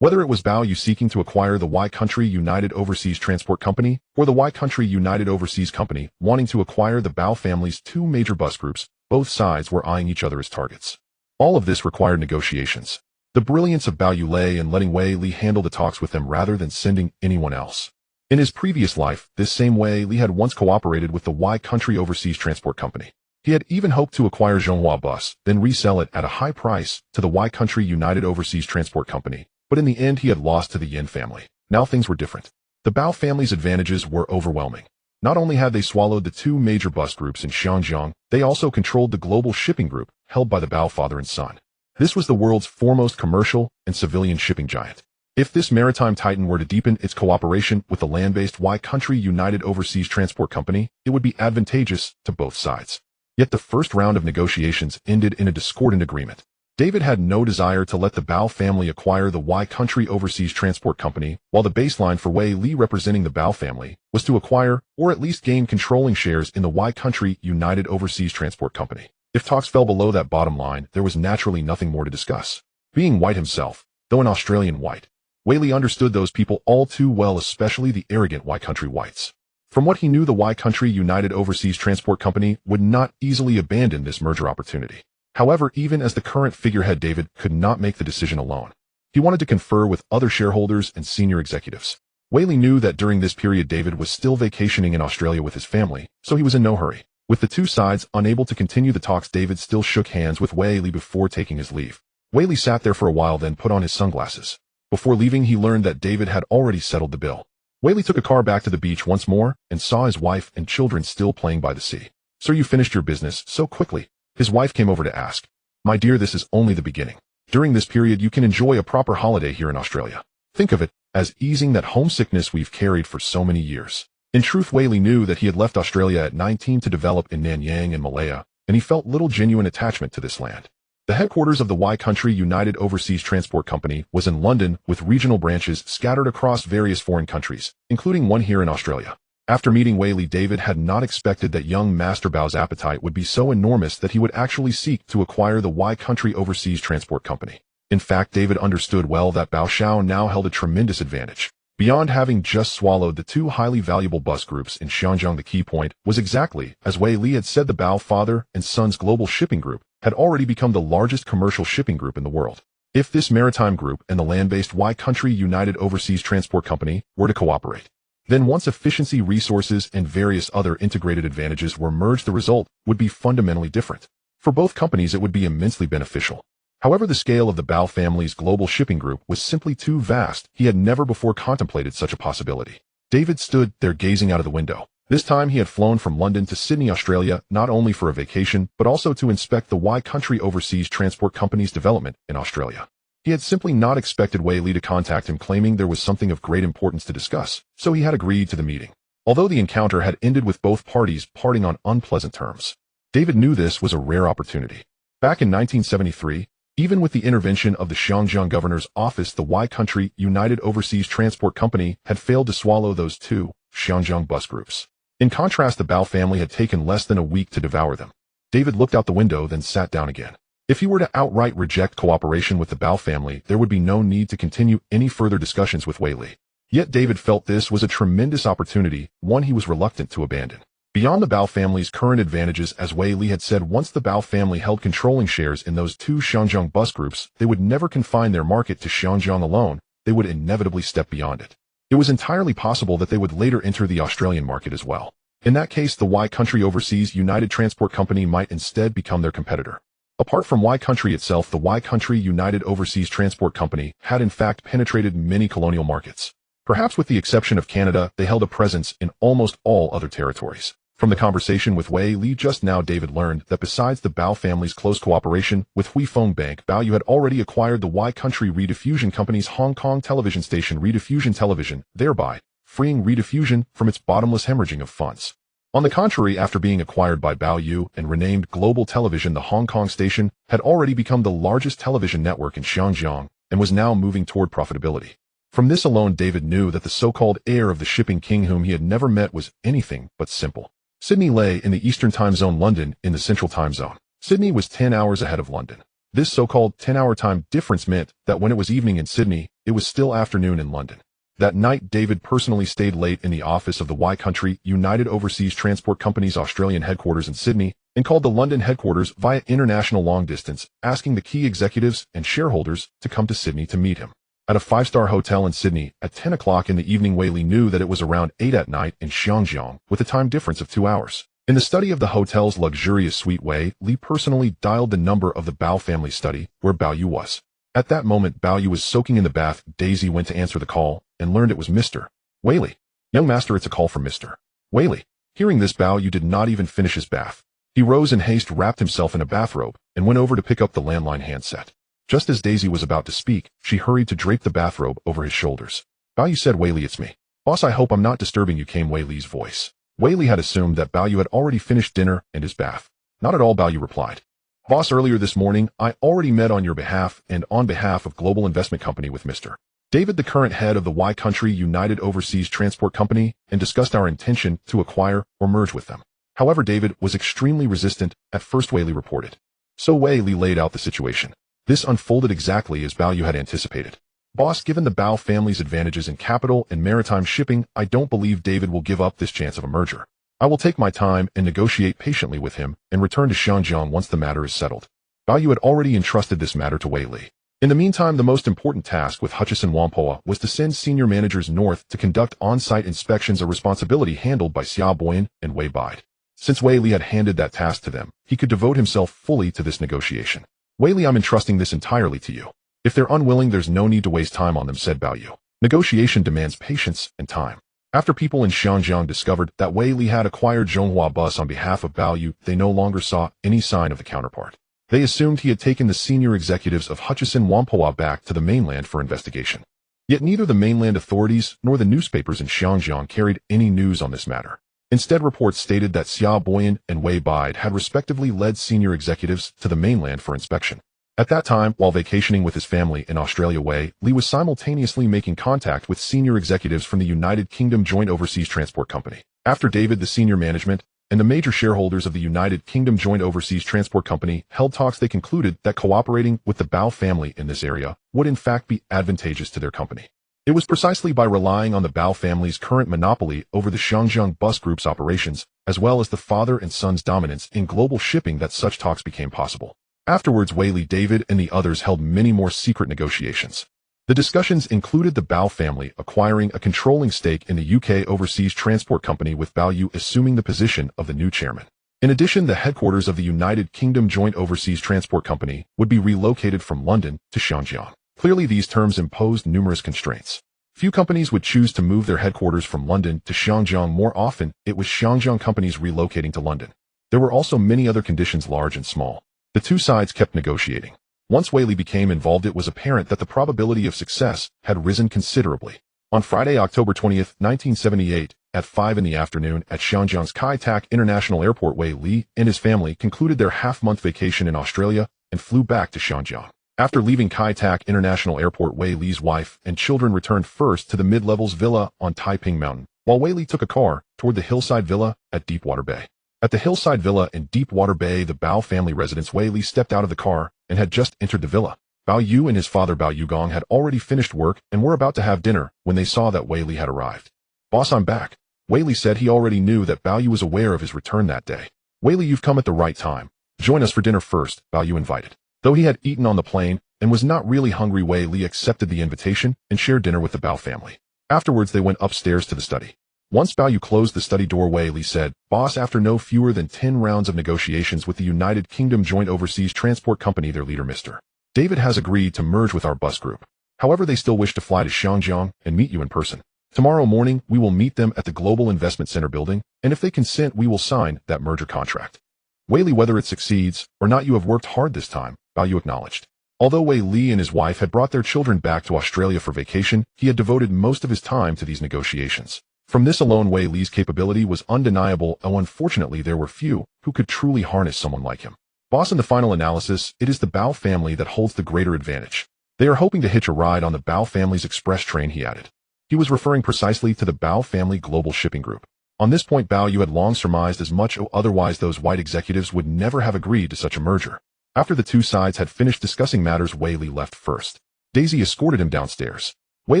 Whether it was Bao Yu seeking to acquire the Y Country United Overseas Transport Company or the Y Country United Overseas Company wanting to acquire the Bao family's two major bus groups, both sides were eyeing each other as targets. All of this required negotiations. The brilliance of Bao Yu lay in letting Wei Li handle the talks with them rather than sending anyone else. In his previous life, this same Wei Li had once cooperated with the Y Country Overseas Transport Company. He had even hoped to acquire Zhonghua Bus, then resell it at a high price to the Y Country United Overseas Transport Company, but in the end he had lost to the Yin family. Now things were different. The Bao family's advantages were overwhelming. Not only had they swallowed the two major bus groups in Xinjiang, they also controlled the global shipping group held by the Bao father and son. This was the world's foremost commercial and civilian shipping giant. If this maritime titan were to deepen its cooperation with the land-based Y Country United Overseas Transport Company, it would be advantageous to both sides. Yet the first round of negotiations ended in a discordant agreement. David had no desire to let the Bao family acquire the Y Country Overseas Transport Company, while the baseline for Wei Li representing the Bao family was to acquire, or at least gain controlling shares in the Y Country United Overseas Transport Company. If talks fell below that bottom line, there was naturally nothing more to discuss. Being white himself, though an Australian white, Wei Li understood those people all too well, especially the arrogant Y Country whites. From what he knew, the Y Country United Overseas Transport Company would not easily abandon this merger opportunity. However, even as the current figurehead, David could not make the decision alone. He wanted to confer with other shareholders and senior executives. Wei Li knew that during this period David was still vacationing in Australia with his family, so he was in no hurry. With the two sides unable to continue the talks, David still shook hands with Wei Li before taking his leave. Wei Li sat there for a while, then put on his sunglasses. Before leaving, he learned that David had already settled the bill. Wei Li took a car back to the beach once more and saw his wife and children still playing by the sea. "Sir, you finished your business so quickly?" His wife came over to ask. "My dear, this is only the beginning. During this period you can enjoy a proper holiday here in Australia. Think of it as easing that homesickness we've carried for so many years." In truth, Wei Li knew that he had left Australia at 19 to develop in Nanyang and Malaya, and he felt little genuine attachment to this land. The headquarters of the Y Country United Overseas Transport Company was in London, with regional branches scattered across various foreign countries, including one here in Australia. After meeting Wei Li, David had not expected that young Master Bao's appetite would be so enormous that he would actually seek to acquire the Y Country Overseas Transport Company. In fact, David understood well that Bao Xiao now held a tremendous advantage. Beyond having just swallowed the two highly valuable bus groups in Xinjiang, the key point was exactly as Wei Li had said: the Bao father and son's global shipping group had already become the largest commercial shipping group in the world. If this maritime group and the land-based Y Country United Overseas Transport Company were to cooperate, then once efficiency, resources, and various other integrated advantages were merged, the result would be fundamentally different. For both companies it would be immensely beneficial. However, the scale of the Bao family's global shipping group was simply too vast. He had never before contemplated such a possibility. David stood there gazing out of the window. This time he had flown from London to Sydney, Australia, not only for a vacation, but also to inspect the Y Country Overseas Transport Company's development in Australia. He had simply not expected Wei Li to contact him claiming there was something of great importance to discuss, so he had agreed to the meeting. Although the encounter had ended with both parties parting on unpleasant terms, David knew this was a rare opportunity. Back in 1973, even with the intervention of the Xinjiang governor's office, the Y Country United Overseas Transport Company had failed to swallow those two Xinjiang bus groups. In contrast, the Bao family had taken less than a week to devour them. David looked out the window, then sat down again. If he were to outright reject cooperation with the Bao family, there would be no need to continue any further discussions with Wei Li. Yet David felt this was a tremendous opportunity, one he was reluctant to abandon. Beyond the Bao family's current advantages, as Wei Li had said, once the Bao family held controlling shares in those two Xinjiang bus groups, they would never confine their market to Xinjiang alone, they would inevitably step beyond it. It was entirely possible that they would later enter the Australian market as well. In that case, the Y Country Overseas United Transport Company might instead become their competitor. Apart from Y Country itself, the Y Country United Overseas Transport Company had in fact penetrated many colonial markets. Perhaps with the exception of Canada, they held a presence in almost all other territories. From the conversation with Wei Li just now, David learned that besides the Bao family's close cooperation with Huifeng Bank, Bao Yu had already acquired the Y Country Rediffusion Company's Hong Kong television station Rediffusion Television, thereby freeing Rediffusion from its bottomless hemorrhaging of funds. On the contrary, after being acquired by Bao Yu and renamed Global Television, the Hong Kong station had already become the largest television network in Xinjiang and was now moving toward profitability. From this alone, David knew that the so-called heir of the shipping king whom he had never met was anything but simple. Sydney lay in the Eastern Time Zone, London in the Central Time Zone. Sydney was 10 hours ahead of London. This so-called 10-hour time difference meant that when it was evening in Sydney, it was still afternoon in London. That night, David personally stayed late in the office of the Y Country United Overseas Transport Company's Australian headquarters in Sydney and called the London headquarters via international long distance, asking the key executives and shareholders to come to Sydney to meet him. At a five-star hotel in Sydney, at 10 o'clock in the evening, Wei Li knew that it was around 8 at night in Xiangjiang, with a time difference of 2 hours. In the study of the hotel's luxurious suite, Wei Li personally dialed the number of the Bao family study, where Bao Yu was. At that moment, Bao Yu was soaking in the bath. Daisy went to answer the call and learned it was Mr. Wei Li. "Young master, it's a call from Mr. Wei Li." Hearing this, Bao Yu did not even finish his bath. He rose in haste, wrapped himself in a bathrobe, and went over to pick up the landline handset. Just as Daisy was about to speak, she hurried to drape the bathrobe over his shoulders. "Bao Yu," said Wei Li, "it's me." "Boss, I hope I'm not disturbing you," came Wei Li's voice. Wei Li had assumed that Bao Yu had already finished dinner and his bath. "Not at all," Bao Yu replied. "Boss, earlier this morning, I already met on your behalf and on behalf of Global Investment Company with Mr. David, the current head of the Y Country United Overseas Transport Company, and discussed our intention to acquire or merge with them. However, David was extremely resistant at first," Wei Li reported. So Wei Li laid out the situation. This unfolded exactly as Bao Yu had anticipated. "Boss, given the Bao family's advantages in capital and maritime shipping, I don't believe David will give up this chance of a merger. I will take my time and negotiate patiently with him and return to Xiangjiang once the matter is settled." Bao Yu had already entrusted this matter to Wei Li. In the meantime, the most important task with Hutchison Whampoa was to send senior managers north to conduct on-site inspections, a responsibility handled by Xia Boyan and Wei Bide. Since Wei Li had handed that task to them, he could devote himself fully to this negotiation. "Wei Li, I'm entrusting this entirely to you. If they're unwilling, there's no need to waste time on them," said Bao Yu. "Negotiation demands patience and time." After people in Xiangjiang discovered that Wei Li had acquired Zhonghua Bus on behalf of Bao Yu, they no longer saw any sign of the counterpart. They assumed he had taken the senior executives of Hutchison Whampoa back to the mainland for investigation. Yet neither the mainland authorities nor the newspapers in Xiangjiang carried any news on this matter. Instead, reports stated that Xia Boyan and Wei Bide had respectively led senior executives to the mainland for inspection. At that time, while vacationing with his family in Australia, Wei Li was simultaneously making contact with senior executives from the United Kingdom Joint Overseas Transport Company. After David, the senior management, and the major shareholders of the United Kingdom Joint Overseas Transport Company held talks, they concluded that cooperating with the Bao family in this area would in fact be advantageous to their company. It was precisely by relying on the Bao family's current monopoly over the Xiangjiang Bus Group's operations, as well as the father and son's dominance in global shipping, that such talks became possible. Afterwards, Wei Li, David, and the others held many more secret negotiations. The discussions included the Bao family acquiring a controlling stake in the UK Overseas Transport Company, with Bao Yu assuming the position of the new chairman. In addition, the headquarters of the United Kingdom Joint Overseas Transport Company would be relocated from London to Xiangjiang. Clearly, these terms imposed numerous constraints. Few companies would choose to move their headquarters from London to Xiangjiang. More often, it was Xiangjiang companies relocating to London. There were also many other conditions, large and small. The two sides kept negotiating. Once Wei Li became involved, it was apparent that the probability of success had risen considerably. On Friday, October 20th, 1978, at 5 in the afternoon at Xiangjiang's Kai Tak International Airport, Wei Li and his family concluded their half-month vacation in Australia and flew back to Xiangjiang. After leaving Kai Tak International Airport, Wei Li's wife and children returned first to the mid-levels villa on Taiping Mountain, while Wei Li took a car toward the Hillside Villa at Deepwater Bay. At the Hillside Villa in Deepwater Bay, the Bao family residence, Wei Li stepped out of the car and had just entered the villa. Bao Yu and his father Bao Yugong had already finished work and were about to have dinner when they saw that Wei Li had arrived. "Boss, I'm back," Wei Li said. He already knew that Bao Yu was aware of his return that day. "Wei Li, you've come at the right time. Join us for dinner first," Bao Yu invited. Though he had eaten on the plane and was not really hungry, Wei Li accepted the invitation and shared dinner with the Bao family. Afterwards, they went upstairs to the study. Once Bao Yu closed the study door, Wei Li said, "Boss, after no fewer than 10 rounds of negotiations with the United Kingdom Joint Overseas Transport Company, their leader, Mr. David, has agreed to merge with our bus group. However, they still wish to fly to Xiangjiang and meet you in person. Tomorrow morning, we will meet them at the Global Investment Center building, and if they consent, we will sign that merger contract." "Wei Li, whether it succeeds or not, you have worked hard this time," Bao Yu acknowledged. Although Wei Li and his wife had brought their children back to Australia for vacation, he had devoted most of his time to these negotiations. From this alone, Wei Li's capability was undeniable, though unfortunately there were few who could truly harness someone like him. "Boss, in the final analysis, it is the Bao family that holds the greater advantage. They are hoping to hitch a ride on the Bao family's express train," he added. He was referring precisely to the Bao family global shipping group. On this point, Bao Yu had long surmised as much, otherwise those white executives would never have agreed to such a merger. After the two sides had finished discussing matters, Wei Li left first. Daisy escorted him downstairs. Wei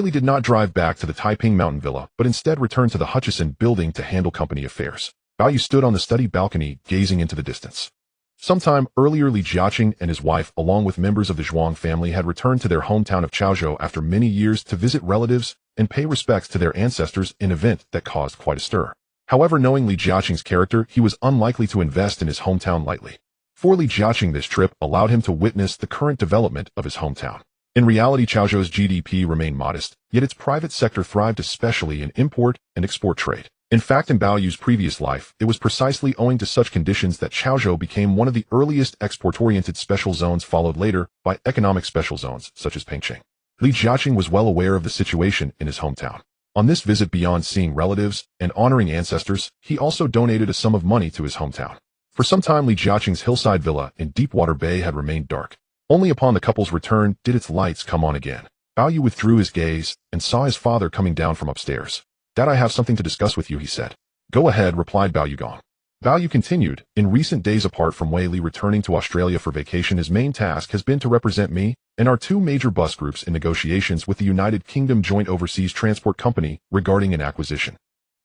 Li did not drive back to the Taiping Mountain Villa, but instead returned to the Hutchison building to handle company affairs. Bao Yu stood on the study balcony, gazing into the distance. Sometime earlier, Li Jiaqing and his wife, along with members of the Zhuang family, had returned to their hometown of Chaozhou after many years to visit relatives and pay respects to their ancestors, an event that caused quite a stir. However, knowing Li Jiaqing's character, he was unlikely to invest in his hometown lightly. For Li Jiaqing, this trip allowed him to witness the current development of his hometown. In reality, Chaozhou's GDP remained modest, yet its private sector thrived, especially in import and export trade. In fact, in Bao Yu's previous life, it was precisely owing to such conditions that Chaozhou became one of the earliest export-oriented special zones, followed later by economic special zones, such as Pengqing. Li Jiaqing was well aware of the situation in his hometown. On this visit, beyond seeing relatives and honoring ancestors, he also donated a sum of money to his hometown. For some time, Li Jiaqing's hillside villa in Deepwater Bay had remained dark. Only upon the couple's return did its lights come on again. Bao Yu withdrew his gaze and saw his father coming down from upstairs. "Dad, I have something to discuss with you," he said. "Go ahead," replied Bao Yu Gong. Bao Yu continued, "In recent days, apart from Wei Li returning to Australia for vacation, his main task has been to represent me and our two major bus groups in negotiations with the United Kingdom Joint Overseas Transport Company regarding an acquisition."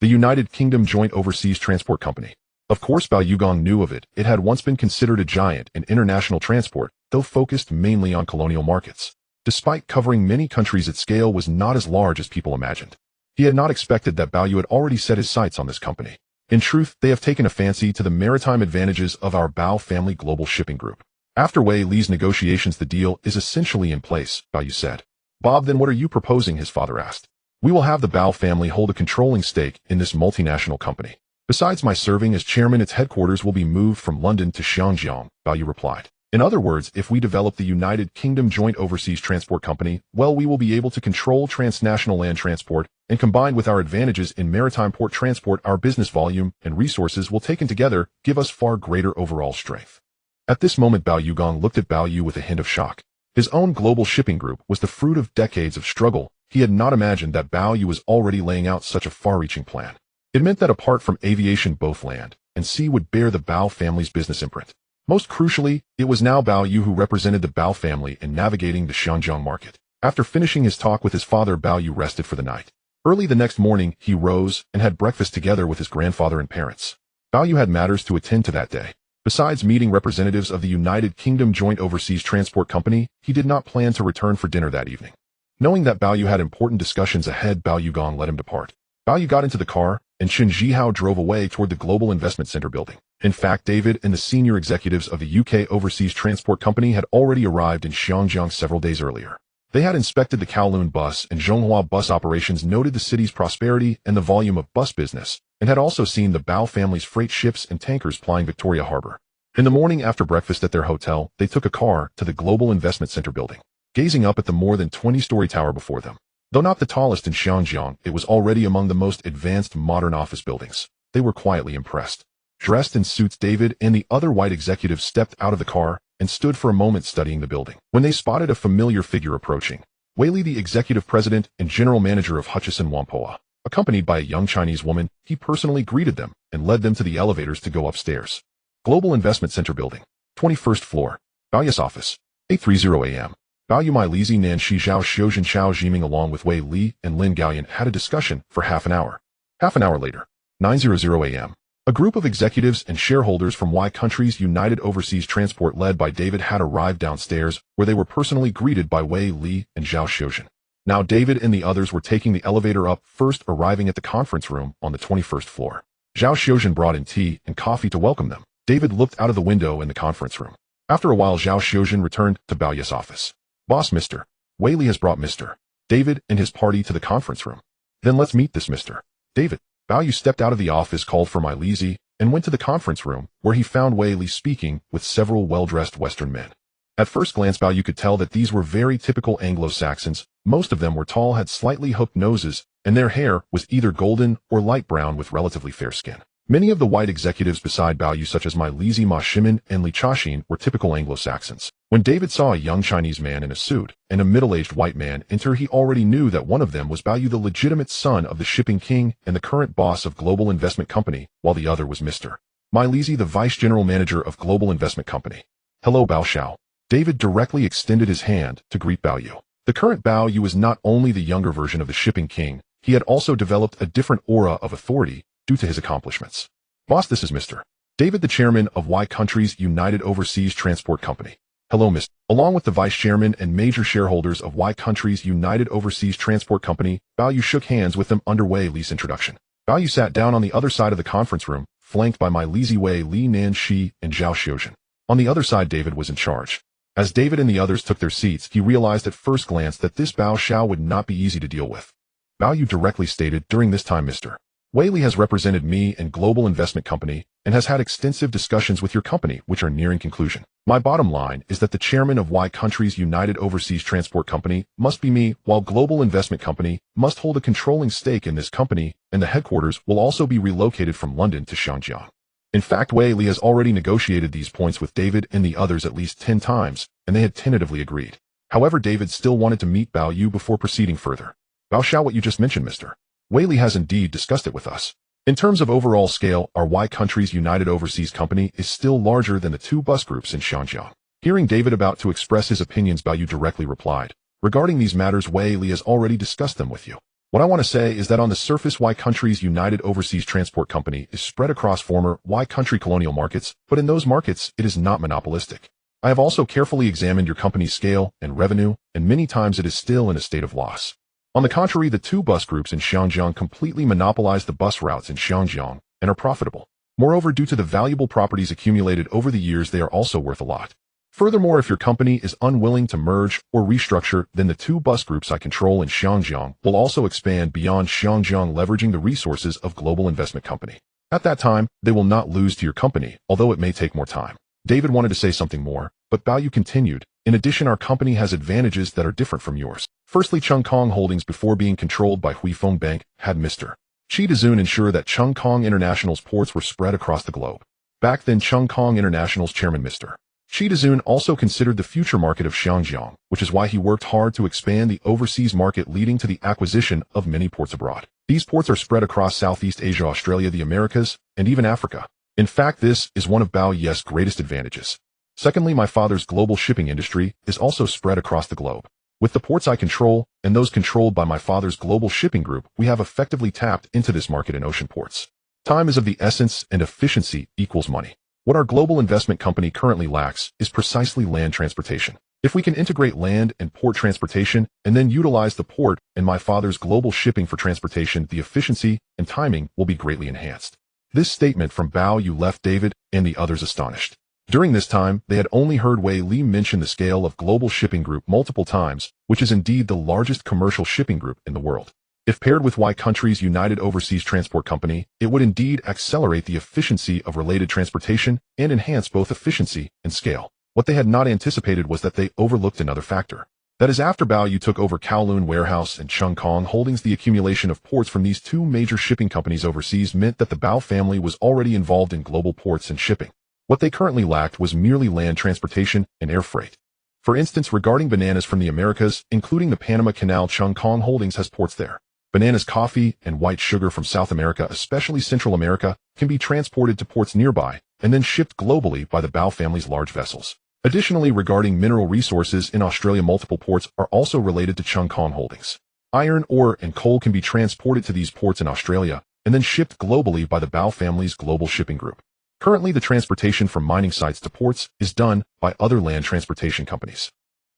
The United Kingdom Joint Overseas Transport Company. Of course, Bao Yu Gong knew of it. It had once been considered a giant in international transport, though focused mainly on colonial markets. Despite covering many countries, its scale was not as large as people imagined. He had not expected that Bao Yu had already set his sights on this company. In truth, they have taken a fancy to the maritime advantages of our Bao family global shipping group. After Wei Li's negotiations, the deal is essentially in place, Bao Yu said. "Bob, then what are you proposing?" his father asked. "We will have the Bao family hold a controlling stake in this multinational company. Besides my serving as chairman, its headquarters will be moved from London to Xiangjiang," Bao Yu replied. "In other words, if we develop the United Kingdom Joint Overseas Transport Company, well, we will be able to control transnational land transport, and combined with our advantages in maritime port transport, our business volume and resources will taken together give us far greater overall strength." At this moment, Bao Yu Gong looked at Bao Yu with a hint of shock. His own global shipping group was the fruit of decades of struggle. He had not imagined that Bao Yu was already laying out such a far-reaching plan. It meant that apart from aviation, both land and sea would bear the Bao family's business imprint. Most crucially, it was now Bao Yu who represented the Bao family in navigating the Xiangjiang market. After finishing his talk with his father, Bao Yu rested for the night. Early the next morning, he rose and had breakfast together with his grandfather and parents. Bao Yu had matters to attend to that day. Besides meeting representatives of the United Kingdom Joint Overseas Transport Company, he did not plan to return for dinner that evening. Knowing that Bao Yu had important discussions ahead, Bao Yu Gong let him depart. Bao Yu got into the car, and Chen Zhihao drove away toward the Global Investment Center building. In fact, David and the senior executives of the UK Overseas Transport Company had already arrived in Xiangjiang several days earlier. They had inspected the Kowloon bus and Zhonghua bus operations, noted the city's prosperity and the volume of bus business, and had also seen the Bao family's freight ships and tankers plying Victoria Harbor. In the morning after breakfast at their hotel, they took a car to the Global Investment Center building, gazing up at the more than 20-story tower before them. Though not the tallest in Xiangjiang, it was already among the most advanced modern office buildings. They were quietly impressed. Dressed in suits, David and the other white executives stepped out of the car and stood for a moment studying the building. When they spotted a familiar figure approaching, Wei Li, the executive president and general manager of Hutchison Whampoa, accompanied by a young Chinese woman, he personally greeted them and led them to the elevators to go upstairs. Global Investment Center building, 21st floor, Bao Yu's office, 8:30 a.m. Bao Yu, Mai Lizi, Nan Shi Zhao, Xiuzhen Chao Jiming, along with Wei Li and Lin Gaoyan, had a discussion for half an hour. Half an hour later, 9:00 a.m. A group of executives and shareholders from Y Countries United Overseas Transport led by David had arrived downstairs, where they were personally greeted by Wei Li and Zhao Xiuzhen. Now David and the others were taking the elevator up, first arriving at the conference room on the 21st floor. Zhao Xiuzhen brought in tea and coffee to welcome them. David looked out of the window in the conference room. After a while, Zhao Xiuzhen returned to Bao Yu's office. "Boss, Mr. Wei Li has brought Mr. David and his party to the conference room." "Then let's meet this Mr. David." Bao Yu stepped out of the office, called for Mai Lizi, and went to the conference room, where he found Wei Li speaking with several well-dressed Western men. At first glance, Bao Yu could tell that these were very typical Anglo-Saxons. Most of them were tall, had slightly hooked noses, and their hair was either golden or light brown with relatively fair skin. Many of the white executives beside Bao Yu, such as Mai Lizi, Ma Shimin, and Li Chashin, were typical Anglo-Saxons. When David saw a young Chinese man in a suit and a middle-aged white man enter, he already knew that one of them was Bao Yu, the legitimate son of the shipping king and the current boss of Global Investment Company, while the other was Mr. Mai Lizi, the vice general manager of Global Investment Company. Hello Bao Xiao. David directly extended his hand to greet Bao Yu. The current Bao Yu is not only the younger version of the shipping king, he had also developed a different aura of authority due to his accomplishments. Boss, this is Mr. David, the chairman of Y Countries United Overseas Transport Company. Hello, Mr. Along with the vice chairman and major shareholders of Y Countries United Overseas Transport Company, Bao Yu shook hands with them under Wei Li's introduction. Bao Yu sat down on the other side of the conference room, flanked by my Li Wei, Li Nanxi, and Zhao Xiuzhen. On the other side, David was in charge. As David and the others took their seats, he realized at first glance that this Bao Xiao would not be easy to deal with. Bao Yu directly stated, during this time, Mr. Wei Li has represented me and Global Investment Company and has had extensive discussions with your company, which are nearing conclusion. My bottom line is that the chairman of Y Countries United Overseas Transport Company must be me, while Global Investment Company must hold a controlling stake in this company, and the headquarters will also be relocated from London to Shanjiang. In fact, Wei Li has already negotiated these points with David and the others at least 10 times, and they had tentatively agreed. However, David still wanted to meet Bao Yu before proceeding further. Bao Xiao, what you just mentioned, Mr. Wei Li has indeed discussed it with us. In terms of overall scale, our Y Countries United Overseas Company is still larger than the two bus groups in Shanjiang. Hearing David about to express his opinions, Bao Yu directly replied, regarding these matters, Wei Li has already discussed them with you. What I want to say is that on the surface, Y Countries United Overseas Transport Company is spread across former Y Country colonial markets, but in those markets, it is not monopolistic. I have also carefully examined your company's scale and revenue, and many times it is still in a state of loss. On the contrary, the two bus groups in Shanjiang completely monopolize the bus routes in Shanjiang and are profitable. Moreover, due to the valuable properties accumulated over the years, they are also worth a lot. Furthermore, if your company is unwilling to merge or restructure, then the two bus groups I control in Shanjiang will also expand beyond Shanjiang, leveraging the resources of Global Investment Company. At that time, they will not lose to your company, although it may take more time. David wanted to say something more, but Bao Yu continued, in addition, our company has advantages that are different from yours. Firstly, Chung Kong Holdings, before being controlled by Huifeng Bank, had Mr. Chi Dezun ensure that Chung Kong International's ports were spread across the globe. Back then, Chung Kong International's chairman Mr. Chi Dezun also considered the future market of Shanjiang, which is why he worked hard to expand the overseas market, leading to the acquisition of many ports abroad. These ports are spread across Southeast Asia, Australia, the Americas, and even Africa. In fact, this is one of Bao Yu's greatest advantages. Secondly, my father's global shipping industry is also spread across the globe. With the ports I control and those controlled by my father's global shipping group, we have effectively tapped into this market in ocean ports. Time is of the essence, and efficiency equals money. What our global investment company currently lacks is precisely land transportation. If we can integrate land and port transportation and then utilize the port and my father's global shipping for transportation, the efficiency and timing will be greatly enhanced. This statement from Bao Yu left David and the others astonished. During this time, they had only heard Wei Li mention the scale of Global Shipping Group multiple times, which is indeed the largest commercial shipping group in the world. If paired with Y Countries United Overseas Transport Company, it would indeed accelerate the efficiency of related transportation and enhance both efficiency and scale. What they had not anticipated was that they overlooked another factor. That is, after Bao Yu took over Kowloon Warehouse and Chung Kong Holdings, the accumulation of ports from these two major shipping companies overseas meant that the Bao family was already involved in global ports and shipping. What they currently lacked was merely land transportation and air freight. For instance, regarding bananas from the Americas, including the Panama Canal, Chung Kong Holdings has ports there. Bananas, coffee, and white sugar from South America, especially Central America, can be transported to ports nearby and then shipped globally by the Bao family's large vessels. Additionally, regarding mineral resources in Australia, multiple ports are also related to Chung Kong Holdings. Iron ore and coal can be transported to these ports in Australia and then shipped globally by the Bao family's global shipping group. Currently, the transportation from mining sites to ports is done by other land transportation companies.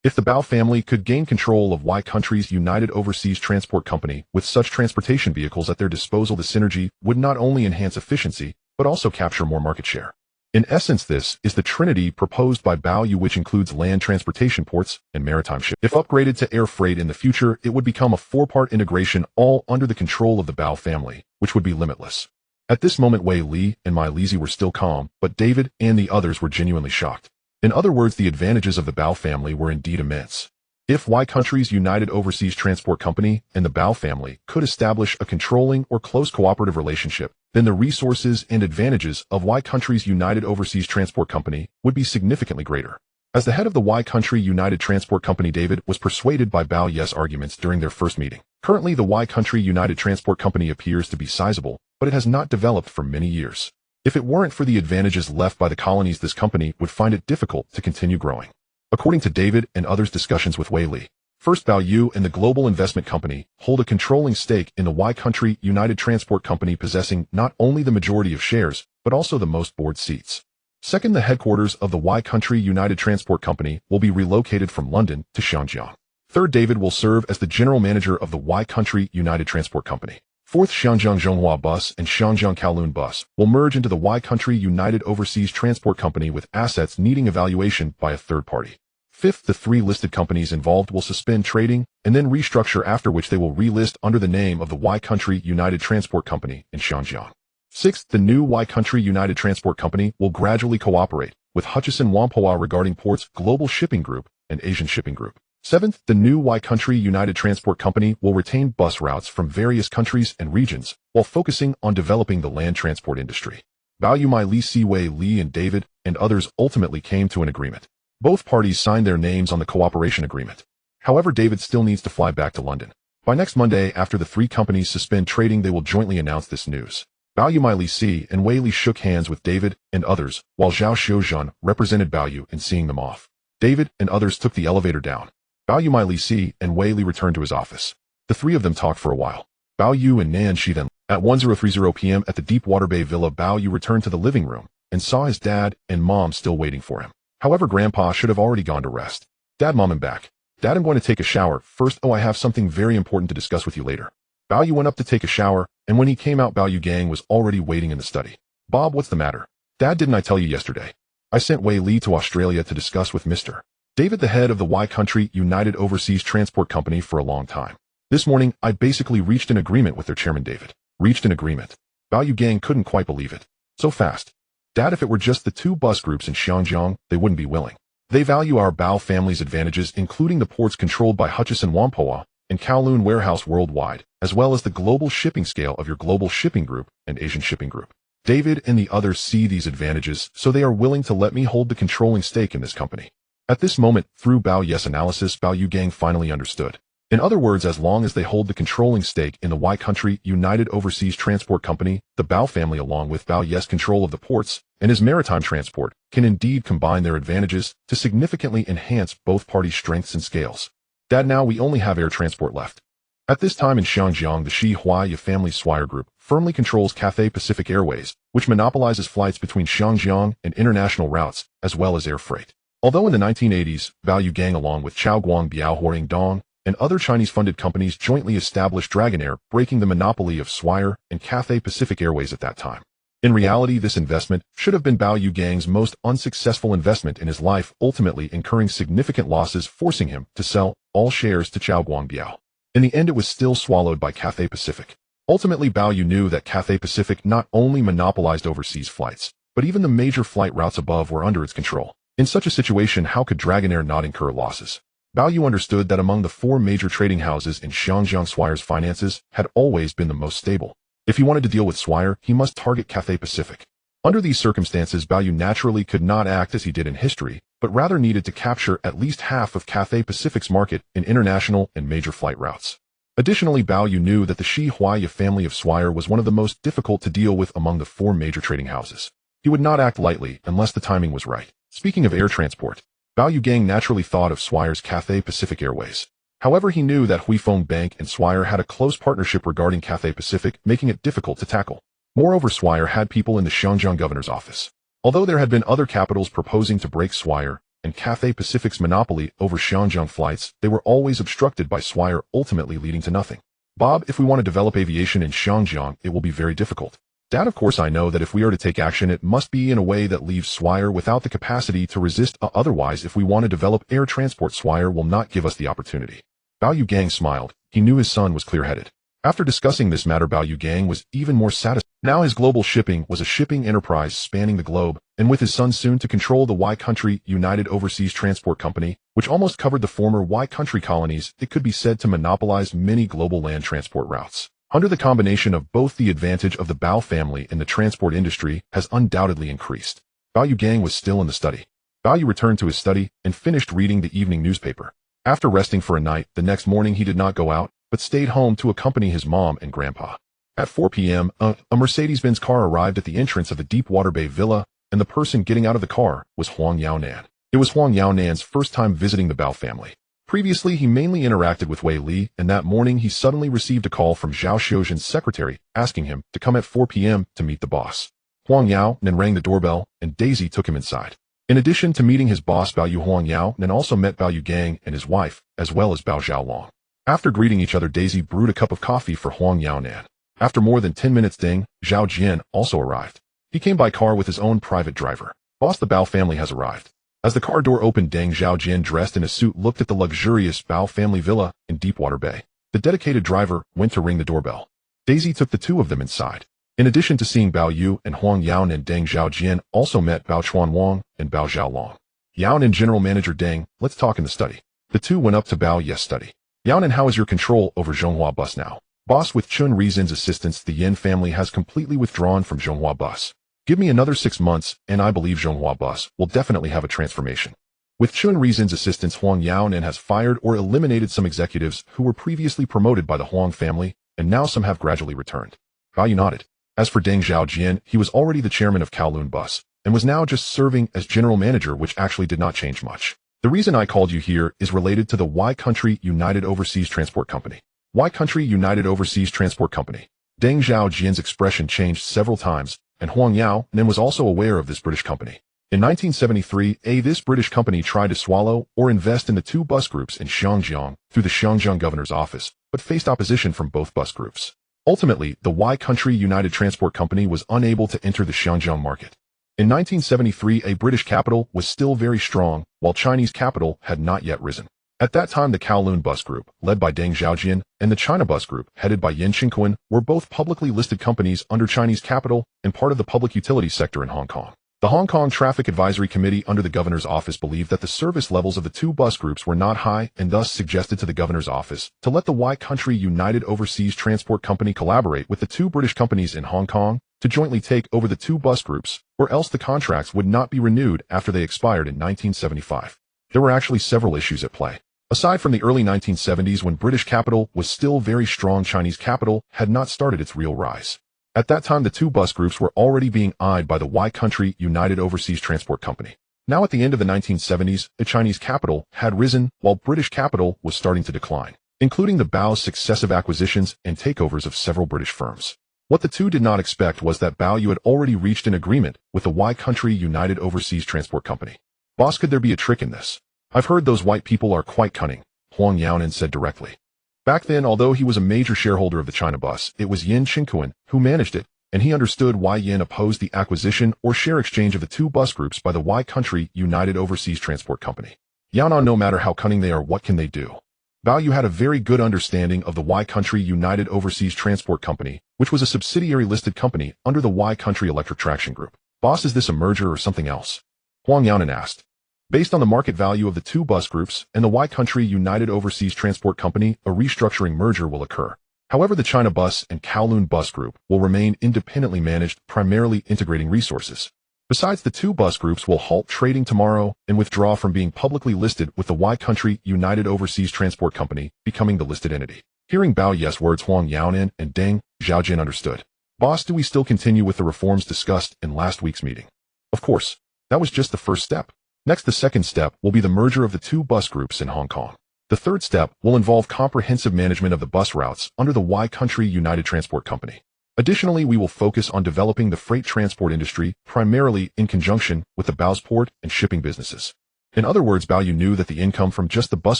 If the Bao family could gain control of Y Countries United Overseas Transport Company with such transportation vehicles at their disposal, the synergy would not only enhance efficiency, but also capture more market share. In essence, this is the trinity proposed by Bao Yu, which includes land transportation, ports, and maritime shipping. If upgraded to air freight in the future, it would become a four-part integration, all under the control of the Bao family, which would be limitless. At this moment, Wei Li and my Lizi were still calm, but David and the others were genuinely shocked. In other words, the advantages of the Bao family were indeed immense. If Y Countries United Overseas Transport Company and the Bao family could establish a controlling or close cooperative relationship, then the resources and advantages of Y Countries United Overseas Transport Company would be significantly greater. As the head of the Y Country United Transport Company, David was persuaded by Bao Yu's arguments during their first meeting. Currently, the Y Country United Transport Company appears to be sizable, but it has not developed for many years. If it weren't for the advantages left by the colonies, this company would find it difficult to continue growing. According to David and others' discussions with Wei Li, first Bao Yu and the Global Investment Company hold a controlling stake in the Y Country United Transport Company, possessing not only the majority of shares, but also the most board seats. Second, the headquarters of the Y Country United Transport Company will be relocated from London to Xianjiang. Third, David will serve as the general manager of the Y Country United Transport Company. Fourth, Xianjiang Zhonghua Bus and Xianjiang Kowloon Bus will merge into the Y Country United Overseas Transport Company, with assets needing evaluation by a third party. Fifth, the 3 listed companies involved will suspend trading and then restructure, after which they will relist under the name of the Y Country United Transport Company in Xianjiang. Sixth, the new Y Country United Transport Company will gradually cooperate with Hutchison Whampoa regarding ports, Global Shipping Group, and Asian Shipping Group. Seventh, the new Y Country United Transport Company will retain bus routes from various countries and regions while focusing on developing the land transport industry. Bao Yu, Li Siwei Li and David and others ultimately came to an agreement. Both parties signed their names on the cooperation agreement. However, David still needs to fly back to London. By next Monday, after the 3 companies suspend trading, they will jointly announce this news. Bao Yu, Li Si and Wei Li shook hands with David and others, while Zhao Xiuzhan represented Bao Yu in seeing them off. David and others took the elevator down. Bao Yu, Li Si and Wei Li returned to his office. The 3 of them talked for a while. Bao Yu and Nan Shi then. At 10:30 p.m. at the Deepwater Bay Villa, Bao Yu returned to the living room and saw his dad and mom still waiting for him. However, Grandpa should have already gone to rest. Dad, Mom, I'm back. Dad, I'm going to take a shower first. Oh, I have something very important to discuss with you later. Bao Yu went up to take a shower, and when he came out, Bao Yu Gang was already waiting in the study. Bob, what's the matter? Dad, didn't I tell you yesterday? I sent Wei Li to Australia to discuss with Mr. David, the head of the Y Country United Overseas Transport Company, for a long time. This morning, I basically reached an agreement with their chairman, David. Reached an agreement. Bao Yu Gang couldn't quite believe it. So fast. Dad, if it were just the 2 bus groups in Xianjiang, they wouldn't be willing. They value our Bao family's advantages, including the ports controlled by Hutchison Whampoa and Kowloon Warehouse worldwide, as well as the global shipping scale of your Global Shipping Group and Asian Shipping Group. David and the others see these advantages, so they are willing to let me hold the controlling stake in this company. At this moment, through Bao Yes analysis, Bao Yu Gang finally understood. In other words, as long as they hold the controlling stake in the Y Country United Overseas Transport Company, the Bao family, along with Bao Yes control of the ports and his maritime transport, can indeed combine their advantages to significantly enhance both parties' strengths and scales. Dad, now we only have air transport left. At this time in Xianjiang, the Shi Huaya family Swire Group firmly controls Cathay Pacific Airways, which monopolizes flights between Xianjiang and international routes, as well as air freight. Although in the 1980s, Bao Yu Gang, along with Chaoguang Biaohuang Dong and other Chinese-funded companies, jointly established Dragonair, breaking the monopoly of Swire and Cathay Pacific Airways at that time. In reality, this investment should have been Bao Yu Gang's most unsuccessful investment in his life, ultimately incurring significant losses, forcing him to sell all shares to Chaoguang Biao. In the end, it was still swallowed by Cathay Pacific. Ultimately, Bao Yu knew that Cathay Pacific not only monopolized overseas flights, but even the major flight routes above were under its control. In such a situation, how could Dragonair not incur losses? Bao Yu understood that among the 4 major trading houses in Xianjiang, Swire's finances had always been the most stable. If he wanted to deal with Swire, he must target Cathay Pacific. Under these circumstances, Bao Yu naturally could not act as he did in history, but rather needed to capture at least half of Cathay Pacific's market in international and major flight routes. Additionally, Bao Yu knew that the Shi Huaya family of Swire was one of the most difficult to deal with among the 4 major trading houses. He would not act lightly unless the timing was right. Speaking of air transport, Bao Yu Gang naturally thought of Swire's Cathay Pacific Airways. However, he knew that Huifeng Bank and Swire had a close partnership regarding Cathay Pacific, making it difficult to tackle. Moreover, Swire had people in the Xianjiang governor's office. Although there had been other capitals proposing to break Swire and Cathay Pacific's monopoly over Xianjiang flights, they were always obstructed by Swire, ultimately leading to nothing. Bob, if we want to develop aviation in Xianjiang, it will be very difficult. Dad, of course I know that if we are to take action, it must be in a way that leaves Swire without the capacity to resist. Otherwise, if we want to develop air transport, Swire will not give us the opportunity. Bao Yu Gang smiled. He knew his son was clear-headed. After discussing this matter, Bao Yu Gang was even more satisfied. Now his global shipping was a shipping enterprise spanning the globe, and with his son soon to control the Y Country United Overseas Transport Company, which almost covered the former Y Country colonies, it could be said to monopolize many global land transport routes. Under the combination of both, the advantage of the Bao family in the transport industry has undoubtedly increased. Bao Yu Gang was still in the study. Bao Yu returned to his study and finished reading the evening newspaper. After resting for a night, the next morning he did not go out, but stayed home to accompany his mom and grandpa. At 4 p.m., a Mercedes-Benz car arrived at the entrance of the Deepwater Bay Villa, and the person getting out of the car was Huang Yaonan. It was Huang Yaonan's first time visiting the Bao family. Previously, he mainly interacted with Wei Li, and that morning he suddenly received a call from Zhao Xiuzhen's secretary asking him to come at 4 p.m. to meet the boss. Huang Yaonan rang the doorbell, and Daisy took him inside. In addition to meeting his boss Bao Yu, Huang Yaonan also met Bao Yu Gang and his wife, as well as Bao Xiaolong. After greeting each other, Daisy brewed a cup of coffee for Huang Yaonan. After more than 10 minutes, Ding Zhao Jian also arrived. He came by car with his own private driver. Boss, the Bao family has arrived. As the car door opened, Deng Zhaojian, dressed in a suit, looked at the luxurious Bao family villa in Deepwater Bay. The dedicated driver went to ring the doorbell. Daisy took the two of them inside. In addition to seeing Bao Yu and Huang Yaonan, and Deng Zhaojian also met Bao Chuan Wang and Bao Xiaolong. Yaonan, general manager Deng, let's talk in the study. The two went up to Bao Yes study. Yaonan, how is your control over Zhonghua Bus now? Boss, with Chun Reason's assistance, the Yin family has completely withdrawn from Zhonghua Bus. Give me another 6 months, and I believe Zhonghua Bus will definitely have a transformation. With Chun Reason's assistance, Huang Yaonan has fired or eliminated some executives who were previously promoted by the Huang family, and now some have gradually returned. Bao Yu nodded. As for Deng Zhaojian, he was already the chairman of Kowloon Bus, and was now just serving as general manager, which actually did not change much. The reason I called you here is related to the Y Country United Overseas Transport Company. Y Country United Overseas Transport Company. Deng Zhaojian's expression changed several times, and Huang Yaonan was also aware of this British company. In 1973, this British company tried to swallow or invest in the two bus groups in Xinjiang through the Xinjiang governor's office, but faced opposition from both bus groups. Ultimately, the Y Country United Transport Company was unable to enter the Xinjiang market. In 1973, a British capital was still very strong, while Chinese capital had not yet risen. At that time, the Kowloon Bus Group, led by Deng Zhaojian, and the China Bus Group, headed by Yin Qingquan, were both publicly listed companies under Chinese capital and part of the public utilities sector in Hong Kong. The Hong Kong Traffic Advisory Committee under the governor's office believed that the service levels of the two bus groups were not high, and thus suggested to the governor's office to let the Y Country United Overseas Transport Company collaborate with the two British companies in Hong Kong to jointly take over the two bus groups, or else the contracts would not be renewed after they expired in 1975. There were actually several issues at play. Aside from the early 1970s, when British capital was still very strong, Chinese capital had not started its real rise. At that time, the two bus groups were already being eyed by the Y Country United Overseas Transport Company. Now, at the end of the 1970s, the Chinese capital had risen, while British capital was starting to decline, including the Bao's successive acquisitions and takeovers of several British firms. What the two did not expect was that Bao Yu had already reached an agreement with the Y Country United Overseas Transport Company. Boss, could there be a trick in this? I've heard those white people are quite cunning, Huang Yaonan said directly. Back then, although he was a major shareholder of the China Bus, it was Yin Qingquan who managed it, and he understood why Yin opposed the acquisition or share exchange of the two bus groups by the Y Country United Overseas Transport Company. Yaonan, no matter how cunning they are, what can they do? Bao Yu had a very good understanding of the Y Country United Overseas Transport Company, which was a subsidiary listed company under the Y Country Electric Traction Group. Boss, is this a merger or something else? Huang Yaonan asked. Based on the market value of the two bus groups and the Y Country United Overseas Transport Company, a restructuring merger will occur. However, the China Bus and Kowloon Bus Group will remain independently managed, primarily integrating resources. Besides, the two bus groups will halt trading tomorrow and withdraw from being publicly listed, with the Y Country United Overseas Transport Company becoming the listed entity. Hearing Bao Yes' words, Huang Yaonan and Deng Zhaojian understood. Boss, do we still continue with the reforms discussed in last week's meeting? Of course. That was just the first step. Next, the second step will be the merger of the two bus groups in Hong Kong. The third step will involve comprehensive management of the bus routes under the Y Country United Transport Company. Additionally, we will focus on developing the freight transport industry, primarily in conjunction with the Bao's port and shipping businesses. In other words, Bao Yu knew that the income from just the bus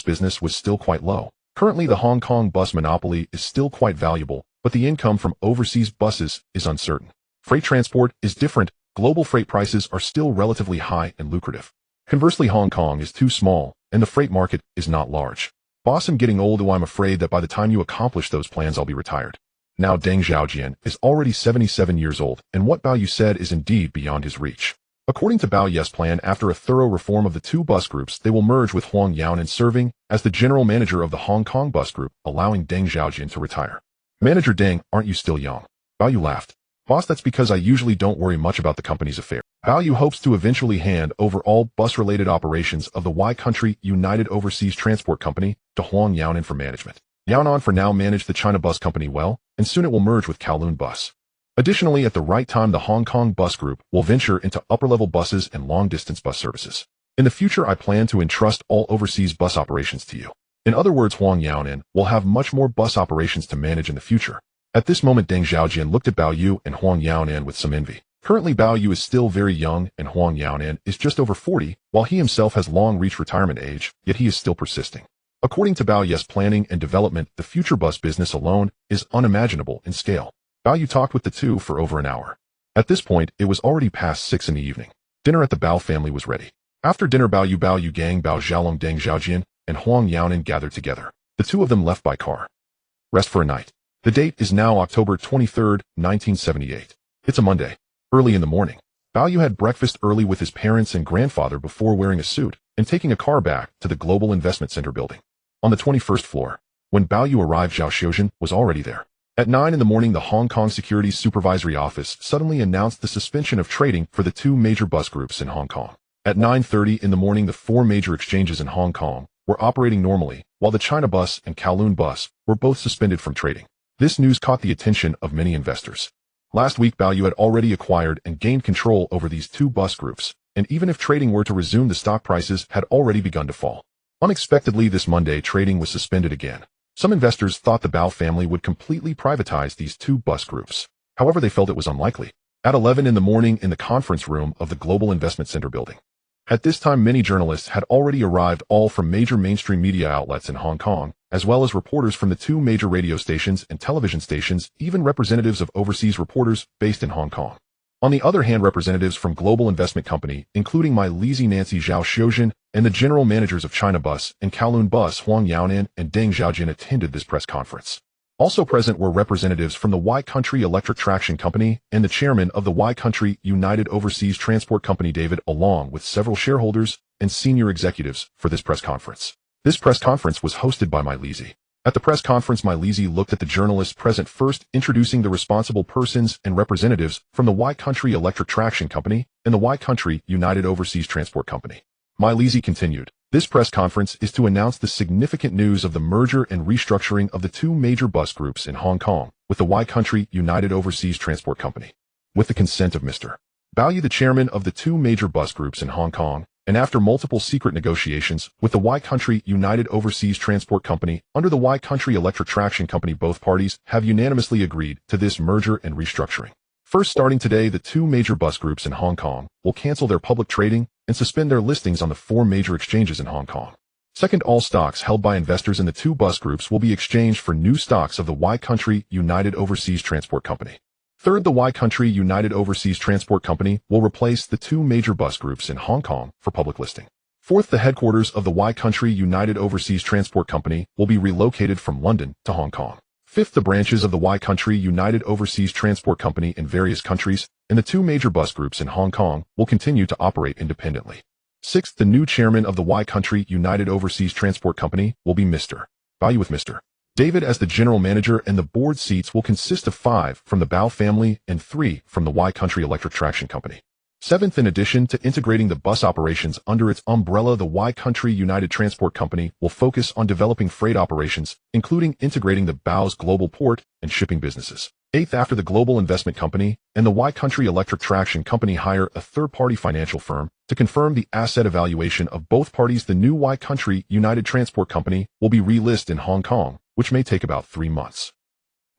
business was still quite low. Currently, the Hong Kong bus monopoly is still quite valuable, but the income from overseas buses is uncertain. Freight transport is different. Global freight prices are still relatively high and lucrative. Conversely, Hong Kong is too small, and the freight market is not large. Boss, I'm getting old, though I'm afraid that by the time you accomplish those plans, I'll be retired. Now, Deng Zhaojian is already 77 years old, and what Bao Yu said is indeed beyond his reach. According to Bao Yu's plan, after a thorough reform of the two bus groups, they will merge with Huang Yaonan serving as the general manager of the Hong Kong bus group, allowing Deng Zhaojian to retire. Manager Deng, aren't you still young? Bao Yu laughed. Boss, that's because I usually don't worry much about the company's affairs. Bao Yu hopes to eventually hand over all bus-related operations of the Y Country United Overseas Transport Company to Huang Yaonan for management. Yaonan for now managed the China Bus Company well, and soon it will merge with Kowloon Bus. Additionally, at the right time, the Hong Kong Bus Group will venture into upper-level buses and long-distance bus services. In the future, I plan to entrust all overseas bus operations to you. In other words, Huang Yaonan will have much more bus operations to manage in the future. At this moment, Deng Xiaojian looked at Bao Yu and Huang Yaonan with some envy. Currently, Bao Yu is still very young and Huang Yaonan is just over 40, while he himself has long reached retirement age, yet he is still persisting. According to Bao Yu's planning and development, the future bus business alone is unimaginable in scale. Bao Yu talked with the two for over an hour. At this point, it was already past 6 in the evening. Dinner at the Bao family was ready. After dinner, Bao Yu Gang, Bao Xiaolong, Deng Xiaojian, and Huang Yaonan gathered together. The two of them left by car. Rest for a night. The date is now October 23, 1978. It's a Monday. Early in the morning, Bao Yu had breakfast early with his parents and grandfather before wearing a suit and taking a car back to the Global Investment Center building. On the 21st floor, when Bao Yu arrived, Zhao Xiuzhen was already there. At 9 in the morning, the Hong Kong Securities Supervisory Office suddenly announced the suspension of trading for the two major bus groups in Hong Kong. At 9:30 in the morning, the four major exchanges in Hong Kong were operating normally, while the China Bus and Kowloon Bus were both suspended from trading. This news caught the attention of many investors. Last week, Bao Yu had already acquired and gained control over these two bus groups, and even if trading were to resume, the stock prices had already begun to fall. Unexpectedly, this Monday, trading was suspended again. Some investors thought the Bao family would completely privatize these two bus groups. However, they felt it was unlikely. At 11 in the morning, in the conference room of the Global Investment Center building. At this time, many journalists had already arrived, all from major mainstream media outlets in Hong Kong, as well as reporters from the two major radio stations and television stations, even representatives of overseas reporters based in Hong Kong. On the other hand, representatives from Global Investment Company, including my Lizi Nancy Zhao Xiuzhen, and the general managers of China Bus and Kowloon Bus, Huang Yaonan and Deng Xiaojian, attended this press conference. Also present were representatives from the Y Country Electric Traction Company and the chairman of the Y Country United Overseas Transport Company, David, along with several shareholders and senior executives for this press conference. This press conference was hosted by my Lizi. At the press conference, my Lizi looked at the journalists present, first introducing the responsible persons and representatives from the Y Country Electric Traction Company and the Y Country United Overseas Transport Company. My Lizi continued. This press conference is to announce the significant news of the merger and restructuring of the two major bus groups in Hong Kong with the Y Country United Overseas Transport Company. With the consent of Mr. Bao Yu, the chairman of the two major bus groups in Hong Kong, and after multiple secret negotiations with the Y Country United Overseas Transport Company under the Y Country Electric Traction Company, both parties have unanimously agreed to this merger and restructuring. First, starting today, the two major bus groups in Hong Kong will cancel their public trading and suspend their listings on the four major exchanges in Hong Kong. Second, all stocks held by investors in the two bus groups will be exchanged for new stocks of the Y Country United Overseas Transport Company. Third, the Y Country United Overseas Transport Company will replace the two major bus groups in Hong Kong for public listing. Fourth, the headquarters of the Y Country United Overseas Transport Company will be relocated from London to Hong Kong. Fifth, the branches of the Y Country United Overseas Transport Company in various countries and the two major bus groups in Hong Kong will continue to operate independently. Sixth, the new chairman of the Y Country United Overseas Transport Company will be Mr. Bao Yu, with Mr. David as the general manager, and the board seats will consist of 5 from the Bao family and 3 from the Y Country Electric Traction Company. Seventh, in addition to integrating the bus operations under its umbrella, the Y Country United Transport Company will focus on developing freight operations, including integrating the Bao's global port and shipping businesses. Eighth, after the Global Investment Company and the Y Country Electric Traction Company hire a third-party financial firm to confirm the asset evaluation of both parties, the new Y Country United Transport Company will be relisted in Hong Kong, which may take about 3 months.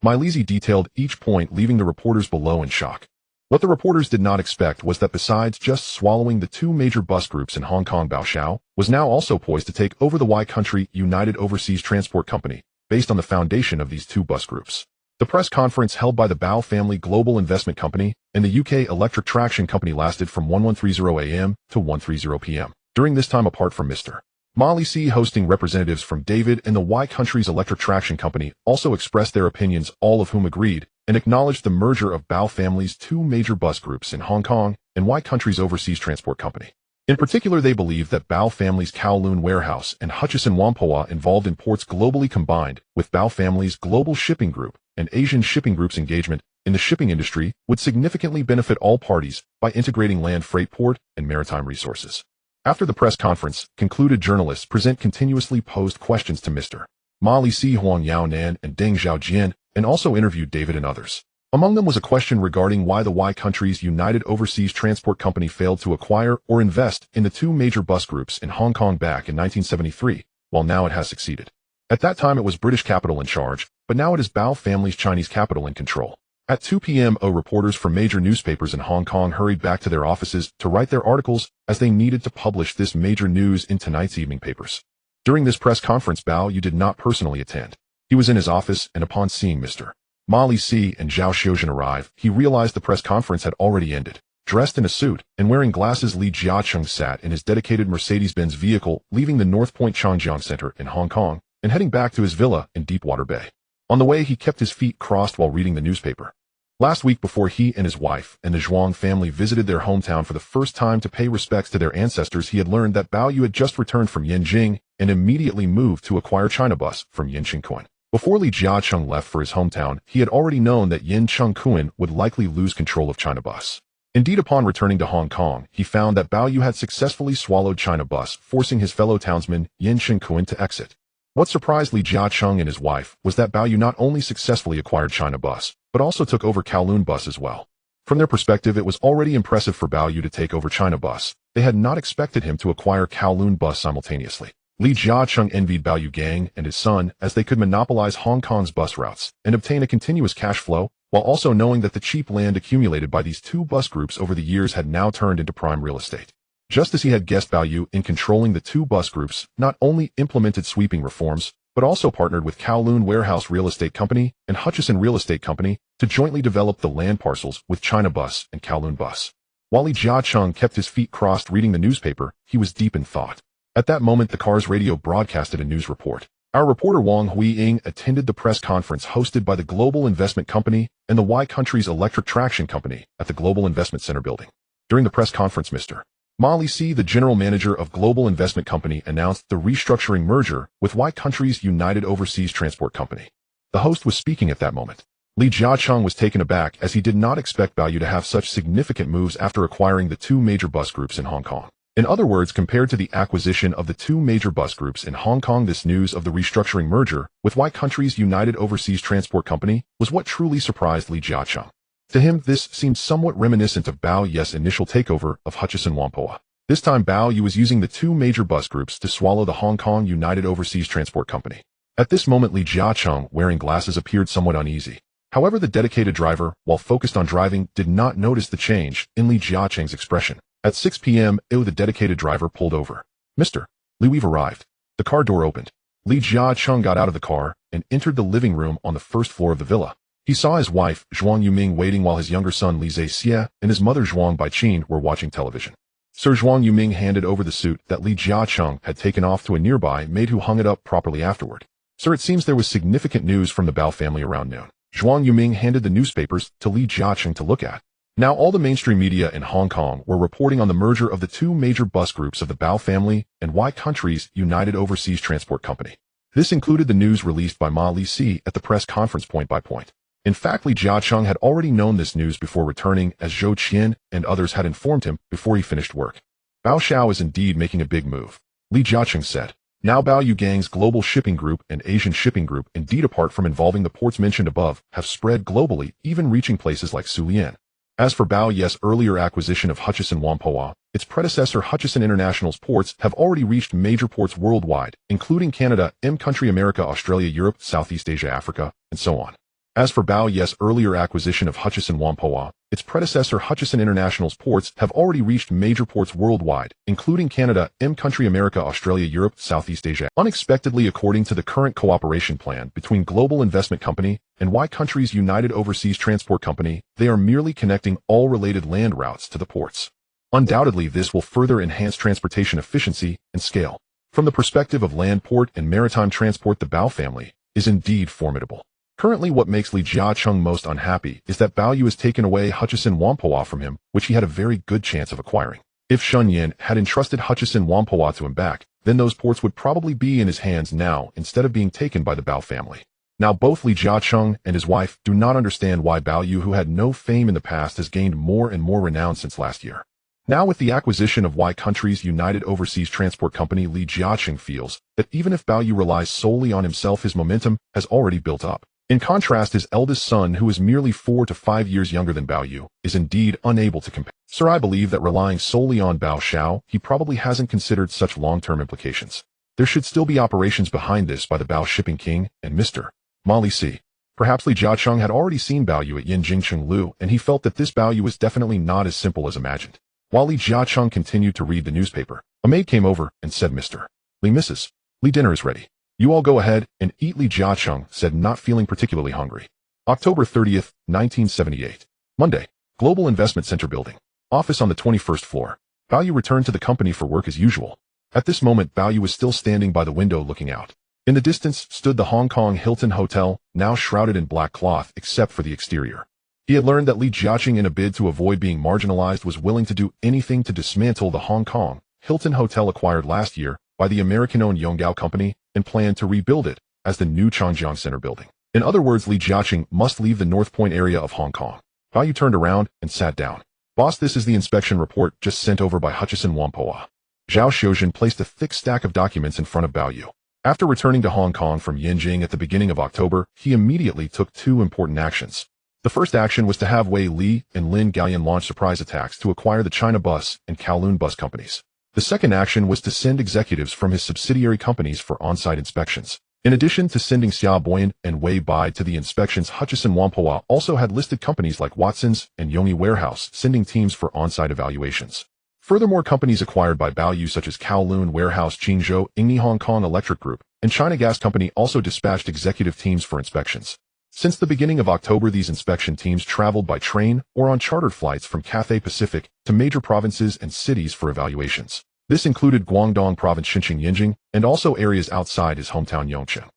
My Lizi detailed each point, leaving the reporters below in shock. What the reporters did not expect was that besides just swallowing the two major bus groups in Hong Kong, Bao Xiao was now also poised to take over the Y Country United Overseas Transport Company, based on the foundation of these two bus groups. The press conference held by the Bao family Global Investment Company and the UK Electric Traction Company lasted from 11:30 a.m. to 1:30 p.m. During this time, apart from Mr. Molly C. hosting, representatives from David and the Y Country's Electric Traction Company also expressed their opinions, all of whom agreed and acknowledged the merger of Bao family's two major bus groups in Hong Kong and Y Country's Overseas Transport Company. In particular, they believe that Bao family's Kowloon warehouse and Hutchison Whampoa involved in ports globally, combined with Bao family's Global Shipping Group and Asian Shipping Group's engagement in the shipping industry, would significantly benefit all parties by integrating land freight, port, and maritime resources. After the press conference concluded, journalists present continuously posed questions to Mr. Ma Lixi, Huang Yaonan, and Deng Xiaojian, and also interviewed David and others. Among them was a question regarding why the Y country's United Overseas Transport Company failed to acquire or invest in the two major bus groups in Hong Kong back in 1973, while now it has succeeded. At that time it was British capital in charge, but now it is Bao family's Chinese capital in control. At 2 p.m. reporters from major newspapers in Hong Kong hurried back to their offices to write their articles as they needed to publish this major news in tonight's evening papers. During this press conference, Bao Yu did not personally attend. He was in his office, and upon seeing Mr. Ma Lixi and Zhao Xiuzhen arrive, he realized the press conference had already ended. Dressed in a suit and wearing glasses, Li Jiacheng sat in his dedicated Mercedes-Benz vehicle, leaving the North Point Changjiang Center in Hong Kong and heading back to his villa in Deepwater Bay. On the way, he kept his feet crossed while reading the newspaper. Last week, before he and his wife and the Zhuang family visited their hometown for the first time to pay respects to their ancestors, he had learned that Bao Yu had just returned from Yanjing and immediately moved to acquire China Bus from Yin Chengkuan. Before Li Jiacheng left for his hometown, he had already known that Yin Chengkuan would likely lose control of China Bus. Indeed, upon returning to Hong Kong, he found that Bao Yu had successfully swallowed China Bus, forcing his fellow townsman Yin Chengkuan to exit. What surprised Li Jiacheng and his wife was that Bao Yu not only successfully acquired China Bus, but also took over Kowloon Bus as well. From their perspective, it was already impressive for Bao Yu to take over China Bus. They had not expected him to acquire Kowloon Bus simultaneously. Li Jiacheng envied Bao Yu Gang and his son as they could monopolize Hong Kong's bus routes and obtain a continuous cash flow, while also knowing that the cheap land accumulated by these two bus groups over the years had now turned into prime real estate. Just as he had guessed, Bao Yu, in controlling the two bus groups, not only implemented sweeping reforms, but also partnered with Kowloon Warehouse Real Estate Company and Hutchison Real Estate Company to jointly develop the land parcels with China Bus and Kowloon Bus. While Li Jiacheng kept his feet crossed reading the newspaper, he was deep in thought. At that moment, the car's radio broadcasted a news report. Our reporter Wang Huiying attended the press conference hosted by the Global Investment Company and the Y Country's Electric Traction Company at the Global Investment Center building. During the press conference, Mr. Ma Lixi, the general manager of Global Investment Company, announced the restructuring merger with Y Country's United Overseas Transport Company. The host was speaking at that moment. Li Jiacheng was taken aback as he did not expect Bao Yu to have such significant moves after acquiring the two major bus groups in Hong Kong. In other words, compared to the acquisition of the two major bus groups in Hong Kong, this news of the restructuring merger with Y Country's United Overseas Transport Company was what truly surprised Li Jiacheng. To him, this seemed somewhat reminiscent of Bao Yu's initial takeover of Hutchison Whampoa. This time, Bao Yu was using the two major bus groups to swallow the Hong Kong United Overseas Transport Company. At this moment, Li Jiacheng, wearing glasses, appeared somewhat uneasy. However, the dedicated driver, while focused on driving, did not notice the change in Li Jiacheng's expression. At 6 p.m., the dedicated driver pulled over. Mr. Li, we've arrived. The car door opened. Li Jiacheng got out of the car and entered the living room on the first floor of the villa. He saw his wife, Zhuang Yuming, waiting while his younger son Li Zexie and his mother Zhuang Baiqin were watching television. Sir Zhuang Yuming handed over the suit that Li Jiacheng had taken off to a nearby maid who hung it up properly afterward. Sir, it seems there was significant news from the Bao family around noon. Zhuang Yuming handed the newspapers to Li Jiacheng to look at. Now all the mainstream media in Hong Kong were reporting on the merger of the two major bus groups of the Bao family and Y Country's United Overseas Transport Company. This included the news released by Ma Lixi at the press conference point by point. In fact, Li Jiacheng had already known this news before returning, as Zhou Qian and others had informed him before he finished work. Bao Xiao is indeed making a big move, Li Jiacheng said. Now Bao Yu Gang's Global Shipping Group and Asian Shipping Group, indeed apart from involving the ports mentioned above, have spread globally, even reaching places like Sulian. As for Bao Yu's earlier acquisition of Hutchison Whampoa, its predecessor Hutchison International's ports have already reached major ports worldwide, including Canada, country America, Australia, Europe, Southeast Asia, Africa, and so on. As for Bao Yu's earlier acquisition of Hutchison Whampoa, its predecessor Hutchison International's ports have already reached major ports worldwide, including Canada, country America, Australia, Europe, Southeast Asia. Unexpectedly, according to the current cooperation plan between Global Investment Company and Y Country's United Overseas Transport Company, they are merely connecting all related land routes to the ports. Undoubtedly, this will further enhance transportation efficiency and scale. From the perspective of land, port, and maritime transport, the Bao family is indeed formidable. Currently, what makes Li Jiacheng most unhappy is that Bao Yu has taken away Hutchison Whampoa from him, which he had a very good chance of acquiring. If Shun Yin had entrusted Hutchison Whampoa to him back, then those ports would probably be in his hands now instead of being taken by the Bao family. Now both Li Jiacheng and his wife do not understand why Bao Yu, who had no fame in the past, has gained more and more renown since last year. Now with the acquisition of Y Country's United Overseas Transport Company, Li Jiaqing feels that even if Bao Yu relies solely on himself, his momentum has already built up. In contrast, his eldest son, who is merely 4 to 5 years younger than Bao Yu, is indeed unable to compare. Sir, I believe that relying solely on Bao Xiao, he probably hasn't considered such long-term implications. There should still be operations behind this by the Bao Shipping King and Mr. Mali C. Perhaps Li Jiaqing had already seen Bao Yu at Yinjing Lu, and he felt that this Bao Yu was definitely not as simple as imagined. While Li Jiaqing continued to read the newspaper, a maid came over and said, "Mr. Li, Mrs. Li, dinner is ready. You all go ahead and eat." Li Jiaqing said, not feeling particularly hungry. October 30th, 1978. Monday. Global Investment Center Building. Office on the 21st floor. Bao Yu returned to the company for work as usual. At this moment, Bao Yu was still standing by the window looking out. In the distance stood the Hong Kong Hilton Hotel, now shrouded in black cloth except for the exterior. He had learned that Li Jiaqing, in a bid to avoid being marginalized, was willing to do anything to dismantle the Hong Kong Hilton Hotel acquired last year by the American-owned Yonggao Company and planned to rebuild it as the new Changjiang Center building. In other words, Li Jiaqing must leave the North Point area of Hong Kong. Bao Yu turned around and sat down. "Boss, this is the inspection report just sent over by Hutchison Whampoa." Zhao Xiuzhen placed a thick stack of documents in front of Bao Yu. After returning to Hong Kong from Yinjing at the beginning of October, he immediately took 2 important actions. The first action was to have Wei Li and Lin Gaoyan launch surprise attacks to acquire the China Bus and Kowloon Bus companies. The second action was to send executives from his subsidiary companies for on-site inspections. In addition to sending Xia Boyan and Wei Bai to the inspections, Hutchison Whampoa also had listed companies like Watson's and Yongyi Warehouse sending teams for on-site evaluations. Furthermore, companies acquired by Bao Yu such as Kowloon Warehouse, Qingzhou, Ingni Hong Kong Electric Group, and China Gas Company also dispatched executive teams for inspections. Since the beginning of October, these inspection teams traveled by train or on chartered flights from Cathay Pacific to major provinces and cities for evaluations. This included Guangdong Province, Xinjiang, Yinjing, and also areas outside his hometown Yongcheng.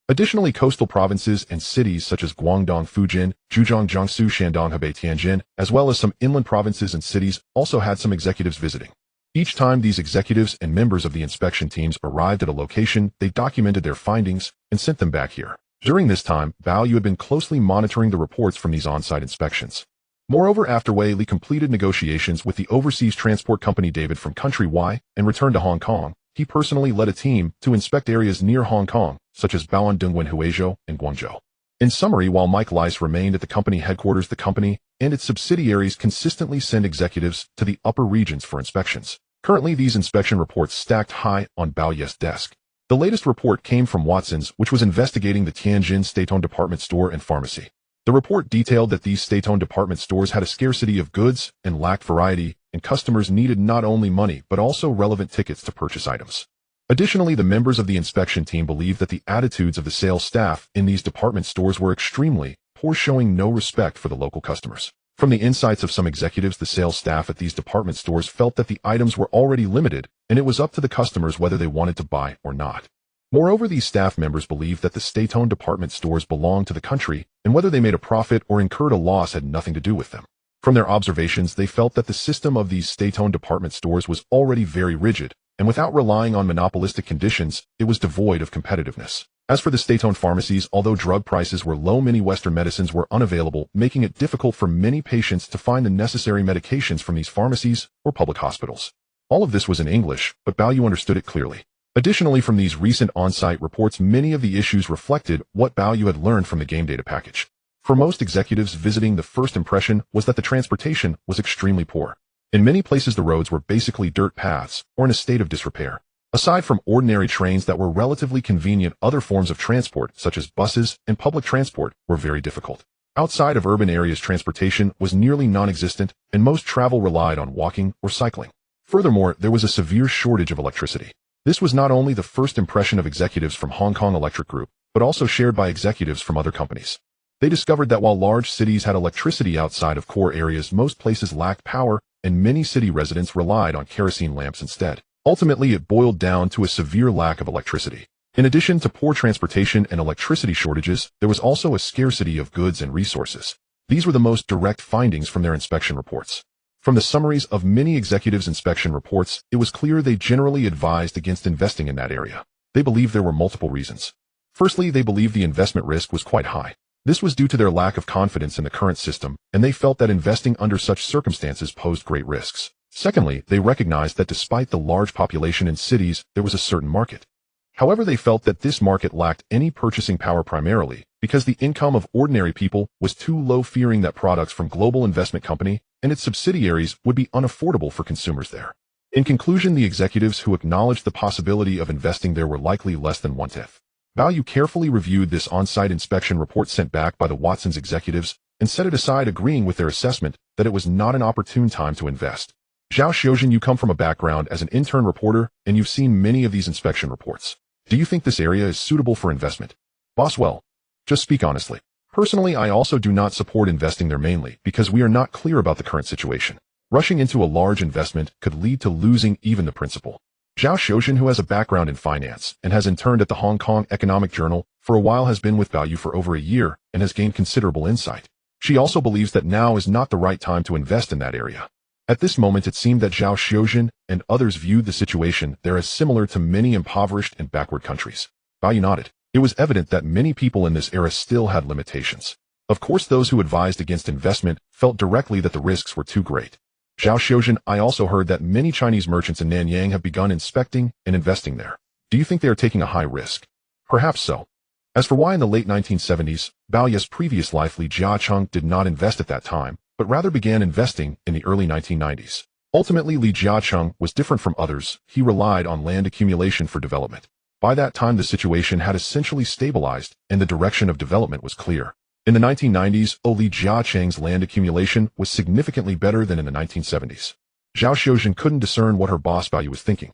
Additionally, coastal provinces and cities such as Guangdong, Fujian, Zhejiang, Jiangsu, Shandong, Hebei, Tianjin, as well as some inland provinces and cities also had some executives visiting. Each time these executives and members of the inspection teams arrived at a location, they documented their findings and sent them back here. During this time, Bao Yu had been closely monitoring the reports from these on-site inspections. Moreover, after Wei Li completed negotiations with the overseas transport company David from Country Y and returned to Hong Kong, he personally led a team to inspect areas near Hong Kong, such as Baoan, Dongguan, Huizhou, and Guangzhou. In summary, while Mike Lice remained at the company headquarters, the company and its subsidiaries consistently send executives to the upper regions for inspections. Currently, these inspection reports stacked high on Bao Yu's desk. The latest report came from Watson's, which was investigating the Tianjin state-owned department store and pharmacy. The report detailed that these state-owned department stores had a scarcity of goods and lacked variety, and customers needed not only money but also relevant tickets to purchase items. Additionally, the members of the inspection team believed that the attitudes of the sales staff in these department stores were extremely poor, showing no respect for the local customers. From the insights of some executives, the sales staff at these department stores felt that the items were already limited, and it was up to the customers whether they wanted to buy or not. Moreover, these staff members believed that the state-owned department stores belonged to the country, and whether they made a profit or incurred a loss had nothing to do with them. From their observations, they felt that the system of these state-owned department stores was already very rigid, and without relying on monopolistic conditions, it was devoid of competitiveness. As for the state-owned pharmacies, although drug prices were low, many Western medicines were unavailable, making it difficult for many patients to find the necessary medications from these pharmacies or public hospitals. All of this was in English, but Bao Yu understood it clearly. Additionally, from these recent on-site reports, many of the issues reflected what Bao Yu had learned from the game data package. For most executives visiting, the first impression was that the transportation was extremely poor. In many places, the roads were basically dirt paths or in a state of disrepair. Aside from ordinary trains that were relatively convenient, other forms of transport, such as buses and public transport, were very difficult. Outside of urban areas, transportation was nearly non-existent, and most travel relied on walking or cycling. Furthermore, there was a severe shortage of electricity. This was not only the first impression of executives from Hong Kong Electric Group, but also shared by executives from other companies. They discovered that while large cities had electricity outside of core areas, most places lacked power, and many city residents relied on kerosene lamps instead. Ultimately, it boiled down to a severe lack of electricity. In addition to poor transportation and electricity shortages, there was also a scarcity of goods and resources. These were the most direct findings from their inspection reports. From the summaries of many executives' inspection reports, it was clear they generally advised against investing in that area. They believed there were multiple reasons. Firstly, they believed the investment risk was quite high. This was due to their lack of confidence in the current system, and they felt that investing under such circumstances posed great risks. Secondly, they recognized that despite the large population in cities, there was a certain market. However, they felt that this market lacked any purchasing power primarily because the income of ordinary people was too low, fearing that products from global investment company and its subsidiaries would be unaffordable for consumers there. In conclusion, the executives who acknowledged the possibility of investing there were likely less than one-tenth. Value carefully reviewed this on-site inspection report sent back by the Watsons executives and set it aside, agreeing with their assessment that it was not an opportune time to invest. Zhao Xiaojin, you come from a background as an intern reporter and you've seen many of these inspection reports. Do you think this area is suitable for investment? Boss, well, just speak honestly. Personally, I also do not support investing there, mainly because we are not clear about the current situation. Rushing into a large investment could lead to losing even the principal. Zhao Xiaojin, who has a background in finance and has interned at the Hong Kong Economic Journal for a while, has been with Value for over a year and has gained considerable insight. She also believes that now is not the right time to invest in that area. At this moment, it seemed that Zhao Xiaojin and others viewed the situation there as similar to many impoverished and backward countries. Value nodded. It was evident that many people in this era still had limitations. Of course, those who advised against investment felt directly that the risks were too great. Zhao Xiaojin, I also heard that many Chinese merchants in Nanyang have begun inspecting and investing there. Do you think they are taking a high risk? Perhaps so. As for why in the late 1970s, Bao Ye's previous life Li Jiacheng did not invest at that time, but rather began investing in the early 1990s. Ultimately, Li Jiacheng was different from others. He relied on land accumulation for development. By that time, the situation had essentially stabilized, and the direction of development was clear. In the 1990s, Li Jiacheng's land accumulation was significantly better than in the 1970s. Zhao Xiaojin couldn't discern what her boss Bao was thinking.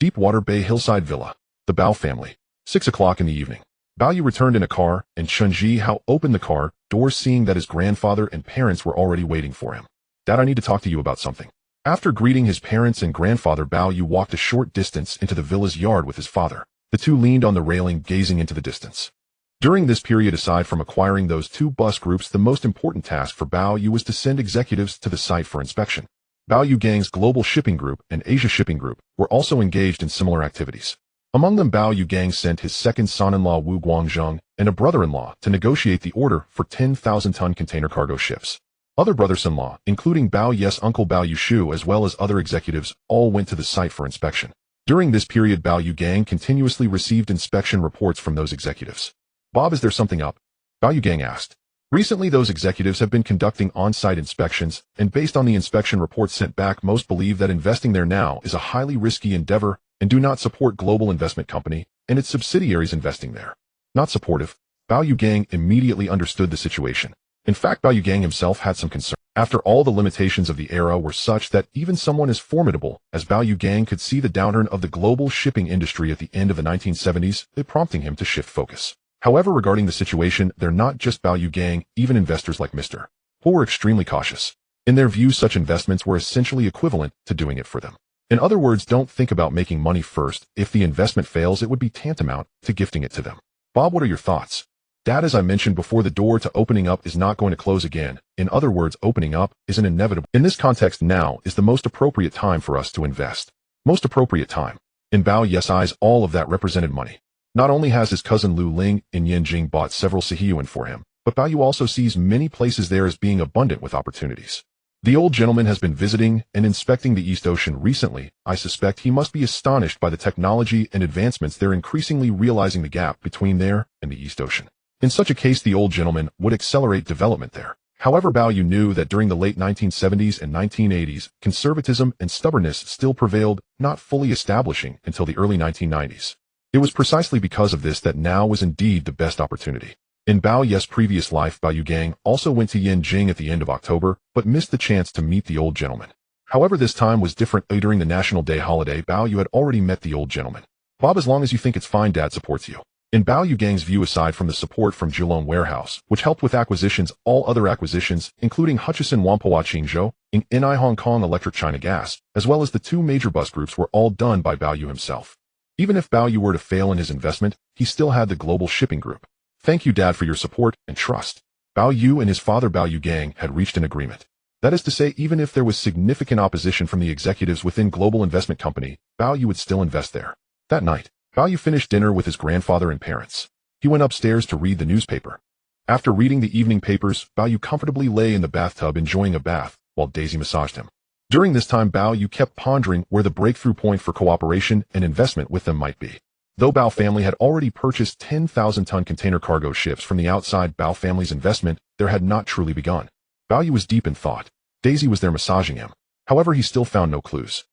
Deepwater Bay Hillside Villa. The Bao family. 6 o'clock in the evening. Bao returned in a car, and Chen Zhihao opened the car door, seeing that his grandfather and parents were already waiting for him. Dad, I need to talk to you about something. After greeting his parents and grandfather, Bao walked a short distance into the villa's yard with his father. The two leaned on the railing, gazing into the distance. During this period, aside from acquiring those two bus groups, the most important task for Bao was to send executives to the site for inspection. Bao Gang's Global Shipping Group and Asia Shipping Group were also engaged in similar activities. Among them, Bao Gang sent his second son-in-law Wu Guangzheng and a brother-in-law to negotiate the order for 10,000-ton container cargo ships. Other brothers-in-law, including Bao Ye's uncle Bao Shu, as well as other executives, all went to the site for inspection. During this period, Bao Gang continuously received inspection reports from those executives. Bob, is there something up? Bao Gang asked. Recently, those executives have been conducting on-site inspections, and based on the inspection reports sent back, most believe that investing there now is a highly risky endeavor and do not support Global Investment Company and its subsidiaries investing there. Not supportive. Bao Gang immediately understood the situation. In fact, Bao Gang himself had some concern. After all, the limitations of the era were such that even someone as formidable as Bao Gang could see the downturn of the global shipping industry at the end of the 1970s, prompting him to shift focus. However, regarding the situation, they're not just Bao Gang, even investors like Mr. Ho were extremely cautious. In their view, such investments were essentially equivalent to doing it for them. In other words, don't think about making money first. If the investment fails, it would be tantamount to gifting it to them. Bob, what are your thoughts? Dad, as I mentioned before, the door to opening up is not going to close again. In other words, opening up is an inevitable. In this context, now is the most appropriate time for us to invest. Most appropriate time. In Bao Ye's eyes, all of that represented money. Not only has his cousin Lu Ling in Yanjing bought several Sihiyuan for him, but Bao also sees many places there as being abundant with opportunities. The old gentleman has been visiting and inspecting the East Ocean recently. I suspect he must be astonished by the technology and advancements there, increasingly realizing the gap between there and the East Ocean. In such a case, the old gentleman would accelerate development there. However, Bao knew that during the late 1970s and 1980s, conservatism and stubbornness still prevailed, not fully establishing until the early 1990s. It was precisely because of this that now was indeed the best opportunity. In Bao Ye's previous life, Bao Gang also went to Yanjing at the end of October, but missed the chance to meet the old gentleman. However, this time was different. During the National Day holiday, Bao had already met the old gentleman. Bob, as long as you think it's fine, Dad supports you. In Bao Gang's view, aside from the support from Julong Warehouse, which helped with acquisitions, all other acquisitions, including Hutchison Whampoa Qingzhou, and NI Hong Kong Electric China Gas, as well as the two major bus groups, were all done by Bao himself. Even if Bao were to fail in his investment, he still had the Global Shipping Group. Thank you, Dad, for your support and trust. Bao and his father Bao Gang had reached an agreement. That is to say, even if there was significant opposition from the executives within Global Investment Company, Bao would still invest there. That night, Bao finished dinner with his grandfather and parents. He went upstairs to read the newspaper. After reading the evening papers, Bao comfortably lay in the bathtub enjoying a bath, while Daisy massaged him. During this time, Bao Yu kept pondering where the breakthrough point for cooperation and investment with them might be. Though Bao family had already purchased 10,000-ton container cargo ships from the outside, Bao family's investment there had not truly begun. Bao Yu was deep in thought. Daisy was there massaging him. However, he still found no clues.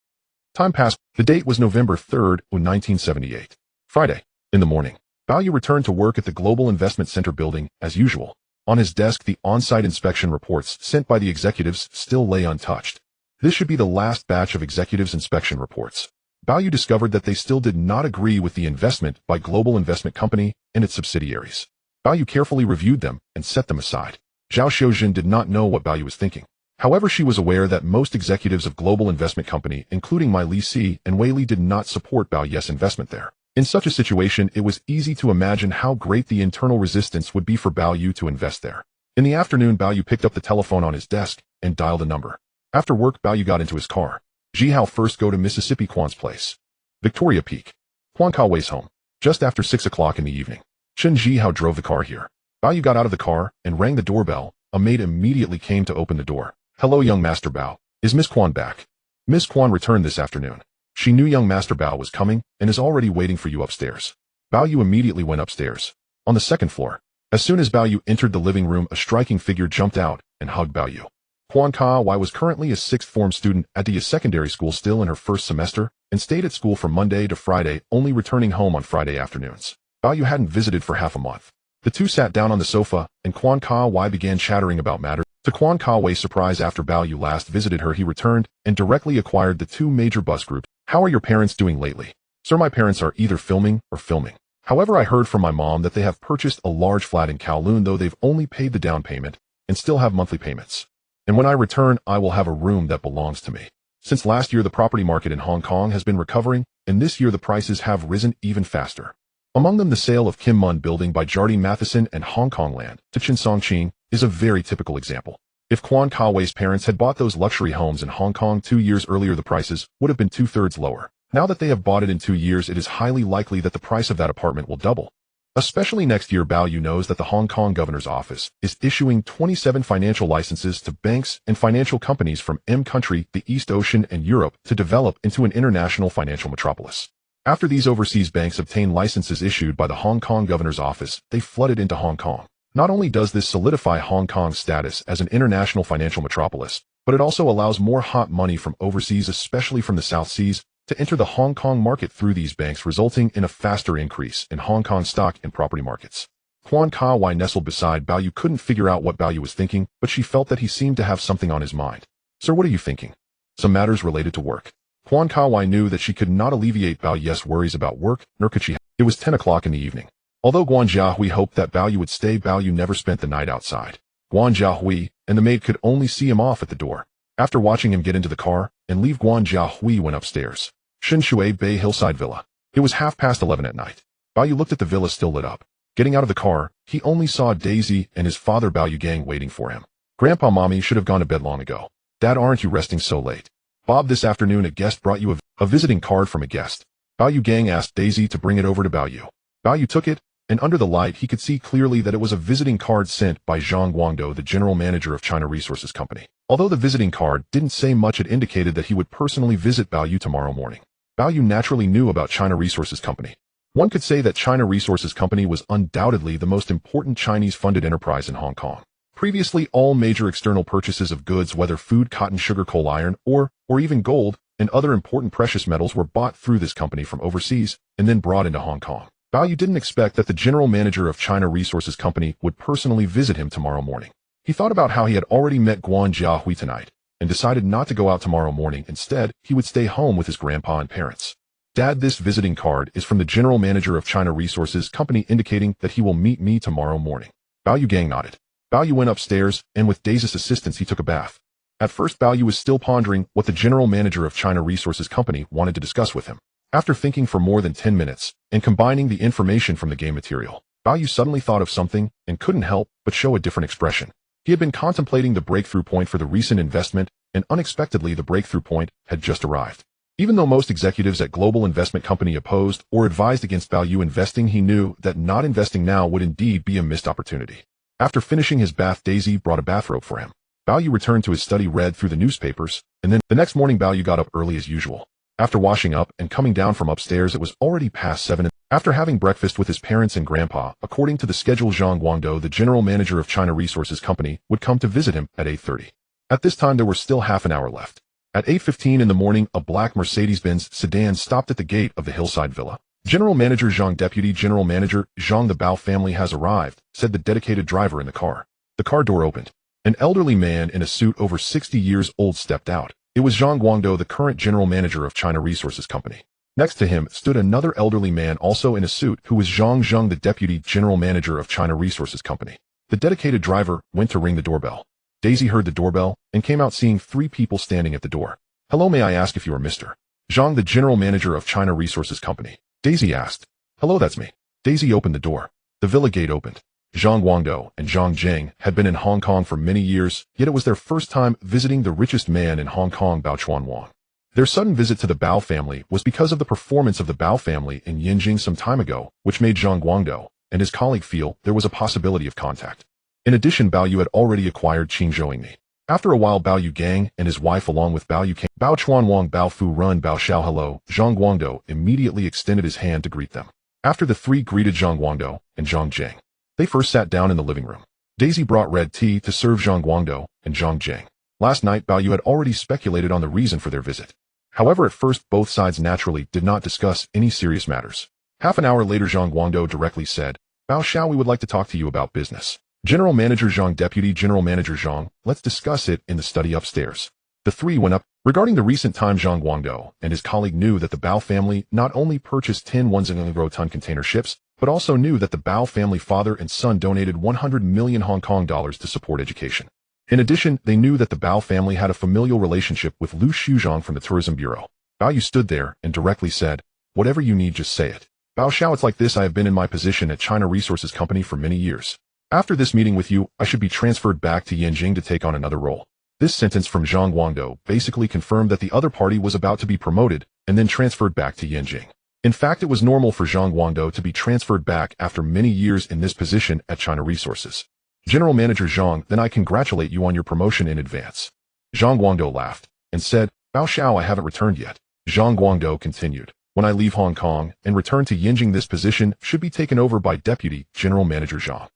Time passed. The date was November 3rd, 1978. Friday. In the morning, Bao Yu returned to work at the Global Investment Center building, as usual. On his desk, the on-site inspection reports sent by the executives still lay untouched. This should be the last batch of executives' inspection reports. Bao Yu discovered that they still did not agree with the investment by Global Investment Company and its subsidiaries. Bao Yu carefully reviewed them and set them aside. Zhao Xiaojin did not know what Bao Yu was thinking. However, she was aware that most executives of Global Investment Company, including Mai Li Si and Wei Li, did not support Bao Yu's investment there. In such a situation, it was easy to imagine how great the internal resistance would be for Bao Yu to invest there. In the afternoon, Bao Yu picked up the telephone on his desk and dialed a number. After work, Bao Yu got into his car. Jihao first go to Mississippi Quan's place. Victoria Peak. Quan Ka-wei's home. Just after 6 o'clock in the evening. Chen Jihao drove the car here. Bao Yu got out of the car and rang the doorbell. A maid immediately came to open the door. Hello, young Master Bao. Is Miss Quan back? Miss Quan returned this afternoon. She knew young Master Bao was coming and is already waiting for you upstairs. Bao Yu immediately went upstairs. On the second floor. As soon as Bao Yu entered the living room, a striking figure jumped out and hugged Bao Yu. Quan Ka-wei was currently a sixth form student at the secondary school, still in her first semester, and stayed at school from Monday to Friday, only returning home on Friday afternoons. Bao Yu hadn't visited for half a month. The two sat down on the sofa, and Quan Ka-wei began chattering about matters. To Quan Ka-wei's surprise, after Bao Yu last visited her, he returned and directly acquired the two major bus groups. How are your parents doing lately? Sir, my parents are either filming or filming. However, I heard from my mom that they have purchased a large flat in Kowloon, though they've only paid the down payment and still have monthly payments. And when I return, I will have a room that belongs to me. Since last year, the property market in Hong Kong has been recovering, and this year the prices have risen even faster. Among them, the sale of Kim Mun Building by Jardine Matheson and Hong Kong Land to Chin Song Ching is a very typical example. If Quan Ka-wei's parents had bought those luxury homes in Hong Kong 2 years earlier, the prices would have been 2/3 lower. Now that they have bought it in 2 years, it is highly likely that the price of that apartment will double. Especially next year. Bao Yu knows that the Hong Kong governor's office is issuing 27 financial licenses to banks and financial companies from M country, the East Ocean, and Europe to develop into an international financial metropolis. After these overseas banks obtain licenses issued by the Hong Kong governor's office, they flooded into Hong Kong. Not only does this solidify Hong Kong's status as an international financial metropolis, but it also allows more hot money from overseas, especially from the South Seas, to enter the Hong Kong market through these banks, resulting in a faster increase in Hong Kong stock and property markets. Quan Ka-wei nestled beside Bao Yu couldn't figure out what Bao Yu was thinking, but she felt that he seemed to have something on his mind. Sir, what are you thinking? Some matters related to work. Quan Ka-wei knew that she could not alleviate Bao Yu's worries about work, nor could she. It was 10 o'clock in the evening. Although Guan Jiahui hoped that Bao Yu would stay, Bao Yu never spent the night outside. Guan Jiahui and the maid could only see him off at the door. After watching him get into the car and leave, Guan Jiahui went upstairs. Shinshui Bay Hillside Villa. It was 11:30 at night. Bao Yu looked at the villa still lit up. Getting out of the car, he only saw Daisy and his father Bao Yu Gang waiting for him. Grandpa Mommy should have gone to bed long ago. Dad, aren't you resting so late? Bob, this afternoon a guest brought you a visiting card from a guest. Bao Yu Gang asked Daisy to bring it over to Bao Yu. Bao Yu took it, and under the light he could see clearly that it was a visiting card sent by Zhang Guangdou, the general manager of China Resources Company. Although the visiting card didn't say much, it indicated that he would personally visit Bao Yu tomorrow morning. Bao Yu naturally knew about China Resources Company. One could say that China Resources Company was undoubtedly the most important Chinese-funded enterprise in Hong Kong. Previously, all major external purchases of goods, whether food, cotton, sugar, coal, iron, or even gold, and other important precious metals, were bought through this company from overseas and then brought into Hong Kong. Bao Yu didn't expect that the general manager of China Resources Company would personally visit him tomorrow morning. He thought about how he had already met Guan Jiahui tonight, and decided not to go out tomorrow morning. Instead, he would stay home with his grandpa and parents. Dad, this visiting card is from the general manager of China Resources Company, indicating that he will meet me tomorrow morning. Bao Yu Gang nodded. Bao Yu went upstairs, and with Daisy's assistance he took a bath. At first, Bao Yu was still pondering what the general manager of China Resources Company wanted to discuss with him. After thinking for more than 10 minutes, and combining the information from the game material, Bao Yu suddenly thought of something, and couldn't help but show a different expression. He had been contemplating the breakthrough point for the recent investment, and unexpectedly the breakthrough point had just arrived. Even though most executives at Global Investment Company opposed or advised against Bao Yu investing, he knew that not investing now would indeed be a missed opportunity. After finishing his bath, Daisy brought a bathrobe for him. Bao Yu returned to his study, read through the newspapers, and then the next morning Bao Yu got up early as usual. After washing up and coming down from upstairs, it was already past 7. After having breakfast with his parents and grandpa, according to the schedule, Zhang Guangdou, the general manager of China Resources Company, would come to visit him at 8:30. At this time, there was still half an hour left. At 8:15 in the morning, a black Mercedes-Benz sedan stopped at the gate of the hillside villa. General Manager Zhang, Deputy General Manager Zhang, the Bao family has arrived, said the dedicated driver in the car. The car door opened. An elderly man in a suit over 60 years old stepped out. It was Zhang Guangdou, the current general manager of China Resources Company. Next to him stood another elderly man also in a suit who was Zhang Zheng, the deputy general manager of China Resources Company. The dedicated driver went to ring the doorbell. Daisy heard the doorbell and came out seeing 3 people standing at the door. "Hello, may I ask if you are Mr. Zhang, the general manager of China Resources Company?" Daisy asked. "Hello, that's me." Daisy opened the door. The villa gate opened. Zhang Guangdou and Zhang Zheng had been in Hong Kong for many years, yet it was their first time visiting the richest man in Hong Kong, Bao Chuanwang. Their sudden visit to the Bao family was because of the performance of the Bao family in Yanjing some time ago, which made Zhang Guangdou and his colleague feel there was a possibility of contact. In addition, Bao Yu had already acquired Qingzhou. After a while, Bao Yu Gang and his wife along with Bao Yu came. Bao Chuanwang, Bao Fu Run, Bao Xiao hello. Zhang Guangdou immediately extended his hand to greet them. After the 3 greeted Zhang Guangdou and Zhang Zheng, they first sat down in the living room. Daisy brought red tea to serve Zhang Guangdou and Zhang Zheng. Last night, Bao Yu had already speculated on the reason for their visit. However, at first, both sides naturally did not discuss any serious matters. Half an hour later, Zhang Guangdou directly said, "Bao Xiao, we would like to talk to you about business." General Manager Zhang, Deputy General Manager Zhang, let's discuss it in the study upstairs. The 3 went up. Regarding the recent time, Zhang Guangdou and his colleague knew that the Bao family not only purchased 10 1,000-ton container ships, but also knew that the Bao family father and son donated 100 million Hong Kong dollars to support education. In addition, they knew that the Bao family had a familial relationship with Liu Shuzhong from the Tourism Bureau. Bao Yu stood there and directly said, "Whatever you need, just say it. Bao Xiao, it's like this. I have been in my position at China Resources Company for many years. After this meeting with you, I should be transferred back to Yanjing to take on another role." This sentence from Zhang Guangdou basically confirmed that the other party was about to be promoted and then transferred back to Yanjing. In fact, it was normal for Zhang Guangdou to be transferred back after many years in this position at China Resources. General Manager Zhang, then I congratulate you on your promotion in advance. Zhang Guangdou laughed and said, "Bao Xiao, I haven't returned yet." Zhang Guangdou continued, "When I leave Hong Kong and return to Yanjing, this position should be taken over by Deputy General Manager Zhang."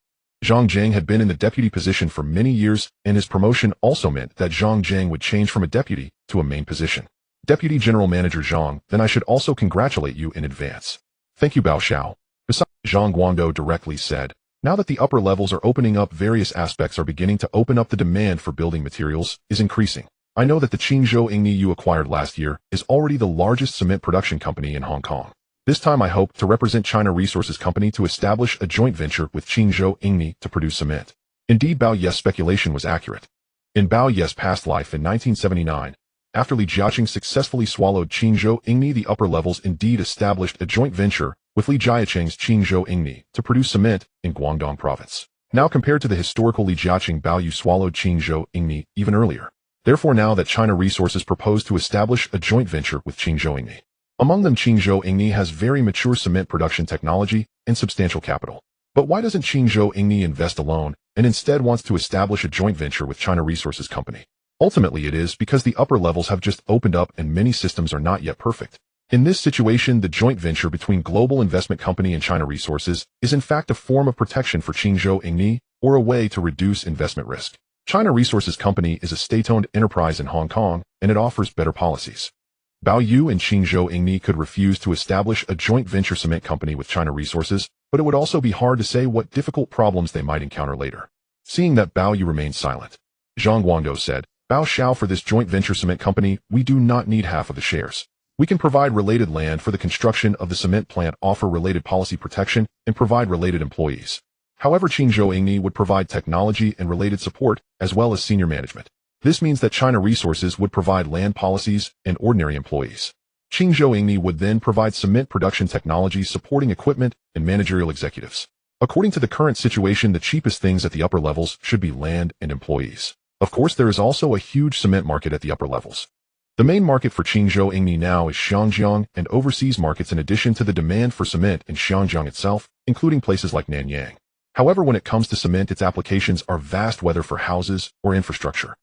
Zhang Zheng had been in the deputy position for many years, and his promotion also meant that Zhang Zheng would change from a deputy to a main position. Deputy General Manager Zhang, then I should also congratulate you in advance. Thank you, Bao Xiao. Besides, Zhang Guangdou directly said, now that the upper levels are opening up, various aspects are beginning to open up. The demand for building materials is increasing. I know that the Qingzhou Ingni you acquired last year is already the largest cement production company in Hong Kong. This time I hope to represent China Resources Company to establish a joint venture with Qingzhou Ingni to produce cement. Indeed, Bao Yes' speculation was accurate. In Bao Yes' past life in 1979, after Li Jiaqing successfully swallowed Qingzhou Ingni, the upper levels indeed established a joint venture with Li Jiaqing's Qingzhou Ingni to produce cement in Guangdong province. Now compared to the historical Li Jiaqing, Bao Yu swallowed Qingzhou Ingni even earlier. Therefore, now that China Resources proposed to establish a joint venture with Qingzhou Ingni. Among them, Qingzhou Ingni has very mature cement production technology and substantial capital. But why doesn't Qingzhou Ingni invest alone and instead wants to establish a joint venture with China Resources Company? Ultimately, it is because the upper levels have just opened up and many systems are not yet perfect. In this situation, the joint venture between Global Investment Company and China Resources is in fact a form of protection for Qingzhou Ingni or a way to reduce investment risk. China Resources Company is a state-owned enterprise in Hong Kong, and it offers better policies. Bao Yu and Qingzhou Ingni could refuse to establish a joint venture cement company with China Resources, but it would also be hard to say what difficult problems they might encounter later. Seeing that Bao Yu remained silent, Zhang Guangdou said, "Bao Xiao, for this joint venture cement company, we do not need half of the shares. We can provide related land for the construction of the cement plant, offer related policy protection, and provide related employees. However, Qingzhou Ingni would provide technology and related support, as well as senior management. This means that China Resources would provide land policies and ordinary employees. Qingzhou Ingni would then provide cement production technologies, supporting equipment and managerial executives. According to the current situation, the cheapest things at the upper levels should be land and employees. Of course, there is also a huge cement market at the upper levels. The main market for Qingzhou Ingni now is Xinjiang and overseas markets, in addition to the demand for cement in Xinjiang itself, including places like Nanyang. However, when it comes to cement, its applications are vast, whether for houses or infrastructure.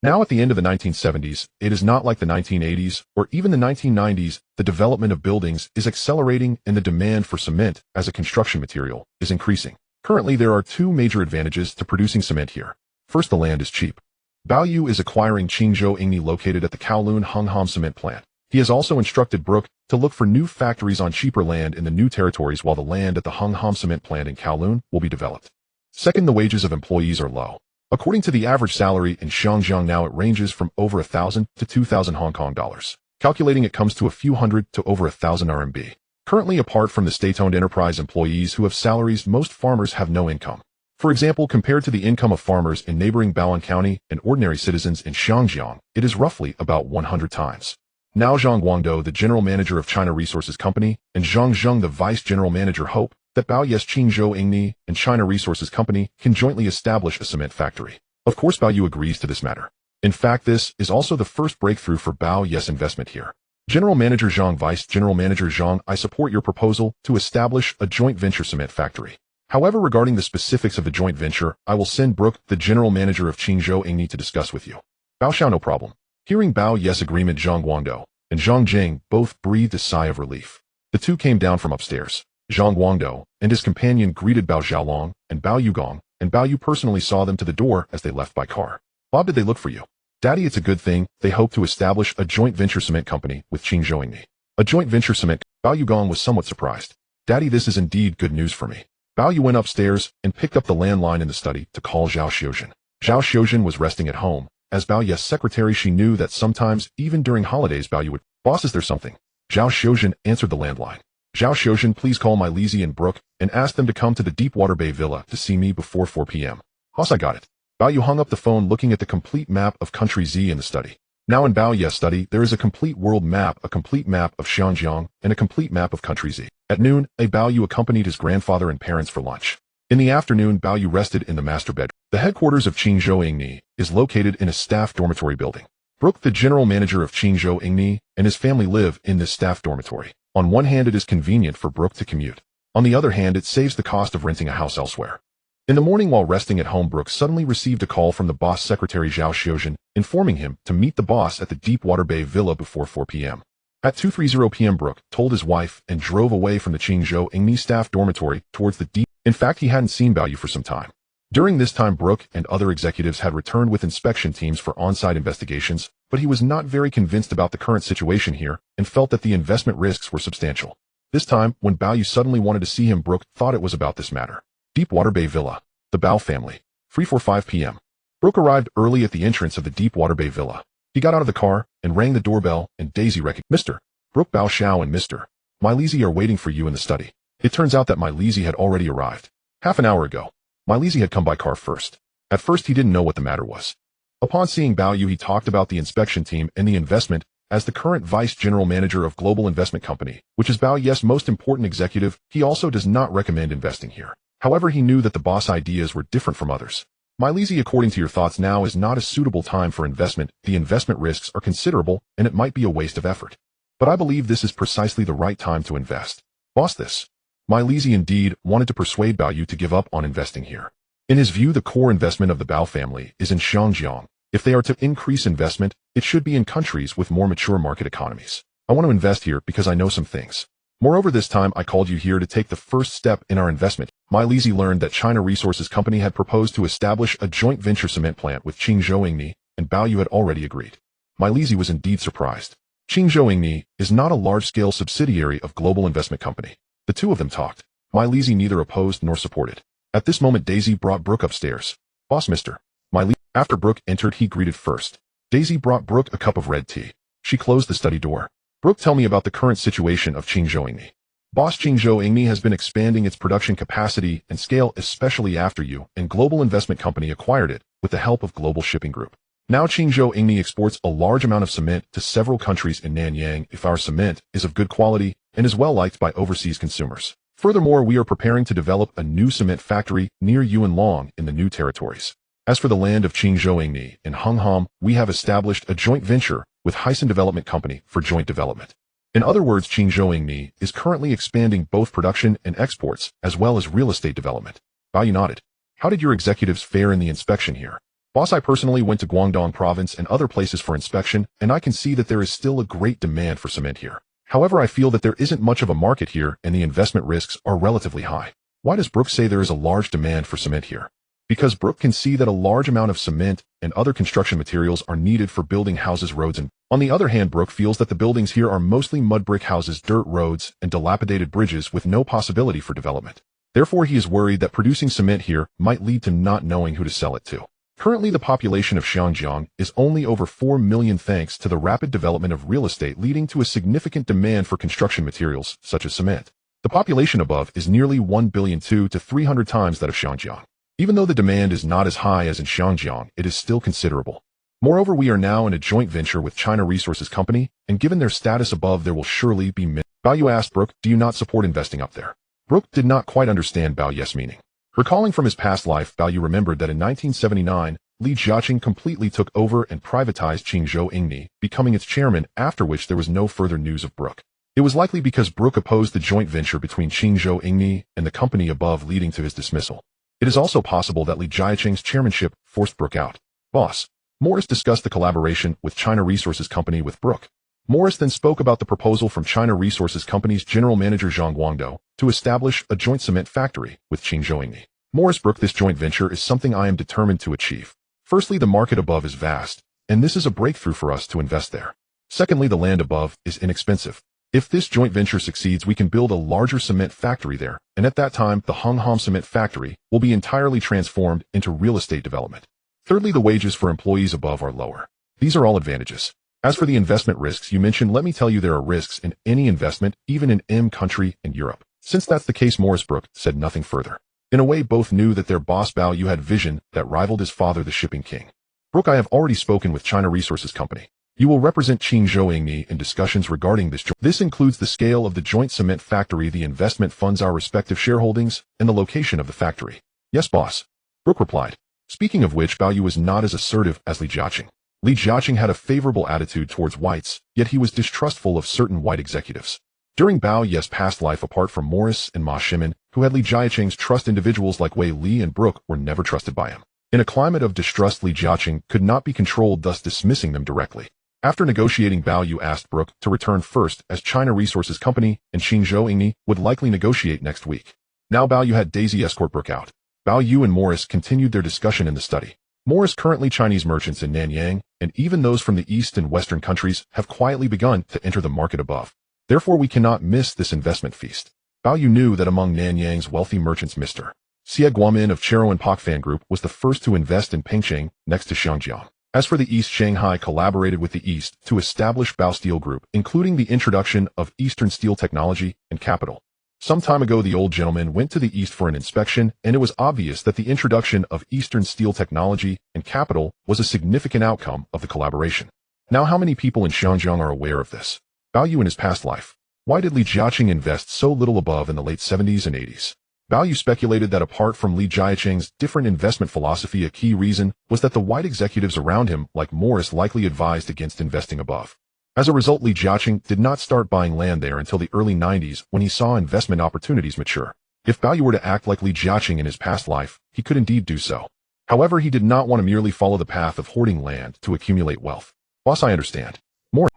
Now at the end of the 1970s, it is not like the 1980s or even the 1990s. The development of buildings is accelerating and the demand for cement as a construction material is increasing. Currently, there are two major advantages to producing cement here. First, the land is cheap. Baoyu is acquiring Qingzhou Ingni located at the Kowloon Hungham cement plant. He has also instructed Brook to look for new factories on cheaper land in the new territories while the land at the Hungham cement plant in Kowloon will be developed. Second, the wages of employees are low. According to the average salary in Xinjiang now, it ranges from over 1,000 to 2,000 Hong Kong dollars. Calculating it comes to a few hundred to over 1,000 RMB. Currently, apart from the state-owned enterprise employees who have salaries, most farmers have no income. For example, compared to the income of farmers in neighboring Baoan County and ordinary citizens in Xinjiang, it is roughly about 100 times. Now Zhang Guangdou, the general manager of China Resources Company, and Zhang Zheng, the vice general manager, hope that Baoyu's Qingzhou Ingni and China Resources Company can jointly establish a cement factory. Of course, Baoyu agrees to this matter. In fact, this is also the first breakthrough for Baoyu's investment here. General Manager Zhang, Vice General Manager Zhang, I support your proposal to establish a joint venture cement factory. However, regarding the specifics of the joint venture, I will send Brook, the general manager of Qingzhou Ingni, to discuss with you. Bao Xiao, no problem. Hearing Baoyu's agreement, Zhang Guangdou and Zhang Jing both breathed a sigh of relief. The two came down from upstairs. Zhang Guangdou and his companion greeted Bao Xiaolong and Bao Yugong, and Bao Yu personally saw them to the door as they left by car. Bob, did they look for you? Daddy, it's a good thing. They hope to establish a joint venture cement company with Qingzhou Ingni. A joint venture cement. Bao Yugong was somewhat surprised. Daddy, this is indeed good news for me. Bao Yu went upstairs and picked up the landline in the study to call Zhao Xiuzhen. Zhao Xiuzhen was resting at home. As Bao Yu's secretary, she knew that sometimes, even during holidays, Bao Yu would, "Boss, is there something?" Zhao Xiuzhen answered the landline. Zhao Xiuzhen, please call my Lizzie and Brook and ask them to come to the Deepwater Bay Villa to see me before 4 p.m. Boss, I got it. Bao Yu hung up the phone looking at the complete map of Country Z in the study. Now in Bao Yu's study, there is a complete world map, a complete map of Xinjiang, and a complete map of Country Z. At noon, Bao Yu accompanied his grandfather and parents for lunch. In the afternoon, Bao Yu rested in the master bedroom. The headquarters of Qingzhou Ingni is located in a staff dormitory building. Brook, the general manager of Qingzhou Ingni, and his family live in this staff dormitory. On one hand, it is convenient for Brook to commute. On the other hand, it saves the cost of renting a house elsewhere. In the morning, while resting at home, Brook suddenly received a call from the boss secretary Zhao Xiuzhen, informing him to meet the boss at the Deepwater Bay Villa before 4 p.m. At 2:30 p.m., Brook told his wife and drove away from the Qingzhou Ingni staff dormitory towards the deep. In fact, he hadn't seen Bao Yu for some time. During this time, Brook and other executives had returned with inspection teams for on-site investigations, but he was not very convinced about the current situation here and felt that the investment risks were substantial. This time, when Bao Yu suddenly wanted to see him, Brook thought it was about this matter. Deepwater Bay Villa. The Bao family. 3:45 p.m. Brook arrived early at the entrance of the Deepwater Bay Villa. He got out of the car and rang the doorbell, and Daisy recognized Mr. Brook. Bao Xiao and Mr. My Lizzie are waiting for you in the study. It turns out that My Lizzie had already arrived. Half an hour ago. My Lizzie had come by car first. At first, he didn't know what the matter was. Upon seeing Bao Yu, he talked about the inspection team and the investment. As the current vice general manager of Global Investment Company, which is Bao Yu's most important executive, he also does not recommend investing here. However, he knew that the boss ideas were different from others. My Lizzie, according to your thoughts, now is not a suitable time for investment. The investment risks are considerable, and it might be a waste of effort. But I believe this is precisely the right time to invest. Boss, this. My Lizzie indeed wanted to persuade Bao Yu to give up on investing here. In his view, the core investment of the Bao family is in Xinjiang. If they are to increase investment, it should be in countries with more mature market economies. I want to invest here because I know some things. Moreover, this time I called you here to take the first step in our investment. My Lizzie learned that China Resources Company had proposed to establish a joint venture cement plant with Qingzhou Ingni, and Bao Yu had already agreed. My Lizzie was indeed surprised. Qingzhou Ingni is not a large-scale subsidiary of Global Investment Company. The two of them talked. My Lizzie neither opposed nor supported. At this moment, Daisy brought Brook upstairs. Boss, Mr. My Lizzie. After Brook entered, he greeted first. Daisy brought Brook a cup of red tea. She closed the study door. Brook, tell me about the current situation of Qingzhou Ingni. Boss, Qingzhou Ingni has been expanding its production capacity and scale, especially after you and Global Investment Company acquired it with the help of Global Shipping Group. Now Qingzhou Ingni exports a large amount of cement to several countries in Nanyang if our cement is of good quality and is well liked by overseas consumers. Furthermore, we are preparing to develop a new cement factory near Yunlong in the new territories. As for the land of Qingzhou Ingni in Hungham, we have established a joint venture with Hyson Development Company for joint development. In other words, Qingzhou Ingni is currently expanding both production and exports, as well as real estate development. Bao Yu nodded. How did your executives fare in the inspection here? Boss, I personally went to Guangdong province and other places for inspection, and I can see that there is still a great demand for cement here. However, I feel that there isn't much of a market here and the investment risks are relatively high. Why does Brooke say there is a large demand for cement here? Because Brooke can see that a large amount of cement and other construction materials are needed for building houses, roads, and on the other hand, Brooke feels that the buildings here are mostly mud brick houses, dirt roads, and dilapidated bridges with no possibility for development. Therefore, he is worried that producing cement here might lead to not knowing who to sell it to. Currently, the population of Xinjiang is only over 4 million thanks to the rapid development of real estate leading to a significant demand for construction materials, such as cement. The population above is nearly 1 billion 2 to 300 times that of Xinjiang. Even though the demand is not as high as in Xinjiang, it is still considerable. Moreover, we are now in a joint venture with China Resources Company, and given their status above, there will surely be Bao asked Brooke, do you not support investing up there? Brooke did not quite understand Bao Ye's meaning. Recalling from his past life, Bao Yu remembered that in 1979, Li Jiaqing completely took over and privatized Qingzhou Ingni, becoming its chairman, after which there was no further news of Brooke. It was likely because Brooke opposed the joint venture between Qingzhou Ingni and the company above, leading to his dismissal. It is also possible that Li Jiaqing's chairmanship forced Brooke out. Boss. Morris discussed the collaboration with China Resources Company with Brooke. Morris then spoke about the proposal from China Resources Company's general manager Zhang Guangdou to establish a joint cement factory with Qingzhou Ingni. Morris Brooke, this joint venture is something I am determined to achieve. Firstly, the market above is vast, and this is a breakthrough for us to invest there. Secondly, the land above is inexpensive. If this joint venture succeeds, we can build a larger cement factory there, and at that time, the Hongham cement factory will be entirely transformed into real estate development. Thirdly, the wages for employees above are lower. These are all advantages. As for the investment risks you mentioned, let me tell you there are risks in any investment, even in M country and Europe. Since that's the case, Morris Brooke said nothing further. In a way, both knew that their boss Bao Yu had vision that rivaled his father, the shipping king. Brooke, I have already spoken with China Resources Company. You will represent Qingzhou Ingni in discussions regarding this. This includes the scale of the joint cement factory, the investment funds, our respective shareholdings, and the location of the factory. Yes, boss. Brooke replied. Speaking of which, Bao Yu was not as assertive as Li Jiaqing. Li Jiaqing had a favorable attitude towards whites, yet he was distrustful of certain white executives. During Bao Ye's past life, apart from Morris and Ma Shimin, who had Li Jiaqing's trust, individuals like Wei Li and Brooke were never trusted by him. In a climate of distrust, Li Jiaqing could not be controlled, thus dismissing them directly. After negotiating, Bao Yu asked Brooke to return first, as China Resources Company and Qingzhou Ingni would likely negotiate next week. Now Bao Yu had Daisy escort Brooke out. Bao Yu and Morris continued their discussion in the study. Morris, currently Chinese merchants in Nanyang, and even those from the East and Western countries have quietly begun to enter the market above. Therefore, we cannot miss this investment feast. Bao Yu knew that among Nanyang's wealthy merchants, Mr. Xie Guomin of Chero and Pak Fan Group was the first to invest in Pengcheng, next to Xiangjiang. As for the East, Shanghai collaborated with the East to establish Bao Steel Group, including the introduction of Eastern steel technology and capital. Some time ago, the old gentleman went to the East for an inspection, and it was obvious that the introduction of Eastern steel technology and capital was a significant outcome of the collaboration. Now, how many people in Xinjiang are aware of this? Bao Yu in his past life. Why did Li Jiaqing invest so little above in the late 70s and 80s? Bao Yu speculated that apart from Li Jiaqing's different investment philosophy, a key reason was that the white executives around him, like Morris, likely advised against investing above. As a result, Li Jiaqing did not start buying land there until the early 90s when he saw investment opportunities mature. If Bao Yu were to act like Li Jiaqing in his past life, he could indeed do so. However, he did not want to merely follow the path of hoarding land to accumulate wealth. Boss, I understand.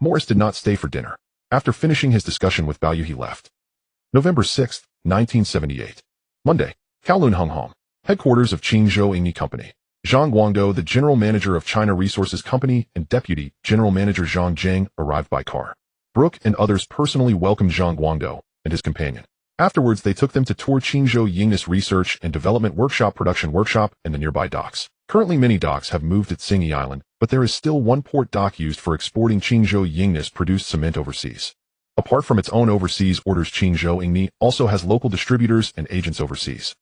Morris did not stay for dinner. After finishing his discussion with Bao Yu, he left. November 6, 1978. Monday. Kowloon, Hongham. Headquarters of Qingzhou Ingni Company. Zhang Guangdou, the general manager of China Resources Company, and deputy general manager Zhang Zheng arrived by car. Brooke and others personally welcomed Zhang Guangdou and his companion. Afterwards, they took them to tour Qingzhou Yingnis Research and Development Workshop, Production Workshop, and the nearby docks. Currently, many docks have moved at Tsingy Island, but there is still one port dock used for exporting Qingzhou Yingnis produced cement overseas. Apart from its own overseas orders, Qingzhou Ingni also has local distributors and agents overseas.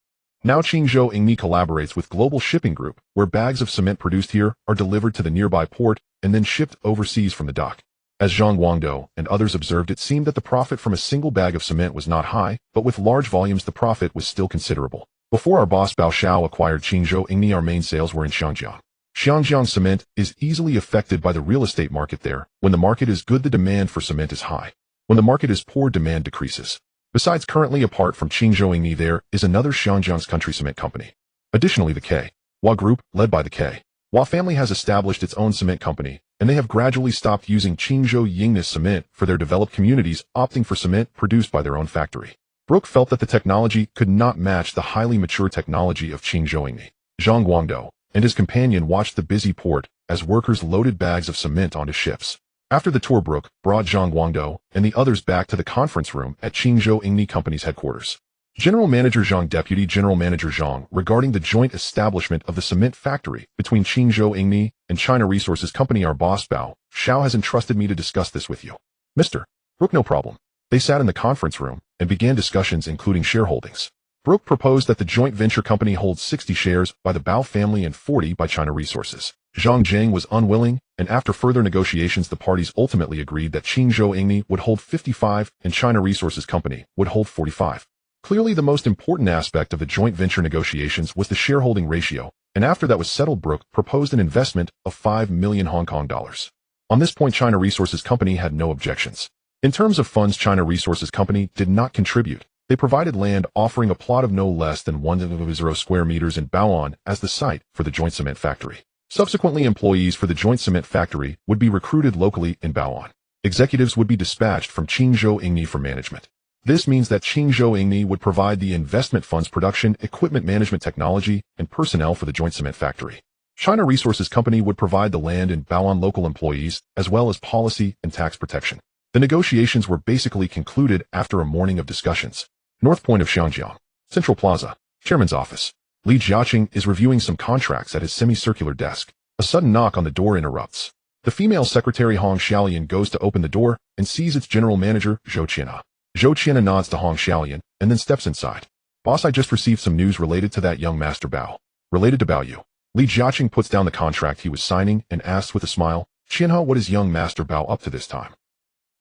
Now Qingzhou Ingni collaborates with Global Shipping Group, where bags of cement produced here are delivered to the nearby port and then shipped overseas from the dock. As Zhang Guangdou and others observed, it seemed that the profit from a single bag of cement was not high, but with large volumes the profit was still considerable. Before our boss Bao Xiao acquired Qingzhou Ingni, our main sales were in Xinjiang. Xinjiang cement is easily affected by the real estate market there. When the market is good, the demand for cement is high. When the market is poor, demand decreases. Besides, currently apart from Qingzhou Ingni, there is another Xinjiang's country cement company. Additionally, the K.Wa Group, led by the K.Wa While family has established its own cement company, and they have gradually stopped using Qingzhou Yingnis cement for their developed communities, opting for cement produced by their own factory. Brooke felt that the technology could not match the highly mature technology of Qingzhou Yingni. Zhang Guangdou and his companion watched the busy port as workers loaded bags of cement onto ships. After the tour, Brooke brought Zhang Guangdou and the others back to the conference room at Qingzhou Yingni Company's headquarters. General Manager Zhang, Deputy General Manager Zhang, regarding the joint establishment of the cement factory between Qingzhou Yingni and China Resources Company, our boss Bao Xiao has entrusted me to discuss this with you. Mr. Brooke, no problem. They sat in the conference room and began discussions including shareholdings. Brooke proposed that the joint venture company holds 60 shares by the Bao family and 40 by China Resources. Zhang Jiang was unwilling, and after further negotiations the parties ultimately agreed that Qingzhou Yingni would hold 55 and China Resources Company would hold 45. Clearly the most important aspect of the joint venture negotiations was the shareholding ratio, and after that was settled, Brooke proposed an investment of 5 million Hong Kong dollars. On this point China Resources Company had no objections. In terms of funds, China Resources Company did not contribute. They provided land, offering a plot of no less than 1.0 square meters in Bao'an as the site for the joint cement factory. Subsequently, employees for the joint cement factory would be recruited locally in Bao'an. Executives would be dispatched from Qingzhou Yingni for management. This means that Qingzhou Yingni would provide the investment funds, production, equipment management technology, and personnel for the joint cement factory. China Resources Company would provide the land and Bao'an local employees, as well as policy and tax protection. The negotiations were basically concluded after a morning of discussions. North Point of Xiangjiang, Central Plaza, Chairman's office. Li Jiaqing is reviewing some contracts at his semicircular desk. A sudden knock on the door interrupts. The female secretary Hong Xiaolian goes to open the door and sees its general manager, Zhou Qianhe. Zhou Qianhe nods to Hong Xiaolian and then steps inside. Boss, I just received some news related to that young Master Bao. Related to Bao Yu. Li Jiaqing puts down the contract he was signing and asks with a smile, Qianhe, what is young Master Bao up to this time?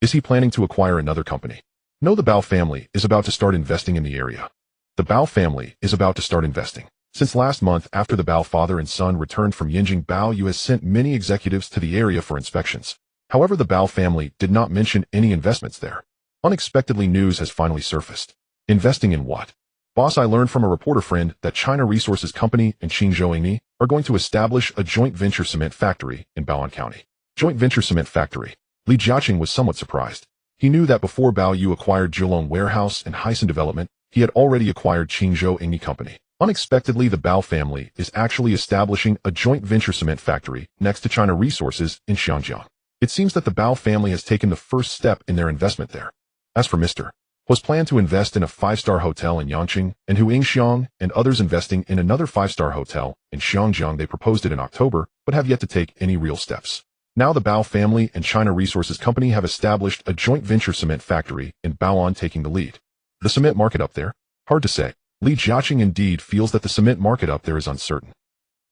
Is he planning to acquire another company? No, the Bao family is about to start investing in the area. The Bao family is about to start investing. Since last month, after the Bao father and son returned from Yinjing, Bao Yu has sent many executives to the area for inspections. However, the Bao family did not mention any investments there. Unexpectedly, news has finally surfaced. Investing in what? Boss, I learned from a reporter friend that China Resources Company and Qingzhou Yingni are going to establish a joint venture cement factory in Bao'an County. Joint venture cement factory. Li Jiaqing was somewhat surprised. He knew that before Bao Yu acquired Jilong Warehouse and Hysan Development, he had already acquired Qingzhou Yingni Company. Unexpectedly, the Bao family is actually establishing a joint venture cement factory next to China Resources in Xiangjiang. It seems that the Bao family has taken the first step in their investment there. As for Mr. was planned to invest in a 5-star hotel in Yangqing, and Hu Yingxiang and others investing in another 5-star hotel in Xiangjiang. They proposed it in October, but have yet to take any real steps. Now the Bao family and China Resources Company have established a joint venture cement factory in Bao'an, taking the lead. The cement market up there? Hard to say. Li Jiaqing indeed feels that the cement market up there is uncertain.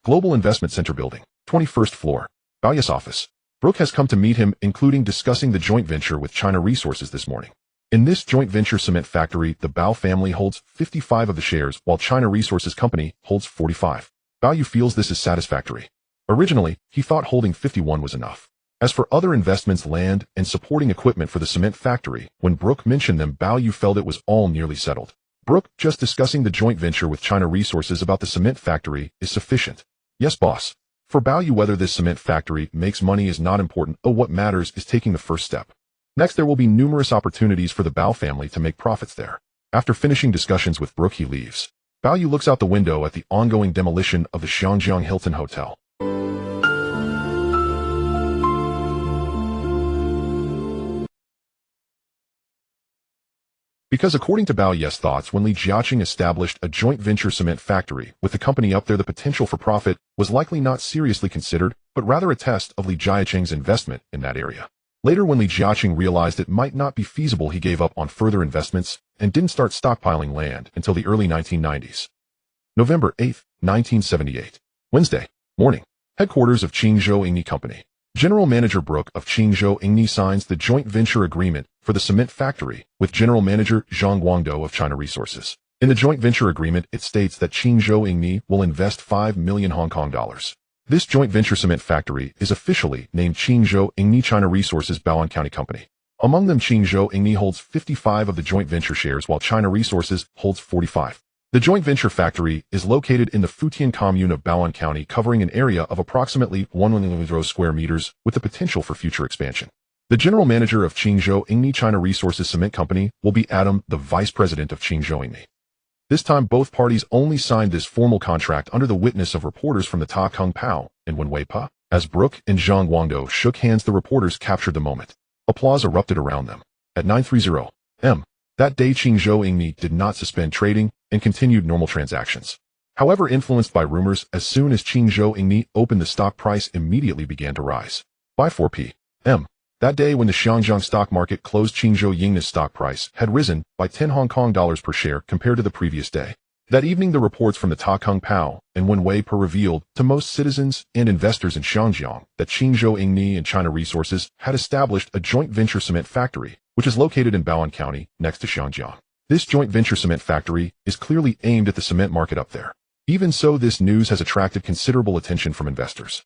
Global Investment Center Building, 21st floor. Bao Yu's office. Brooke has come to meet him, including discussing the joint venture with China Resources this morning. In this joint venture cement factory, the Bao family holds 55 of the shares, while China Resources Company holds 45. Bao Yu feels this is satisfactory. Originally, he thought holding 51 was enough. As for other investments, land and supporting equipment for the cement factory, when Brooke mentioned them, Bao Yu felt it was all nearly settled. Brooke, just discussing the joint venture with China Resources about the cement factory is sufficient. Yes, boss. For Bao Yu, whether this cement factory makes money is not important. What matters is taking the first step. Next, there will be numerous opportunities for the Bao family to make profits there. After finishing discussions with Brooke, he leaves. Bao Yu looks out the window at the ongoing demolition of the Xiangjiang Hilton Hotel. Because according to Bao Yu's thoughts, when Li Jiaqing established a joint venture cement factory with the company up there, the potential for profit was likely not seriously considered, but rather a test of Li Jiaqing's investment in that area. Later, when Li Jiaqing realized it might not be feasible, he gave up on further investments and didn't start stockpiling land until the early 1990s. November 8, 1978. Wednesday morning. Headquarters of Qingzhou Yingni Company. General Manager Brooke of Qingzhou Yingni signs the joint venture agreement for the cement factory with General Manager Zhang Guangdou of China Resources. In the joint venture agreement, it states that Qingzhou Yingni will invest 5 million Hong Kong dollars. This joint venture cement factory is officially named Qingzhou Yingni China Resources Bao'an County Company. Among them, Qingzhou Yingni holds 55 of the joint venture shares, while China Resources holds 45. The joint venture factory is located in the Futian commune of Baoan County, covering an area of approximately 1,000,000 square meters with the potential for future expansion. The general manager of Qingzhou Yingni China Resources Cement Company will be Adam, the vice president of Qingzhou Yingni. This time, both parties only signed this formal contract under the witness of reporters from the Ta Kung Pao and Wenwei Pa. As Brooke and Zhang Guangdou shook hands, the reporters captured the moment. Applause erupted around them. At 9:30 m. that day, Qingzhou Yingni did not suspend trading and continued normal transactions. However, influenced by rumors, as soon as Qingzhou Yingni opened, the stock price immediately began to rise. By 4 p.m. that day, when the Shanghai stock market closed, Qingzhou Yingni's stock price had risen by 10 Hong Kong dollars per share compared to the previous day. That evening, the reports from the Ta Kung Pao and Wenwei Pa revealed to most citizens and investors in Shanghai that Qingzhou Yingni and China Resources had established a joint venture cement factory, which is located in Baoan County, next to Shanghai. This joint venture cement factory is clearly aimed at the cement market up there. Even so, this news has attracted considerable attention from investors.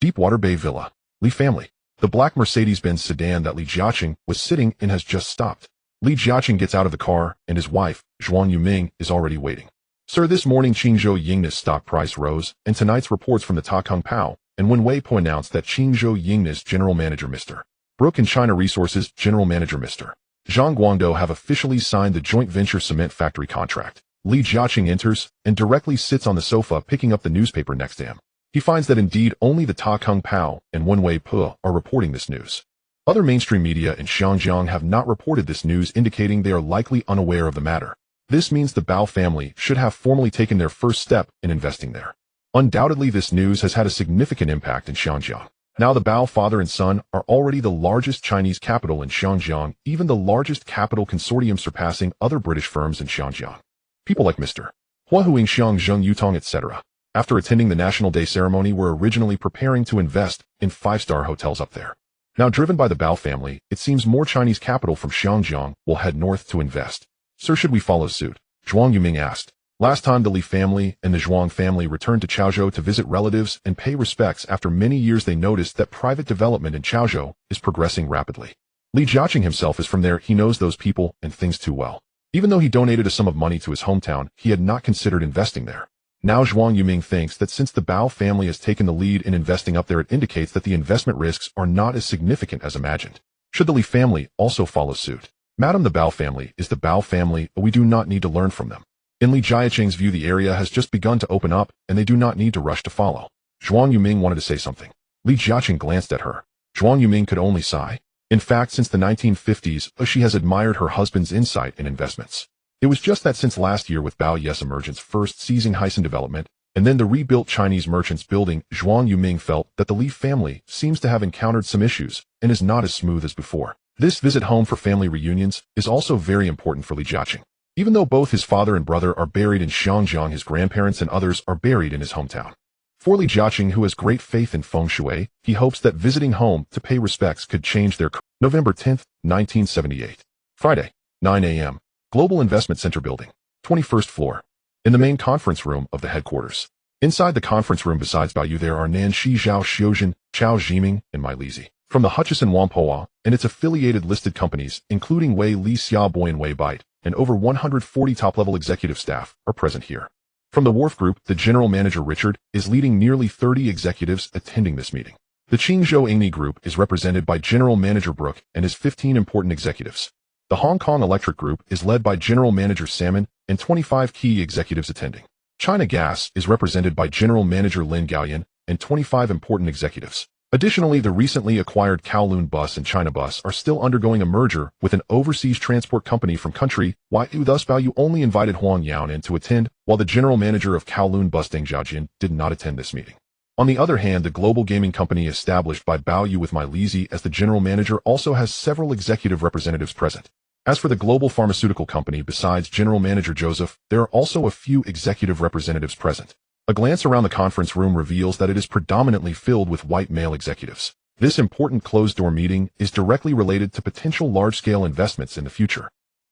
Deepwater Bay Villa. Li family. The black Mercedes-Benz sedan that Li Jiaqing was sitting in has just stopped. Li Jiaqing gets out of the car, and his wife, Zhuang Yuming, is already waiting. Sir, this morning Qingzhou Yingni's stock price rose, and tonight's reports from the Ta Kung Pao and Wenwei Pa announced that Qingzhou Yingni's general manager Mr. Brooke and China Resources general manager Mr. Zhang Guangdou have officially signed the joint venture cement factory contract. Li Jiaqing enters and directly sits on the sofa, picking up the newspaper next to him. He finds that indeed only the Ta Kung Pao and Wenwei Pa are reporting this news. Other mainstream media in Xinjiang have not reported this news, indicating they are likely unaware of the matter. This means the Bao family should have formally taken their first step in investing there. Undoubtedly, this news has had a significant impact in Xinjiang. Now the Bao father and son are already the largest Chinese capital in Xinjiang, even the largest capital consortium surpassing other British firms in Xinjiang. People like Mr. Hua Huing, Xiang Zheng Yutong, etc., after attending the National Day ceremony, were originally preparing to invest in 5-star hotels up there. Now, driven by the Bao family, it seems more Chinese capital from Xinjiang will head north to invest. Sir, should we follow suit? Zhuang Yuming asked. Last time the Li family and the Zhuang family returned to Chaozhou to visit relatives and pay respects, after many years they noticed that private development in Chaozhou is progressing rapidly. Li Jiaqing himself is from there. He knows those people and things too well. Even though he donated a sum of money to his hometown, he had not considered investing there. Now Zhuang Yuming thinks that since the Bao family has taken the lead in investing up there, it indicates that the investment risks are not as significant as imagined. Should the Li family also follow suit? Madam, the Bao family is the Bao family, but we do not need to learn from them. In Li Jiaqing's view, the area has just begun to open up, and they do not need to rush to follow. Zhuang Yuming wanted to say something. Li Jiaqing glanced at her. Zhuang Yuming could only sigh. In fact, since the 1950s, she has admired her husband's insight in investments. It was just that since last year, with Bao Yes emergence first seizing Hysan development, and then the rebuilt Chinese merchants building, Zhuang Yuming felt that the Li family seems to have encountered some issues and is not as smooth as before. This visit home for family reunions is also very important for Li Jiaqing. Even though both his father and brother are buried in Xinjiang, his grandparents and others are buried in his hometown. For Li Jiaqing, who has great faith in feng shui, he hopes that visiting home to pay respects could change their. November 10, 1978. Friday, 9 a.m. Global Investment Center Building, 21st floor. In the main conference room of the headquarters. Inside the conference room, besides Bao Yu, there are Nan Shi Zhao Xiuzhen, Chao Zhiming, and Mai Lizi. From the Hutchison Whampoa and its affiliated listed companies, including Wei Li Xiaoboy and Wei Bite, and over 140 top-level executive staff are present here. From the Wharf Group, the general manager Richard is leading nearly 30 executives attending this meeting. The Qingzhou Yingni Group is represented by General Manager Brooke and his 15 important executives. The Hong Kong Electric Group is led by General Manager Salmon and 25 key executives attending. China Gas is represented by General Manager Lin Gaoyan and 25 important executives. Additionally, the recently acquired Kowloon Bus and China Bus are still undergoing a merger with an overseas transport company from country Y. Thus, Bao Yu only invited Huang Yaon in to attend, while the general manager of Kowloon Bus, Deng Xiaojin, did not attend this meeting. On the other hand, the global gaming company established by Bao Yu with Mai Lizi as the general manager also has several executive representatives present. As for the global pharmaceutical company, besides General Manager Joseph, there are also a few executive representatives present. A glance around the conference room reveals that it is predominantly filled with white male executives. This important closed-door meeting is directly related to potential large-scale investments in the future.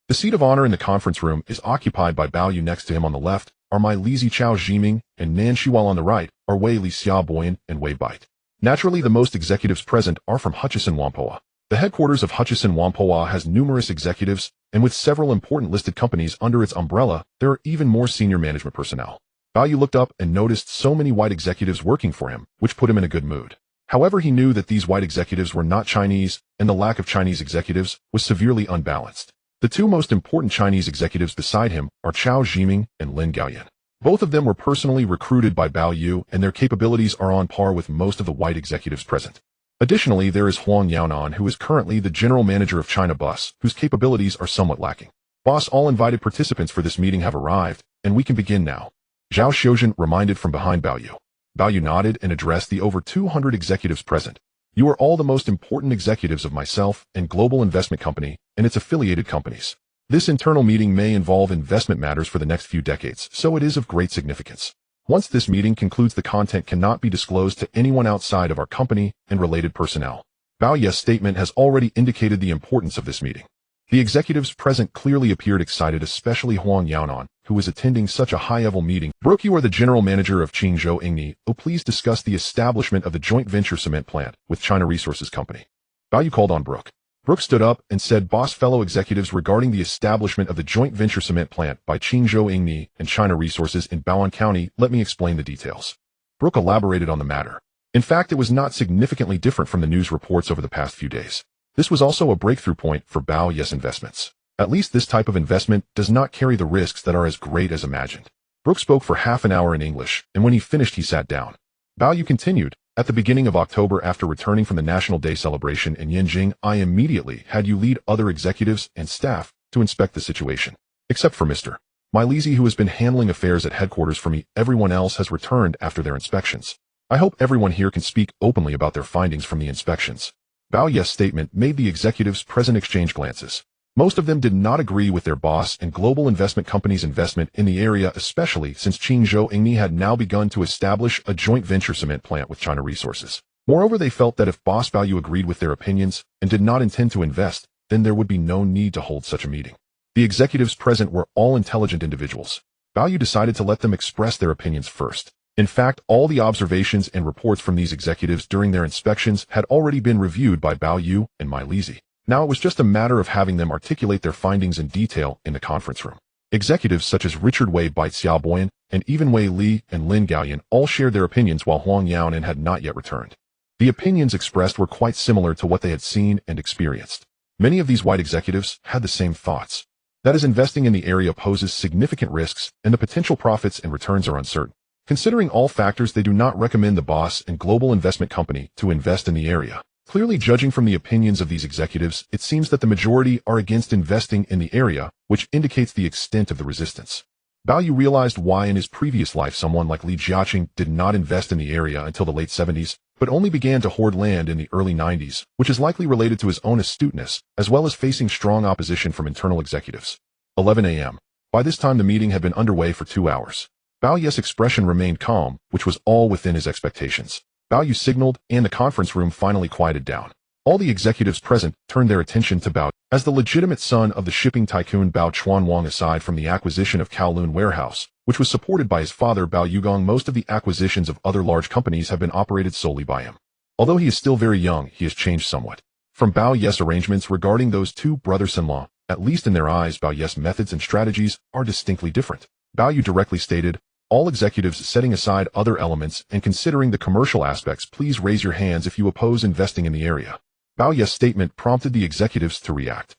The seat of honor in the conference room is occupied by Bao Yu. Next to him on the left are Mai Lizi, Chao Zhiming, and Nan Shi, while on the right are Wei Li Xiaoboyan and Wei Bite. Naturally, the most executives present are from Hutchison Whampoa. The headquarters of Hutchison Whampoa has numerous executives, and with several important listed companies under its umbrella, there are even more senior management personnel. Bao Yu looked up and noticed so many white executives working for him, which put him in a good mood. However, he knew that these white executives were not Chinese, and the lack of Chinese executives was severely unbalanced. The two most important Chinese executives beside him are Chao Zhiming and Lin Gaoyan. Both of them were personally recruited by Bao Yu, and their capabilities are on par with most of the white executives present. Additionally, there is Huang Yaonan, who is currently the general manager of China Bus, whose capabilities are somewhat lacking. Boss, all invited participants for this meeting have arrived, and we can begin now. Zhao Xiuzhen reminded from behind Bao Yu. Bao Yu nodded and addressed the over 200 executives present. You are all the most important executives of myself and Global Investment Company and its affiliated companies. This internal meeting may involve investment matters for the next few decades, so it is of great significance. Once this meeting concludes, the content cannot be disclosed to anyone outside of our company and related personnel. Bao Yu's statement has already indicated the importance of this meeting. The executives present clearly appeared excited, especially Huang Yaonan, who was attending such a high-level meeting. Brooke, you are the general manager of Qingzhou Ingni. Oh, please discuss the establishment of the joint venture cement plant with China Resources Company. Bao Yu called on Brooke. Brooke stood up and said, Boss, fellow executives, regarding the establishment of the joint venture cement plant by Qingzhou Ingni and China Resources in Baoan County, let me explain the details. Brooke elaborated on the matter. In fact, it was not significantly different from the news reports over the past few days. This was also a breakthrough point for Bao Yu's investments. At least this type of investment does not carry the risks that are as great as imagined. Brooke spoke for half an hour in English, and when he finished, he sat down. Bao Yu continued. At the beginning of October, after returning from the National Day celebration in Yanjing, I immediately had you lead other executives and staff to inspect the situation. Except for Mr. Milesi, who has been handling affairs at headquarters for me, everyone else has returned after their inspections. I hope everyone here can speak openly about their findings from the inspections. Bao Yu's statement made the executives present exchange glances. Most of them did not agree with their boss and Global Investment Company's investment in the area, especially since Qingzhou Ingni had now begun to establish a joint venture cement plant with China Resources. Moreover, they felt that if Boss Bao Yu agreed with their opinions and did not intend to invest, then there would be no need to hold such a meeting. The executives present were all intelligent individuals. Bao Yu decided to let them express their opinions first. In fact, all the observations and reports from these executives during their inspections had already been reviewed by Bao Yu and Milesi. Now it was just a matter of having them articulate their findings in detail in the conference room. Executives such as Richard Wei Bai Xiaoboyan and even Wei Li and Lin Gaoyan all shared their opinions, while Huang Yaonan had not yet returned. The opinions expressed were quite similar to what they had seen and experienced. Many of these white executives had the same thoughts. That is, investing in the area poses significant risks, and the potential profits and returns are uncertain. Considering all factors, they do not recommend the boss and Global Investment Company to invest in the area. Clearly, judging from the opinions of these executives, it seems that the majority are against investing in the area, which indicates the extent of the resistance. Bao Yu realized why in his previous life someone like Li Jiaqing did not invest in the area until the late 70s, but only began to hoard land in the early 90s, which is likely related to his own astuteness, as well as facing strong opposition from internal executives. 11 a.m. By this time, the meeting had been underway for 2 hours. Bao Yu's expression remained calm, which was all within his expectations. Bao Yu signaled, and the conference room finally quieted down. All the executives present turned their attention to Bao. As the legitimate son of the shipping tycoon Bao Chuanwang, aside from the acquisition of Kowloon warehouse, which was supported by his father Bao Yugong, most of the acquisitions of other large companies have been operated solely by him. Although he is still very young, he has changed somewhat. From Bao Yu's arrangements regarding those two brothers-in-law, at least in their eyes, Bao Yu's methods and strategies are distinctly different. Bao Yu directly stated, all executives, setting aside other elements and considering the commercial aspects, please raise your hands if you oppose investing in the area. Bao Yu's statement prompted the executives to react.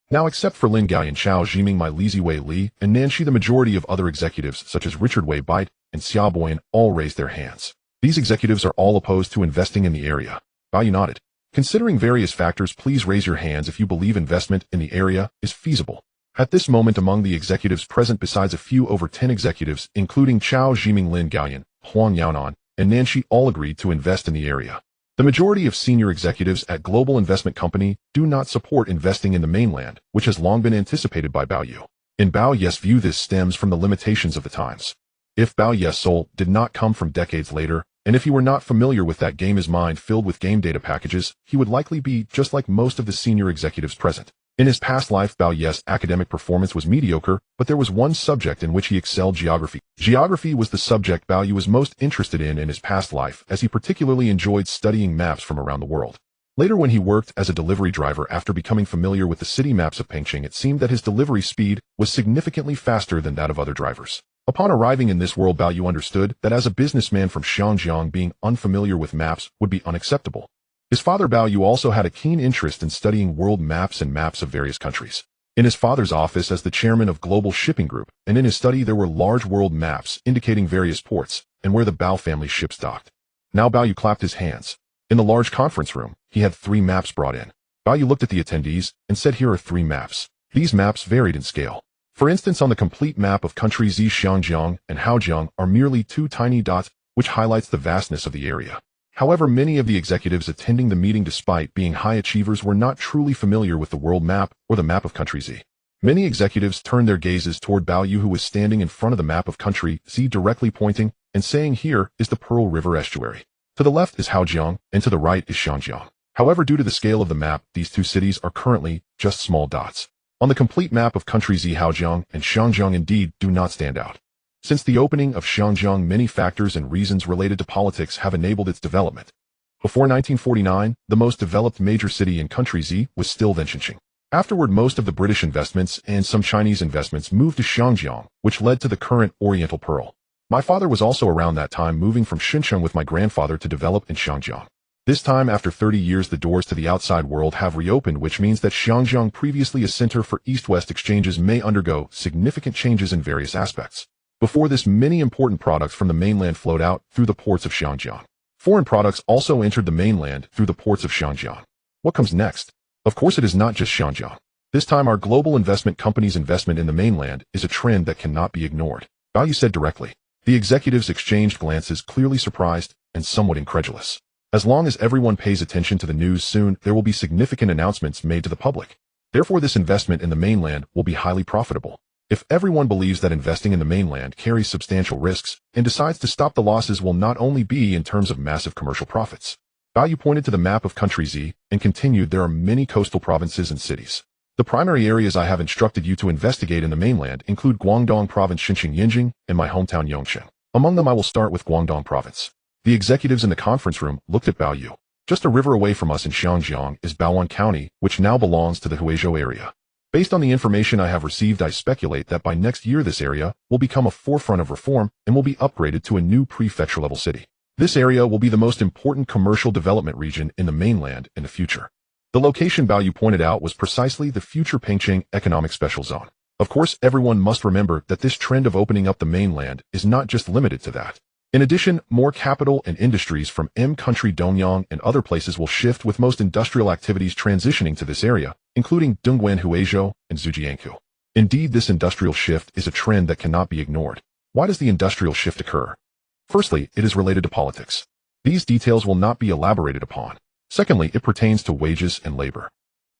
Now, except for Lin Gaoyan, Chao Zhiming, Milesi, Wei Li, and Nanshi, the majority of other executives, such as Richard Wei Bai and Xiaoboyan, all raised their hands. These executives are all opposed to investing in the area. Bao Yu nodded. Considering various factors, please raise your hands if you believe investment in the area is feasible. At this moment, among the executives present, besides a few over 10 executives, including Chao Zhiming, Lin Gaoyan, Huang Yaonan, and Nanshi, all agreed to invest in the area. The majority of senior executives at Global Investment Company do not support investing in the mainland, which has long been anticipated by Bao Yu. In Bao Yu's view, this stems from the limitations of the times. If Bao Yu's soul did not come from decades later, and if he were not familiar with that game, his mind filled with game data packages, he would likely be just like most of the senior executives present. In his past life, Bao Yu's academic performance was mediocre, but there was one subject in which he excelled: geography. Geography was the subject Bao Yu was most interested in his past life, as he particularly enjoyed studying maps from around the world. Later, when he worked as a delivery driver after becoming familiar with the city maps of Pengcheng, it seemed that his delivery speed was significantly faster than that of other drivers. Upon arriving in this world, Bao Yu understood that as a businessman from Xiangjiang, being unfamiliar with maps would be unacceptable. His father Bao Yu also had a keen interest in studying world maps and maps of various countries. In his father's office as the chairman of Global Shipping Group, and in his study there were large world maps indicating various ports and where the Bao family ships docked. Now Bao Yu clapped his hands. In the large conference room, he had 3 maps brought in. Bao Yu looked at the attendees and said, "Here are 3 maps. These maps varied in scale. For instance, on the complete map of country Z, Xiangjiang and Haojiang are merely 2 tiny dots, which highlights the vastness of the area." However, many of the executives attending the meeting, despite being high achievers, were not truly familiar with the world map or the map of country Z. Many executives turned their gazes toward Bao Yu, who was standing in front of the map of country Z, directly pointing and saying, "Here is the Pearl River estuary. To the left is Haojiang, and to the right is Xiangjiang." However, due to the scale of the map, these 2 cities are currently just small dots. On the complete map of country Z, Haojiang and Xiangjiang indeed do not stand out. Since the opening of Xiangjiang, many factors and reasons related to politics have enabled its development. Before 1949, the most developed major city in country Z was still then Xinjiang. Afterward, most of the British investments and some Chinese investments moved to Xiangjiang, which led to the current Oriental Pearl. My father was also around that time moving from Xinjiang with my grandfather to develop in Xiangjiang. This time, after 30 years, the doors to the outside world have reopened, which means that Xiangjiang, previously a center for East-West exchanges, may undergo significant changes in various aspects. Before this, many important products from the mainland flowed out through the ports of Xiangjiang. Foreign products also entered the mainland through the ports of Xiangjiang. What comes next? Of course, it is not just Xiangjiang. This time, our global investment company's investment in the mainland is a trend that cannot be ignored. Bao Yu said directly. The executives exchanged glances, clearly surprised and somewhat incredulous. As long as everyone pays attention to the news, soon there will be significant announcements made to the public. Therefore, this investment in the mainland will be highly profitable. If everyone believes that investing in the mainland carries substantial risks and decides to stop, the losses will not only be in terms of massive commercial profits. Bao Yu pointed to the map of country Z and continued, "There are many coastal provinces and cities. The primary areas I have instructed you to investigate in the mainland include Guangdong Province, Xinjiang, Yinjiang, and my hometown Yongqing. Among them, I will start with Guangdong Province." The executives in the conference room looked at Bao Yu. Just a river away from us in Xiangjiang is Baoan County, which now belongs to the Huizhou area. Based on the information I have received, I speculate that by next year this area will become a forefront of reform and will be upgraded to a new prefecture-level city. This area will be the most important commercial development region in the mainland in the future. The location Bao Yu pointed out was precisely the future Pengcheng Economic Special Zone. Of course, everyone must remember that this trend of opening up the mainland is not just limited to that. In addition, more capital and industries from country Dongyang and other places will shift, with most industrial activities transitioning to this area, including Dongguan, Huizhou, and Zhujiangkou. Indeed, this industrial shift is a trend that cannot be ignored. Why does the industrial shift occur? Firstly, it is related to politics. These details will not be elaborated upon. Secondly, it pertains to wages and labor.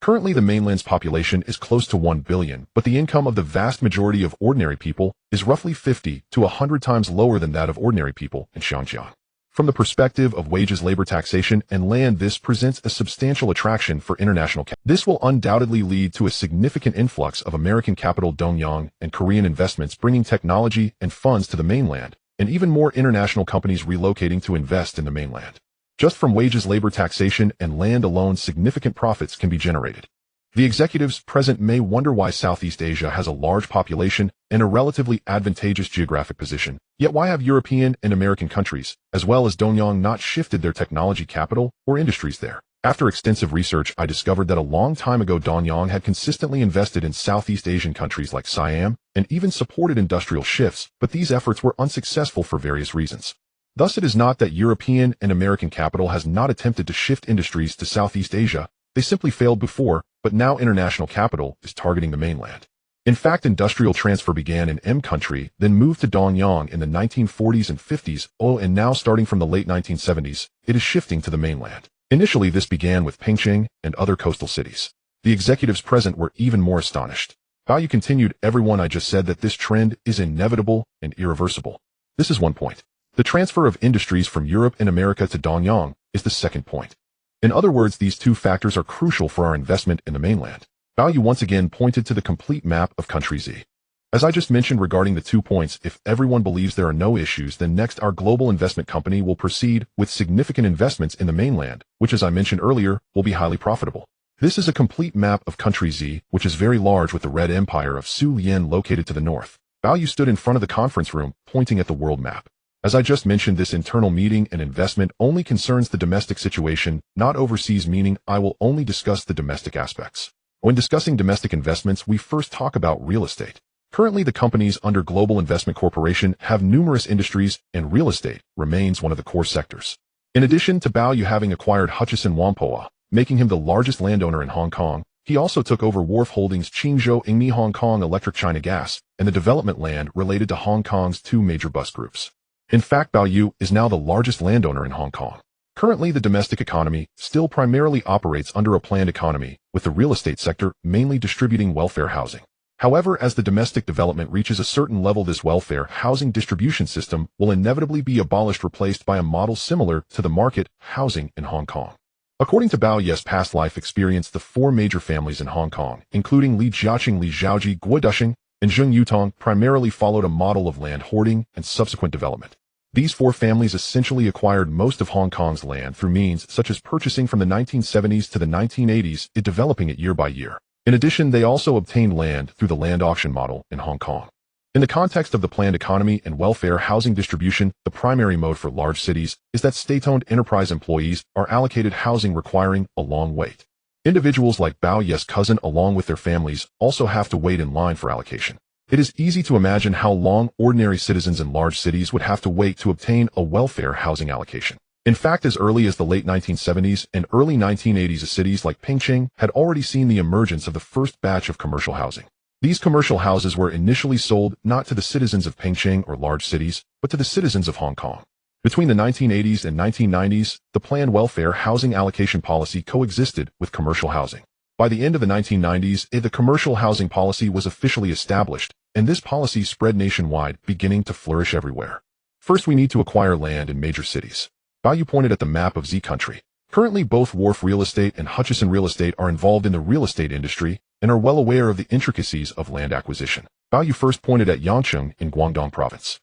Currently, the mainland's population is close to 1 billion, but the income of the vast majority of ordinary people is roughly 50 to 100 times lower than that of ordinary people in Xiangjiang. From the perspective of wages, labor, taxation, and land, this presents a substantial attraction for international capital. This will undoubtedly lead to a significant influx of American capital, Dongyang, and Korean investments, bringing technology and funds to the mainland, and even more international companies relocating to invest in the mainland. Just from wages, labor, taxation, and land alone, significant profits can be generated. The executives present may wonder why Southeast Asia has a large population and a relatively advantageous geographic position, yet why have European and American countries, as well as Dongyang, not shifted their technology capital or industries there? After extensive research, I discovered that a long time ago Dongyang had consistently invested in Southeast Asian countries like Siam and even supported industrial shifts, but these efforts were unsuccessful for various reasons. Thus, it is not that European and American capital has not attempted to shift industries to Southeast Asia. They simply failed before, but now international capital is targeting the mainland. In fact, industrial transfer began in country, then moved to Dongyang in the 1940s and 50s, and now starting from the late 1970s, it is shifting to the mainland. Initially, this began with Pengcheng and other coastal cities. The executives present were even more astonished. Bao Yu continued, "Everyone, I just said that this trend is inevitable and irreversible. This is one point. The transfer of industries from Europe and America to Dongyang is the second point. In other words, these 2 factors are crucial for our investment in the mainland." Bao Yu once again pointed to the complete map of country Z. As I just mentioned regarding the 2 points, if everyone believes there are no issues, then next our global investment company will proceed with significant investments in the mainland, which as I mentioned earlier, will be highly profitable. This is a complete map of country Z, which is very large with the Red Empire of Su Lien located to the north. Bao Yu stood in front of the conference room, pointing at the world map. As I just mentioned, this internal meeting and investment only concerns the domestic situation, not overseas, meaning I will only discuss the domestic aspects. When discussing domestic investments, we first talk about real estate. Currently, the companies under Global Investment Corporation have numerous industries, and real estate remains one of the core sectors. In addition to Bao Yu having acquired Hutchison Whampoa, making him the largest landowner in Hong Kong, he also took over Wharf Holdings Qingzhou Ingmi Hong Kong Electric China Gas, and the development land related to Hong Kong's 2 major bus groups. In fact, Bao Yu is now the largest landowner in Hong Kong. Currently, the domestic economy still primarily operates under a planned economy, with the real estate sector mainly distributing welfare housing. However, as the domestic development reaches a certain level, this welfare housing distribution system will inevitably be abolished, replaced by a model similar to the market housing in Hong Kong. According to Bao Yu's past life experience, the 4 major families in Hong Kong, including Li Jiaqing, Li Zhaoji, Guo Dusheng, and Zheng Yutong, primarily followed a model of land hoarding and subsequent development. These 4 families essentially acquired most of Hong Kong's land through means such as purchasing from the 1970s to the 1980s, and developing it year by year. In addition, they also obtained land through the land auction model in Hong Kong. In the context of the planned economy and welfare housing distribution, the primary mode for large cities is that state-owned enterprise employees are allocated housing requiring a long wait. Individuals like Bao Yu's cousin along with their families also have to wait in line for allocation. It is easy to imagine how long ordinary citizens in large cities would have to wait to obtain a welfare housing allocation. In fact, as early as the late 1970s and early 1980s, cities like Pingcheng had already seen the emergence of the first batch of commercial housing. These commercial houses were initially sold not to the citizens of Pingcheng or large cities, but to the citizens of Hong Kong. Between the 1980s and 1990s, the planned welfare housing allocation policy coexisted with commercial housing. By the end of the 1990s, the commercial housing policy was officially established, and this policy spread nationwide, beginning to flourish everywhere. First, we need to acquire land in major cities. Bao Yu pointed at the map of Z country. Currently, both Wharf Real Estate and Hutchison Real Estate are involved in the real estate industry and are well aware of the intricacies of land acquisition. Bao Yu first pointed at Yangcheng in Guangdong Province.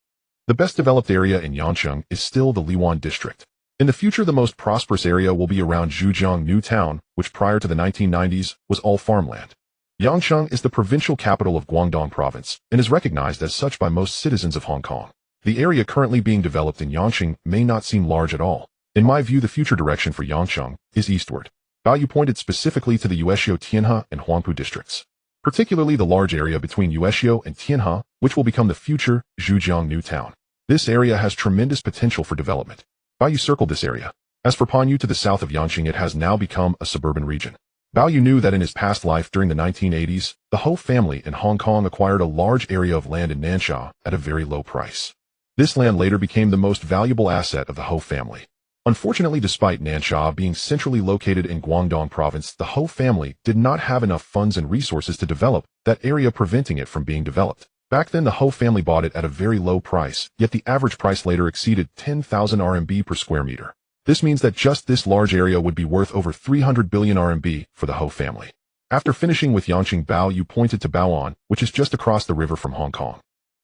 The best developed area in Yangcheng is still the Liwan district. In the future, the most prosperous area will be around Zhujiang New Town, which prior to the 1990s was all farmland. Yangcheng is the provincial capital of Guangdong Province and is recognized as such by most citizens of Hong Kong. The area currently being developed in Yangcheng may not seem large at all. In my view, the future direction for Yangcheng is eastward. Bao Yu pointed specifically to the Yueshio Tianhe and Huangpu districts, particularly the large area between Yueshio and Tianhe, which will become the future Zhujiang New Town. This area has tremendous potential for development. Bao Yu circled this area. As for Panyu to the south of Yangcheng, it has now become a suburban region. Bao Yu knew that in his past life during the 1980s, the Ho family in Hong Kong acquired a large area of land in Nansha at a very low price. This land later became the most valuable asset of the Ho family. Unfortunately, despite Nansha being centrally located in Guangdong Province, the Ho family did not have enough funds and resources to develop that area, preventing it from being developed. Back then, the Ho family bought it at a very low price, yet the average price later exceeded 10,000 RMB per square meter. This means that just this large area would be worth over 300 billion RMB for the Ho family. After finishing with Yangcheng, Bao Yu pointed to Baoan, which is just across the river from Hong Kong.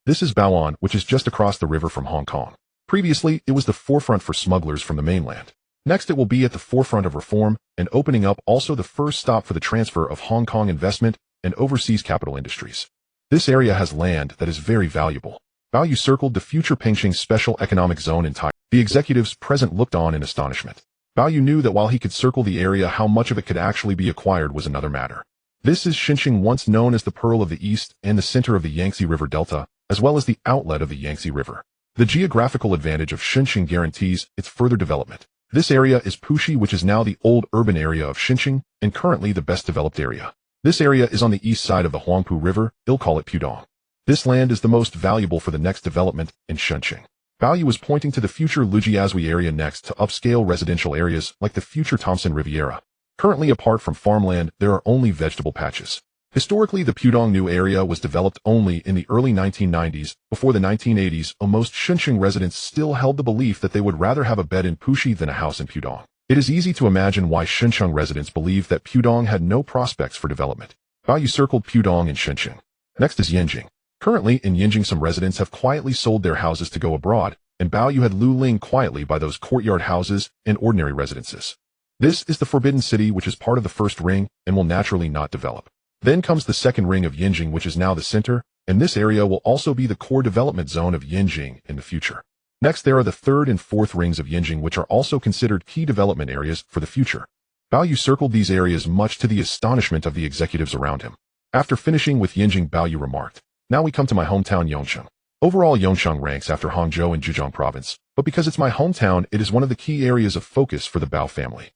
This is Baoan, which is just across the river from Hong Kong. Previously, it was the forefront for smugglers from the mainland. Next, it will be at the forefront of reform and opening up, also the first stop for the transfer of Hong Kong investment and overseas capital industries. This area has land that is very valuable. Bao Yu circled the future Pingcheng Special Economic Zone entirely. The executives present looked on in astonishment. Bao Yu knew that while he could circle the area, how much of it could actually be acquired was another matter. This is Xinjiang, once known as the Pearl of the East and the center of the Yangtze River Delta, as well as the outlet of the Yangtze River. The geographical advantage of Xinjiang guarantees its further development. This area is Puxi, which is now the old urban area of Xinjiang and currently the best developed area. This area is on the east side of the Huangpu River, they'll call it Pudong. This land is the most valuable for the next development in Xinjiang. Bao Yu was pointing to the future Lujiazui area next to upscale residential areas like the future Thompson Riviera. Currently, apart from farmland, there are only vegetable patches. Historically, the Pudong New area was developed only in the early 1990s. Before the 1980s, most Xinjiang residents still held the belief that they would rather have a bed in Puxi than a house in Pudong. It is easy to imagine why Xinjiang residents believed that Pudong had no prospects for development. Bao Yu circled Pudong and Xinjiang. Next is Yanjing. Currently, in Yinjing some residents have quietly sold their houses to go abroad, and Baoyu had Luling quietly by those courtyard houses and ordinary residences. This is the Forbidden City, which is part of the first ring and will naturally not develop. Then comes the second ring of Yinjing, which is now the center, and this area will also be the core development zone of Yinjing in the future. Next, there are the third and fourth rings of Yinjing, which are also considered key development areas for the future. Baoyu circled these areas much to the astonishment of the executives around him. After finishing with Yinjing, Baoyu remarked, "Now we come to my hometown Yongcheng. Overall, Yongcheng ranks after Hangzhou and Zhejiang province, but because it's my hometown, it is one of the key areas of focus for the Bao family."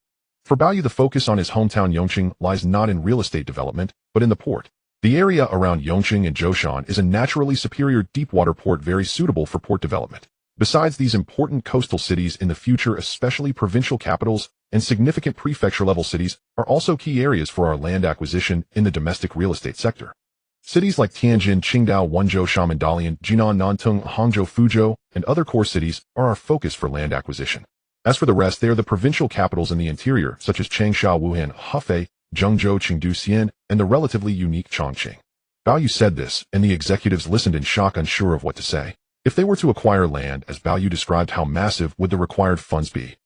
For Baoyu, the focus on his hometown Yongcheng lies not in real estate development, but in the port. The area around Yongcheng and Zhoushan is a naturally superior deep-water port very suitable for port development. Besides these important coastal cities in the future, especially provincial capitals and significant prefecture-level cities are also key areas for our land acquisition in the domestic real estate sector. Cities like Tianjin, Qingdao, Wenzhou, Xiamen, Dalian, Jinan, Nantong, Hangzhou, Fuzhou, and other core cities are our focus for land acquisition. As for the rest, they are the provincial capitals in the interior, such as Changsha, Wuhan, Hefei, Zhengzhou, Chengdu, Xi'an, and the relatively unique Chongqing. Baoyu said this, and the executives listened in shock, unsure of what to say. If they were to acquire land, as Baoyu described, how massive would the required funds be?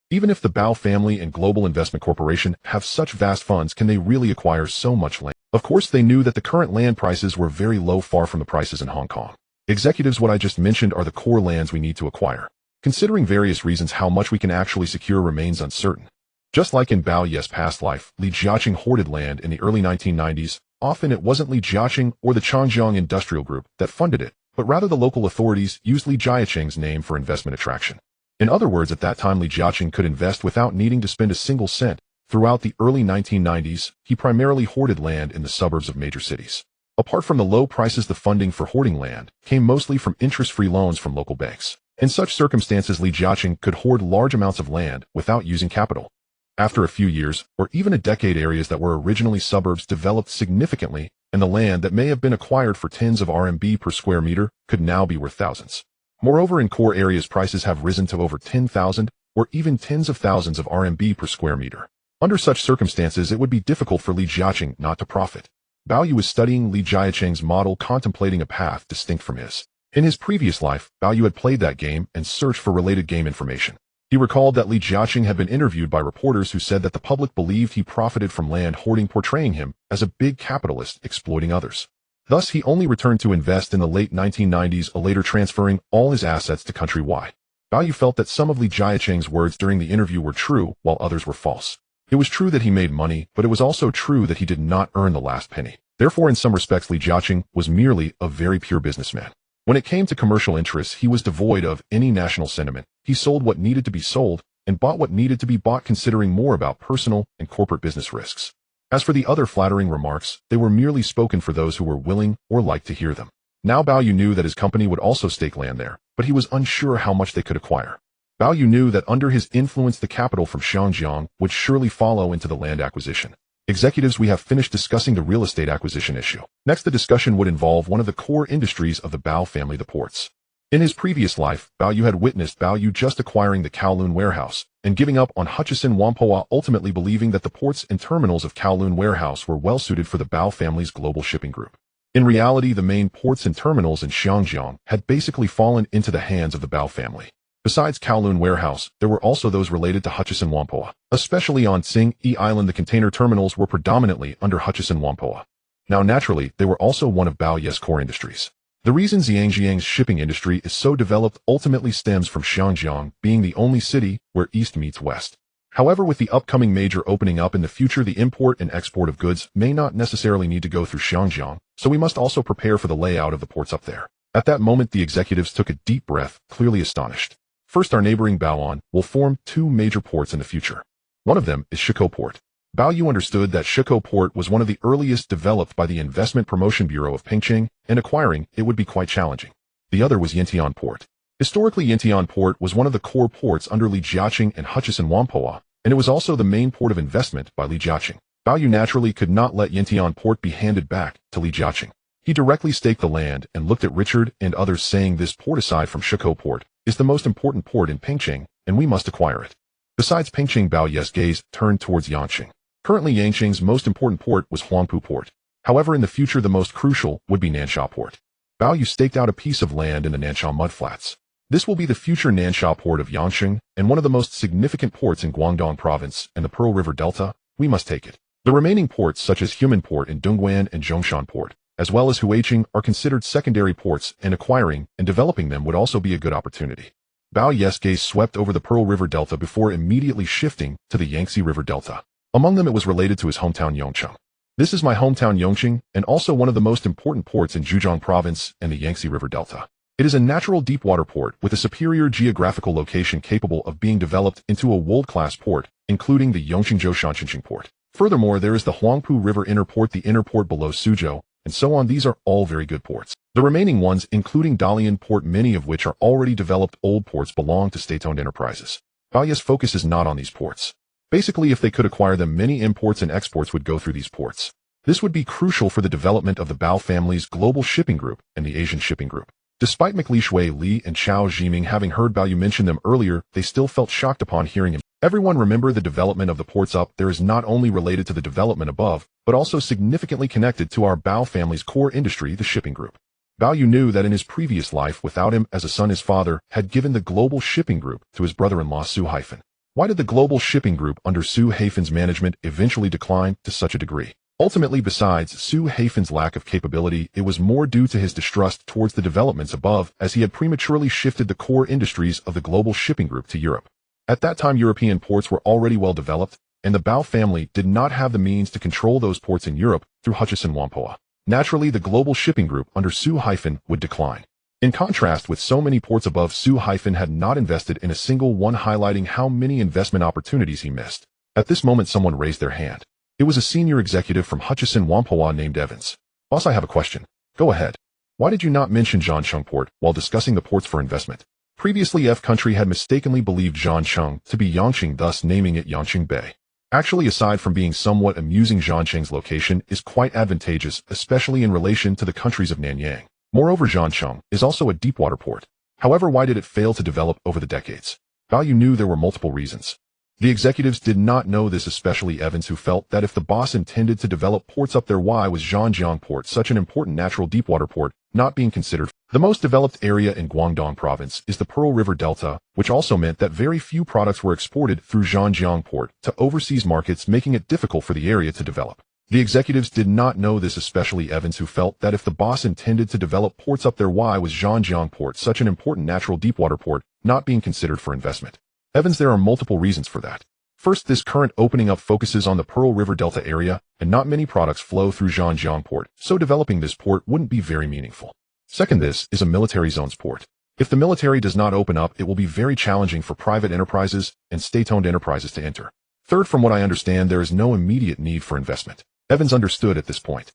Even if the Bao family and Global Investment Corporation have such vast funds, can they really acquire so much land? Of course, they knew that the current land prices were very low, far from the prices in Hong Kong. Executives, what I just mentioned are the core lands we need to acquire. Considering various reasons, how much we can actually secure remains uncertain. Just like in Baoyu's past life, Li Jiaqing hoarded land in the early 1990s. Often it wasn't Li Jiaqing or the Changjiang Industrial Group that funded it, but rather the local authorities used Li Jiaqing's name for investment attraction. In other words, at that time Li Jiaqing could invest without needing to spend a single cent. Throughout the early 1990s, he primarily hoarded land in the suburbs of major cities. Apart from the low prices, the funding for hoarding land came mostly from interest-free loans from local banks. In such circumstances, Li Jiaqing could hoard large amounts of land without using capital. After a few years, or even a decade, areas that were originally suburbs developed significantly, and the land that may have been acquired for tens of RMB per square meter could now be worth thousands. Moreover, in core areas, prices have risen to over 10,000 or even tens of thousands of RMB per square meter. Under such circumstances, it would be difficult for Li Jiaqing not to profit. Baoyu was studying Li Jiaqing's model, contemplating a path distinct from his. In his previous life, Baoyu had played that game and searched for related game information. He recalled that Li Jiaqing had been interviewed by reporters who said that the public believed he profited from land hoarding, portraying him as a big capitalist exploiting others. Thus, he only returned to invest in the late 1990s, later transferring all his assets to countrywide. Baoyu felt that some of Li Jiaqing's words during the interview were true, while others were false. It was true that he made money, but it was also true that he did not earn the last penny. Therefore, in some respects, Li Jiaqing was merely a very pure businessman. When it came to commercial interests, he was devoid of any national sentiment. He sold what needed to be sold and bought what needed to be bought, considering more about personal and corporate business risks. As for the other flattering remarks, they were merely spoken for those who were willing or liked to hear them. Now Baoyu knew that his company would also stake land there, but he was unsure how much they could acquire. Baoyu knew that under his influence the capital from Xiangjiang would surely follow into the land acquisition. Executives, we have finished discussing the real estate acquisition issue. Next, the discussion would involve one of the core industries of the Bao family, the ports. In his previous life, Baoyu had witnessed Baoyu just acquiring the Kowloon warehouse and giving up on Hutchison Whampoa, ultimately believing that the ports and terminals of Kowloon warehouse were well suited for the Bao family's global shipping group. In reality, the main ports and terminals in Xiangjiang had basically fallen into the hands of the Bao family. Besides Kowloon warehouse, there were also those related to Hutchison Whampoa. Especially on Tsing-E Island, the container terminals were predominantly under Hutchison Whampoa. Now naturally, they were also one of Baoyu's core industries. The reason Zhangjiang's shipping industry is so developed ultimately stems from Xiangjiang being the only city where east meets west. However, with the upcoming major opening up in the future, the import and export of goods may not necessarily need to go through Xiangjiang, so we must also prepare for the layout of the ports up there. At that moment, the executives took a deep breath, clearly astonished. First, our neighboring Baoan will form two major ports in the future. One of them is Shikoh Port. Baoyu understood that Shikoh Port was one of the earliest developed by the Investment Promotion Bureau of Pingcheng, and acquiring it would be quite challenging. The other was Yintian Port. Historically, Yintian Port was one of the core ports under Li Jiaqing and Hutchison Whampoa, and it was also the main port of investment by Li Jiaqing. Baoyu naturally could not let Yintian Port be handed back to Li Jiaqing. He directly staked the land and looked at Richard and others, saying this port, aside from Shikoh Port, is the most important port in Pingcheng, and we must acquire it. Besides Pingcheng, Baoyu's gaze turned towards Yangqing. Currently, Yangqing's most important port was Huangpu Port. However, in the future, the most crucial would be Nansha Port. Baoyu staked out a piece of land in the Nansha mudflats. This will be the future Nansha port of Yangqing and one of the most significant ports in Guangdong province and the Pearl River Delta. We must take it. The remaining ports such as Human Port in Dongguan and Zhongshan Port, as well as Huiqing, are considered secondary ports, and acquiring and developing them would also be a good opportunity. Bao Ye's gaze swept over the Pearl River Delta before immediately shifting to the Yangtze River Delta. Among them it was related to his hometown Yongcheng. This is my hometown Yongqing, and also one of the most important ports in Zhejiang province and the Yangtze River Delta. It is a natural deep-water port with a superior geographical location capable of being developed into a world-class port, including the Yongqingzhou Shanqing port. Furthermore, there is the Huangpu River inner port, the inner port below Suzhou, and so on. These are all very good ports. The remaining ones, including Dalian Port, many of which are already developed old ports, belong to state-owned enterprises. Bao Ye's focus is not on these ports. Basically, if they could acquire them, many imports and exports would go through these ports. This would be crucial for the development of the Bao family's global shipping group and the Asian shipping group. Despite McLi Shui Li and Chao Zhiming having heard Baoyu mention them earlier, they still felt shocked upon hearing him. Everyone remember the development of the ports up there is not only related to the development above, but also significantly connected to our Bao family's core industry, the shipping group. Baoyu knew that in his previous life without him as a son, his father had given the global shipping group to his brother-in-law Su Haifan. Why did the global shipping group under Su Haifan's management eventually decline to such a degree? Ultimately, besides Su Haifan's lack of capability, it was more due to his distrust towards the developments above, as he had prematurely shifted the core industries of the global shipping group to Europe. At that time, European ports were already well developed, and the Bao family did not have the means to control those ports in Europe through Hutchison Whampoa. Naturally, the global shipping group under Su Haifan would decline. In contrast with so many ports above, Su Haifan had not invested in a single one, highlighting how many investment opportunities he missed. At this moment, someone raised their hand. It was a senior executive from Hutchison Whampoa named Evans. Boss, I have a question. Go ahead. Why did you not mention Zhancheng Port while discussing the ports for investment? Previously, F country had mistakenly believed Zhancheng to be Yangqing, thus naming it Yangqing Bay. Actually, aside from being somewhat amusing, Zhancheng's location is quite advantageous, especially in relation to the countries of Nanyang. Moreover, Zhancheng is also a deep-water port. However, why did it fail to develop over the decades? Baoyu knew there were multiple reasons. The executives did not know this, especially Evans, who felt that if the boss intended to develop ports up there, why was Zhanjiang Port, such an important natural deep-water port, not being considered? The most developed area in Guangdong province is the Pearl River Delta, which also meant that very few products were exported through Zhanjiang Port to overseas markets, making it difficult for the area to develop. The executives did not know this, especially Evans, who felt that if the boss intended to develop ports up there, why was Zhanjiang Port, such an important natural deep-water port, not being considered for investment? Evans, there are multiple reasons for that. First, this current opening up focuses on the Pearl River Delta area, and not many products flow through Zhanjiang Port, so developing this port wouldn't be very meaningful. Second, this is a military zones port. If the military does not open up, it will be very challenging for private enterprises and state-owned enterprises to enter. Third, from what I understand, there is no immediate need for investment. Evans understood at this point.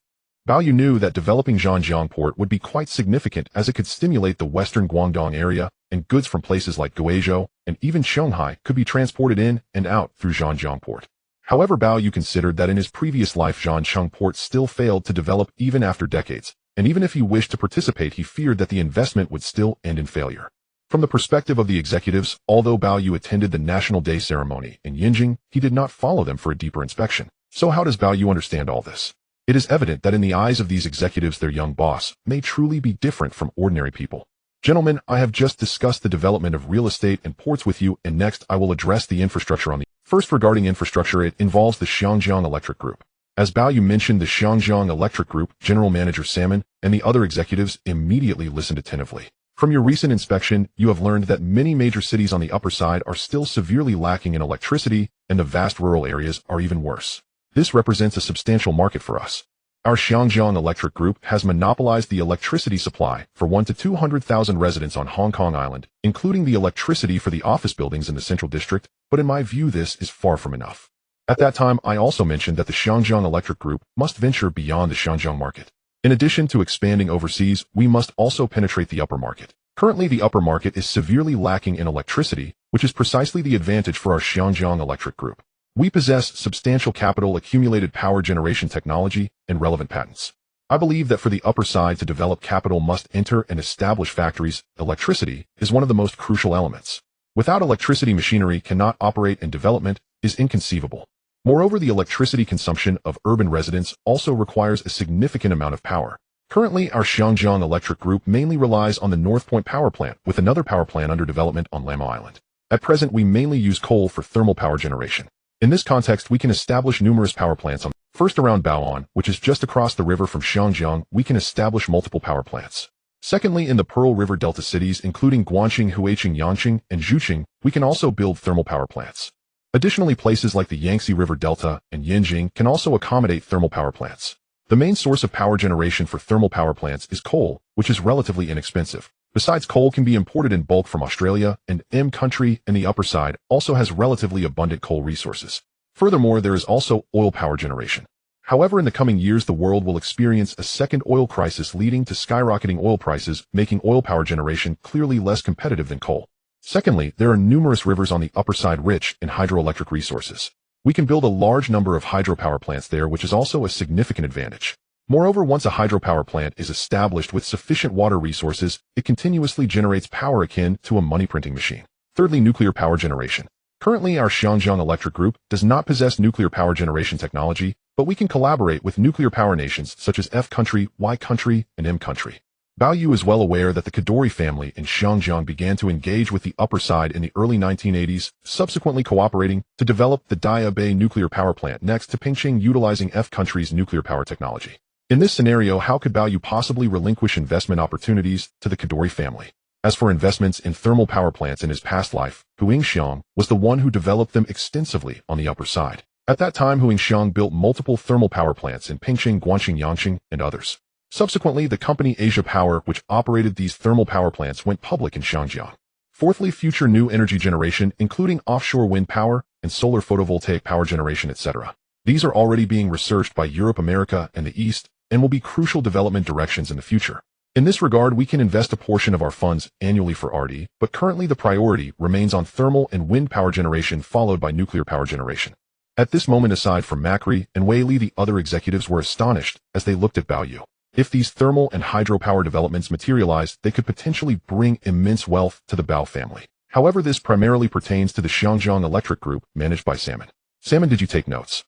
Baoyu knew that developing Zhanjiang Port would be quite significant, as it could stimulate the western Guangdong area, and goods from places like Guizhou and even Shanghai could be transported in and out through Zhanjiang Port. However, Baoyu considered that in his previous life Zhancheng Port still failed to develop even after decades, and even if he wished to participate, he feared that the investment would still end in failure. From the perspective of the executives, although Baoyu attended the National Day ceremony in Yinjing, he did not follow them for a deeper inspection. So how does Baoyu understand all this? It is evident that in the eyes of these executives, their young boss may truly be different from ordinary people. Gentlemen, I have just discussed the development of real estate and ports with you, and next I will address the infrastructure on the... First, regarding infrastructure, it involves the Xiangjiang Electric Group. As Baoyu mentioned the Xiangjiang Electric Group, General Manager Salmon and the other executives immediately listened attentively. From your recent inspection, you have learned that many major cities on the upper side are still severely lacking in electricity, and the vast rural areas are even worse. This represents a substantial market for us. Our Xiangjiang Electric Group has monopolized the electricity supply for 1 to 200,000 residents on Hong Kong Island, including the electricity for the office buildings in the Central District, but in my view this is far from enough. At that time, I also mentioned that the Xiangjiang Electric Group must venture beyond the Xiangjiang market. In addition to expanding overseas, we must also penetrate the upper market. Currently, the upper market is severely lacking in electricity, which is precisely the advantage for our Xiangjiang Electric Group. We possess substantial capital, accumulated power generation technology, and relevant patents. I believe that for the upper side to develop, capital must enter and establish factories. Electricity is one of the most crucial elements. Without electricity, machinery cannot operate, and development is inconceivable. Moreover, the electricity consumption of urban residents also requires a significant amount of power. Currently, our Xiangjiang Electric Group mainly relies on the North Point power plant, with another power plant under development on Lamo Island. At present, we mainly use coal for thermal power generation. In this context, we can establish numerous power plants on first around Bao'an, which is just across the river from Xiangjiang, we can establish multiple power plants. Secondly, in the Pearl River Delta cities, including Guanqing, Huiqing, Yangqing, and Zhuqing, we can also build thermal power plants. Additionally, places like the Yangtze River Delta and Yanjing can also accommodate thermal power plants. The main source of power generation for thermal power plants is coal, which is relatively inexpensive. Besides, coal can be imported in bulk from Australia, and M country in the upper side also has relatively abundant coal resources. Furthermore, there is also oil power generation. However, in the coming years, the world will experience a second oil crisis leading to skyrocketing oil prices, making oil power generation clearly less competitive than coal. Secondly, there are numerous rivers on the upper side rich in hydroelectric resources. We can build a large number of hydropower plants there, which is also a significant advantage. Moreover, once a hydropower plant is established with sufficient water resources, it continuously generates power akin to a money printing machine. Thirdly, nuclear power generation. Currently, our Xiangjiang Electric Group does not possess nuclear power generation technology, but we can collaborate with nuclear power nations such as F country, Y country, and M country. Baoyu is well aware that the Kadoorie family in Xiangjiang began to engage with the upper side in the early 1980s, subsequently cooperating to develop the Daya Bay nuclear power plant next to Pingqing, utilizing F country's nuclear power technology. In this scenario, how could Baoyu possibly relinquish investment opportunities to the Kadoorie family? As for investments in thermal power plants in his past life, Huang Xiang was the one who developed them extensively on the upper side. At that time, Huang Xiang built multiple thermal power plants in Pingqing, Guanqing, Yangqing, and others. Subsequently, the company Asia Power, which operated these thermal power plants, went public in Xiangjiang. Fourthly, future new energy generation, including offshore wind power and solar photovoltaic power generation, etc. These are already being researched by Europe, America, and the East, and will be crucial development directions in the future. In this regard, we can invest a portion of our funds annually for RD, but currently the priority remains on thermal and wind power generation, followed by nuclear power generation. At this moment, aside from Macri and Wei Li, the other executives were astonished as they looked at Baoyu. If these thermal and hydropower developments materialize, they could potentially bring immense wealth to the Bao family. However, this primarily pertains to the Xiangjiang Electric Group managed by Salmon. Salmon, did you take notes?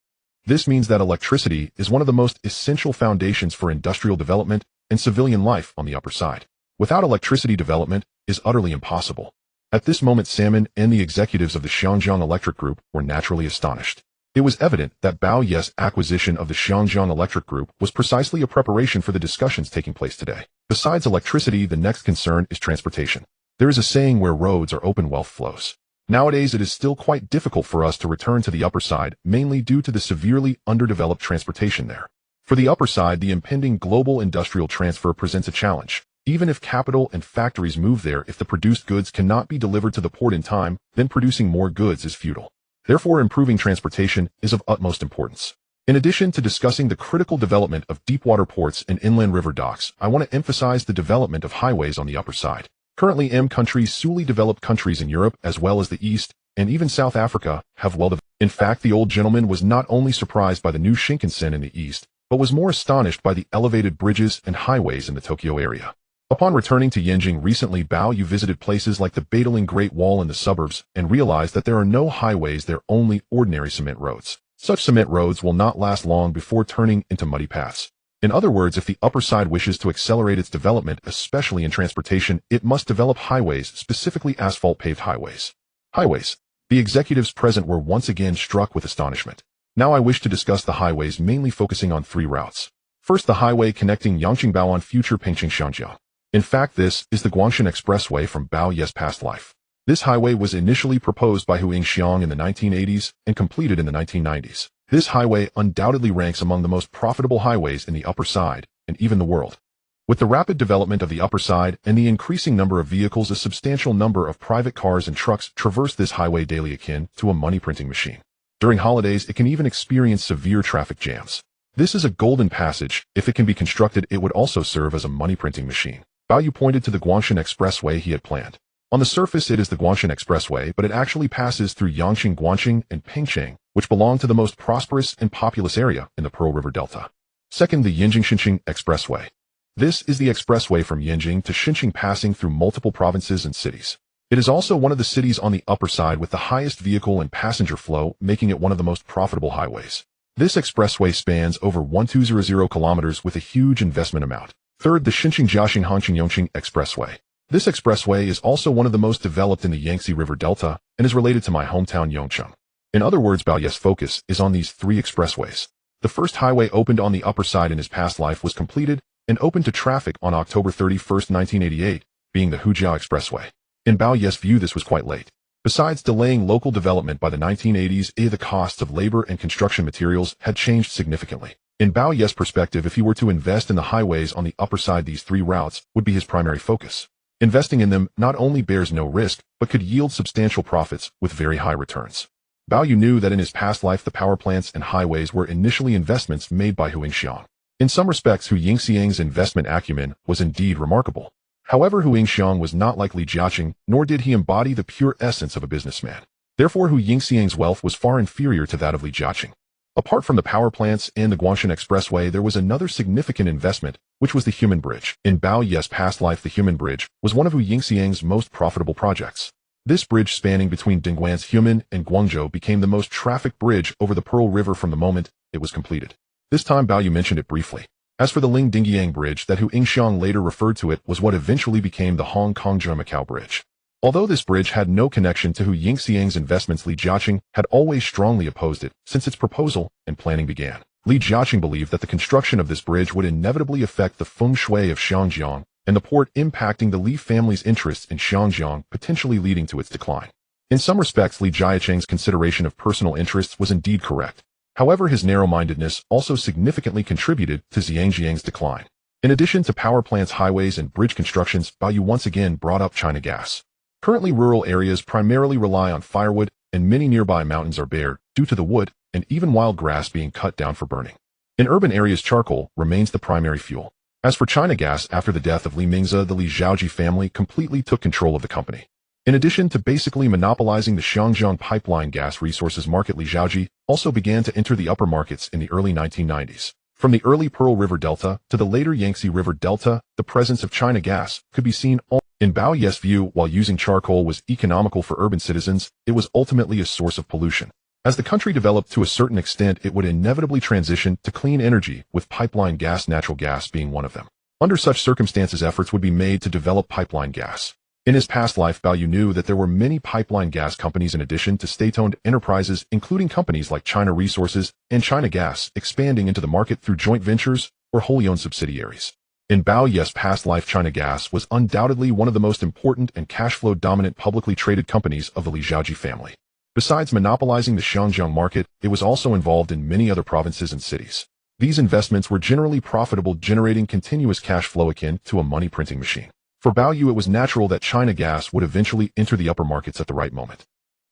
This means that electricity is one of the most essential foundations for industrial development and civilian life on the upper side. Without electricity, development is utterly impossible. At this moment, Salmon and the executives of the Xiangjiang Electric Group were naturally astonished. It was evident that Bao Ye's acquisition of the Xiangjiang Electric Group was precisely a preparation for the discussions taking place today. Besides electricity, the next concern is transportation. There is a saying, where roads are open, wealth flows. Nowadays, it is still quite difficult for us to return to the upper side, mainly due to the severely underdeveloped transportation there. For the upper side, the impending global industrial transfer presents a challenge. Even if capital and factories move there, if the produced goods cannot be delivered to the port in time, then producing more goods is futile. Therefore, improving transportation is of utmost importance. In addition to discussing the critical development of deepwater ports and inland river docks, I want to emphasize the development of highways on the upper side. Currently, M countries, fully developed countries in Europe as well as the East, and even South Africa, have well developed. In fact, the old gentleman was not only surprised by the new Shinkansen in the East, but was more astonished by the elevated bridges and highways in the Tokyo area. Upon returning to Yanjing recently, Baoyu visited places like the Badaling Great Wall in the suburbs and realized that there are no highways there, only ordinary cement roads. Such cement roads will not last long before turning into muddy paths. In other words, if the upper side wishes to accelerate its development, especially in transportation, it must develop highways, specifically asphalt-paved highways. Highways. The executives present were once again struck with astonishment. Now I wish to discuss the highways, mainly focusing on 3 routes. First, the highway connecting Yangqing Bao'an, future Pingqing Xiangjiang. In fact, this is the Guangshan Expressway from Bao Ye's past life. This highway was initially proposed by Huang Xiang in the 1980s and completed in the 1990s. This highway undoubtedly ranks among the most profitable highways in the upper side, and even the world. With the rapid development of the upper side and the increasing number of vehicles, a substantial number of private cars and trucks traverse this highway daily, akin to a money printing machine. During holidays, it can even experience severe traffic jams. This is a golden passage. If it can be constructed, it would also serve as a money printing machine. Baoyu pointed to the Guangshan Expressway he had planned. On the surface, it is the Guangshan Expressway, but it actually passes through Yangqing, Guanqing, and Pingqing, which belong to the most prosperous and populous area in the Pearl River Delta. Second, the Yanjing-Xinqing Expressway. This is the expressway from Yanjing to Xinqing, passing through multiple provinces and cities. It is also one of the cities on the upper side with the highest vehicle and passenger flow, making it one of the most profitable highways. This expressway spans over 1,200 kilometers with a huge investment amount. Third, the Xinjiang-Jiaxing-Hangqing-Yongqing Expressway. This expressway is also one of the most developed in the Yangtze River Delta and is related to my hometown Yongcheng. In other words, Baoyu's focus is on these three expressways. The first highway opened on the upper side in his past life was completed and opened to traffic on October 31, 1988, being the Hujiao Expressway. In Baoyu's view, this was quite late. Besides delaying local development by the 1980s, the costs of labor and construction materials had changed significantly. In Baoyu's perspective, if he were to invest in the highways on the upper side, these three routes would be his primary focus. Investing in them not only bears no risk, but could yield substantial profits with very high returns. Baoyu knew that in his past life the power plants and highways were initially investments made by Hu Yingxiang. In some respects, Hu Yingxiang's investment acumen was indeed remarkable. However, Hu Yingxiang was not like Li Jiaqing, nor did he embody the pure essence of a businessman. Therefore, Hu Yingxiang's wealth was far inferior to that of Li Jiaqing. Apart from the power plants and the Guangshan Expressway, there was another significant investment, which was the Human Bridge. In Baoyu's past life, the Human Bridge was one of Hu Yingxiang's most profitable projects. This bridge spanning between Dingguan's Human and Guangzhou became the most trafficked bridge over the Pearl River from the moment it was completed. This time Baoyu mentioned it briefly. As for the Ling-Dingyang Bridge that Hu Yingxiang later referred to, it was what eventually became the Hong Kong-Macau Bridge. Although this bridge had no connection to Hu Yingxiang's investments, Li Jiaqing had always strongly opposed it since its proposal and planning began. Li Jiaqing believed that the construction of this bridge would inevitably affect the feng shui of Xiangjiang and the port, impacting the Li family's interests in Xiangjiang, potentially leading to its decline. In some respects, Li Jiaqing's consideration of personal interests was indeed correct. However, his narrow-mindedness also significantly contributed to Xiangjiang's decline. In addition to power plants, highways, and bridge constructions, Baoyu once again brought up China Gas. Currently, rural areas primarily rely on firewood, and many nearby mountains are bare due to the wood and even wild grass being cut down for burning. In urban areas, charcoal remains the primary fuel. As for China Gas, after the death of Li Mingze, the Li Zhaoji family completely took control of the company. In addition to basically monopolizing the Xiangjiang pipeline gas resources market, Li Zhaoji also began to enter the upper markets in the early 1990s. From the early Pearl River Delta to the later Yangtze River Delta, the presence of China Gas could be seen all. In Baoyu's view, while using charcoal was economical for urban citizens, it was ultimately a source of pollution. As the country developed to a certain extent, it would inevitably transition to clean energy, with pipeline gas, natural gas being one of them. Under such circumstances, efforts would be made to develop pipeline gas. In his past life, Baoyu knew that there were many pipeline gas companies in addition to state-owned enterprises, including companies like China Resources and China Gas, expanding into the market through joint ventures or wholly owned subsidiaries. In Baoyu's past life, China Gas was undoubtedly one of the most important and cash-flow dominant publicly traded companies of the Li Zhaoji family. Besides monopolizing the Xiangjiang market, it was also involved in many other provinces and cities. These investments were generally profitable, generating continuous cash flow akin to a money-printing machine. For Baoyu, it was natural that China Gas would eventually enter the upper markets at the right moment.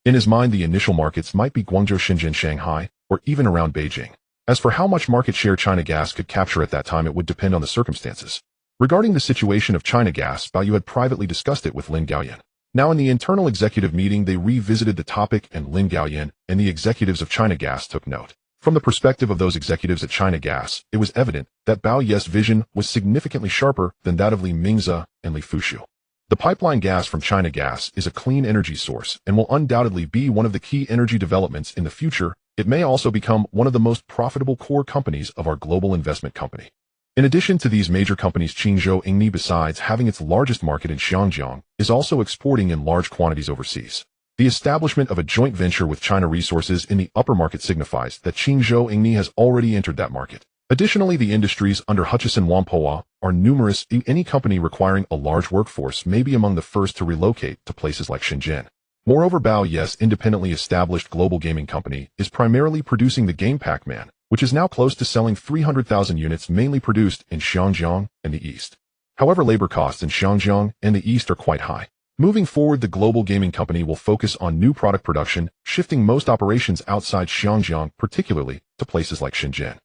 In his mind, the initial markets might be Guangzhou, Shenzhen, Shanghai, or even around Beijing. As for how much market share China Gas could capture at that time, it would depend on the circumstances. Regarding the situation of China Gas, Baoyu had privately discussed it with Lin Gaoyan. Now in the internal executive meeting, they revisited the topic, and Lin Gaoyan and the executives of China Gas took note. From the perspective of those executives at China Gas, it was evident that Baoyu's vision was significantly sharper than that of Li Mingze and Li Fushu. The pipeline gas from China Gas is a clean energy source and will undoubtedly be one of the key energy developments in the future. It may also become one of the most profitable core companies of our global investment company. In addition to these major companies, Qingzhou Yingni, besides having its largest market in Xiangjiang, is also exporting in large quantities overseas. The establishment of a joint venture with China Resources in the upper market signifies that Qingzhou Yingni has already entered that market. Additionally, the industries under Hutchison Whampoa are numerous. Any company requiring a large workforce may be among the first to relocate to places like Shenzhen. Moreover, Baoyu's independently established global gaming company is primarily producing the game Pac-Man, which is now close to selling 300,000 units, mainly produced in Xiangjiang and the East. However, labor costs in Xiangjiang and the East are quite high. Moving forward, the global gaming company will focus on new product production, shifting most operations outside Xiangjiang, particularly to places like Shenzhen.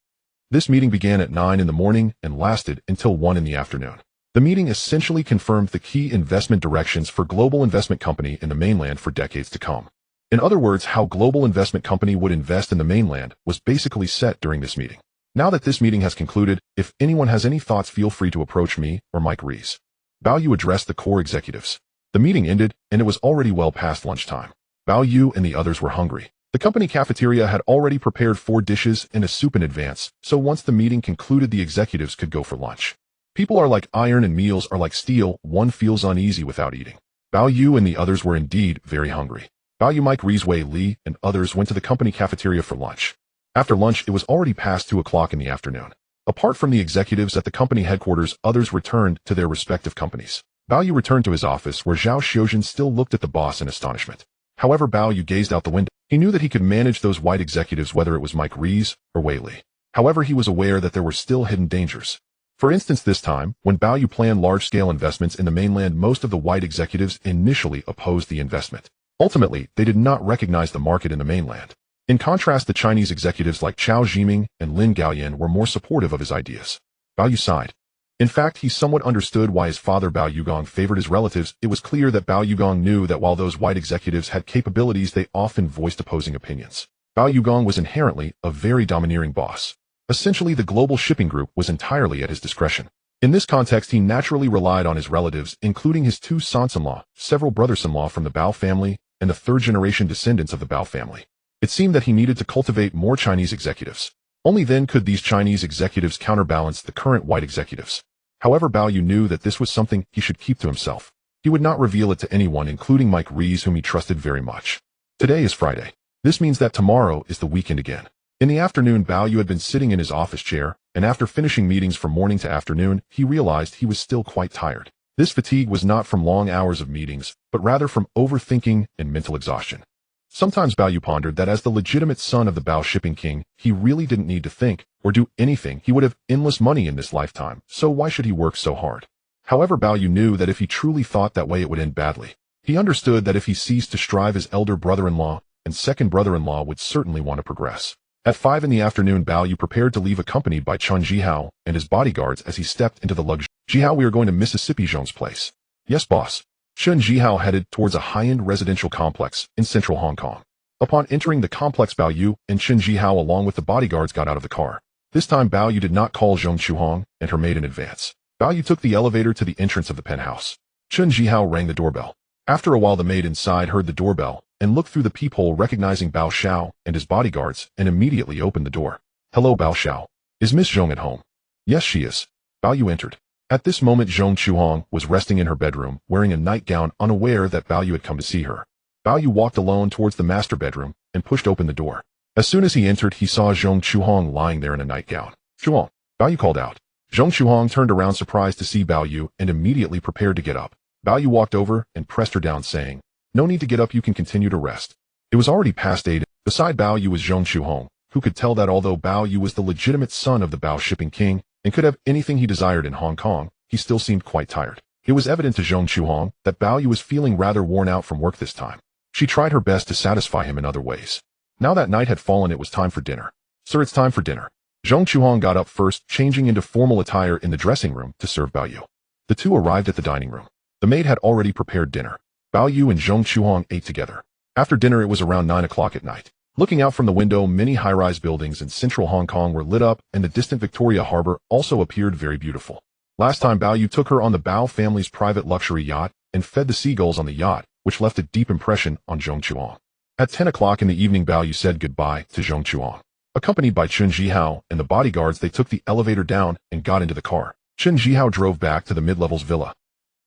This meeting began at 9 in the morning and lasted until 1 in the afternoon. The meeting essentially confirmed the key investment directions for Global Investment Company in the mainland for decades to come. In other words, how Global Investment Company would invest in the mainland was basically set during this meeting. Now that this meeting has concluded, if anyone has any thoughts, feel free to approach me or Mike Rees. Baoyu addressed the core executives. The meeting ended, and it was already well past lunchtime. Baoyu and the others were hungry. The company cafeteria had already prepared 4 dishes and a soup in advance, so once the meeting concluded, the executives could go for lunch. People are like iron and meals are like steel, one feels uneasy without eating. Bao Yu and the others were indeed very hungry. Bao Yu, Mike, Wei Li, and others went to the company cafeteria for lunch. After lunch, it was already past 2 o'clock in the afternoon. Apart from the executives at the company headquarters, others returned to their respective companies. Bao Yu returned to his office where Zhao Xiuzhen still looked at the boss in astonishment. However, Bao Yu gazed out the window. He knew that he could manage those white executives whether it was Mike Rees or Wei Li. However, he was aware that there were still hidden dangers. For instance, this time, when Bao Yu planned large-scale investments in the mainland, most of the white executives initially opposed the investment. Ultimately, they did not recognize the market in the mainland. In contrast, the Chinese executives like Chao Zhiming and Lin Gaoyan were more supportive of his ideas. Bao Yu sighed. In fact, he somewhat understood why his father Bao Yugong favored his relatives. It was clear that Bao Yugong knew that while those white executives had capabilities, they often voiced opposing opinions. Bao Yugong was inherently a very domineering boss. Essentially, the global shipping group was entirely at his discretion. In this context, he naturally relied on his relatives, including his 2 sons-in-law, several brothers-in-law from the Bao family, and the 3rd-generation descendants of the Bao family. It seemed that he needed to cultivate more Chinese executives. Only then could these Chinese executives counterbalance the current white executives. However, Bao Yu knew that this was something he should keep to himself. He would not reveal it to anyone, including Mike Rees, whom he trusted very much. Today is Friday. This means that tomorrow is the weekend again. In the afternoon, Bao Yu had been sitting in his office chair, and after finishing meetings from morning to afternoon, he realized he was still quite tired. This fatigue was not from long hours of meetings, but rather from overthinking and mental exhaustion. Sometimes Bao Yu pondered that as the legitimate son of the Bao shipping king, he really didn't need to think or do anything. He would have endless money in this lifetime, so why should he work so hard? However, Bao Yu knew that if he truly thought that way, it would end badly. He understood that if he ceased to strive, his elder brother-in-law and second brother-in-law would certainly want to progress. At 5 in the afternoon, Bao Yu prepared to leave, accompanied by Chun Jihao and his bodyguards. As he stepped into the luggage, "Jihao, we are going to Mississippi Zhong's place." "Yes, boss." Chun Jihao headed towards a high-end residential complex in central Hong Kong. Upon entering the complex, Bao Yu and Chun Jihao along with the bodyguards got out of the car. This time, Bao Yu did not call Zhong Chuhong and her maid in advance. Bao Yu took the elevator to the entrance of the penthouse. Chun Jihao rang the doorbell. After a while, the maid inside heard the doorbell and looked through the peephole, recognizing Bao Xiao and his bodyguards, and immediately opened the door. "Hello, Bao Xiao. Is Miss Zhong at home?" "Yes, she is." Bao Yu entered. At this moment, Zhong Chuhong was resting in her bedroom, wearing a nightgown, unaware that Bao Yu had come to see her. Bao Yu walked alone towards the master bedroom and pushed open the door. As soon as he entered, he saw Zhong Chuhong lying there in a nightgown. "Chuhong," Bao Yu called out. Zhong Chuhong turned around, surprised to see Bao Yu, and immediately prepared to get up. Bao Yu walked over and pressed her down, saying, "No need to get up, you can continue to rest." It was already past 8. Beside Bao Yu was Zhong Chuhong, who could tell that although Bao Yu was the legitimate son of the Bao shipping king and could have anything he desired in Hong Kong, he still seemed quite tired. It was evident to Zhong Chuhong that Bao Yu was feeling rather worn out from work this time. She tried her best to satisfy him in other ways. Now that night had fallen, it was time for dinner. "Sir, it's time for dinner." Zhong Chuhong got up first, changing into formal attire in the dressing room to serve Bao Yu. The two arrived at the dining room. The maid had already prepared dinner. Bao Yu and Zhong Chuhong ate together. After dinner, it was around 9 o'clock at night. Looking out from the window, many high-rise buildings in central Hong Kong were lit up, and the distant Victoria Harbor also appeared very beautiful. Last time, Bao Yu took her on the Bao family's private luxury yacht and fed the seagulls on the yacht, which left a deep impression on Zhong Chuhong. At 10 o'clock in the evening, Bao Yu said goodbye to Zhong Chuhong. Accompanied by Chun Jihao and the bodyguards, they took the elevator down and got into the car. Chun Jihao drove back to the mid-levels villa.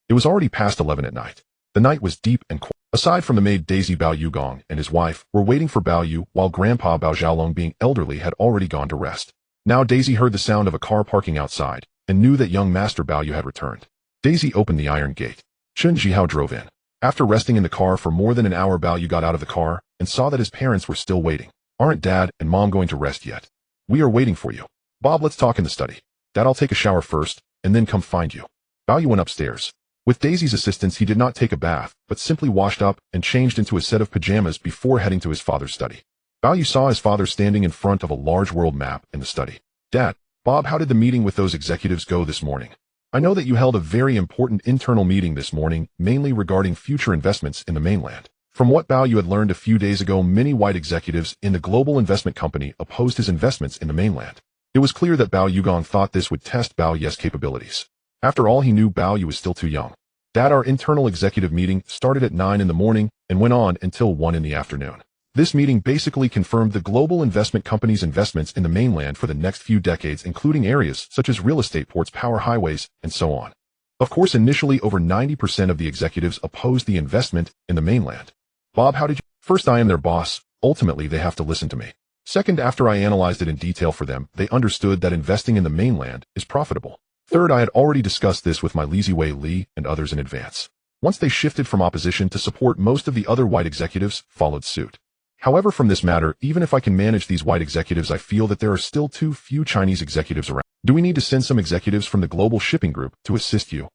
It was already past 11 at night. The night was deep and quiet. Aside from the maid Daisy, Bao Yugong and his wife were waiting for Bao Yu, while Grandpa Bao Xiaolong, being elderly, had already gone to rest. Now Daisy heard the sound of a car parking outside and knew that young Master Bao Yu had returned. Daisy opened the iron gate. Chun Jihao drove in. After resting in the car for more than an hour, Bao Yu got out of the car and saw that his parents were still waiting. "Aren't Dad and Mom going to rest yet?" "We are waiting for you. Bob, let's talk in the study." "Dad, I'll take a shower first and then come find you." Bao Yu went upstairs. With Daisy's assistance, he did not take a bath, but simply washed up and changed into a set of pajamas before heading to his father's study. Bao Yu saw his father standing in front of a large world map in the study. "Dad, Bob, how did the meeting with those executives go this morning? I know that you held a very important internal meeting this morning, mainly regarding future investments in the mainland." From what Bao Yu had learned a few days ago, many white executives in the global investment company opposed his investments in the mainland. It was clear that Bao Yugong thought this would test Bao Yu's capabilities. After all, he knew Bao Yu was still too young. "Dad, our internal executive meeting started at 9 in the morning and went on until 1 in the afternoon. This meeting basically confirmed the global investment company's investments in the mainland for the next few decades, including areas such as real estate, ports, power highways, and so on. Of course, initially over 90% of the executives opposed the investment in the mainland. Bob, how did you? First, I am their boss. Ultimately, they have to listen to me. Second, after I analyzed it in detail for them, they understood that investing in the mainland is profitable. Third, I had already discussed this with my Li Wei Li and others in advance. Once they shifted from opposition to support, most of the other white executives followed suit. However, from this matter, even if I can manage these white executives, I feel that there are still too few Chinese executives around. Do we need to send some executives from the global shipping group to assist you?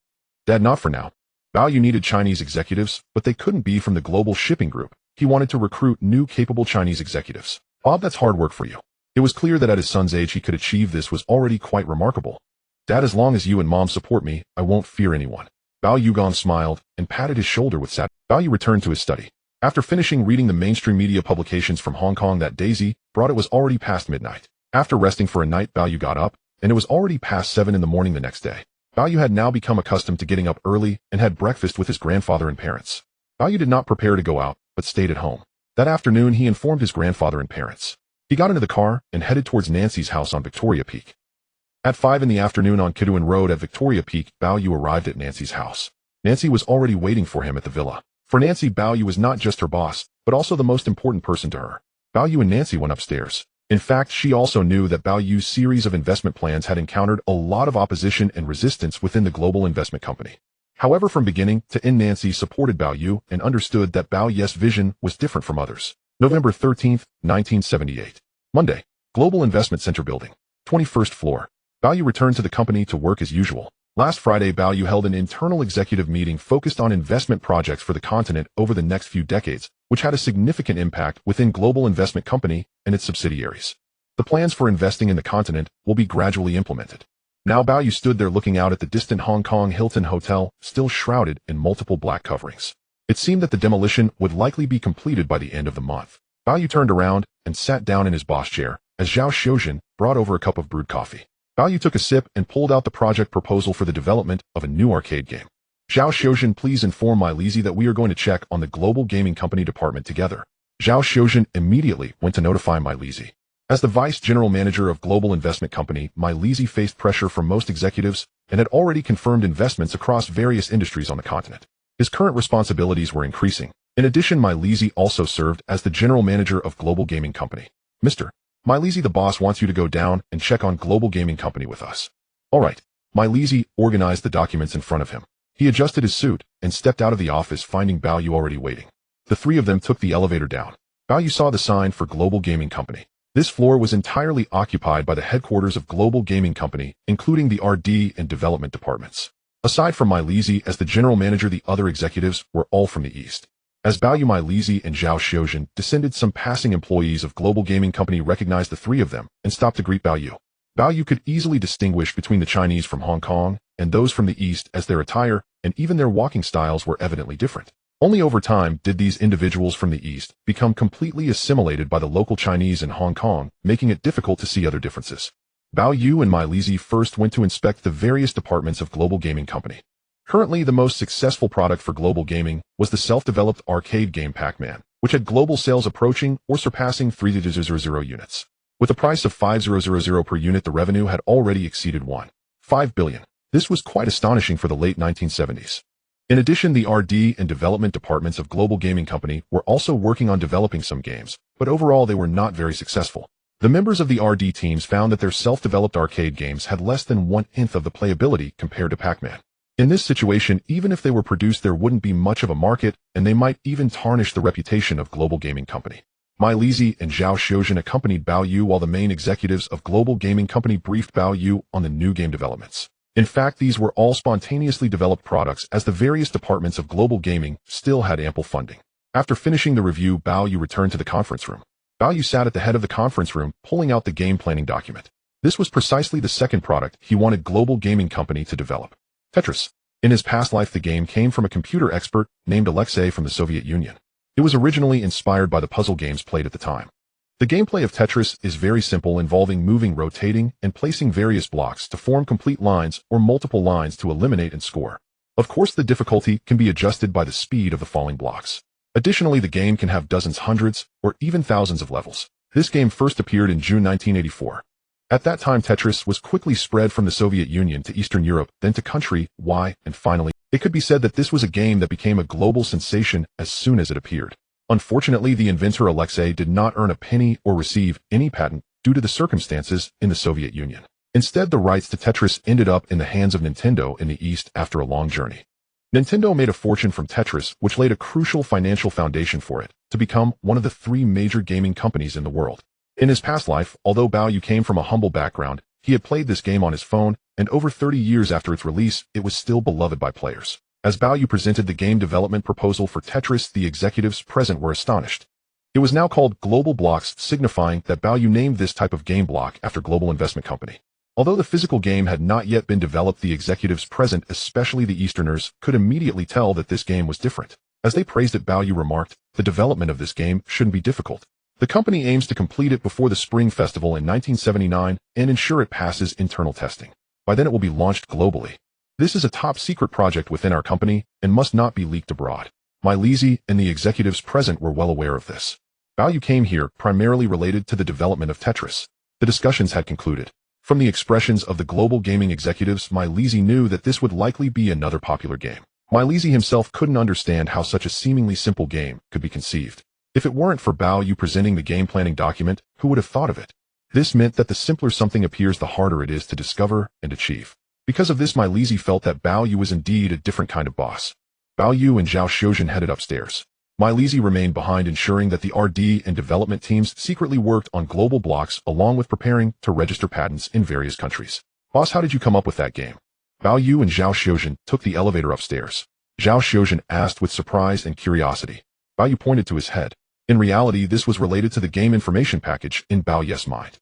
Dad, not for now. Bao Yu needed Chinese executives, but they couldn't be from the global shipping group. He wanted to recruit new capable Chinese executives. Bob, that's hard work for you. It was clear that at his son's age he could achieve this was already quite remarkable. Dad, as long as you and Mom support me, I won't fear anyone. Bao Yugan smiled and patted his shoulder with sadness. Bao Yu returned to his study. After finishing reading the mainstream media publications from Hong Kong that Daisy brought, it was already past midnight. After resting for a night, Bao Yu got up, and it was already past 7 in the morning the next day. Bao Yu had now become accustomed to getting up early and had breakfast with his grandfather and parents. Bao Yu did not prepare to go out, but stayed at home. That afternoon, he informed his grandfather and parents. He got into the car and headed towards Nancy's house on Victoria Peak. At 5 in the afternoon on Kowloon Road at Victoria Peak, Bao Yu arrived at Nancy's house. Nancy was already waiting for him at the villa. For Nancy, Bao Yu was not just her boss, but also the most important person to her. Bao Yu and Nancy went upstairs. In fact, she also knew that Bao Yu's series of investment plans had encountered a lot of opposition and resistance within the global investment company. However, from beginning to end, Nancy supported Bao Yu and understood that Bao Yu's vision was different from others. November 13, 1978. Monday. Global Investment Center Building. 21st floor. Bao Yu returned to the company to work as usual. Last Friday, Bao Yu held an internal executive meeting focused on investment projects for the continent over the next few decades, which had a significant impact within global investment company and its subsidiaries. The plans for investing in the continent will be gradually implemented. Now Bao Yu stood there looking out at the distant Hong Kong Hilton Hotel, still shrouded in multiple black coverings. It seemed that the demolition would likely be completed by the end of the month. Bao Yu turned around and sat down in his boss chair as Zhao Xiuzhen brought over a cup of brewed coffee. Bao Yu took a sip and pulled out the project proposal for the development of a new arcade game. Zhao Xiuzhen, please inform my Lizzie that we are going to check on the global gaming company department together. Zhao Xiuzhen immediately went to notify my Lizzie. As the vice general manager of global investment company, my Lizzie faced pressure from most executives and had already confirmed investments across various industries on the continent. His current responsibilities were increasing. In addition, my Lizzie also served as the general manager of global gaming company. Mr. My Lizzie, the boss wants you to go down and check on global gaming company with us. All right. My Lizzie organized the documents in front of him. He adjusted his suit and stepped out of the office, finding Bao Yu already waiting. The three of them took the elevator down. Bao Yu saw the sign for global gaming company. This floor was entirely occupied by the headquarters of global gaming company, including the R&D and development departments. Aside from my Lizzie as the general manager, the other executives were all from the east. As Bao Yu, my Lizzie, and Zhao Xiuzhen descended, some passing employees of global gaming company recognized the three of them and stopped to greet Bao Yu. Bao Yu could easily distinguish between the Chinese from Hong Kong and those from the east, as their attire and even their walking styles were evidently different. Only over time did these individuals from the east become completely assimilated by the local Chinese in Hong Kong, making it difficult to see other differences. Bao Yu and my Lizzie first went to inspect the various departments of global gaming company. Currently, the most successful product for global gaming was the self-developed arcade game Pac-Man, which had global sales approaching or surpassing 3,000 units. With a price of 5,000 per unit, the revenue had already exceeded 1.5 billion. This was quite astonishing for the late 1970s. In addition, the R&D and development departments of global gaming company were also working on developing some games, but overall they were not very successful. The members of the R&D teams found that their self-developed arcade games had less than 1/10 of the playability compared to Pac-Man. In this situation, even if they were produced, there wouldn't be much of a market, and they might even tarnish the reputation of global gaming company. My Lizzie and Zhao Xiuzhen accompanied Bao Yu while the main executives of global gaming company briefed Bao Yu on the new game developments. In fact, these were all spontaneously developed products, as the various departments of global gaming still had ample funding. After finishing the review, Bao Yu returned to the conference room. Bao Yu sat at the head of the conference room, pulling out the game planning document. This was precisely the second product he wanted global gaming company to develop. Tetris. In his past life, the game came from a computer expert named Alexei from the Soviet Union. It was originally inspired by the puzzle games played at the time. The gameplay of Tetris is very simple, involving moving, rotating, and placing various blocks to form complete lines or multiple lines to eliminate and score. Of course, the difficulty can be adjusted by the speed of the falling blocks. Additionally, the game can have dozens, hundreds, or even thousands of levels. This game first appeared in June 1984. At that time, Tetris was quickly spread from the Soviet Union to Eastern Europe, then to country Y, and finally, it could be said that this was a game that became a global sensation as soon as it appeared. Unfortunately, the inventor Alexei did not earn a penny or receive any patent due to the circumstances in the Soviet Union. Instead, the rights to Tetris ended up in the hands of Nintendo in the East after a long journey. Nintendo made a fortune from Tetris, which laid a crucial financial foundation for it to become one of the 3 major gaming companies in the world. In his past life, although Bao Yu came from a humble background, he had played this game on his phone, and over 30 years after its release, it was still beloved by players. As Bao Yu presented the game development proposal for Tetris, the executives present were astonished. It was now called Global Blocks, signifying that Bao Yu named this type of game block after Global Investment Company. Although the physical game had not yet been developed, the executives present, especially the Easterners, could immediately tell that this game was different. As they praised it, Bao Yu remarked, "The development of this game shouldn't be difficult. The company aims to complete it before the Spring Festival in 1979 and ensure it passes internal testing. By then it will be launched globally. This is a top-secret project within our company and must not be leaked abroad." Milesi and the executives present were well aware of this. Bao Yu came here primarily related to the development of Tetris. The discussions had concluded. From the expressions of the global gaming executives, Milesi knew that this would likely be another popular game. Milesi himself couldn't understand how such a seemingly simple game could be conceived. If it weren't for Bao Yu presenting the game planning document, who would have thought of it? This meant that the simpler something appears, the harder it is to discover and achieve. Because of this, Milesi felt that Bao Yu was indeed a different kind of boss. Bao Yu and Zhao Xiuzhen headed upstairs. Milesi remained behind, ensuring that the R&D and development teams secretly worked on global blocks along with preparing to register patents in various countries. "Boss, how did you come up with that game?" Bao Yu and Zhao Xiuzhen took the elevator upstairs. Zhao Xiuzhen asked with surprise and curiosity. Bao Yu pointed to his head. In reality, this was related to the game information package in Bao Yu's mind.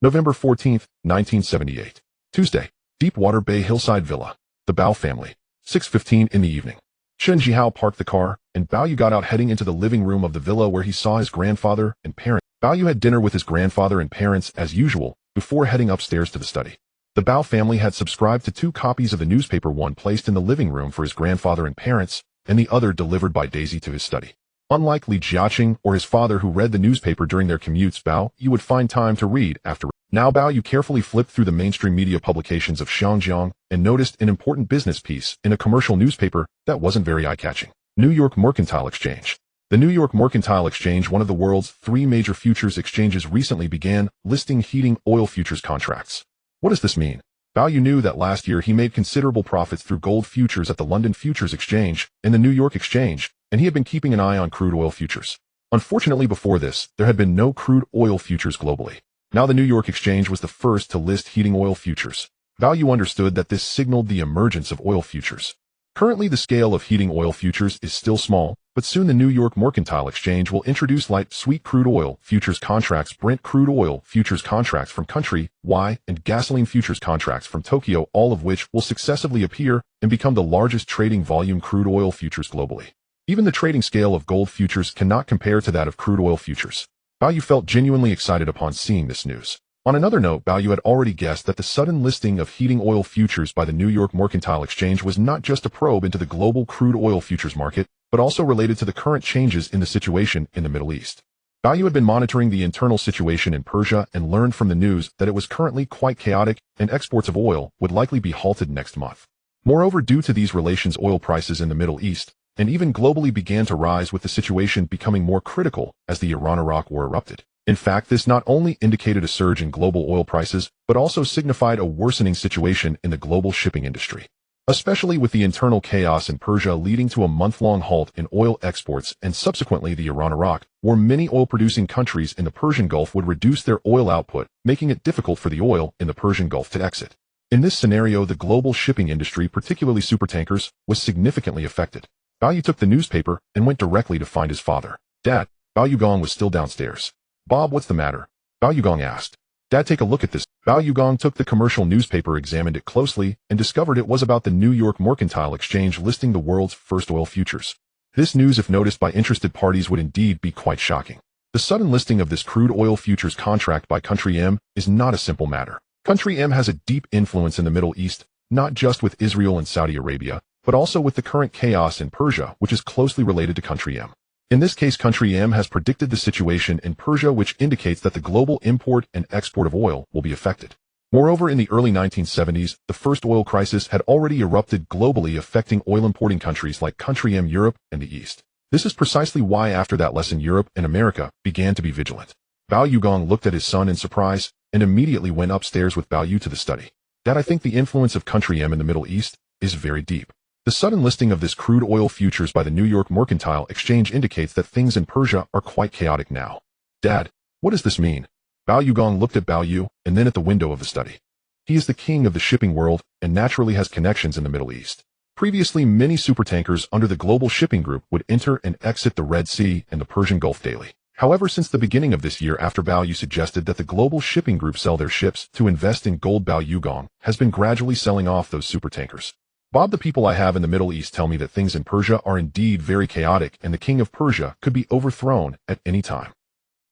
November 14, 1978. Tuesday. Deepwater Bay Hillside Villa. The Bao family. 6:15 in the evening. Chen Jihao parked the car, and Bao Yu got out, heading into the living room of the villa where he saw his grandfather and parents. Bao Yu had dinner with his grandfather and parents as usual, before heading upstairs to the study. The Bao family had subscribed to 2 copies of the newspaper, one placed in the living room for his grandfather and parents, and the other delivered by Daisy to his study. Unlike Li Jiaqing or his father who read the newspaper during their commutes, Bao Yu would find time to read after. Now Bao Yu carefully flipped through the mainstream media publications of Xiangjiang and noticed an important business piece in a commercial newspaper that wasn't very eye-catching. New York Mercantile Exchange. The New York Mercantile Exchange, one of the world's 3 major futures exchanges, recently began listing heating oil futures contracts. What does this mean? Bao Yu knew that last year he made considerable profits through gold futures at the London Futures Exchange and the New York Exchange, and he had been keeping an eye on crude oil futures. Unfortunately, before this, there had been no crude oil futures globally. Now the New York Exchange was the first to list heating oil futures. Bao Yu understood that this signaled the emergence of oil futures. Currently, the scale of heating oil futures is still small, but soon the New York Mercantile Exchange will introduce light sweet crude oil futures contracts, Brent crude oil futures contracts from country Y, and gasoline futures contracts from Tokyo, all of which will successively appear and become the largest trading volume crude oil futures globally. Even the trading scale of gold futures cannot compare to that of crude oil futures. Bao Yu felt genuinely excited upon seeing this news. On another note, Bao Yu had already guessed that the sudden listing of heating oil futures by the New York Mercantile Exchange was not just a probe into the global crude oil futures market, but also related to the current changes in the situation in the Middle East. Bao Yu had been monitoring the internal situation in Persia and learned from the news that it was currently quite chaotic and exports of oil would likely be halted next month. Moreover, due to these relations, oil prices in the Middle East and even globally began to rise, with the situation becoming more critical as the Iran-Iraq war erupted. In fact, this not only indicated a surge in global oil prices, but also signified a worsening situation in the global shipping industry, especially with the internal chaos in Persia leading to a month-long halt in oil exports and subsequently the Iran-Iraq war. Many oil-producing countries in the Persian Gulf would reduce their oil output, making it difficult for the oil in the Persian Gulf to exit. In this scenario, the global shipping industry, particularly supertankers, was significantly affected. Bao Yu took the newspaper and went directly to find his father. "Dad." Bao Yugong was still downstairs. "Bob, what's the matter?" Bao Yugong asked. "Dad, take a look at this." Bao Yugong took the commercial newspaper, examined it closely, and discovered it was about the New York Mercantile Exchange listing the world's first oil futures. This news, if noticed by interested parties, would indeed be quite shocking. The sudden listing of this crude oil futures contract by Country M is not a simple matter. Country M has a deep influence in the Middle East, not just with Israel and Saudi Arabia, but also with the current chaos in Persia, which is closely related to Country M. In this case, country M has predicted the situation in Persia, which indicates that the global import and export of oil will be affected. Moreover, in the early 1970s, the first oil crisis had already erupted globally, affecting oil-importing countries like country M, Europe, and the East. This is precisely why after that lesson Europe and America began to be vigilant. Bao Yugong looked at his son in surprise and immediately went upstairs with Bao Yu to the study. Dad, I think the influence of country M in the Middle East is very deep. The sudden listing of this crude oil futures by the New York Mercantile Exchange indicates that things in Persia are quite chaotic now. Dad, what does this mean? Bao Yugong looked at Bao Yu and then at the window of the study. He is the king of the shipping world and naturally has connections in the Middle East. Previously, many supertankers under the global shipping group would enter and exit the Red Sea and the Persian Gulf daily. However, since the beginning of this year, after Bao Yu suggested that the global shipping group sell their ships to invest in gold, Bao Yugong has been gradually selling off those supertankers. Bob, the people I have in the Middle East tell me that things in Persia are indeed very chaotic and the king of Persia could be overthrown at any time.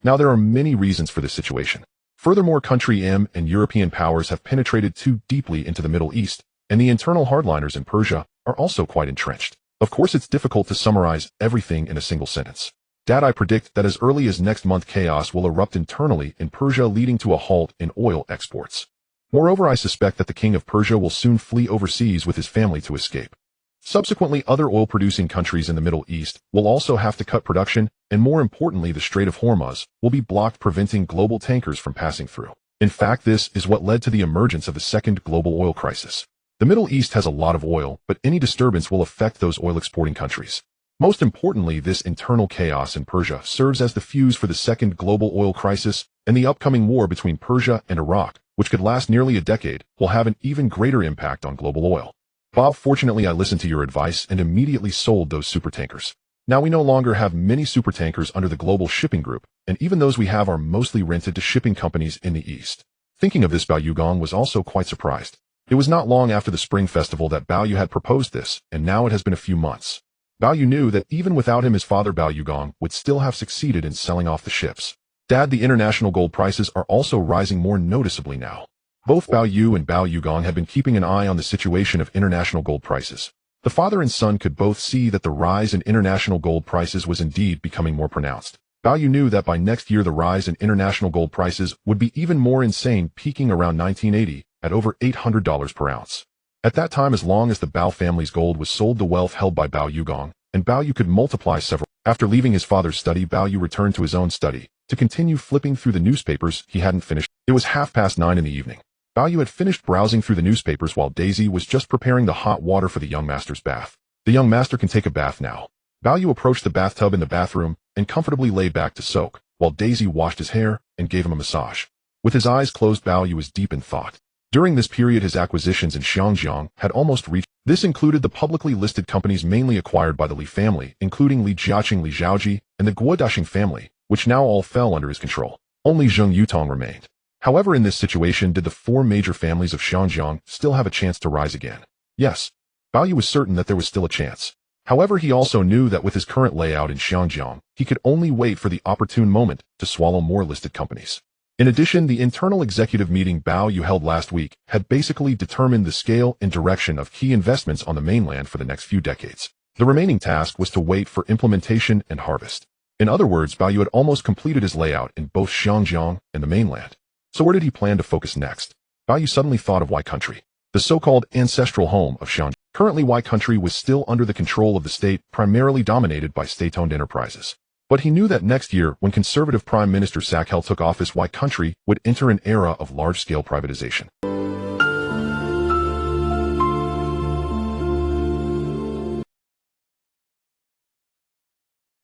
Now, there are many reasons for this situation. Furthermore, country M and European powers have penetrated too deeply into the Middle East, and the internal hardliners in Persia are also quite entrenched. Of course, it's difficult to summarize everything in a single sentence. Dad, I predict that as early as next month chaos will erupt internally in Persia, leading to a halt in oil exports. Moreover, I suspect that the king of Persia will soon flee overseas with his family to escape. Subsequently, other oil-producing countries in the Middle East will also have to cut production, and more importantly, the Strait of Hormuz will be blocked, preventing global tankers from passing through. In fact, this is what led to the emergence of the second global oil crisis. The Middle East has a lot of oil, but any disturbance will affect those oil-exporting countries. Most importantly, this internal chaos in Persia serves as the fuse for the second global oil crisis, and the upcoming war between Persia and Iraq, which could last nearly a decade, will have an even greater impact on global oil. Bob, fortunately I listened to your advice and immediately sold those supertankers. Now we no longer have many supertankers under the global shipping group, and even those we have are mostly rented to shipping companies in the East. Thinking of this, Bao Yugong was also quite surprised. It was not long after the Spring Festival that Bao Yu had proposed this, and now it has been a few months. Bao Yu knew that even without him, his father Bao Yugong would still have succeeded in selling off the ships. Dad, the international gold prices are also rising more noticeably now. Both Bao Yu and Bao Yugong had been keeping an eye on the situation of international gold prices. The father and son could both see that the rise in international gold prices was indeed becoming more pronounced. Bao Yu knew that by next year the rise in international gold prices would be even more insane, peaking around 1980 at over $800 per ounce. At that time, as long as the Bao family's gold was sold, the wealth held by Bao Yugong and Bao Yu could multiply several. After leaving his father's study, Bao Yu returned to his own study to continue flipping through the newspapers he hadn't finished. It was 9:30 in the evening. Bao Yu had finished browsing through the newspapers while Daisy was just preparing the hot water for the young master's bath. The young master can take a bath now. Bao Yu approached the bathtub in the bathroom and comfortably lay back to soak, while Daisy washed his hair and gave him a massage. With his eyes closed, Bao Yu was deep in thought. During this period, his acquisitions in Xinjiang had almost reached. This included the publicly listed companies mainly acquired by the Li family, including Li Jiaqing, Li Zhaoji, and the Guodashing family, which now all fell under his control. Only Zheng Yutong remained. However, in this situation, did the four major families of Xinjiang still have a chance to rise again? Yes. Bao Yu was certain that there was still a chance. However, he also knew that with his current layout in Xinjiang, he could only wait for the opportune moment to swallow more listed companies. In addition, the internal executive meeting Bao Yu held last week had basically determined the scale and direction of key investments on the mainland for the next few decades. The remaining task was to wait for implementation and harvest. In other words, Bao Yu had almost completed his layout in both Xinjiang and the mainland. So where did he plan to focus next? Bao Yu suddenly thought of Y Country, the so-called ancestral home of Xinjiang. Currently, Y Country was still under the control of the state, primarily dominated by state-owned enterprises. But he knew that next year, when conservative Prime Minister Sakhel took office, Y Country would enter an era of large-scale privatization.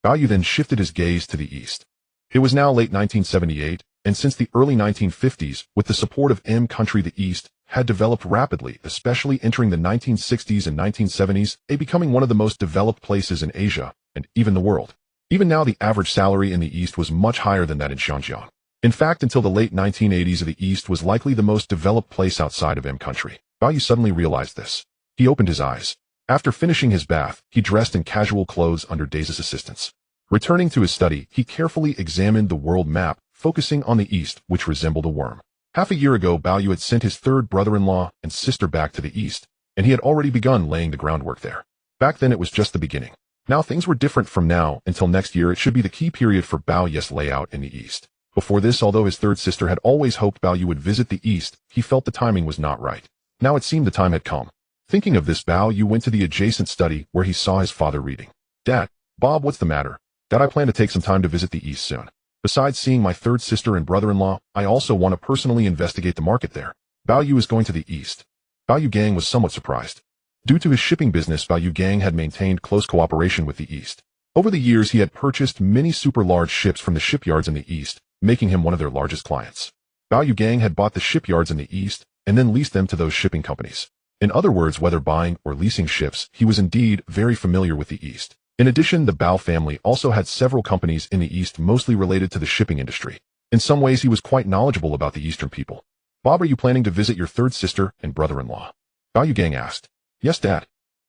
Bao Yu then shifted his gaze to the east. It was now late 1978, and since the early 1950s, with the support of M Country, the East had developed rapidly, especially entering the 1960s and 1970s, becoming one of the most developed places in Asia and even the world. Even now, the average salary in the East was much higher than that in Xinjiang. In fact, until the late 1980s, the East was likely the most developed place outside of M Country. Bao Yu suddenly realized this. He opened his eyes. After finishing his bath, he dressed in casual clothes under Daisy's assistance. Returning to his study, he carefully examined the world map, focusing on the East, which resembled a worm. Half a year ago, Bao Yu had sent his third brother-in-law and sister back to the East, and he had already begun laying the groundwork there. Back then, it was just the beginning. Now things were different from now until next year. It should be the key period for Bao Ye's layout in the East. Before this, although his third sister had always hoped Bao Yu would visit the East, he felt the timing was not right. Now it seemed the time had come. Thinking of this, Bao Yu went to the adjacent study where he saw his father reading. Dad, Bob, what's the matter? Dad, I plan to take some time to visit the East soon. Besides seeing my third sister and brother-in-law, I also want to personally investigate the market there. Bao Yu is going to the East. Bao Yu Gang was somewhat surprised. Due to his shipping business, Bao Yu Gang had maintained close cooperation with the East. Over the years, he had purchased many super large ships from the shipyards in the East, making him one of their largest clients. Bao Yu Gang had bought the shipyards in the East and then leased them to those shipping companies. In other words, whether buying or leasing ships, he was indeed very familiar with the East. In addition, the Bao family also had several companies in the East mostly related to the shipping industry. In some ways, he was quite knowledgeable about the Eastern people. Bob, are you planning to visit your third sister and brother-in-law? Bao Yu Gang asked. Yes, Dad.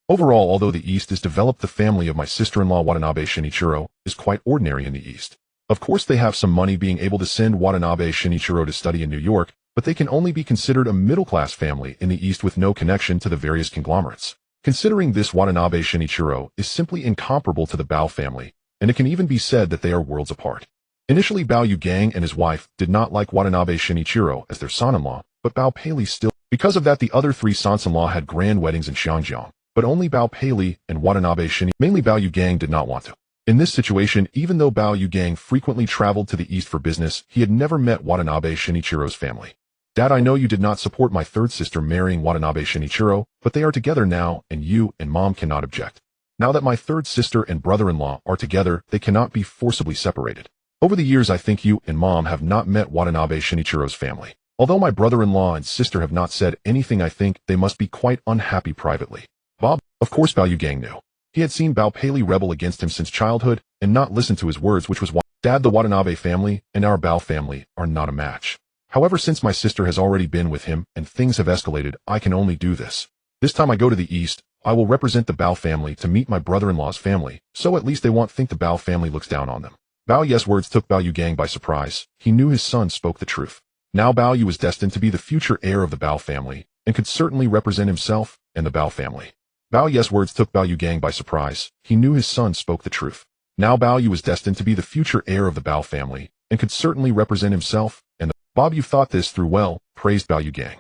Overall, although the East is developed, the family of my sister-in-law Watanabe Shinichiro is quite ordinary in the East. Of course, they have some money being able to send Watanabe Shinichiro to study in New York, but they can only be considered a middle-class family in the East with no connection to the various conglomerates. Considering this, Watanabe Shinichiro is simply incomparable to the Bao family, and it can even be said that they are worlds apart. Initially, Bao Yu Gang and his wife did not like Watanabe Shinichiro as their son-in-law, but Bao Pei still. Because of that, the other three sons-in-law had grand weddings in Xianjiang, but only Bao Pei and Watanabe Shinichiro, mainly Bao Yu Gang, did not want to. In this situation, even though Bao Yu Gang frequently traveled to the East for business, he had never met Watanabe Shinichiro's family. Dad, I know you did not support my third sister marrying Watanabe Shinichiro, but they are together now, and you and Mom cannot object. Now that my third sister and brother-in-law are together, they cannot be forcibly separated. Over the years, I think you and Mom have not met Watanabe Shinichiro's family. Although my brother-in-law and sister have not said anything, I think they must be quite unhappy privately. Bob, of course Bao Yu Gang knew. He had seen Bao Pei rebel against him since childhood and not listen to his words, which was why Dad, the Watanabe family and our Bao family are not a match. However, since my sister has already been with him and things have escalated, I can only do this. This time I go to the East, I will represent the Bao family to meet my brother-in-law's family, so at least they won't think the Bao family looks down on them. Bao Yu's words took Bao Yu Gang by surprise. He knew his son spoke the truth. Now Bao Yu was destined to be the future heir of the Bao family and could certainly represent himself and the Bao family. Bao Yu's words took Bao Yu Gang by surprise. He knew his son spoke the truth. Now Bao Yu was destined to be the future heir of the Bao family and could certainly represent himself and the Bob, you thought this through well, praised Bao Yu Gang.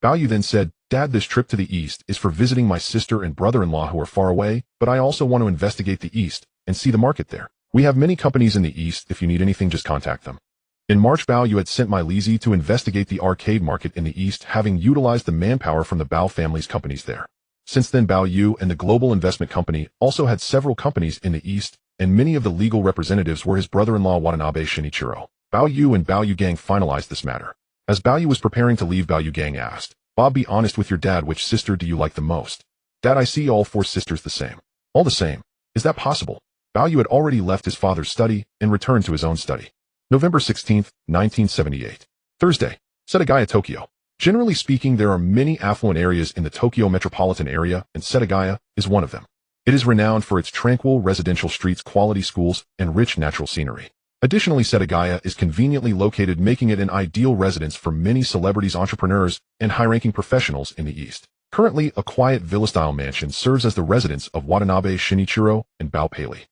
Bao Yu then said, Dad, this trip to the East is for visiting my sister and brother-in-law who are far away, but I also want to investigate the East and see the market there. We have many companies in the East. If you need anything, just contact them. In March, Bao Yu had sent Milezi to investigate the arcade market in the East, having utilized the manpower from the Bao family's companies there. Since then, Bao Yu and the Global Investment Company also had several companies in the East, and many of the legal representatives were his brother-in-law Watanabe Shinichiro. Bao Yu and Bao Yu Gang finalized this matter. As Bao Yu was preparing to leave, Bao Yu Gang asked, Bob, be honest with your dad, which sister do you like the most? Dad, I see all four sisters the same. All the same. Is that possible? Bao Yu had already left his father's study and returned to his own study. November 16, 1978. Thursday. Setagaya, Tokyo. Generally speaking, there are many affluent areas in the Tokyo metropolitan area, and Setagaya is one of them. It is renowned for its tranquil residential streets, quality schools, and rich natural scenery. Additionally, Setagaya is conveniently located, making it an ideal residence for many celebrities, entrepreneurs, and high-ranking professionals in the East. Currently, a quiet villa-style mansion serves as the residence of Watanabe Shinichiro and Bao Pei.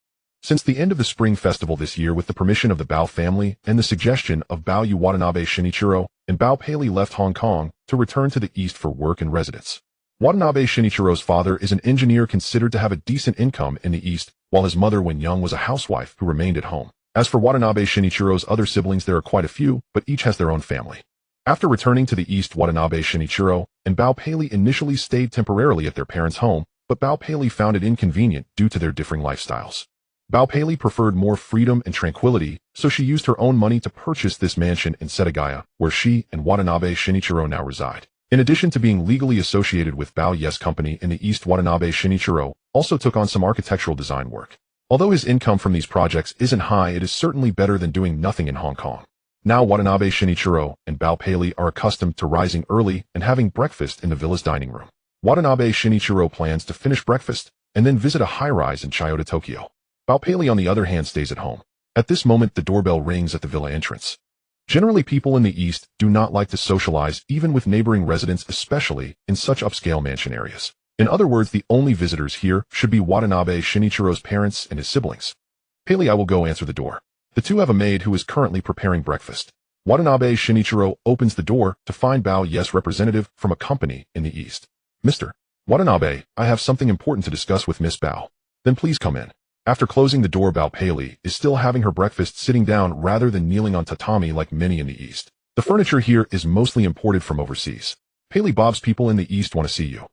Since the end of the Spring Festival this year, with the permission of the Bao family and the suggestion of Bao Yu, Watanabe Shinichiro and Bao Pei left Hong Kong to return to the East for work and residence. Watanabe Shinichiro's father is an engineer considered to have a decent income in the East, while his mother, when young, was a housewife who remained at home. As for Watanabe Shinichiro's other siblings, there are quite a few, but each has their own family. After returning to the East, Watanabe Shinichiro and Bao Pei initially stayed temporarily at their parents' home, but Bao Pei found it inconvenient due to their differing lifestyles. Bao Pei preferred more freedom and tranquility, so she used her own money to purchase this mansion in Setagaya, where she and Watanabe Shinichiro now reside. In addition to being legally associated with Bao Yu's company in the East, Watanabe Shinichiro also took on some architectural design work. Although his income from these projects isn't high, it is certainly better than doing nothing in Hong Kong. Now Watanabe Shinichiro and Bao Pei are accustomed to rising early and having breakfast in the villa's dining room. Watanabe Shinichiro plans to finish breakfast and then visit a high-rise in Chiyoda, Tokyo. Bao Pei, on the other hand, stays at home. At this moment, the doorbell rings at the villa entrance. Generally, people in the East do not like to socialize even with neighboring residents, especially in such upscale mansion areas. In other words, the only visitors here should be Watanabe Shinichiro's parents and his siblings. Haley, I will go answer the door. The two have a maid who is currently preparing breakfast. Watanabe Shinichiro opens the door to find Bao Yes representative from a company in the east. Mr. Watanabe, I have something important to discuss with Miss Bao. Then please come in. After closing the door, Bao Pei is still having her breakfast sitting down rather than kneeling on tatami like many in the east. The furniture here is mostly imported from overseas. Haley, Bob's people in the east want to see you.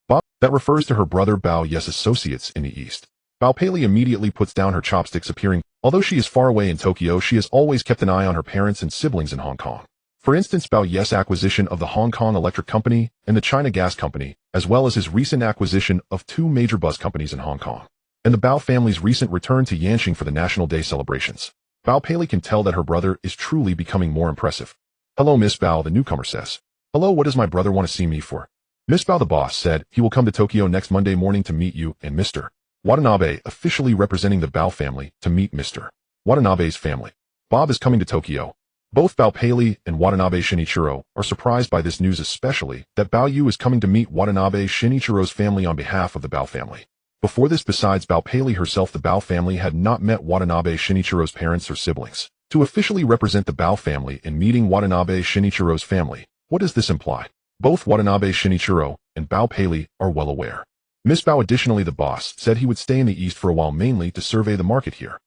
Bob, that refers to her brother Bao Yes associates in the east. Bao Pei immediately puts down her chopsticks, appearing. Although she is far away in Tokyo, she has always kept an eye on her parents and siblings in Hong Kong. For instance, Bao Yes' acquisition of the Hong Kong Electric Company and the China Gas Company, as well as his recent acquisition of two major bus companies in Hong Kong. And the Bao family's recent return to Yanqing for the National Day celebrations. Bao Pei can tell that her brother is truly becoming more impressive. Hello, Miss Bao, the newcomer says. Hello, what does my brother want to see me for? Miss Bao, the boss, said he will come to Tokyo next Monday morning to meet you and Mr. Watanabe, officially representing the Bao family, to meet Mr. Watanabe's family. Bob is coming to Tokyo. Both Bao Pei and Watanabe Shinichiro are surprised by this news, especially that Bao Yu is coming to meet Watanabe Shinichiro's family on behalf of the Bao family. Before this, besides Bao Pei herself, the Bao family had not met Watanabe Shinichiro's parents or siblings. To officially represent the Bao family in meeting Watanabe Shinichiro's family, what does this imply? Both Watanabe Shinichiro and Bao Pei are well aware. Miss Bao, additionally, the boss, said he would stay in the east for a while, mainly to survey the market here.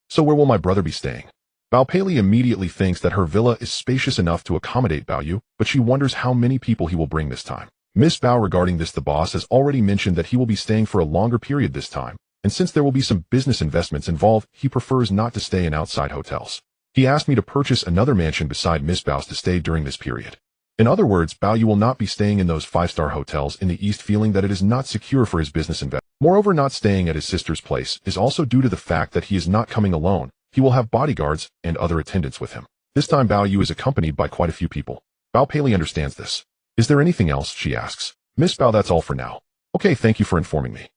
So where will my brother be staying? Bao Pei immediately thinks that her villa is spacious enough to accommodate Bao Yu, but she wonders how many people he will bring this time. Miss Bao, regarding this, the boss has already mentioned that he will be staying for a longer period this time, and since there will be some business investments involved, he prefers not to stay in outside hotels. He asked me to purchase another mansion beside Miss Bao's to stay during this period. In other words, Bao Yu will not be staying in those 5-star hotels in the east, feeling that it is not secure for his business investment. Moreover, not staying at his sister's place is also due to the fact that he is not coming alone. He will have bodyguards and other attendants with him. This time Bao Yu is accompanied by quite a few people. Bao Pei understands this. Is there anything else, she asks. Miss Bao, that's all for now. Okay, thank you for informing me.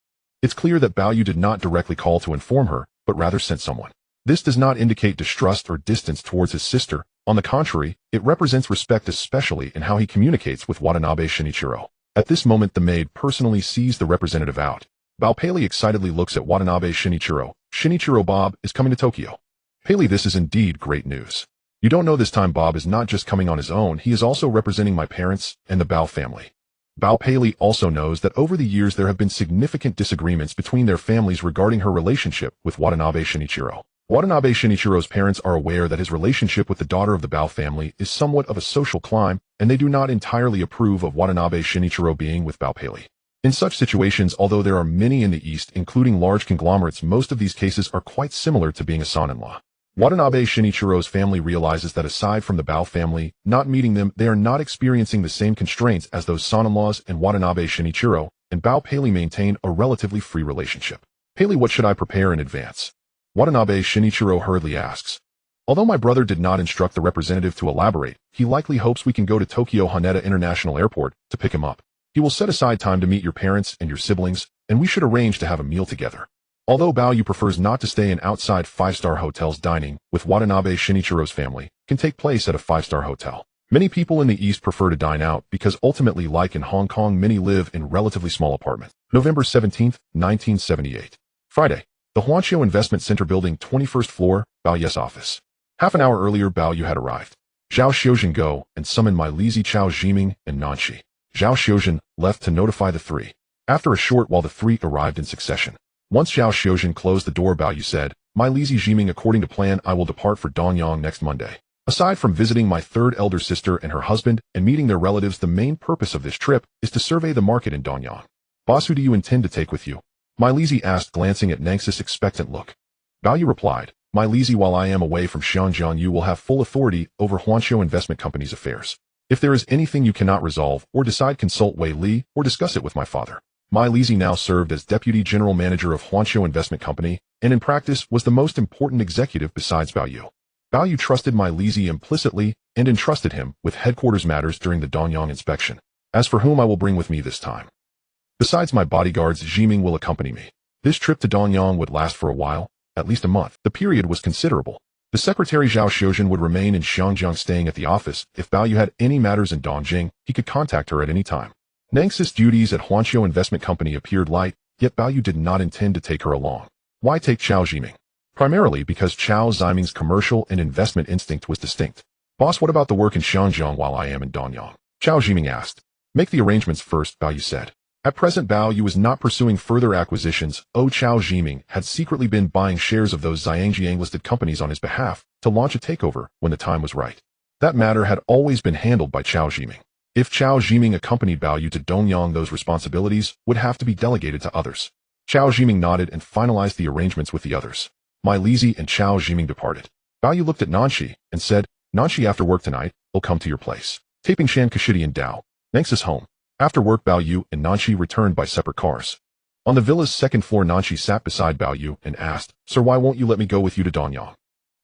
It's clear that Bao Yu did not directly call to inform her, but rather sent someone. This does not indicate distrust or distance towards his sister. On the contrary, it represents respect, especially in how he communicates with Watanabe Shinichiro. At this moment, the maid personally sees the representative out. Bao Pei excitedly looks at Watanabe Shinichiro. Shinichiro, Bob is coming to Tokyo. Pei, this is indeed great news. You don't know, this time Bob is not just coming on his own, he is also representing my parents and the Bao family. Bao Pei also knows that over the years there have been significant disagreements between their families regarding her relationship with Watanabe Shinichiro. Watanabe Shinichiro's parents are aware that his relationship with the daughter of the Bao family is somewhat of a social climb, and they do not entirely approve of Watanabe Shinichiro being with Bao Pei. In such situations, although there are many in the East, including large conglomerates, most of these cases are quite similar to being a son-in-law. Watanabe Shinichiro's family realizes that aside from the Bao family not meeting them, they are not experiencing the same constraints as those son-in-laws, and Watanabe Shinichiro and Bao Pei maintain a relatively free relationship. Pei, what should I prepare in advance? Watanabe Shinichiro hurriedly asks. Although my brother did not instruct the representative to elaborate, he likely hopes we can go to Tokyo Haneda International Airport to pick him up. He will set aside time to meet your parents and your siblings, and we should arrange to have a meal together. Although Bao Yu prefers not to stay in outside 5-star hotels, dining with Watanabe Shinichiro's family can take place at a 5-star hotel. Many people in the East prefer to dine out because ultimately, like in Hong Kong, many live in relatively small apartments. November 17, 1978. Friday. The Huanqiu Investment Center Building, 21st floor, Bao Yes office. Half an hour earlier, Bao Yu had arrived. Zhao Xiuzhen go and summoned my Lizi Chao Jiming and Nanshi. Zhao Xiuzhen left to notify the three. After a short while, the three arrived in succession. Once Zhao Xiuzhen closed the door, Bao Yu said, My Lizi Jiming, according to plan, I will depart for Danyang next Monday. Aside from visiting my third elder sister and her husband and meeting their relatives, the main purpose of this trip is to survey the market in Danyang. Boss, who do you intend to take with you? My Lizi asked, glancing at Nang's expectant look. Bao Yu replied, My Lizi, while I am away from Xianjiang, you will have full authority over Huanqiu Investment Company's affairs. If there is anything you cannot resolve or decide, consult Wei Li or discuss it with my father. My Lizi now served as Deputy General Manager of Huanqiu Investment Company, and in practice was the most important executive besides Bao Yu. Bao Yu trusted my Lizi implicitly and entrusted him with headquarters matters during the Danyang inspection. As for whom I will bring with me this time. Besides my bodyguards, Jiming will accompany me. This trip to Danyang would last for a while, at least a month. The period was considerable. The secretary Zhao Xiuzhen would remain in Xianjiang, staying at the office. If Bao Yu had any matters in Dongjing, he could contact her at any time. Nang's duties at Huanqiu Investment Company appeared light, yet Bao Yu did not intend to take her along. Why take Chao Zhiming? Primarily because Chao Zhiming's commercial and investment instinct was distinct. Boss, what about the work in Xianjiang while I am in Danyang? Chao Zhiming asked. Make the arrangements first, Bao Yu said. At present, Bao Yu was not pursuing further acquisitions. Chao Zhiming had secretly been buying shares of those Zhangjiang-listed companies on his behalf to launch a takeover when the time was right. That matter had always been handled by Chao Zhiming. If Chao Zhiming accompanied Bao Yu to Donyang, those responsibilities would have to be delegated to others. Chao Zhiming nodded and finalized the arrangements with the others. My Lizi and Chao Zhiming departed. Bao Yu looked at Nanshi and said, Nanshi, after work tonight, I'll come to your place. Taping Shan Kashidi and Dao. Nang's home. After work, Bao Yu and Nanshi returned by separate cars. On the villa's second floor, Nanshi sat beside Bao Yu and asked, Sir, why won't you let me go with you to Danyang?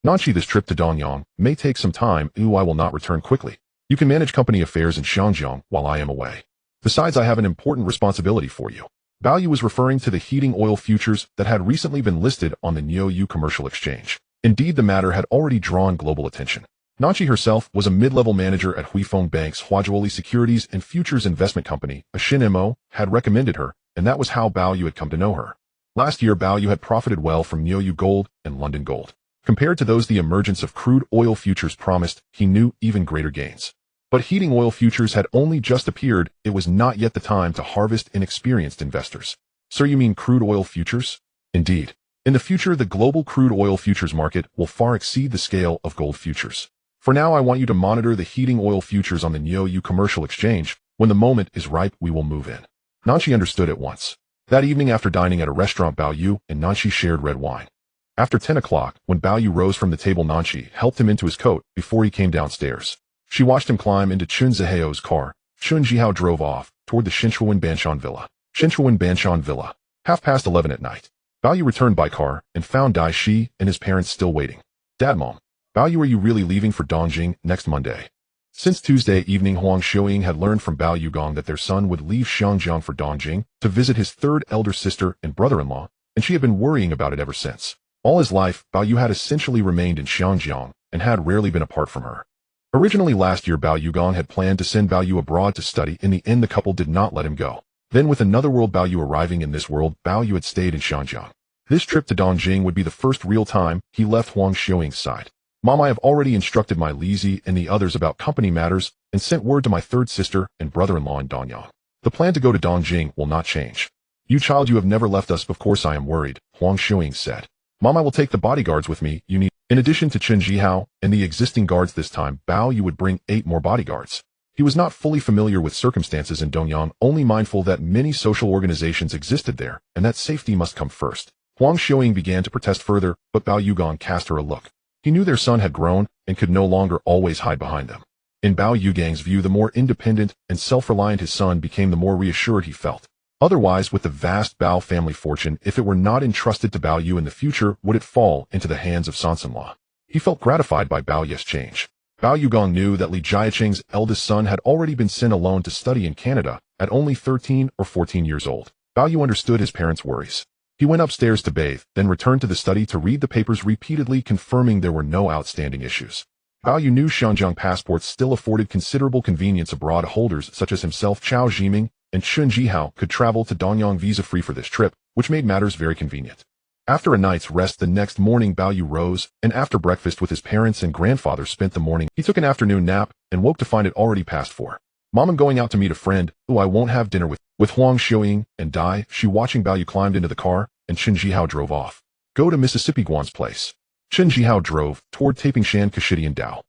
Nanshi, this trip to Danyang may take some time. I will not return quickly. You can manage company affairs in Xianjiang while I am away. Besides, I have an important responsibility for you. Bao Yu was referring to the heating oil futures that had recently been listed on the Niuyu Commercial Exchange. Indeed, the matter had already drawn global attention. Nanshi herself was a mid-level manager at Huifeng Bank's Huazhuoli Securities and Futures Investment Company. A Shin Mo had recommended her, and that was how Bao Yu had come to know her. Last year, Bao Yu had profited well from Niuyu Gold and London Gold. Compared to those the emergence of crude oil futures promised, he knew even greater gains. But heating oil futures had only just appeared. It was not yet the time to harvest inexperienced investors. Sir, you mean crude oil futures? Indeed. In the future, the global crude oil futures market will far exceed the scale of gold futures. For now, I want you to monitor the heating oil futures on the Niuyu Commercial Exchange. When the moment is ripe, we will move in. Nanshi understood at once. That evening, after dining at a restaurant, Bao Yu and Nanshi shared red wine. After 10 o'clock, when Bao Yu rose from the table, Nanshi helped him into his coat before he came downstairs. She watched him climb into Chun Zihao's car. Chun Zihao drove off toward the Shinchuan Banshan Villa. Shinchuan Banshan Villa. 11:30 at night. Bao Yu returned by car and found Dai Shi and his parents still waiting. Dad, Mom. Bao Yu, are you really leaving for Dongjing next Monday? Since Tuesday evening, Huang Xiuying had learned from Bao Yugong that their son would leave Xianjiang for Dongjing to visit his third elder sister and brother-in-law, and she had been worrying about it ever since. All his life, Bao Yu had essentially remained in Xianjiang and had rarely been apart from her. Originally last year, Bao Yugong had planned to send Bao Yu abroad to study. In the end, the couple did not let him go. Then with another world Bao Yu arriving in this world, Bao Yu had stayed in Xianjiang. This trip to Dongjing would be the first real time he left Huang Xiuying's side. Mom, I have already instructed my Lizi and the others about company matters and sent word to my third sister and brother-in-law in Danyang. The plan to go to Dongjing will not change. You child, you have never left us. Of course I am worried, Huang Xiuying said. Mom, I will take the bodyguards with me. You need. In addition to Chen Jihao and the existing guards this time, Bao Yu would bring 8 more bodyguards. He was not fully familiar with circumstances in Donyang, only mindful that many social organizations existed there and that safety must come first. Huang Xiuying began to protest further, but Bao Yugong cast her a look. He knew their son had grown and could no longer always hide behind them. In Bao Yugong's view, the more independent and self-reliant his son became, the more reassured he felt. Otherwise, with the vast Bao family fortune, if it were not entrusted to Bao Yu in the future, would it fall into the hands of son-in-law? He felt gratified by Bao Yu's change. Bao Yugong knew that Li Jiaqing's eldest son had already been sent alone to study in Canada at only 13 or 14 years old. Bao Yu understood his parents' worries. He went upstairs to bathe, then returned to the study to read the papers, repeatedly confirming there were no outstanding issues. Bao Yu knew Xianjiang passports still afforded considerable convenience abroad. Holders such as himself, Chao Zhiming, and Chun Jihao could travel to Danyang visa-free for this trip, which made matters very convenient. After a night's rest the next morning, Bao Yu rose, and after breakfast with his parents and grandfather spent the morning. He took an afternoon nap and woke to find it already past 4. Mom, I'm going out to meet a friend who I won't have dinner with. With Huang Xiuying and Dai Shi watching, Bao Yu climbed into the car, and Chen Jihao drove off. Go to Mississippi Guan's place. Chen Jihao drove toward Taping Shan Kashidi and Dao.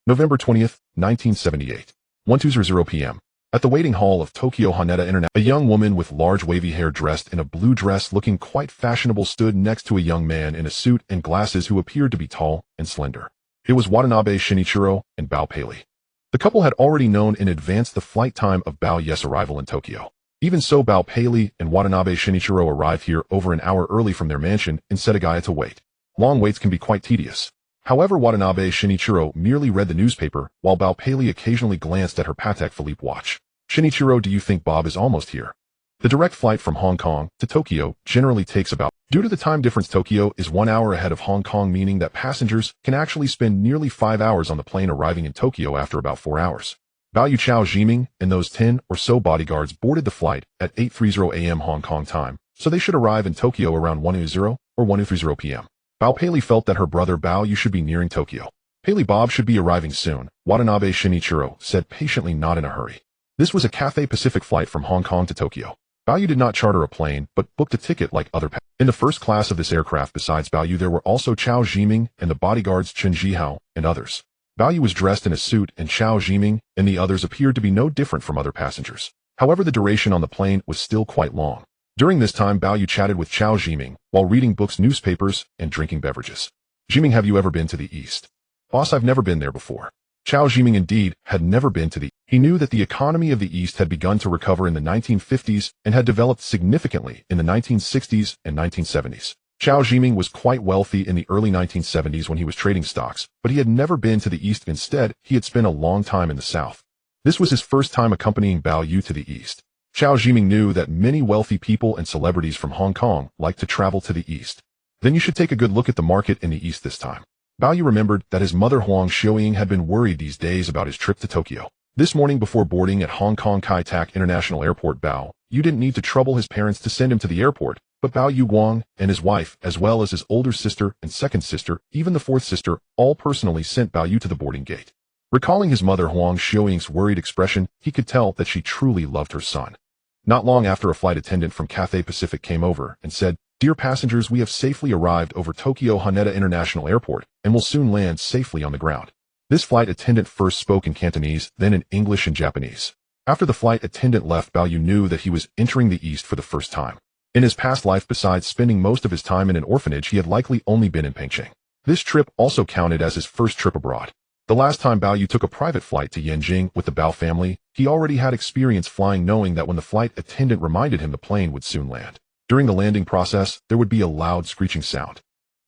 November 20th, 1978. 1:20 p.m. At the waiting hall of Tokyo Haneda International, a young woman with large wavy hair dressed in a blue dress looking quite fashionable stood next to a young man in a suit and glasses who appeared to be tall and slender. It was Watanabe Shinichiro and Bao Paley. The couple had already known in advance the flight time of Bao Yu's arrival in Tokyo. Even so, Bao Paley and Watanabe Shinichiro arrived here over an hour early from their mansion in Setagaya to wait. Long waits can be quite tedious. However, Watanabe Shinichiro merely read the newspaper, while Bao Paley occasionally glanced at her Patek Philippe watch. Shinichiro, do you think Bob is almost here? The direct flight from Hong Kong to Tokyo generally takes about. Due to the time difference, Tokyo is 1 hour ahead of Hong Kong, meaning that passengers can actually spend nearly 5 hours on the plane, arriving in Tokyo after about 4 hours. Bao Yu, Chao Jiming, and those 10 or so bodyguards boarded the flight at 8:30 a.m. Hong Kong time, so they should arrive in Tokyo around 1:00 or 1:30 p.m. Bao Pei felt that her brother Bao Yu should be nearing Tokyo. Pei Bob should be arriving soon, Watanabe Shinichiro said patiently, not in a hurry. This was a Cathay Pacific flight from Hong Kong to Tokyo. Bao Yu did not charter a plane, but booked a ticket like other passengers. In the first class of this aircraft besides Bao Yu there were also Chao Jiming and the bodyguards Chen Jihao and others. Bao Yu was dressed in a suit and Chao Jiming and the others appeared to be no different from other passengers. However, the duration on the plane was still quite long. During this time, Bao Yu chatted with Chao Jiming while reading books, newspapers, and drinking beverages. Jiming, have you ever been to the East? Boss, I've never been there before. Chao Jiming indeed had never been to the East. He knew that the economy of the East had begun to recover in the 1950s and had developed significantly in the 1960s and 1970s. Chao Jiming was quite wealthy in the early 1970s when he was trading stocks, but he had never been to the East. Instead, he had spent a long time in the South. This was his first time accompanying Bao Yu to the East. Chao Jiming knew that many wealthy people and celebrities from Hong Kong like to travel to the East. Then you should take a good look at the market in the East this time. Bao Yu remembered that his mother Huang Xiuying had been worried these days about his trip to Tokyo. This morning before boarding at Hong Kong Kai-Tak International Airport, Bao Yu didn't need to trouble his parents to send him to the airport, but Bao Yu Guang and his wife, as well as his older sister and second sister, even the fourth sister, all personally sent Bao Yu to the boarding gate. Recalling his mother Huang Xiuying's worried expression, he could tell that she truly loved her son. Not long after, a flight attendant from Cathay Pacific came over and said, "Dear passengers, we have safely arrived over Tokyo Haneda International Airport and will soon land safely on the ground." This flight attendant first spoke in Cantonese, then in English and Japanese. After the flight attendant left, Bao Yu knew that he was entering the East for the first time. In his past life, besides spending most of his time in an orphanage, he had likely only been in Pengcheng. This trip also counted as his first trip abroad. The last time Bao Yu took a private flight to Yanjing with the Bao family, he already had experience flying, knowing that when the flight attendant reminded him the plane would soon land. During the landing process, there would be a loud screeching sound.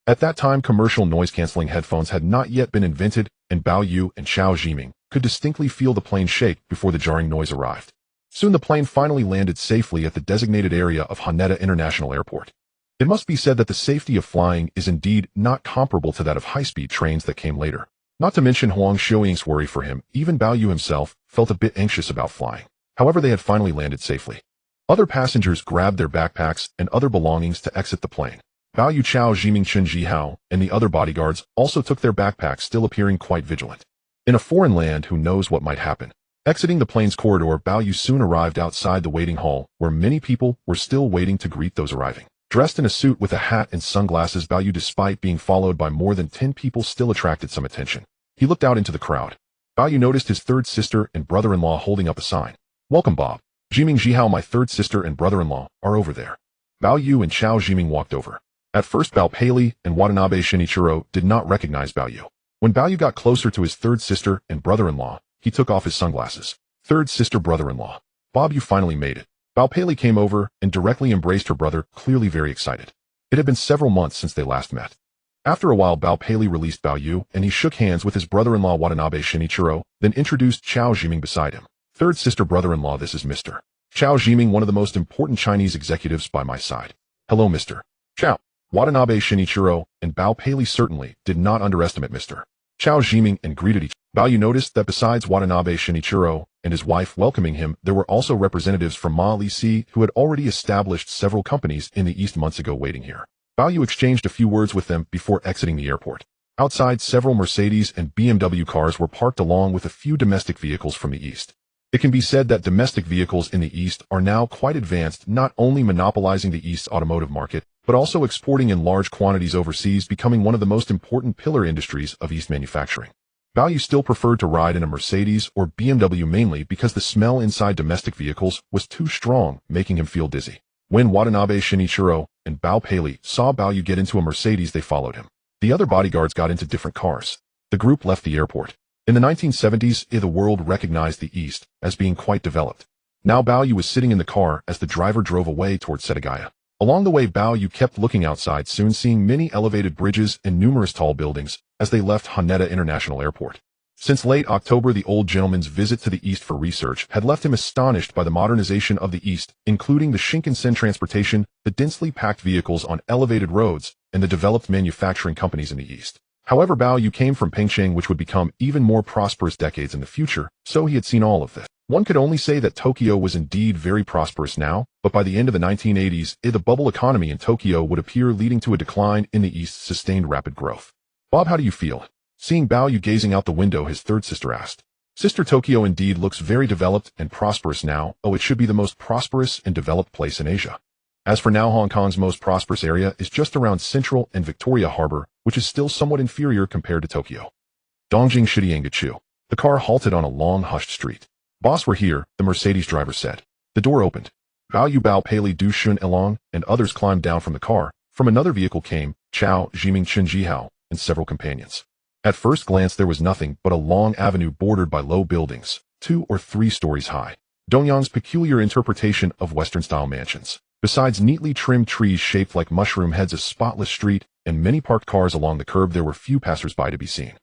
At that time, commercial noise-canceling headphones had not yet been invented, and Bao Yu and Chao Jiming could distinctly feel the plane shake before the jarring noise arrived. Soon the plane finally landed safely at the designated area of Haneda International Airport. It must be said that the safety of flying is indeed not comparable to that of high-speed trains that came later. Not to mention Huang Xiuying's worry for him, even Bao Yu himself felt a bit anxious about flying. However, they had finally landed safely. Other passengers grabbed their backpacks and other belongings to exit the plane. Bao Yu, Chao Jiming, Chen Jihao, and the other bodyguards also took their backpacks, still appearing quite vigilant. In a foreign land, who knows what might happen? Exiting the plane's corridor, Bao Yu soon arrived outside the waiting hall, where many people were still waiting to greet those arriving. Dressed in a suit with a hat and sunglasses, Bao Yu, despite being followed by more than 10 people, still attracted some attention. He looked out into the crowd. Bao Yu noticed his third sister and brother-in-law holding up a sign. "Welcome, Bob. Jiming Jihao, my third sister and brother-in-law, are over there." Bao Yu and Chao Jiming walked over. At first, Bao Pei and Watanabe Shinichiro did not recognize Bao Yu. When Bao Yu got closer to his third sister and brother-in-law, he took off his sunglasses. Third sister, brother-in-law. Bob, you finally made it. Bao Pei came over and directly embraced her brother, clearly very excited. It had been several months since they last met. After a while, Bao Pei released Bao Yu, and he shook hands with his brother-in-law Watanabe Shinichiro, then introduced Chao Jiming beside him. "Third sister, brother-in-law, this is Mr. Chao Jiming, one of the most important Chinese executives by my side." "Hello, Mr. Chao." Watanabe Shinichiro and Bao Pei certainly did not underestimate Mr. Chao Jiming and greeted each other. Bao Yu noticed that besides Watanabe Shinichiro and his wife welcoming him, there were also representatives from Ma Li Si who had already established several companies in the East months ago waiting here. Bao Yu exchanged a few words with them before exiting the airport. Outside, several Mercedes and BMW cars were parked along with a few domestic vehicles from the East. It can be said that domestic vehicles in the East are now quite advanced, not only monopolizing the East's automotive market, but also exporting in large quantities overseas, becoming one of the most important pillar industries of East manufacturing. Bao Yu still preferred to ride in a Mercedes or BMW mainly because the smell inside domestic vehicles was too strong, making him feel dizzy. When Watanabe Shinichiro and Bao Pei saw Bao Yu get into a Mercedes, they followed him. The other bodyguards got into different cars. The group left the airport. In the 1970s, the world recognized the East as being quite developed. Now Bao Yu was sitting in the car as the driver drove away towards Setagaya. Along the way, Bao Yu kept looking outside, soon seeing many elevated bridges and numerous tall buildings as they left Haneda International Airport. Since late October, the old gentleman's visit to the East for research had left him astonished by the modernization of the East, including the Shinkansen transportation, the densely packed vehicles on elevated roads, and the developed manufacturing companies in the East. However, Bao Yu came from Pingcheng, which would become even more prosperous decades in the future, so he had seen all of this. One could only say that Tokyo was indeed very prosperous now, but by the end of the 1980s, the bubble economy in Tokyo would appear, leading to a decline in the East's sustained rapid growth. Bob, how do you feel? Seeing Bao Yu gazing out the window, his third sister asked. Sister, Tokyo indeed looks very developed and prosperous now. Oh, it should be the most prosperous and developed place in Asia. As for now, Hong Kong's most prosperous area is just around Central and Victoria Harbor, which is still somewhat inferior compared to Tokyo. Dongjing Shidiangachu. The car halted on a long, hushed street. Boss, we're here, the Mercedes driver said. The door opened. Bao Yu, Bao Pei, Du Shun Elong, and others climbed down from the car. From another vehicle came Chao, Jiming, Chen Jihao, and several companions. At first glance, there was nothing but a long avenue bordered by low buildings, 2 or 3 stories high. Dongyang's peculiar interpretation of Western-style mansions. Besides neatly trimmed trees shaped like mushroom heads, a spotless street, and many parked cars along the curb, there were few passers-by to be seen.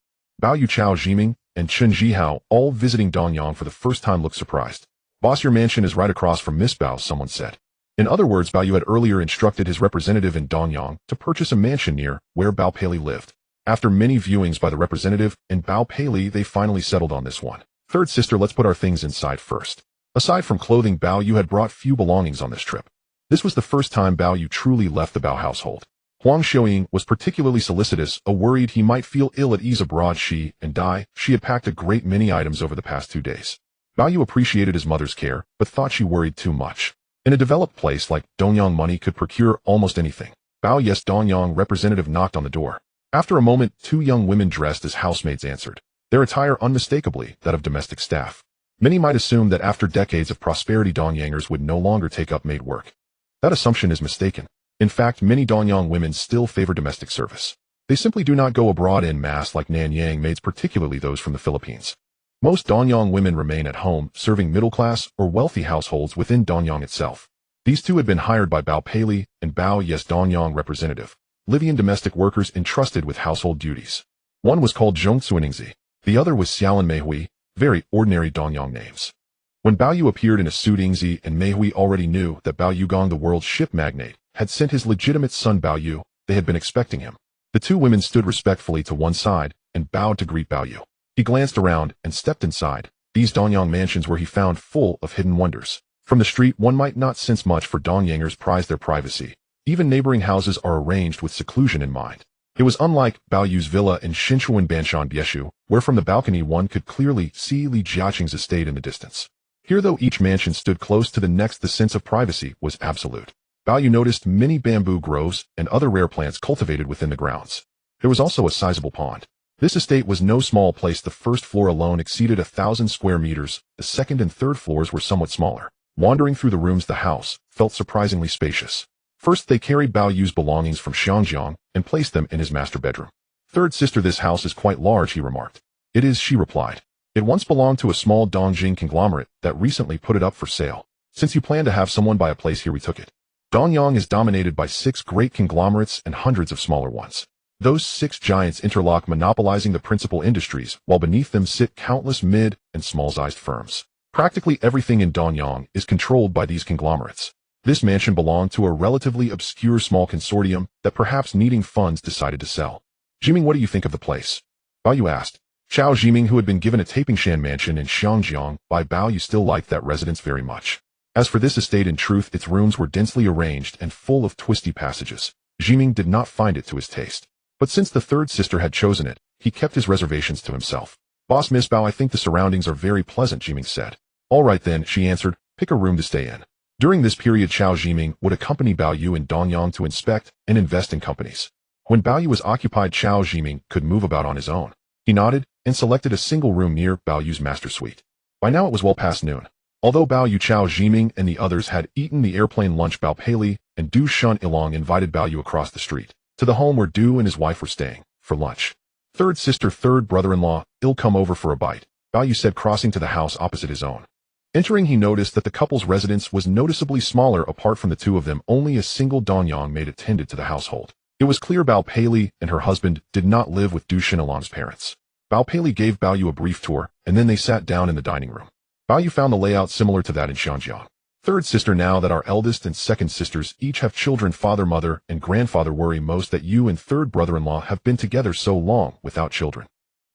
Bao Yu, Chao Jiming, and Chen Jihao, all visiting Dongyang for the first time, looked surprised. Boss, your mansion is right across from Miss Bao, someone said. In other words, Bao Yu had earlier instructed his representative in Dongyang to purchase a mansion near where Bao Pei lived. After many viewings by the representative and Bao Pei, they finally settled on this one. Third sister, let's put our things inside first. Aside from clothing, Bao Yu had brought few belongings on this trip. This was the first time Bao Yu truly left the Bao household. Huang Xiuying was particularly solicitous, worried he might feel ill at ease abroad. She had packed a great many items over the past 2 days. Bao Yu appreciated his mother's care, but thought she worried too much. In a developed place like Dongyang, money could procure almost anything. Bao Yes, Dongyang representative knocked on the door. After a moment, 2 young women dressed as housemaids answered, their attire unmistakably that of domestic staff. Many might assume that after decades of prosperity, Dongyangers would no longer take up maid work. That assumption is mistaken. In fact, many Dongyang women still favor domestic service. They simply do not go abroad en masse like Nanyang maids, particularly those from the Philippines. Most Dongyang women remain at home, serving middle-class or wealthy households within Dongyang itself. These 2 had been hired by Bao Pei and Bao Yes, Dongyang representative, Livian domestic workers entrusted with household duties. One was called Zhong Tsuiningzi, the other was Xiaolan Meihui, very ordinary Dongyang names. When Bao Yu appeared in a suit, Ingzi and Meihui already knew that Bao Yugong, the world's ship magnate, had sent his legitimate son Bao Yu. They had been expecting him. The 2 women stood respectfully to one side and bowed to greet Bao Yu. He glanced around and stepped inside these Dongyang mansions, where he found full of hidden wonders. From the street, one might not sense much, for Dongyangers prize their privacy. Even neighboring houses are arranged with seclusion in mind. It was unlike Bao Yu's villa in Shinchuan Banshan Bieshu, where from the balcony one could clearly see Li Jiaqing's estate in the distance. Here, though each mansion stood close to the next, the sense of privacy was absolute. Bao Yu noticed many bamboo groves and other rare plants cultivated within the grounds. There was also a sizable pond. This estate was no small place. The first floor alone exceeded 1,000 square meters. The second and third floors were somewhat smaller. Wandering through the rooms, the house felt surprisingly spacious. First, they carried Bao Yu's belongings from Xiangjiang and placed them in his master bedroom. Third sister, this house is quite large, he remarked. It is, she replied. It once belonged to a small Dongjing conglomerate that recently put it up for sale. Since you plan to have someone buy a place here, we took it. Dongyang is dominated by 6 great conglomerates and hundreds of smaller ones. Those 6 giants interlock, monopolizing the principal industries, while beneath them sit countless mid and small-sized firms. Practically everything in Dongyang is controlled by these conglomerates. This mansion belonged to a relatively obscure small consortium that, perhaps needing funds, decided to sell. Jiming, what do you think of the place? Bao Yu asked. Chao Jiming, who had been given a Tapingshan mansion in Xiangjiang by Bao Yu, still liked that residence very much. As for this estate, in truth, its rooms were densely arranged and full of twisty passages. Jiming did not find it to his taste. But since the third sister had chosen it, he kept his reservations to himself. Boss, Miss Bao, I think the surroundings are very pleasant, Jiming said. All right then, she answered, pick a room to stay in. During this period, Chao Jiming would accompany Bao Yu in Dongyang to inspect and invest in companies. When Bao Yu was occupied, Chao Jiming could move about on his own. He nodded and selected a single room near Bao Yu's master suite. By now it was well past noon. Although Bao Yu, Chao Jiming, and the others had eaten the airplane lunch, Bao Pei and Du Shun Ilong invited Bao Yu across the street, to the home where Du and his wife were staying, for lunch. Third sister, third brother-in-law, ill come over for a bite, Bao Yu said, crossing to the house opposite his own. Entering, he noticed that the couple's residence was noticeably smaller. Apart from the 2 of them, only a single Dongyang maid attended to the household. It was clear Bao Pei and her husband did not live with Du Shin Ilong's parents. Bao Pei gave Bao Yu a brief tour, and then they sat down in the dining room. Bao Yu found the layout similar to that in Xiangjiang. Third sister, now that our eldest and second sisters each have children, father, mother, and grandfather worry most that you and third brother-in-law have been together so long without children.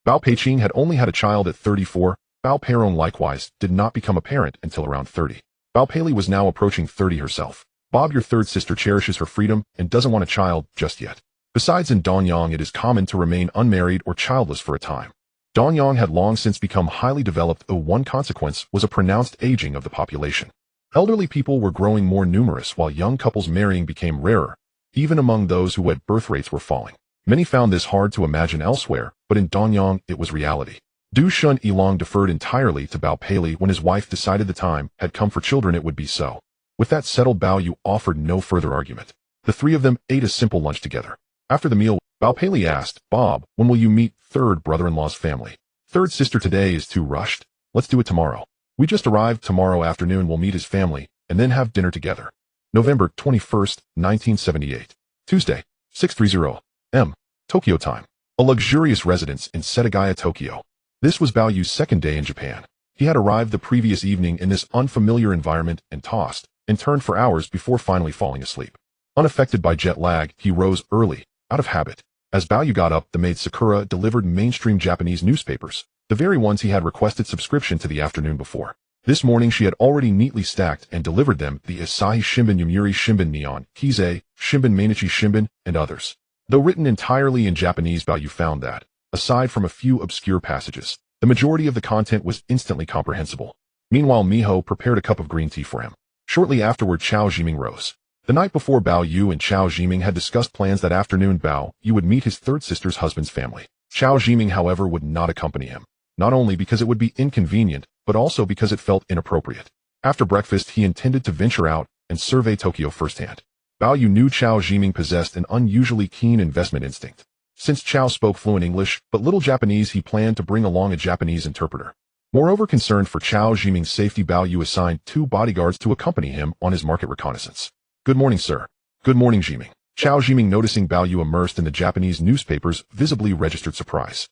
Bao Peiqing had only had a child at 34. Bao Peirong likewise did not become a parent until around 30. Bao Peili was now approaching 30 herself. Bob, your third sister, cherishes her freedom and doesn't want a child just yet. Besides, in Donyang it is common to remain unmarried or childless for a time. Donyang had long since become highly developed, though one consequence was a pronounced aging of the population. Elderly people were growing more numerous while young couples marrying became rarer. Even among those who had birth rates were falling. Many found this hard to imagine elsewhere, but in Donyang it was reality. Du Shun Yilong deferred entirely to Bao Peili when his wife decided the time had come for children it would be so. With that settled, Bao Yu offered no further argument. The three of them ate a simple lunch together. After the meal, Bao Peili asked, Bob, when will you meet third brother-in-law's family? Third sister, today is too rushed. Let's do it tomorrow. We just arrived. Tomorrow afternoon we'll meet his family and then have dinner together. November 21st, 1978. Tuesday, 6:30 m. Tokyo time. A luxurious residence in Setagaya, Tokyo. This was Bao Yu's second day in Japan. He had arrived the previous evening in this unfamiliar environment and tossed and turned for hours before finally falling asleep. Unaffected by jet lag, he rose early, out of habit. As Bao Yu got up, the maid Sakura delivered mainstream Japanese newspapers, the very ones he had requested subscription to the afternoon before. This morning she had already neatly stacked and delivered them, the Asahi Shimbun, Yomiuri Shimbun, Neon, Kizei, Shimbun, Mainichi Shimbun, and others. Though written entirely in Japanese, Bao Yu found that, aside from a few obscure passages, the majority of the content was instantly comprehensible. Meanwhile, Miho prepared a cup of green tea for him. Shortly afterward, Chao Jiming rose. The night before, Bao Yu and Chao Jiming had discussed plans that afternoon. Bao Yu would meet his third sister's husband's family. Chao Jiming, however, would not accompany him, not only because it would be inconvenient, but also because it felt inappropriate. After breakfast, he intended to venture out and survey Tokyo firsthand. Bao Yu knew Chao Jiming possessed an unusually keen investment instinct. Since Chao spoke fluent English but little Japanese, he planned to bring along a Japanese interpreter. Moreover, concerned for Chao Jiming's safety, Bao Yu assigned 2 bodyguards to accompany him on his market reconnaissance. Good morning, sir. Good morning, Jiming. Chao Jiming, noticing Bao Yu immersed in the Japanese newspapers, visibly registered surprise.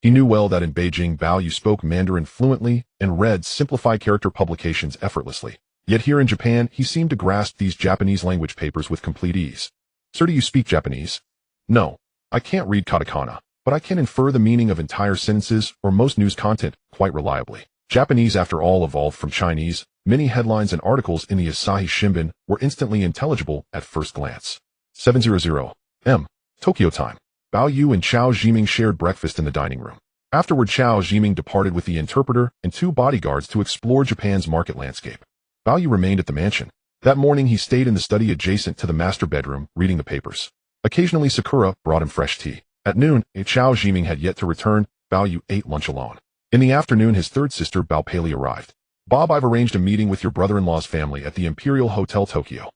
He knew well that in Beijing, Bao Yu spoke Mandarin fluently and read simplified character publications effortlessly. Yet here in Japan, he seemed to grasp these Japanese language papers with complete ease. Sir, do you speak Japanese? No, I can't read katakana, but I can infer the meaning of entire sentences or most news content quite reliably. Japanese, after all, evolved from Chinese. Many headlines and articles in the Asahi Shimbun were instantly intelligible at first glance. 7:00 m. Tokyo time. Bao Yu and Chao Jiming shared breakfast in the dining room. Afterward, Chao Jiming departed with the interpreter and 2 bodyguards to explore Japan's market landscape. Bao Yu remained at the mansion. That morning he stayed in the study adjacent to the master bedroom, reading the papers. Occasionally Sakura brought him fresh tea. At noon, Chao Jiming had yet to return. Bao Yu ate lunch alone. In the afternoon, his third sister, Bao Peili, arrived. Bob, I've arranged a meeting with your brother-in-law's family at the Imperial Hotel Tokyo.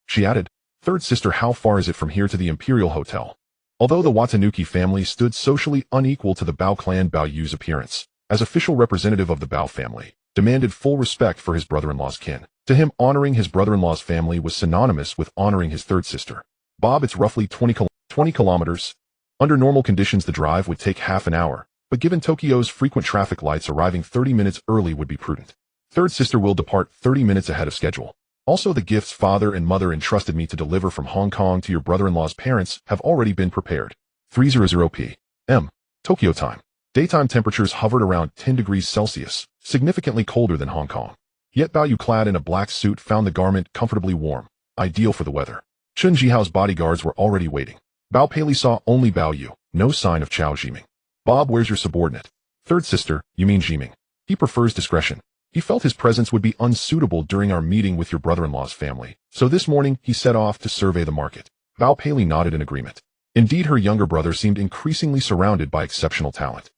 She added, Third sister, how far is it from here to the Imperial Hotel? Although the Watanuki family stood socially unequal to the Bao clan, Bao Yu's appearance, as official representative of the Bao family, demanded full respect for his brother-in-law's kin. To him, honoring his brother-in-law's family was synonymous with honoring his third sister. Bob, it's roughly 20 kilometers. Under normal conditions, the drive would take half an hour, but given Tokyo's frequent traffic lights, arriving 30 minutes early would be prudent. Third sister will depart 30 minutes ahead of schedule. Also, the gifts father and mother entrusted me to deliver from Hong Kong to your brother-in-law's parents have already been prepared. 3:00 p.m. Tokyo time. Daytime temperatures hovered around 10 degrees Celsius, significantly colder than Hong Kong. Yet Bao Yu, clad in a black suit, found the garment comfortably warm, ideal for the weather. Chun Jihao's bodyguards were already waiting. Bao Peili saw only Bao Yu, no sign of Chao Jiming. Bob, where's your subordinate? Third sister, you mean Jiming. He prefers discretion. He felt his presence would be unsuitable during our meeting with your brother-in-law's family, so this morning he set off to survey the market. Bao Peili nodded in agreement. Indeed, her younger brother seemed increasingly surrounded by exceptional talent.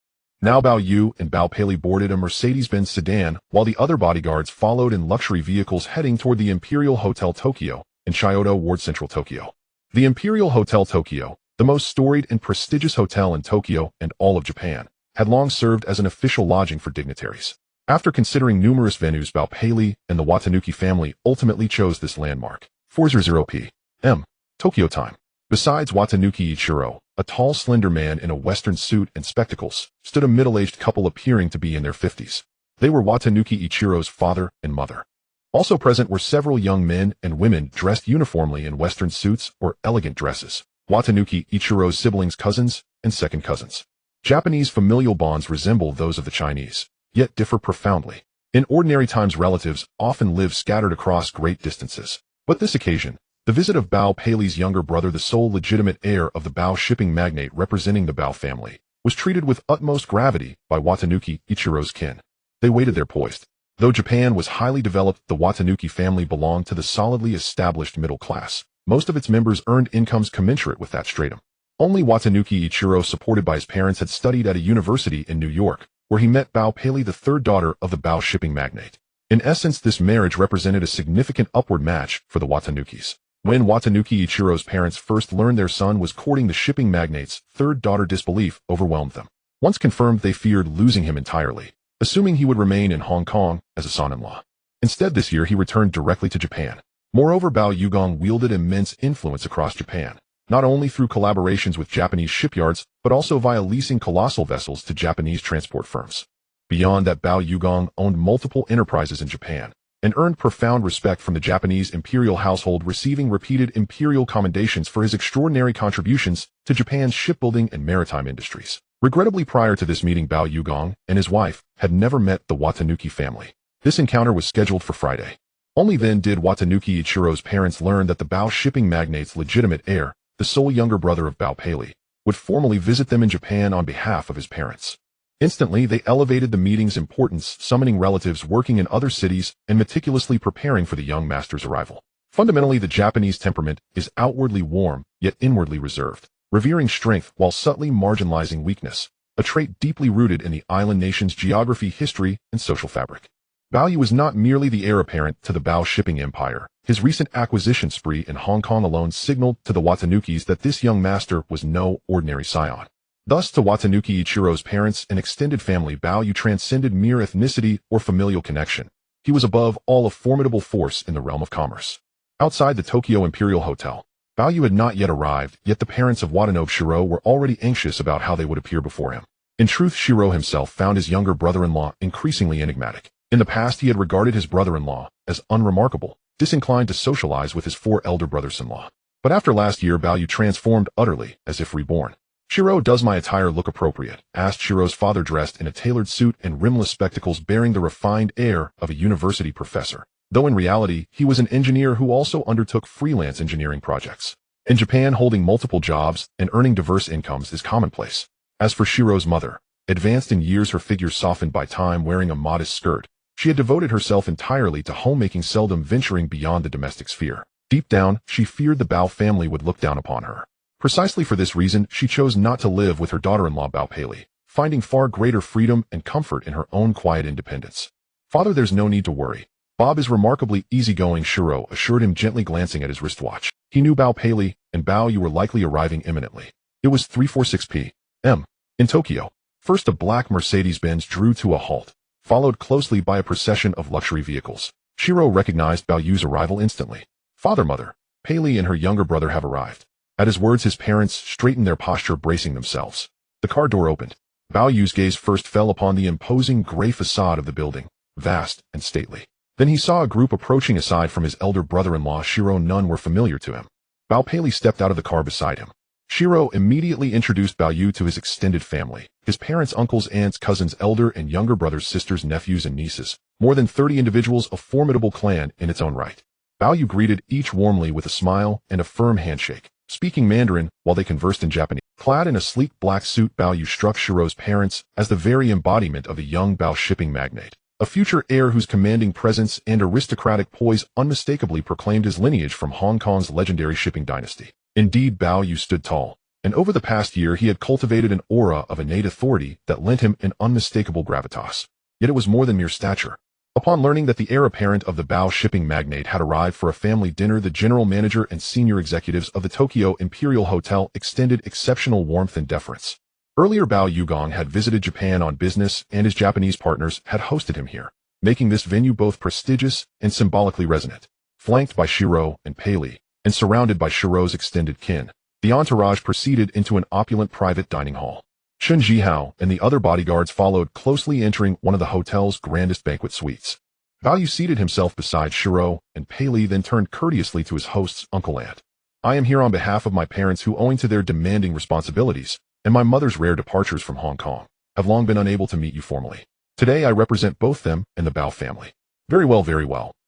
Now Bao Yu and Bao Peili boarded a Mercedes-Benz sedan, while the other bodyguards followed in luxury vehicles heading toward the Imperial Hotel Tokyo in Chiodo Ward, Central Tokyo. The Imperial Hotel Tokyo, the most storied and prestigious hotel in Tokyo and all of Japan, had long served as an official lodging for dignitaries. After considering numerous venues, Bao Peili and the Watanuki family ultimately chose this landmark. 4:00 p.m. Tokyo time. Besides Watanuki Ichiro, a tall, slender man in a western suit and spectacles, stood a middle-aged couple appearing to be in their 50s. They were Watanuki Ichiro's father and mother. Also present were several young men and women dressed uniformly in Western suits or elegant dresses. Watanuki Ichiro's siblings, cousins, and second cousins. Japanese familial bonds resemble those of the Chinese, yet differ profoundly. In ordinary times, relatives often live scattered across great distances. But this occasion, the visit of Bao Pei's younger brother, the sole legitimate heir of the Bao shipping magnate representing the Bao family, was treated with utmost gravity by Watanuki Ichiro's kin. They waited there poised. Though Japan was highly developed, the Watanuki family belonged to the solidly established middle class. Most of its members earned incomes commensurate with that stratum. Only Watanuki Ichiro, supported by his parents, had studied at a university in New York, where he met Bao Pei, the third daughter of the Bao shipping magnate. In essence, this marriage represented a significant upward match for the Watanukis. When Watanuki Ichiro's parents first learned their son was courting the shipping magnate's third daughter, disbelief overwhelmed them. Once confirmed, they feared losing him entirely, assuming he would remain in Hong Kong as a son-in-law. Instead, this year he returned directly to Japan. Moreover, Bao Yugong wielded immense influence across Japan, not only through collaborations with Japanese shipyards, but also via leasing colossal vessels to Japanese transport firms. Beyond that, Bao Yugong owned multiple enterprises in Japan, and earned profound respect from the Japanese imperial household, receiving repeated imperial commendations for his extraordinary contributions to Japan's shipbuilding and maritime industries. Regrettably, prior to this meeting, Bao Yugong and his wife had never met the Watanuki family. This encounter was scheduled for Friday. Only then did Watanuki Ichiro's parents learn that the Bao shipping magnate's legitimate heir, the sole younger brother of Bao Pei, would formally visit them in Japan on behalf of his parents. Instantly, they elevated the meeting's importance, summoning relatives working in other cities and meticulously preparing for the young master's arrival. Fundamentally, the Japanese temperament is outwardly warm, yet inwardly reserved, revering strength while subtly marginalizing weakness, a trait deeply rooted in the island nation's geography, history, and social fabric. Bao was not merely the heir apparent to the Bao shipping empire. His recent acquisition spree in Hong Kong alone signaled to the Watanukis that this young master was no ordinary scion. Thus, to Watanuki Ichiro's parents and extended family, Bao transcended mere ethnicity or familial connection. He was above all a formidable force in the realm of commerce. Outside the Tokyo Imperial Hotel, Bao had not yet arrived, yet the parents of Watanabe Shiro were already anxious about how they would appear before him. In truth, Shiro himself found his younger brother-in-law increasingly enigmatic. In the past, he had regarded his brother-in-law as unremarkable, disinclined to socialize with his four elder brothers-in-law. But after last year, Bao transformed utterly, as if reborn. "Shiro, does my attire look appropriate?" asked Shiro's father, dressed in a tailored suit and rimless spectacles, bearing the refined air of a university professor, though in reality he was an engineer who also undertook freelance engineering projects. In Japan, holding multiple jobs and earning diverse incomes is commonplace. As for Shiro's mother, advanced in years, her figure softened by time, wearing a modest skirt, she had devoted herself entirely to homemaking, seldom venturing beyond the domestic sphere. Deep down, she feared the Bao family would look down upon her. Precisely for this reason, she chose not to live with her daughter-in-law Bao Pei, finding far greater freedom and comfort in her own quiet independence. "Father, there's no need to worry. Bob is remarkably easygoing," Shiro assured him, gently glancing at his wristwatch. He knew Bao Pei, and Bao, you were likely arriving imminently. It was 3:46 p.m. in Tokyo. First, a black Mercedes-Benz drew to a halt, followed closely by a procession of luxury vehicles. Shiro recognized Bao's arrival instantly. "Father, Mother Pei and her younger brother have arrived." At his words, his parents straightened their posture, bracing themselves. The car door opened. Bao's gaze first fell upon the imposing gray facade of the building, vast and stately. Then he saw a group approaching. Aside from his elder brother-in-law Shiro, none were familiar to him. Bao Pei stepped out of the car beside him. Shiro immediately introduced Bao to his extended family, his parents, uncles, aunts, cousins, elder and younger brothers, sisters, nephews, and nieces, more than 30 individuals, a formidable clan in its own right. Bao greeted each warmly with a smile and a firm handshake, speaking Mandarin while they conversed in Japanese. Clad in a sleek black suit, Bao struck Shiro's parents as the very embodiment of the young Bao shipping magnate, a future heir whose commanding presence and aristocratic poise unmistakably proclaimed his lineage from Hong Kong's legendary shipping dynasty. Indeed, Bao stood tall, and over the past year he had cultivated an aura of innate authority that lent him an unmistakable gravitas. Yet it was more than mere stature. Upon learning that the heir apparent of the Bao shipping magnate had arrived for a family dinner, the general manager and senior executives of the Tokyo Imperial Hotel extended exceptional warmth and deference. Earlier, Bao Yugong had visited Japan on business, and his Japanese partners had hosted him here, making this venue both prestigious and symbolically resonant. Flanked by Shiro and Pei, and surrounded by Shiro's extended kin, the entourage proceeded into an opulent private dining hall. Chun Jihao and the other bodyguards followed closely, entering one of the hotel's grandest banquet suites. Bao Yu seated himself beside Shiro, and Pei Li then turned courteously to his host's uncle aunt. I am here on behalf of my parents who, owing to their demanding responsibilities, and my mother's rare departures from Hong Kong, have long been unable to meet you formally. Today I represent both them and the Bao family. Very well,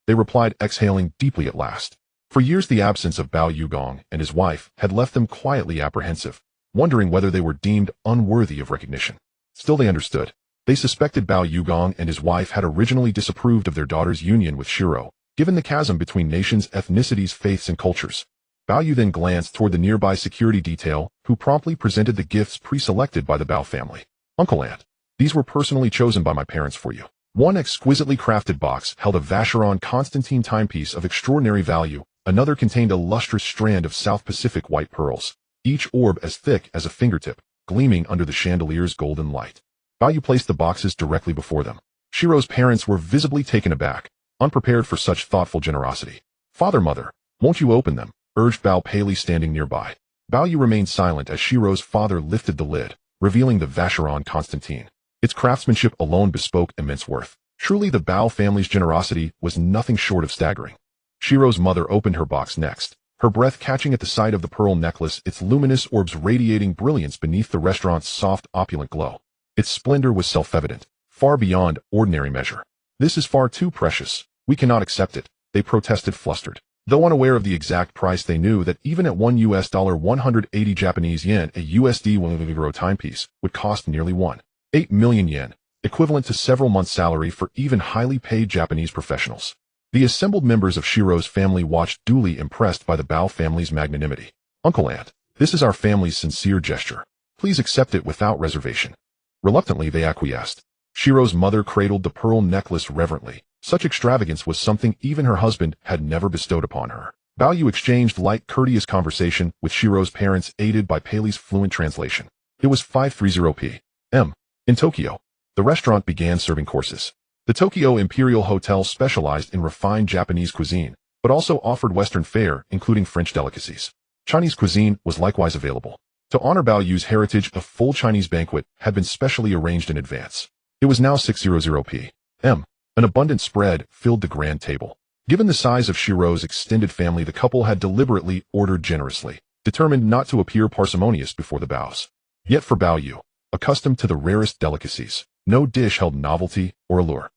they replied, exhaling deeply at last. For years the absence of Bao Yugong and his wife had left them quietly apprehensive, wondering whether they were deemed unworthy of recognition. Still they understood. They suspected Bao Yugong and his wife had originally disapproved of their daughter's union with Shiro, given the chasm between nations' ethnicities, faiths, and cultures. Bao Yu then glanced toward the nearby security detail, who promptly presented the gifts pre-selected by the Bao family. Uncle Aunt, these were personally chosen by my parents for you. One exquisitely crafted box held a Vacheron Constantine timepiece of extraordinary value, another contained a lustrous strand of South Pacific white pearls, each orb as thick as a fingertip, gleaming under the chandelier's golden light. Bao Yu placed the boxes directly before them. Shiro's parents were visibly taken aback, unprepared for such thoughtful generosity. Father, mother, won't you open them? Urged Bao Pei Li standing nearby. Bao Yu remained silent as Shiro's father lifted the lid, revealing the Vacheron Constantine. Its craftsmanship alone bespoke immense worth. Truly the Bao family's generosity was nothing short of staggering. Shiro's mother opened her box next, her breath catching at the sight of the pearl necklace, its luminous orbs radiating brilliance beneath the restaurant's soft, opulent glow. Its splendor was self-evident, far beyond ordinary measure. This is far too precious. We cannot accept it, they protested, flustered. Though unaware of the exact price, they knew that even at $180 Japanese yen, a USD 1 euro timepiece would cost nearly 1.8 million yen, equivalent to several months' salary for even highly paid Japanese professionals. The assembled members of Shiro's family watched, duly impressed by the Bao family's magnanimity. Uncle Aunt, this is our family's sincere gesture. Please accept it without reservation. Reluctantly they acquiesced. Shiro's mother cradled the pearl necklace reverently. Such extravagance was something even her husband had never bestowed upon her. Bao Yu exchanged light, courteous conversation with Shiro's parents, aided by Pei Li's fluent translation. It was 5:30 p.m. in Tokyo. The restaurant began serving courses. The Tokyo Imperial Hotel specialized in refined Japanese cuisine, but also offered Western fare, including French delicacies. Chinese cuisine was likewise available. To honor Bao Yu's heritage, a full Chinese banquet had been specially arranged in advance. It was now 6:00 p.m. An abundant spread filled the grand table. Given the size of Shiro's extended family, the couple had deliberately ordered generously, determined not to appear parsimonious before the Baos. Yet for Bao Yu, accustomed to the rarest delicacies, no dish held novelty or allure.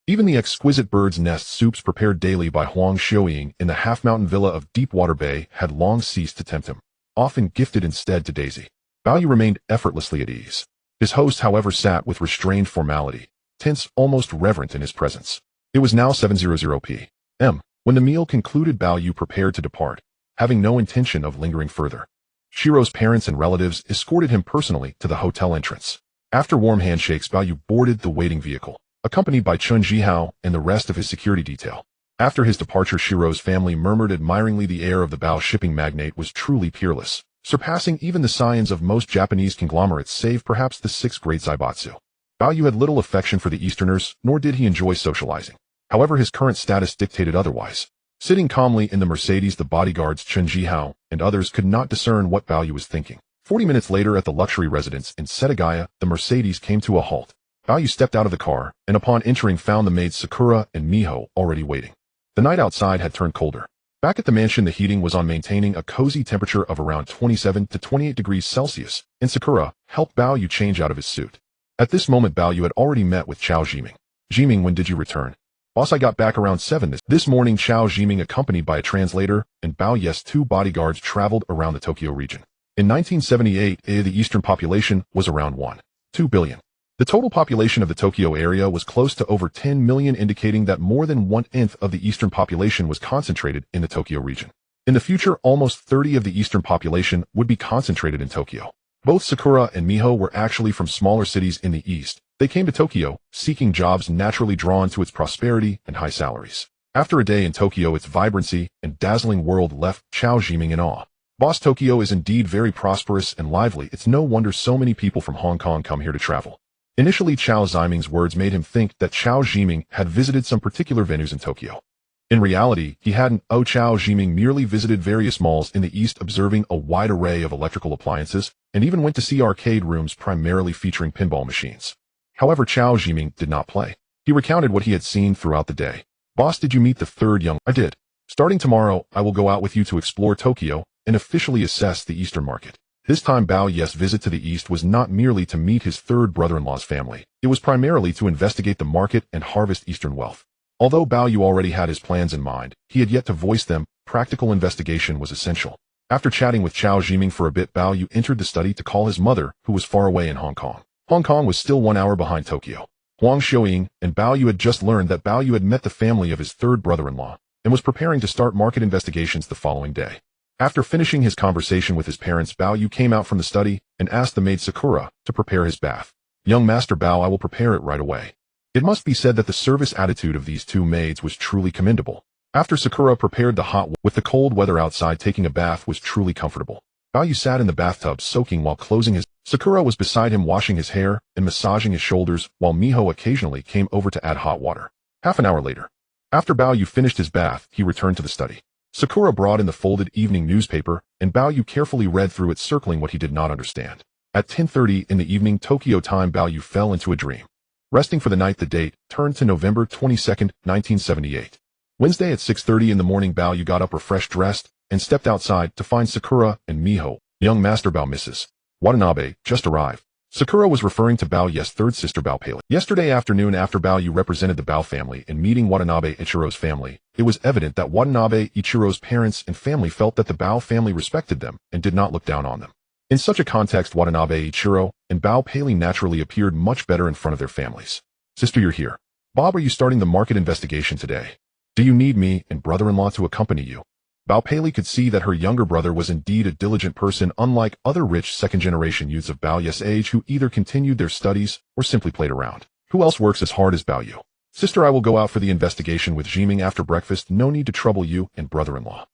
Even the exquisite bird's nest soups prepared daily by Huang Xiaoying in the half-mountain villa of Deepwater Bay had long ceased to tempt him, often gifted instead to Daisy. Bao Yu remained effortlessly at ease. His host, however, sat with restrained formality, tense, almost reverent in his presence. It was now 7:00 p.m. When the meal concluded, Bao Yu prepared to depart, having no intention of lingering further. Shiro's parents and relatives escorted him personally to the hotel entrance. After warm handshakes, Bao Yu boarded the waiting vehicle, accompanied by Chun Jihao and the rest of his security detail. After his departure, Shiro's family murmured admiringly. The air of the Bao shipping magnate was truly peerless, surpassing even the scions of most Japanese conglomerates, save perhaps the six great zaibatsu. Bao Yu had little affection for the Easterners, nor did he enjoy socializing. However, his current status dictated otherwise. Sitting calmly in the Mercedes, the bodyguards Chun Jihao and others could not discern what Bao Yu was thinking. 40 minutes later, at the luxury residence in Setagaya, the Mercedes came to a halt. Bao Yu stepped out of the car, and upon entering found the maids Sakura and Miho already waiting. The night outside had turned colder. Back at the mansion, the heating was on, maintaining a cozy temperature of around 27 to 28 degrees Celsius, and Sakura helped Bao Yu change out of his suit. At this moment, Bao Yu had already met with Chao Jiming. Jiming, when did you return? Boss, I got back around 7 this morning. Chao Jiming, accompanied by a translator, and Bao Yu's 2 bodyguards, traveled around the Tokyo region. In 1978, the Eastern population was around 1.2 billion. The total population of the Tokyo area was close to over 10 million, indicating that more than 1/10 of the Eastern population was concentrated in the Tokyo region. In the future, almost 30 of the Eastern population would be concentrated in Tokyo. Both Sakura and Miho were actually from smaller cities in the East. They came to Tokyo, seeking jobs, naturally drawn to its prosperity and high salaries. After a day in Tokyo, its vibrancy and dazzling world left Chao Jiming in awe. Boss, Tokyo is indeed very prosperous and lively. It's no wonder so many people from Hong Kong come here to travel. Initially, Chao Jiming's words made him think that Chao Jiming had visited some particular venues in Tokyo. In reality, he hadn't. Chao Jiming merely visited various malls in the East, observing a wide array of electrical appliances, and even went to see arcade rooms primarily featuring pinball machines. However, Chao Jiming did not play. He recounted what he had seen throughout the day. Boss, did you meet the third young? I did. Starting tomorrow, I will go out with you to explore Tokyo and officially assess the Eastern market. This time Bao Ye's visit to the East was not merely to meet his third brother-in-law's family. It was primarily to investigate the market and harvest Eastern wealth. Although Bao Yu already had his plans in mind, he had yet to voice them. Practical investigation was essential. After chatting with Chao Jiming for a bit, Bao Yu entered the study to call his mother, who was far away in Hong Kong. Hong Kong was still 1 hour behind Tokyo. Huang Xiuying and Bao Yu had just learned that Bao Yu had met the family of his third brother-in-law and was preparing to start market investigations the following day. After finishing his conversation with his parents, Bao Yu came out from the study and asked the maid Sakura to prepare his bath. Young Master Bao, I will prepare it right away. It must be said that the service attitude of these two maids was truly commendable. After Sakura prepared the hot with the cold weather outside, taking a bath was truly comfortable. Bao Yu sat in the bathtub soaking while closing his. Sakura was beside him washing his hair and massaging his shoulders, while Miho occasionally came over to add hot water. Half an hour later, after Bao Yu finished his bath, he returned to the study. Sakura brought in the folded evening newspaper, and Bao Yu carefully read through it, circling what he did not understand. At 10:30 in the evening Tokyo time, Bao Yu fell into a dream. Resting for the night, the date turned to November 22nd, 1978. Wednesday at 6:30 in the morning, Bao Yu got up, refreshed, dressed, and stepped outside to find Sakura and Miho. Young Master Bao, Mrs. Watanabe, just arrived. Sakura was referring to Bao Ye's third sister Bao Pei. Yesterday afternoon, after Bao Yu represented the Bao family in meeting Watanabe Ichiro's family, it was evident that Watanabe Ichiro's parents and family felt that the Bao family respected them and did not look down on them. In such a context, Watanabe Ichiro and Bao Pei naturally appeared much better in front of their families. Sister, you're here. Bob, are you starting the market investigation today? Do you need me and brother-in-law to accompany you? Bao Pei could see that her younger brother was indeed a diligent person, unlike other rich second-generation youths of Bao Ye's age who either continued their studies or simply played around. Who else works as hard as Bao Yu? Sister, I will go out for the investigation with Jiming after breakfast. No need to trouble you and brother-in-law.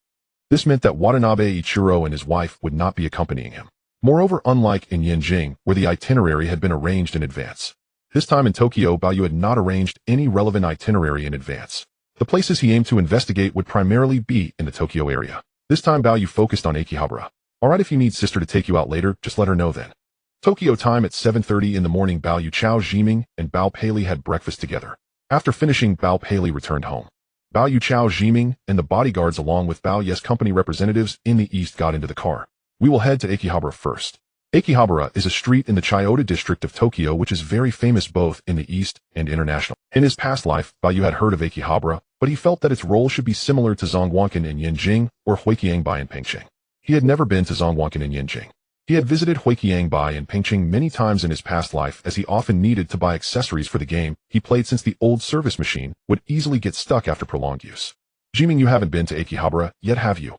This meant that Watanabe Ichiro and his wife would not be accompanying him. Moreover, unlike in Yanjing, where the itinerary had been arranged in advance, this time in Tokyo, Bao Yu had not arranged any relevant itinerary in advance. The places he aimed to investigate would primarily be in the Tokyo area. This time Bao Yu focused on Akihabara. Alright, if you need sister to take you out later, just let her know then. Tokyo time at 7:30 in the morning, Bao Yu, Chao Jiming, and Bao Pei had breakfast together. After finishing, Bao Pei returned home. Bao Yu, Chao Jiming, and the bodyguards along with Bao Ye's company representatives in the east got into the car. We will head to Akihabara first. Akihabara is a street in the Chiyoda district of Tokyo which is very famous both in the East and international. In his past life, Bao Yu had heard of Akihabara, but he felt that its role should be similar to Zhongguancun in Yanjing or Huiqiangbai in Pengcheng. He had never been to Zhongguancun in Yanjing. He had visited Huiqiangbai and Pengcheng many times in his past life, as he often needed to buy accessories for the game he played, since the old service machine would easily get stuck after prolonged use. Jiming, you haven't been to Akihabara yet, have you?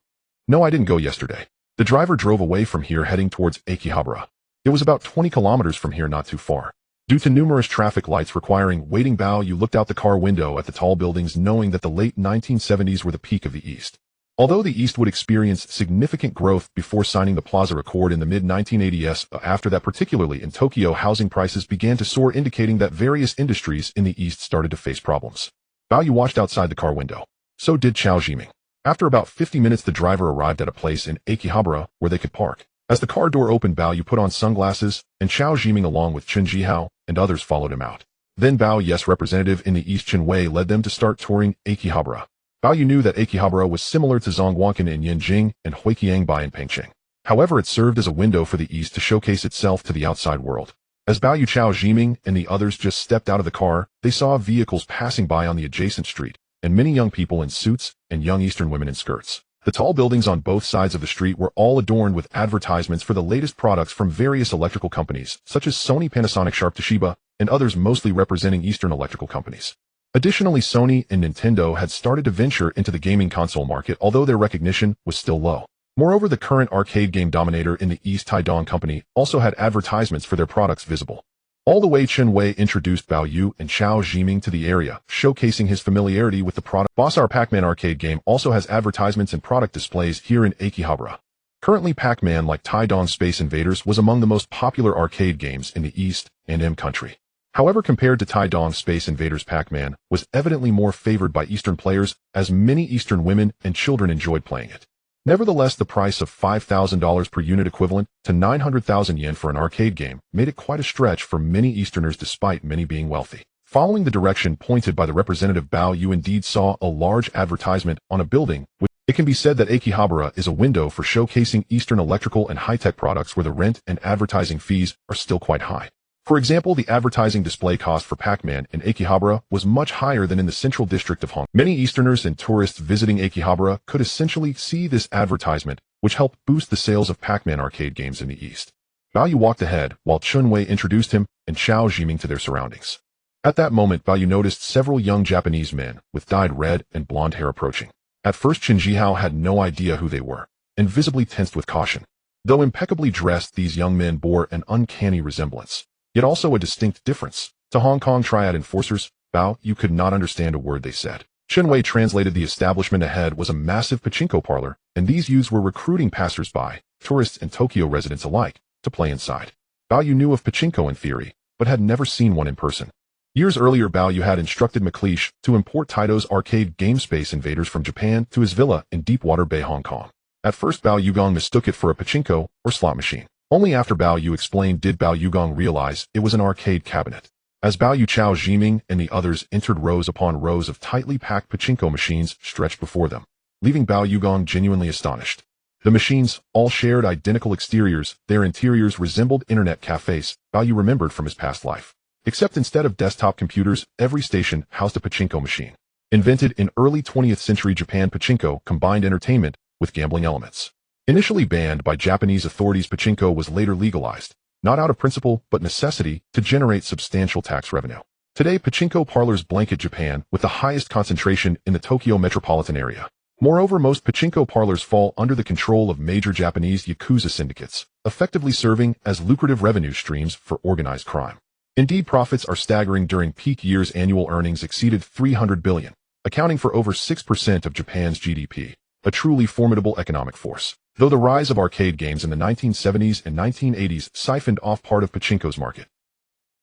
No, I didn't go yesterday. The driver drove away from here heading towards Akihabara. It was about 20 kilometers from here, not too far. Due to numerous traffic lights requiring waiting, Bao Yu looked out the car window at the tall buildings, knowing that the late 1970s were the peak of the East. Although the East would experience significant growth before signing the Plaza Accord in the mid-1980s, after that, particularly in Tokyo, housing prices began to soar, indicating that various industries in the East started to face problems. Bao Yu watched outside the car window. So did Chao Jiming. After about 50 minutes, the driver arrived at a place in Akihabara where they could park. As the car door opened, Bao Yu put on sunglasses, and Chao Jiming along with Chen Jihao and others followed him out. Then Bao Ye's representative in the East, Chen Wei, led them to start touring Akihabara. Bao Yu knew that Akihabara was similar to Zhongguancun in Yanjing and Huiqiangbai in Pengcheng. However, it served as a window for the East to showcase itself to the outside world. As Bao Yu, Chao Jiming, and the others just stepped out of the car, they saw vehicles passing by on the adjacent street, and many young people in suits and young Eastern women in skirts. The tall buildings on both sides of the street were all adorned with advertisements for the latest products from various electrical companies, such as Sony, Panasonic, Sharp, Toshiba, and others, mostly representing Eastern electrical companies. Additionally, Sony and Nintendo had started to venture into the gaming console market, although their recognition was still low. Moreover, the current arcade game dominator in the East, Taidong Company, also had advertisements for their products visible. All the way, Chen Wei introduced Bao Yu and Chao Jiming to the area, showcasing his familiarity with the product. Boss, our Pac-Man arcade game also has advertisements and product displays here in Akihabara. Currently, Pac-Man, like Taidong Space Invaders, was among the most popular arcade games in the East and M country. However, compared to Taidong Space Invaders, Pac-Man was evidently more favored by Eastern players, as many Eastern women and children enjoyed playing it. Nevertheless, the price of $5,000 per unit, equivalent to 900,000 yen for an arcade game, made it quite a stretch for many Easterners, despite many being wealthy. Following the direction pointed by the representative Bao, you indeed saw a large advertisement on a building. It can be said that Akihabara is a window for showcasing Eastern electrical and high-tech products where the rent and advertising fees are still quite high. For example, the advertising display cost for Pac-Man in Akihabara was much higher than in the central district of Hong Kong. Many Easterners and tourists visiting Akihabara could essentially see this advertisement, which helped boost the sales of Pac-Man arcade games in the East. Bao Yu walked ahead while Chun Wei introduced him and Xiao Jiming to their surroundings. At that moment, Bao Yu noticed several young Japanese men with dyed red and blonde hair approaching. At first, Qin Jihao had no idea who they were, and visibly tensed with caution. Though impeccably dressed, these young men bore an uncanny resemblance, yet also a distinct difference. To Hong Kong Triad enforcers, Bao Yu could not understand a word they said. Chun Wei translated the establishment ahead was a massive pachinko parlor, and these youths were recruiting passers-by, tourists and Tokyo residents alike, to play inside. Bao Yu knew of pachinko in theory, but had never seen one in person. Years earlier, Bao Yu had instructed McLeish to import Taito's arcade game Space Invaders from Japan to his villa in Deepwater Bay, Hong Kong. At first, Bao Yugong mistook it for a pachinko or slot machine. Only after Bao Yu explained did Bao Yugong realize it was an arcade cabinet. As Bao Yu, Xiao Jiming, and the others entered, rows upon rows of tightly packed pachinko machines stretched before them, leaving Bao Yugong genuinely astonished. The machines all shared identical exteriors. Their interiors resembled internet cafes Bao Yu remembered from his past life. Except instead of desktop computers, every station housed a pachinko machine. Invented in early 20th century Japan, pachinko combined entertainment with gambling elements. Initially banned by Japanese authorities, pachinko was later legalized, not out of principle but necessity, to generate substantial tax revenue. Today, pachinko parlors blanket Japan, with the highest concentration in the Tokyo metropolitan area. Moreover, most pachinko parlors fall under the control of major Japanese yakuza syndicates, effectively serving as lucrative revenue streams for organized crime. Indeed, profits are staggering. During peak years, annual earnings exceeded 300 billion, accounting for over 6% of Japan's GDP, a truly formidable economic force. Though the rise of arcade games in the 1970s and 1980s siphoned off part of pachinko's market,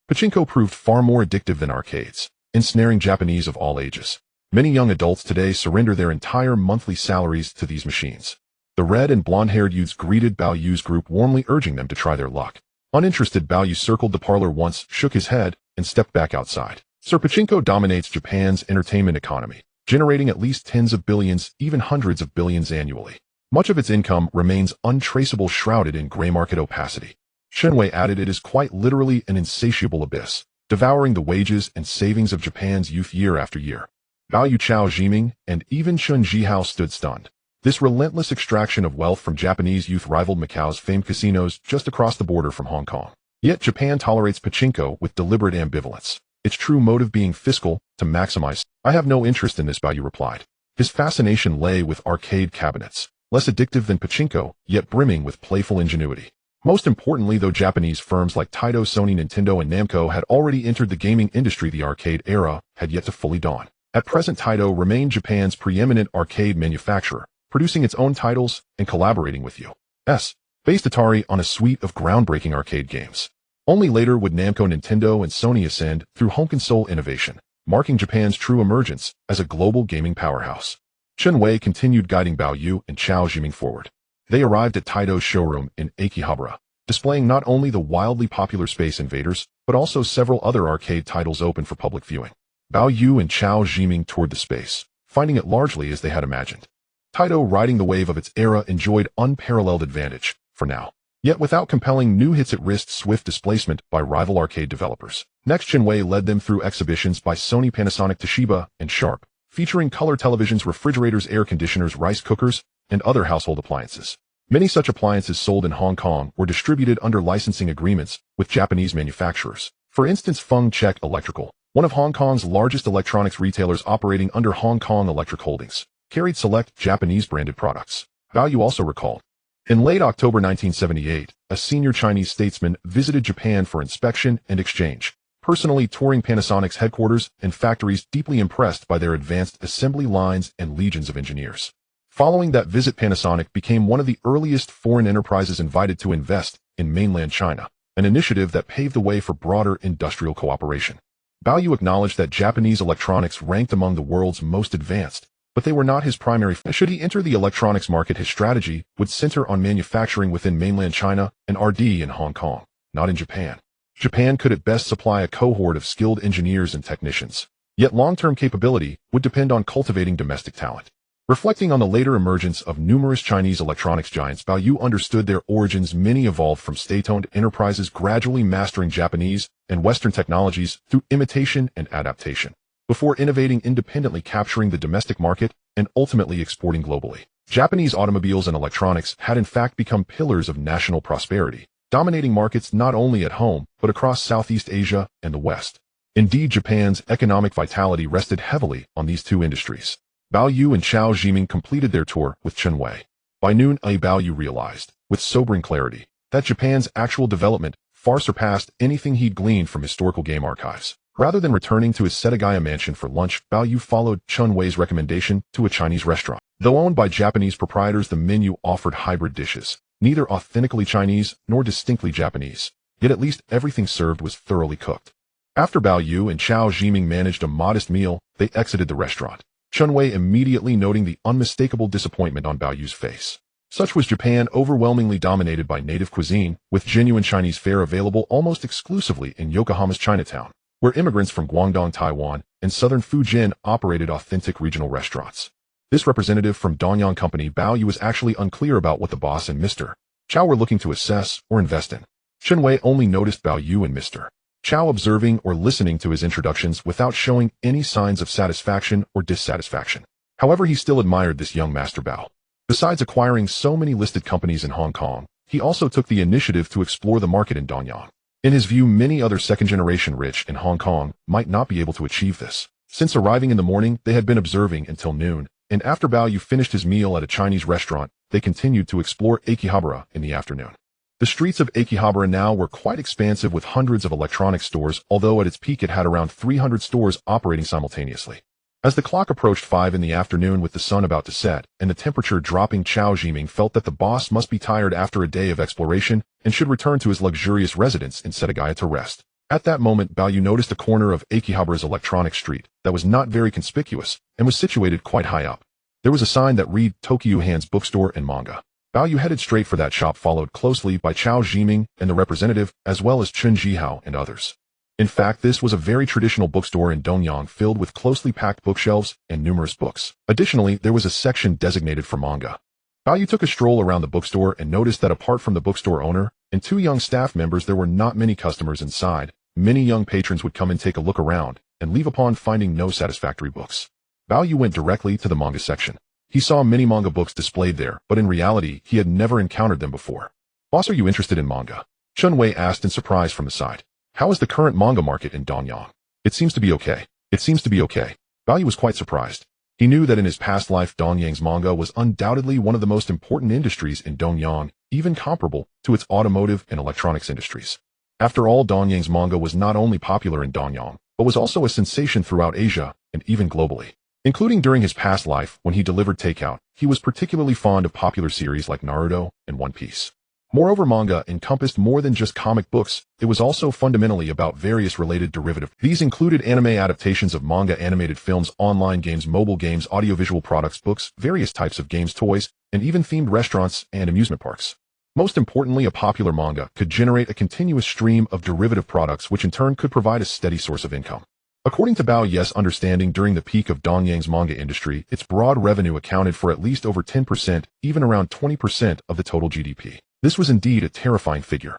pachinko proved far more addictive than arcades, ensnaring Japanese of all ages. Many young adults today surrender their entire monthly salaries to these machines. The red and blonde-haired youths greeted Bao Yu's group, warmly urging them to try their luck. Uninterested, Bao Yu circled the parlor once, shook his head, and stepped back outside. Sir, pachinko dominates Japan's entertainment economy, generating at least tens of billions, even hundreds of billions annually. Much of its income remains untraceable, shrouded in gray market opacity. Chun Wei added, it is quite literally an insatiable abyss, devouring the wages and savings of Japan's youth year after year. Bao Yu, Xiao Jiming, and even Chun Jihao stood stunned. This relentless extraction of wealth from Japanese youth rivaled Macau's famed casinos just across the border from Hong Kong. Yet Japan tolerates pachinko with deliberate ambivalence, its true motive being fiscal, to maximize. I have no interest in this, Bao Yu replied. His fascination lay with arcade cabinets, less addictive than pachinko, yet brimming with playful ingenuity. Most importantly, though Japanese firms like Taito, Sony, Nintendo, and Namco had already entered the gaming industry, the arcade era had yet to fully dawn. At present, Taito remained Japan's preeminent arcade manufacturer, producing its own titles and collaborating with U.S. based Atari on a suite of groundbreaking arcade games. Only later would Namco, Nintendo, and Sony ascend through home console innovation, marking Japan's true emergence as a global gaming powerhouse. Chun Wei continued guiding Bao Yu and Xiao Jiming forward. They arrived at Taito's showroom in Akihabara, displaying not only the wildly popular Space Invaders, but also several other arcade titles open for public viewing. Bao Yu and Xiao Jiming toured the space, finding it largely as they had imagined. Taito, riding the wave of its era, enjoyed unparalleled advantage, for now. Yet without compelling new hits, it risked swift displacement by rival arcade developers. Next, Chun Wei led them through exhibitions by Sony, Panasonic, Toshiba, and Sharp, featuring color televisions, refrigerators, air conditioners, rice cookers, and other household appliances. Many such appliances sold in Hong Kong were distributed under licensing agreements with Japanese manufacturers. For instance, Feng Chek Electrical, one of Hong Kong's largest electronics retailers operating under Hong Kong Electric Holdings, carried select Japanese branded products. Bao Yu also recalled, in late October 1978, a senior Chinese statesman visited Japan for inspection and exchange, personally touring Panasonic's headquarters and factories, deeply impressed by their advanced assembly lines and legions of engineers. Following that visit, Panasonic became one of the earliest foreign enterprises invited to invest in mainland China, an initiative that paved the way for broader industrial cooperation. Bao Yu acknowledged that Japanese electronics ranked among the world's most advanced, but they were not his primary. Should he enter the electronics market, his strategy would center on manufacturing within mainland China and R&D in Hong Kong, not in Japan. Japan could at best supply a cohort of skilled engineers and technicians. Yet long-term capability would depend on cultivating domestic talent. Reflecting on the later emergence of numerous Chinese electronics giants, Baoyu understood their origins. Many evolved from state-owned enterprises gradually mastering Japanese and Western technologies through imitation and adaptation, before innovating independently, capturing the domestic market and ultimately exporting globally. Japanese automobiles and electronics had in fact become pillars of national prosperity, dominating markets not only at home but across Southeast Asia and the West. Indeed, Japan's economic vitality rested heavily on these two industries. Baoyu and Chao Zhiming completed their tour with Chen Wei. By noon, Baoyu realized, with sobering clarity, that Japan's actual development far surpassed anything he'd gleaned from historical game archives. Rather than returning to his Setagaya mansion for lunch, Baoyu followed Chen Wei's recommendation to a Chinese restaurant. Though owned by Japanese proprietors, the menu offered hybrid dishes, neither authentically Chinese nor distinctly Japanese, yet at least everything served was thoroughly cooked. After Baoyu and Chao Zhiming managed a modest meal, they exited the restaurant, Chen Wei immediately noting the unmistakable disappointment on Baoyu's face. Such was Japan, overwhelmingly dominated by native cuisine, with genuine Chinese fare available almost exclusively in Yokohama's Chinatown, where immigrants from Guangdong, Taiwan, and southern Fujian operated authentic regional restaurants. This representative from Donyang Company, Baoyu, was actually unclear about what the boss and Mr. Chao were looking to assess or invest in. Chen Wei only noticed Baoyu and Mr. Chao observing or listening to his introductions without showing any signs of satisfaction or dissatisfaction. However, he still admired this young Master Bao. Besides acquiring so many listed companies in Hong Kong, he also took the initiative to explore the market in Donyang. In his view, many other second-generation rich in Hong Kong might not be able to achieve this. Since arriving in the morning, they had been observing until noon, and after Baoyu finished his meal at a Chinese restaurant, they continued to explore Akihabara in the afternoon. The streets of Akihabara now were quite expansive, with hundreds of electronics stores, although at its peak it had around 300 stores operating simultaneously. As the clock approached 5 in the afternoon, with the sun about to set and the temperature dropping, Chao Zhiming felt that the boss must be tired after a day of exploration and should return to his luxurious residence in Setagaya to rest. At that moment, Baoyu noticed a corner of Akihabara's electronic street that was not very conspicuous and was situated quite high up. There was a sign that read Tokyo Hands Bookstore and Manga. Baoyu headed straight for that shop, followed closely by Chao Zhiming and the representative, as well as Chun Jihao and others. In fact, this was a very traditional bookstore in Donyang, filled with closely packed bookshelves and numerous books. Additionally, there was a section designated for manga. Baoyu took a stroll around the bookstore and noticed that apart from the bookstore owner and 2 young staff members, there were not many customers inside. Many young patrons would come and take a look around and leave upon finding no satisfactory books. Baoyu went directly to the manga section. He saw many manga books displayed there, but in reality, he had never encountered them before. "Boss, are you interested in manga?" Chen Wei asked in surprise from the side. "How is the current manga market in Donyang?" "It seems to be okay. It seems to be okay." Baoyu was quite surprised. He knew that in his past life, Donyang's manga was undoubtedly one of the most important industries in Donyang, even comparable to its automotive and electronics industries. After all, Donyang's manga was not only popular in Donyang, but was also a sensation throughout Asia and even globally. Including during his past life when he delivered takeout, he was particularly fond of popular series like Naruto and One Piece. Moreover, manga encompassed more than just comic books. It was also fundamentally about various related derivatives. These included anime adaptations of manga, animated films, online games, mobile games, audiovisual products, books, various types of games, toys, and even themed restaurants and amusement parks. Most importantly, a popular manga could generate a continuous stream of derivative products, which in turn could provide a steady source of income. According to Baoyu's understanding, during the peak of Donyang's manga industry, its broad revenue accounted for at least over 10%, even around 20% of the total GDP. This was indeed a terrifying figure.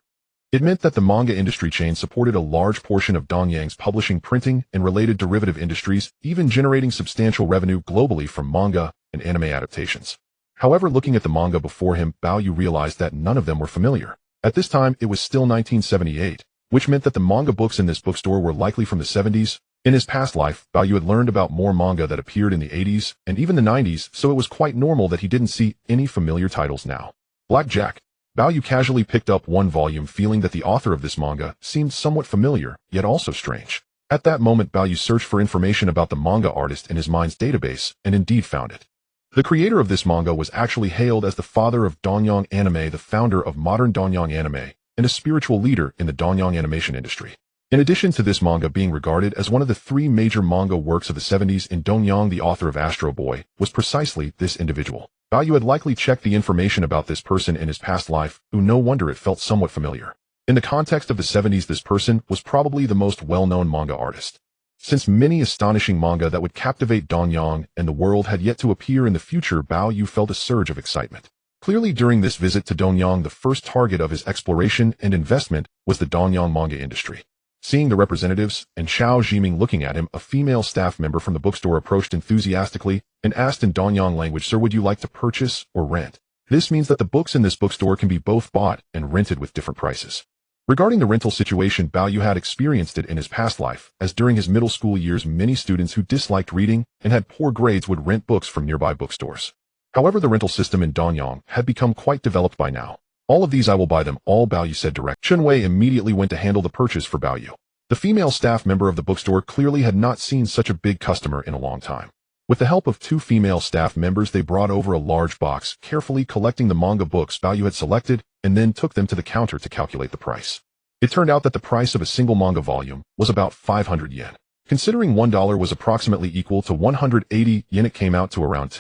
It meant that the manga industry chain supported a large portion of Donyang's publishing, printing, and related derivative industries, even generating substantial revenue globally from manga and anime adaptations. However, looking at the manga before him, Baoyu realized that none of them were familiar. At this time, it was still 1978, which meant that the manga books in this bookstore were likely from the 70s. In his past life, Baoyu had learned about more manga that appeared in the 80s and even the 90s, so it was quite normal that he didn't see any familiar titles now. Blackjack. Baoyu casually picked up one volume, feeling that the author of this manga seemed somewhat familiar, yet also strange. At that moment, Baoyu searched for information about the manga artist in his mind's database, and indeed found it. The creator of this manga was actually hailed as the father of Donyang anime, the founder of modern Donyang anime, and a spiritual leader in the Donyang animation industry. In addition to this manga being regarded as one of the 3 major manga works of the 70s in Donyang, the author of Astro Boy was precisely this individual. Baoyu had likely checked the information about this person in his past life, no wonder it felt somewhat familiar. In the context of the 70s, this person was probably the most well-known manga artist. Since many astonishing manga that would captivate Donyang and the world had yet to appear in the future, Bao Yu felt a surge of excitement. Clearly, during this visit to Donyang, the first target of his exploration and investment was the Donyang manga industry. Seeing the representatives and Xiao Jiming looking at him, a female staff member from the bookstore approached enthusiastically and asked in Donyang language, "Sir, would you like to purchase or rent?" This means that the books in this bookstore can be both bought and rented with different prices. Regarding the rental situation, Bao Yu had experienced it in his past life, as during his middle school years many students who disliked reading and had poor grades would rent books from nearby bookstores. However, the rental system in Donyang had become quite developed by now. "All of these I will buy them all," Bao Yu said direct. Chun Wei immediately went to handle the purchase for Bao Yu. The female staff member of the bookstore clearly had not seen such a big customer in a long time. With the help of two female staff members, they brought over a large box, carefully collecting the manga books Bao Yu had selected, and then took them to the counter to calculate the price. It turned out that the price of a single manga volume was about 500 yen. Considering $1 was approximately equal to 180 yen, it came out to around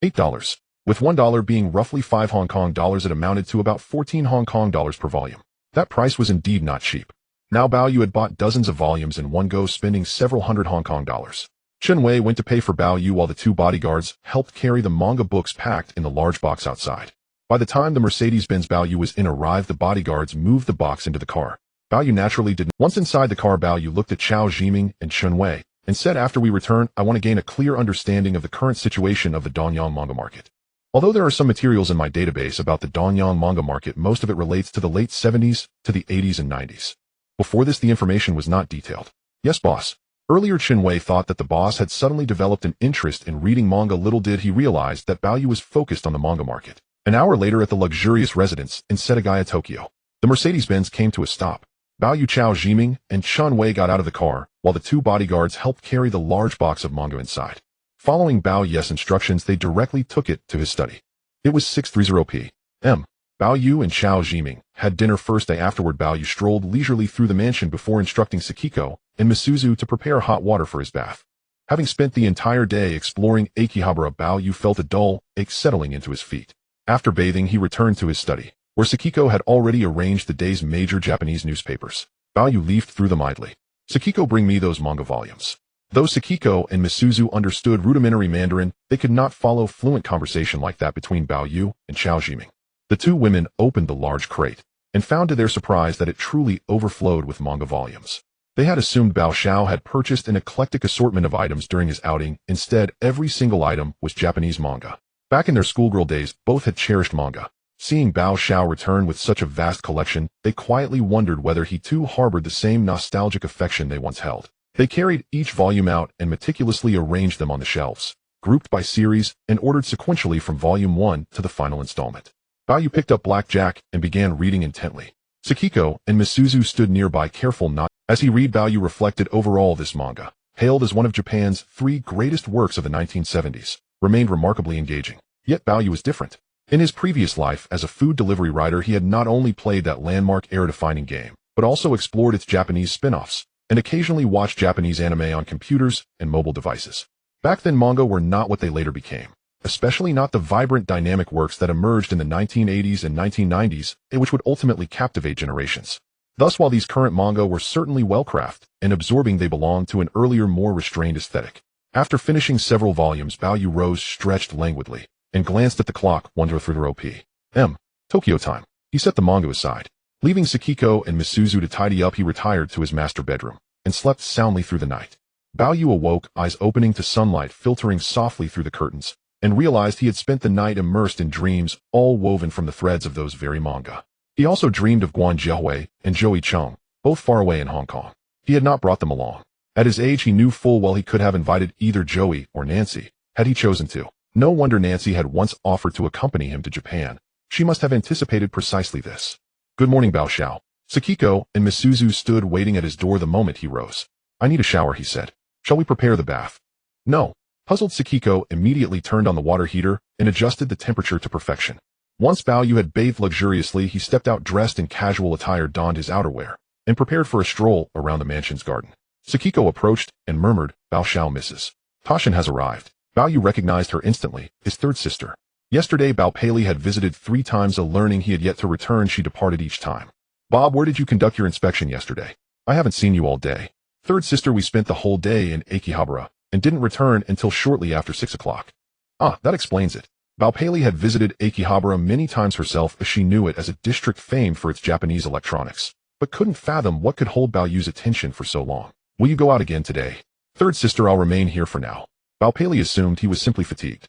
$8. With $1 being roughly 5 Hong Kong dollars, it amounted to about 14 Hong Kong dollars per volume. That price was indeed not cheap. Now Bao Yu had bought dozens of volumes in one go, spending several hundred Hong Kong dollars. Chun Wei went to pay for Bao Yu while the two bodyguards helped carry the manga books packed in the large box outside. By the time the Mercedes-Benz Bao Yu was in arrived, the bodyguards moved the box into the car. Bao Yu naturally didn't. Once inside the car, Bao Yu looked at Xiao Jiming and Chun Wei and said, "After we return, I want to gain a clear understanding of the current situation of the Donyang manga market. Although there are some materials in my database about the Donyang manga market, most of it relates to the late 70s to the 80s and 90s. Before this, the information was not detailed." "Yes, boss." Earlier, Chun Wei thought that the boss had suddenly developed an interest in reading manga. Little did he realize that Bao Yu was focused on the manga market. An hour later, at the luxurious residence in Setagaya, Tokyo, the Mercedes-Benz came to a stop. Bao Yu, Xiao Jiming, and Chun Wei got out of the car, while the two bodyguards helped carry the large box of manga inside. Following Bao Yu's instructions, they directly took it to his study. It was 6:30 p.m. Bao Yu and Xiao Jiming had dinner first. Afterward, Bao Yu strolled leisurely through the mansion before instructing Sakiko and Misuzu to prepare hot water for his bath. Having spent the entire day exploring Akihabara, Bao Yu felt a dull ache settling into his feet. After bathing, he returned to his study, where Sakiko had already arranged the day's major Japanese newspapers. Bao Yu leafed through them idly. "Sakiko, bring me those manga volumes." Though Sakiko and Misuzu understood rudimentary Mandarin, they could not follow fluent conversation like that between Bao Yu and Xiao Jiming. The two women opened the large crate and found to their surprise that it truly overflowed with manga volumes. They had assumed Bao Xiao had purchased an eclectic assortment of items during his outing. Instead, every single item was Japanese manga. Back in their schoolgirl days, both had cherished manga. Seeing Bao Xiao return with such a vast collection, they quietly wondered whether he too harbored the same nostalgic affection they once held. They carried each volume out and meticulously arranged them on the shelves, grouped by series and ordered sequentially from volume 1 to the final installment. Bao Yu picked up Black Jack and began reading intently. Sakiko and Misuzu stood nearby, careful not. As he read, Bao Yu reflected, overall this manga, hailed as one of Japan's 3 greatest works of the 1970s, remained remarkably engaging. Yet Bao Yu was different. In his previous life as a food delivery rider, he had not only played that landmark era-defining game, but also explored its Japanese spin-offs, and occasionally watched Japanese anime on computers and mobile devices. Back then, manga were not what they later became, especially not the vibrant, dynamic works that emerged in the 1980s and 1990s, and which would ultimately captivate generations. Thus, while these current manga were certainly well-crafted and absorbing, they belonged to an earlier, more restrained aesthetic. After finishing several volumes, Bao Yu rose, stretched languidly, and glanced at the clock. 1:30 p.m. Tokyo time. He set the manga aside. Leaving Sakiko and Misuzu to tidy up, he retired to his master bedroom and slept soundly through the night. Bao Yu awoke, eyes opening to sunlight filtering softly through the curtains, and realized he had spent the night immersed in dreams, all woven from the threads of those very manga. He also dreamed of Guan Jiahui and Joey Chung, both far away in Hong Kong. He had not brought them along. At his age, he knew full well he could have invited either Joey or Nancy, had he chosen to. No wonder Nancy had once offered to accompany him to Japan. She must have anticipated precisely this. "Good morning, Bao Xiao." Sakiko and Misuzu stood waiting at his door the moment he rose. "I need a shower," he said. "Shall we prepare the bath?" "No." Puzzled, Sakiko immediately turned on the water heater and adjusted the temperature to perfection. Once Bao Yu had bathed luxuriously, he stepped out dressed in casual attire, donned his outerwear, and prepared for a stroll around the mansion's garden. Sakiko approached and murmured, "Bao Xiao, Mrs. Toshin has arrived." Bao Yu recognized her instantly, his third sister. Yesterday, Bao Pei had visited 3 times, learning he had yet to return. She departed each time. Bob, where did you conduct your inspection yesterday? I haven't seen you all day. Third sister, we spent the whole day in Akihabara and didn't return until shortly after 6 o'clock. Ah, that explains it. Baopei had visited Akihabara many times herself as she knew it as a district famed for its Japanese electronics, but couldn't fathom what could hold Baoyu's attention for so long. Will you go out again today? Third sister, I'll remain here for now. Baopei assumed he was simply fatigued.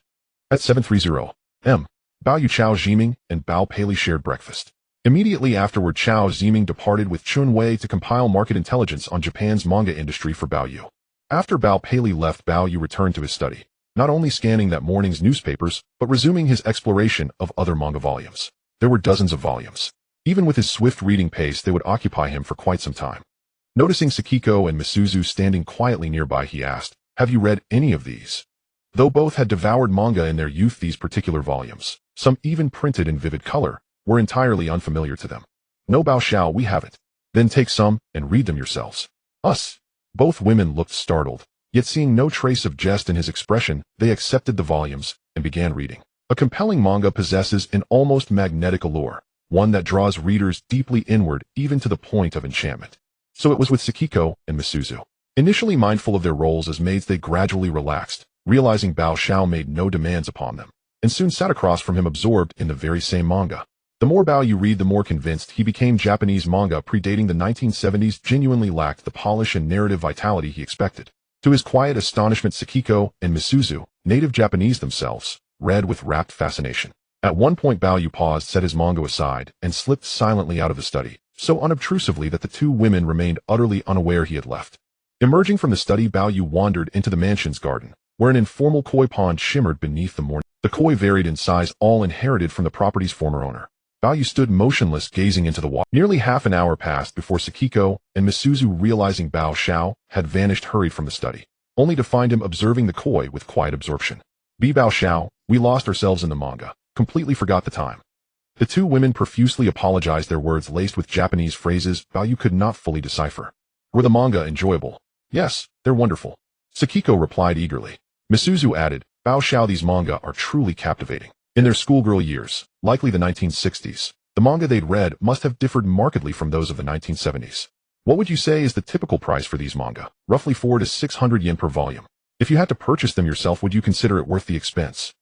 At 7:30 m. Baoyu, Chao Zhiming, and Baopei shared breakfast. Immediately afterward, Chao Zhiming departed with Chun Wei to compile market intelligence on Japan's manga industry for Baoyu. After Baopei left, Baoyu returned to his study, not only scanning that morning's newspapers, but resuming his exploration of other manga volumes. There were dozens of volumes. Even with his swift reading pace, they would occupy him for quite some time. Noticing Sakiko and Misuzu standing quietly nearby, he asked, "Have you read any of these?" Though both had devoured manga in their youth, these particular volumes, some even printed in vivid color, were entirely unfamiliar to them. "No, Bao Xiao, we haven't." "Then take some and read them yourselves." "Us?" Both women looked startled, yet seeing no trace of jest in his expression, they accepted the volumes and began reading. A compelling manga possesses an almost magnetic allure, one that draws readers deeply inward even to the point of enchantment. So it was with Sakiko and Misuzu. Initially mindful of their roles as maids, they gradually relaxed, realizing Bao Xiao made no demands upon them, and soon sat across from him absorbed in the very same manga. The more Bao you read, the more convinced he became. Japanese manga predating the 1970s genuinely lacked the polish and narrative vitality he expected. To his quiet astonishment, Sakiko and Misuzu, native Japanese themselves, read with rapt fascination. At one point, Bao paused, set his manga aside, and slipped silently out of the study, so unobtrusively that the two women remained utterly unaware he had left. Emerging from the study, Bao wandered into the mansion's garden, where an informal koi pond shimmered beneath the morning. The koi varied in size, all inherited from the property's former owner. Bao stood motionless, gazing into the water. Nearly half an hour passed before Sakiko and Misuzu, realizing Bao Xiao had vanished, hurried from the study, only to find him observing the koi with quiet absorption. Bao Xiao, we lost ourselves in the manga, completely forgot the time." The two women profusely apologized, their words laced with Japanese phrases Bao could not fully decipher. "Were the manga enjoyable?" "Yes, they're wonderful," Sakiko replied eagerly. Misuzu added, "Bao Xiao, these manga are truly captivating." In their schoolgirl years, likely the 1960s, the manga they'd read must have differed markedly from those of the 1970s. "What would you say is the typical price for these manga?" "Roughly 400 to 600 yen per volume. If you had to purchase them yourself, would you consider it worth the expense?"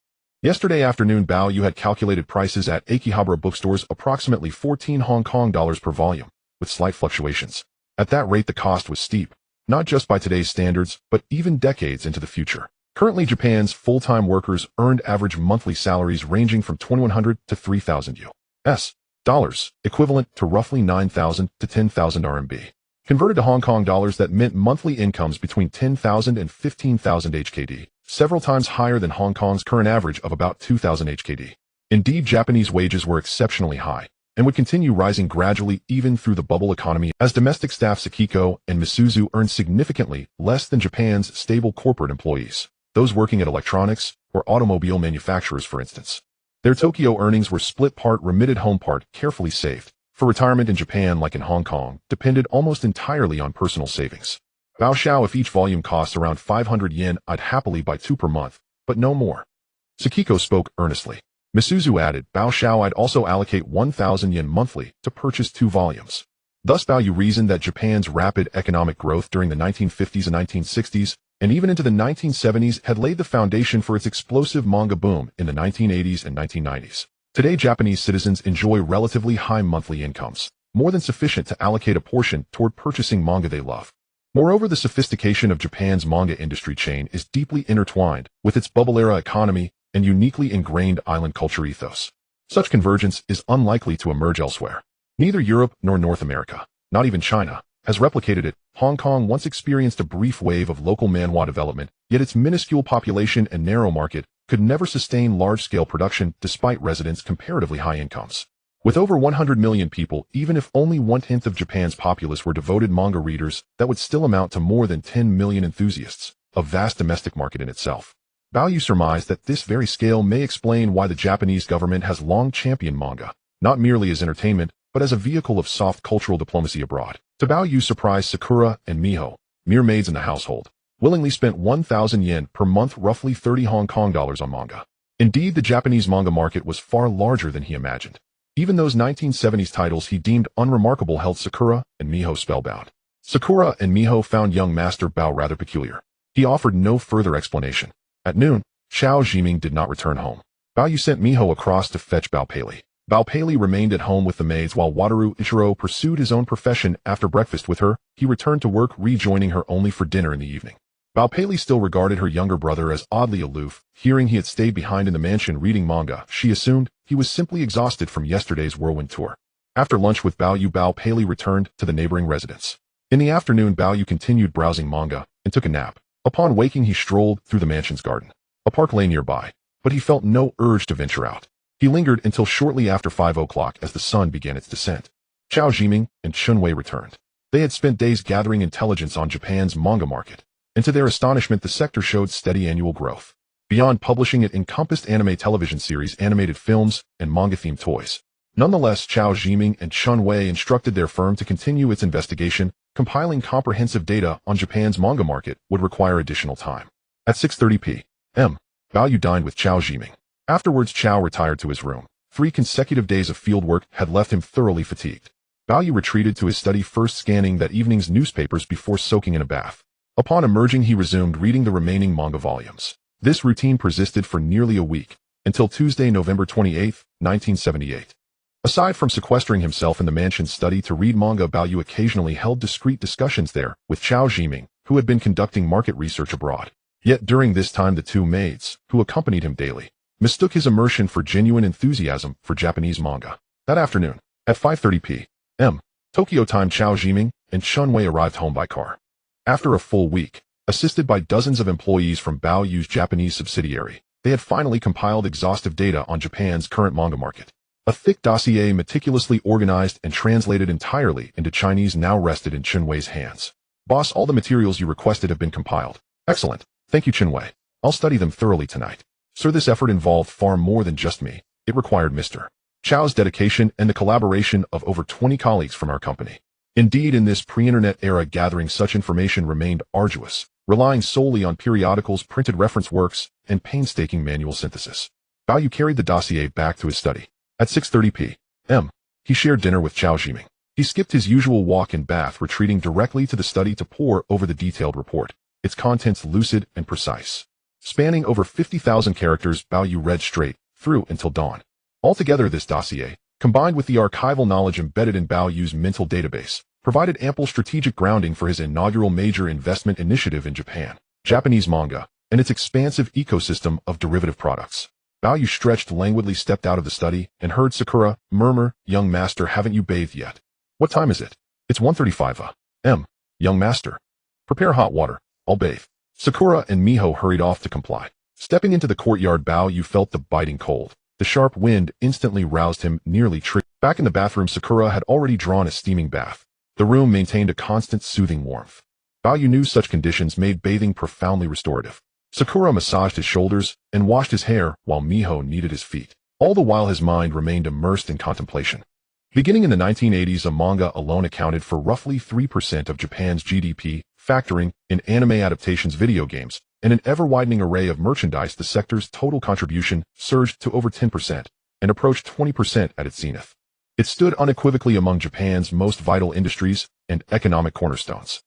Yesterday afternoon, Bao had calculated prices at Akihabara bookstores, approximately 14 Hong Kong dollars per volume, with slight fluctuations. At that rate, the cost was steep, not just by today's standards, but even decades into the future. Currently, Japan's full-time workers earned average monthly salaries ranging from 2,100 to 3,000 US dollars, equivalent to roughly 9,000 to 10,000 RMB. Converted to Hong Kong dollars, that meant monthly incomes between 10,000 and 15,000 HKD, several times higher than Hong Kong's current average of about 2,000 HKD. Indeed, Japanese wages were exceptionally high, and would continue rising gradually even through the bubble economy, as domestic staff Sakiko and Misuzu earned significantly less than Japan's stable corporate employees, those working at electronics or automobile manufacturers, for instance. Their Tokyo earnings were split, part remitted home, part carefully saved. For retirement in Japan, like in Hong Kong, depended almost entirely on personal savings. Bao Xiao, if each volume costs around 500 yen, I'd happily buy 2 per month, but no more. Sakiko spoke earnestly. Misuzu added, Bao Xiao, I'd also allocate 1,000 yen monthly to purchase 2 volumes. Thus Bao reasoned that Japan's rapid economic growth during the 1950s and 1960s, and even into the 1970s, had laid the foundation for its explosive manga boom in the 1980s and 1990s. Today, Japanese citizens enjoy relatively high monthly incomes, more than sufficient to allocate a portion toward purchasing manga they love. Moreover, the sophistication of Japan's manga industry chain is deeply intertwined with its bubble-era economy and uniquely ingrained island culture ethos. Such convergence is unlikely to emerge elsewhere. Neither Europe nor North America, not even China, has replicated it. Hong Kong once experienced a brief wave of local manhwa development, yet its minuscule population and narrow market could never sustain large-scale production despite residents' comparatively high incomes. With over 100 million people, even if only 1/10 of Japan's populace were devoted manga readers, that would still amount to more than 10 million enthusiasts, a vast domestic market in itself. Bao surmised that this very scale may explain why the Japanese government has long championed manga, not merely as entertainment, but as a vehicle of soft cultural diplomacy abroad. To Bao surprised Sakura and Miho, mere maids in the household, willingly spent 1,000 yen per month, roughly 30 Hong Kong dollars on manga. Indeed, the Japanese manga market was far larger than he imagined. Even those 1970s titles he deemed unremarkable held Sakura and Miho spellbound. Sakura and Miho found young Master Bao rather peculiar. He offered no further explanation. At noon, Chao Jiming did not return home. Bao sent Miho across to fetch Bao Pei. Bao Pei remained at home with the maids while Wataru Ichiro pursued his own profession. After breakfast with her, he returned to work, rejoining her only for dinner in the evening. Bao Pei still regarded her younger brother as oddly aloof. Hearing he had stayed behind in the mansion reading manga, she assumed he was simply exhausted from yesterday's whirlwind tour. After lunch with Bao Pei returned to the neighboring residence. In the afternoon, Bao continued browsing manga and took a nap. Upon waking, he strolled through the mansion's garden. A park lay nearby, but he felt no urge to venture out. He lingered until shortly after 5 o'clock as the sun began its descent. Chao Jiming and Chunwei returned. They had spent days gathering intelligence on Japan's manga market, and to their astonishment the sector showed steady annual growth. Beyond publishing, it encompassed anime television series, animated films, and manga-themed toys. Nonetheless, Chao Jiming and Chunwei instructed their firm to continue its investigation. Compiling comprehensive data on Japan's manga market would require additional time. At 6:30 p.m., Bao dined with Chao Jiming. Afterwards, Chao retired to his room. 3 consecutive days of fieldwork had left him thoroughly fatigued. Bao retreated to his study, first scanning that evening's newspapers before soaking in a bath. Upon emerging, he resumed reading the remaining manga volumes. This routine persisted for nearly a week, until Tuesday, November 28, 1978. Aside from sequestering himself in the mansion's study to read manga, Bao occasionally held discreet discussions there with Chao Jiming, who had been conducting market research abroad. Yet during this time the two maids, who accompanied him daily, mistook his immersion for genuine enthusiasm for Japanese manga. That afternoon, at 5:30 p.m., Tokyo time, Chao Jiming and Chunwei arrived home by car. After a full week, assisted by dozens of employees from Baoyu's Japanese subsidiary, they had finally compiled exhaustive data on Japan's current manga market. A thick dossier meticulously organized and translated entirely into Chinese now rested in Chunwei's hands. Boss, all the materials you requested have been compiled. Excellent. Thank you, Chunwei. I'll study them thoroughly tonight. Sir, this effort involved far more than just me. It required Mr. Chao's dedication and the collaboration of over 20 colleagues from our company. Indeed, in this pre-internet era, gathering such information remained arduous, relying solely on periodicals, printed reference works, and painstaking manual synthesis. Bao carried the dossier back to his study. At 6:30 p.m., he shared dinner with Chao Jiming. He skipped his usual walk and bath, retreating directly to the study to pore over the detailed report, its contents lucid and precise. Spanning over 50,000 characters, Bao read straight through until dawn. Altogether, this dossier, combined with the archival knowledge embedded in Baoyu's mental database, provided ample strategic grounding for his inaugural major investment initiative in Japan, Japanese manga, and its expansive ecosystem of derivative products. Bao stretched languidly, stepped out of the study, and heard Sakura murmur, "Young master, haven't you bathed yet?" "What time is it?" "It's 1:35 a.m. Young master." "Prepare hot water. I'll bathe." Sakura and Miho hurried off to comply. Stepping into the courtyard, Bao felt the biting cold. The sharp wind instantly roused him, nearly triggered. Back in the bathroom, Sakura had already drawn a steaming bath. The room maintained a constant soothing warmth. Bao knew such conditions made bathing profoundly restorative. Sakura massaged his shoulders and washed his hair while Miho kneaded his feet. All the while his mind remained immersed in contemplation. Beginning in the 1980s, a manga alone accounted for roughly 3% of Japan's GDP, factoring in anime adaptations, video games, and an ever-widening array of merchandise. The sector's total contribution surged to over 10% and approached 20% at its zenith. It stood unequivocally among Japan's most vital industries and economic cornerstones.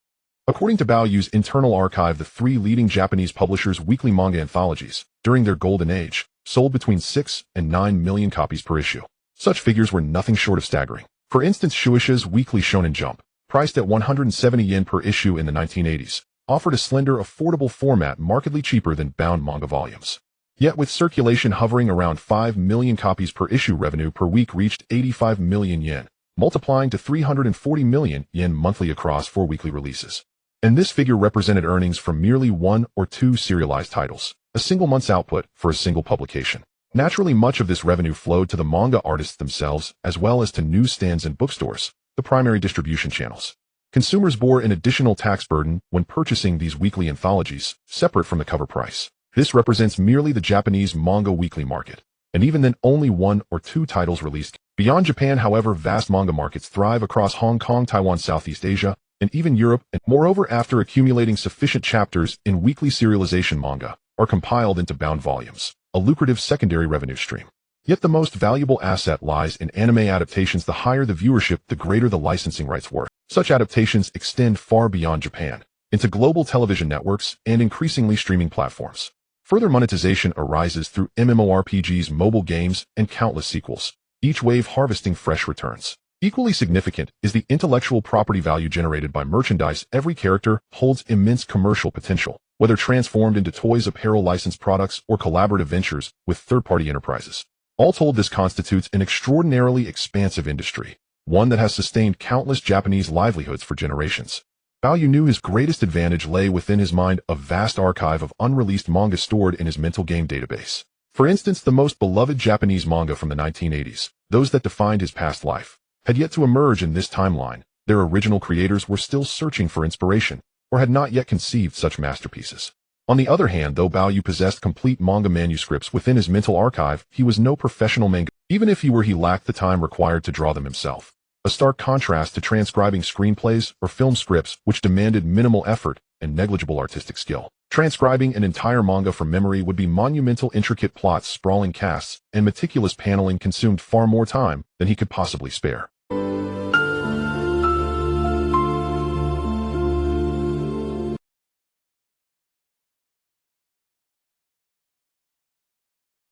According to Baoyu's internal archive, the 3 leading Japanese publishers' weekly manga anthologies, during their golden age, sold between 6 and 9 million copies per issue. Such figures were nothing short of staggering. For instance, Shueisha's Weekly Shonen Jump, priced at 170 yen per issue in the 1980s, offered a slender, affordable format markedly cheaper than bound manga volumes. Yet with circulation hovering around 5 million copies per issue, revenue per week reached 85 million yen, multiplying to 340 million yen monthly across 4 weekly releases. And this figure represented earnings from merely 1 or 2 serialized titles, a single month's output for a single publication. Naturally, much of this revenue flowed to the manga artists themselves, as well as to newsstands and bookstores, the primary distribution channels. Consumers bore an additional tax burden when purchasing these weekly anthologies, separate from the cover price. This represents merely the Japanese manga weekly market, and even then only 1 or 2 titles released. Beyond Japan, however, vast manga markets thrive across Hong Kong, Taiwan, Southeast Asia, and even Europe, and moreover, after accumulating sufficient chapters in weekly serialization, manga are compiled into bound volumes, a lucrative secondary revenue stream. Yet the most valuable asset lies in anime adaptations. The higher the viewership, the greater the licensing rights worth. Such adaptations extend far beyond Japan, into global television networks and increasingly streaming platforms. Further monetization arises through MMORPGs, mobile games, and countless sequels, each wave harvesting fresh returns. Equally significant is the intellectual property value generated by merchandise. Every character holds immense commercial potential, whether transformed into toys, apparel, licensed products, or collaborative ventures with third-party enterprises. All told, this constitutes an extraordinarily expansive industry, one that has sustained countless Japanese livelihoods for generations. Bao Yu knew his greatest advantage lay within his mind, a vast archive of unreleased manga stored in his mental game database. For instance, the most beloved Japanese manga from the 1980s, those that defined his past life, had yet to emerge in this timeline. Their original creators were still searching for inspiration, or had not yet conceived such masterpieces. On the other hand, though Bao Yu possessed complete manga manuscripts within his mental archive, he was no professional manga. Even if he were, he lacked the time required to draw them himself. A stark contrast to transcribing screenplays or film scripts, which demanded minimal effort and negligible artistic skill. Transcribing an entire manga from memory would be monumental. Intricate plots, sprawling casts, and meticulous paneling consumed far more time than he could possibly spare.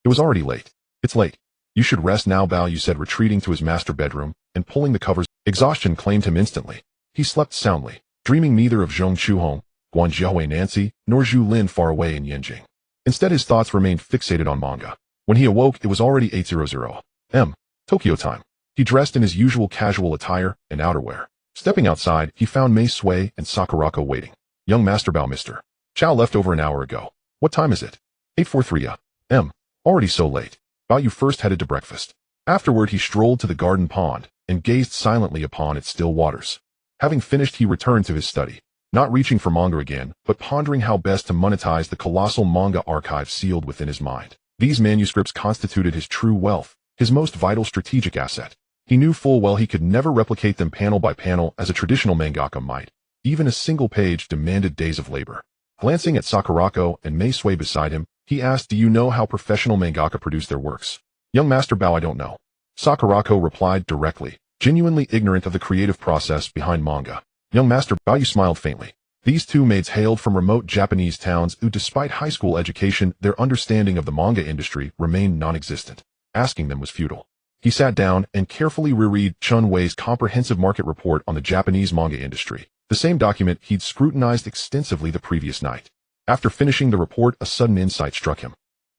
It was already late. It's late. You should rest now, Bao Yu said, retreating to his master bedroom and pulling the covers. Exhaustion claimed him instantly. He slept soundly, dreaming neither of Zhong Chuhong, Guanjiahui Nancy, nor Zhu Lin far away in Yanjing. Instead, his thoughts remained fixated on manga. When he awoke, it was already 8:00 m. Tokyo time. He dressed in his usual casual attire and outerwear. Stepping outside, he found Mei Sui and Sakurako waiting. Young Master Bao, Mr. Chow left over an hour ago. What time is it? 8:43 m. Already so late. Bao Yu first headed to breakfast. Afterward, he strolled to the garden pond and gazed silently upon its still waters. Having finished, he returned to his study, not reaching for manga again, but pondering how best to monetize the colossal manga archive sealed within his mind. These manuscripts constituted his true wealth, his most vital strategic asset. He knew full well he could never replicate them panel by panel as a traditional mangaka might. Even a single page demanded days of labor. Glancing at Sakurako and Mei Sui beside him, he asked, "Do you know how professional mangaka produce their works?" "Young Master Bao, I don't know." Sakurako replied directly, genuinely ignorant of the creative process behind manga. Young Master Bao Yu smiled faintly. These two maids hailed from remote Japanese towns who, despite high school education, their understanding of the manga industry remained non-existent. Asking them was futile. He sat down and carefully reread Chun Wei's comprehensive market report on the Japanese manga industry, the same document he'd scrutinized extensively the previous night. After finishing the report, a sudden insight struck him.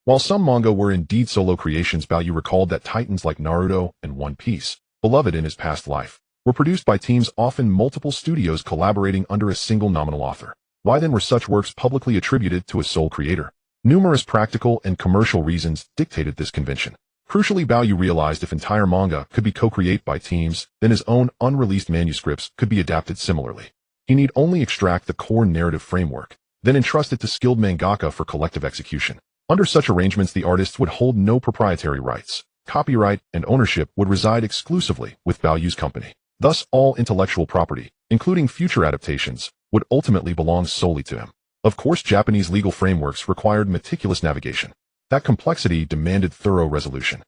While some manga were indeed solo creations, Bao Yu recalled that titans like Naruto and One Piece, beloved in his past life, were produced by teams, often multiple studios collaborating under a single nominal author. Why then were such works publicly attributed to a sole creator? Numerous practical and commercial reasons dictated this convention. Crucially, Bao Yu realized if entire manga could be co-created by teams, then his own unreleased manuscripts could be adapted similarly. He need only extract the core narrative framework, then entrust it to skilled mangaka for collective execution. Under such arrangements, the artists would hold no proprietary rights. Copyright and ownership would reside exclusively with Bao Yu's company. Thus, all intellectual property, including future adaptations, would ultimately belong solely to him. Of course, Japanese legal frameworks required meticulous navigation. That complexity demanded thorough resolution.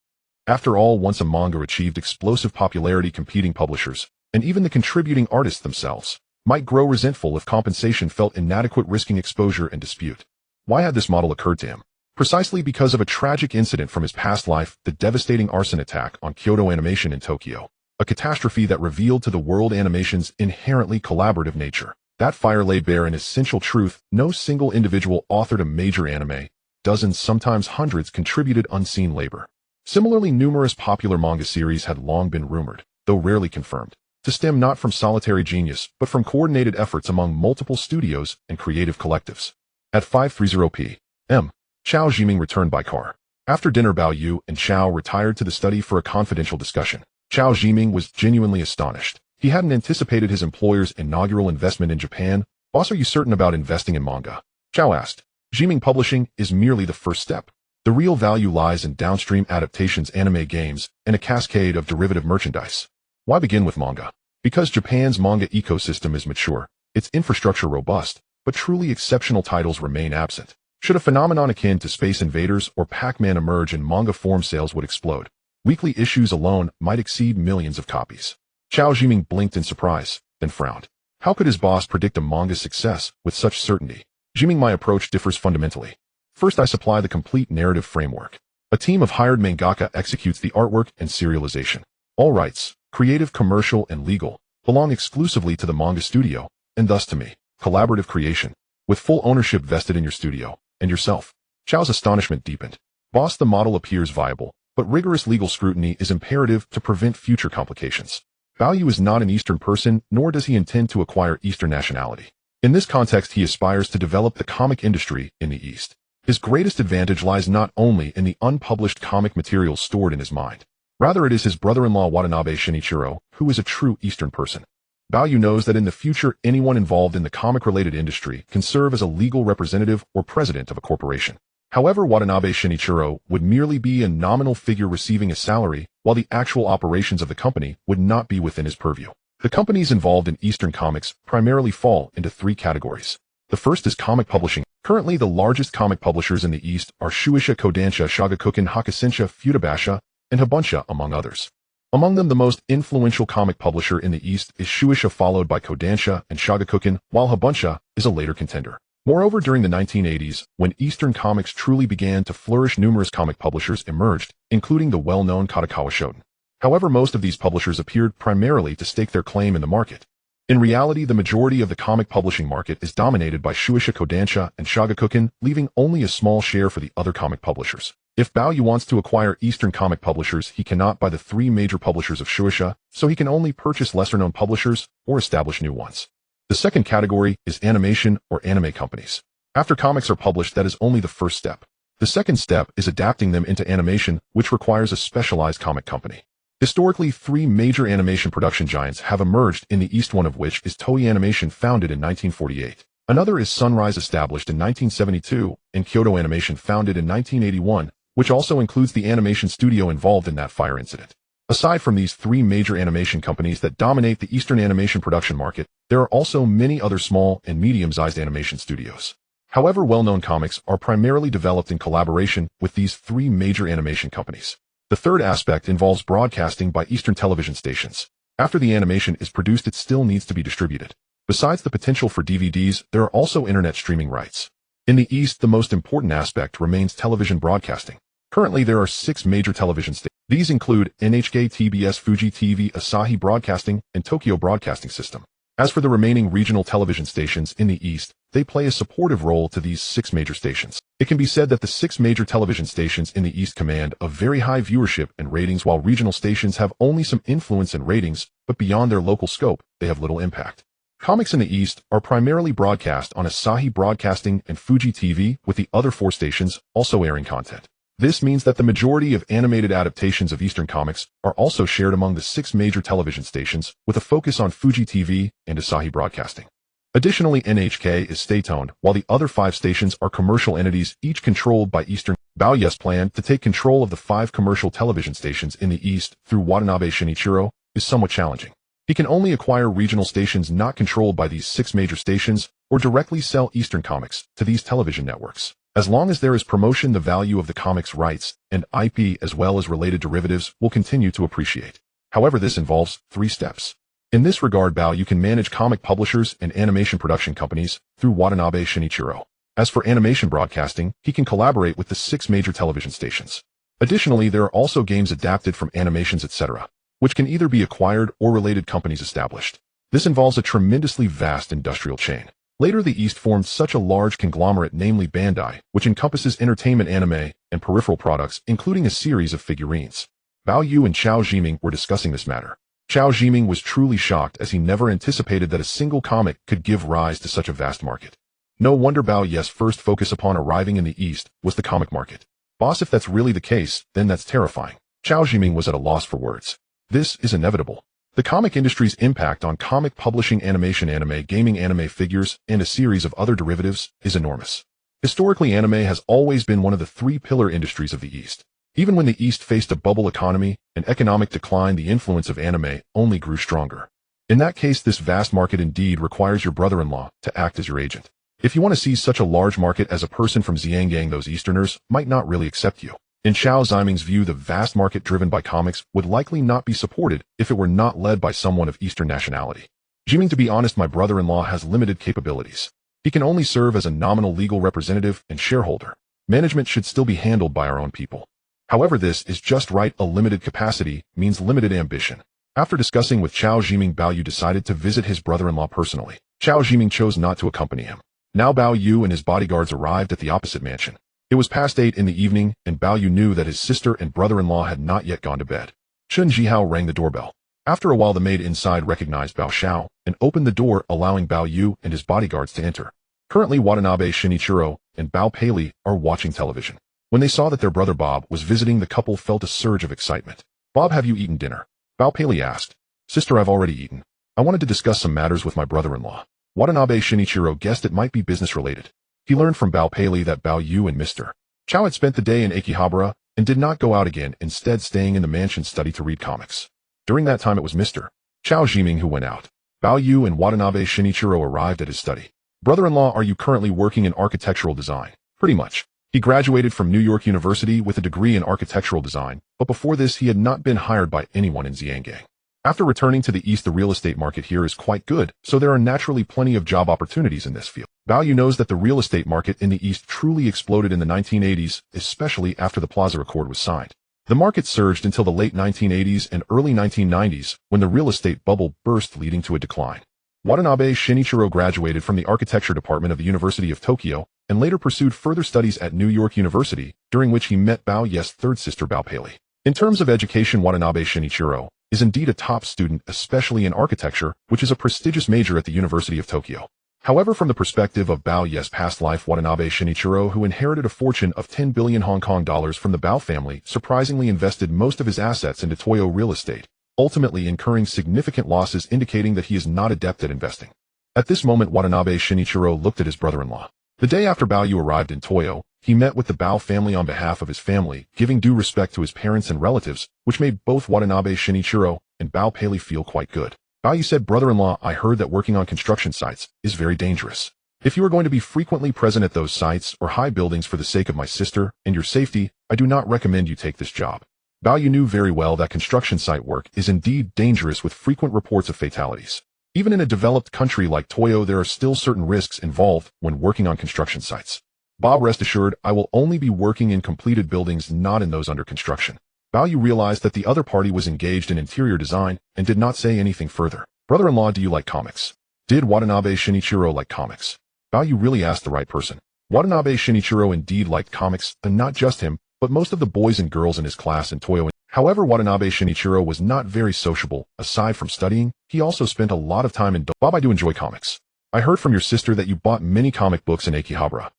After all, once a manga achieved explosive popularity, competing publishers, and even the contributing artists themselves, might grow resentful if compensation felt inadequate, risking exposure and dispute. Why had this model occurred to him? Precisely because of a tragic incident from his past life, the devastating arson attack on Kyoto Animation in Tokyo, a catastrophe that revealed to the world animation's inherently collaborative nature. That fire laid bare an essential truth: no single individual authored a major anime. Dozens, sometimes hundreds, contributed unseen labor. Similarly, numerous popular manga series had long been rumored, though rarely confirmed, to stem not from solitary genius, but from coordinated efforts among multiple studios and creative collectives. At 5:30 p.m., Chao Jiming returned by car. After dinner, Bao Yu and Chao retired to the study for a confidential discussion. Chao Jiming was genuinely astonished. He hadn't anticipated his employer's inaugural investment in Japan. "Boss, are you certain about investing in manga?" Chao asked. "Jiming, publishing is merely the first step. The real value lies in downstream adaptations, anime, games, and a cascade of derivative merchandise." "Why begin with manga?" "Because Japan's manga ecosystem is mature, its infrastructure robust, but truly exceptional titles remain absent. Should a phenomenon akin to Space Invaders or Pac-Man emerge in manga form, sales would explode. Weekly issues alone might exceed millions of copies. Chao Jiming blinked in surprise, then frowned. How could his boss predict a manga's success with such certainty? Jiming, my approach differs fundamentally. First, I supply the complete narrative framework. A team of hired mangaka executes the artwork and serialization. All rights, creative, commercial, and legal, belong exclusively to the manga studio, and thus to me. Collaborative creation, with full ownership vested in your studio, and yourself. Chao's astonishment deepened. Boss, the model appears viable, but rigorous legal scrutiny is imperative to prevent future complications. Bao is not an Eastern person, nor does he intend to acquire Eastern nationality. In this context, he aspires to develop the comic industry in the East. His greatest advantage lies not only in the unpublished comic materials stored in his mind. Rather, it is his brother-in-law Watanabe Shinichiro, who is a true Eastern person. Bao knows that in the future, anyone involved in the comic-related industry can serve as a legal representative or president of a corporation. However, Watanabe Shinichiro would merely be a nominal figure receiving a salary, while the actual operations of the company would not be within his purview. The companies involved in Eastern comics primarily fall into three categories. The first is comic publishing. Currently, the largest comic publishers in the East are Shueisha, Kodansha, Shogakukan, Hakusensha, Futabasha, and Habunsha, among others. Among them, the most influential comic publisher in the East is Shueisha, followed by Kodansha and Shogakukan, while Habunsha is a later contender. Moreover, during the 1980s, when Eastern comics truly began to flourish, numerous comic publishers emerged, including the well-known Kadokawa Shoten. However, most of these publishers appeared primarily to stake their claim in the market. In reality, the majority of the comic publishing market is dominated by Shueisha, Kodansha, and Shogakukan, leaving only a small share for the other comic publishers. If Bao wants to acquire Eastern comic publishers, he cannot buy the three major publishers of Shueisha, so he can only purchase lesser-known publishers or establish new ones. The second category is animation or anime companies. After comics are published, that is only the first step. The second step is adapting them into animation, which requires a specialized comic company. Historically, three major animation production giants have emerged in the East, one of which is Toei Animation, founded in 1948. Another is Sunrise, established in 1972, and Kyoto Animation, founded in 1981, which also includes the animation studio involved in that fire incident. Aside from these three major animation companies that dominate the Eastern animation production market, there are also many other small and medium-sized animation studios. However, well-known comics are primarily developed in collaboration with these three major animation companies. The third aspect involves broadcasting by Eastern television stations. After the animation is produced, it still needs to be distributed. Besides the potential for DVDs, there are also internet streaming rights. In the East, the most important aspect remains television broadcasting. Currently, there are 6 major television stations. These include NHK, TBS, Fuji TV, Asahi Broadcasting, and Tokyo Broadcasting System. As for the remaining regional television stations in the East, they play a supportive role to these 6 major stations. It can be said that the 6 major television stations in the East command a very high viewership and ratings, while regional stations have only some influence in ratings, but beyond their local scope, they have little impact. Comics in the East are primarily broadcast on Asahi Broadcasting and Fuji TV, with the other 4 stations also airing content. This means that the majority of animated adaptations of Eastern comics are also shared among the 6 major television stations, with a focus on Fuji TV and Asahi Broadcasting. Additionally, NHK is state-owned, while the other 5 stations are commercial entities, each controlled by Eastern. Bao's plan to take control of the 5 commercial television stations in the East through Watanabe Shinichiro is somewhat challenging. He can only acquire regional stations not controlled by these 6 major stations, or directly sell Eastern comics to these television networks. As long as there is promotion, the value of the comics rights and IP as well as related derivatives will continue to appreciate. However, this involves 3 steps. In this regard, Bao can manage comic publishers and animation production companies through Watanabe Shinichiro. As for animation broadcasting, he can collaborate with the 6 major television stations. Additionally, there are also games adapted from animations, etc., which can either be acquired or related companies established. This involves a tremendously vast industrial chain. Later, the East formed such a large conglomerate, namely Bandai, which encompasses entertainment, anime, and peripheral products, including a series of figurines. Bao and Chao Jiming were discussing this matter. Chao Jiming was truly shocked, as he never anticipated that a single comic could give rise to such a vast market. No wonder Bao's first focus upon arriving in the East was the comic market. Boss, if that's really the case, then that's terrifying. Chao Jiming was at a loss for words. This is inevitable. The comic industry's impact on comic publishing, animation, anime, gaming, anime figures, and a series of other derivatives is enormous. Historically, anime has always been one of the 3 pillar industries of the East. Even when the East faced a bubble economy and economic decline, the influence of anime only grew stronger. In that case, this vast market indeed requires your brother-in-law to act as your agent. If you want to see such a large market as a person from Xiangang, those Easterners might not really accept you. In Chao Ximing's view, the vast market driven by comics would likely not be supported if it were not led by someone of Eastern nationality. Ximing, to be honest, my brother-in-law has limited capabilities. He can only serve as a nominal legal representative and shareholder. Management should still be handled by our own people. However, this is just right. A limited capacity means limited ambition. After discussing with Chao Ximing, Bao Yu decided to visit his brother-in-law personally. Chao Ximing chose not to accompany him. Now Bao Yu and his bodyguards arrived at the opposite mansion. It was past 8 in the evening, and Bao Yu knew that his sister and brother-in-law had not yet gone to bed. Chun Jihao rang the doorbell. After a while, the maid inside recognized Bao Xiao and opened the door, allowing Bao Yu and his bodyguards to enter. Currently, Watanabe Shinichiro and Bao Pei are watching television. When they saw that their brother Bob was visiting, the couple felt a surge of excitement. "Bob, have you eaten dinner?" Bao Pei asked. "Sister, I've already eaten. I wanted to discuss some matters with my brother-in-law." Watanabe Shinichiro guessed it might be business-related. He learned from Bao Pei that Bao Yu and Mr. Chao had spent the day in Akihabara and did not go out again, instead staying in the mansion study to read comics. During that time, it was Mr. Chao Ximing who went out. Bao Yu and Watanabe Shinichiro arrived at his study. "Brother-in-law, are you currently working in architectural design?" "Pretty much." He graduated from New York University with a degree in architectural design, but before this he had not been hired by anyone in Xiangang. After returning to the East, the real estate market here is quite good, so there are naturally plenty of job opportunities in this field. Bao Yu knows that the real estate market in the East truly exploded in the 1980s, especially after the Plaza Accord was signed. The market surged until the late 1980s and early 1990s, when the real estate bubble burst, leading to a decline. Watanabe Shinichiro graduated from the architecture department of the University of Tokyo and later pursued further studies at New York University, during which he met Bao Ye's third sister Bao Pei. In terms of education, Watanabe Shinichiro is indeed a top student, especially in architecture, which is a prestigious major at the University of Tokyo. However, from the perspective of Bao Ye's past life, Watanabe Shinichiro, who inherited a fortune of 10 billion Hong Kong dollars from the Bao family, surprisingly invested most of his assets into Toyo real estate, ultimately incurring significant losses, indicating that he is not adept at investing. At this moment, Watanabe Shinichiro looked at his brother-in-law. The day after Bao Yu arrived in Toyo, he met with the Bao family on behalf of his family, giving due respect to his parents and relatives, which made both Watanabe Shinichiro and Bao Pei feel quite good. Bao Yu said, "Brother-in-law, I heard that working on construction sites is very dangerous. If you are going to be frequently present at those sites or high buildings for the sake of my sister and your safety, I do not recommend you take this job." Bao Yu knew very well that construction site work is indeed dangerous, with frequent reports of fatalities. Even in a developed country like Toyo, there are still certain risks involved when working on construction sites. "Bob, rest assured, I will only be working in completed buildings, not in those under construction." Bao Yu realized that the other party was engaged in interior design and did not say anything further. "Brother-in-law, do you like comics?" Did Watanabe Shinichiro like comics? Bao Yu really asked the right person. Watanabe Shinichiro indeed liked comics, and not just him, but most of the boys and girls in his class in Toyo. However, Watanabe Shinichiro was not very sociable. Aside from studying, he also spent a lot of time in Bob, I do enjoy comics. I heard from your sister that you bought many comic books in Akihabara.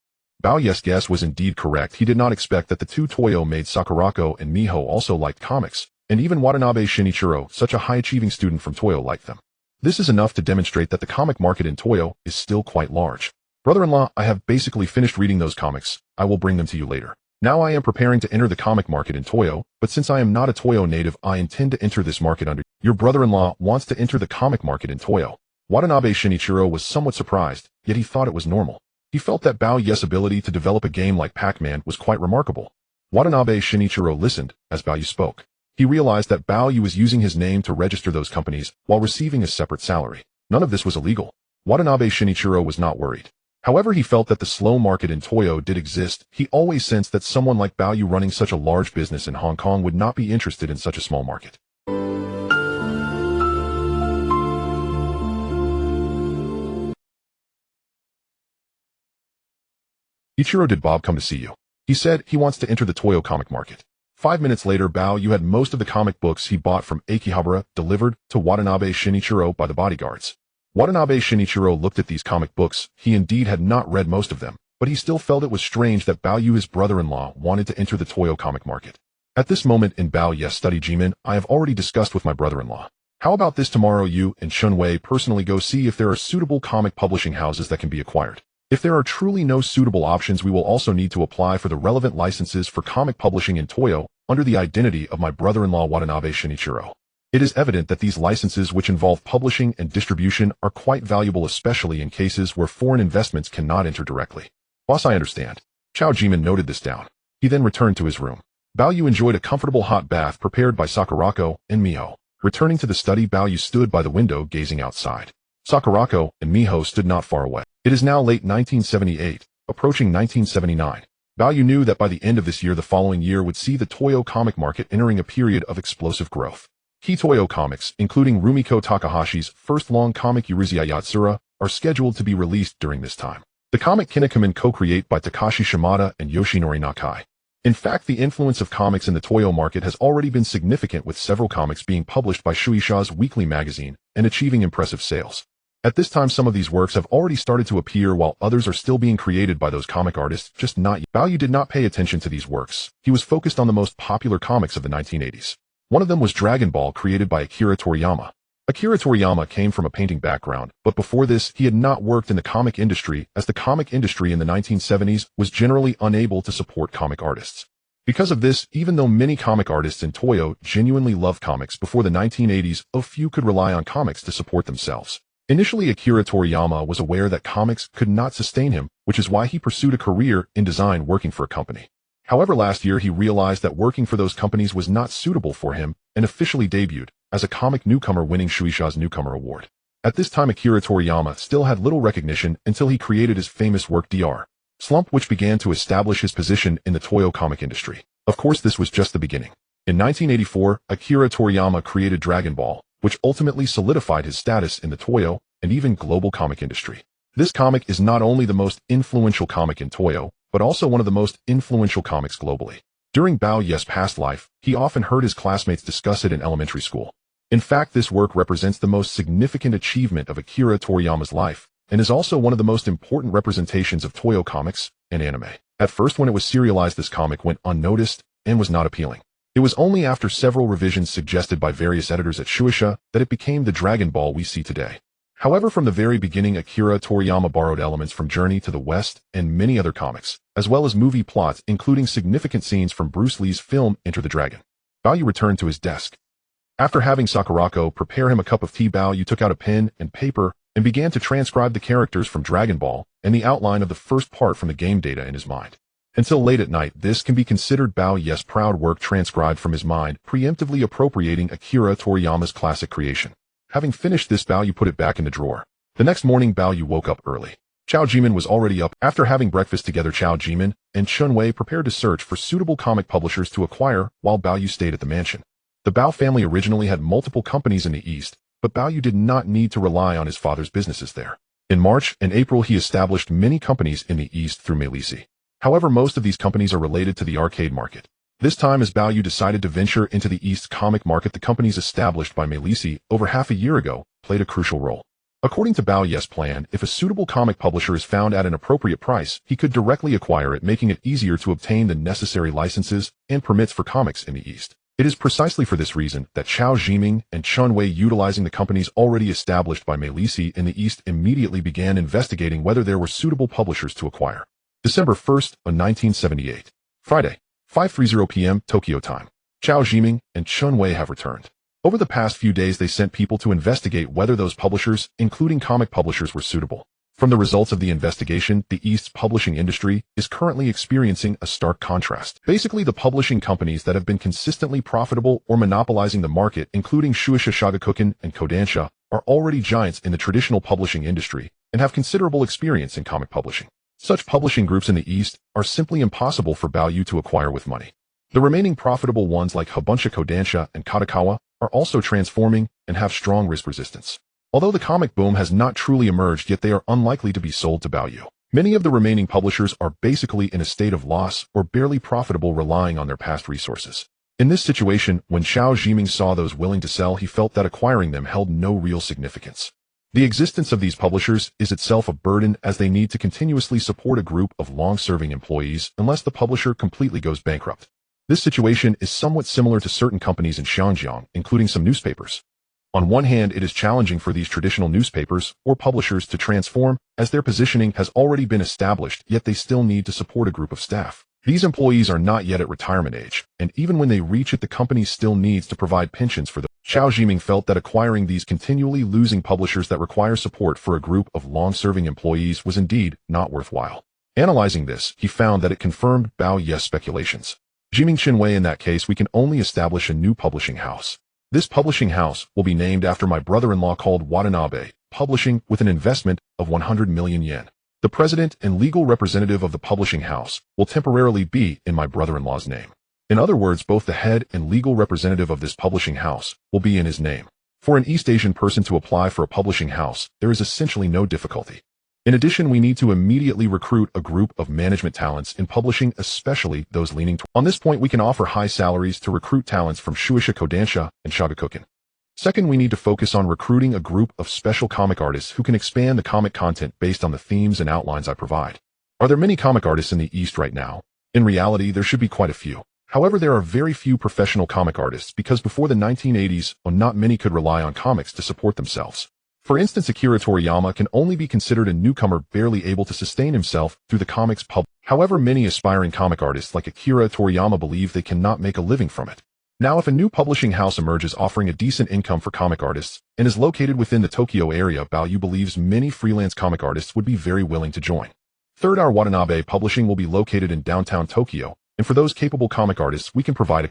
Bao Ye's guess was indeed correct. He did not expect that the two Toyo maids Sakurako and Miho also liked comics, and even Watanabe Shinichiro, such a high-achieving student from Toyo, liked them. This is enough to demonstrate that the comic market in Toyo is still quite large. "Brother-in-law, I have basically finished reading those comics. I will bring them to you later. Now I am preparing to enter the comic market in Toyo, but since I am not a Toyo native, I intend to enter this market under your brother-in-law wants to enter the comic market in Toyo." Watanabe Shinichiro was somewhat surprised, yet he thought it was normal. He felt that Bao Ye's ability to develop a game like Pac-Man was quite remarkable. Watanabe Shinichiro listened as Bao Yu spoke. He realized that Bao Yu was using his name to register those companies while receiving a separate salary. None of this was illegal. Watanabe Shinichiro was not worried. However, he felt that the slow market in Toyo did exist. He always sensed that someone like Bao Yu running such a large business in Hong Kong would not be interested in such a small market. "Ichiro, did Bob come to see you? He said he wants to enter the Toyo comic market." 5 minutes later, Bao Yu had most of the comic books he bought from Akihabara delivered to Watanabe Shinichiro by the bodyguards. Watanabe Shinichiro looked at these comic books. He indeed had not read most of them, but he still felt it was strange that Bao Yu, his brother-in-law, wanted to enter the Toyo comic market. At this moment in Bao Ye's study, Jimin, I have already discussed with my brother-in-law. How about this: tomorrow you and Shunwei personally go see if there are suitable comic publishing houses that can be acquired. If there are truly no suitable options, we will also need to apply for the relevant licenses for comic publishing in Toyo under the identity of my brother-in-law Watanabe Shinichiro. It is evident that these licenses, which involve publishing and distribution, are quite valuable, especially in cases where foreign investments cannot enter directly. Boss, I understand. Chao Jimin noted this down. He then returned to his room. Bao Yu enjoyed a comfortable hot bath prepared by Sakurako and Miho. Returning to the study, Bao Yu stood by the window gazing outside. Sakurako and Miho stood not far away. It is now late 1978, approaching 1979. Bao Yu knew that by the end of this year, the following year would see the Toyo comic market entering a period of explosive growth. Key Toyo comics, including Rumiko Takahashi's first long comic Yurizuya Yatsura, are scheduled to be released during this time. The comic Kinnikuman co-create by Takashi Shimada and Yoshinori Nakai. In fact, the influence of comics in the Toyo market has already been significant, with several comics being published by Shueisha's weekly magazine and achieving impressive sales. At this time, some of these works have already started to appear, while others are still being created by those comic artists, just not yet. Bao Yu did not pay attention to these works. He was focused on the most popular comics of the 1980s. One of them was Dragon Ball, created by Akira Toriyama. Akira Toriyama came from a painting background, but before this, he had not worked in the comic industry, as the comic industry in the 1970s was generally unable to support comic artists. Because of this, even though many comic artists in Toyo genuinely loved comics before the 1980s, a few could rely on comics to support themselves. Initially, Akira Toriyama was aware that comics could not sustain him, which is why he pursued a career in design working for a company. However, last year he realized that working for those companies was not suitable for him and officially debuted as a comic newcomer, winning Shueisha's Newcomer Award. At this time, Akira Toriyama still had little recognition until he created his famous work Dr. Slump, which began to establish his position in the Toyo comic industry. Of course, this was just the beginning. In 1984, Akira Toriyama created Dragon Ball, which ultimately solidified his status in the Toyo and even global comic industry. This comic is not only the most influential comic in Toyo, but also one of the most influential comics globally. During Bao Yu's past life, he often heard his classmates discuss it in elementary school. In fact, this work represents the most significant achievement of Akira Toriyama's life, and is also one of the most important representations of Toyo comics and anime. At first, when it was serialized, this comic went unnoticed and was not appealing. It was only after several revisions suggested by various editors at Shueisha that it became the Dragon Ball we see today. However, from the very beginning, Akira Toriyama borrowed elements from Journey to the West and many other comics, as well as movie plots, including significant scenes from Bruce Lee's film Enter the Dragon. Bao Yu returned to his desk. After having Sakurako prepare him a cup of tea, Bao Yu took out a pen and paper and began to transcribe the characters from Dragon Ball and the outline of the first part from the game data in his mind. Until late at night, this can be considered Bao Yu's proud work transcribed from his mind, preemptively appropriating Akira Toriyama's classic creation. Having finished this, Bao Yu put it back in the drawer. The next morning, Bao Yu woke up early. Chao Jimin was already up. After having breakfast together, Chao Jimin and Chun Wei prepared to search for suitable comic publishers to acquire while Bao Yu stayed at the mansion. The Bao family originally had multiple companies in the East, but Bao Yu did not need to rely on his father's businesses there. In March and April, he established many companies in the East through Meilisi. However, most of these companies are related to the arcade market. This time, as Bao Yu decided to venture into the East comic market, the companies established by Meilisi over half a year ago played a crucial role. According to Bao Yu's plan, if a suitable comic publisher is found at an appropriate price, he could directly acquire it, making it easier to obtain the necessary licenses and permits for comics in the East. It is precisely for this reason that Chao Jiming and Chun Wei, utilizing the companies already established by Meilisi in the East, immediately began investigating whether there were suitable publishers to acquire. December 1st, 1978. Friday. 5:30 p.m. Tokyo time. Chao Jiming and Chun Wei have returned. Over the past few days, they sent people to investigate whether those publishers, including comic publishers, were suitable. From the results of the investigation, the East's publishing industry is currently experiencing a stark contrast. Basically, the publishing companies that have been consistently profitable or monopolizing the market, including Shueisha Shogakukan and Kodansha, are already giants in the traditional publishing industry and have considerable experience in comic publishing. Such publishing groups in the East are simply impossible for Bao Yu to acquire with money. The remaining profitable ones like Habunsha Kodansha and Kadokawa are also transforming and have strong risk resistance. Although the comic boom has not truly emerged yet, they are unlikely to be sold to Bao Yu. Many of the remaining publishers are basically in a state of loss or barely profitable, relying on their past resources. In this situation, when Chao Jiming saw those willing to sell, he felt that acquiring them held no real significance. The existence of these publishers is itself a burden, as they need to continuously support a group of long-serving employees unless the publisher completely goes bankrupt. This situation is somewhat similar to certain companies in Xinjiang, including some newspapers. On one hand, it is challenging for these traditional newspapers or publishers to transform, as their positioning has already been established, yet they still need to support a group of staff. These employees are not yet at retirement age, and even when they reach it, the company still needs to provide pensions for them. Xiao Jiming felt that acquiring these continually losing publishers that require support for a group of long-serving employees was indeed not worthwhile. Analyzing this, he found that it confirmed Bao Ye's speculations. Jiming Qinwei, in that case, we can only establish a new publishing house. This publishing house will be named after my brother-in-law, called Watanabe Publishing, with an investment of 100 million yen. The president and legal representative of the publishing house will temporarily be in my brother-in-law's name. In other words, both the head and legal representative of this publishing house will be in his name. For an East Asian person to apply for a publishing house, there is essentially no difficulty. In addition, we need to immediately recruit a group of management talents in publishing, especially those leaning toward. On this point, we can offer high salaries to recruit talents from Shueisha Kodansha and Shagakukan. Second, we need to focus on recruiting a group of special comic artists who can expand the comic content based on the themes and outlines I provide. Are there many comic artists in the East right now? In reality, there should be quite a few. However, there are very few professional comic artists because before the 1980s, not many could rely on comics to support themselves. For instance, Akira Toriyama can only be considered a newcomer barely able to sustain himself through the comics pub. However, many aspiring comic artists like Akira Toriyama believe they cannot make a living from it. Now, if a new publishing house emerges offering a decent income for comic artists and is located within the Tokyo area, Bao believes many freelance comic artists would be very willing to join. Third, our Watanabe Publishing will be located in downtown Tokyo, and for those capable comic artists, we can provide a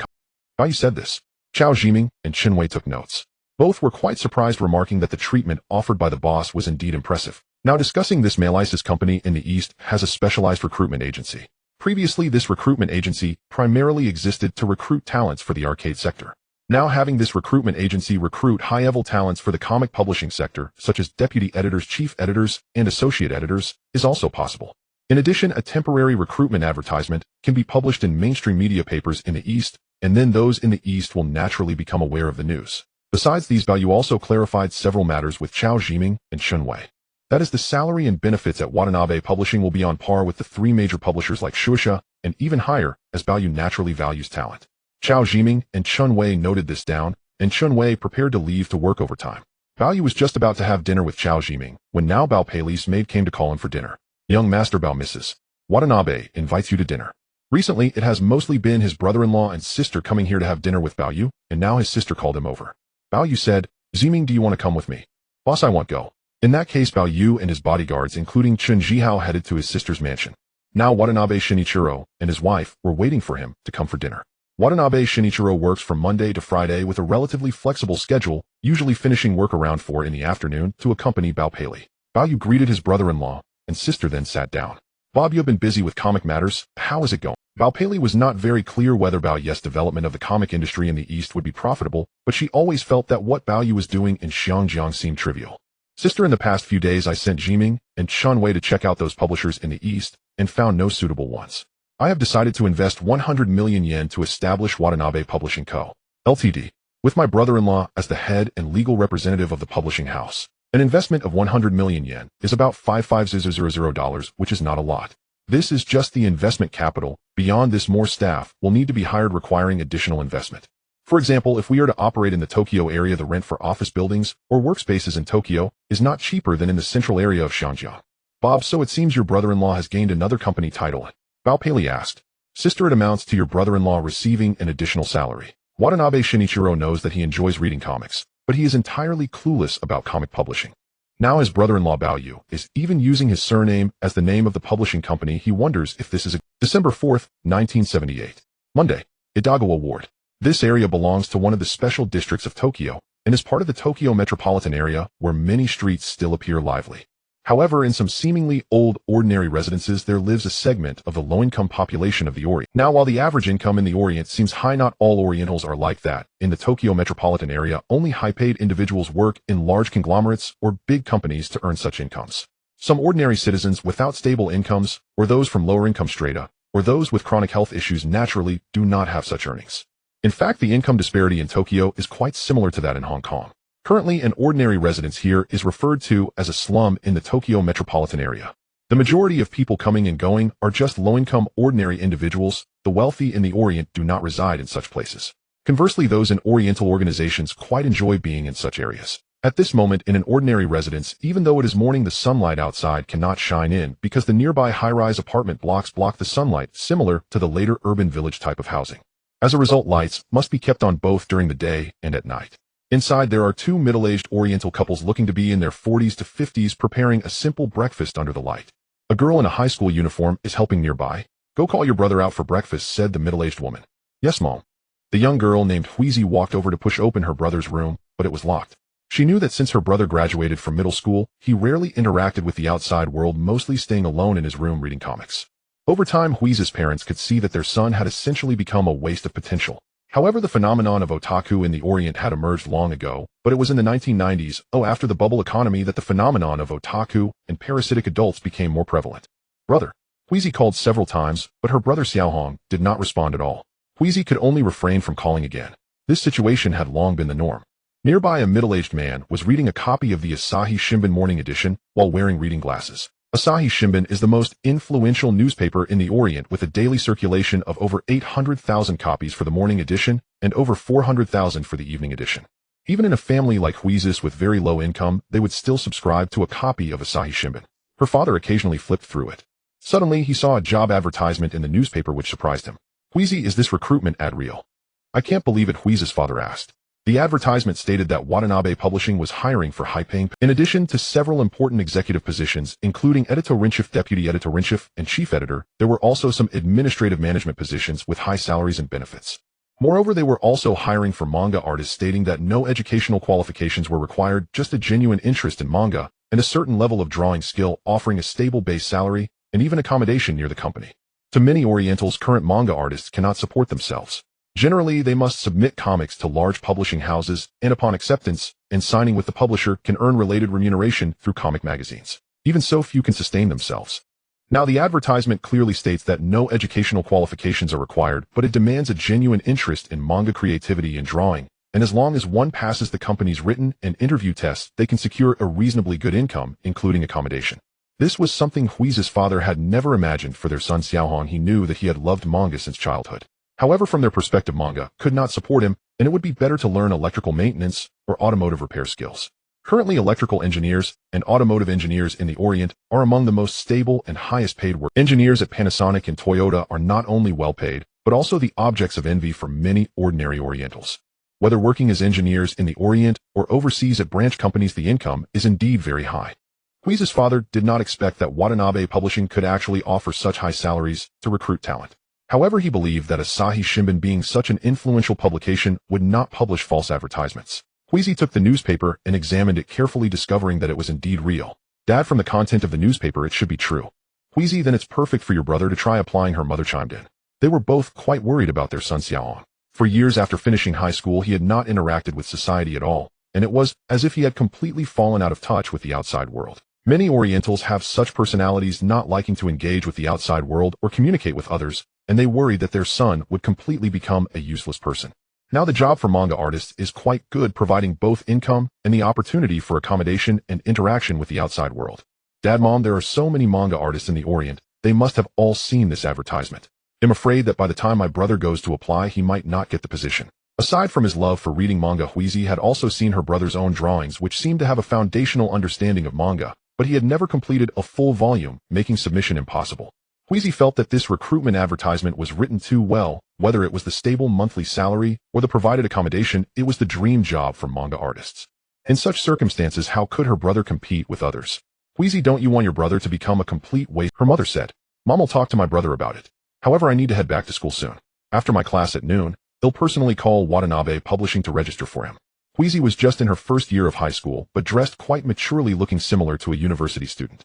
Bao said this. Xiao Jiming and Qinwei took notes. Both were quite surprised, remarking that the treatment offered by the boss was indeed impressive. Now discussing this, Malice's company in the East has a specialized recruitment agency. Previously, this recruitment agency primarily existed to recruit talents for the arcade sector. Now having this recruitment agency recruit high-level talents for the comic publishing sector, such as deputy editors, chief editors, and associate editors, is also possible. In addition, a temporary recruitment advertisement can be published in mainstream media papers in the East, and then those in the East will naturally become aware of the news. Besides these, Bao also clarified several matters with Xiao Jiming and Qinwei. That is, the salary and benefits at Watanabe Publishing will be on par with the three major publishers like Shueisha, and even higher, as Bao naturally values talent. Xiao Jiming and Qinwei noted this down, and Qinwei prepared to leave to work overtime. Bao was just about to have dinner with Xiao Jiming, when now Bao Pei's maid came to call him for dinner. Young Master Bao, Mrs. Watanabe invites you to dinner. Recently, it has mostly been his brother-in-law and sister coming here to have dinner with Bao, and now his sister called him over. Bao said, Jiming, do you want to come with me? Boss, I won't go. In that case, Bao and his bodyguards, including Chun Jihao, headed to his sister's mansion. Now Watanabe Shinichiro and his wife were waiting for him to come for dinner. Watanabe Shinichiro works from Monday to Friday with a relatively flexible schedule, usually finishing work around 4 in the afternoon to accompany Bao Pei. Bao greeted his brother-in-law and sister, then sat down. Bob, you've been busy with comic matters. How is it going? Bao Pei was not very clear whether Bao's development of the comic industry in the East would be profitable, but she always felt that what Bao was doing in Xiangjiang seemed trivial. Sister, in the past few days I sent Jiming and Qinwei to check out those publishers in the East and found no suitable ones. I have decided to invest 100 million yen to establish Watanabe Publishing Co., Ltd., with my brother-in-law as the head and legal representative of the publishing house. An investment of 100 million yen is about $55000, which is not a lot. This is just the investment capital. Beyond this, more staff will need to be hired, requiring additional investment. For example, if we are to operate in the Tokyo area, the rent for office buildings or workspaces in Tokyo is not cheaper than in the central area of Xiangjiang. Bob, so it seems your brother-in-law has gained another company title. Bao Pei asked. Sister, it amounts to your brother-in-law receiving an additional salary. Watanabe Shinichiro knows that he enjoys reading comics, but he is entirely clueless about comic publishing. Now his brother-in-law Bao is even using his surname as the name of the publishing company. He wonders if this is a December 4th, 1978. Monday. Idago Award. This area belongs to one of the special districts of Tokyo and is part of the Tokyo metropolitan area where many streets still appear lively. However, in some seemingly old, ordinary residences, there lives a segment of the low-income population of the Orient. Now, while the average income in the Orient seems high, not all Orientals are like that. In the Tokyo metropolitan area, only high-paid individuals work in large conglomerates or big companies to earn such incomes. Some ordinary citizens without stable incomes, or those from lower-income strata, or those with chronic health issues naturally do not have such earnings. In fact, the income disparity in Tokyo is quite similar to that in Hong Kong. Currently, an ordinary residence here is referred to as a slum in the Tokyo metropolitan area. The majority of people coming and going are just low-income ordinary individuals. The wealthy in the Orient do not reside in such places. Conversely, those in Oriental organizations quite enjoy being in such areas. At this moment in an ordinary residence, even though it is morning, the sunlight outside cannot shine in because the nearby high-rise apartment blocks block the sunlight, similar to the later urban village type of housing. As a result, lights must be kept on both during the day and at night. Inside, there are two middle-aged Oriental couples looking to be in their 40s to 50s preparing a simple breakfast under the light. A girl in a high school uniform is helping nearby. "Go call your brother out for breakfast," said the middle-aged woman. "Yes, Mom." The young girl named Wheezy walked over to push open her brother's room, but it was locked. She knew that since her brother graduated from middle school, he rarely interacted with the outside world, mostly staying alone in his room reading comics. Over time, Wheezy's parents could see that their son had essentially become a waste of potential. However, the phenomenon of otaku in the Orient had emerged long ago, but it was in the 1990s, after the bubble economy, that the phenomenon of otaku and parasitic adults became more prevalent. "Brother." Wheezy called several times, but her brother Xiaohong did not respond at all. Wheezy could only refrain from calling again. This situation had long been the norm. Nearby, a middle-aged man was reading a copy of the Asahi Shimbun morning edition while wearing reading glasses. Asahi Shimbun is the most influential newspaper in the Orient, with a daily circulation of over 800,000 copies for the morning edition and over 400,000 for the evening edition. Even in a family like Wheezy's with very low income, they would still subscribe to a copy of Asahi Shimbun. Her father occasionally flipped through it. Suddenly, he saw a job advertisement in the newspaper which surprised him. "Wheezy, is this recruitment ad real?" "I can't believe it," Wheezy's father asked. The advertisement stated that Watanabe Publishing was hiring for high-paying, in addition to several important executive positions, including editor-in-chief, deputy editor-in-chief, and chief editor. There were also some administrative management positions with high salaries and benefits. Moreover, they were also hiring for manga artists, stating that no educational qualifications were required, just a genuine interest in manga and a certain level of drawing skill, offering a stable base salary and even accommodation near the company. To many Orientals, current manga artists cannot support themselves. Generally, they must submit comics to large publishing houses, and upon acceptance and signing with the publisher, can earn related remuneration through comic magazines. Even so, few can sustain themselves. Now, the advertisement clearly states that no educational qualifications are required, but it demands a genuine interest in manga creativity and drawing, and as long as one passes the company's written and interview tests, they can secure a reasonably good income, including accommodation. This was something Wheezy's father had never imagined for their son Xiaohong. He knew that he had loved manga since childhood. However, from their perspective, manga could not support him, and it would be better to learn electrical maintenance or automotive repair skills. Currently, electrical engineers and automotive engineers in the Orient are among the most stable and highest paid work. Engineers at Panasonic and Toyota are not only well paid, but also the objects of envy for many ordinary Orientals. Whether working as engineers in the Orient or overseas at branch companies, the income is indeed very high. Wheezy's father did not expect that Watanabe Publishing could actually offer such high salaries to recruit talent. However, he believed that Asahi Shimbun, being such an influential publication, would not publish false advertisements. Wheezy took the newspaper and examined it carefully, discovering that it was indeed real. "Dad, from the content of the newspaper, it should be true." "Wheezy, then it's perfect for your brother to try applying," her mother chimed in. They were both quite worried about their son Xiaohong. For years after finishing high school, he had not interacted with society at all, and it was as if he had completely fallen out of touch with the outside world. Many Orientals have such personalities, not liking to engage with the outside world or communicate with others, and they worried that their son would completely become a useless person. Now, the job for manga artists is quite good, providing both income and the opportunity for accommodation and interaction with the outside world. "Dad, Mom, there are so many manga artists in the Orient, they must have all seen this advertisement. I'm afraid that by the time my brother goes to apply, he might not get the position." Aside from his love for reading manga, Wheezy had also seen her brother's own drawings, which seemed to have a foundational understanding of manga, but he had never completed a full volume, making submission impossible. Wheezy felt that this recruitment advertisement was written too well. Whether it was the stable monthly salary or the provided accommodation, it was the dream job for manga artists. In such circumstances, how could her brother compete with others? "Wheezy, don't you want your brother to become a complete waste?" her mother said. "Mom will talk to my brother about it. However, I need to head back to school soon. After my class at noon, they'll personally call Watanabe Publishing to register for him." Wheezy was just in her first year of high school, but dressed quite maturely, looking similar to a university student.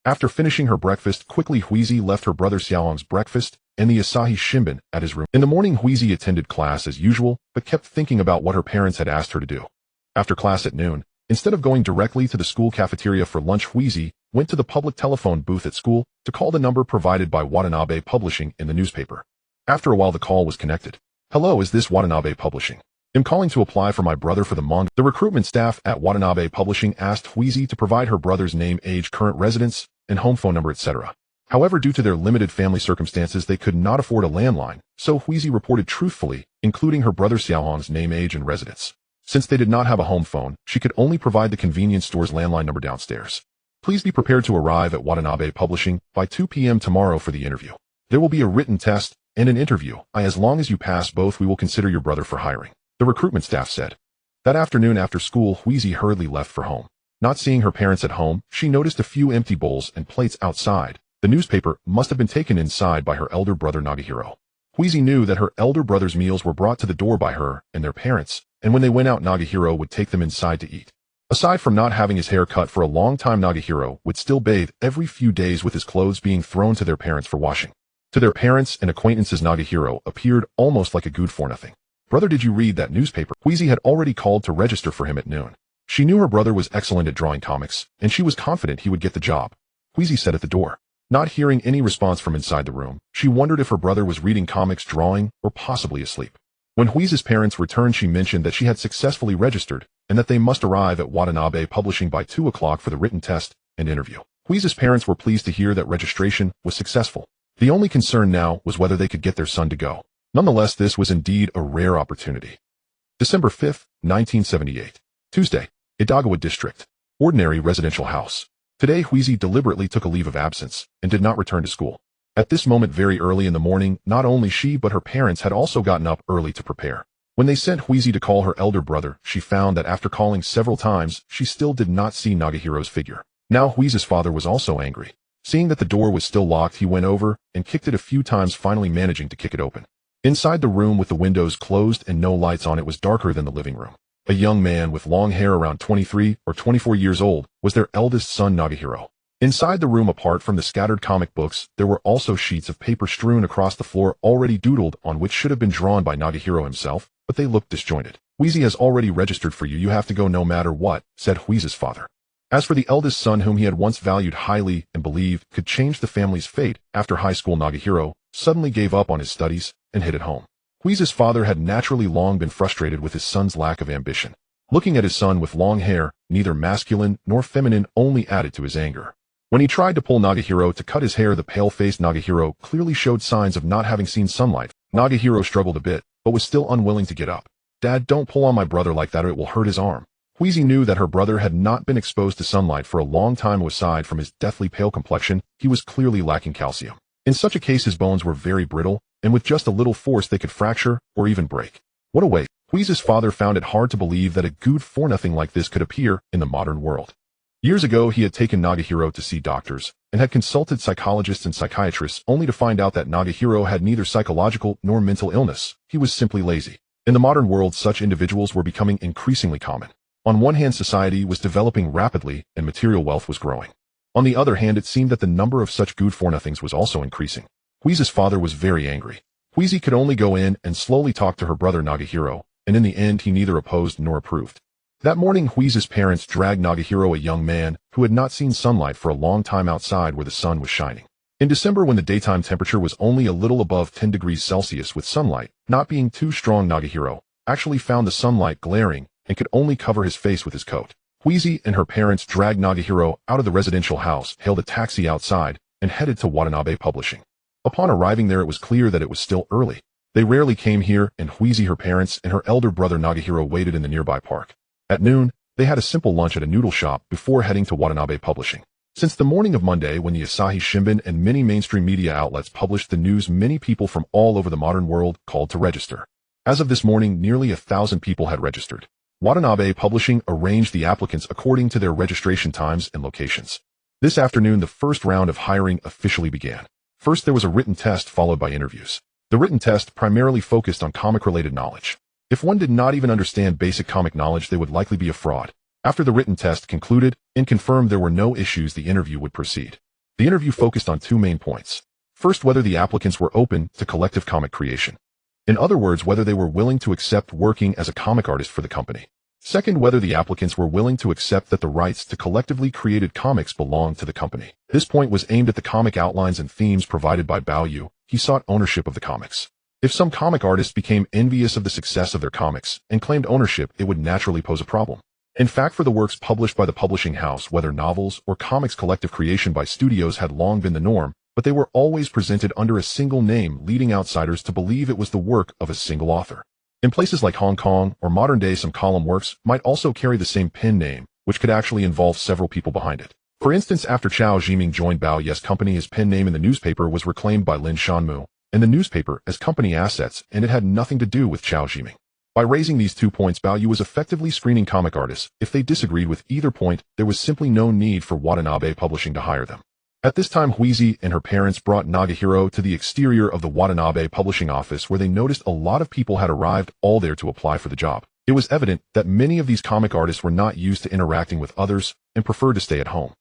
After finishing her breakfast quickly, Wheezy left her brother Xiaohong's breakfast and the Asahi Shimbun at his room. In the morning, Wheezy attended class as usual, but kept thinking about what her parents had asked her to do. After class at noon, instead of going directly to the school cafeteria for lunch, Wheezy went to the public telephone booth at school to call the number provided by Watanabe Publishing in the newspaper. After a while, the call was connected. "Hello, is this Watanabe Publishing? I'm calling to apply for my brother for the manga." The recruitment staff at Watanabe Publishing asked Wheezy to provide her brother's name, age, current residence, and home phone number, etc. However, due to their limited family circumstances, they could not afford a landline, so Wheezy reported truthfully, including her brother Xiaohong's name, age, and residence. Since they did not have a home phone, she could only provide the convenience store's landline number downstairs. Please be prepared to arrive at Watanabe Publishing by 2 p.m. tomorrow for the interview. There will be a written test and an interview. As long as you pass both, we will consider your brother for hiring, the recruitment staff said. That afternoon after school, Wheezy hurriedly left for home. Not seeing her parents at home, she noticed a few empty bowls and plates outside. The newspaper must have been taken inside by her elder brother Nagahiro. Wheezy knew that her elder brother's meals were brought to the door by her and their parents, and when they went out, Nagahiro would take them inside to eat. Aside from not having his hair cut for a long time, Nagahiro would still bathe every few days with his clothes being thrown to their parents for washing. To their parents and acquaintances, Nagahiro appeared almost like a good-for-nothing. Brother, did you read that newspaper? Wheezy had already called to register for him at noon. She knew her brother was excellent at drawing comics, and she was confident he would get the job. Wheezy said at the door. Not hearing any response from inside the room, she wondered if her brother was reading comics, drawing, or possibly asleep. When Wheezy's parents returned, she mentioned that she had successfully registered and that they must arrive at Watanabe Publishing by 2 o'clock for the written test and interview. Wheezy's parents were pleased to hear that registration was successful. The only concern now was whether they could get their son to go. Nonetheless, this was indeed a rare opportunity. December 5, 1978. Tuesday. Idagawa District. Ordinary residential house. Today, Wheezy deliberately took a leave of absence and did not return to school. At this moment, very early in the morning, not only she but her parents had also gotten up early to prepare. When they sent Wheezy to call her elder brother, she found that after calling several times, she still did not see Nagahiro's figure. Now Wheezy's father was also angry. Seeing that the door was still locked, he went over and kicked it a few times, finally managing to kick it open. Inside the room with the windows closed and no lights on, it was darker than the living room. A young man with long hair around 23 or 24 years old was their eldest son, Nagahiro. Inside the room, apart from the scattered comic books, there were also sheets of paper strewn across the floor, already doodled on, which should have been drawn by Nagahiro himself, but they looked disjointed. Wheezy has already registered for you. You have to go no matter what, said Wheezy's father. As for the eldest son, whom he had once valued highly and believed could change the family's fate, after high school, Nagahiro suddenly gave up on his studies and hid at home. Wheezy's father had naturally long been frustrated with his son's lack of ambition. Looking at his son with long hair, neither masculine nor feminine, only added to his anger. When he tried to pull Nagahiro to cut his hair, the pale-faced Nagahiro clearly showed signs of not having seen sunlight. Nagahiro struggled a bit, but was still unwilling to get up. Dad, don't pull on my brother like that or it will hurt his arm. Wheezy knew that her brother had not been exposed to sunlight for a long time. Aside from his deathly pale complexion, he was clearly lacking calcium. In such a case, his bones were very brittle, and with just a little force they could fracture or even break. What a waste. Wheezy's father found it hard to believe that a good-for-nothing like this could appear in the modern world. Years ago, he had taken Nagahiro to see doctors and had consulted psychologists and psychiatrists, only to find out that Nagahiro had neither psychological nor mental illness. He was simply lazy. In the modern world, such individuals were becoming increasingly common. On one hand, society was developing rapidly and material wealth was growing. On the other hand, it seemed that the number of such good-for-nothings was also increasing. Wheezy's father was very angry. Wheezy could only go in and slowly talk to her brother Nagahiro, and in the end he neither opposed nor approved. That morning, Wheezy's parents dragged Nagahiro, a young man who had not seen sunlight for a long time, outside where the sun was shining. In December, when the daytime temperature was only a little above 10 degrees Celsius, with sunlight not being too strong, Nagahiro actually found the sunlight glaring and could only cover his face with his coat. Wheezy and her parents dragged Nagahiro out of the residential house, hailed a taxi outside, and headed to Watanabe Publishing. Upon arriving there, it was clear that it was still early. They rarely came here, and Wheezy, her parents, and her elder brother Nagahiro waited in the nearby park. At noon, they had a simple lunch at a noodle shop before heading to Watanabe Publishing. Since the morning of Monday, when the Asahi Shimbun and many mainstream media outlets published the news, many people from all over the modern world called to register. As of this morning, nearly 1,000 people had registered. Watanabe Publishing arranged the applicants according to their registration times and locations. This afternoon, the first round of hiring officially began. First, there was a written test followed by interviews. The written test primarily focused on comic-related knowledge. If one did not even understand basic comic knowledge, they would likely be a fraud. After the written test concluded and confirmed there were no issues, the interview would proceed. The interview focused on two main points. First, whether the applicants were open to collective comic creation. In other words, whether they were willing to accept working as a comic artist for the company. Second, whether the applicants were willing to accept that the rights to collectively created comics belonged to the company. This point was aimed at the comic outlines and themes provided by Bao Yu. He sought ownership of the comics. If some comic artists became envious of the success of their comics and claimed ownership, it would naturally pose a problem. In fact, for the works published by the publishing house, whether novels or comics, collective creation by studios had long been the norm, but they were always presented under a single name, leading outsiders to believe it was the work of a single author. In places like Hong Kong or modern day, some column works might also carry the same pen name, which could actually involve several people behind it. For instance, after Chao Zhiming joined Bao Yes Company, his pen name in the newspaper was reclaimed by Lin Shanmu and the newspaper as company assets, and it had nothing to do with Chao Zhiming. By raising these 2 points, Bao Yu was effectively screening comic artists. If they disagreed with either point, there was simply no need for Watanabe Publishing to hire them. At this time, Huizi and her parents brought Nagahiro to the exterior of the Watanabe Publishing office, where they noticed a lot of people had arrived, all there to apply for the job. It was evident that many of these comic artists were not used to interacting with others and preferred to stay at home.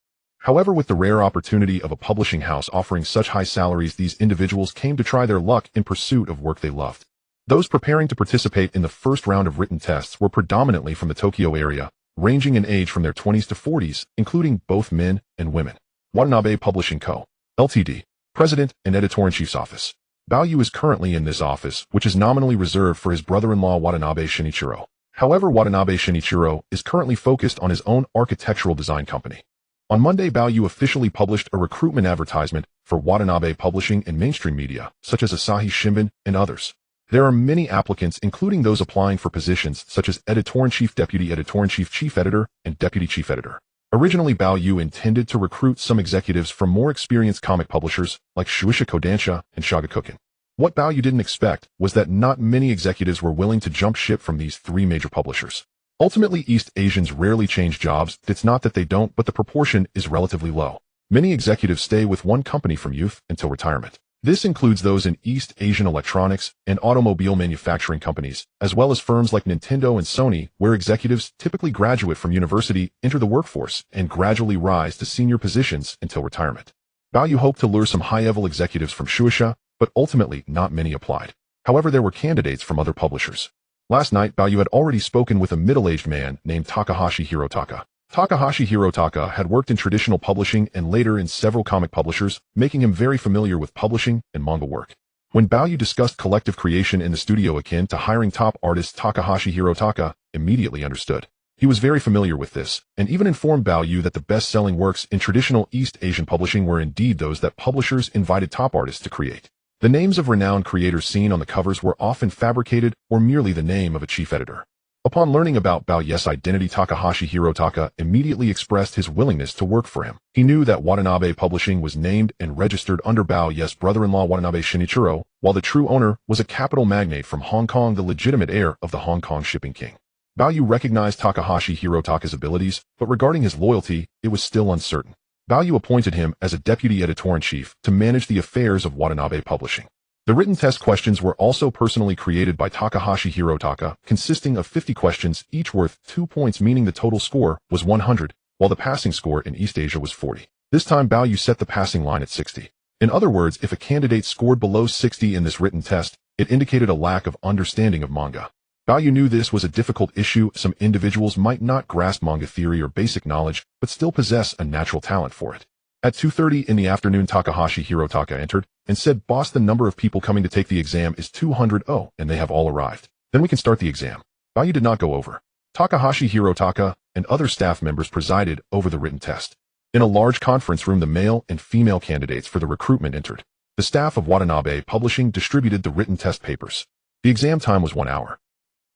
However, with the rare opportunity of a publishing house offering such high salaries, these individuals came to try their luck in pursuit of work they loved. Those preparing to participate in the first round of written tests were predominantly from the Tokyo area, ranging in age from their 20s to 40s, including both men and women. Watanabe Publishing Co., Ltd., President and Editor-in-Chief's Office. Bao Yu is currently in this office, which is nominally reserved for his brother-in-law Watanabe Shinichiro. However, Watanabe Shinichiro is currently focused on his own architectural design company. On Monday, Bao Yu officially published a recruitment advertisement for Watanabe Publishing in mainstream media, such as Asahi Shimbun and others. There are many applicants, including those applying for positions such as Editor-in-Chief, Deputy Editor-in-Chief, Chief Editor, and Deputy Chief Editor. Originally, Bao Yu intended to recruit some executives from more experienced comic publishers like Shueisha Kodansha and Shagakukan. What Bao Yu didn't expect was that not many executives were willing to jump ship from these 3 major publishers. Ultimately, East Asians rarely change jobs. It's not that they don't, but the proportion is relatively low. Many executives stay with one company from youth until retirement. This includes those in East Asian electronics and automobile manufacturing companies, as well as firms like Nintendo and Sony, where executives typically graduate from university, enter the workforce, and gradually rise to senior positions until retirement. Bao Yu hoped to lure some high-level executives from Shueisha, but ultimately not many applied. However, there were candidates from other publishers. Last night, Bao Yu had already spoken with a middle-aged man named Takahashi Hirotaka. Takahashi Hirotaka had worked in traditional publishing and later in several comic publishers, making him very familiar with publishing and manga work. When Bao Yu discussed collective creation in the studio akin to hiring top artists, Takahashi Hirotaka immediately understood. He was very familiar with this, and even informed Bao Yu that the best-selling works in traditional East Asian publishing were indeed those that publishers invited top artists to create. The names of renowned creators seen on the covers were often fabricated or merely the name of a chief editor. Upon learning about Bao Yu's identity, Takahashi Hirotaka immediately expressed his willingness to work for him. He knew that Watanabe Publishing was named and registered under Bao Yu's brother-in-law Watanabe Shinichiro, while the true owner was a capital magnate from Hong Kong, the legitimate heir of the Hong Kong shipping king. Bao Yu recognized Takahashi Hirotaka's abilities, but regarding his loyalty, it was still uncertain. Bao Yu appointed him as a deputy editor-in-chief to manage the affairs of Watanabe Publishing. The written test questions were also personally created by Takahashi Hirotaka, consisting of 50 questions, each worth 2 points, meaning the total score was 100, while the passing score in East Asia was 40. This time, Bao Yu set the passing line at 60. In other words, if a candidate scored below 60 in this written test, it indicated a lack of understanding of manga. Bao Yu knew this was a difficult issue. Some individuals might not grasp manga theory or basic knowledge, but still possess a natural talent for it. At 2:30 in the afternoon, Takahashi Hirotaka entered and said, "Boss, the number of people coming to take the exam is 200, and they have all arrived. Then we can start the exam." Bao Yu did not go over. Takahashi Hirotaka and other staff members presided over the written test. In a large conference room, the male and female candidates for the recruitment entered. The staff of Watanabe Publishing distributed the written test papers. The exam time was 1 hour.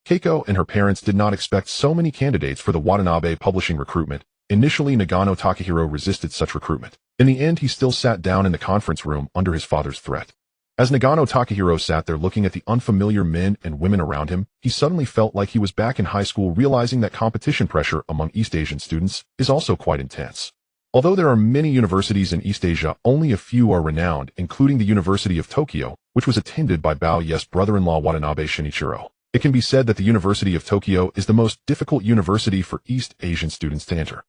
Keiko and her parents did not expect so many candidates for the Watanabe Publishing recruitment. Initially, Nagano Takahiro resisted such recruitment. In the end, he still sat down in the conference room under his father's threat. As Nagano Takahiro sat there looking at the unfamiliar men and women around him, he suddenly felt like he was back in high school, realizing that competition pressure among East Asian students is also quite intense. Although there are many universities in East Asia, only a few are renowned, including the University of Tokyo, which was attended by Bao Yu's brother-in-law Watanabe Shinichiro. It can be said that the University of Tokyo is the most difficult university for East Asian students to enter.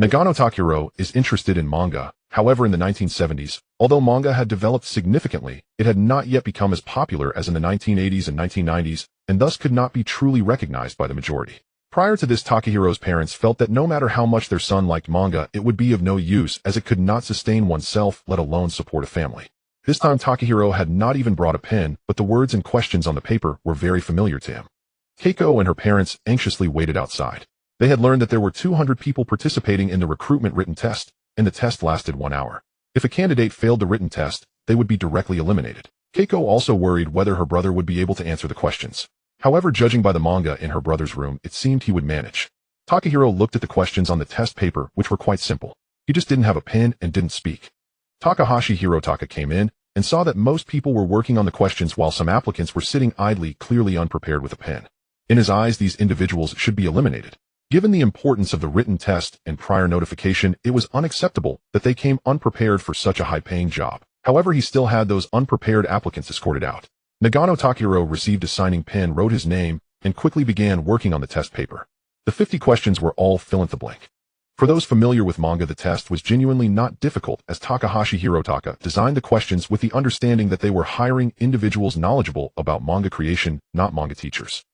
Nagano Takahiro is interested in manga. However, in the 1970s, although manga had developed significantly, it had not yet become as popular as in the 1980s and 1990s, and thus could not be truly recognized by the majority. Prior to this, Takahiro's parents felt that no matter how much their son liked manga, it would be of no use, as it could not sustain oneself, let alone support a family. This time, Takahiro had not even brought a pen, but the words and questions on the paper were very familiar to him. Keiko and her parents anxiously waited outside. They had learned that there were 200 people participating in the recruitment written test, and the test lasted 1 hour. If a candidate failed the written test, they would be directly eliminated. Keiko also worried whether her brother would be able to answer the questions. However, judging by the manga in her brother's room, it seemed he would manage. Takahiro looked at the questions on the test paper, which were quite simple. He just didn't have a pen and didn't speak. Takahashi Hirotaka came in and saw that most people were working on the questions while some applicants were sitting idly, clearly unprepared with a pen. In his eyes, these individuals should be eliminated. Given the importance of the written test and prior notification, it was unacceptable that they came unprepared for such a high-paying job. However, he still had those unprepared applicants escorted out. Nagano Takahiro received a signing pen, wrote his name, and quickly began working on the test paper. The 50 questions were all fill-in-the-blank. For those familiar with manga, the test was genuinely not difficult, as Takahashi Hirotaka designed the questions with the understanding that they were hiring individuals knowledgeable about manga creation, not manga teachers.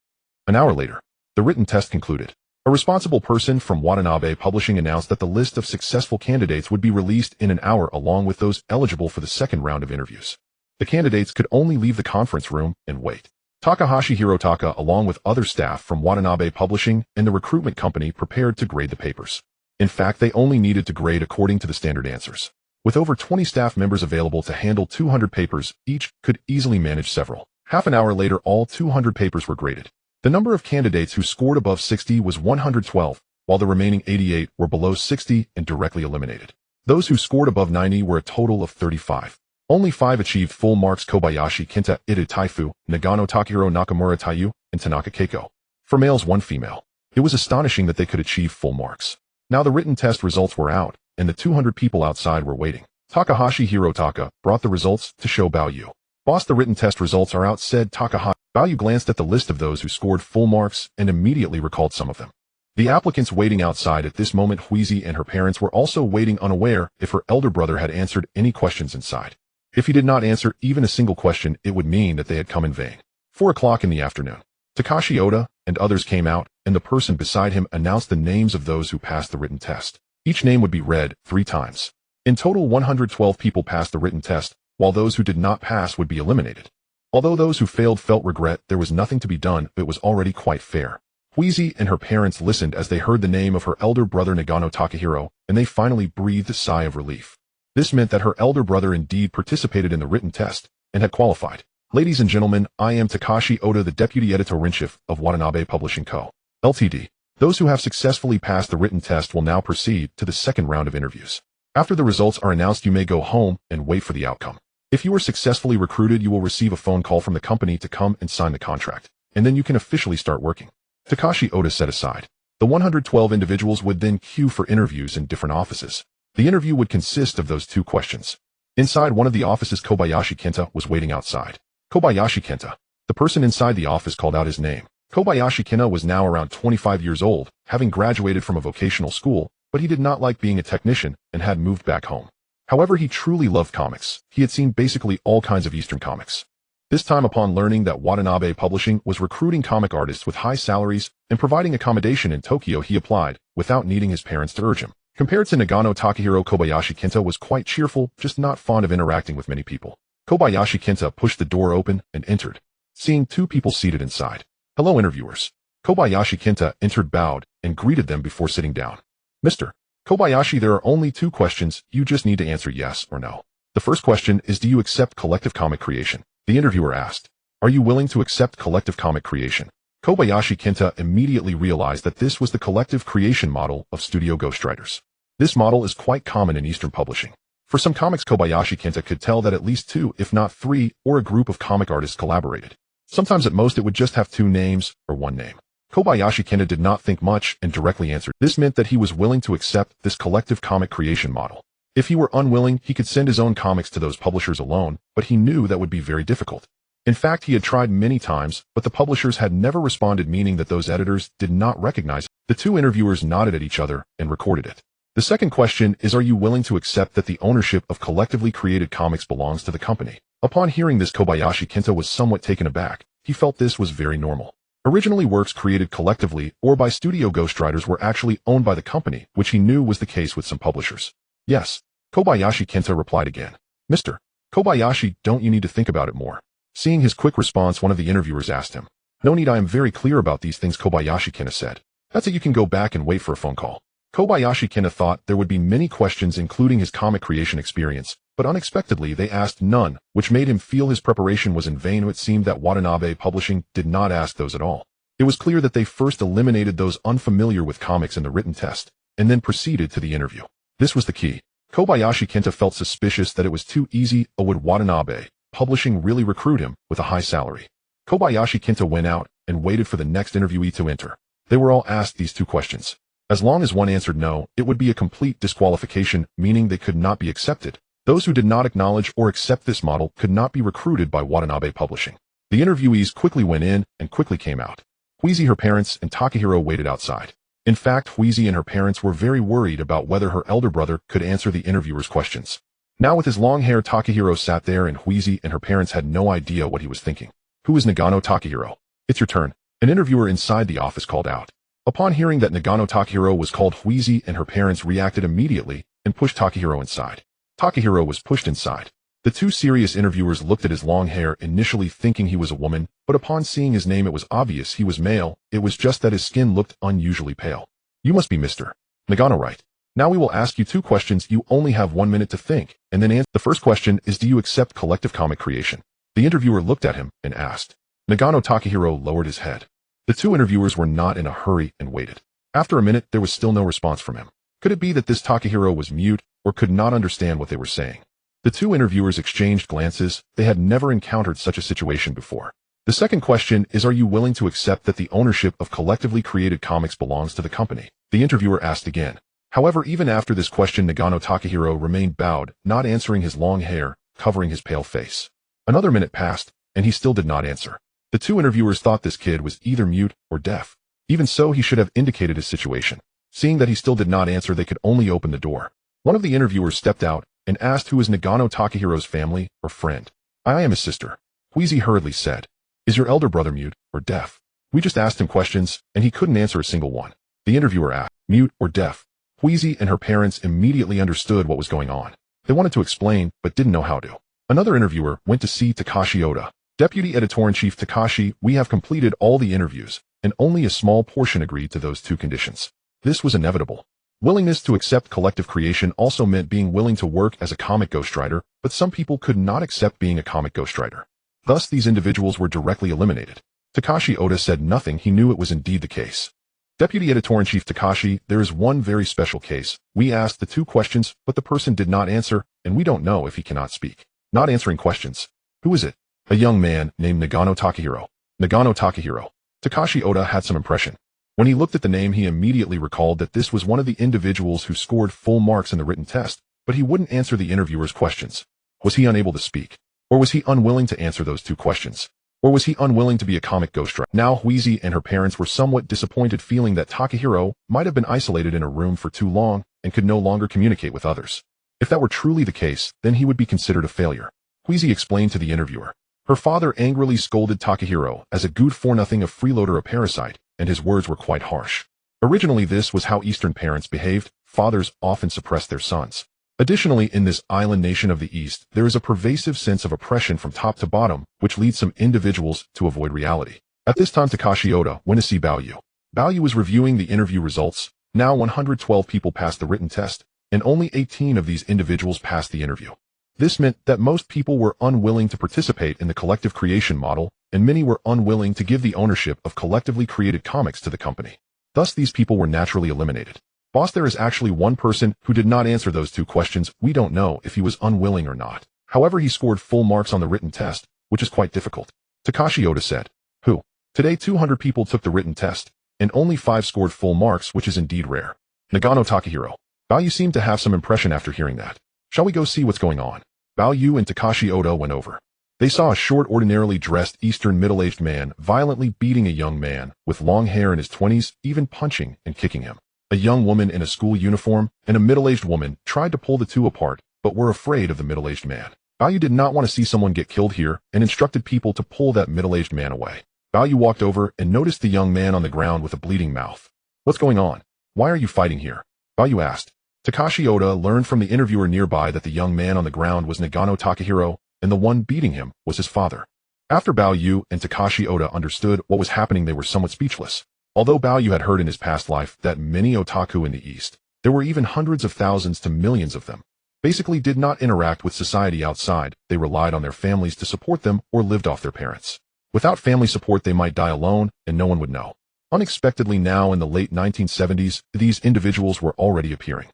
An hour later, the written test concluded. A responsible person from Watanabe Publishing announced that the list of successful candidates would be released in an hour along with those eligible for the second round of interviews. The candidates could only leave the conference room and wait. Takahashi Hirotaka, along with other staff from Watanabe Publishing and the recruitment company, prepared to grade the papers. In fact, they only needed to grade according to the standard answers. With over 20 staff members available to handle 200 papers, each could easily manage several. Half an hour later, all 200 papers were graded. The number of candidates who scored above 60 was 112, while the remaining 88 were below 60 and directly eliminated. Those who scored above 90 were a total of 35. Only 5 achieved full marks: Kobayashi Kenta, Ida Taifu, Nagano Takahiro, Nakamura Taiyu, and Tanaka Keiko. For males, 1 female. It was astonishing that they could achieve full marks. Now the written test results were out, and the 200 people outside were waiting. Takahashi Hirotaka brought the results to show Baoyu. "Boss, the written test results are out," said Takahashi. Baoyu glanced at the list of those who scored full marks and immediately recalled some of them. The applicants waiting outside at this moment, Huizi and her parents, were also waiting, unaware if her elder brother had answered any questions inside. If he did not answer even a single question, it would mean that they had come in vain. 4 o'clock in the afternoon. Takashi Oda and others came out, and the person beside him announced the names of those who passed the written test. Each name would be read 3 times. In total, 112 people passed the written test, while those who did not pass would be eliminated. Although those who failed felt regret, there was nothing to be done. It was already quite fair. Huizi and her parents listened as they heard the name of her elder brother Nagano Takahiro, and they finally breathed a sigh of relief. This meant that her elder brother indeed participated in the written test and had qualified. "Ladies and gentlemen, I am Takashi Oda, the Deputy Editor-in-Chief of Watanabe Publishing Co., Ltd. Those who have successfully passed the written test will now proceed to the second round of interviews. After the results are announced, you may go home and wait for the outcome. If you were successfully recruited, you will receive a phone call from the company to come and sign the contract, and then you can officially start working." Takashi Oda set aside. The 112 individuals would then queue for interviews in different offices. The interview would consist of those 2 questions. Inside one of the offices, Kobayashi Kenta was waiting outside. Kobayashi Kenta. The person inside the office called out his name. Kobayashi Kenta was now around 25 years old, having graduated from a vocational school, but he did not like being a technician and had moved back home. However, he truly loved comics. He had seen basically all kinds of Eastern comics. This time, upon learning that Watanabe Publishing was recruiting comic artists with high salaries and providing accommodation in Tokyo, he applied, without needing his parents to urge him. Compared to Nagano Takahiro, Kobayashi Kenta was quite cheerful, just not fond of interacting with many people. Kobayashi Kenta pushed the door open and entered, seeing 2 people seated inside. "Hello, interviewers." Kobayashi Kenta entered, bowed, and greeted them before sitting down. "Mr. Kobayashi, there are only 2 questions. You just need to answer yes or no. The first question is, do you accept collective comic creation?" The interviewer asked. "Are you willing to accept collective comic creation?" Kobayashi Kenta immediately realized that this was the collective creation model of studio ghostwriters. This model is quite common in Eastern publishing. For some comics, Kobayashi Kenta could tell that at least 2, if not 3, or a group of comic artists collaborated. Sometimes at most it would just have 2 names or 1 name. Kobayashi Kenta did not think much and directly answered. This meant that he was willing to accept this collective comic creation model. If he were unwilling, he could send his own comics to those publishers alone, but he knew that would be very difficult. In fact, he had tried many times, but the publishers had never responded, meaning that those editors did not recognize it. The 2 interviewers nodded at each other and recorded it. The second question is, are you willing to accept that the ownership of collectively created comics belongs to the company? Upon hearing this, Kobayashi Kenta was somewhat taken aback. He felt this was very normal. Originally, works created collectively or by studio ghostwriters were actually owned by the company, which he knew was the case with some publishers. "Yes." Kobayashi Kenta replied again. "Mr. Kobayashi, don't you need to think about it more?" Seeing his quick response, one of the interviewers asked him. "No need, I am very clear about these things," Kobayashi Kenta said. "That's it, you can go back and wait for a phone call." Kobayashi Kenta thought there would be many questions including his comic creation experience, but unexpectedly they asked none, which made him feel his preparation was in vain. It seemed that Watanabe Publishing did not ask those at all. It was clear that they first eliminated those unfamiliar with comics in the written test, and then proceeded to the interview. This was the key. Kobayashi Kenta felt suspicious that it was too easy, or would Watanabe Publishing really recruit him with a high salary? Kobayashi Kenta went out and waited for the next interviewee to enter. They were all asked these two questions. As long as one answered no, it would be a complete disqualification, meaning they could not be accepted. Those who did not acknowledge or accept this model could not be recruited by Watanabe Publishing. The interviewees quickly went in and quickly came out. Huizi, her parents, and Takahiro waited outside. In fact, Huizi and her parents were very worried about whether her elder brother could answer the interviewer's questions. Now with his long hair, Takahiro sat there and Huizi and her parents had no idea what he was thinking. Who is Nagano Takahiro? It's your turn. An interviewer inside the office called out. Upon hearing that Nagano Takahiro was called, Huizi and her parents reacted immediately and pushed Takahiro inside. Takahiro was pushed inside. The two serious interviewers looked at his long hair, initially thinking he was a woman, but upon seeing his name it was obvious he was male. It was just that his skin looked unusually pale. You must be Mr. Nagano, right? Now we will ask you two questions. You only have 1 minute to think, and then answer. The first question is, do you accept collective comic creation? The interviewer looked at him and asked. Nagano Takahiro lowered his head. The two interviewers were not in a hurry and waited. After a minute, there was still no response from him. Could it be that this Takahiro was mute or could not understand what they were saying? The two interviewers exchanged glances. They had never encountered such a situation before. The second question is, are you willing to accept that the ownership of collectively created comics belongs to the company? The interviewer asked again. However, even after this question, Nagano Takahiro remained bowed, not answering, his long hair covering his pale face. Another minute passed, and he still did not answer. The two interviewers thought this kid was either mute or deaf. Even so, he should have indicated his situation. Seeing that he still did not answer, they could only open the door. One of the interviewers stepped out and asked who is Nagano Takahiro's family or friend. I am his sister. Huizi hurriedly said. Is your elder brother mute or deaf? We just asked him questions, and he couldn't answer a single one. The interviewer asked, mute or deaf? Huizi and her parents immediately understood what was going on. They wanted to explain, but didn't know how to. Another interviewer went to see Takashi Oda. Deputy Editor-in-Chief Takashi, we have completed all the interviews, and only a small portion agreed to those two conditions. This was inevitable. Willingness to accept collective creation also meant being willing to work as a comic ghostwriter, but some people could not accept being a comic ghostwriter. Thus, these individuals were directly eliminated. Takashi Oda said nothing. He knew it was indeed the case. Deputy Editor-in-Chief Takashi, there is one very special case. We asked the two questions, but the person did not answer, and we don't know if he cannot speak. Not answering questions. Who is it? A young man named Nagano Takahiro. Nagano Takahiro. Takashi Oda had some impression. When he looked at the name, he immediately recalled that this was one of the individuals who scored full marks in the written test, but he wouldn't answer the interviewer's questions. Was he unable to speak? Or was he unwilling to answer those two questions? Or was he unwilling to be a comic ghostwriter? Now Huizi and her parents were somewhat disappointed, feeling that Takahiro might have been isolated in a room for too long and could no longer communicate with others. If that were truly the case, then he would be considered a failure. Huizi explained to the interviewer. Her father angrily scolded Takahiro as a good-for-nothing, a freeloader, a parasite, and his words were quite harsh. Originally, this was how Eastern parents behaved. Fathers often suppressed their sons. Additionally, in this island nation of the East, there is a pervasive sense of oppression from top to bottom, which leads some individuals to avoid reality. At this time, Takashi Oda went to see Baoyu. Baoyu was reviewing the interview results. Now 112 people passed the written test, and only 18 of these individuals passed the interview. This meant that most people were unwilling to participate in the collective creation model, and many were unwilling to give the ownership of collectively created comics to the company. Thus, these people were naturally eliminated. Boss, there is actually one person who did not answer those two questions. We don't know if he was unwilling or not. However, he scored full marks on the written test, which is quite difficult. Takashi Oda said. Who? Today 200 people took the written test, and only 5 scored full marks, which is indeed rare. Nagano Takahiro. Baoyu seemed to have some impression after hearing that. Shall we go see what's going on? Baoyu and Takashi Oda went over. They saw a short, ordinarily dressed Eastern middle-aged man violently beating a young man with long hair in his 20s, even punching and kicking him. A young woman in a school uniform and a middle-aged woman tried to pull the two apart, but were afraid of the middle-aged man. Baoyu did not want to see someone get killed here and instructed people to pull that middle-aged man away. Baoyu walked over and noticed the young man on the ground with a bleeding mouth. What's going on? Why are you fighting here? Baoyu asked. Takashi Oda learned from the interviewer nearby that the young man on the ground was Nagano Takahiro, and the one beating him was his father. After Baoyu and Takashi Oda understood what was happening, they were somewhat speechless. Although Baoyu had heard in his past life that many otaku in the East There were even hundreds of thousands to millions of them. Basically did not interact with society outside, they relied on their families to support them or lived off their parents. Without family support they might die alone, and no one would know. Unexpectedly now in the late 1970s, these individuals were already appearing.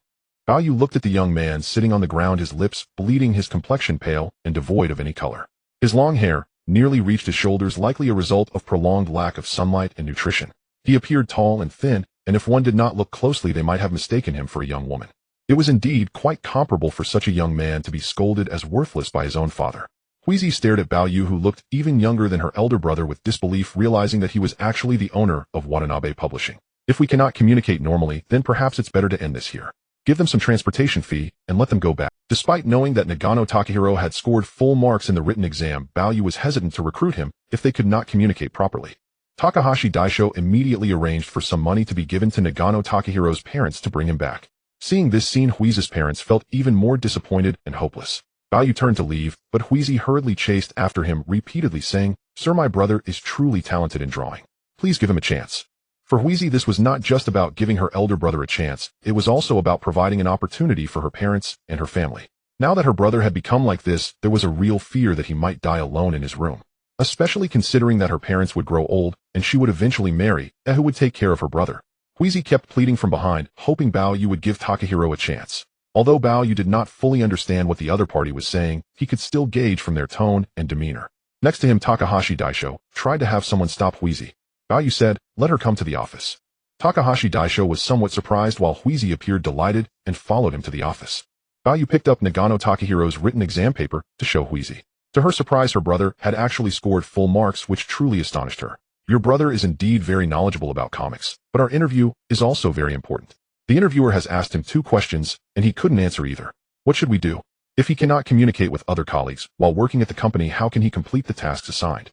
Bao Yu looked at the young man sitting on the ground, his lips bleeding, his complexion pale and devoid of any color. His long hair nearly reached his shoulders, likely a result of prolonged lack of sunlight and nutrition. He appeared tall and thin, and if one did not look closely they might have mistaken him for a young woman. It was indeed quite comparable for such a young man to be scolded as worthless by his own father. Huizi stared at Bao Yu, who looked even younger than her elder brother, with disbelief, realizing that he was actually the owner of Watanabe Publishing. If we cannot communicate normally, then perhaps it's better to end this here. Give them some transportation fee and let them go back. Despite knowing that Nagano Takahiro had scored full marks in the written exam, Bao Yu was hesitant to recruit him if they could not communicate properly. Takahashi Daisho immediately arranged for some money to be given to Nagano Takahiro's parents to bring him back. Seeing this scene, Huizi's parents felt even more disappointed and hopeless. Bao Yu turned to leave, but Huizi hurriedly chased after him, repeatedly saying, "Sir, my brother is truly talented in drawing. Please give him a chance." For Huizi, this was not just about giving her elder brother a chance, it was also about providing an opportunity for her parents and her family. Now that her brother had become like this, there was a real fear that he might die alone in his room. Especially considering that her parents would grow old, and she would eventually marry, and who would take care of her brother. Huizi kept pleading from behind, hoping Bao Yu would give Takahiro a chance. Although Bao Yu did not fully understand what the other party was saying, he could still gauge from their tone and demeanor. Next to him, Takahashi Daisho tried to have someone stop Huizi. Bao Yu said, "Let her come to the office." Takahashi Daisho was somewhat surprised, while Huizi appeared delighted and followed him to the office. Bao Yu picked up Nagano Takahiro's written exam paper to show Huizi. To her surprise, her brother had actually scored full marks, which truly astonished her. "Your brother is indeed very knowledgeable about comics, but our interview is also very important. The interviewer has asked him 2 questions, and he couldn't answer either. What should we do? If he cannot communicate with other colleagues while working at the company, how can he complete the tasks assigned?"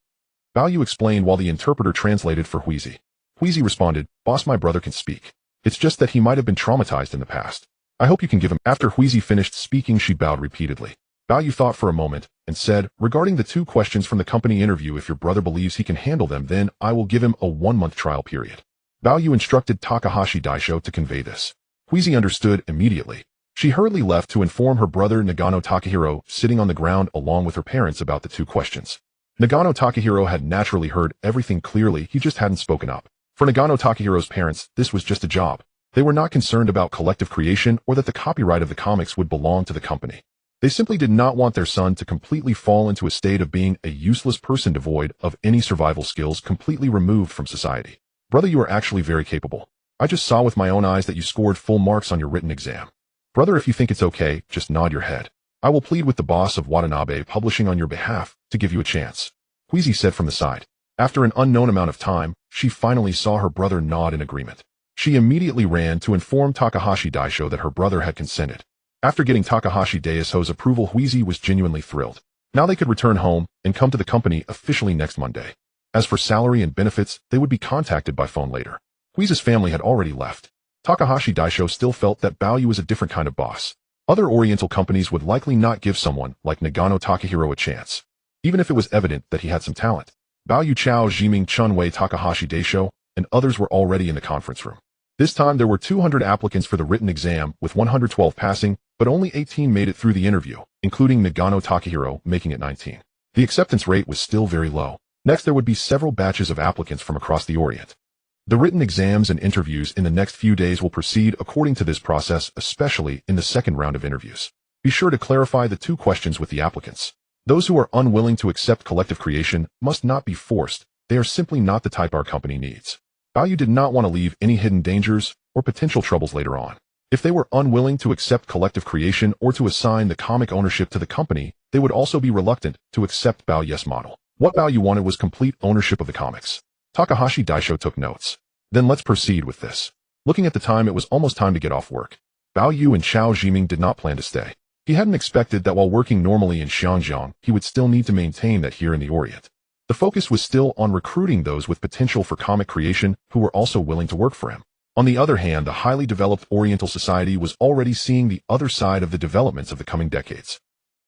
Bao Yu explained while the interpreter translated for Huizi. Huizi responded, "Boss, my brother can speak. It's just that he might have been traumatized in the past. I hope you can give him." After Huizi finished speaking, she bowed repeatedly. Bao Yu thought for a moment and said, "Regarding the 2 questions from the company interview, if your brother believes he can handle them, then I will give him a 1-month trial period." Bao Yu instructed Takahashi Daisho to convey this. Huizi understood immediately. She hurriedly left to inform her brother Nagano Takahiro, sitting on the ground along with her parents, about the 2 questions. Nagano Takahiro had naturally heard everything clearly, he just hadn't spoken up. For Nagano Takehiro's parents, this was just a job. They were not concerned about collective creation or that the copyright of the comics would belong to the company. They simply did not want their son to completely fall into a state of being a useless person devoid of any survival skills, completely removed from society. "Brother, you are actually very capable. I just saw with my own eyes that you scored full marks on your written exam. Brother, if you think it's okay, just nod your head. I will plead with the boss of Watanabe Publishing on your behalf to give you a chance," Huizi said from the side. After an unknown amount of time, she finally saw her brother nod in agreement. She immediately ran to inform Takahashi Daisho that her brother had consented. After getting Takahashi Daisho's approval, Huizi was genuinely thrilled. Now they could return home and come to the company officially next Monday. As for salary and benefits, they would be contacted by phone later. Huizi's family had already left. Takahashi Daisho still felt that Bao Yu was a different kind of boss. Other Oriental companies would likely not give someone like Nagano Takahiro a chance, even if it was evident that he had some talent. Bao Yu, Chao Jiming, Chunwei, Takahashi Daisho, and others were already in the conference room. This time there were 200 applicants for the written exam, with 112 passing, but only 18 made it through the interview, including Nagano Takahiro, making it 19. The acceptance rate was still very low. Next, there would be several batches of applicants from across the Orient. The written exams and interviews in the next few days will proceed according to this process, especially in the second round of interviews. Be sure to clarify the 2 questions with the applicants. Those who are unwilling to accept collective creation must not be forced. They are simply not the type our company needs. Bao Yu did not want to leave any hidden dangers or potential troubles later on. If they were unwilling to accept collective creation or to assign the comic ownership to the company, they would also be reluctant to accept Bao Yu's model. What Bao Yu wanted was complete ownership of the comics. Takahashi Daisho took notes. "Then let's proceed with this." Looking at the time, it was almost time to get off work. Bao Yu and Chao Jiming did not plan to stay. He hadn't expected that while working normally in Xianjiang, he would still need to maintain that here in the Orient. The focus was still on recruiting those with potential for comic creation who were also willing to work for him. On the other hand, the highly developed Oriental society was already seeing the other side of the developments of the coming decades.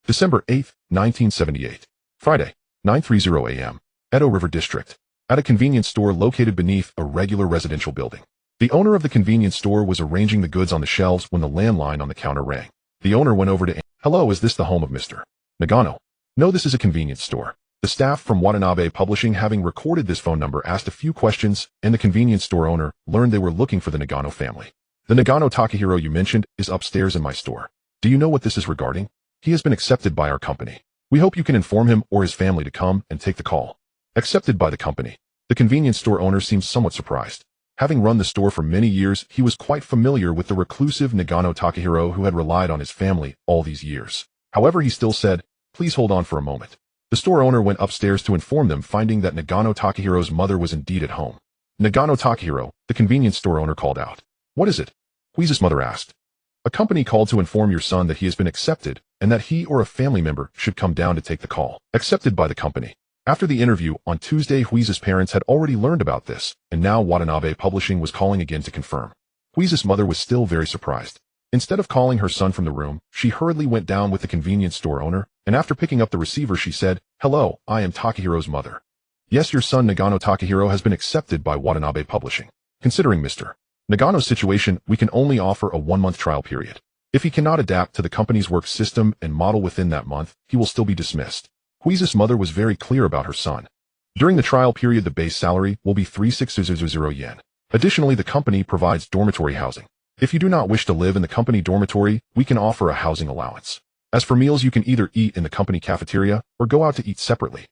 December 8, 1978. Friday, 9:30 a.m. Edo River District. At a convenience store located beneath a regular residential building. The owner of the convenience store was arranging the goods on the shelves when the landline on the counter rang. The owner went over to "Hello, is this the home of Mr. Nagano?" "No, this is a convenience store." The staff from Watanabe Publishing, having recorded this phone number, asked a few questions, and the convenience store owner learned they were looking for the Nagano family. "The Nagano Takahiro you mentioned is upstairs in my store. Do you know what this is regarding? He has been accepted by our company. We hope you can inform him or his family to come and take the call." Accepted by the company. The convenience store owner seemed somewhat surprised. Having run the store for many years, he was quite familiar with the reclusive Nagano Takahiro who had relied on his family all these years. However, he still said, "Please hold on for a moment." The store owner went upstairs to inform them, finding that Nagano Takehiro's mother was indeed at home. "Nagano Takahiro," the convenience store owner called out. "What is it?" Huiza's mother asked. "A company called to inform your son that he has been accepted and that he or a family member should come down to take the call." Accepted by the company. After the interview on Tuesday, Huiza's parents had already learned about this, and now Watanabe Publishing was calling again to confirm. Huiza's mother was still very surprised. Instead of calling her son from the room, she hurriedly went down with the convenience store owner, and after picking up the receiver she said, "Hello, I am Takehiro's mother. Yes, your son Nagano Takahiro has been accepted by Watanabe Publishing. Considering Mr. Nagano's situation, we can only offer a 1-month trial period. If he cannot adapt to the company's work system and model within that month, he will still be dismissed." Huiza's mother was very clear about her son. During the trial period, the base salary will be 3600 yen. Additionally, the company provides dormitory housing. If you do not wish to live in the company dormitory, we can offer a housing allowance. As for meals, you can either eat in the company cafeteria or go out to eat separately.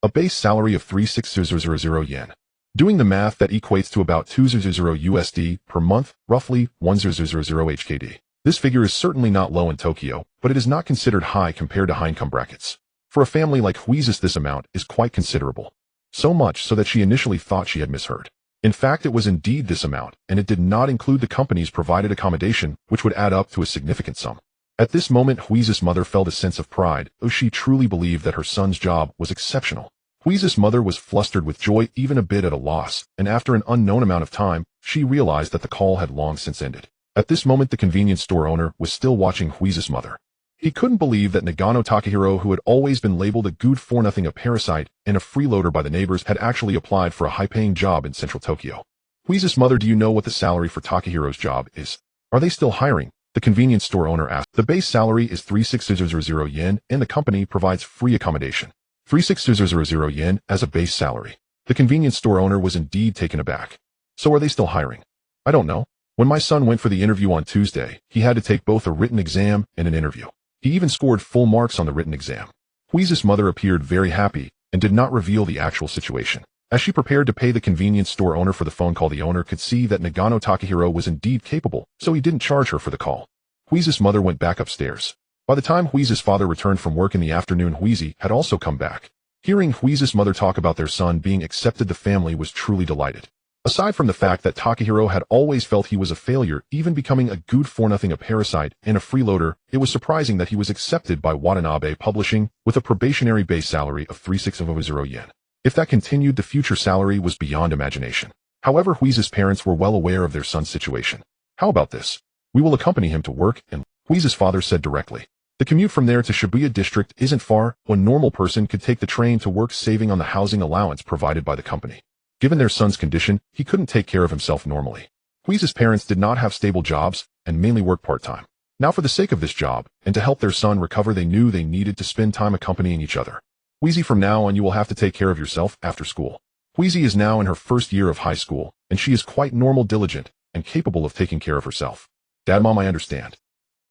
A base salary of 3600 yen. Doing the math, that equates to about 200 USD per month, roughly 1000 HKD. This figure is certainly not low in Tokyo, but it is not considered high compared to high-income brackets. For a family like Huiza's, this amount is quite considerable. So much so that she initially thought she had misheard. In fact, it was indeed this amount, and it did not include the company's provided accommodation, which would add up to a significant sum. At this moment, Huiza's mother felt a sense of pride, though she truly believed that her son's job was exceptional. Huiza's mother was flustered with joy, even a bit at a loss, and after an unknown amount of time, she realized that the call had long since ended. At this moment, the convenience store owner was still watching Huiza's mother. He couldn't believe that Nagano Takahiro, who had always been labeled a good-for-nothing, a parasite, and a freeloader by the neighbors, had actually applied for a high-paying job in central Tokyo. Huiza's mother, "Do you know what the salary for Takehiro's job is? Are they still hiring?" the convenience store owner asked. "The base salary is 3600 yen, and the company provides free accommodation." 3600 yen as a base salary. The convenience store owner was indeed taken aback. "So are they still hiring?" "I don't know. When my son went for the interview on Tuesday, he had to take both a written exam and an interview. He even scored full marks on the written exam." Huiza's mother appeared very happy and did not reveal the actual situation. As she prepared to pay the convenience store owner for the phone call, the owner could see that Nagano Takahiro was indeed capable, so he didn't charge her for the call. Huiza's mother went back upstairs. By the time Huiza's father returned from work in the afternoon, Huiza had also come back. Hearing Huiza's mother talk about their son being accepted, the family was truly delighted. Aside from the fact that Takahiro had always felt he was a failure, even becoming a good-for-nothing, a parasite, and a freeloader, it was surprising that he was accepted by Watanabe Publishing with a probationary base salary of 3600 yen. If that continued, the future salary was beyond imagination. However, Huiza's parents were well aware of their son's situation. "How about this? We will accompany him to work," and Huiza's father said directly. The commute from there to Shibuya district isn't far. A normal person could take the train to work, saving on the housing allowance provided by the company. Given their son's condition, he couldn't take care of himself normally. Huiza's parents did not have stable jobs and mainly worked part-time. Now, for the sake of this job, and to help their son recover, they knew they needed to spend time accompanying each other. "Huiza, from now on you will have to take care of yourself after school." Huiza is now in her first year of high school, and she is quite normal, diligent, and capable of taking care of herself. "Dad, Mom, I understand."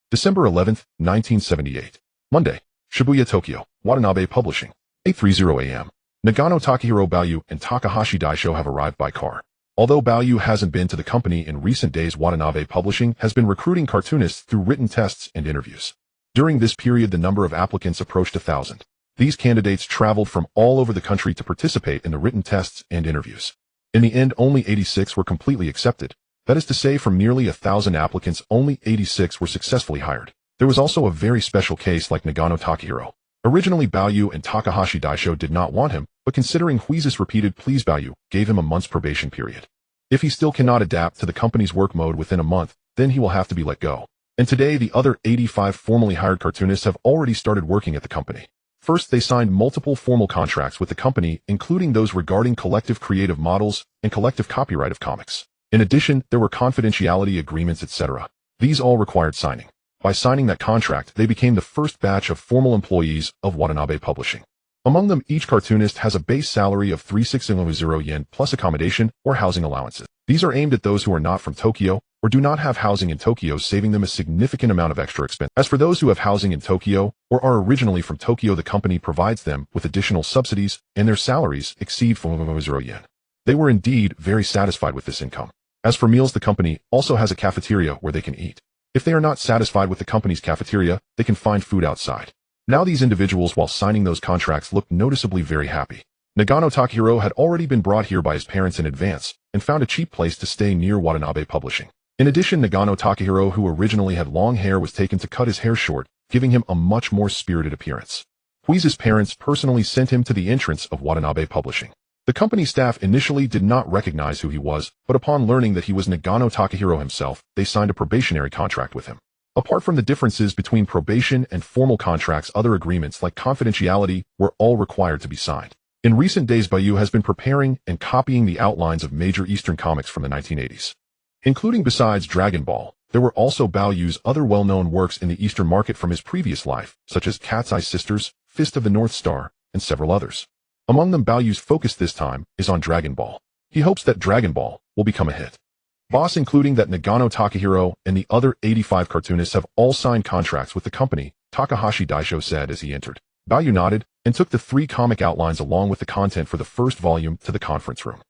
December 11th, 1978. Monday. Shibuya, Tokyo. Watanabe Publishing. 8:30 a.m. Nagano Takahiro, Baoyu, and Takahashi Daisho have arrived by car. Although Baoyu hasn't been to the company in recent days, Watanabe Publishing has been recruiting cartoonists through written tests and interviews. During this period, the number of applicants approached 1,000. These candidates traveled from all over the country to participate in the written tests and interviews. In the end, only 86 were completely accepted. That is to say, from nearly 1,000 applicants, only 86 were successfully hired. There was also a very special case like Nagano Takahiro. Originally, Baoyu and Takahashi Daisho did not want him, but considering Huiza's repeated pleas, Baoyu gave him a month's probation period. If he still cannot adapt to the company's work mode within a month, then he will have to be let go. And today, the other 85 formally hired cartoonists have already started working at the company. First, they signed multiple formal contracts with the company, including those regarding collective creative models and collective copyright of comics. In addition, there were confidentiality agreements, etc. These all required signing. By signing that contract, they became the first batch of formal employees of Watanabe Publishing. Among them, each cartoonist has a base salary of 3,600 yen plus accommodation or housing allowances. These are aimed at those who are not from Tokyo or do not have housing in Tokyo, saving them a significant amount of extra expense. As for those who have housing in Tokyo or are originally from Tokyo, the company provides them with additional subsidies and their salaries exceed 4,000 yen. They were indeed very satisfied with this income. As for meals, the company also has a cafeteria where they can eat. If they are not satisfied with the company's cafeteria, they can find food outside. Now these individuals, while signing those contracts, looked noticeably very happy. Nagano Takahiro had already been brought here by his parents in advance and found a cheap place to stay near Watanabe Publishing. In addition, Nagano Takahiro, who originally had long hair, was taken to cut his hair short, giving him a much more spirited appearance. Huiza's parents personally sent him to the entrance of Watanabe Publishing. The company staff initially did not recognize who he was, but upon learning that he was Nagano Takahiro himself, they signed a probationary contract with him. Apart from the differences between probation and formal contracts, other agreements like confidentiality were all required to be signed. In recent days, Bayou has been preparing and copying the outlines of major Eastern comics from the 1980s. Including, besides Dragon Ball, there were also Baoyu's other well-known works in the Eastern market from his previous life, such as Cat's Eye Sisters, Fist of the North Star, and several others. Among them, Baoyu's focus this time is on Dragon Ball. He hopes that Dragon Ball will become a hit. Boss, including that Nagano Takahiro and the other 85 cartoonists have all signed contracts with the company, Takahashi Daisho said as he entered. Baoyu nodded and took the 3 comic outlines along with the content for the first volume to the conference room.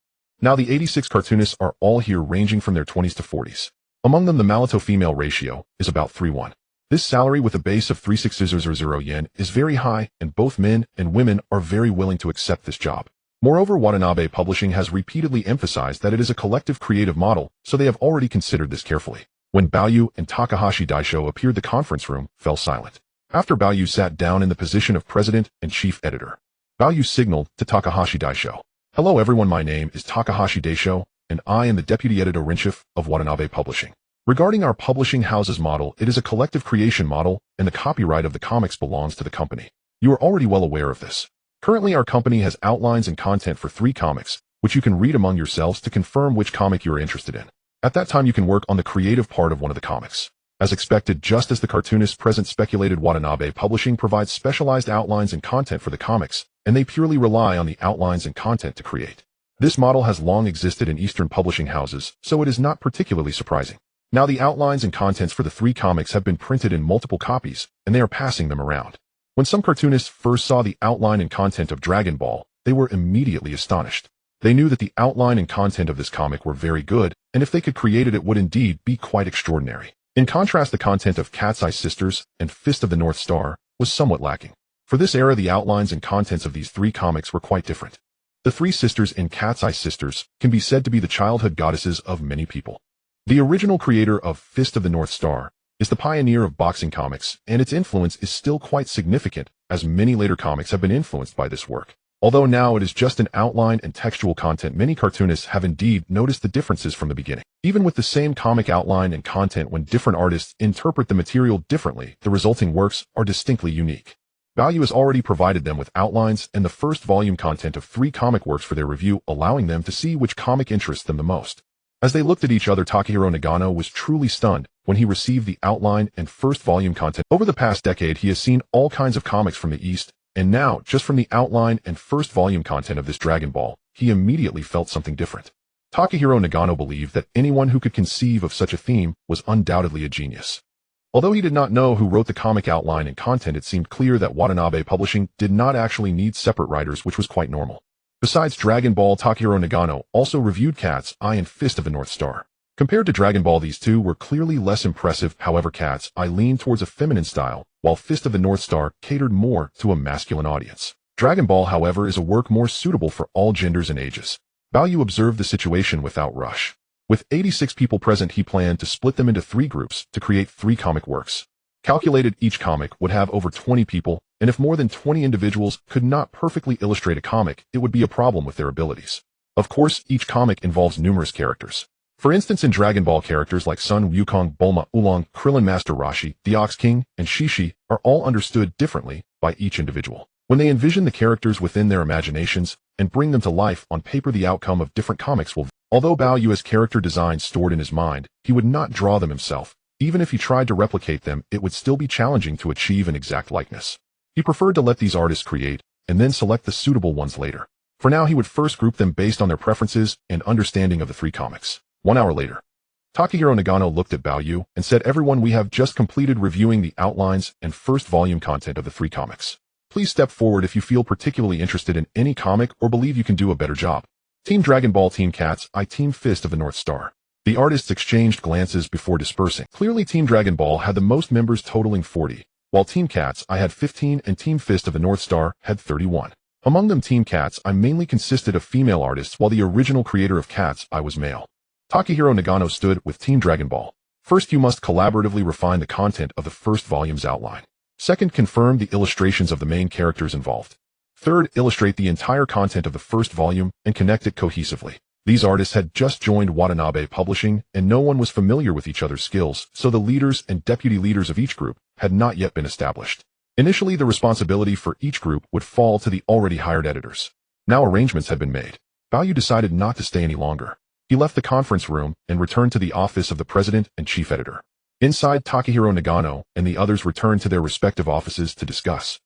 Now the 86 cartoonists are all here, ranging from their 20s to 40s. Among them, the male-to-female ratio is about 3:1. This salary with a base of 3,600 yen is very high, and both men and women are very willing to accept this job. Moreover, Watanabe Publishing has repeatedly emphasized that it is a collective creative model, so they have already considered this carefully. When Baoyu and Takahashi Daisho appeared, the conference room fell silent. After Baoyu sat down in the position of president and chief editor, Baoyu signaled to Takahashi Daisho, "Hello everyone, my name is Takahashi Daisho, and I am the deputy editor-in-chief of Watanabe Publishing. Regarding our publishing house's model, it is a collective creation model, and the copyright of the comics belongs to the company. You are already well aware of this. Currently, our company has outlines and content for 3 comics, which you can read among yourselves to confirm which comic you are interested in. At that time, you can work on the creative part of one of the comics." As expected, just as the cartoonists present speculated, Watanabe Publishing provides specialized outlines and content for the comics, and they purely rely on the outlines and content to create. This model has long existed in Eastern publishing houses, so it is not particularly surprising. Now the outlines and contents for the 3 comics have been printed in multiple copies, and they are passing them around. When some cartoonists first saw the outline and content of Dragon Ball, they were immediately astonished. They knew that the outline and content of this comic were very good, and if they could create it, it would indeed be quite extraordinary. In contrast, the content of Cat's Eye Sisters and Fist of the North Star was somewhat lacking. For this era, the outlines and contents of these 3 comics were quite different. The 3 sisters in Cat's Eye Sisters can be said to be the childhood goddesses of many people. The original creator of Fist of the North Star is the pioneer of boxing comics, and its influence is still quite significant, as many later comics have been influenced by this work. Although now it is just an outline and textual content, many cartoonists have indeed noticed the differences from the beginning. Even with the same comic outline and content, when different artists interpret the material differently, the resulting works are distinctly unique. Baoyu has already provided them with outlines and the first volume content of 3 comic works for their review, allowing them to see which comic interests them the most. As they looked at each other, Takahiro Nagano was truly stunned when he received the outline and first volume content. Over the past decade, he has seen all kinds of comics from the East, and now, just from the outline and first volume content of this Dragon Ball, he immediately felt something different. Takahiro Nagano believed that anyone who could conceive of such a theme was undoubtedly a genius. Although he did not know who wrote the comic outline and content, it seemed clear that Watanabe Publishing did not actually need separate writers, which was quite normal. Besides Dragon Ball, Takahiro Nagano also reviewed Cat's Eye and Fist of the North Star. Compared to Dragon Ball, these 2 were clearly less impressive. However, Cat's Eye leaned towards a feminine style, while Fist of the North Star catered more to a masculine audience. Dragon Ball, however, is a work more suitable for all genders and ages. Baoyu observed the situation without rush. With 86 people present, he planned to split them into 3 groups to create 3 comic works. Calculated each comic would have over 20 people, and if more than 20 individuals could not perfectly illustrate a comic, it would be a problem with their abilities. Of course, each comic involves numerous characters. For instance, in Dragon Ball, characters like Sun Wukong, Bulma, Oolong, Krillin, Master Roshi, the Ox King, and Shishi are all understood differently by each individual. When they envision the characters within their imaginations, and bring them to life on paper. The outcome of different comics will vary. Although Bao Yu's character designs stored in his mind, he would not draw them himself. Even if he tried to replicate them, it would still be challenging to achieve an exact likeness. He preferred to let these artists create, and then select the suitable ones later. For now, he would first group them based on their preferences and understanding of the three comics. 1 hour later, Takahiro Nagano looked at Bao Yu and said, "Everyone, we have just completed reviewing the outlines and first volume content of the three comics. Please step forward if you feel particularly interested in any comic or believe you can do a better job." Team Dragon Ball, Team Cats, I Team Fist of the North Star. The artists exchanged glances before dispersing. Clearly, Team Dragon Ball had the most members, totaling 40, while Team Cats I had 15 and Team Fist of the North Star had 31. Among them, Team Cats I mainly consisted of female artists, while the original creator of Cats I was male. Takahiro Nagano stood with Team Dragon Ball. First, you must collaboratively refine the content of the first volume's outline. Second, confirm the illustrations of the main characters involved. Third, illustrate the entire content of the first volume and connect it cohesively. These artists had just joined Watanabe Publishing, and no one was familiar with each other's skills, so the leaders and deputy leaders of each group had not yet been established. Initially, the responsibility for each group would fall to the already hired editors. Now arrangements had been made. Bao Yu decided not to stay any longer. He left the conference room and returned to the office of the president and chief editor. Inside, Takahiro Nagano and the others returned to their respective offices to discuss.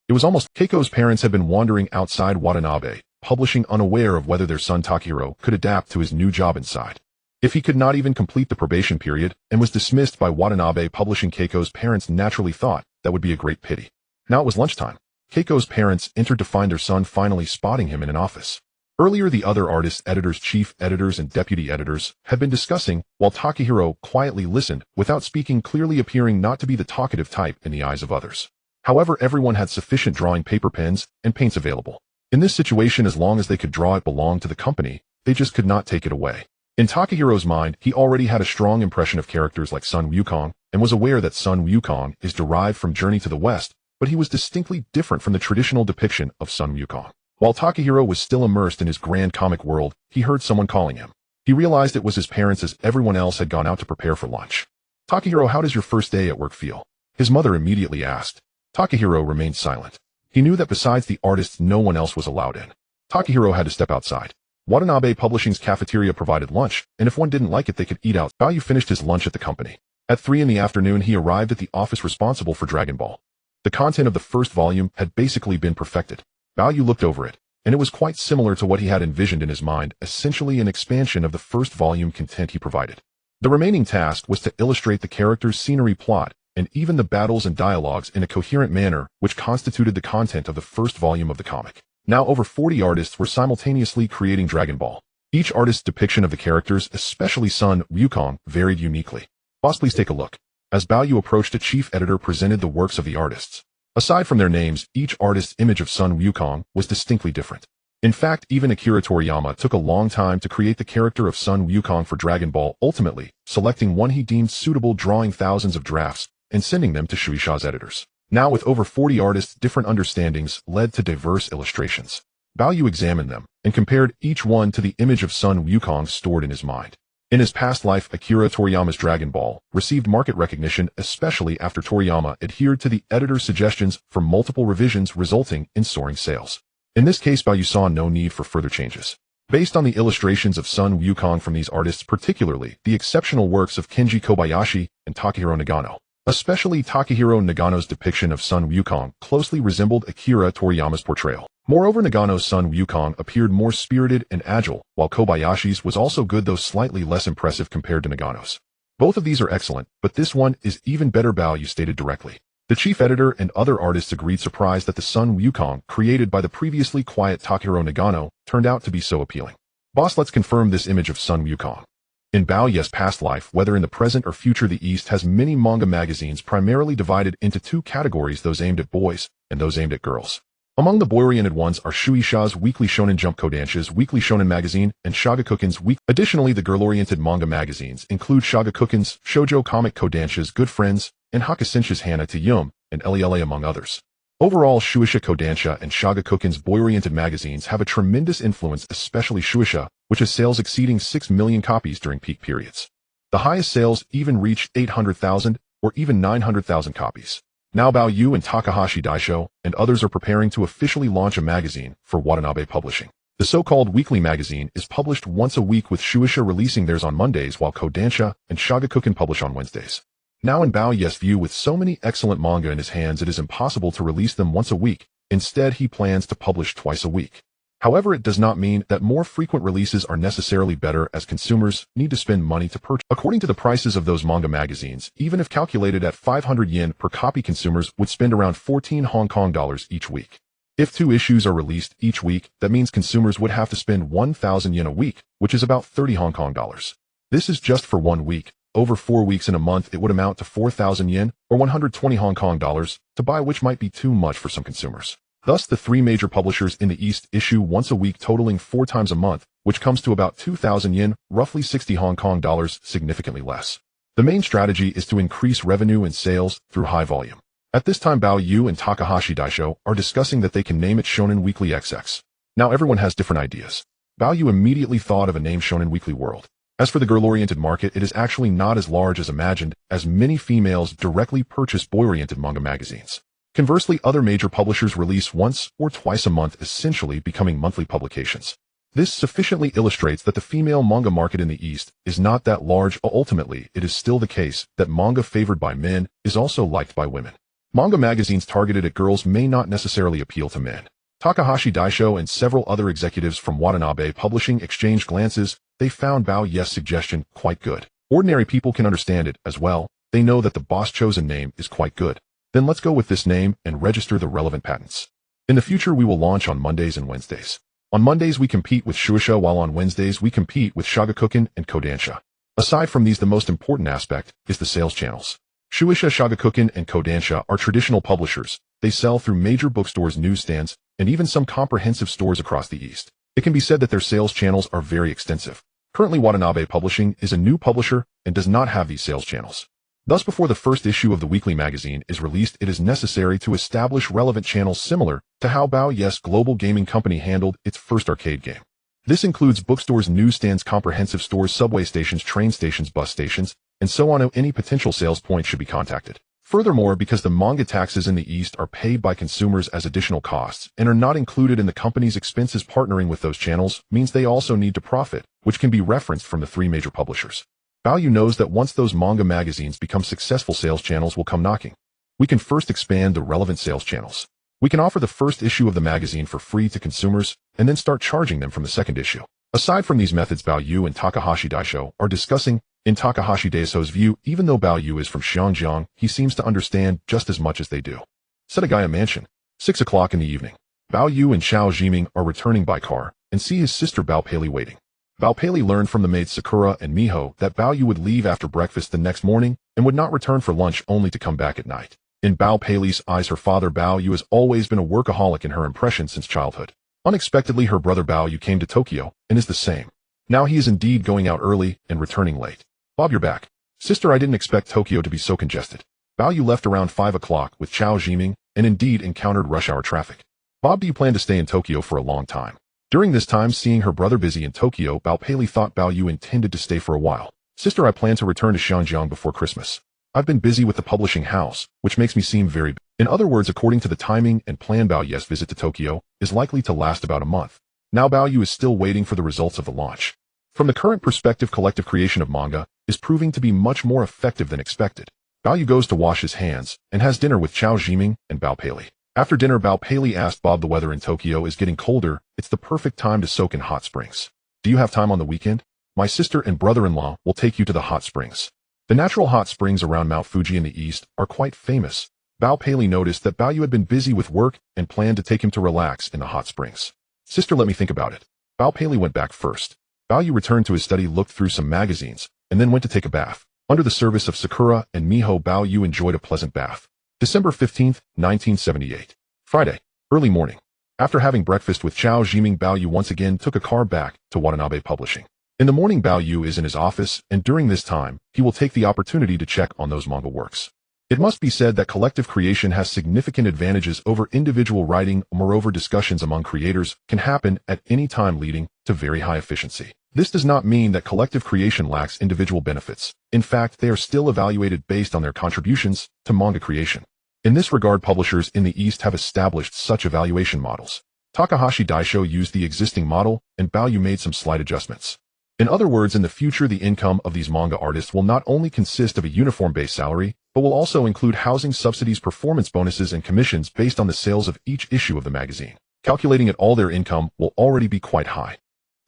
It was almost Keiko's parents had been wandering outside Watanabe Publishing, unaware of whether their son Takahiro could adapt to his new job inside. If he could not even complete the probation period and was dismissed by Watanabe Publishing, Keiko's parents naturally thought that would be a great pity. Now it was lunchtime. Keiko's parents entered to find their son finally spotting him in an office. Earlier, the other artists, editors, chief editors, and deputy editors had been discussing, while Takahiro quietly listened without speaking, clearly appearing not to be the talkative type in the eyes of others. However, everyone had sufficient drawing paper, pens, and paints available. In this situation, as long as they could draw, it belonged to the company. They just could not take it away. In Takehiro's mind, he already had a strong impression of characters like Sun Wukong and was aware that Sun Wukong is derived from Journey to the West, but he was distinctly different from the traditional depiction of Sun Wukong. While Takahiro was still immersed in his grand comic world, he heard someone calling him. He realized it was his parents, as everyone else had gone out to prepare for lunch. "Takahiro, how does your first day at work feel?" his mother immediately asked. Takahiro remained silent. He knew that besides the artists, no one else was allowed in. Takahiro had to step outside. Watanabe Publishing's cafeteria provided lunch, and if one didn't like it, they could eat out. Bao Yu finished his lunch at the company. At 3 in the afternoon, he arrived at the office responsible for Dragon Ball. The content of the first volume had basically been perfected. Bao Yu looked over it, and it was quite similar to what he had envisioned in his mind, essentially an expansion of the first volume content he provided. The remaining task was to illustrate the characters, scenery, plot, and even the battles and dialogues in a coherent manner, which constituted the content of the first volume of the comic. Now over 40 artists were simultaneously creating Dragon Ball. Each artist's depiction of the characters, especially Sun Wukong, varied uniquely. "Boss, please take a look." As Bao Yu approached, a chief editor presented the works of the artists. Aside from their names, each artist's image of Sun Wukong was distinctly different. In fact, even Akira Toriyama took a long time to create the character of Sun Wukong for Dragon Ball, ultimately selecting one he deemed suitable, drawing thousands of drafts and sending them to Shueisha's editors. Now with over 40 artists, different understandings led to diverse illustrations. Bao Yu examined them and compared each one to the image of Sun Wukong stored in his mind. In his past life, Akira Toriyama's Dragon Ball received market recognition, especially after Toriyama adhered to the editor's suggestions for multiple revisions, resulting in soaring sales. In this case, Bao Yu saw no need for further changes. Based on the illustrations of Sun Wukong from these artists, particularly the exceptional works of Kenji Kobayashi and Takahiro Nagano, especially Takahiro Nagano's depiction of Sun Wukong closely resembled Akira Toriyama's portrayal. Moreover, Nagano's Sun Wukong appeared more spirited and agile, while Kobayashi's was also good, though slightly less impressive compared to Nagano's. "Both of these are excellent, but this one is even better," Bao Yu stated directly. The chief editor and other artists agreed, surprised that the Sun Wukong created by the previously quiet Takahiro Nagano turned out to be so appealing. "Boss, let's confirm this image of Sun Wukong." In Bao Yu's past life, whether in the present or future, the East has many manga magazines primarily divided into two categories, those aimed at boys and those aimed at girls. Among the boy-oriented ones are Shueisha's Weekly Shonen Jump, Kodansha's Weekly Shonen Magazine, and Shagakukan's Week. Additionally, the girl-oriented manga magazines include Shagakukan's Shoujo Comic, Kodansha's Good Friends, and Hakusensha's Hana to Yum, and Lela, among others. Overall, Shueisha, Kodansha, and Shagakukan's boy-oriented magazines have a tremendous influence, especially Shueisha, which has sales exceeding 6 million copies during peak periods. The highest sales even reached 800,000 or even 900,000 copies. Now Bao Yu and Takahashi Daisho and others are preparing to officially launch a magazine for Watanabe Publishing. The so-called weekly magazine is published once a week, with Shueisha releasing theirs on Mondays while Kodansha and Shagakukan publish on Wednesdays. Now in Bao Yu's view, with so many excellent manga in his hands, it is impossible to release them once a week. Instead, he plans to publish twice a week. However, it does not mean that more frequent releases are necessarily better, as consumers need to spend money to purchase. According to the prices of those manga magazines, even if calculated at 500 yen per copy, consumers would spend around 14 Hong Kong dollars each week. If 2 issues are released each week, that means consumers would have to spend 1,000 yen a week, which is about 30 Hong Kong dollars. This is just for 1 week. Over 4 weeks in a month, it would amount to 4,000 yen, or 120 Hong Kong dollars, to buy, which might be too much for some consumers. Thus, the 3 major publishers in the East issue once a week, totaling 4 times a month, which comes to about 2,000 yen, roughly 60 Hong Kong dollars, significantly less. The main strategy is to increase revenue and sales through high volume. At this time, Bao Yu and Takahashi Daisho are discussing that they can name it Shonen Weekly XX. Now everyone has different ideas. Bao Yu immediately thought of a name, Shonen Weekly World. As for the girl-oriented market, it is actually not as large as imagined, as many females directly purchase boy-oriented manga magazines. Conversely, other major publishers release once or twice a month, essentially becoming monthly publications. This sufficiently illustrates that the female manga market in the East is not that large. Ultimately, it is still the case that manga favored by men is also liked by women. Manga magazines targeted at girls may not necessarily appeal to men. Takahashi Daisho and several other executives from Watanabe Publishing exchanged glances. They found Bao Yu's suggestion quite good. Ordinary people can understand it as well. They know that the boss-chosen name is quite good. Then let's go with this name and register the relevant patents. In the future, we will launch on Mondays and Wednesdays. On Mondays, we compete with Shueisha, while on Wednesdays, we compete with Shagakukan and Kodansha. Aside from these, the most important aspect is the sales channels. Shueisha, Shagakukan, and Kodansha are traditional publishers. They sell through major bookstores, newsstands, and even some comprehensive stores across the East. It can be said that their sales channels are very extensive. Currently, Watanabe Publishing is a new publisher and does not have these sales channels. Thus, before the first issue of the weekly magazine is released, it is necessary to establish relevant channels similar to how Bao Yu's global gaming company handled its first arcade game. This includes bookstores, newsstands, comprehensive stores, subway stations, train stations, bus stations, and so on. Any potential sales point should be contacted. Furthermore, because the manga taxes in the East are paid by consumers as additional costs and are not included in the company's expenses, partnering with those channels means they also need to profit, which can be referenced from the 3 major publishers. Bao Yu knows that once those manga magazines become successful, sales channels will come knocking. We can first expand the relevant sales channels. We can offer the first issue of the magazine for free to consumers and then start charging them from the second issue. Aside from these methods, Bao Yu and Takahashi Daisho are discussing. In Takahashi Daisho's view, even though Bao Yu is from Xinjiang, he seems to understand just as much as they do. Setagaya Mansion, 6 o'clock in the evening. Bao Yu and Xiao Jiming are returning by car and see his sister Bao Pei waiting. Bao Pei learned from the maids Sakura and Miho that Bao Yu would leave after breakfast the next morning and would not return for lunch, only to come back at night. In Bao Pei's eyes, her father Bao Yu has always been a workaholic in her impression since childhood. Unexpectedly, her brother Bao Yu came to Tokyo and is the same. Now he is indeed going out early and returning late. Bob, you're back. Sister, I didn't expect Tokyo to be so congested. Bao Yu left around 5 o'clock with Xiao Jiming and indeed encountered rush hour traffic. Bob, do you plan to stay in Tokyo for a long time? During this time, seeing her brother busy in Tokyo, Bao Pei thought Bao Yu intended to stay for a while. Sister, I plan to return to Xinjiang before Christmas. I've been busy with the publishing house, which makes me seem very busy. In other words, according to the timing and plan, Bao Yu's visit to Tokyo is likely to last about a month. Now Bao Yu is still waiting for the results of the launch. From the current perspective, collective creation of manga is proving to be much more effective than expected. Bao Yu goes to wash his hands and has dinner with Xiao Jiming and Bao Pei. After dinner, Bao Pei asked Bob, the weather in Tokyo is getting colder. It's the perfect time to soak in hot springs. Do you have time on the weekend? My sister and brother-in-law will take you to the hot springs. The natural hot springs around Mount Fuji in the east are quite famous. Bao Pei noticed that Bao Yu had been busy with work and planned to take him to relax in the hot springs. Sister, let me think about it. Bao Pei went back first. Bao Yu returned to his study, looked through some magazines, and then went to take a bath. Under the service of Sakura and Miho, Bao Yu enjoyed a pleasant bath. December 15, 1978. Friday, early morning. After having breakfast with Xiao Jiming, Bao Yu once again took a car back to Watanabe Publishing. In the morning, Bao Yu is in his office, and during this time, he will take the opportunity to check on those manga works. It must be said that collective creation has significant advantages over individual writing. Moreover, discussions among creators can happen at any time, leading to very high efficiency. This does not mean that collective creation lacks individual benefits. In fact, they are still evaluated based on their contributions to manga creation. In this regard, publishers in the East have established such evaluation models. Takahashi Daisho used the existing model, and Bao Yu made some slight adjustments. In other words, in the future, the income of these manga artists will not only consist of a uniform base salary, but will also include housing subsidies, performance bonuses, and commissions based on the sales of each issue of the magazine. Calculating it all, their income will already be quite high.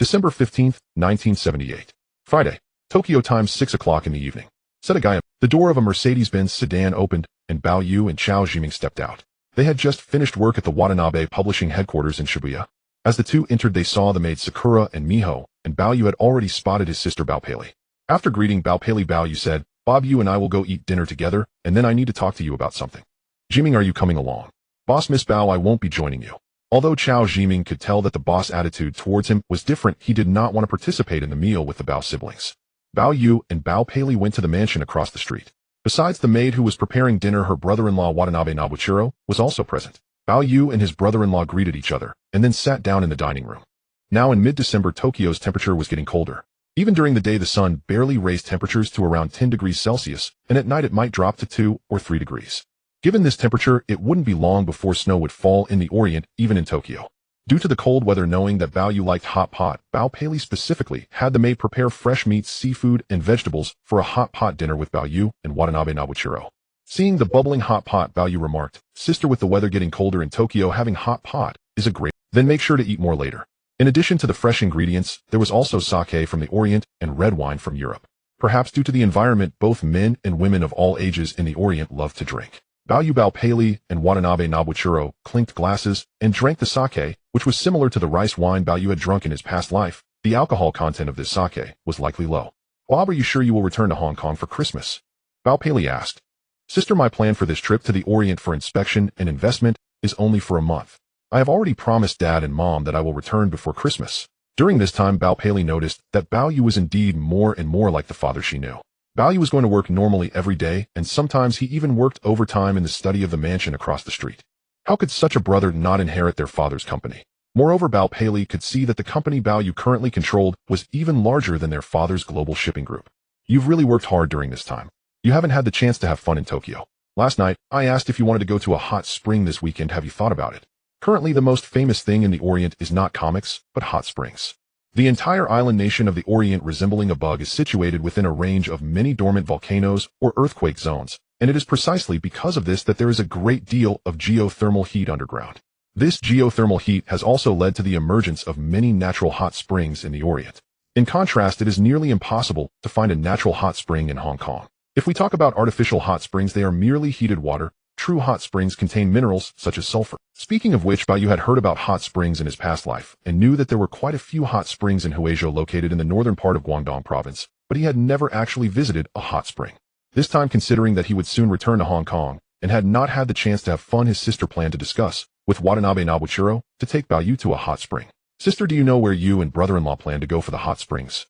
December 15th, 1978. Friday. Tokyo time, 6 o'clock in the evening. Setagaya. The door of a Mercedes-Benz sedan opened, and Bao Yu and Chao Jiming stepped out. They had just finished work at the Watanabe publishing headquarters in Shibuya. As the two entered, they saw the maids Sakura and Miho, and Bao Yu had already spotted his sister Bao Pei. After greeting Bao Pei, Bao Yu said, "Bob, you and I will go eat dinner together, and then I need to talk to you about something." "Jiming, are you coming along?" "Boss, Miss Bao, I won't be joining you." Although Chao Jiming could tell that the boss' attitude towards him was different, he did not want to participate in the meal with the Bao siblings. Bao Yu and Bao Pei went to the mansion across the street. Besides the maid who was preparing dinner, her brother-in-law Watanabe Nobuchiro was also present. Bao Yu and his brother-in-law greeted each other, and then sat down in the dining room. Now in mid-December, Tokyo's temperature was getting colder. Even during the day, the sun barely raised temperatures to around 10 degrees Celsius, and at night it might drop to 2 or 3 degrees. Given this temperature, it wouldn't be long before snow would fall in the Orient, even in Tokyo. Due to the cold weather, knowing that Bao Yu liked hot pot, Bao Pei specifically had the maid prepare fresh meats, seafood, and vegetables for a hot pot dinner with Bao Yu and Watanabe Nobuchiro. Seeing the bubbling hot pot, Bao Yu remarked, "Sister, with the weather getting colder in Tokyo, having hot pot is a great. Then make sure to eat more later." In addition to the fresh ingredients, there was also sake from the Orient and red wine from Europe. Perhaps due to the environment, both men and women of all ages in the Orient loved to drink. Bao Yu, Bao Pei, and Watanabe Nobuchiro clinked glasses and drank the sake, which was similar to the rice wine Bao Yu had drunk in his past life. The alcohol content of this sake was likely low. "Bob, are you sure you will return to Hong Kong for Christmas?" Bao Pei asked. "Sister, my plan for this trip to the Orient for inspection and investment is only for a month. I have already promised Dad and Mom that I will return before Christmas." During this time, Bao Pei noticed that Bao Yu was indeed more and more like the father she knew. Bao Yu was going to work normally every day, and sometimes he even worked overtime in the study of the mansion across the street. How could such a brother not inherit their father's company? Moreover, Bao Pei could see that the company Bao Yu currently controlled was even larger than their father's global shipping group. "You've really worked hard during this time. You haven't had the chance to have fun in Tokyo. Last night, I asked if you wanted to go to a hot spring this weekend. Have you thought about it? Currently, the most famous thing in the Orient is not comics, but hot springs. The entire island nation of the Orient, resembling a bug, is situated within a range of many dormant volcanoes or earthquake zones, and it is precisely because of this that there is a great deal of geothermal heat underground. This geothermal heat has also led to the emergence of many natural hot springs in the Orient. In contrast, it is nearly impossible to find a natural hot spring in Hong Kong. If we talk about artificial hot springs, they are merely heated water. True hot springs contain minerals such as sulfur. Speaking of which, Bao Yu had heard about hot springs in his past life and knew that there were quite a few hot springs in Huizhou, located in the northern part of Guangdong province, but he had never actually visited a hot spring. This time, considering that he would soon return to Hong Kong and had not had the chance to have fun, his sister planned to discuss with Watanabe Nobuchiro to take Bao Yu to a hot spring. "Sister, do you know where you and brother-in-law plan to go for the hot springs?"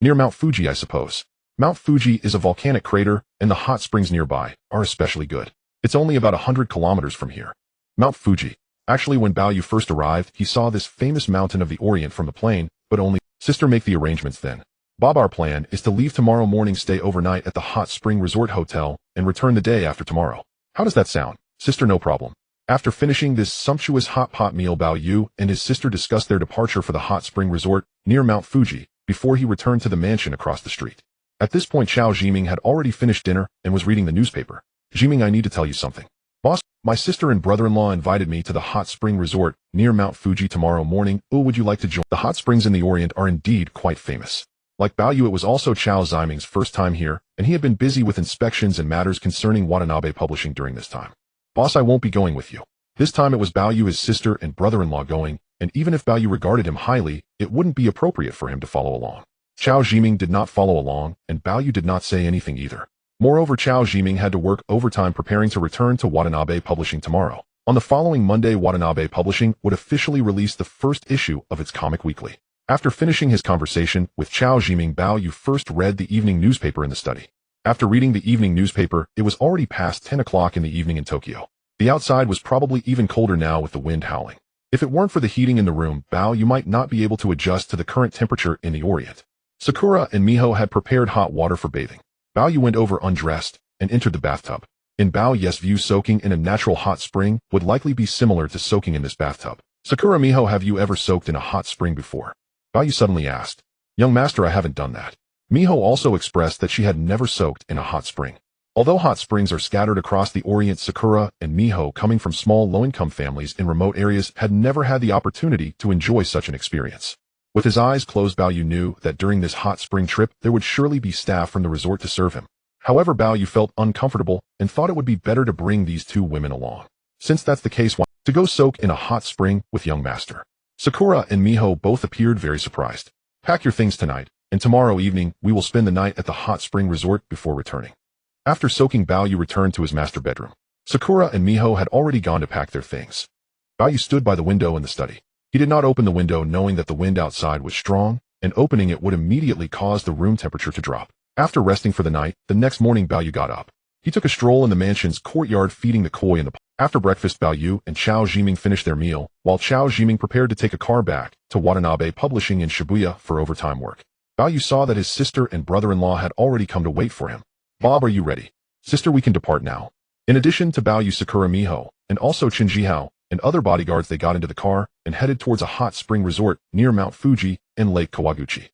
"Near Mount Fuji, I suppose." Mount Fuji is a volcanic crater, and the hot springs nearby are especially good. It's only about 100 kilometers from here. Mount Fuji. Actually, when Bao Yu first arrived, he saw this famous mountain of the Orient from the plane, but only. "Sister, make the arrangements then." "Bob, our plan is to leave tomorrow morning, stay overnight at the Hot Spring Resort Hotel, and return the day after tomorrow." "How does that sound?" "Sister, no problem." After finishing this sumptuous hot pot meal, Bao Yu and his sister discussed their departure for the Hot Spring Resort near Mount Fuji before he returned to the mansion across the street. At this point, Chao Jiming had already finished dinner and was reading the newspaper. "Jiming, I need to tell you something." "Boss, my sister and brother-in-law invited me to the Hot Spring Resort near Mount Fuji tomorrow morning. Would you like to join?" The hot springs in the Orient are indeed quite famous. Like Bao Yu, it was also Chao Jiming's first time here, and he had been busy with inspections and matters concerning Watanabe Publishing during this time. "Boss, I won't be going with you." This time it was Bao Yu, his sister, and brother-in-law going, and even if Bao Yu regarded him highly, it wouldn't be appropriate for him to follow along. Chao Jiming did not follow along, and Bao Yu did not say anything either. Moreover, Chao Jiming had to work overtime preparing to return to Watanabe Publishing tomorrow. On the following Monday, Watanabe Publishing would officially release the first issue of its comic weekly. After finishing his conversation with Chao Jiming, Bao Yu first read the evening newspaper in the study. After reading the evening newspaper, it was already past 10 o'clock in the evening in Tokyo. The outside was probably even colder now with the wind howling. If it weren't for the heating in the room, Bao Yu might not be able to adjust to the current temperature in the Orient. Sakura and Miho had prepared hot water for bathing. Bao Yu went over undressed and entered the bathtub. In Bao Yes' view, soaking in a natural hot spring would likely be similar to soaking in this bathtub. Sakura Miho, have you ever soaked in a hot spring before? Bao Yu suddenly asked. Young master, I haven't done that. Miho also expressed that she had never soaked in a hot spring. Although hot springs are scattered across the Orient, Sakura and Miho, coming from small low-income families in remote areas, had never had the opportunity to enjoy such an experience. With his eyes closed, Bao Yu knew that during this hot spring trip there would surely be staff from the resort to serve him. However, Bao Yu felt uncomfortable and thought it would be better to bring these two women along. Since that's the case, why to go soak in a hot spring with young master? Sakura and Miho both appeared very surprised. Pack your things tonight, and tomorrow evening we will spend the night at the hot spring resort before returning. After soaking, Bao Yu returned to his master bedroom. Sakura and Miho had already gone to pack their things. Bao Yu stood by the window in the study. He did not open the window, knowing that the wind outside was strong, and opening it would immediately cause the room temperature to drop. After resting for the night, the next morning Bao Yu got up. He took a stroll in the mansion's courtyard, feeding the koi in the pond. After breakfast, Bao Yu and Chao Jiming finished their meal, while Chao Jiming prepared to take a car back to Watanabe Publishing in Shibuya for overtime work. Bao Yu saw that his sister and brother-in-law had already come to wait for him. Bob, are you ready? Sister, we can depart now. In addition to Bao Yu, Sakura Miho, and also Qin Jihao, and other bodyguards, they got into the car and headed towards a hot spring resort near Mount Fuji in Lake Kawaguchi.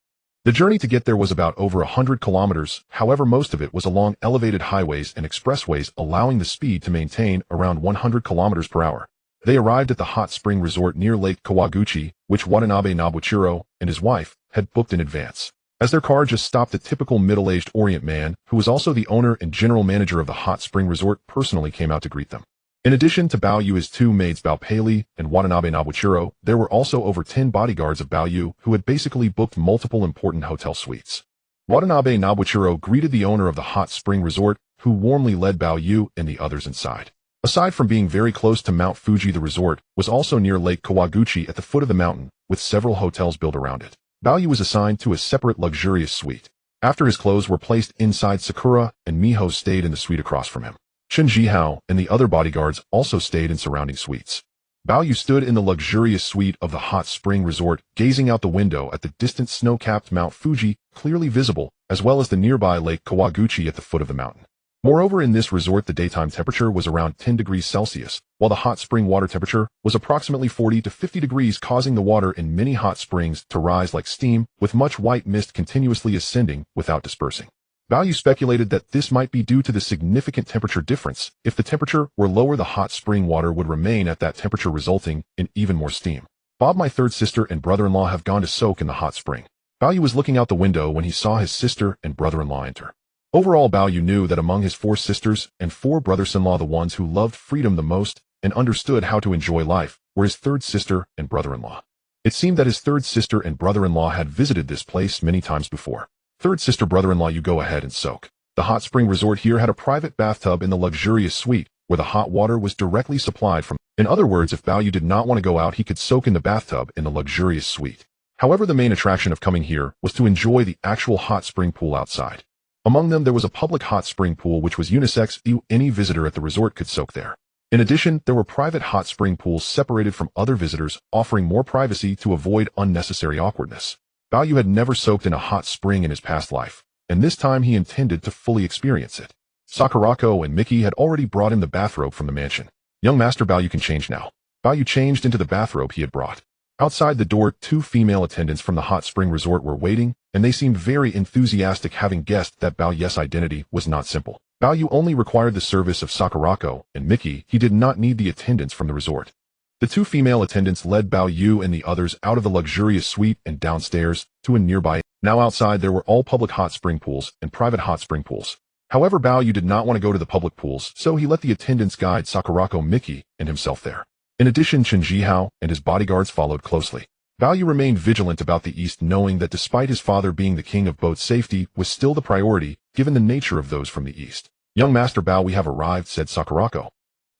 The journey to get there was about over 100 kilometers, however most of it was along elevated highways and expressways, allowing the speed to maintain around 100 kilometers per hour. They arrived at the hot spring resort near Lake Kawaguchi, which Watanabe Nobuchiro and his wife had booked in advance. As their car just stopped, the typical middle-aged Orient man, who was also the owner and general manager of the hot spring resort, personally came out to greet them. In addition to Bao Yu, his two maids Bao Pei and Watanabe Nobuchiro, there were also over 10 bodyguards of Bao Yu who had basically booked multiple important hotel suites. Watanabe Nobuchiro greeted the owner of the hot spring resort, who warmly led Bao Yu and the others inside. Aside from being very close to Mount Fuji, the resort was also near Lake Kawaguchi at the foot of the mountain, with several hotels built around it. Bao Yu was assigned to a separate luxurious suite. After his clothes were placed inside, Sakura and Miho stayed in the suite across from him. Qin Jihao and the other bodyguards also stayed in surrounding suites. Bao Yu stood in the luxurious suite of the hot spring resort, gazing out the window at the distant snow-capped Mount Fuji, clearly visible, as well as the nearby Lake Kawaguchi at the foot of the mountain. Moreover, in this resort, the daytime temperature was around 10 degrees Celsius, while the hot spring water temperature was approximately 40 to 50 degrees, causing the water in many hot springs to rise like steam, with much white mist continuously ascending without dispersing. Bao Yu speculated that this might be due to the significant temperature difference. If the temperature were lower, the hot spring water would remain at that temperature, resulting in even more steam. Bob, my third sister and brother-in-law have gone to soak in the hot spring. Bao Yu was looking out the window when he saw his sister and brother-in-law enter. Overall, Bao Yu knew that among his 4 sisters and 4 brothers-in-law, the ones who loved freedom the most and understood how to enjoy life were his third sister and brother-in-law. It seemed that his third sister and brother-in-law had visited this place many times before. Third sister, brother-in-law, you go ahead and soak. The hot spring resort here had a private bathtub in the luxurious suite, where the hot water was directly supplied from. In other words, if Bao Yu did not want to go out, he could soak in the bathtub in the luxurious suite. However, the main attraction of coming here was to enjoy the actual hot spring pool outside. Among them, there was a public hot spring pool which was unisex. Any visitor at the resort could soak there. In addition, there were private hot spring pools separated from other visitors, offering more privacy to avoid unnecessary awkwardness. Bao Yu had never soaked in a hot spring in his past life, and this time he intended to fully experience it. Sakurako and Miki had already brought him the bathrobe from the mansion. Young master, Bao Yu can change now. Bao Yu changed into the bathrobe he had brought. Outside the door, 2 female attendants from the hot spring resort were waiting, and they seemed very enthusiastic, having guessed that Bao Yu's identity was not simple. Bao Yu only required the service of Sakurako and Miki. He did not need the attendants from the resort. The 2 female attendants led Bao Yu and the others out of the luxurious suite and downstairs to a nearby. Now outside there were all public hot spring pools and private hot spring pools. However, Bao Yu did not want to go to the public pools, so he let the attendants guide Sakurako, Miki, and himself there. In addition, Qin Jihao and his bodyguards followed closely. Bao Yu remained vigilant about the east, knowing that despite his father being the king of boats, safety was still the priority, given the nature of those from the east. Young master Bao, we have arrived, said Sakurako.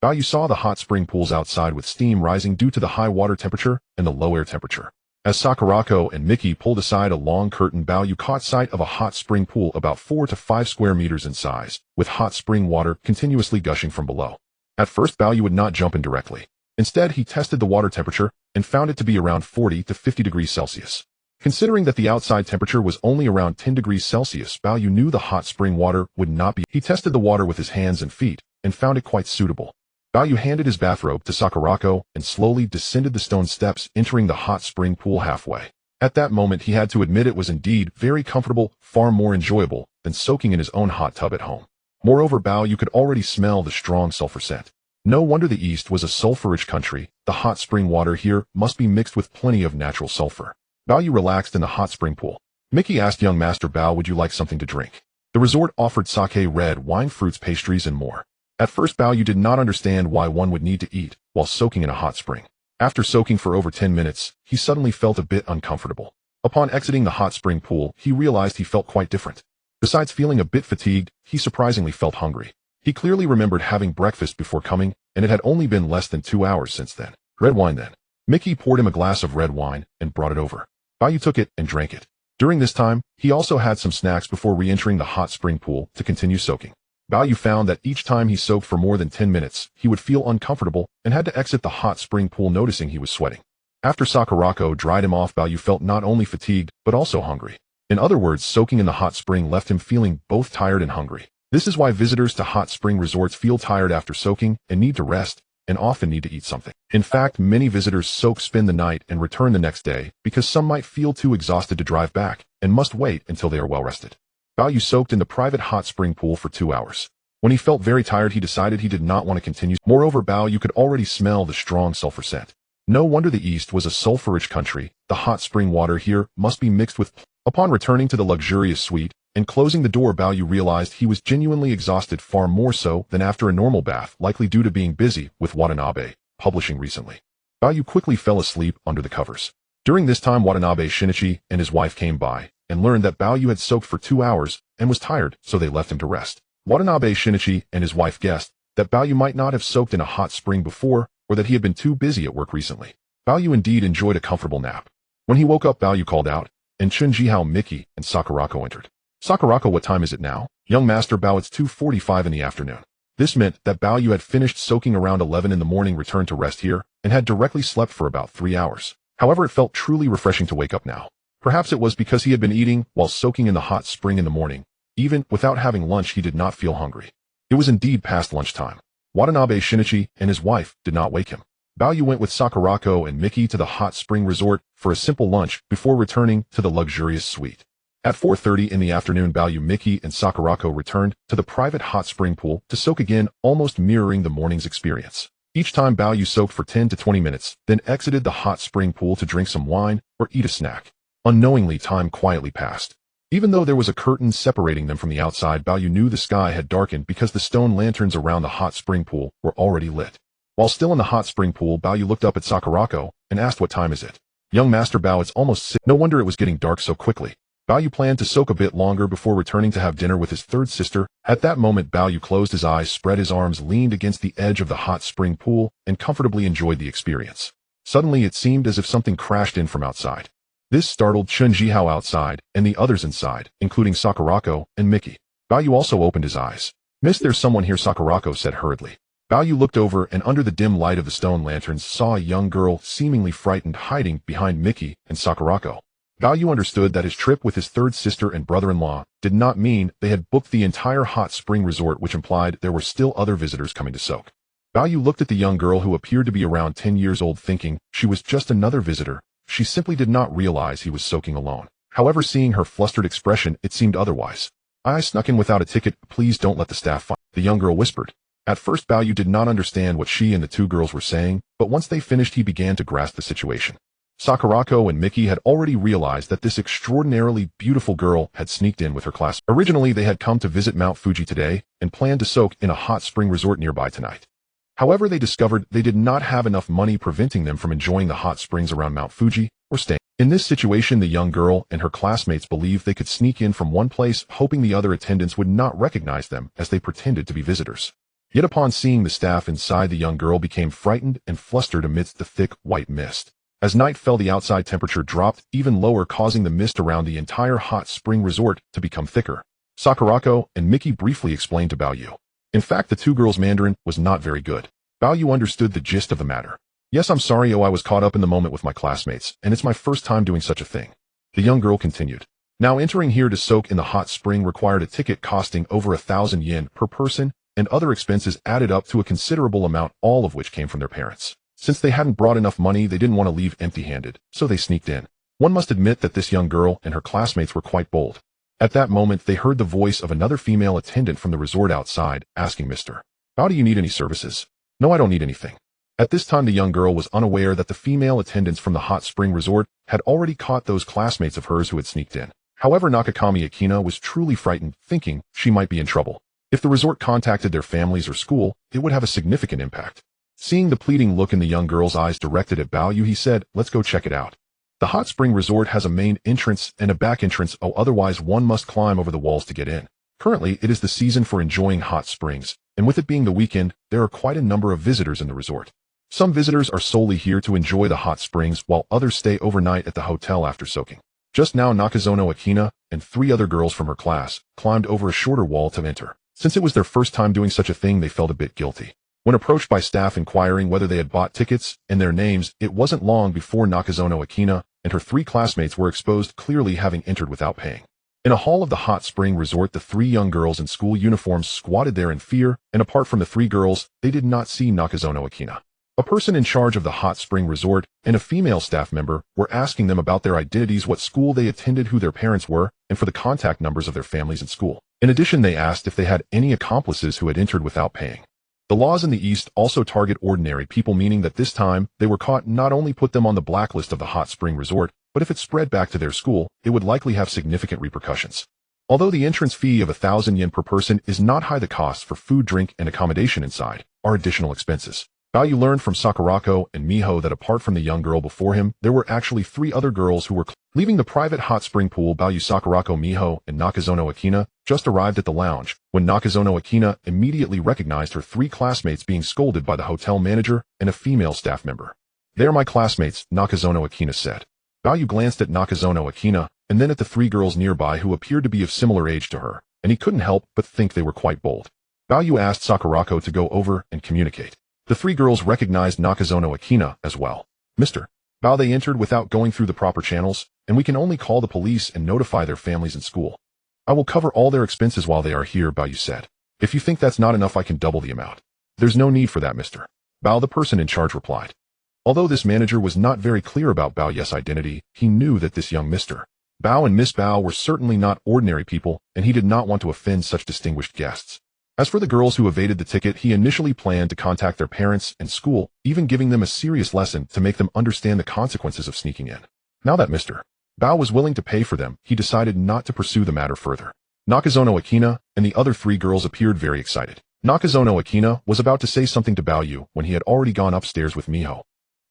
Bao Yu saw the hot spring pools outside with steam rising due to the high water temperature and the low air temperature. As Sakurako and Miki pulled aside a long curtain, Bao Yu caught sight of a hot spring pool about 4 to 5 square meters in size, with hot spring water continuously gushing from below. At first, Bao Yu would not jump in directly. Instead, he tested the water temperature and found it to be around 40 to 50 degrees Celsius. Considering that the outside temperature was only around 10 degrees Celsius, Bao Yu knew the hot spring water would not be. He tested the water with his hands and feet, and found it quite suitable. Bao handed his bathrobe to Sakurako and slowly descended the stone steps, entering the hot spring pool halfway. At that moment he had to admit it was indeed very comfortable, far more enjoyable than soaking in his own hot tub at home. Moreover, Bao could already smell the strong sulfur scent. No wonder the East was a sulfur-rich country. The hot spring water here must be mixed with plenty of natural sulfur. Bao relaxed in the hot spring pool. Mickey asked young Master Bao, would you like something to drink? The resort offered sake, red wine, fruits, pastries, and more. At first Bao did not understand why one would need to eat while soaking in a hot spring. After soaking for over 10 minutes, he suddenly felt a bit uncomfortable. Upon exiting the hot spring pool, he realized he felt quite different. Besides feeling a bit fatigued, he surprisingly felt hungry. He clearly remembered having breakfast before coming, and it had only been less than 2 hours since then. Red wine then. Mickey poured him a glass of red wine and brought it over. Bao took it and drank it. During this time, he also had some snacks before re-entering the hot spring pool to continue soaking. Bao found that each time he soaked for more than 10 minutes, he would feel uncomfortable and had to exit the hot spring pool, noticing he was sweating. After Sakurako dried him off, Bao felt not only fatigued, but also hungry. In other words, soaking in the hot spring left him feeling both tired and hungry. This is why visitors to hot spring resorts feel tired after soaking and need to rest, and often need to eat something. In fact, many visitors soak, spend the night, and return the next day because some might feel too exhausted to drive back and must wait until they are well rested. Bao soaked in the private hot spring pool for 2 hours. When he felt very tired, he decided he did not want to continue. Moreover, Bao could already smell the strong sulfur scent. No wonder the East was a sulfur-rich country. The hot spring water here must be mixed with. Upon returning to the luxurious suite and closing the door, Bao realized he was genuinely exhausted, far more so than after a normal bath, likely due to being busy with Watanabe publishing recently. Bao quickly fell asleep under the covers. During this time, Watanabe Shinichi and his wife came by and learned that Bao had soaked for 2 hours and was tired, so they left him to rest. Watanabe Shinichi and his wife guessed that Bao might not have soaked in a hot spring before, or that he had been too busy at work recently. Bao indeed enjoyed a comfortable nap. When he woke up, Bao called out, and Chun Jihao, Mickey, and Sakurako entered. Sakurako, what time is it now? Young Master Bao, it's 2:45 in the afternoon. This meant that Bao had finished soaking around 11 in the morning, returned to rest here, and had directly slept for about 3 hours. However, it felt truly refreshing to wake up now. Perhaps it was because he had been eating while soaking in the hot spring in the morning. Even without having lunch, he did not feel hungry. It was indeed past lunchtime. Watanabe Shinichi and his wife did not wake him. Bao went with Sakurako and Mickey to the hot spring resort for a simple lunch before returning to the luxurious suite. At 4:30 in the afternoon, Bao, Mickey, and Sakurako returned to the private hot spring pool to soak again, almost mirroring the morning's experience. Each time, Bao soaked for 10 to 20 minutes, then exited the hot spring pool to drink some wine or eat a snack. Unknowingly, time quietly passed. Even though there was a curtain separating them from the outside, Bao knew the sky had darkened because the stone lanterns around the hot spring pool were already lit. While still in the hot spring pool, Bao looked up at Sakurako and asked, what time is it? Young Master Bao, it's almost 6. No wonder it was getting dark so quickly. Bao planned to soak a bit longer before returning to have dinner with his third sister. At that moment, Bao closed his eyes, spread his arms, leaned against the edge of the hot spring pool, and comfortably enjoyed the experience. Suddenly, it seemed as if something crashed in from outside. This startled Chun Jihao outside and the others inside, including Sakurako and Mickey. Bao also opened his eyes. Miss, there's someone here, Sakurako said hurriedly. Bao looked over and under the dim light of the stone lanterns saw a young girl, seemingly frightened, hiding behind Mickey and Sakurako. Bao understood that his trip with his third sister and brother-in-law did not mean they had booked the entire hot spring resort, which implied there were still other visitors coming to soak. Bao looked at the young girl, who appeared to be around 10 years old, thinking she was just another visitor. She simply did not realize he was soaking alone. However, seeing her flustered expression, it seemed otherwise. I snuck in without a ticket. Please don't let the staff find, the young girl whispered. At first, Bao did not understand what she and the two girls were saying, but once they finished, he began to grasp the situation. Sakurako and Mickey had already realized that this extraordinarily beautiful girl had sneaked in with her class. Originally, they had come to visit Mount Fuji today and planned to soak in a hot spring resort nearby tonight. However, they discovered they did not have enough money, preventing them from enjoying the hot springs around Mount Fuji or staying. In this situation, the young girl and her classmates believed they could sneak in from one place, hoping the other attendants would not recognize them as they pretended to be visitors. Yet upon seeing the staff inside, the young girl became frightened and flustered amidst the thick white mist. As night fell, the outside temperature dropped even lower, causing the mist around the entire hot spring resort to become thicker. Sakurako and Mickey briefly explained to Bao. In fact, the two girls' Mandarin was not very good. Bao understood the gist of the matter. Yes, I'm sorry, I was caught up in the moment with my classmates, and it's my first time doing such a thing. The young girl continued. Now, entering here to soak in the hot spring required a ticket costing over 1,000 yen per person, and other expenses added up to a considerable amount, all of which came from their parents. Since they hadn't brought enough money, they didn't want to leave empty-handed, so they sneaked in. One must admit that this young girl and her classmates were quite bold. At that moment, they heard the voice of another female attendant from the resort outside, asking Mr. Bao, do you need any services? No, I don't need anything. At this time, the young girl was unaware that the female attendants from the hot spring resort had already caught those classmates of hers who had sneaked in. However, Nakakami Akina was truly frightened, thinking she might be in trouble. If the resort contacted their families or school, it would have a significant impact. Seeing the pleading look in the young girl's eyes directed at Bao Yu, he said, let's go check it out. The hot spring resort has a main entrance and a back entrance, otherwise one must climb over the walls to get in. Currently, it is the season for enjoying hot springs, and with it being the weekend, there are quite a number of visitors in the resort. Some visitors are solely here to enjoy the hot springs, while others stay overnight at the hotel after soaking. Just now, Nakazono Akina and 3 other girls from her class climbed over a shorter wall to enter. Since it was their first time doing such a thing, they felt a bit guilty. When approached by staff inquiring whether they had bought tickets and their names, it wasn't long before Nakazono Akina and her 3 classmates were exposed, clearly having entered without paying. In a hall of the hot spring resort, the 3 young girls in school uniforms squatted there in fear, and apart from the 3 girls, they did not see Nakazono Akina. A person in charge of the hot spring resort and a female staff member were asking them about their identities, what school they attended, who their parents were, and for the contact numbers of their families in school. In addition, they asked if they had any accomplices who had entered without paying. The laws in the East also target ordinary people, meaning that this time they were caught not only put them on the blacklist of the hot spring resort, but if it spread back to their school, it would likely have significant repercussions. Although the entrance fee of 1,000 yen per person is not high, the costs for food, drink, and accommodation inside are additional expenses. Bao Yu learned from Sakurako and Miho that apart from the young girl before him, there were actually 3 other girls who were leaving the private hot spring pool. Bao Yu, Sakurako, Miho, and Nakazono Akina just arrived at the lounge when Nakazono Akina immediately recognized her 3 classmates being scolded by the hotel manager and a female staff member. "They are my classmates," Nakazono Akina said. Bao Yu glanced at Nakazono Akina and then at the 3 girls nearby who appeared to be of similar age to her, and he couldn't help but think they were quite bold. Bao Yu asked Sakurako to go over and communicate. The 3 girls recognized Nakazono Akina as well. "Mr. Bao, they entered without going through the proper channels, and we can only call the police and notify their families and school. I will cover all their expenses while they are here," Bao Yu said. "If you think that's not enough, I can double the amount." "There's no need for that, Mr. Bao," the person in charge replied. Although this manager was not very clear about Bao Yu's identity, he knew that this young Mr. Bao and Miss Bao were certainly not ordinary people, and he did not want to offend such distinguished guests. As for the girls who evaded the ticket, he initially planned to contact their parents and school, even giving them a serious lesson to make them understand the consequences of sneaking in. Now that Mr. Bao was willing to pay for them, he decided not to pursue the matter further. Nakazono Akina and the other 3 girls appeared very excited. Nakazono Akina was about to say something to Bao Yu when he had already gone upstairs with Miho.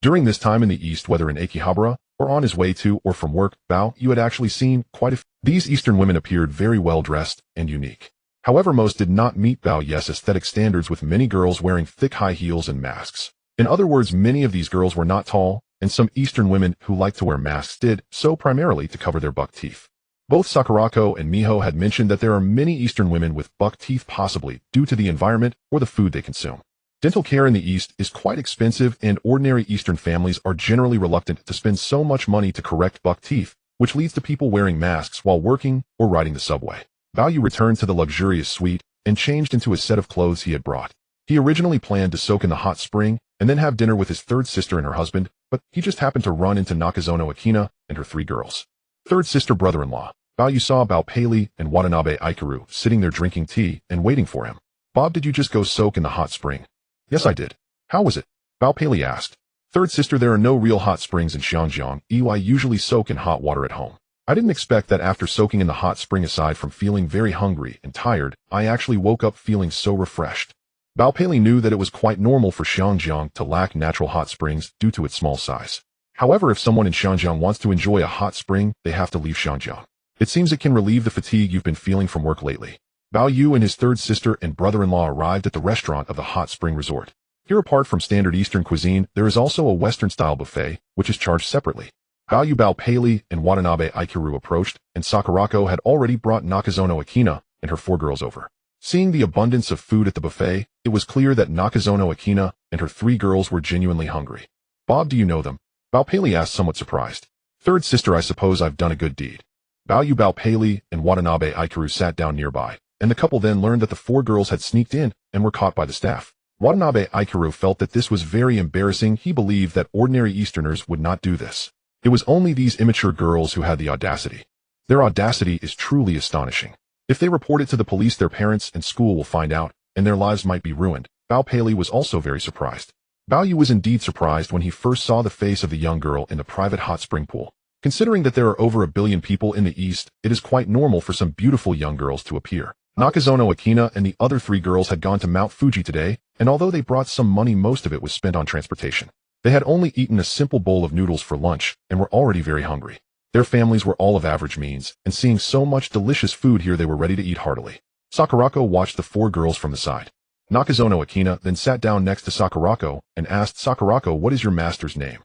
During this time in the East, whether in Akihabara or on his way to or from work, Bao Yu had actually seen quite a few. These Eastern women appeared very well dressed and unique. However, most did not meet Bao Yu's aesthetic standards, with many girls wearing thick high heels and masks. In other words, many of these girls were not tall, and some Eastern women who liked to wear masks did so primarily to cover their buck teeth. Both Sakurako and Miho had mentioned that there are many Eastern women with buck teeth, possibly due to the environment or the food they consume. Dental care in the East is quite expensive, and ordinary Eastern families are generally reluctant to spend so much money to correct buck teeth, which leads to people wearing masks while working or riding the subway. Bao Yu returned to the luxurious suite and changed into a set of clothes he had brought. He originally planned to soak in the hot spring and then have dinner with his 3rd sister and her husband, but he just happened to run into Nakazono Akina and her 3 girls. 3rd sister, brother-in-law. Bao Yu saw Bao Pei and Watanabe Aikaru sitting there drinking tea and waiting for him. "Bob, did you just go soak in the hot spring?" "Yes, I did." "How was it?" Bao Pei asked. "3rd sister, there are no real hot springs in Xianjiang. I usually soak in hot water at home. I didn't expect that after soaking in the hot spring, aside from feeling very hungry and tired, I actually woke up feeling so refreshed." Bao Pei knew that it was quite normal for Xianjiang to lack natural hot springs due to its small size. However, if someone in Xianjiang wants to enjoy a hot spring, they have to leave Xianjiang. It seems it can relieve the fatigue you've been feeling from work lately. Bao Yu and his 3rd sister and brother-in-law arrived at the restaurant of the hot spring resort. Here, apart from standard Eastern cuisine, there is also a Western-style buffet, which is charged separately. Bao Yu, Bao Pei, and Watanabe Aikaru approached, and Sakurako had already brought Nakazono Akina and her 4 girls over. Seeing the abundance of food at the buffet, it was clear that Nakazono Akina and her 3 girls were genuinely hungry. "Bob, do you know them?" Bao Pei asked, somewhat surprised. "3rd sister, I suppose I've done a good deed." Bao Yu, Bao Pei, and Watanabe Aikaru sat down nearby. and the couple then learned that the 4 girls had sneaked in and were caught by the staff. Watanabe Ikuru felt that this was very embarrassing. He believed that ordinary Easterners would not do this. It was only these immature girls who had the audacity. Their audacity is truly astonishing. If they report it to the police, their parents and school will find out, and their lives might be ruined. Bao Pei was also very surprised. Bao Yu was indeed surprised when he first saw the face of the young girl in the private hot spring pool. Considering that there are over 1 billion people in the East, it is quite normal for some beautiful young girls to appear. Nakazono Akina and the other 3 girls had gone to Mount Fuji today, and although they brought some money, most of it was spent on transportation. They had only eaten a simple bowl of noodles for lunch and were already very hungry. Their families were all of average means, and seeing so much delicious food here, they were ready to eat heartily. Sakurako watched the 4 girls from the side. Nakazono Akina then sat down next to Sakurako and asked Sakurako, "What is your master's name?"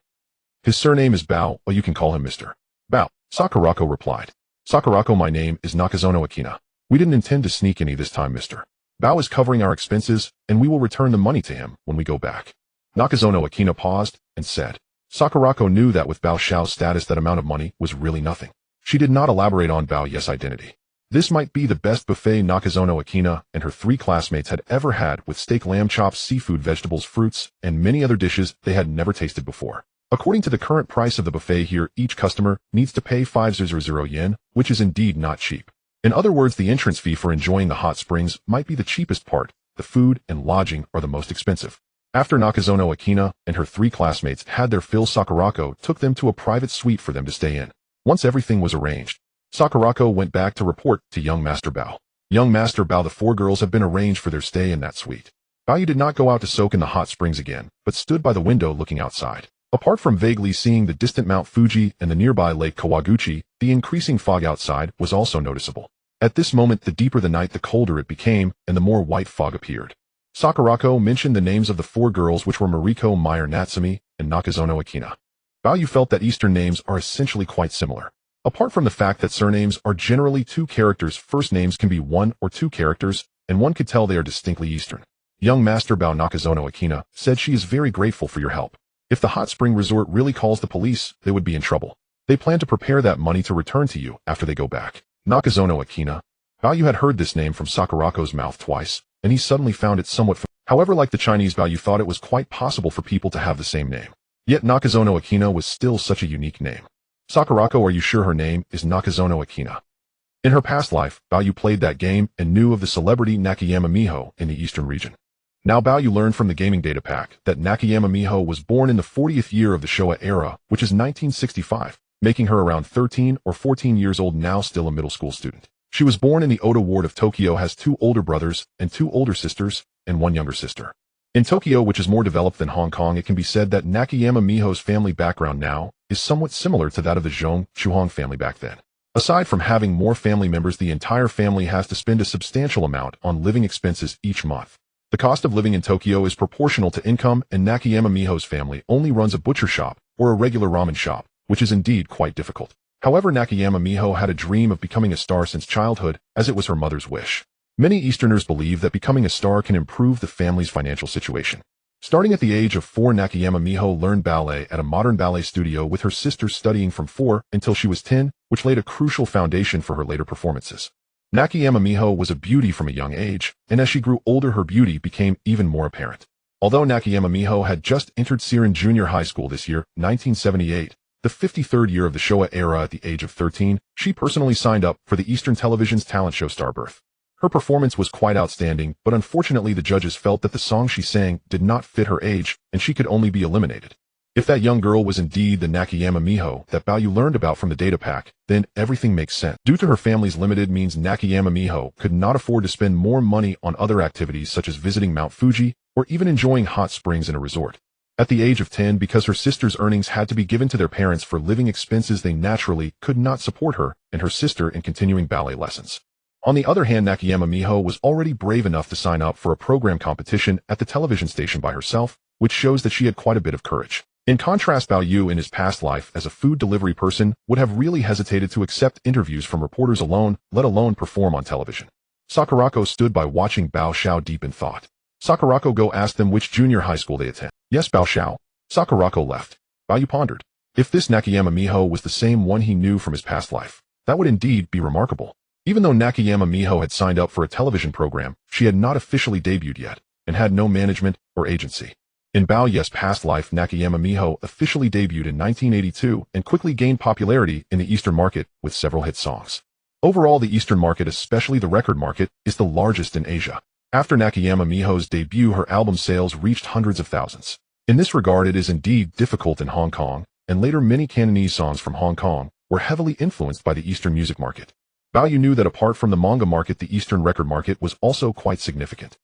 "His surname is Bao, but you can call him Mr. Bao," Sakurako replied. "Sakurako, my name is Nakazono Akina. We didn't intend to sneak any this time, Mr. Bao is covering our expenses, and we will return the money to him when we go back." Nakazono Akina paused and said. Sakurako knew that with Bao Xiao's status, that amount of money was really nothing. She did not elaborate on Bao Ye's identity. This might be the best buffet Nakazono Akina and her 3 classmates had ever had, with steak, lamb chops, seafood, vegetables, fruits, and many other dishes they had never tasted before. According to the current price of the buffet here, each customer needs to pay 500 yen, which is indeed not cheap. In other words, the entrance fee for enjoying the hot springs might be the cheapest part. The food and lodging are the most expensive. After Nakazono Akina and her 3 classmates had their fill, Sakurako took them to a private suite for them to stay in. Once everything was arranged, Sakurako went back to report to young Master Bao. "Young Master Bao, the 4 girls have been arranged for their stay in that suite." Bao Yu did not go out to soak in the hot springs again, but stood by the window looking outside. Apart from vaguely seeing the distant Mount Fuji and the nearby Lake Kawaguchi, the increasing fog outside was also noticeable. At this moment, the deeper the night, the colder it became, and the more white fog appeared. Sakurako mentioned the names of the 4 girls, which were Mariko, Meyer, Natsumi, and Nakazono Akina. Bao Yu felt that Eastern names are essentially quite similar. Apart from the fact that surnames are generally 2 characters, first names can be 1 or 2 characters, and one could tell they are distinctly Eastern. Young Master Bao, Nakazono Akina said she is very grateful for your help. If the hot spring resort really calls the police, they would be in trouble. They plan to prepare that money to return to you after they go back. Nakazono Akina. Bao Yu had heard this name from Sakurako's mouth twice, and he suddenly found it somewhat familiar. However, like the Chinese, Bao Yu thought it was quite possible for people to have the same name. Yet Nakazono Akina was still such a unique name. "Sakurako, are you sure her name is Nakazono Akina?" In her past life, Bao Yu played that game and knew of the celebrity Nakayama Miho in the eastern region. Now Bao Yu learned from the gaming data pack that Nakayama Miho was born in the 40th year of the Showa era, which is 1965, making her around 13 or 14 years old, now still a middle school student. She was born in the Oda ward of Tokyo, has 2 older brothers and 2 older sisters, and 1 younger sister. In Tokyo, which is more developed than Hong Kong, it can be said that Nakayama Miho's family background now is somewhat similar to that of the Zhong Chuhong family back then. Aside from having more family members, the entire family has to spend a substantial amount on living expenses each month. The cost of living in Tokyo is proportional to income, and Nakayama Miho's family only runs a butcher shop or a regular ramen shop, which is indeed quite difficult. However, Nakayama Miho had a dream of becoming a star since childhood, as it was her mother's wish. Many Easterners believe that becoming a star can improve the family's financial situation. Starting at the age of 4, Nakayama Miho learned ballet at a modern ballet studio, with her sisters studying from 4 until she was 10, which laid a crucial foundation for her later performances. Nakayama Miho was a beauty from a young age, and as she grew older, her beauty became even more apparent. Although Nakayama Miho had just entered Siren Junior High School this year, 1978, the 53rd year of the Showa era, at the age of 13, she personally signed up for the Eastern Television's talent show Rebirth. Her performance was quite outstanding, but unfortunately the judges felt that the song she sang did not fit her age, and she could only be eliminated. If that young girl was indeed the Nakayama Miho that Bao Yu learned about from the data pack, then everything makes sense. Due to her family's limited means, Nakayama Miho could not afford to spend more money on other activities such as visiting Mount Fuji or even enjoying hot springs in a resort. At the age of 10, because her sister's earnings had to be given to their parents for living expenses, they naturally could not support her and her sister in continuing ballet lessons. On the other hand, Nakayama Miho was already brave enough to sign up for a program competition at the television station by herself, which shows that she had quite a bit of courage. In contrast, Bao Yu in his past life as a food delivery person would have really hesitated to accept interviews from reporters alone, let alone perform on television. Sakurako stood by watching Bao Xiao deep in thought. Sakurako go asked them which junior high school they attend. Yes, Bao Xiao. Sakurako left. Bao Yu pondered. If this Nakayama Miho was the same one he knew from his past life, that would indeed be remarkable. Even though Nakayama Miho had signed up for a television program, she had not officially debuted yet, and had no management or agency. In Bao Ye's past life, Nakayama Miho officially debuted in 1982 and quickly gained popularity in the Eastern market with several hit songs. Overall, the Eastern market, especially the record market, is the largest in Asia. After Nakayama Miho's debut, her album sales reached hundreds of thousands. In this regard, it is indeed difficult in Hong Kong, and later many Cantonese songs from Hong Kong were heavily influenced by the Eastern music market. Bao Yu knew that apart from the manga market, the Eastern record market was also quite significant.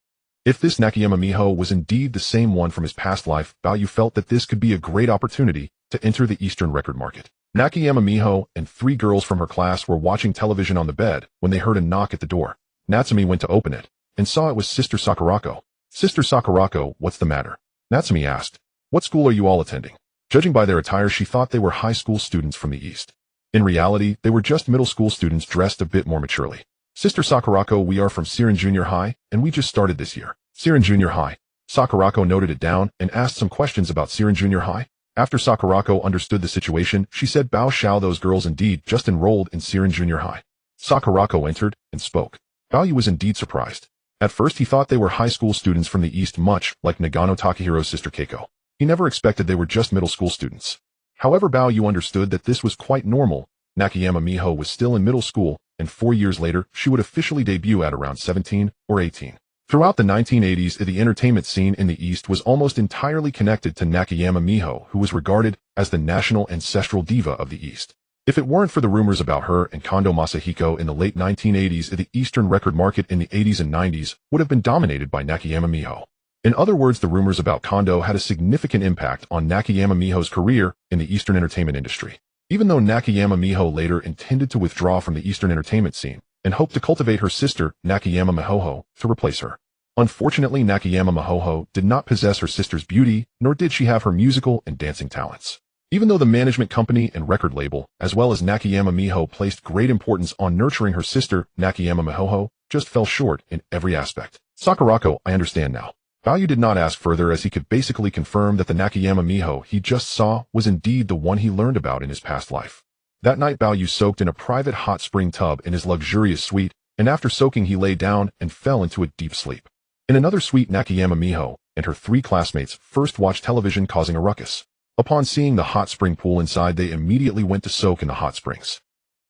If this Nakayama Miho was indeed the same one from his past life, Bao Yu felt that this could be a great opportunity to enter the Eastern record market. Nakayama Miho and 3 girls from her class were watching television on the bed when they heard a knock at the door. Natsumi went to open it and saw it was Sister Sakurako. "Sister Sakurako, what's the matter?" Natsumi asked. "What school are you all attending?" Judging by their attire, she thought they were high school students from the East. In reality, they were just middle school students dressed a bit more maturely. "Sister Sakurako, we are from Siren Junior High, and we just started this year." Siren Junior High. Sakurako noted it down and asked some questions about Siren Junior High. After Sakurako understood the situation, she said, "Bao Xiao, those girls indeed just enrolled in Siren Junior High." Sakurako entered and spoke. Bao Yu was indeed surprised. At first, he thought they were high school students from the East, much like Nagano Takehiro's sister Keiko. He never expected they were just middle school students. However, Bao Yu understood that this was quite normal. Nakayama Miho was still in middle school, and 4 years later, she would officially debut at around 17 or 18. Throughout the 1980s, the entertainment scene in the East was almost entirely connected to Nakayama Miho, who was regarded as the national ancestral diva of the East. If it weren't for the rumors about her and Kondo Masahiko in the late 1980s, the Eastern record market in the 80s and 90s would have been dominated by Nakayama Miho. In other words, the rumors about Kondo had a significant impact on Nakayama Miho's career in the Eastern entertainment industry. Even though Nakayama Miho later intended to withdraw from the Eastern entertainment scene and hoped to cultivate her sister, Nakayama Mihoho, to replace her. Unfortunately, Nakayama Mihoho did not possess her sister's beauty, nor did she have her musical and dancing talents. Even though the management company and record label, as well as Nakayama Miho, placed great importance on nurturing her sister, Nakayama Mihoho just fell short in every aspect. "Sakurako, I understand now." Bao Yu did not ask further, as he could basically confirm that the Nakayama Miho he just saw was indeed the one he learned about in his past life. That night, Bao Yu soaked in a private hot spring tub in his luxurious suite, and after soaking he lay down and fell into a deep sleep. In another suite, Nakayama Miho and her 3 classmates first watched television, causing a ruckus. Upon seeing the hot spring pool inside, they immediately went to soak in the hot springs.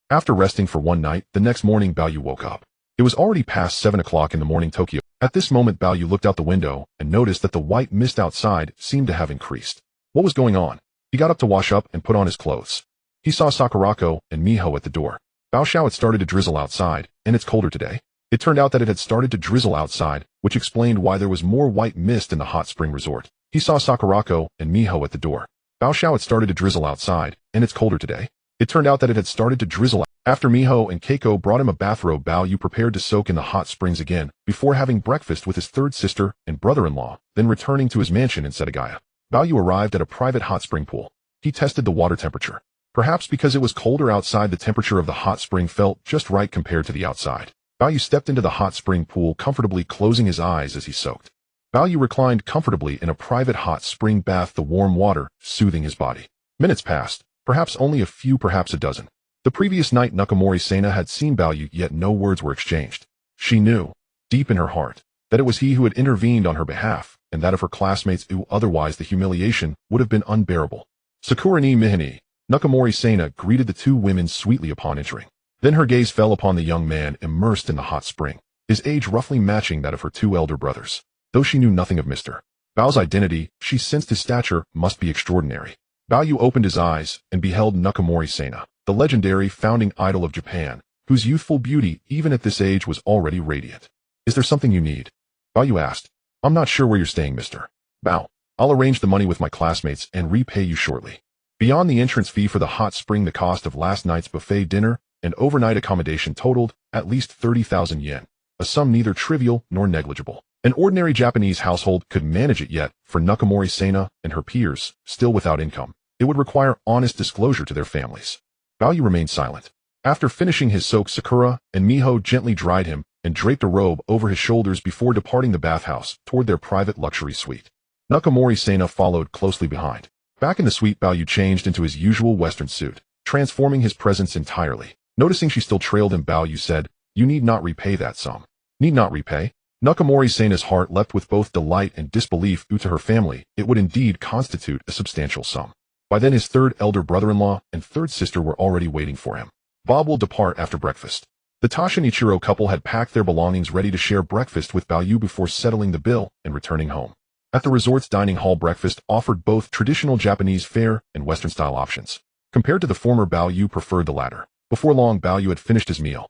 After resting for one night, the next morning Bao Yu woke up. It was already past 7 o'clock in the morning Tokyo. At this moment, Bao Yu looked out the window and noticed that the white mist outside seemed to have increased. What was going on? He got up to wash up and put on his clothes. He saw Sakurako and Miho at the door. "Bao Xiao, it started to drizzle outside, and it's colder today." It turned out that it had started to drizzle outside, which explained why there was more white mist in the hot spring resort. He saw Sakurako and Miho at the door. "Bao Xiao, it started to drizzle outside, and it's colder today." It turned out that it had started to drizzle. After Miho and Keiko brought him a bathrobe, Bao Yu prepared to soak in the hot springs again, before having breakfast with his 3rd sister and brother-in-law, then returning to his mansion in Setagaya. Bao Yu arrived at a private hot spring pool. He tested the water temperature. Perhaps because it was colder outside, the temperature of the hot spring felt just right compared to the outside. Bao Yu stepped into the hot spring pool comfortably, closing his eyes as he soaked. Bao Yu reclined comfortably in a private hot spring bath, the warm water soothing his body. Minutes passed, perhaps only a few, perhaps a dozen. The previous night, Nakamori Sena had seen Bao Yu, yet no words were exchanged. She knew, deep in her heart, that it was he who had intervened on her behalf, and that of her classmates who otherwise the humiliation would have been unbearable. "Sakura ni Mihini," Nakamori Sena greeted the 2 women sweetly upon entering. Then her gaze fell upon the young man immersed in the hot spring, his age roughly matching that of her 2 elder brothers. Though she knew nothing of Mr. Bao's identity, she sensed his stature must be extraordinary. Bao Yu opened his eyes and beheld Nakamori Sena, the legendary founding idol of Japan, whose youthful beauty even at this age was already radiant. "Is there something you need?" Bao Yu asked. "I'm not sure where you're staying, Mr. Bao. I'll arrange the money with my classmates and repay you shortly." Beyond the entrance fee for the hot spring, the cost of last night's buffet dinner and overnight accommodation totaled at least 30,000 yen, a sum neither trivial nor negligible. An ordinary Japanese household could manage it, yet for Nakamori Sena and her peers, still without income, it would require honest disclosure to their families. Bao Yu remained silent. After finishing his soak, Sakura and Miho gently dried him and draped a robe over his shoulders before departing the bathhouse toward their private luxury suite. Nakamori Sena followed closely behind. Back in the suite, Bao Yu changed into his usual Western suit, transforming his presence entirely. Noticing she still trailed him, Bao Yu said, You need not repay that sum. Need not repay? Nakamori Sena's heart leapt with both delight and disbelief. To her family, it would indeed constitute a substantial sum. By then his third elder brother-in-law and third sister were already waiting for him. Bob will depart after breakfast. The Tasha and Ichiro couple had packed their belongings ready to share breakfast with Baoyu before settling the bill and returning home. At the resort's dining hall, breakfast offered both traditional Japanese fare and Western-style options. Compared to the former, Baoyu preferred the latter. Before long, Baoyu had finished his meal.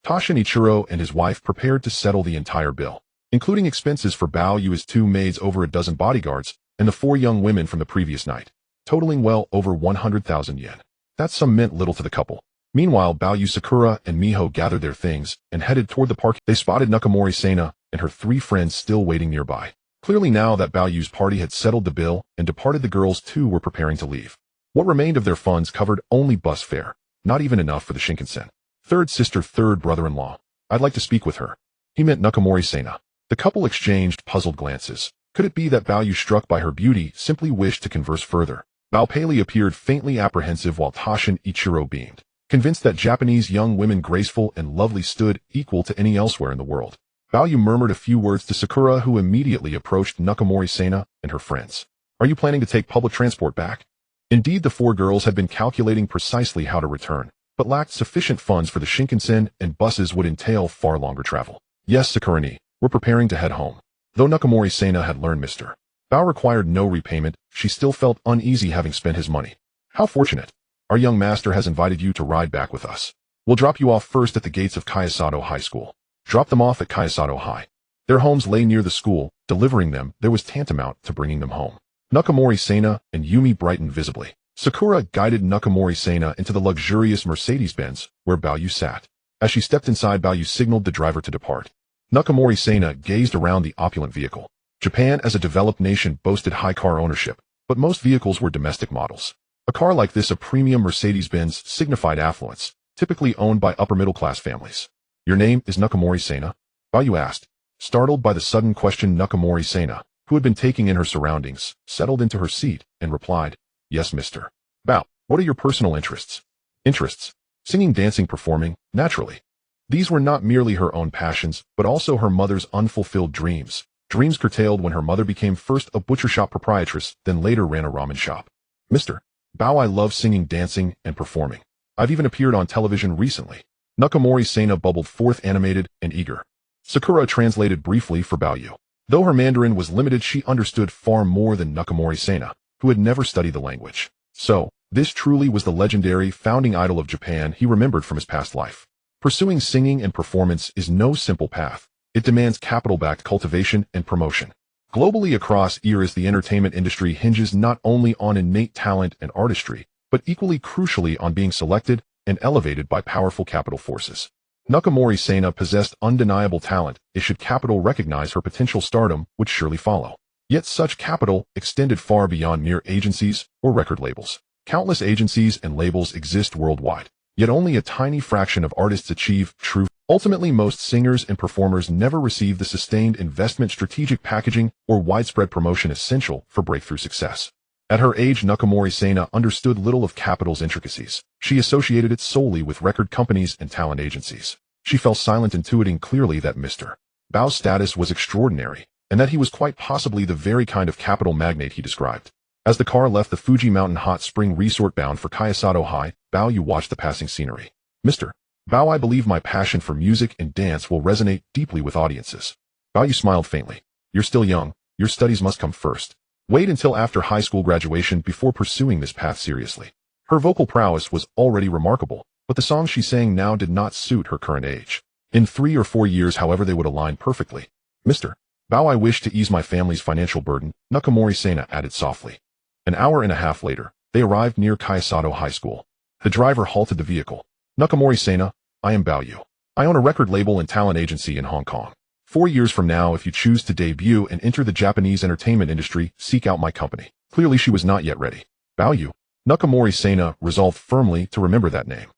Tasha and Ichiro and his wife prepared to settle the entire bill, including expenses for Baoyu, his 2 maids, over a dozen bodyguards, and the 4 young women from the previous night, totaling well over 100,000 yen. That sum meant little to the couple. Meanwhile, Baoyu, Sakura, and Miho gathered their things and headed toward the park. They spotted Nakamori Sena and her 3 friends still waiting nearby. Clearly now that Baoyu's party had settled the bill and departed, the girls too were preparing to leave. What remained of their funds covered only bus fare, not even enough for the Shinkansen. Third sister, third brother-in-law. I'd like to speak with her. He meant Nakamori Sena. The couple exchanged puzzled glances. Could it be that Baoyu, struck by her beauty, simply wished to converse further? Bao Pei appeared faintly apprehensive while Tasha and Ichiro beamed, convinced that Japanese young women graceful and lovely stood equal to any elsewhere in the world. Baoyu murmured a few words to Sakura, who immediately approached Nakamori Sena and her friends. Are you planning to take public transport back? Indeed, the 4 girls had been calculating precisely how to return, but lacked sufficient funds for the Shinkansen, and buses would entail far longer travel. Yes, Sakura-ni, we're preparing to head home. Though Nakamori Sena had learned Mr. Bao required no repayment, she still felt uneasy having spent his money. How fortunate. Our young master has invited you to ride back with us. We'll drop you off first at the gates of Kayasato High School. Drop them off at Kayasato High. Their homes lay near the school. Delivering them there was tantamount to bringing them home. Nakamori Sena and Yumi brightened visibly. Sakura guided Nakamori Sena into the luxurious Mercedes-Benz, where Baoyu sat. As she stepped inside, Baoyu signaled the driver to depart. Nakamori Sena gazed around the opulent vehicle. Japan, as a developed nation, boasted high car ownership, but most vehicles were domestic models. A car like this, a premium Mercedes-Benz, signified affluence, typically owned by upper-middle-class families. Your name is Nakamori Sena? Baoyu asked. Startled by the sudden question, Nakamori Sena, who had been taking in her surroundings, settled into her seat and replied, Yes, Mr. Bao. What are your personal interests? Interests? Singing, dancing, performing, naturally. These were not merely her own passions, but also her mother's unfulfilled dreams. Dreams curtailed when her mother became first a butcher shop proprietress, then later ran a ramen shop. Mr. Bao, I love singing, dancing, and performing. I've even appeared on television recently. Nakamori Sena bubbled forth, animated and eager. Sakura translated briefly for Baoyu. Though her Mandarin was limited, she understood far more than Nakamori Sena, who had never studied the language. So, this truly was the legendary founding idol of Japan he remembered from his past life. Pursuing singing and performance is no simple path. It demands capital-backed cultivation and promotion. Globally, across eras, the entertainment industry hinges not only on innate talent and artistry, but equally crucially on being selected and elevated by powerful capital forces. Nakamori Sena possessed undeniable talent, and should capital recognize her potential, stardom would surely follow. Yet such capital extended far beyond mere agencies or record labels. Countless agencies and labels exist worldwide, yet only a tiny fraction of artists achieve true. Ultimately, most singers and performers never receive the sustained investment, strategic packaging, or widespread promotion essential for breakthrough success. At her age, Nakamori Sena understood little of capital's intricacies. She associated it solely with record companies and talent agencies. She fell silent, intuiting clearly that Mr. Bao's status was extraordinary, and that he was quite possibly the very kind of capital magnate he described. As the car left the Fuji Mountain hot spring resort bound for Kayasato High, Baoyu watched the passing scenery. Mr. Bao, I believe my passion for music and dance will resonate deeply with audiences. Baoyu smiled faintly. You're still young. Your studies must come first. Wait until after high school graduation before pursuing this path seriously. Her vocal prowess was already remarkable, but the songs she sang now did not suit her current age. In 3 or 4 years, however, they would align perfectly. Mr. Bao, I wish to ease my family's financial burden, Nakamori Sena added softly. An hour and a half later, they arrived near Kayasato High School. The driver halted the vehicle. Nakamori Sena, I am Baoyu. I own a record label and talent agency in Hong Kong. 4 years from now, if you choose to debut and enter the Japanese entertainment industry, seek out my company. Clearly she was not yet ready. Baoyu. Nakamori Sena resolved firmly to remember that name.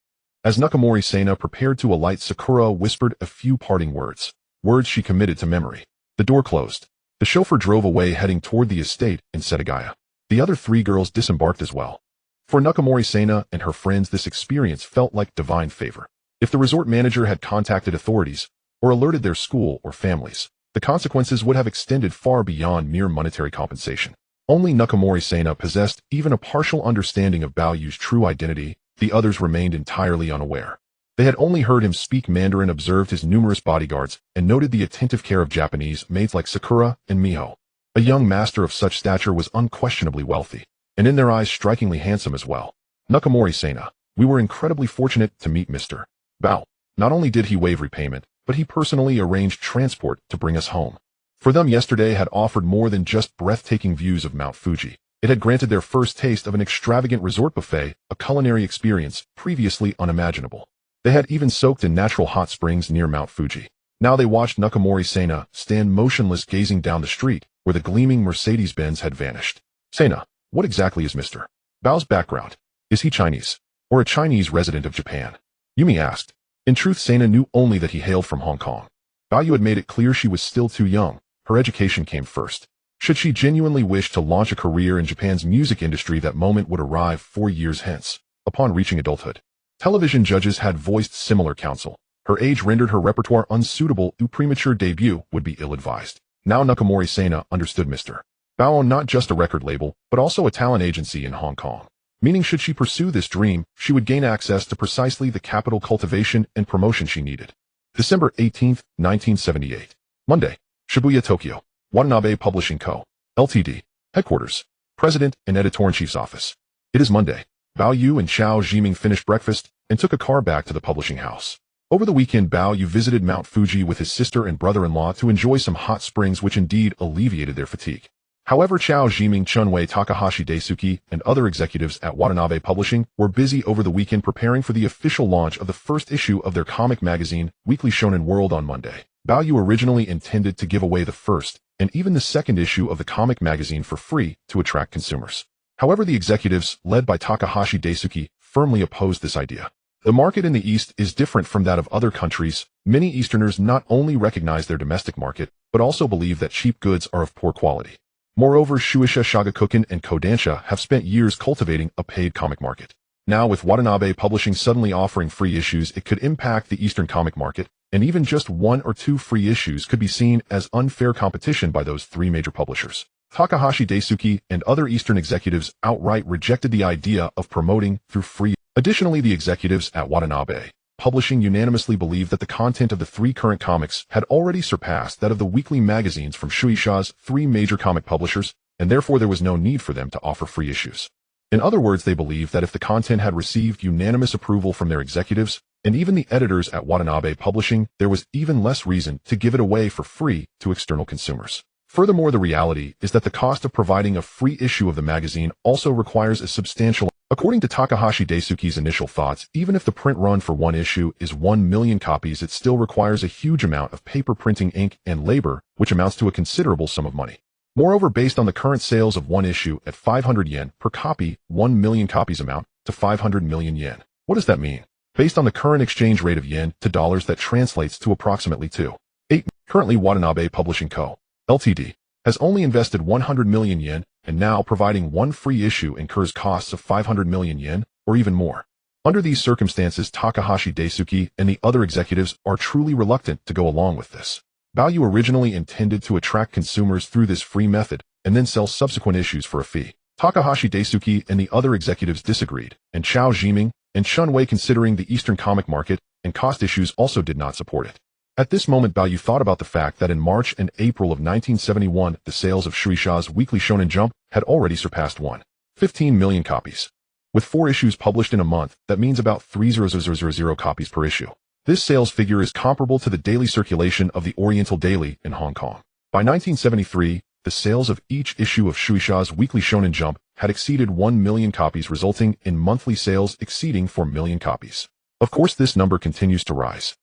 As Nakamori Sena prepared to alight, Sakura whispered a few parting words. Words she committed to memory. The door closed. The chauffeur drove away, heading toward the estate in Setagaya. The other 3 girls disembarked as well. For Nakamori Sena and her friends, this experience felt like divine favor. If the resort manager had contacted authorities or alerted their school or families, the consequences would have extended far beyond mere monetary compensation. Only Nakamori Sena possessed even a partial understanding of Bao Yu's true identity. The others remained entirely unaware. They had only heard him speak Mandarin, observed his numerous bodyguards, and noted the attentive care of Japanese maids like Sakura and Miho. A young master of such stature was unquestionably wealthy, and in their eyes strikingly handsome as well. Nakamori Sena, we were incredibly fortunate to meet Mr. Bao. Not only did he waive repayment, but he personally arranged transport to bring us home. For them, yesterday had offered more than just breathtaking views of Mount Fuji. It had granted their first taste of an extravagant resort buffet, a culinary experience previously unimaginable. They had even soaked in natural hot springs near Mount Fuji. Now they watched Nakamori Sena stand motionless, gazing down the street where the gleaming Mercedes-Benz had vanished. Sena, what exactly is Mr. Bao's background? Is he Chinese, or a Chinese resident of Japan? Yumi asked. In truth, Sena knew only that he hailed from Hong Kong. Bao Yu had made it clear she was still too young. Her education came first. Should she genuinely wish to launch a career in Japan's music industry, that moment would arrive 4 years hence, upon reaching adulthood. Television judges had voiced similar counsel. Her age rendered her repertoire unsuitable. A premature debut would be ill-advised. Now Nakamori Sena understood Mr. Bao owned not just a record label, but also a talent agency in Hong Kong. Meaning, should she pursue this dream, she would gain access to precisely the capital cultivation and promotion she needed. December 18, 1978. Monday. Shibuya, Tokyo. Watanabe Publishing Co., Ltd. Headquarters. President and Editor-in-Chief's office. It is Monday. Bao Yu and Xiao Jiming finished breakfast and took a car back to the publishing house. Over the weekend, Bao Yu visited Mount Fuji with his sister and brother-in-law to enjoy some hot springs, which indeed alleviated their fatigue. However, Xiao Jiming, Chunwei, Takahashi Daisuke, and other executives at Watanabe Publishing were busy over the weekend preparing for the official launch of the first issue of their comic magazine, Weekly Shonen World, on Monday. Bao Yu originally intended to give away the first and even the second issue of the comic magazine for free to attract consumers. However, the executives, led by Takahashi Daisuke, firmly opposed this idea. The market in the East is different from that of other countries. Many Easterners not only recognize their domestic market, but also believe that cheap goods are of poor quality. Moreover, Shueisha, Shogakukan, and Kodansha have spent years cultivating a paid comic market. Now, with Watanabe Publishing suddenly offering free issues, it could impact the Eastern comic market, and even just 1 or 2 free issues could be seen as unfair competition by those 3 major publishers. Takahashi Daisuke and other Eastern executives outright rejected the idea of promoting through free. Additionally, the executives at Watanabe Publishing unanimously believed that the content of the 3 current comics had already surpassed that of the weekly magazines from Shueisha's 3 major comic publishers, and therefore there was no need for them to offer free issues. In other words, they believed that if the content had received unanimous approval from their executives, and even the editors at Watanabe Publishing, there was even less reason to give it away for free to external consumers. Furthermore, the reality is that the cost of providing a free issue of the magazine also requires a substantial. According to Takahashi Daisuke's initial thoughts, even if the print run for 1 issue is 1 million copies, it still requires a huge amount of paper, printing, ink, and labor, which amounts to a considerable sum of money. Moreover, based on the current sales of 1 issue at 500 yen per copy, 1 million copies amount to 500 million yen. What does that mean? Based on the current exchange rate of yen to dollars, that translates to approximately 2.8. Currently, Watanabe Publishing Co., Ltd. has only invested 100 million yen, and now providing 1 free issue incurs costs of 500 million yen, or even more. Under these circumstances, Takahashi Daisuke and the other executives are truly reluctant to go along with this. Bao Yu originally intended to attract consumers through this free method, and then sell subsequent issues for a fee. Takahashi Daisuke and the other executives disagreed, and Xiao Jiming and Chunwei, considering the Eastern comic market and cost issues, also did not support it. At this moment, Bao Yu thought about the fact that in March and April of 1971, the sales of Shueisha's Weekly Shonen Jump had already surpassed 1.15 million copies. With 4 issues published in a month, that means about 3,000 copies per issue. This sales figure is comparable to the daily circulation of the Oriental Daily in Hong Kong. By 1973, the sales of each issue of Shueisha's Weekly Shonen Jump had exceeded 1 million copies, resulting in monthly sales exceeding 4 million copies. Of course, this number continues to rise.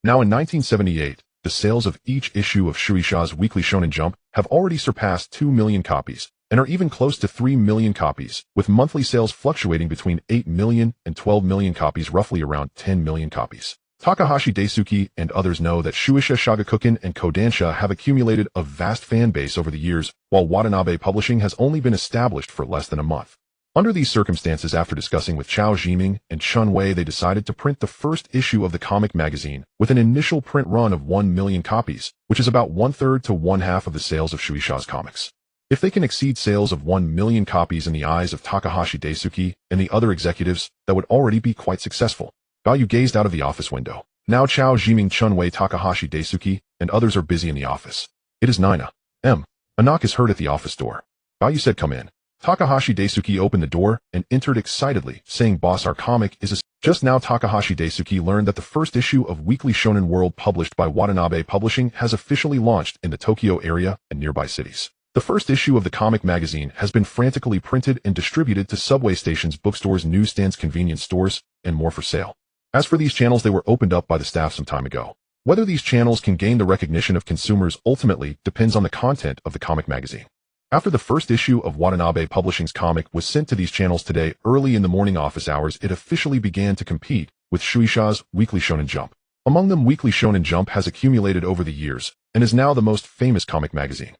Now in 1978, the sales of each issue of Shueisha's Weekly Shonen Jump have already surpassed 2 million copies, and are even close to 3 million copies, with monthly sales fluctuating between 8 million and 12 million copies, roughly around 10 million copies. Takahashi Daisuke and others know that Shueisha, Shogakukan, and Kodansha have accumulated a vast fan base over the years, while Watanabe Publishing has only been established for less than a month. Under these circumstances, after discussing with Chao Jiming and Chun Wei, they decided to print the first issue of the comic magazine with an initial print run of 1 million copies, which is about 1/3 to 1/2 of the sales of Shueisha's comics. If they can exceed sales of 1 million copies in the eyes of Takahashi Daisuke and the other executives, that would already be quite successful. Gaoyu gazed out of the office window. Now Chao Jiming, Chun Wei, Takahashi Daisuke, and others are busy in the office. It is 9 a.m. A knock is heard at the office door. Gaoyu said, "Come in." Takahashi Daisuke opened the door and entered excitedly, saying, "Boss, our comic is a..." Just now Takahashi Daisuke learned that the first issue of Weekly Shonen World published by Watanabe Publishing has officially launched in the Tokyo area and nearby cities. The first issue of the comic magazine has been frantically printed and distributed to subway stations, bookstores, newsstands, convenience stores, and more for sale. As for these channels, they were opened up by the staff some time ago. Whether these channels can gain the recognition of consumers ultimately depends on the content of the comic magazine. After the first issue of Watanabe Publishing's comic was sent to these channels today early in the morning office hours, it officially began to compete with Shueisha's Weekly Shonen Jump. Among them, Weekly Shonen Jump has accumulated over the years and is now the most famous comic magazine.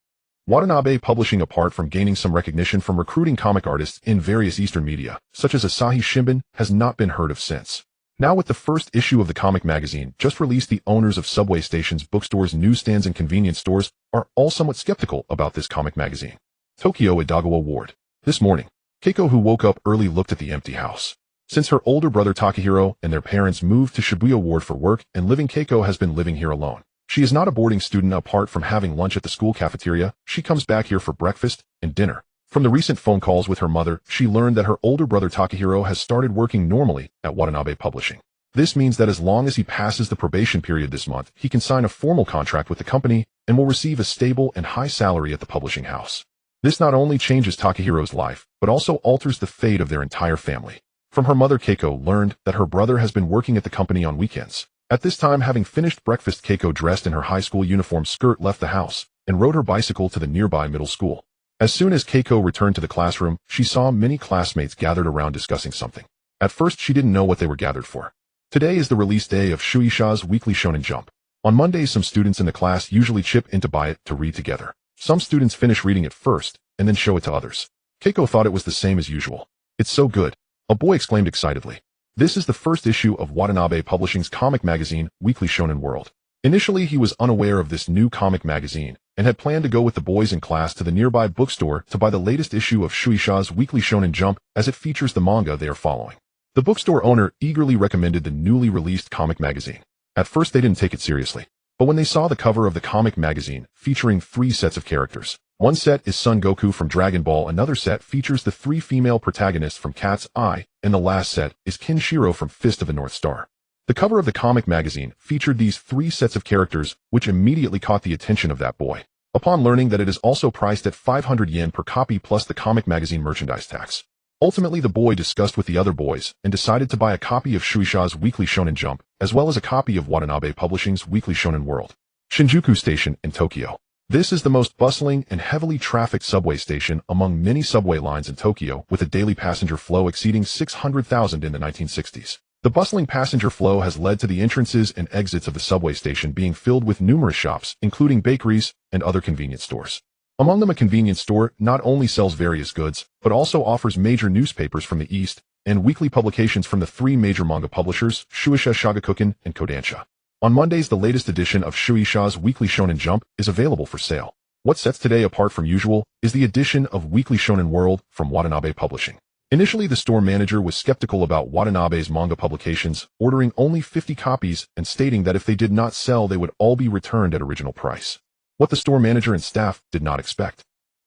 Watanabe Publishing, apart from gaining some recognition from recruiting comic artists in various Eastern media, such as Asahi Shimbun, has not been heard of since. Now with the first issue of the comic magazine just released, the owners of subway stations, bookstores, newsstands, and convenience stores are all somewhat skeptical about this comic magazine. Tokyo Edogawa Ward. This morning, Keiko, who woke up early, looked at the empty house. Since her older brother Takahiro and their parents moved to Shibuya Ward for work and living, Keiko has been living here alone. She is not a boarding student. Apart from having lunch at the school cafeteria, she comes back here for breakfast and dinner. From the recent phone calls with her mother, she learned that her older brother Takahiro has started working normally at Watanabe Publishing. This means that as long as he passes the probation period this month, he can sign a formal contract with the company and will receive a stable and high salary at the publishing house. This not only changes Takahiro's life, but also alters the fate of their entire family. From her mother, Keiko learned that her brother has been working at the company on weekends. At this time, having finished breakfast, Keiko, dressed in her high school uniform skirt, left the house and rode her bicycle to the nearby middle school. As soon as Keiko returned to the classroom, she saw many classmates gathered around discussing something. At first, she didn't know what they were gathered for. Today is the release day of Shueisha's Weekly Shonen Jump. On Mondays, some students in the class usually chip in to buy it to read together. Some students finish reading it first and then show it to others. Keiko thought it was the same as usual. "It's so good," a boy exclaimed excitedly. This is the first issue of Watanabe Publishing's comic magazine, Weekly Shonen World. Initially, he was unaware of this new comic magazine and had planned to go with the boys in class to the nearby bookstore to buy the latest issue of Shueisha's Weekly Shonen Jump, as it features the manga they are following. The bookstore owner eagerly recommended the newly released comic magazine. At first, they didn't take it seriously. But when they saw the cover of the comic magazine featuring 3 sets of characters, one set is Son Goku from Dragon Ball, another set features the 3 female protagonists from Cat's Eye, and the last set is Kenshiro from Fist of the North Star. The cover of the comic magazine featured these 3 sets of characters, which immediately caught the attention of that boy. Upon learning that it is also priced at 500 yen per copy plus the comic magazine merchandise tax. Ultimately, the boy discussed with the other boys and decided to buy a copy of Shueisha's Weekly Shonen Jump, as well as a copy of Watanabe Publishing's Weekly Shonen World. Shinjuku Station in Tokyo. This is the most bustling and heavily trafficked subway station among many subway lines in Tokyo, with a daily passenger flow exceeding 600,000 in the 1960s. The bustling passenger flow has led to the entrances and exits of the subway station being filled with numerous shops, including bakeries and other convenience stores. Among them, a convenience store not only sells various goods, but also offers major newspapers from the East and weekly publications from the 3 major manga publishers, Shueisha, Shogakukan, and Kodansha. On Mondays, the latest edition of Shueisha's Weekly Shonen Jump is available for sale. What sets today apart from usual is the edition of Weekly Shonen World from Watanabe Publishing. Initially, the store manager was skeptical about Watanabe's manga publications, ordering only 50 copies and stating that if they did not sell, they would all be returned at original price. What the store manager and staff did not expect.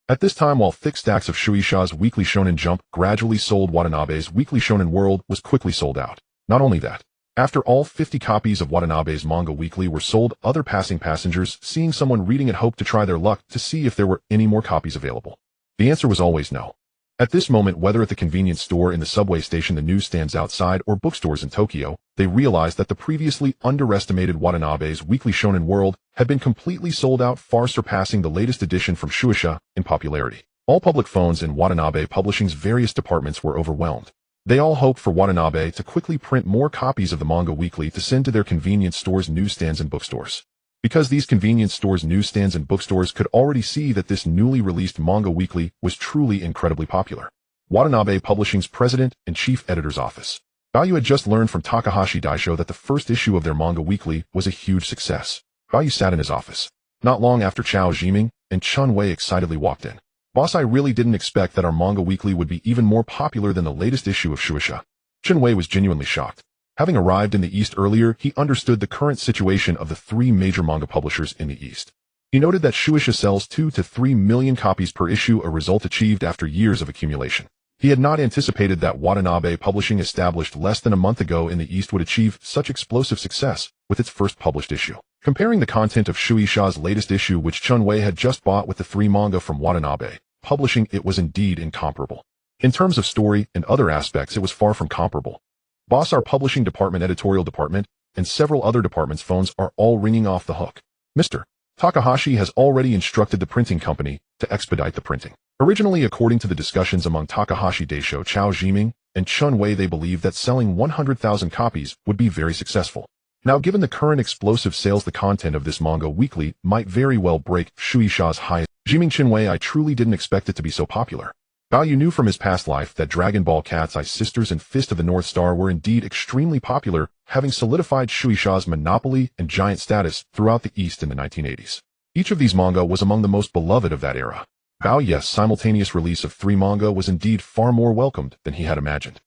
At this time, while thick stacks of Shueisha's Weekly Shonen Jump gradually sold, Watanabe's Weekly Shonen World was quickly sold out. Not only that, after all 50 copies of Watanabe's manga weekly were sold, other passing passengers seeing someone reading it hoped to try their luck to see if there were any more copies available. The answer was always no. At this moment, whether at the convenience store, in the subway station, the newsstands outside, or bookstores in Tokyo, they realized that the previously underestimated Watanabe's Weekly Shonen World had been completely sold out, far surpassing the latest edition from Shueisha in popularity. All public phones in Watanabe Publishing's various departments were overwhelmed. They all hoped for Watanabe to quickly print more copies of the manga weekly to send to their convenience stores, newsstands, and bookstores. Because these convenience stores, newsstands, and bookstores could already see that this newly released manga weekly was truly incredibly popular. Watanabe Publishing's president and chief editor's office. Baoyu had just learned from Takahashi Daisho that the first issue of their manga weekly was a huge success. Baoyu sat in his office. Not long after Chao Jiming and Chun Wei excitedly walked in. "Boss, I really didn't expect that our manga weekly would be even more popular than the latest issue of Shueisha." Chun Wei was genuinely shocked. Having arrived in the East earlier, he understood the current situation of the three major manga publishers in the East. He noted that Shueisha sells 2 to 3 million copies per issue, a result achieved after years of accumulation. He had not anticipated that Watanabe Publishing, established less than a month ago in the East, would achieve such explosive success with its first published issue. Comparing the content of Shueisha's latest issue, which Chun Wei had just bought, with the three manga from Watanabe Publishing, it was indeed incomparable. In terms of story and other aspects, it was far from comparable. "Boss, our publishing department, editorial department, and several other departments' phones are all ringing off the hook. Mr. Takahashi has already instructed the printing company to expedite the printing." Originally, according to the discussions among Takahashi Daisho, Chao Jiming, and Chun Wei, they believed that selling 100,000 copies would be very successful. Now, given the current explosive sales, the content of this manga weekly might very well break Shueisha's highest. Jiming, Chun Wei, I truly didn't expect it to be so popular. Baoyu knew from his past life that Dragon Ball, Cat's Eye Sisters, and Fist of the North Star were indeed extremely popular, having solidified Shueisha's monopoly and giant status throughout the East in the 1980s. Each of these manga was among the most beloved of that era. Baoyu's simultaneous release of 3 manga was indeed far more welcomed than he had imagined.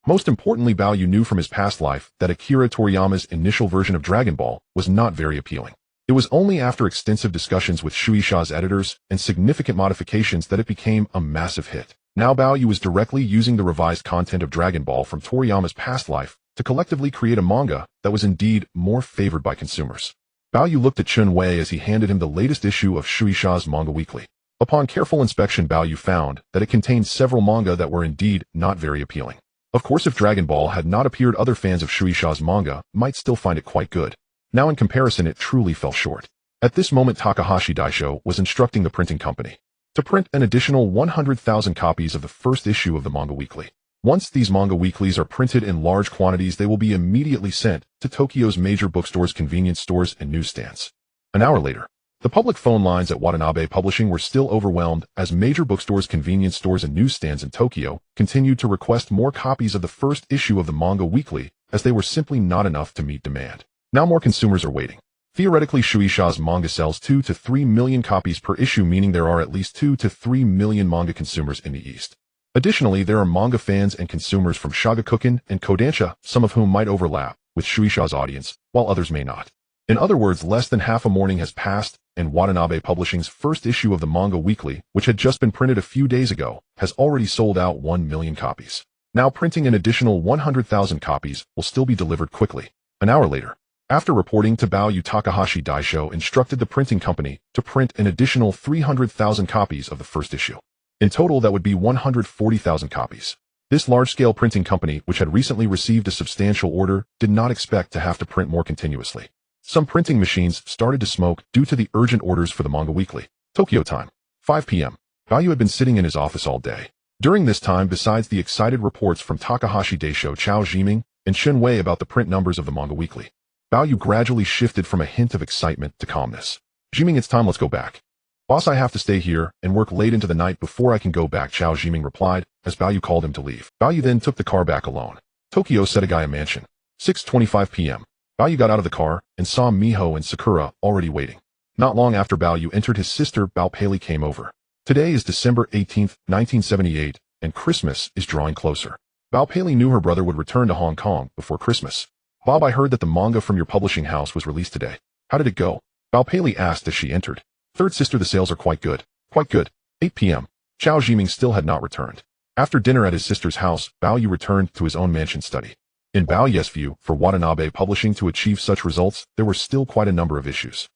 Most importantly, Baoyu knew from his past life that Akira Toriyama's initial version of Dragon Ball was not very appealing. It was only after extensive discussions with Shueisha's editors and significant modifications that it became a massive hit. Now Baoyu was directly using the revised content of Dragon Ball from Toriyama's past life to collectively create a manga that was indeed more favored by consumers. Baoyu looked at Chun Wei as he handed him the latest issue of Shueisha's manga weekly. Upon careful inspection, Baoyu found that it contained several manga that were indeed not very appealing. Of course, if Dragon Ball had not appeared, other fans of Shueisha's manga might still find it quite good. Now, in comparison, it truly fell short. At this moment, Takahashi Daisho was instructing the printing company to print an additional 100,000 copies of the first issue of the manga weekly. Once these manga weeklies are printed in large quantities, they will be immediately sent to Tokyo's major bookstores, convenience stores, and newsstands. An hour later, the public phone lines at Watanabe Publishing were still overwhelmed as major bookstores, convenience stores, and newsstands in Tokyo continued to request more copies of the first issue of the manga weekly, as they were simply not enough to meet demand. Now more consumers are waiting. Theoretically, Shueisha's manga sells 2 to 3 million copies per issue, meaning there are at least 2 to 3 million manga consumers in the East. Additionally, there are manga fans and consumers from Shogakukan and Kodansha, some of whom might overlap with Shueisha's audience, while others may not. In other words, less than half a morning has passed, and Watanabe Publishing's first issue of the manga weekly, which had just been printed a few days ago, has already sold out 1 million copies. Now printing an additional 100,000 copies will still be delivered quickly. An hour later, after reporting to Baoyu, Takahashi Daisho instructed the printing company to print an additional 300,000 copies of the first issue. In total, that would be 140,000 copies. This large-scale printing company, which had recently received a substantial order, did not expect to have to print more continuously. Some printing machines started to smoke due to the urgent orders for the manga weekly. Tokyo time, 5 p.m. Baoyu had been sitting in his office all day. During this time, besides the excited reports from Takahashi Daisho, Chao Jiming, and Chun Wei about the print numbers of the manga weekly, Baoyu gradually shifted from a hint of excitement to calmness. "Jiming, it's time, let's go back." "Boss, I have to stay here and work late into the night before I can go back," Chao Jiming replied as Baoyu called him to leave. Baoyu then took the car back alone. Tokyo Setagaya Mansion, 6:25 p.m. Baoyu got out of the car and saw Miho and Sakura already waiting. Not long after Baoyu entered, his sister Bao Pei came over. Today is December 18th, 1978, and Christmas is drawing closer. Bao Pei knew her brother would return to Hong Kong before Christmas. "Bob, I heard that the manga from your publishing house was released today. How did it go?" Bao Pei asked as she entered. "Third sister, the sales are quite good." "Quite good." 8 p.m. Chao Jiming still had not returned. After dinner at his sister's house, Baoyu returned to his own mansion study. In Baoyu's view, for Watanabe Publishing to achieve such results, there were still quite a number of issues.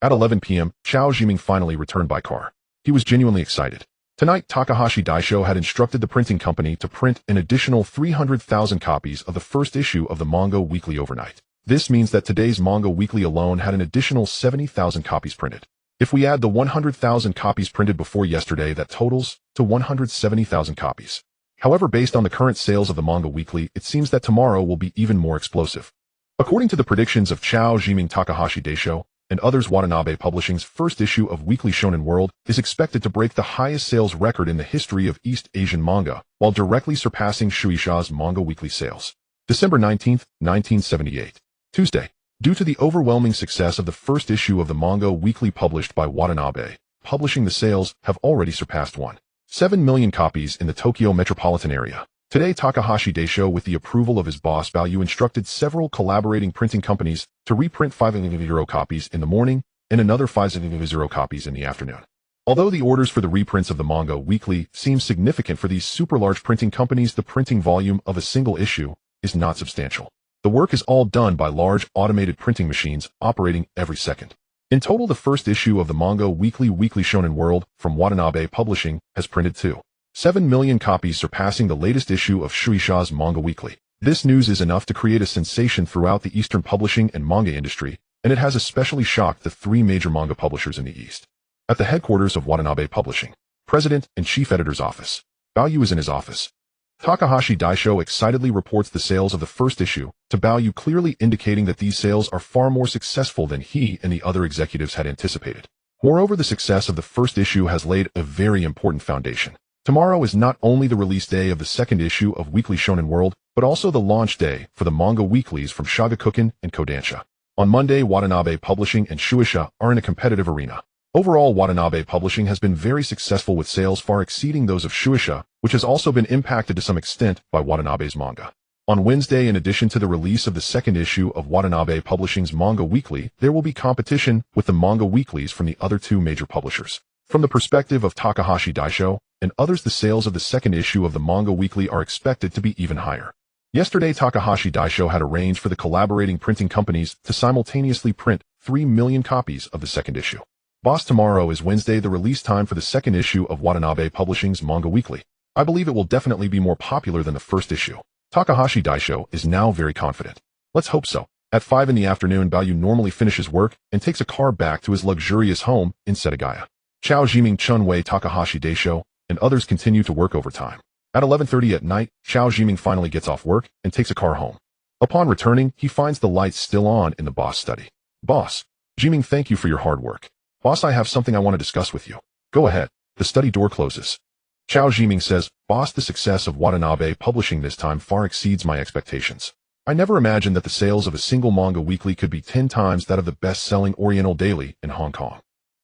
At 11 p.m., Chao Jiming finally returned by car. He was genuinely excited. Tonight, Takahashi Daisho had instructed the printing company to print an additional 300,000 copies of the first issue of the manga weekly overnight. This means that today's manga weekly alone had an additional 70,000 copies printed. If we add the 100,000 copies printed before yesterday, that totals to 170,000 copies. However, based on the current sales of the manga weekly, it seems that tomorrow will be even more explosive. According to the predictions of Chao Jiming, Takahashi Daisho and Others. Watanabe Publishing's first issue of Weekly Shonen World is expected to break the highest sales record in the history of East Asian manga, while directly surpassing Shueisha's manga weekly sales. December 19, 1978. Tuesday. Due to the overwhelming success of the first issue of the manga weekly published by Watanabe Publishing, the sales have already surpassed 1.7 million copies in the Tokyo metropolitan area. Today, Takahashi Daisho, with the approval of his boss Value, instructed several collaborating printing companies to reprint 500 copies in the morning and another 500 copies in the afternoon. Although the orders for the reprints of the manga weekly seem significant for these super large printing companies, the printing volume of a single issue is not substantial. The work is all done by large automated printing machines operating every second. In total, the first issue of the manga Weekly Shonen World from Watanabe Publishing has printed 2.7 million copies, surpassing the latest issue of Shueisha's Manga Weekly. This news is enough to create a sensation throughout the Eastern publishing and manga industry, and it has especially shocked the three major manga publishers in the East. At the headquarters of Watanabe Publishing, President and Chief Editor's office, Value is in his office. Takahashi Daisho excitedly reports the sales of the first issue to Value, clearly indicating that these sales are far more successful than he and the other executives had anticipated. Moreover, the success of the first issue has laid a very important foundation. Tomorrow is not only the release day of the second issue of Weekly Shonen World, but also the launch day for the manga weeklies from Shagakukan and Kodansha. On Monday, Watanabe Publishing and Shueisha are in a competitive arena. Overall, Watanabe Publishing has been very successful, with sales far exceeding those of Shueisha, which has also been impacted to some extent by Watanabe's manga. On Wednesday, in addition to the release of the second issue of Watanabe Publishing's Manga Weekly, there will be competition with the manga weeklies from the other two major publishers. From the perspective of Takahashi Daisho and others, the sales of the second issue of the Manga Weekly are expected to be even higher. Yesterday, Takahashi Daisho had arranged for the collaborating printing companies to simultaneously print 3 million copies of the second issue. Boss, tomorrow is Wednesday, the release time for the second issue of Watanabe Publishing's Manga Weekly. I believe it will definitely be more popular than the first issue. Takahashi Daisho is now very confident. Let's hope so. At 5 in the afternoon, Value normally finishes work and takes a car back to his luxurious home in Setagaya. Chao Jiming, Chunwei, Takahashi Daisho, and others continue to work overtime. At 11:30 at night, Chao Jiming finally gets off work and takes a car home. Upon returning, he finds the lights still on in the boss' study. Boss. Jiming, thank you for your hard work. Boss, I have something I want to discuss with you. Go ahead. The study door closes. Chao Jiming says, Boss, the success of Watanabe Publishing this time far exceeds my expectations. I never imagined that the sales of a single manga weekly could be 10 times that of the best-selling Oriental Daily in Hong Kong.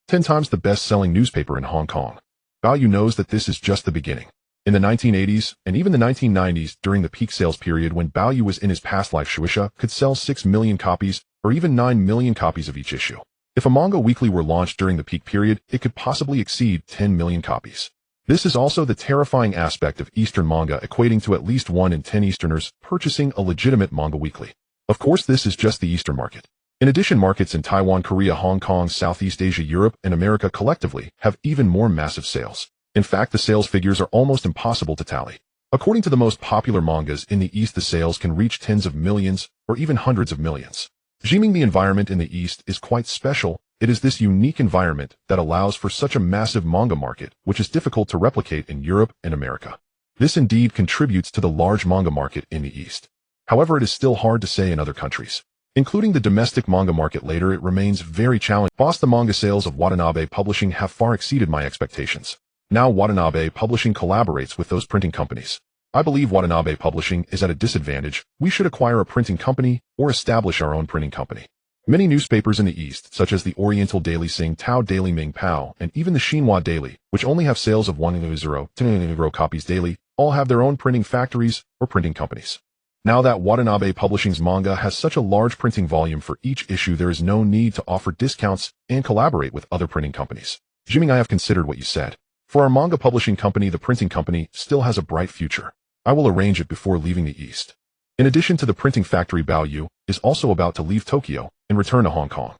10 times the best-selling newspaper in Hong Kong. Value knows that this is just the beginning. In the 1980s and even the 1990s, during the peak sales period when Value was in his past life, Shueisha could sell 6 million copies or even 9 million copies of each issue. If a manga weekly were launched during the peak period, it could possibly exceed 10 million copies. This is also the terrifying aspect of Eastern manga, equating to at least 1 in 10 Easterners purchasing a legitimate manga weekly. Of course, this is just the Eastern market. In addition, markets in Taiwan, Korea, Hong Kong, Southeast Asia, Europe, and America collectively have even more massive sales. In fact, the sales figures are almost impossible to tally. According to the most popular mangas in the East, the sales can reach tens of millions or even hundreds of millions. Jiming, the environment in the East is quite special. It is this unique environment that allows for such a massive manga market, which is difficult to replicate in Europe and America. This indeed contributes to the large manga market in the East. However, it is still hard to say in other countries. Including the domestic manga market later, it remains very challenging. Boss, the manga sales of Watanabe Publishing have far exceeded my expectations. Now Watanabe Publishing collaborates with those printing companies. I believe Watanabe Publishing is at a disadvantage. We should acquire a printing company or establish our own printing company. Many newspapers in the East, such as the Oriental Daily, Sing Tao Daily, Ming Pao, and even the Xinhua Daily, which only have sales of 1,010 copies daily, all have their own printing factories or printing companies. Now that Watanabe Publishing's manga has such a large printing volume for each issue, there is no need to offer discounts and collaborate with other printing companies. Jiming, I have considered what you said. For our manga publishing company, the printing company still has a bright future. I will arrange it before leaving the East. In addition to the printing factory, Baoyu is also about to leave Tokyo and return to Hong Kong.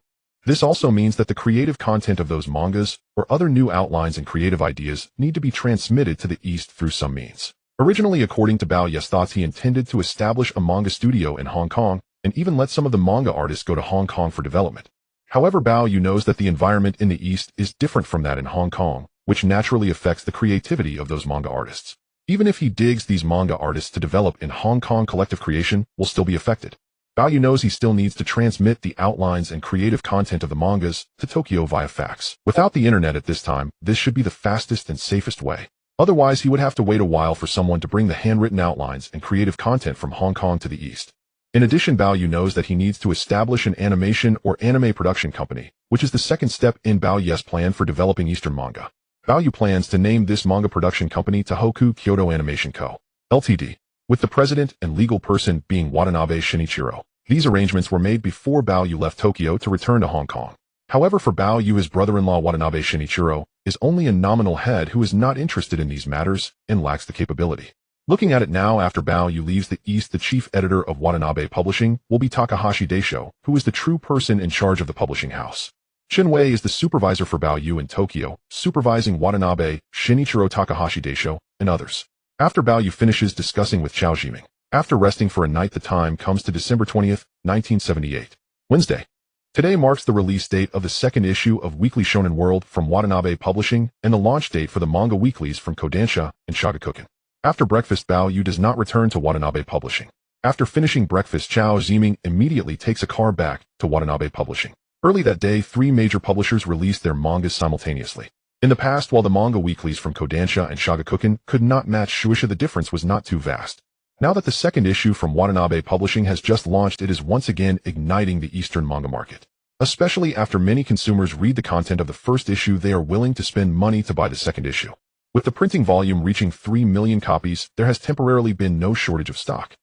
This also means that the creative content of those mangas or other new outlines and creative ideas need to be transmitted to the East through some means. Originally, according to Bao Ye's thoughts, he intended to establish a manga studio in Hong Kong and even let some of the manga artists go to Hong Kong for development. However, Bao Yu knows that the environment in the East is different from that in Hong Kong, which naturally affects the creativity of those manga artists. Even if he digs these manga artists to develop in Hong Kong, collective creation will still be affected. Bao Yu knows he still needs to transmit the outlines and creative content of the mangas to Tokyo via fax. Without the internet at this time, this should be the fastest and safest way. Otherwise, he would have to wait a while for someone to bring the handwritten outlines and creative content from Hong Kong to the east. In addition, Bao Yu knows that he needs to establish an animation or anime production company, which is the second step in Bao Yu's plan for developing Eastern manga. Bao Yu plans to name this manga production company Tohoku Kyoto Animation Co., Ltd., with the president and legal person being Watanabe Shinichiro. These arrangements were made before Bao Yu left Tokyo to return to Hong Kong. However, for Bao Yu, his brother-in-law Watanabe Shinichiro is only a nominal head who is not interested in these matters and lacks the capability. Looking at it now, after Bao Yu leaves the East, the chief editor of Watanabe Publishing will be Takahashi Daisho, who is the true person in charge of the publishing house. Chen Wei is the supervisor for Bao Yu in Tokyo, supervising Watanabe, Shinichiro, Takahashi Daisho, and others. After Bao Yu finishes discussing with Chao Jiming, after resting for a night, the time comes to December 20th, 1978. Wednesday. Today marks the release date of the second issue of Weekly Shonen World from Watanabe Publishing and the launch date for the manga weeklies from Kodansha and Shagakukan. After breakfast, Bao Yu does not return to Watanabe Publishing. After finishing breakfast, Chao Jiming immediately takes a car back to Watanabe Publishing. Early that day, 3 major publishers released their mangas simultaneously. In the past, while the manga weeklies from Kodansha and Shagakukan could not match Shueisha, the difference was not too vast. Now that the second issue from Watanabe Publishing has just launched, it is once again igniting the Eastern manga market. Especially after many consumers read the content of the first issue, they are willing to spend money to buy the second issue. With the printing volume reaching 3 million copies, there has temporarily been no shortage of stock.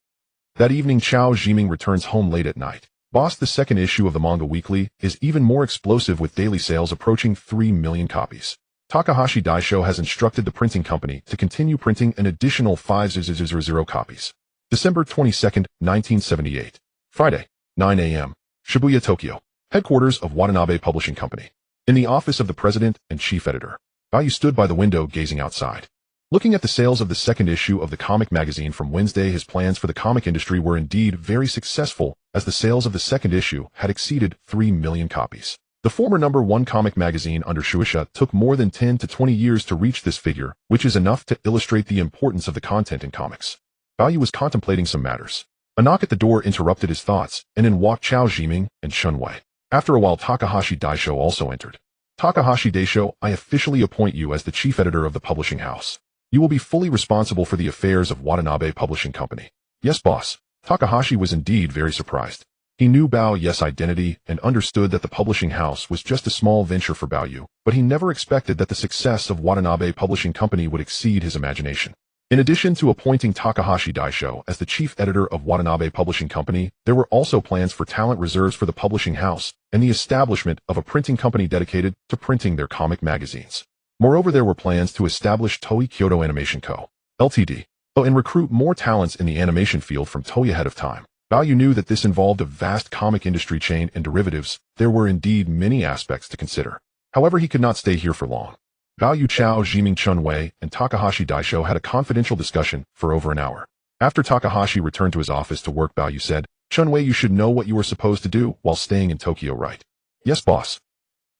That evening, Chao Jiming returns home late at night. Boss, the second issue of the manga weekly, is even more explosive with daily sales approaching 3 million copies. Takahashi Daisho has instructed the printing company to continue printing an additional 5,000 copies. December 22, 1978. Friday, 9 a.m. Shibuya, Tokyo. Headquarters of Watanabe Publishing Company. In the office of the president and chief editor, Bao Yu stood by the window gazing outside. Looking at the sales of the second issue of the comic magazine from Wednesday, his plans for the comic industry were indeed very successful, as the sales of the second issue had exceeded 3 million copies. The former #1 comic magazine under Shueisha took more than 10 to 20 years to reach this figure, which is enough to illustrate the importance of the content in comics. Bao Yu was contemplating some matters. A knock at the door interrupted his thoughts, and in walked Chao Jiming and Chen Wei. After a while, Takahashi Daisho also entered. Takahashi Daisho, I officially appoint you as the chief editor of the publishing house. You will be fully responsible for the affairs of Watanabe Publishing Company. Yes, boss. Takahashi was indeed very surprised. He knew Bao Yu's identity and understood that the publishing house was just a small venture for Bao Yu, but he never expected that the success of Watanabe Publishing Company would exceed his imagination. In addition to appointing Takahashi Daisho as the chief editor of Watanabe Publishing Company, there were also plans for talent reserves for the publishing house and the establishment of a printing company dedicated to printing their comic magazines. Moreover, there were plans to establish Toei Kyoto Animation Co., Ltd., and recruit more talents in the animation field from Toei ahead of time. Bao Yu knew that this involved a vast comic industry chain and derivatives. There were indeed many aspects to consider. However, he could not stay here for long. Bao Yu, Chao Jiming, Chen Wei, and Takahashi Daisho had a confidential discussion for over an hour. After Takahashi returned to his office to work, Bao Yu said, Chen Wei, you should know what you were supposed to do while staying in Tokyo, right? Yes, boss.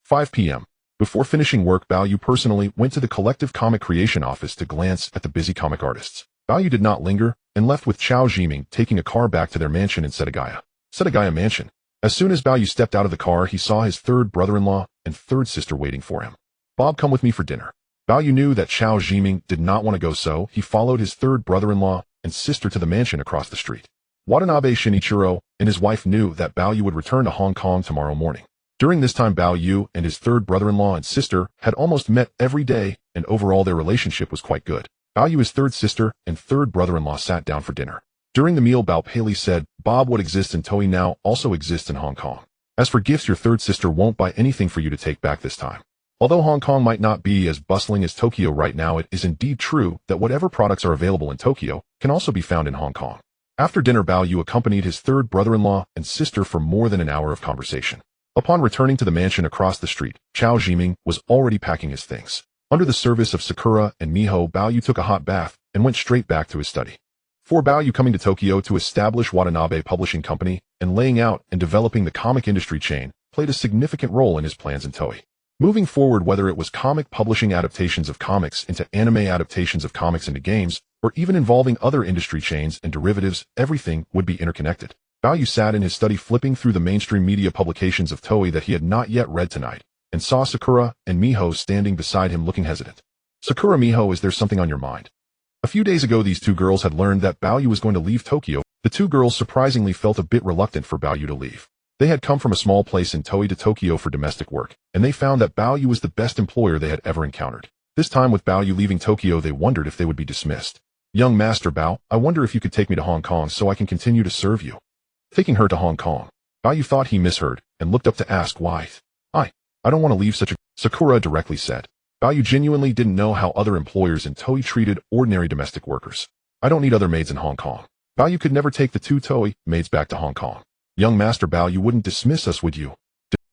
5 p.m. Before finishing work, Bao Yu personally went to the collective comic creation office to glance at the busy comic artists. Bao Yu did not linger and left with Chao Jiming, taking a car back to their mansion in Setagaya Mansion. As soon as Bao Yu stepped out of the car, he saw his third brother-in-law and third sister waiting for him. Bob, come with me for dinner. Bao Yu knew that Chao Jiming did not want to go, so he followed his third brother-in-law and sister to the mansion across the street. Watanabe Shinichiro and his wife knew that Bao Yu would return to Hong Kong tomorrow morning. During this time, Bao Yu and his third brother-in-law and sister had almost met every day, and overall their relationship was quite good. Bao Yu, his third sister, and third brother-in-law sat down for dinner. During the meal, Bao Paley said, Bob, what exists in Toei now also exists in Hong Kong. As for gifts, your third sister won't buy anything for you to take back this time. Although Hong Kong might not be as bustling as Tokyo right now, it is indeed true that whatever products are available in Tokyo can also be found in Hong Kong. After dinner, Bao Yu accompanied his third brother-in-law and sister for more than an hour of conversation. Upon returning to the mansion across the street, Chao Jiming was already packing his things. Under the service of Sakura and Miho, Bao Yu took a hot bath and went straight back to his study. For Bao Yu, coming to Tokyo to establish Watanabe Publishing Company and laying out and developing the comic industry chain played a significant role in his plans in Toei. Moving forward, whether it was comic publishing adaptations of comics into anime adaptations of comics into games, or even involving other industry chains and derivatives, everything would be interconnected. Bao Yu sat in his study flipping through the mainstream media publications of Toei that he had not yet read tonight, and saw Sakura and Miho standing beside him looking hesitant. Sakura, Miho, is there something on your mind? A few days ago these two girls had learned that Bao Yu was going to leave Tokyo. The two girls surprisingly felt a bit reluctant for Bao Yu to leave. They had come from a small place in Toei to Tokyo for domestic work, and they found that Bao Yu was the best employer they had ever encountered. This time with Bao Yu leaving Tokyo they wondered if they would be dismissed. Young Master Bao, I wonder if you could take me to Hong Kong so I can continue to serve you. Taking her to Hong Kong. Bao Yu thought he misheard, and looked up to ask why. I don't want to leave such a... Sakura directly said. Bao Yu genuinely didn't know how other employers in Toei treated ordinary domestic workers. I don't need other maids in Hong Kong. Bao Yu could never take the two Toei maids back to Hong Kong. Young Master Bao Yu wouldn't dismiss us, would you?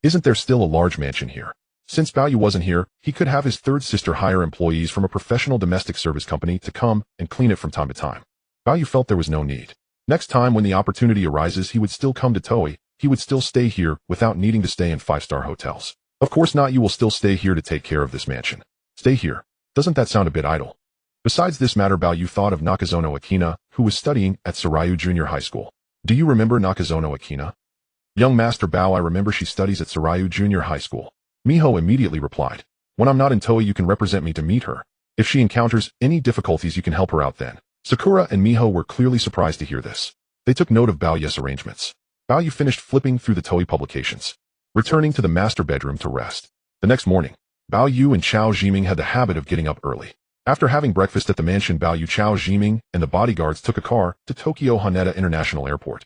Isn't there still a large mansion here? Since Bao Yu wasn't here, he could have his third sister hire employees from a professional domestic service company to come and clean it from time to time. Bao Yu felt there was no need. Next time when the opportunity arises he would still come to Toei, he would still stay here without needing to stay in five-star hotels. Of course not, you will still stay here to take care of this mansion. Stay here. Doesn't that sound a bit idle? Besides this matter, Bao Yu thought of Nakazono Akina, who was studying at Sarayu Junior High School. Do you remember Nakazono Akina? Young Master Bao, I remember she studies at Sarayu Junior High School. Miho immediately replied. When I'm not in Toei you can represent me to meet her. If she encounters any difficulties you can help her out then. Sakura and Miho were clearly surprised to hear this. They took note of Bao Yu's arrangements. Bao Yu finished flipping through the Toei publications, returning to the master bedroom to rest. The next morning, Bao Yu and Chao Jiming had the habit of getting up early. After having breakfast at the mansion, Bao Yu, Chao Jiming, and the bodyguards took a car to Tokyo Haneda International Airport.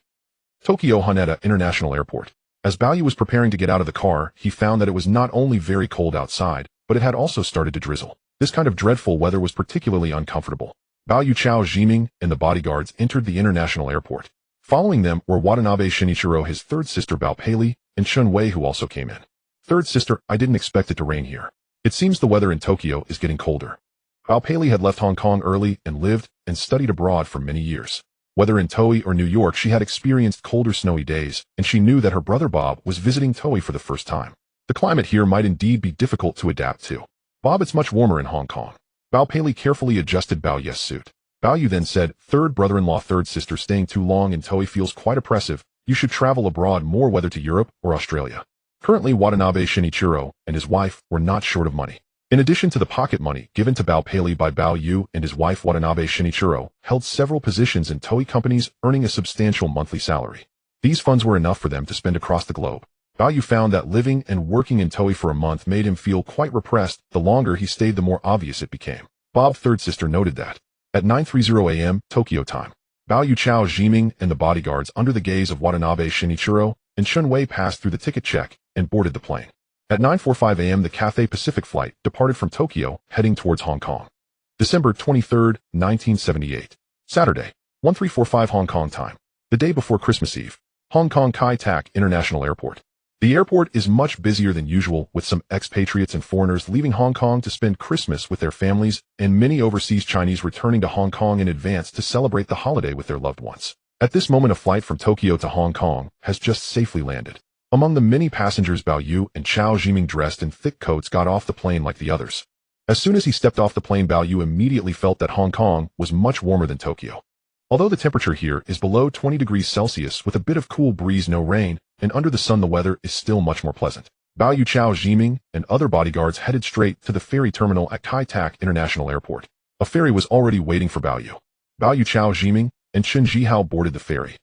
Tokyo Haneda International Airport. As Bao Yu was preparing to get out of the car, he found that it was not only very cold outside, but it had also started to drizzle. This kind of dreadful weather was particularly uncomfortable. Bao Yu, Chao Jiming, and the bodyguards entered the international airport. Following them were Watanabe Shinichiro, his third sister Bao Pei, and Shun Wei, who also came in. Third sister, I didn't expect it to rain here. It seems the weather in Tokyo is getting colder. Bao Pei had left Hong Kong early and lived and studied abroad for many years. Whether in Toei or New York, she had experienced colder snowy days, and she knew that her brother Bob was visiting Toei for the first time. The climate here might indeed be difficult to adapt to. Bob, it's much warmer in Hong Kong. Bao Pei carefully adjusted Bao Yu's suit. Bao Yu then said, third brother-in-law, third sister, staying too long in Toei feels quite oppressive. You should travel abroad more, whether to Europe or Australia. Currently, Watanabe Shinichiro and his wife were not short of money. In addition to the pocket money given to Bao Pei by Bao Yu and his wife Watanabe Shinichiro, held several positions in Toei companies, earning a substantial monthly salary. These funds were enough for them to spend across the globe. Bao Yu found that living and working in Toei for a month made him feel quite repressed. The longer he stayed, the more obvious it became. Bob's third sister noted that. At 9:30 a.m. Tokyo time, Bao Yu, Chao Jiming, and the bodyguards, under the gaze of Watanabe Shinichiro and Shun Wei, passed through the ticket check and boarded the plane. At 9:45 a.m. the Cathay Pacific flight departed from Tokyo, heading towards Hong Kong. December 23, 1978. Saturday, 1345 Hong Kong time. The day before Christmas Eve. Hong Kong Kai Tak International Airport. The airport is much busier than usual, with some expatriates and foreigners leaving Hong Kong to spend Christmas with their families, and many overseas Chinese returning to Hong Kong in advance to celebrate the holiday with their loved ones. At this moment, a flight from Tokyo to Hong Kong has just safely landed. Among the many passengers, Bao Yu and Chao Jiming, dressed in thick coats, got off the plane like the others. As soon as he stepped off the plane, Bao Yu immediately felt that Hong Kong was much warmer than Tokyo. Although the temperature here is below 20 degrees Celsius with a bit of cool breeze, no rain, and under the sun, the weather is still much more pleasant. Bao Yu, Chao Jiming, and other bodyguards headed straight to the ferry terminal at Kai Tak International Airport. A ferry was already waiting for Bao Yu. Bao Yu, Chao Jiming, and Chun Jihao boarded the ferry.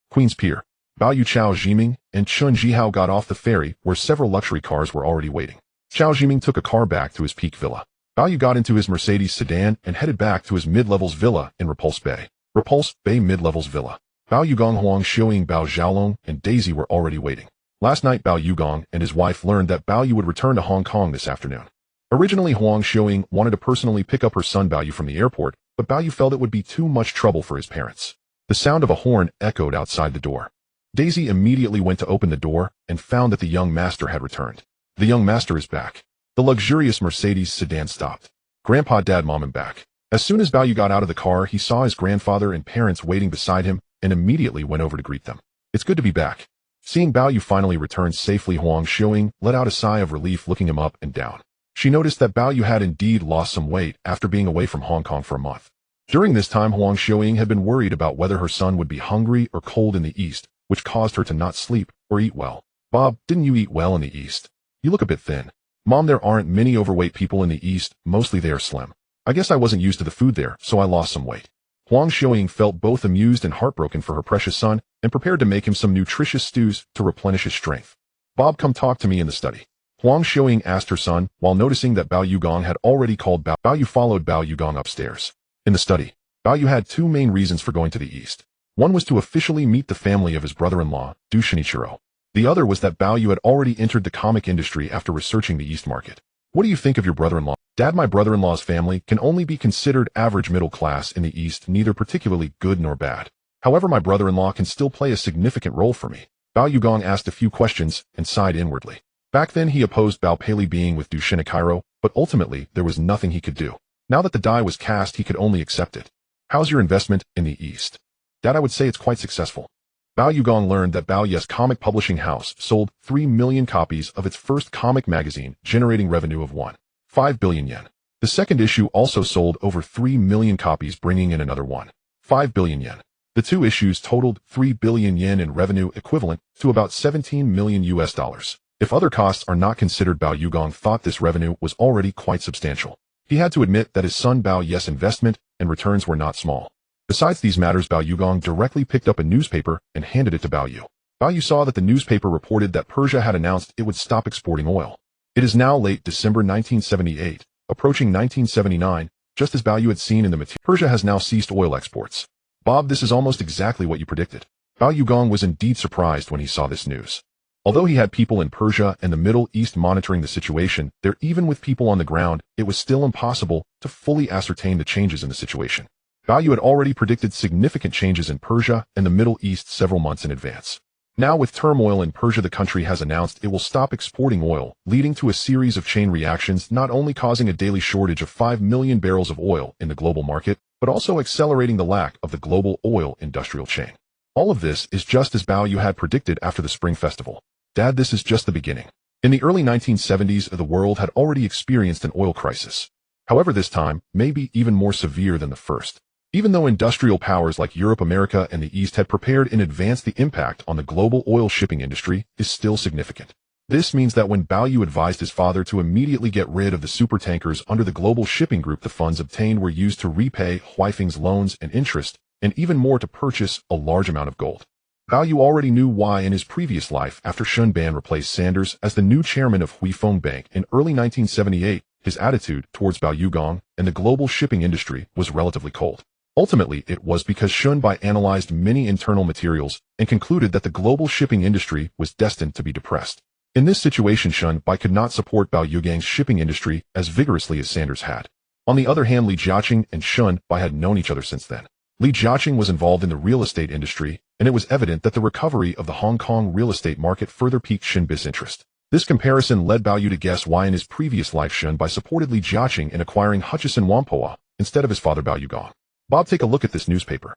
Queen's Pier. Bao Yu, Chao Jiming, and Chun Jihao got off the ferry, where several luxury cars were already waiting. Chao Jiming took a car back to his peak villa. Bao Yu got into his Mercedes sedan and headed back to his mid-levels villa in Repulse Bay. Repulse Bay Mid-Levels Villa. Bao Yugong, Huang Xiaoying, Bao Xiaolong, and Daisy were already waiting. Last night, Bao Yugong and his wife learned that Bao Yu would return to Hong Kong this afternoon. Originally, Huang Xiaoying wanted to personally pick up her son Bao Yu from the airport, but Bao Yu felt it would be too much trouble for his parents. The sound of a horn echoed outside the door. Daisy immediately went to open the door and found that the young master had returned. The young master is back. The luxurious Mercedes sedan stopped. Grandpa, Dad, Mom, and back. As soon as Bao Yu got out of the car, he saw his grandfather and parents waiting beside him and immediately went over to greet them. It's good to be back. Seeing Bao Yu finally return safely, Huang Xiaoying let out a sigh of relief, looking him up and down. She noticed that Bao Yu had indeed lost some weight after being away from Hong Kong for a month. During this time, Huang Xiaoying had been worried about whether her son would be hungry or cold in the east, which caused her to not sleep or eat well. Bob, didn't you eat well in the East? You look a bit thin. Mom, there aren't many overweight people in the East, mostly they are slim. I guess I wasn't used to the food there, so I lost some weight. Huang Xiaoying felt both amused and heartbroken for her precious son and prepared to make him some nutritious stews to replenish his strength. Bob, come talk to me in the study. Huang Xiaoying asked her son while noticing that Bao Yugong had already called Bao Yu followed Bao Yugong upstairs. In the study, Bao Yu had two main reasons for going to the East. One was to officially meet the family of his brother-in-law, Du Shinichiro. The other was that Bao Yu had already entered the comic industry after researching the East market. What do you think of your brother-in-law? Dad, my brother-in-law's family can only be considered average middle class in the East, neither particularly good nor bad. However, my brother-in-law can still play a significant role for me. Bao Yugong asked a few questions and sighed inwardly. Back then he opposed Bao Pei being with Du Shinichiro, but ultimately there was nothing he could do. Now that the die was cast, he could only accept it. How's your investment in the East? Dad, I would say it's quite successful. Bao Yugong learned that Bao Ye's comic publishing house sold 3 million copies of its first comic magazine, generating revenue of 1.5 billion yen. The second issue also sold over 3 million copies, bringing in another 1.5 billion yen. The two issues totaled 3 billion yen in revenue, equivalent to about 17 million US dollars. If other costs are not considered, Bao Yugong thought this revenue was already quite substantial. He had to admit that his son Bao Ye's investment and returns were not small. Besides these matters, Bao Yugong directly picked up a newspaper and handed it to Bao Yu. Bao Yu saw that the newspaper reported that Persia had announced it would stop exporting oil. It is now late December 1978, approaching 1979, just as Bao Yu had seen in the material. Persia has now ceased oil exports. Bob, this is almost exactly what you predicted. Bao Yugong was indeed surprised when he saw this news. Although he had people in Persia and the Middle East monitoring the situation, there even with people on the ground, it was still impossible to fully ascertain the changes in the situation. Bao Yu had already predicted significant changes in Persia and the Middle East several months in advance. Now with turmoil in Persia, the country has announced it will stop exporting oil, leading to a series of chain reactions, not only causing a daily shortage of 5 million barrels of oil in the global market, but also accelerating the lack of the global oil industrial chain. All of this is just as Bao Yu had predicted after the Spring Festival. Dad, this is just the beginning. In the early 1970s, the world had already experienced an oil crisis. However, this time may be even more severe than the first. Even though industrial powers like Europe, America, and the East had prepared in advance, the impact on the global oil shipping industry is still significant. This means that when Bao Yu advised his father to immediately get rid of the supertankers under the global shipping group, the funds obtained were used to repay Huifeng's loans and interest, and even more to purchase a large amount of gold. Bao Yu already knew why in his previous life after Shun Ban replaced Sanders as the new chairman of Huifeng Bank in early 1978, his attitude towards Bao Yugong and the global shipping industry was relatively cold. Ultimately, it was because Shun Bai analyzed many internal materials and concluded that the global shipping industry was destined to be depressed. In this situation, Shun Bai could not support Bao Yugong's shipping industry as vigorously as Sanders had. On the other hand, Li Jiaqing and Shun Bai had known each other since then. Li Jiaqing was involved in the real estate industry, and it was evident that the recovery of the Hong Kong real estate market further piqued Shun Bai's interest. This comparison led Bao Yu to guess why in his previous life Shun Bai supported Li Jiaqing in acquiring Hutchison Whampoa instead of his father Bao Yugong. Bob, take a look at this newspaper.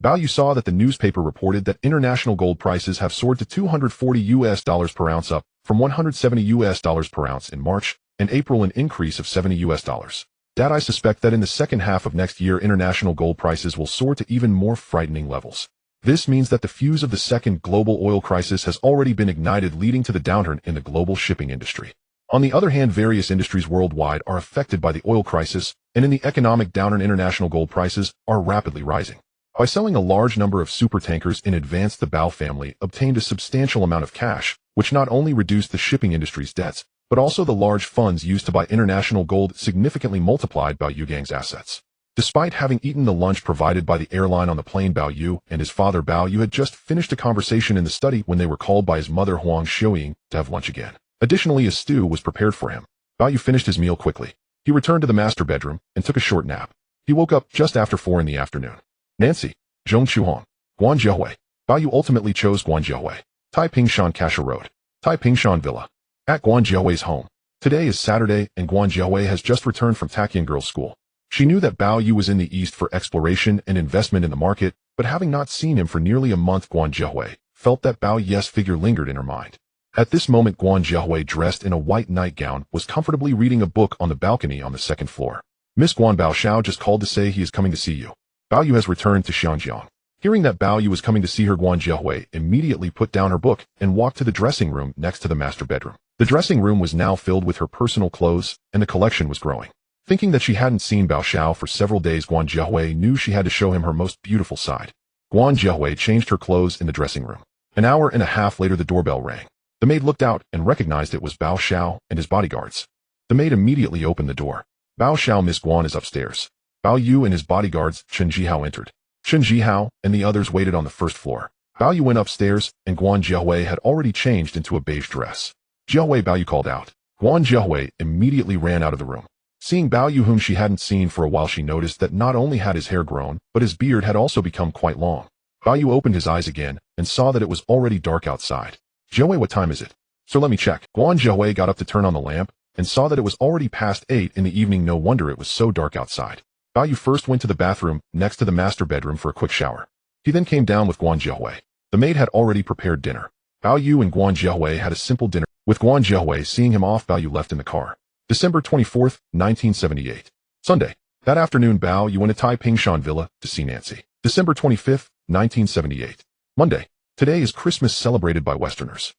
Bao Yu saw that the newspaper reported that international gold prices have soared to $240 per ounce, up from $170 per ounce in March and April, an increase of $70. Dad, I suspect that in the second half of next year, international gold prices will soar to even more frightening levels. This means that the fuse of the second global oil crisis has already been ignited, leading to the downturn in the global shipping industry. On the other hand, various industries worldwide are affected by the oil crisis, and in the economic downturn, international gold prices are rapidly rising. By selling a large number of supertankers in advance, the Bao family obtained a substantial amount of cash, which not only reduced the shipping industry's debts, but also the large funds used to buy international gold significantly multiplied Bao Yugong's assets. Despite having eaten the lunch provided by the airline on the plane, Bao Yu and his father Bao Yu had just finished a conversation in the study when they were called by his mother Huang Xiaoying to have lunch again. Additionally, a stew was prepared for him. Bao Yu finished his meal quickly. He returned to the master bedroom and took a short nap. He woke up just after 4 in the afternoon. Nancy, Zhong Chuhong, Guanjiahui. Bao Yu ultimately chose Guanjiahui. Taipingshan Kasha Road. Taipingshan Villa. At Guanjiahui's home. Today is Saturday and Guanjiahui has just returned from Takian Girls' School. She knew that Bao Yu was in the East for exploration and investment in the market, but having not seen him for nearly a month, Guanjiahui felt that Bao Yu's figure lingered in her mind. At this moment, Guanjiahui, dressed in a white nightgown, was comfortably reading a book on the balcony on the second floor. Miss Guan Bao Xiao just called to say he is coming to see you. Bao Yu has returned to Xianjiang. Hearing that Bao Yu was coming to see her, Guan Jiahui immediately put down her book and walked to the dressing room next to the master bedroom. The dressing room was now filled with her personal clothes, and the collection was growing. Thinking that she hadn't seen Bao Xiao for several days, Guan Jiahui knew she had to show him her most beautiful side. Guan Jiahui changed her clothes in the dressing room. An hour and a half later, the doorbell rang. The maid looked out and recognized it was Bao Xiao and his bodyguards. The maid immediately opened the door. Bao Xiao, Miss Guan is upstairs. Bao Yu and his bodyguards, Chen Jihao, entered. Chen Jihao and the others waited on the first floor. Bao Yu went upstairs, and Guan Jiahui had already changed into a beige dress. Jiahui, Bao Yu called out. Guan Jiahui immediately ran out of the room. Seeing Bao Yu, whom she hadn't seen for a while, she noticed that not only had his hair grown, but his beard had also become quite long. Bao Yu opened his eyes again and saw that it was already dark outside. Jiahui, what time is it? So let me check. Guan Jiahui got up to turn on the lamp and saw that it was already past 8 in the evening. No wonder it was so dark outside. Bao Yu first went to the bathroom next to the master bedroom for a quick shower. He then came down with Guan Jiahui. The maid had already prepared dinner. Bao Yu and Guan Jiahui had a simple dinner. With Guan Jiahui seeing him off, Bao Yu left in the car. December 24th, 1978. Sunday. That afternoon, Bao Yu went to Taipingshan Villa to see Nancy. December 25th, 1978. Monday. Today is Christmas, celebrated by Westerners.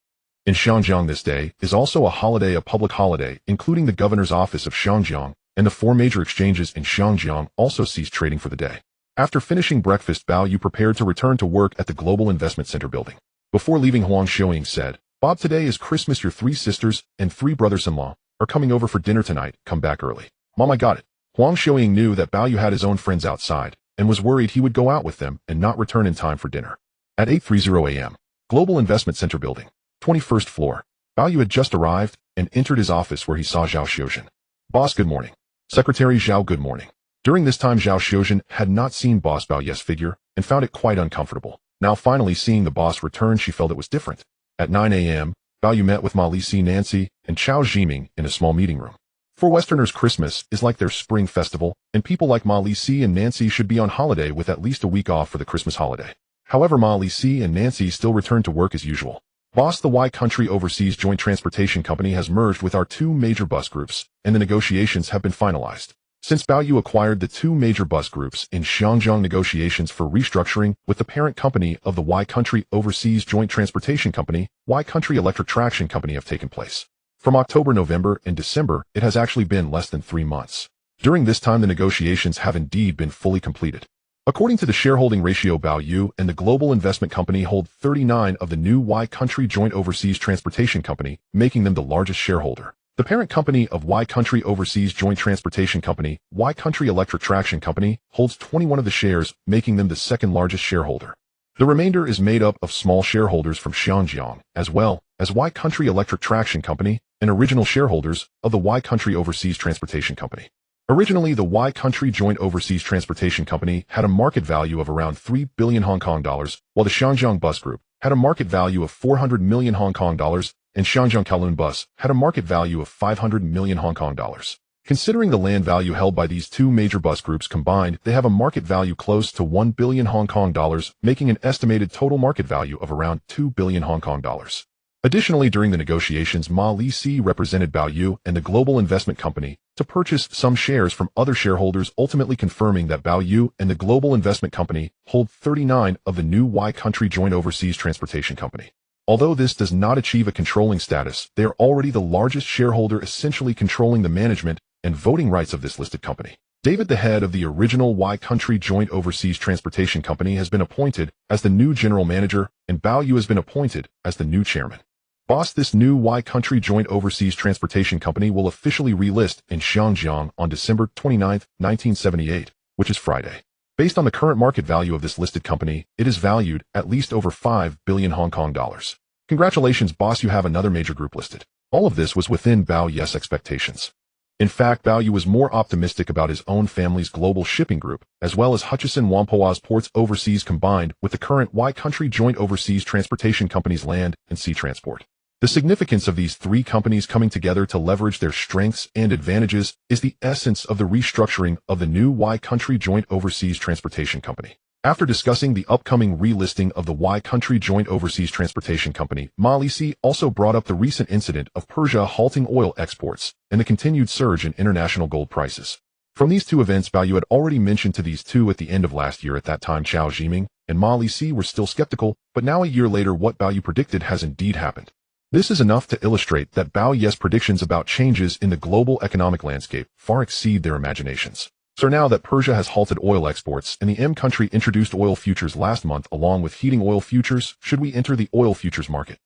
In Xinjiang, this day is also a holiday, a public holiday, including the governor's office of Xinjiang, and the 4 major exchanges in Xinjiang also ceased trading for the day. After finishing breakfast, Bao Yu prepared to return to work at the Global Investment Center building. Before leaving, Huang Xiuying said, Bob, today is Christmas. Your 3 sisters and 3 brothers-in-law are coming over for dinner tonight. Come back early. Mom, I got it. Huang Xiuying knew that Bao Yu had his own friends outside and was worried he would go out with them and not return in time for dinner. At 8:30 a.m., Global Investment Center building, 21st floor. Bao Yu had just arrived and entered his office, where he saw Zhao Xiuzhen. Boss, good morning. Secretary Zhao, good morning. During this time, Zhao Xiuzhen had not seen Boss Bao Yu's figure and found it quite uncomfortable. Now finally seeing the boss return, she felt it was different. At 9 a.m., Bao Yu met with Ma Lisi, Nancy, and Chao Zhiming in a small meeting room. For Westerners, Christmas is like their spring festival, and people like Ma Lisi and Nancy should be on holiday with at least a week off for the Christmas holiday. However, Ma Lisi and Nancy still returned to work as usual. Boss, the Y Country Overseas Joint Transportation Company has merged with our 2 major bus groups, and the negotiations have been finalized. Since Bao Yu acquired the 2 major bus groups in Xinjiang, negotiations for restructuring with the parent company of the Y Country Overseas Joint Transportation Company, Y Country Electric Traction Company, have taken place. From October, November, and December, it has actually been less than 3 months. During this time, the negotiations have indeed been fully completed. According to the shareholding ratio, Bao Yu and the Global Investment Company hold 39 of the new Y Country Joint Overseas Transportation Company, making them the largest shareholder. The parent company of Y Country Overseas Joint Transportation Company, Y Country Electric Traction Company, holds 21 of the shares, making them the second largest shareholder. The remainder is made up of small shareholders from Xinjiang, as well as Y Country Electric Traction Company and original shareholders of the Y Country Overseas Transportation Company. Originally, the Y Country Joint Overseas Transportation Company had a market value of around 3 billion Hong Kong dollars, while the Xinjiang Bus Group had a market value of 400 million Hong Kong dollars, and Xinjiang Kowloon Bus had a market value of 500 million Hong Kong dollars. Considering the land value held by these 2 major bus groups combined, they have a market value close to 1 billion Hong Kong dollars, making an estimated total market value of around 2 billion Hong Kong dollars. Additionally, during the negotiations, Ma Lisi represented Bao Yu and the Global Investment Company to purchase some shares from other shareholders, ultimately confirming that Bao Yu and the Global Investment Company hold 39 of the new Y Country Joint Overseas Transportation Company. Although this does not achieve a controlling status, they are already the largest shareholder, essentially controlling the management and voting rights of this listed company. David, the head of the original Y Country Joint Overseas Transportation Company, has been appointed as the new general manager, and Bao Yu has been appointed as the new chairman. Boss, this new Y Country Joint Overseas Transportation Company will officially relist in Xinjiang on December 29, 1978, which is Friday. Based on the current market value of this listed company, it is valued at least over 5 billion Hong Kong dollars. Congratulations, boss, you have another major group listed. All of this was within Bao Yu's expectations. In fact, Bao Yu was more optimistic about his own family's global shipping group, as well as Hutchison Whampoa's ports overseas, combined with the current Y Country Joint Overseas Transportation Company's land and sea transport. The significance of these 3 companies coming together to leverage their strengths and advantages is the essence of the restructuring of the new Y Country Joint Overseas Transportation Company. After discussing the upcoming relisting of the Y Country Joint Overseas Transportation Company, Ma Lisi also brought up the recent incident of Persia halting oil exports and the continued surge in international gold prices. From these 2 events, Bao Yu had already mentioned to these 2 at the end of last year. At that time, Chao Zhiming and Ma Lixi were still skeptical, but now a year later what Bao Yu predicted has indeed happened. This is enough to illustrate that Bao Yu's predictions about changes in the global economic landscape far exceed their imaginations. So now that Persia has halted oil exports and the M country introduced oil futures last month along with heating oil futures, should we enter the oil futures market?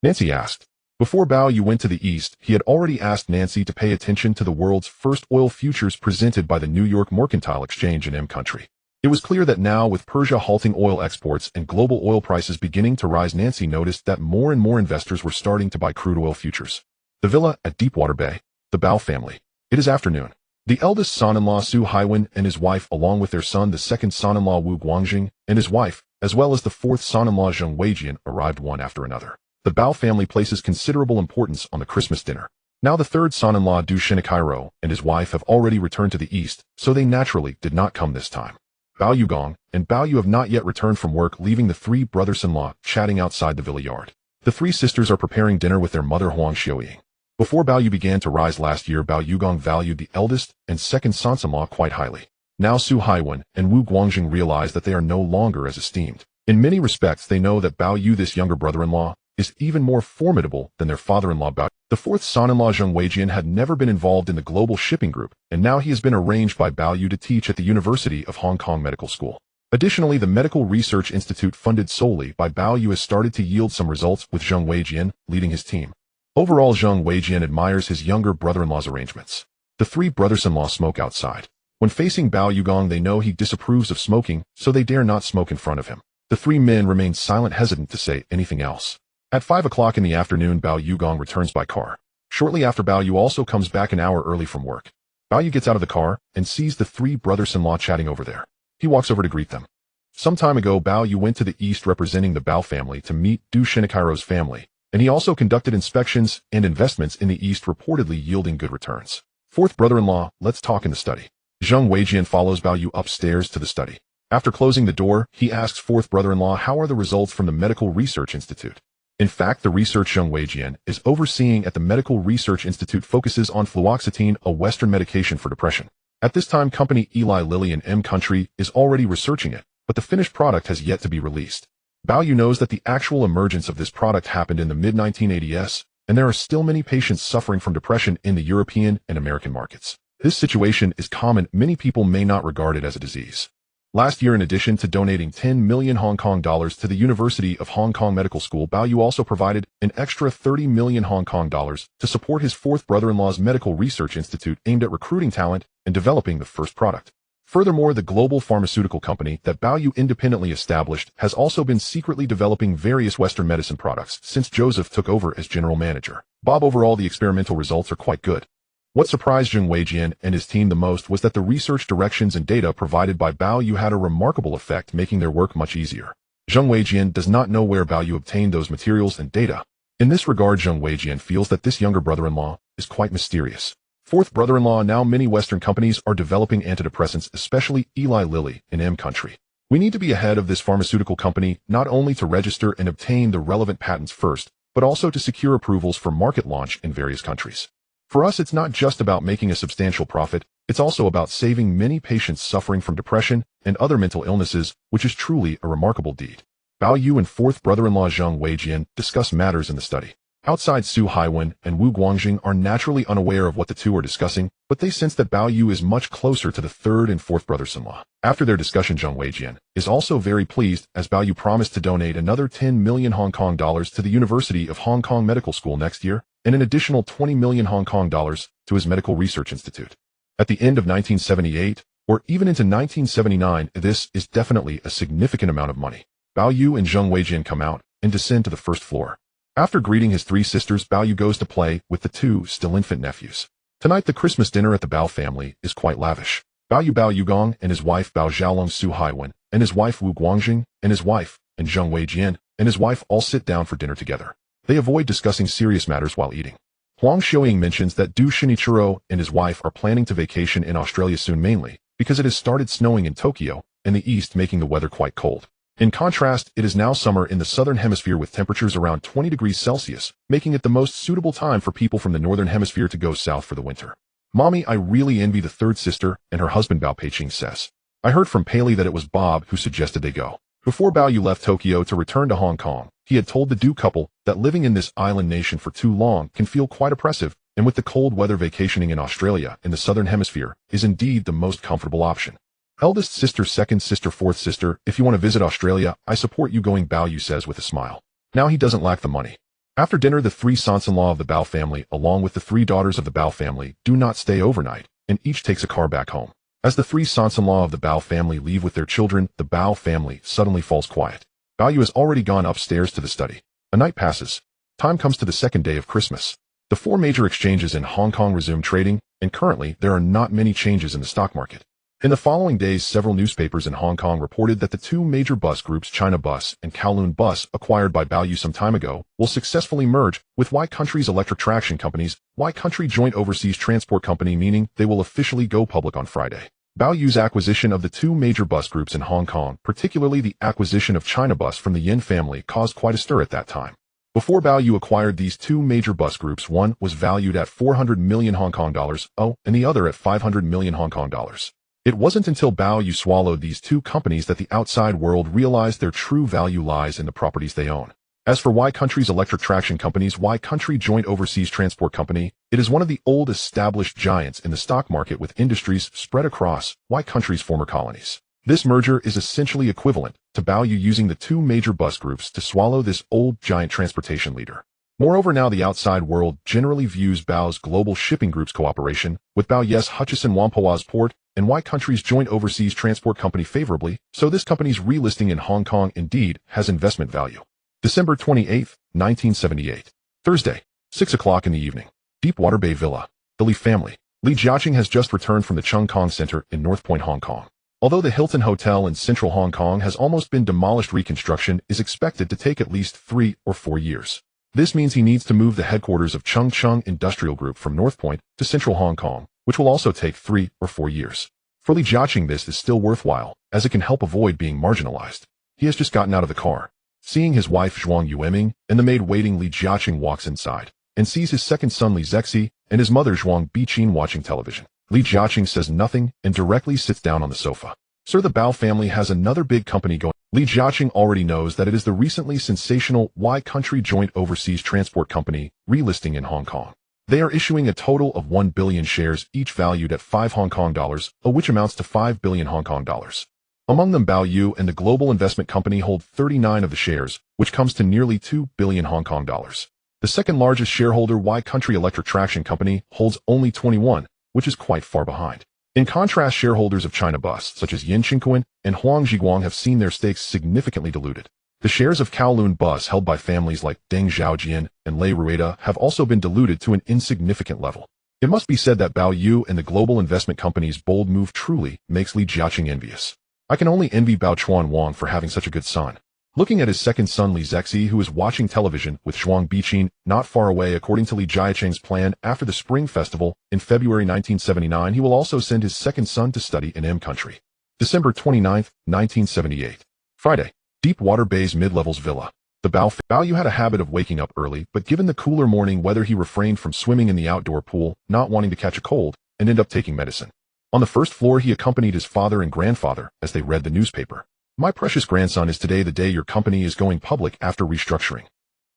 Nancy asked. Before Bao Yu went to the east, he had already asked Nancy to pay attention to the world's first oil futures presented by the New York Mercantile Exchange in M country. It was clear that now, with Persia halting oil exports and global oil prices beginning to rise, Nancy noticed that more and more investors were starting to buy crude oil futures. The villa at Deepwater Bay. The Bao family. It is afternoon. The eldest son-in-law Su Haiwen and his wife, along with their son, the second son-in-law Wu Guangjing, and his wife, as well as the fourth son-in-law Zheng Weijian, arrived one after another. The Bao family places considerable importance on the Christmas dinner. Now the third son-in-law Du Shinikairo and his wife have already returned to the east, so they naturally did not come this time. Bao Yugong and Bao Yu have not yet returned from work, leaving the three brothers-in-law chatting outside the villa yard. The three sisters are preparing dinner with their mother Huang Xiaoying. Before Bao Yu began to rise last year, Bao Yugong valued the eldest and second sons-in-law quite highly. Now Su Haiwen and Wu Guangjing realize that they are no longer as esteemed. In many respects, they know that Bao Yu, this younger brother-in-law, is even more formidable than their father-in-law Bao Yu. The fourth son-in-law Zheng Weijian had never been involved in the global shipping group, and now he has been arranged by Bao Yu to teach at the University of Hong Kong Medical School. Additionally, the Medical Research Institute funded solely by Bao Yu has started to yield some results, with Zheng Weijian leading his team. Overall, Zheng Weijian admires his younger brother-in-law's arrangements. The three brothers-in-law smoke outside. When facing Bao Yugong, they know he disapproves of smoking, so they dare not smoke in front of him. The three men remain silent, hesitant to say anything else. At 5 o'clock in the afternoon, Bao Yugong returns by car. Shortly after, Bao Yu also comes back an hour early from work. Bao Yu gets out of the car and sees the three brothers-in-law chatting over there. He walks over to greet them. Some time ago, Bao Yu went to the east representing the Bao family to meet Du Shinikairo's family, and he also conducted inspections and investments in the east, reportedly yielding good returns. Fourth brother-in-law, let's talk in the study. Zheng Weijian follows Bao Yu upstairs to the study. After closing the door, he asks fourth brother-in-law, how are the results from the Medical Research Institute? In fact, the research Zheng Weijian is overseeing at the Medical Research Institute focuses on fluoxetine, a Western medication for depression. At this time, company Eli Lilly in M country is already researching it, but the finished product has yet to be released. Bao Yu knows that the actual emergence of this product happened in the mid-1980s, and there are still many patients suffering from depression in the European and American markets. This situation is common. Many people may not regard it as a disease. Last year, in addition to donating 10 million Hong Kong dollars to the University of Hong Kong Medical School, Bao Yu also provided an extra 30 million Hong Kong dollars to support his fourth brother-in-law's Medical Research Institute aimed at recruiting talent and developing the first product. Furthermore, the global pharmaceutical company that Bao Yu independently established has also been secretly developing various Western medicine products since Joseph took over as general manager. Overall, the experimental results are quite good. What surprised Zheng Weijian and his team the most was that the research directions and data provided by Bao Yu had a remarkable effect, making their work much easier. Zheng Weijian does not know where Bao Yu obtained those materials and data. In this regard, Zheng Weijian feels that this younger brother-in-law is quite mysterious. Fourth brother-in-law, now many Western companies are developing antidepressants, especially Eli Lilly in M country. We need to be ahead of this pharmaceutical company, not only to register and obtain the relevant patents first, but also to secure approvals for market launch in various countries. For us, it's not just about making a substantial profit, it's also about saving many patients suffering from depression and other mental illnesses, which is truly a remarkable deed. Bao Yu and fourth brother-in-law Zheng Weijian discuss matters in the study. Outside, Su Haiwen and Wu Guangjing are naturally unaware of what the two are discussing, but they sense that Bao Yu is much closer to the third and fourth brothers-in-law. After their discussion, Zheng Weijian is also very pleased as Bao Yu promised to donate another 10 million Hong Kong dollars to the University of Hong Kong Medical School next year, and an additional 20 million Hong Kong dollars to his Medical Research Institute. At the end of 1978, or even into 1979, this is definitely a significant amount of money. Bao Yu and Zheng Weijian come out and descend to the first floor. After greeting his three sisters, Bao Yu goes to play with the two still infant nephews. Tonight, the Christmas dinner at the Bao family is quite lavish. Bao Yugong and his wife Bao Xiaolong Su Haiwen, and his wife Wu Guangjing, and his wife, and Zheng Weijian, and his wife all sit down for dinner together. They avoid discussing serious matters while eating. Huang Xiaoying mentions that Du Shinichiro and his wife are planning to vacation in Australia soon, mainly because it has started snowing in Tokyo and the east, making the weather quite cold. In contrast, it is now summer in the southern hemisphere with temperatures around 20 degrees Celsius, making it the most suitable time for people from the northern hemisphere to go south for the winter. Mommy, I really envy the third sister and her husband, Bao Peiqing says. I heard from Paley that it was Bob who suggested they go. Before Bao Yu left Tokyo to return to Hong Kong, he had told the Du couple that living in this island nation for too long can feel quite oppressive, and with the cold weather vacationing in Australia in the southern hemisphere is indeed the most comfortable option. Eldest sister, second sister, fourth sister, if you want to visit Australia, I support you going, Bao Yu says with a smile. Now he doesn't lack the money. After dinner, the three sons-in-law of the Bao family, along with the three daughters of the Bao family, do not stay overnight, and each takes a car back home. As the three sons-in-law of the Bao family leave with their children, the Bao family suddenly falls quiet. Bao Yu has already gone upstairs to the study. A night passes. Time comes to the second day of Christmas. The four major exchanges in Hong Kong resume trading, and currently there are not many changes in the stock market. In the following days, several newspapers in Hong Kong reported that the two major bus groups, China Bus and Kowloon Bus, acquired by Bao Yu some time ago, will successfully merge with Y Country's electric traction companies, Y Country Joint Overseas Transport Company, meaning they will officially go public on Friday. Bao Yu's acquisition of the two major bus groups in Hong Kong, particularly the acquisition of China Bus from the Yin family, caused quite a stir at that time. Before Bao Yu acquired these two major bus groups, one was valued at 400 million Hong Kong dollars, and the other at 500 million Hong Kong dollars. It wasn't until Bao Yu swallowed these two companies that the outside world realized their true value lies in the properties they own. As for Y Country's electric traction companies, Y Country Joint Overseas Transport Company, it is one of the old established giants in the stock market with industries spread across Y Country's former colonies. This merger is essentially equivalent to Bao Yu using the two major bus groups to swallow this old giant transportation leader. Moreover, now the outside world generally views Bao's Global Shipping Group's cooperation with Bao Yes Hutchison Whampoa's Port and Y Country's Joint Overseas Transport Company favorably, so this company's relisting in Hong Kong indeed has investment value. December 28, 1978. Thursday, 6 o'clock in the evening. Deepwater Bay Villa. The Li family. Li Jiaqing has just returned from the Chung Kong Center in North Point, Hong Kong. Although the Hilton Hotel in central Hong Kong has almost been demolished, reconstruction is expected to take at least 3 or 4 years. This means he needs to move the headquarters of Chung Chung Industrial Group from North Point to central Hong Kong, which will also take 3 or 4 years. For Li Jiaqing, this is still worthwhile, as it can help avoid being marginalized. He has just gotten out of the car. Seeing his wife Zhuang Yueming and the maid waiting, Li Jiaqing walks inside and sees his second son Li Zexi and his mother Zhuang Biqin watching television. Li Jiaqing says nothing and directly sits down on the sofa. Sir, the Bao family has another big company going. Li Jiaqing already knows that it is the recently sensational Y Country Joint Overseas Transport Company relisting in Hong Kong. They are issuing a total of 1 billion shares, each valued at 5 Hong Kong dollars, which amounts to 5 billion Hong Kong dollars. Among them, Bao Yu and the Global Investment Company hold 39 of the shares, which comes to nearly 2 billion Hong Kong dollars. The second largest shareholder, Y Country Electric Traction Company, holds only 21, which is quite far behind. In contrast, shareholders of China Bus, such as Yin Qingquan and Huang Zhiguang, have seen their stakes significantly diluted. The shares of Kowloon Bus, held by families like Deng Xiaojian and Lei Rueda, have also been diluted to an insignificant level. It must be said that Bao Yu and the Global Investment Company's bold move truly makes Li Jiaqing envious. I can only envy Bao Chuan Wang for having such a good son. Looking at his second son Li Zexi, who is watching television with Zhuang Biqin not far away, according to Li Jiaqing's plan, after the Spring Festival in February 1979, he will also send his second son to study in M Country. December 29, 1978. Friday. Deepwater Bay's Mid-Levels Villa. The Bao Yu had a habit of waking up early, but given the cooler morning weather he refrained from swimming in the outdoor pool, not wanting to catch a cold, and end up taking medicine. On the first floor, he accompanied his father and grandfather as they read the newspaper. My precious grandson, is today the day your company is going public after restructuring?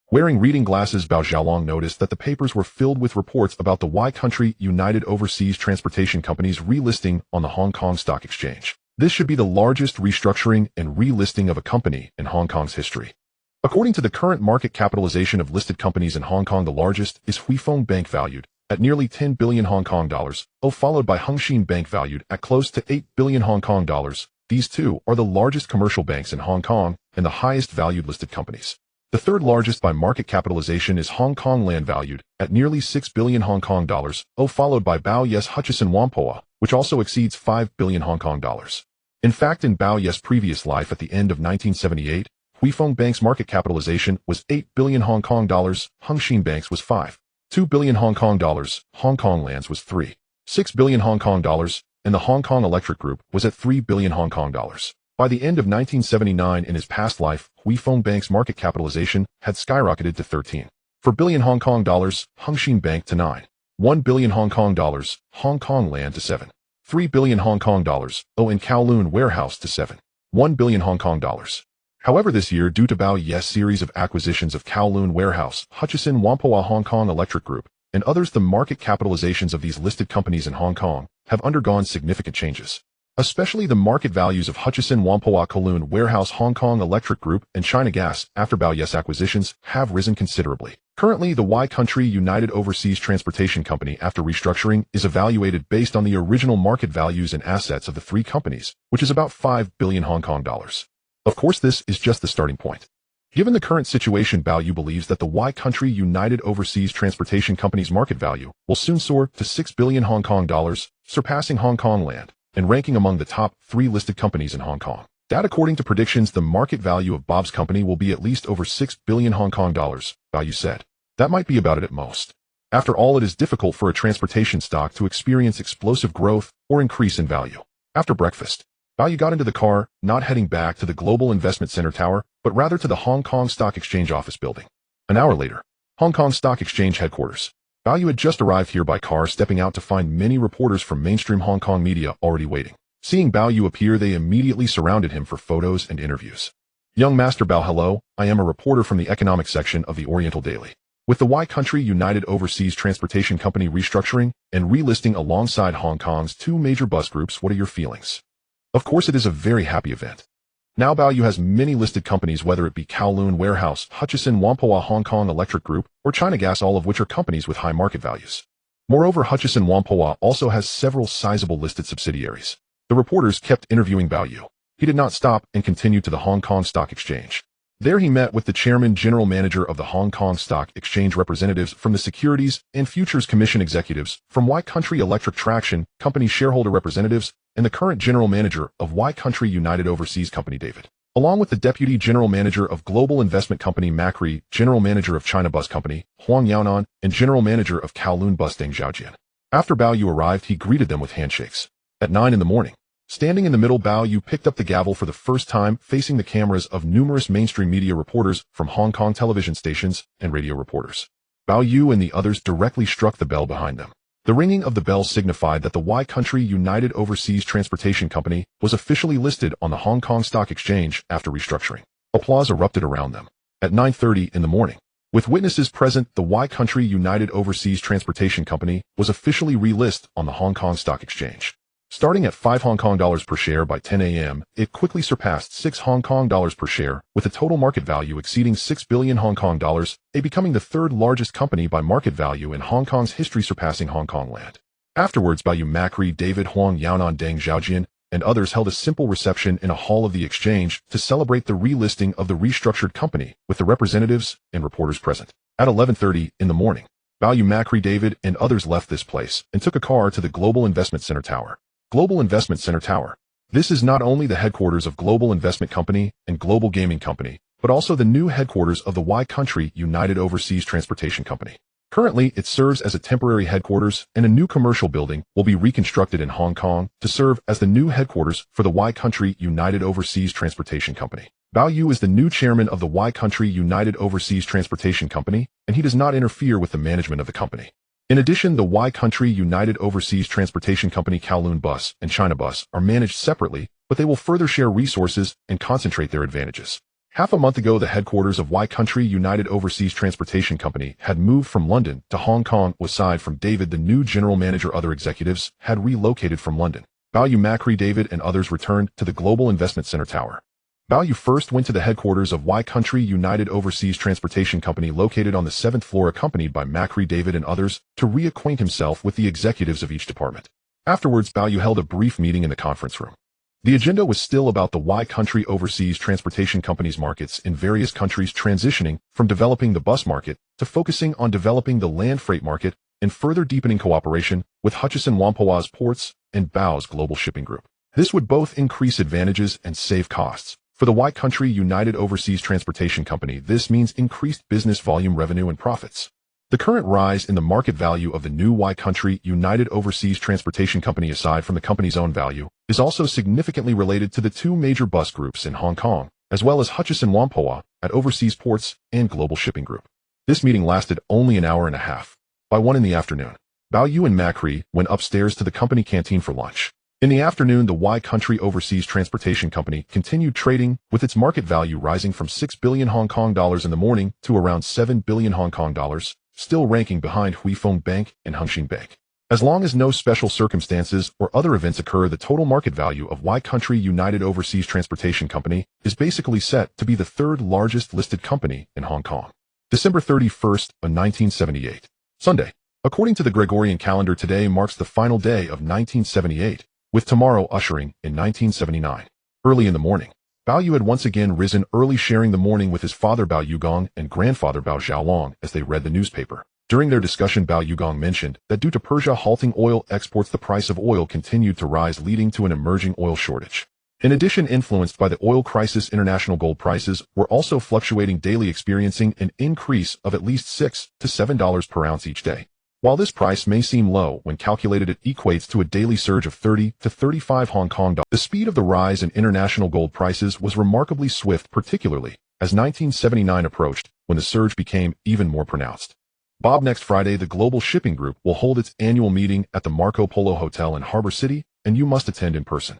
Wearing reading glasses, Bao Xiaolong noticed that the papers were filled with reports about the Y Country United Overseas Transportation Company's relisting on the Hong Kong Stock Exchange. This should be the largest restructuring and relisting of a company in Hong Kong's history. According to the current market capitalization of listed companies in Hong Kong, the largest is Hui Fong Bank, valued at nearly 10 billion Hong Kong dollars, followed by Hung Shin Bank, valued at close to 8 billion Hong Kong dollars. These two are the largest commercial banks in Hong Kong and the highest valued listed companies. The third largest by market capitalization is Hong Kong Land, valued at nearly 6 billion Hong Kong dollars, followed by Bao Yes Hutchison Whampoa, which also exceeds 5 billion Hong Kong dollars. In fact, in Bao Yes' previous life at the end of 1978, Hui Fong Bank's market capitalization was 8 billion Hong Kong dollars, Hung Shin Bank's was 5.2 billion Hong Kong dollars, Hong Kong Land's was 3.6 billion Hong Kong dollars, and the Hong Kong Electric Group was at 3 billion Hong Kong dollars. By the end of 1979, in his past life, Hui Fong Bank's market capitalization had skyrocketed to 13.4 billion Hong Kong dollars, Hung Shin Bank to 9.1 billion Hong Kong dollars, Hong Kong Land to 7.3 billion Hong Kong dollars, and Kowloon Warehouse to 7.1 billion Hong Kong dollars. However, this year, due to Bao-Yes' series of acquisitions of Kowloon Warehouse, Hutchison Whampoa Hong Kong Electric Group, and others, the market capitalizations of these listed companies in Hong Kong have undergone significant changes. Especially the market values of Hutchison Whampoa Kowloon Warehouse Hong Kong Electric Group and China Gas, after Bao-Yes acquisitions, have risen considerably. Currently, the Y Country United Overseas Transportation Company, after restructuring, is evaluated based on the original market values and assets of the three companies, which is about 5 billion Hong Kong dollars. Of course, this is just the starting point. Given the current situation, Bao-Yu believes that the Y Country United Overseas Transportation Company's market value will soon soar to 6 billion Hong Kong dollars, surpassing Hong Kong Land and ranking among the top 3 listed companies in Hong Kong. That, according to predictions, the market value of Bob's company will be at least over 6 billion Hong Kong dollars, Bao-Yu said. That might be about it at most. After all, it is difficult for a transportation stock to experience explosive growth or increase in value. After breakfast, Bao-Yu got into the car, not heading back to the Global Investment Center Tower, but rather to the Hong Kong Stock Exchange office building. An hour later, Hong Kong Stock Exchange headquarters. Bao-Yu had just arrived here by car, stepping out to find many reporters from mainstream Hong Kong media already waiting. Seeing Bao-Yu appear, they immediately surrounded him for photos and interviews. Young Master Bao, hello, I am a reporter from the economic section of the Oriental Daily. With the Y Country United Overseas Transportation Company restructuring and relisting alongside Hong Kong's 2 major bus groups, what are your feelings? Of course, it is a very happy event. Now Bao-Yu has many listed companies, whether it be Kowloon Warehouse, Hutchison Whampoa Hong Kong Electric Group, or China Gas, all of which are companies with high market values. Moreover, Hutchison Whampoa also has several sizable listed subsidiaries. The reporters kept interviewing Bao-Yu. He did not stop and continued to the Hong Kong Stock Exchange. There he met with the chairman general manager of the Hong Kong Stock Exchange, representatives from the Securities and Futures Commission, executives from Y Country Electric Traction Company, shareholder representatives, and the current general manager of Y Country United Overseas Company, David, along with the deputy general manager of Global Investment Company, Macri, general manager of China Bus Company, Huang Yaonan, and general manager of Kowloon Bus, Deng Xiaojian. After Bao-Yu arrived, he greeted them with handshakes. At 9 in the morning, standing in the middle, Bao-Yu picked up the gavel for the first time, facing the cameras of numerous mainstream media reporters from Hong Kong television stations and radio reporters. Bao-Yu and the others directly struck the bell behind them. The ringing of the bell signified that the Y Country United Overseas Transportation Company was officially listed on the Hong Kong Stock Exchange after restructuring. Applause erupted around them. At 9:30 in the morning, with witnesses present, the Y Country United Overseas Transportation Company was officially relisted on the Hong Kong Stock Exchange. Starting at 5 Hong Kong dollars per share by 10 a.m., it quickly surpassed 6 Hong Kong dollars per share, with a total market value exceeding 6 billion Hong Kong dollars, becoming the 3rd largest company by market value in Hong Kong's history, surpassing Hong Kong Land. Afterwards, Bao-Yu, Macri, David, Huang Yaonan, Deng Xiaojian, and others held a simple reception in a hall of the exchange to celebrate the relisting of the restructured company, with the representatives and reporters present. At 11:30 in the morning, Bao-Yu, Macri, David, and others left this place and took a car to the Global Investment Center Tower. Global Investment Center Tower. This is not only the headquarters of Global Investment Company and Global Gaming Company, but also the new headquarters of the Y Country United Overseas Transportation Company. Currently, it serves as a temporary headquarters, and a new commercial building will be reconstructed in Hong Kong to serve as the new headquarters for the Y Country United Overseas Transportation Company. Bao-Yu is the new chairman of the Y Country United Overseas Transportation Company, and he does not interfere with the management of the company. In addition, the Y Country United Overseas Transportation Company, Kowloon Bus, and China Bus are managed separately, but they will further share resources and concentrate their advantages. Half a month ago, the headquarters of Y Country United Overseas Transportation Company had moved from London to Hong Kong. Aside from David, the new general manager, other executives had relocated from London. Bao-Yu, Macri, David, and others returned to the Global Investment Center Tower. Bao-Yu first went to the headquarters of Y Country United Overseas Transportation Company, located on the 7th floor, accompanied by Macri, David, and others, to reacquaint himself with the executives of each department. Afterwards, Bao-Yu held a brief meeting in the conference room. The agenda was still about the Y Country Overseas Transportation Company's markets in various countries, transitioning from developing the bus market to focusing on developing the land freight market and further deepening cooperation with Hutchison Whampoa's ports and Bao's global shipping group. This would both increase advantages and save costs. For the Y Country United Overseas Transportation Company, this means increased business volume, revenue, and profits. The current rise in the market value of the new Y Country United Overseas Transportation Company, aside from the company's own value, is also significantly related to the 2 major bus groups in Hong Kong, as well as Hutchison Whampoa at Overseas Ports and Global Shipping Group. This meeting lasted only an hour and a half. By 1 in the afternoon, Bao-Yu and Macri went upstairs to the company canteen for lunch. In the afternoon, the Y Country Overseas Transportation Company continued trading, with its market value rising from 6 billion Hong Kong dollars in the morning to around 7 billion Hong Kong dollars, still ranking behind Huifeng Bank and Hengxin Bank. As long as no special circumstances or other events occur, the total market value of Y Country United Overseas Transportation Company is basically set to be the third largest listed company in Hong Kong. December 31st, 1978. Sunday. According to the Gregorian calendar, today marks the final day of 1978, with tomorrow ushering in 1979. Early in the morning, Bao Yu had once again risen early, sharing the morning with his father Bao Yugong and grandfather Bao Xiaolong as they read the newspaper. During their discussion, Bao Yugong mentioned that due to Persia halting oil exports, the price of oil continued to rise, leading to an emerging oil shortage. In addition, influenced by the oil crisis, international gold prices were also fluctuating daily, experiencing an increase of at least $6 to $7 per ounce each day. While this price may seem low, when calculated it equates to a daily surge of 30 to 35 Hong Kong dollars. The speed of the rise in international gold prices was remarkably swift, particularly as 1979 approached, when the surge became even more pronounced. Bob, next Friday, the Global Shipping Group will hold its annual meeting at the Marco Polo Hotel in Harbor City, and you must attend in person.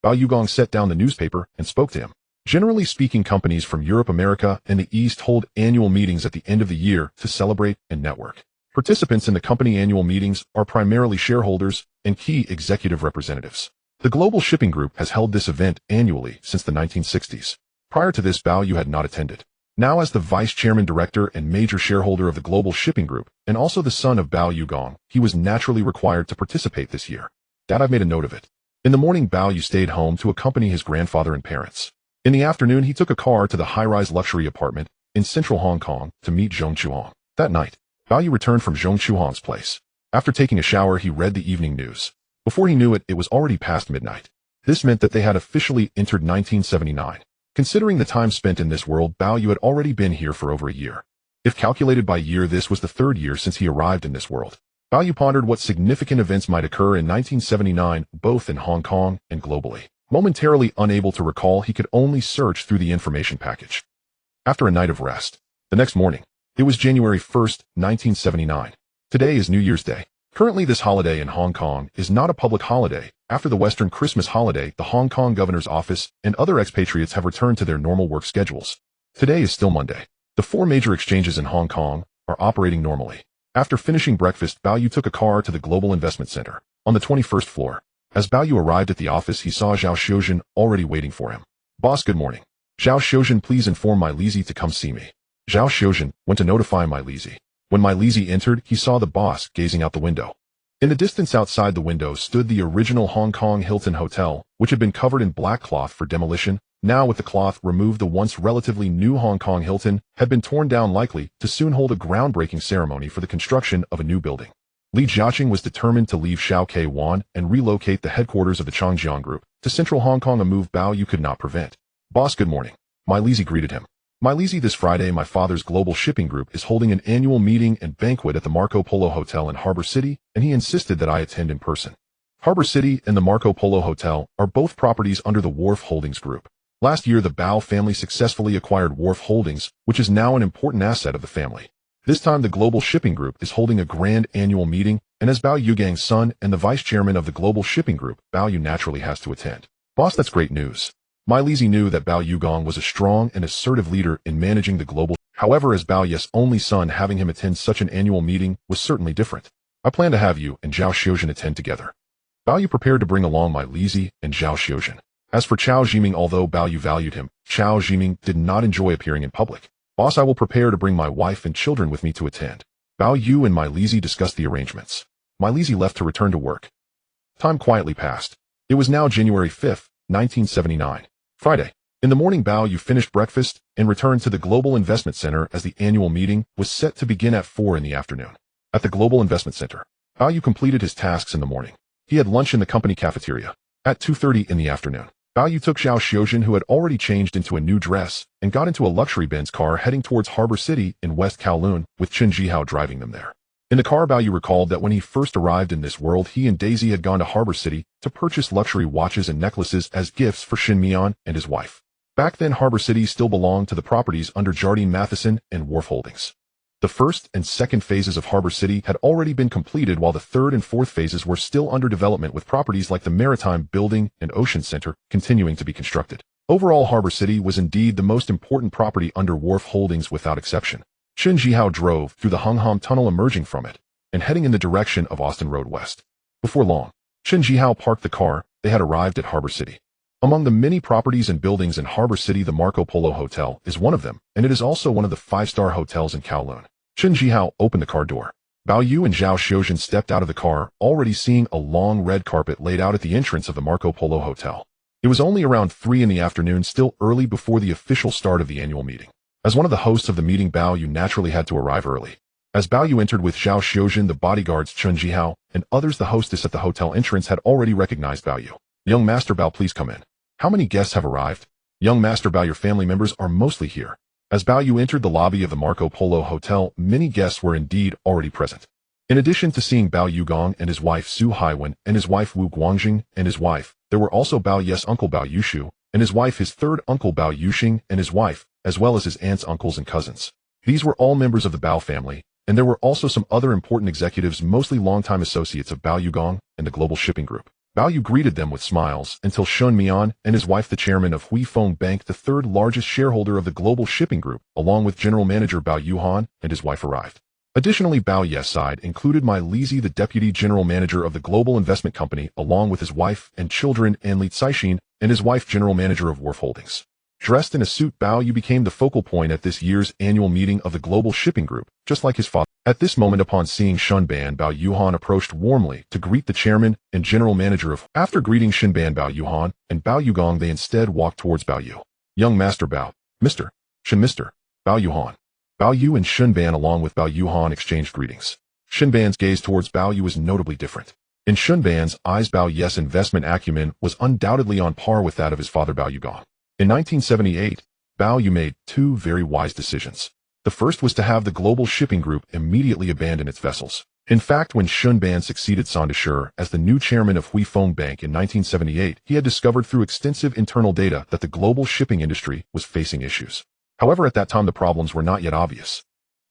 Bao Yugong set down the newspaper and spoke to him. Generally speaking, companies from Europe, America, and the East hold annual meetings at the end of the year to celebrate and network. Participants in the company annual meetings are primarily shareholders and key executive representatives. The Global Shipping Group has held this event annually since the 1960s. Prior to this, Bao Yu had not attended. Now, as the vice chairman, director, and major shareholder of the Global Shipping Group, and also the son of Bao Yugong, he was naturally required to participate this year. Dad, I've made a note of it. In the morning, Bao Yu stayed home to accompany his grandfather and parents. In the afternoon, he took a car to the high-rise luxury apartment in central Hong Kong to meet Zhong Chuhong. That night, Bao Yu returned from Zhong Chuhong's place. After taking a shower, he read the evening news. Before he knew it, it was already past midnight. This meant that they had officially entered 1979. Considering the time spent in this world, Bao Yu had already been here for over a year. If calculated by year, this was the third year since he arrived in this world. Bao Yu pondered what significant events might occur in 1979, both in Hong Kong and globally. Momentarily unable to recall, he could only search through the information package. After a night of rest, the next morning, it was January 1st, 1979. Today is New Year's Day. Currently, this holiday in Hong Kong is not a public holiday. After the Western Christmas holiday, the Hong Kong Governor's Office and other expatriates have returned to their normal work schedules. Today is still Monday. The four major exchanges in Hong Kong are operating normally. After finishing breakfast, Bao Yu took a car to the Global Investment Center on the 21st floor. As Bao Yu arrived at the office, he saw Zhao Xiuzhen already waiting for him. Boss, good morning. Zhao Xiuzhen, please inform my Lizzie to come see me. Zhao Xiuzhen went to notify my Lizzie. When my Lizzie entered, he saw the boss gazing out the window. In the distance outside the window stood the original Hong Kong Hilton Hotel, which had been covered in black cloth for demolition. Now, with the cloth removed, the once relatively new Hong Kong Hilton had been torn down, likely to soon hold a groundbreaking ceremony for the construction of a new building. Li Jiaqing was determined to leave Shao K Wan and relocate the headquarters of the Changjiang Group to central Hong Kong, a move Bao Yu could not prevent. Boss, good morning. My Lizzie greeted him. My Lizzie, this Friday, my father's Global Shipping Group is holding an annual meeting and banquet at the Marco Polo Hotel in Harbor City, and he insisted that I attend in person. Harbor City and the Marco Polo Hotel are both properties under the Wharf Holdings Group. Last year, the Bao family successfully acquired Wharf Holdings, which is now an important asset of the family. This time, the Global Shipping Group is holding a grand annual meeting, and as Bao Yugang's son and the vice chairman of the Global Shipping Group, Bao Yu naturally has to attend. Boss, that's great news. My Lizzie knew that Bao Yugong was a strong and assertive leader in managing the global. However, as Bao Yu's only son, having him attend such an annual meeting was certainly different. I plan to have you and Zhao Xiuzhen attend together. Bao Yu prepared to bring along my Lizzie and Zhao Xiuzhen. As for Chao Zhiming, although Bao Yu valued him, Chao Zhiming did not enjoy appearing in public. Boss, I will prepare to bring my wife and children with me to attend. Bao Yu and my Lizzie discussed the arrangements. My Lizzie left to return to work. Time quietly passed. It was now January 5th, 1979. Friday. In the morning, Bao Yu finished breakfast and returned to the Global Investment Center as the annual meeting was set to begin at 4 in the afternoon. At the Global Investment Center, Bao Yu completed his tasks in the morning. He had lunch in the company cafeteria. At 2:30 in the afternoon, Bao Yu took Zhao Xiuzhen, who had already changed into a new dress, and got into a luxury Benz car heading towards Harbor City in West Kowloon, with Chen Jihao driving them there. In the car, Bao Yu recalled that when he first arrived in this world, he and Daisy had gone to Harbor City to purchase luxury watches and necklaces as gifts for Shin Mian and his wife. Back then, Harbor City still belonged to the properties under Jardine Matheson and Wharf Holdings. The first and second phases of Harbor City had already been completed, while the third and fourth phases were still under development, with properties like the Maritime Building and Ocean Center continuing to be constructed. Overall, Harbor City was indeed the most important property under Wharf Holdings without exception. Chen Jihao drove through the Hungham Tunnel, emerging from it and heading in the direction of Austin Road West. Before long, Chen Jihao parked the car. They had arrived at Harbor City. Among the many properties and buildings in Harbor City, the Marco Polo Hotel is one of them, and it is also one of the 5-star hotels in Kowloon. Chen Jihao opened the car door. Bao Yu and Zhao Xiuzhen stepped out of the car, already seeing a long red carpet laid out at the entrance of the Marco Polo Hotel. It was only around 3 in the afternoon, still early before the official start of the annual meeting. As one of the hosts of the meeting, Bao Yu naturally had to arrive early. As Bao Yu entered with Zhao Xiuzhen, the bodyguards, Chen Jihao, and others, the hostess at the hotel entrance had already recognized Bao Yu. "Young Master Bao, please come in. How many guests have arrived?" "Young Master Bao, your family members are mostly here." As Bao Yu entered the lobby of the Marco Polo Hotel, many guests were indeed already present. In addition to seeing Bao Yugong and his wife Su Haiwen and his wife Wu Guangjing and his wife, there were also Bao Yes' uncle Bao Yushu and his wife, his third uncle Bao Yuxing and his wife, as well as his aunts, uncles, and cousins. These were all members of the Bao family, and there were also some other important executives, mostly longtime associates of Bao Yugong and the Global Shipping Group. Bao Yu greeted them with smiles until Shun Mian and his wife, the chairman of Hui Feng Bank, the third largest shareholder of the Global Shipping Group, along with general manager Bao Yuhan and his wife, arrived. Additionally, Bao Yes' side included Mai Lizi, the deputy general manager of the Global Investment Company, along with his wife and children, and Li Caixin and his wife, general manager of Wharf Holdings. Dressed in a suit, Bao Yu became the focal point at this year's annual meeting of the Global Shipping Group, just like his father. At this moment, upon seeing Shunban, Bao Yuhan approached warmly to greet the chairman and general manager of. After greeting Shunban, Bao Yuhan and Bao Yugong, they instead walked towards Bao Yu. "Young Master Bao, Mr. Shin, Mr. Bao Yuhan." Bao Yu and Shunban along with Bao Yuhan exchanged greetings. Shunban's gaze towards Bao Yu was notably different. In Shunban's eyes, Bao Yes' investment acumen was undoubtedly on par with that of his father Bao Yugong. In 1978, Bao Yu made two very wise decisions. The first was to have the Global Shipping Group immediately abandon its vessels. In fact, when Shunban succeeded Sandashur as the new chairman of Hui Feng Bank in 1978, he had discovered through extensive internal data that the global shipping industry was facing issues. However, at that time the problems were not yet obvious.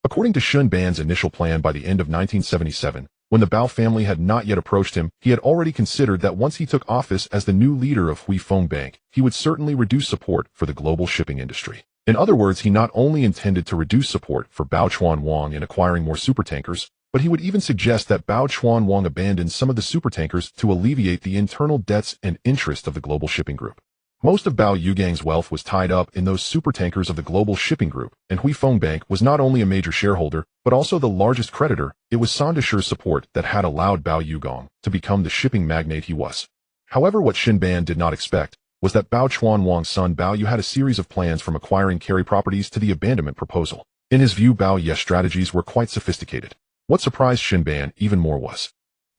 According to Shunban's initial plan, by the end of 1977, when the Bao family had not yet approached him, he had already considered that once he took office as the new leader of Hui Feng Bank, he would certainly reduce support for the global shipping industry. In other words, he not only intended to reduce support for Bao Chuan Wang in acquiring more supertankers, but he would even suggest that Bao Chuan Wang abandon some of the supertankers to alleviate the internal debts and interest of the Global Shipping Group. Most of Bao Yugang's wealth was tied up in those supertankers of the Global Shipping Group, and Hui Feng Bank was not only a major shareholder, but also the largest creditor. It was Sandashur's support that had allowed Bao Yugong to become the shipping magnate he was. However, what Shunban did not expect was that Bao Chuan Wang's son Bao Yu had a series of plans, from acquiring carry properties to the abandonment proposal. In his view, Bao Ye's strategies were quite sophisticated. What surprised Shunban even more was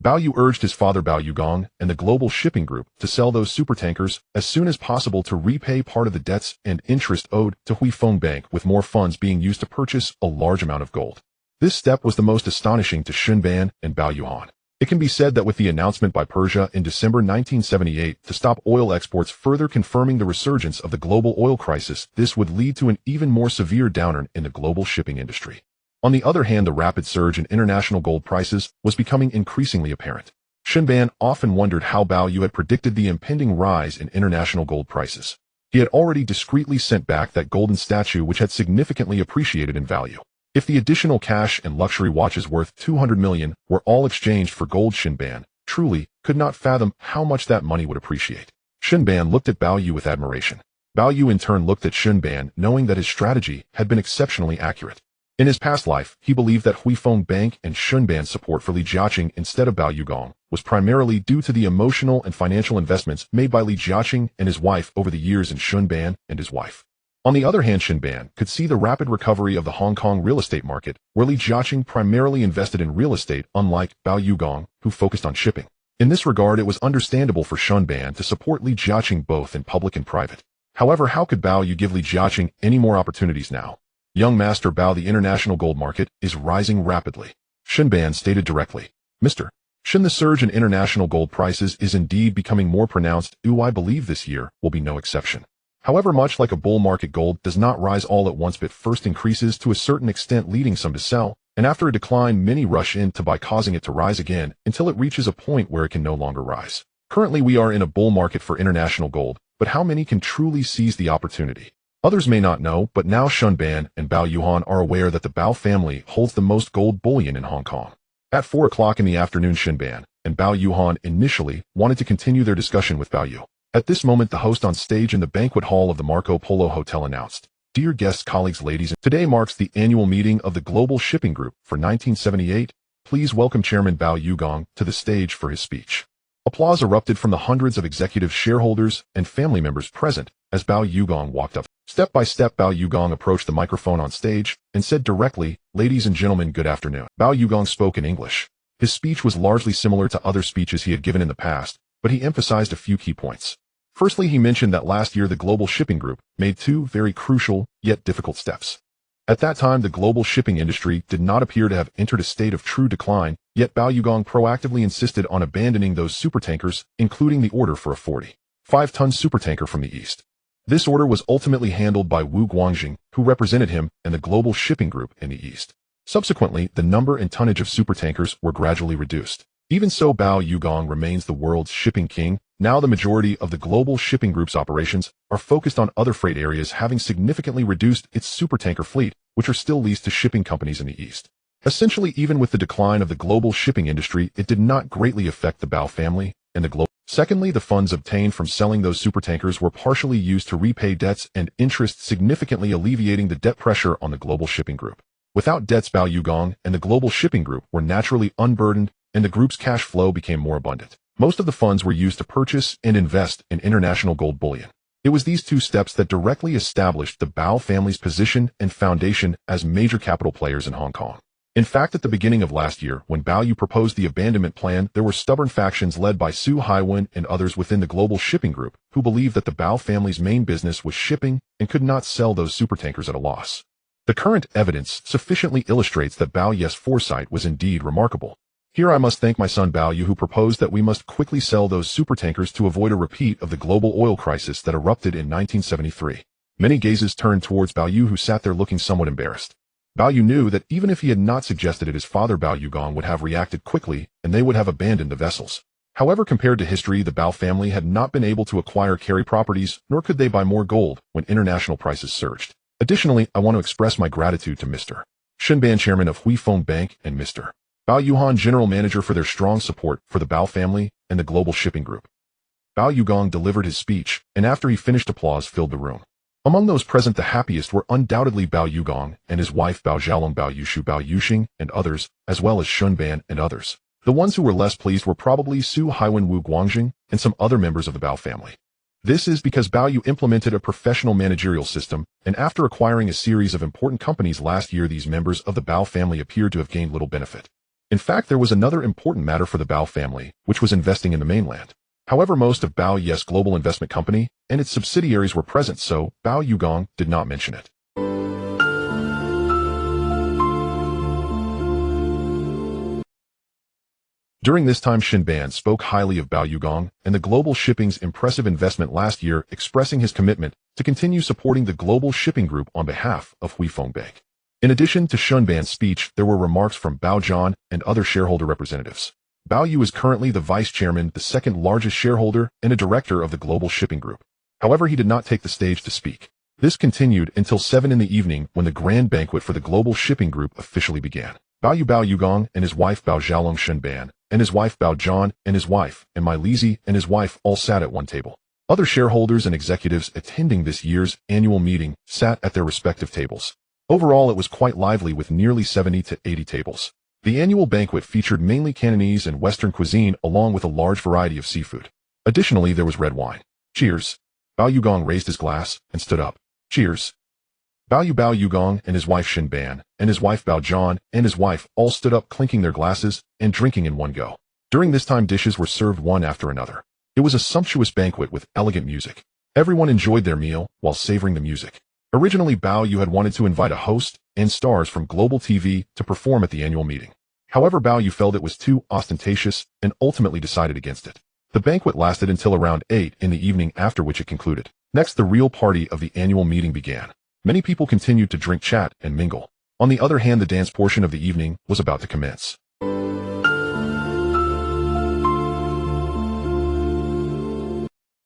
Bao Yu urged his father Bao Yugong and the Global Shipping Group to sell those supertankers as soon as possible to repay part of the debts and interest owed to Hui Feng Bank, with more funds being used to purchase a large amount of gold. This step was the most astonishing to Shunban and Bao Yuhan. It can be said that with the announcement by Persia in December 1978 to stop oil exports, further confirming the resurgence of the global oil crisis, this would lead to an even more severe downturn in the global shipping industry. On the other hand, the rapid surge in international gold prices was becoming increasingly apparent. Shunban often wondered how Bao Yu had predicted the impending rise in international gold prices. He had already discreetly sent back that golden statue, which had significantly appreciated in value. If the additional cash and luxury watches worth 200 million were all exchanged for gold, Shunban truly could not fathom how much that money would appreciate. Shunban looked at Bao Yu with admiration. Bao Yu in turn looked at Shunban, knowing that his strategy had been exceptionally accurate. In his past life, he believed that Hui Feng Bank and Shunban's support for Li Jiaqing instead of Bao Yugong was primarily due to the emotional and financial investments made by Li Jiaqing and his wife over the years in Shunban and his wife. On the other hand, Shunban could see the rapid recovery of the Hong Kong real estate market, where Li Jiaqing primarily invested in real estate, unlike Bao Yugong, who focused on shipping. In this regard, it was understandable for Shunban to support Li Jiaqing both in public and private. However, how could Bao Yu give Li Jiaqing any more opportunities now? "Young Master Bao, the international gold market is rising rapidly," Shunban stated directly. "Mr. Shin, the surge in international gold prices is indeed becoming more pronounced. I believe this year will be no exception." However, much like a bull market, gold does not rise all at once but first increases to a certain extent, leading some to sell, and after a decline many rush in to buy, causing it to rise again until it reaches a point where it can no longer rise. Currently we are in a bull market for international gold, but how many can truly seize the opportunity? Others may not know, but now Shun Ban and Bao Yuhan are aware that the Bao family holds the most gold bullion in Hong Kong. At 4 o'clock in the afternoon, Shun Ban and Bao Yuhan initially wanted to continue their discussion with Bao Yu. At this moment, the host on stage in the banquet hall of the Marco Polo Hotel announced, "Dear guests, colleagues, ladies, today marks the annual meeting of the Global Shipping Group for 1978. Please welcome Chairman Bao Yugong to the stage for his speech." Applause erupted from the hundreds of executive shareholders and family members present as Bao Yugong walked up. Step by step, Bao Yugong approached the microphone on stage and said directly, "Ladies and gentlemen, good afternoon." Bao Yugong spoke in English. His speech was largely similar to other speeches he had given in the past, but he emphasized a few key points. Firstly, he mentioned that last year the Global Shipping Group made 2 very crucial yet difficult steps. At that time, the global shipping industry did not appear to have entered a state of true decline, yet Bao Yugong proactively insisted on abandoning those supertankers, including the order for a 45-ton supertanker from the east. This order was ultimately handled by Wu Guangjing, who represented him and the Global Shipping Group in the east. Subsequently, the number and tonnage of supertankers were gradually reduced. Even so, Bao Yugong remains the world's shipping king. Now the majority of the Global Shipping Group's operations are focused on other freight areas, having significantly reduced its supertanker fleet, which are still leased to shipping companies in the east. Essentially, even with the decline of the global shipping industry, it did not greatly affect the Bao family and the global. Secondly, the funds obtained from selling those supertankers were partially used to repay debts and interest, significantly alleviating the debt pressure on the Global Shipping Group. Without debts, Bao Yugong and the Global Shipping Group were naturally unburdened, and the group's cash flow became more abundant. Most of the funds were used to purchase and invest in international gold bullion. It was these 2 steps that directly established the Bao family's position and foundation as major capital players in Hong Kong. In fact, at the beginning of last year, when Bao Yu proposed the abandonment plan, there were stubborn factions led by Su Haiwen and others within the Global Shipping Group who believed that the Bao family's main business was shipping and could not sell those supertankers at a loss. The current evidence sufficiently illustrates that Bao Yu's foresight was indeed remarkable. Here I must thank my son Bao Yu, who proposed that we must quickly sell those supertankers to avoid a repeat of the global oil crisis that erupted in 1973. Many gazes turned towards Bao Yu, who sat there looking somewhat embarrassed. Bao Yu knew that even if he had not suggested it, his father Bao Yugong would have reacted quickly and they would have abandoned the vessels. However, compared to history, the Bao family had not been able to acquire carry properties, nor could they buy more gold when international prices surged. Additionally, I want to express my gratitude to Mr. Shun Ban, chairman of Hui Feng Bank, and Mr. Bao Yuhan, general manager, for their strong support for the Bao family and the Global Shipping Group. Bao Yugong delivered his speech, and after he finished, applause filled the room. Among those present, the happiest were undoubtedly Bao Yugong and his wife Bao Zhaolong, Bao Yushu, Bao Yuxing, and others, as well as Shun Ban and others. The ones who were less pleased were probably Su Haiwen, Wu Guangjing, and some other members of the Bao family. This is because Bao Yu implemented a professional managerial system, and after acquiring a series of important companies last year, these members of the Bao family appeared to have gained little benefit. In fact, there was another important matter for the Bao family, which was investing in the mainland. However, most of Bao Yu's global investment company and its subsidiaries were present, so Bao Yugong did not mention it. During this time, Shun Ban spoke highly of Bao Yugong and the Global Shipping's impressive investment last year, expressing his commitment to continue supporting the Global Shipping Group on behalf of Hui Feng Bank. In addition to Shun Ban's speech, there were remarks from Bao Zhan and other shareholder representatives. Bao Yu is currently the vice chairman, the second largest shareholder, and a director of the Global Shipping Group. However, he did not take the stage to speak. This continued until 7 in the evening, when the grand banquet for the Global Shipping Group officially began. Bao Yugong and his wife Bao Zhaolong, Shun Ban and his wife Bao Zhan and his wife, and Mai Lizi and his wife all sat at one table. Other shareholders and executives attending this year's annual meeting sat at their respective tables. Overall, it was quite lively, with nearly 70 to 80 tables. The annual banquet featured mainly Cantonese and Western cuisine, along with a large variety of seafood. Additionally, there was red wine. Cheers. Bao Yugong raised his glass and stood up. Cheers. Bao Yugong and his wife Shun Ban and his wife Bao Zhan and his wife all stood up, clinking their glasses and drinking in one go. During this time, dishes were served one after another. It was a sumptuous banquet with elegant music. Everyone enjoyed their meal while savoring the music. Originally, Bao Yu had wanted to invite a host and stars from Global TV to perform at the annual meeting. However, Bao Yu felt it was too ostentatious and ultimately decided against it. The banquet lasted until around 8 in the evening, after which it concluded. Next, the real party of the annual meeting began. Many people continued to drink, chat, and mingle. On the other hand, the dance portion of the evening was about to commence.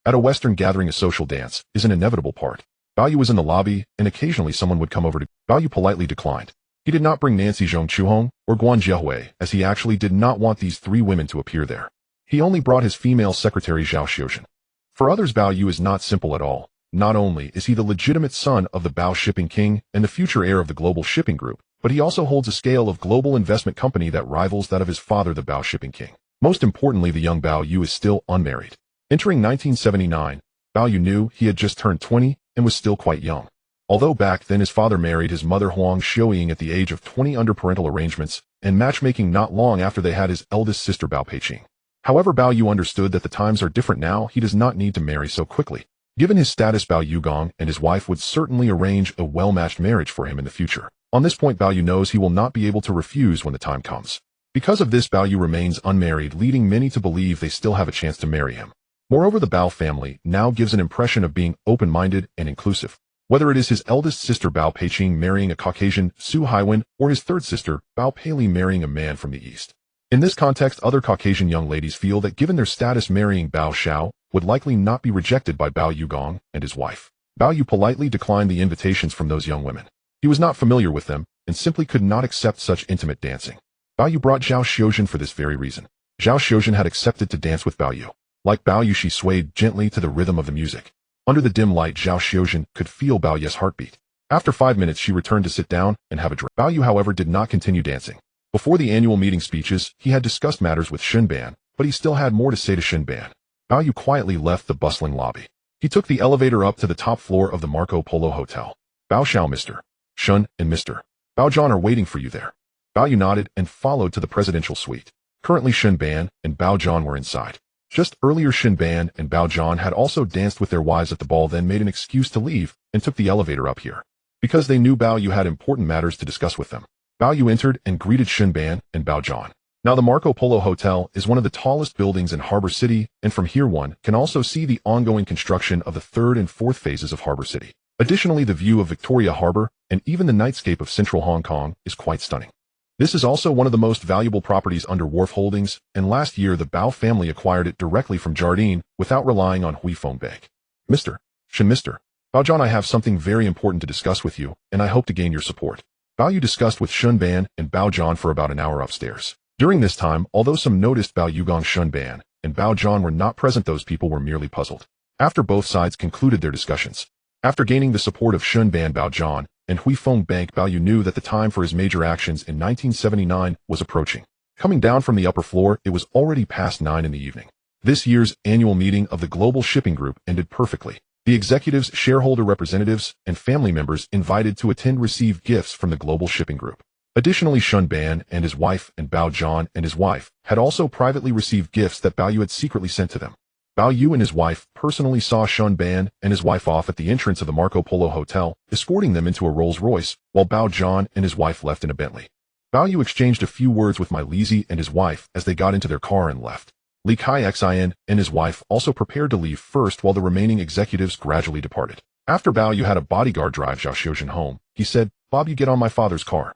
At a Western gathering, a social dance is an inevitable part. Bao was in the lobby, and occasionally someone would come over to Bao politely declined. He did not bring Nancy Zhong Chuhong or Guan Jiahui, as he actually did not want these three women to appear there. He only brought his female secretary Zhao Xiuzhen. For others, Bao is not simple at all. Not only is he the legitimate son of the Bao shipping king and the future heir of the global shipping group, but he also holds a scale of global investment company that rivals that of his father, the Bao shipping king. Most importantly, the young Bao is still unmarried. Entering 1979, Bao knew he had just turned 20 and was still quite young. Although back then his father married his mother Huang Xiuying at the age of 20 under parental arrangements and matchmaking not long after they had his eldest sister Bao Peiqing. However, Bao understood that the times are different now. He does not need to marry so quickly. Given his status, Bao Yugong and his wife would certainly arrange a well-matched marriage for him in the future. On this point, Bao knows he will not be able to refuse when the time comes. Because of this, Bao remains unmarried, leading many to believe they still have a chance to marry him. Moreover, the Bao family now gives an impression of being open-minded and inclusive. Whether it is his eldest sister Bao Peiqing marrying a Caucasian, Su Haiwen, or his third sister, Bao Peili, marrying a man from the East. In this context, other Caucasian young ladies feel that given their status, marrying Bao Xiao would likely not be rejected by Bao Yugong and his wife. Bao politely declined the invitations from those young women. He was not familiar with them and simply could not accept such intimate dancing. Bao brought Zhao Xiuzhen for this very reason. Zhao Xiuzhen had accepted to dance with Bao. Like Bao, she swayed gently to the rhythm of the music. Under the dim light, Zhao Xiuzhen could feel Bao's heartbeat. After 5 minutes, she returned to sit down and have a drink. Bao, however, did not continue dancing. Before the annual meeting speeches, he had discussed matters with Xunban, but he still had more to say to Xunban. Bao quietly left the bustling lobby. He took the elevator up to the top floor of the Marco Polo Hotel. Bao Xiao, Mr. Shun and Mr. Bao John are waiting for you there. Bao nodded and followed to the presidential suite. Currently, Xunban and Bao John were inside. Just earlier, Xunban and Bao John had also danced with their wives at the ball, then made an excuse to leave and took the elevator up here. Because they knew Bao had important matters to discuss with them. Bao entered and greeted Xunban and Bao John. Now, the Marco Polo Hotel is one of the tallest buildings in Harbor City, and from here one can also see the ongoing construction of the third and fourth phases of Harbor City. Additionally, the view of Victoria Harbor and even the nightscape of central Hong Kong is quite stunning. This is also one of the most valuable properties under Wharf Holdings, and last year the Bao family acquired it directly from Jardine without relying on Hui Fong Bank. Mr. Bao John, I have something very important to discuss with you, and I hope to gain your support. Bao discussed with Xunban and Bao John for about an hour upstairs. During this time, although some noticed Bao Yugong, Xunban, and Bao John were not present, those people were merely puzzled. After both sides concluded their discussions, after gaining the support of Xunban, Bao John, and Hui Fong Bank, Bao knew that the time for his major actions in 1979 was approaching. Coming down from the upper floor, it was already past 9 in the evening. This year's annual meeting of the Global Shipping Group ended perfectly. The executives, shareholder representatives, and family members invited to attend received gifts from the Global Shipping Group. Additionally, Xunban and his wife and Bao John and his wife had also privately received gifts that Bao had secretly sent to them. Bao and his wife personally saw Xunban and his wife off at the entrance of the Marco Polo Hotel, escorting them into a Rolls-Royce, while Bao John and his wife left in a Bentley. Bao exchanged a few words with My Lizzie and his wife as they got into their car and left. Li Kai Xin and his wife also prepared to leave first, while the remaining executives gradually departed. After Bao had a bodyguard drive Zhao Xiuzhen home, he said, "Bob, you get on my father's car."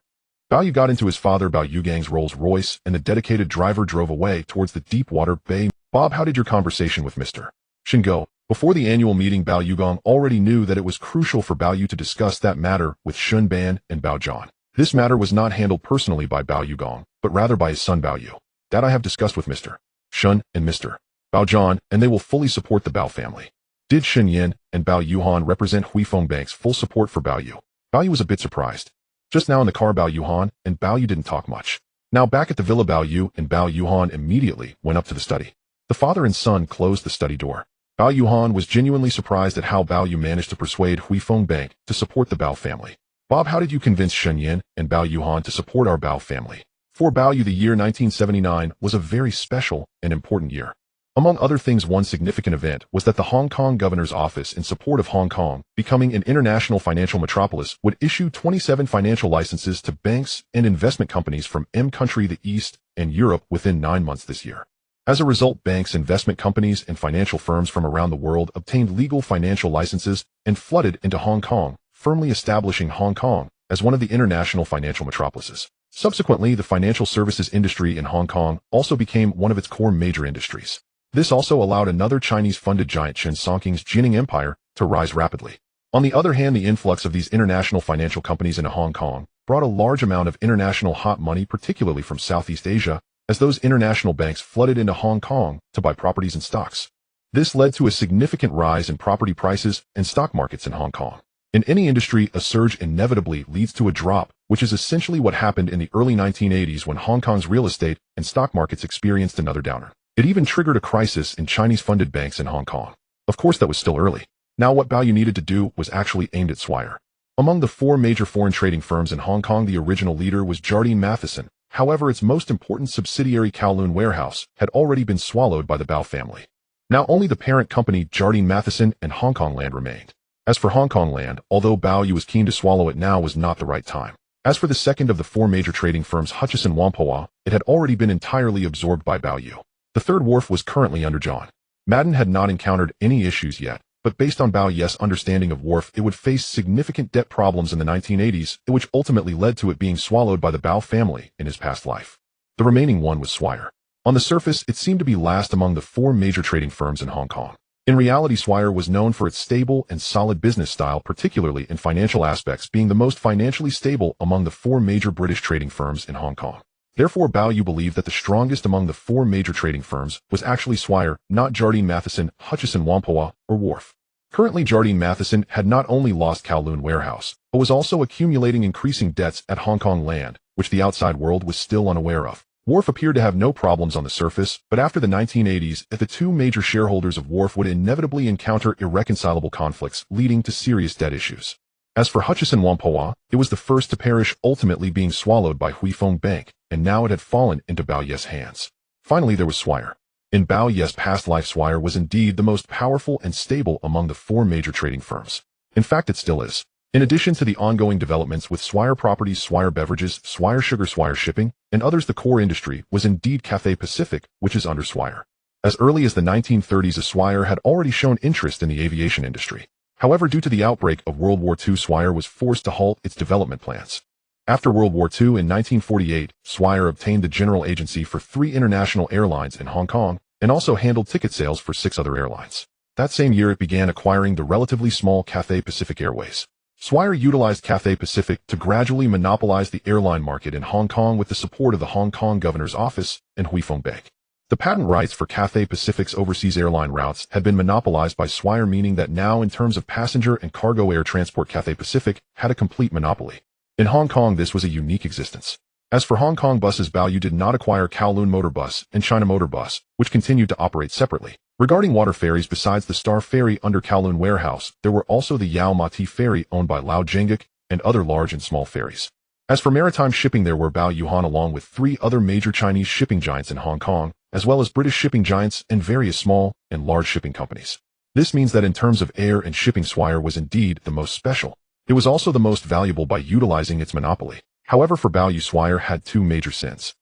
Bao got into his father Bao Yugang's Rolls-Royce, and the dedicated driver drove away towards the Deepwater Bay. Bob, how did your conversation with Mr. Shin go? Before the annual meeting, Bao Yugong already knew that it was crucial for Bao to discuss that matter with Xunban and Bao John. This matter was not handled personally by Bao Yugong, but rather by his son Bao Yu. That I have discussed with Mr. Shun and Mr. Bao John, and they will fully support the Bao family. Did Shen Yin and Bao Yuhan represent Hui Fong Bank's full support for Bao Yu? Bao Yu was a bit surprised. Just now in the car, Bao Yuhan and Bao Yu didn't talk much. Now back at the villa, Bao Yu and Bao Yuhan immediately went up to the study. The father and son closed the study door. Bao Yuhan was genuinely surprised at how Bao Yu managed to persuade Hui Fong Bank to support the Bao family. Bob, how did you convince Shen Yin and Bao Yuhan to support our Bao family? For Bao Yu, the year 1979 was a very special and important year. Among other things, one significant event was that the Hong Kong Governor's Office, in support of Hong Kong becoming an international financial metropolis, would issue 27 financial licenses to banks and investment companies from M country, the East, and Europe within 9 months this year. As a result, banks, investment companies, and financial firms from around the world obtained legal financial licenses and flooded into Hong Kong, firmly establishing Hong Kong as one of the international financial metropolises. Subsequently, the financial services industry in Hong Kong also became one of its core major industries. This also allowed another Chinese-funded giant Chen Songqing's Jining Empire to rise rapidly. On the other hand, the influx of these international financial companies into Hong Kong brought a large amount of international hot money, particularly from Southeast Asia, as those international banks flooded into Hong Kong to buy properties and stocks. This led to a significant rise in property prices and stock markets in Hong Kong. In any industry, a surge inevitably leads to a drop, which is essentially what happened in the early 1980s when Hong Kong's real estate and stock markets experienced another downer. It even triggered a crisis in Chinese-funded banks in Hong Kong. Of course, that was still early. Now what Bao Yu needed to do was actually aimed at Swire. Among the four major foreign trading firms in Hong Kong, the original leader was Jardine Matheson. However, its most important subsidiary, Kowloon Warehouse, had already been swallowed by the Bao family. Now only the parent company, Jardine Matheson and Hong Kong Land, remained. As for Hong Kong Land, although Bao Yu was keen to swallow it, now was not the right time. As for the second of the four major trading firms, Hutchison Whampoa, it had already been entirely absorbed by Bao Yu. The third wharf was currently under John. Madden had not encountered any issues yet, but based on Bao Yu's understanding of Wharf, it would face significant debt problems in the 1980s, which ultimately led to it being swallowed by the Bao family in his past life. The remaining one was Swire. On the surface, it seemed to be last among the four major trading firms in Hong Kong. In reality, Swire was known for its stable and solid business style, particularly in financial aspects, being the most financially stable among the four major British trading firms in Hong Kong. Therefore, Bao Yu believed that the strongest among the four major trading firms was actually Swire, not Jardine Matheson, Hutchison Whampoa, or Wharf. Currently, Jardine Matheson had not only lost Kowloon Warehouse, but was also accumulating increasing debts at Hong Kong Land, which the outside world was still unaware of. Wharf appeared to have no problems on the surface, but after the 1980s, the two major shareholders of Wharf would inevitably encounter irreconcilable conflicts, leading to serious debt issues. As for Hutchison Whampoa, it was the first to perish, ultimately being swallowed by Hui Fong Bank, and now it had fallen into Bao Yu's hands. Finally, there was Swire. In Bao Yu's past life, Swire was indeed the most powerful and stable among the four major trading firms. In fact, it still is. In addition to the ongoing developments with Swire Properties, Swire Beverages, Swire Sugar, Swire Shipping, and others, the core industry was indeed Cathay Pacific, which is under Swire. As early as the 1930s, Swire had already shown interest in the aviation industry. However, due to the outbreak of World War II, Swire was forced to halt its development plans. After World War II in 1948, Swire obtained the general agency for 3 international airlines in Hong Kong and also handled ticket sales for 6 other airlines. That same year, it began acquiring the relatively small Cathay Pacific Airways. Swire utilized Cathay Pacific to gradually monopolize the airline market in Hong Kong with the support of the Hong Kong Governor's Office and Hui Fong Bank. The patent rights for Cathay Pacific's overseas airline routes had been monopolized by Swire, meaning that now, in terms of passenger and cargo air transport, Cathay Pacific had a complete monopoly. In Hong Kong, this was a unique existence. As for Hong Kong buses, Bao Yu did not acquire Kowloon Motor Bus and China Motor Bus, which continued to operate separately. Regarding water ferries, besides the Star Ferry under Kowloon Warehouse, there were also the Yao Ma Ti Ferry owned by Lau Jengguk and other large and small ferries. As for maritime shipping, there were Bao Yuhan along with 3 other major Chinese shipping giants in Hong Kong, as well as British shipping giants and various small and large shipping companies. This means that in terms of air and shipping, Swire was indeed the most special. It was also the most valuable by utilizing its monopoly. However, for Bao Yu, Swire had 2 major sins.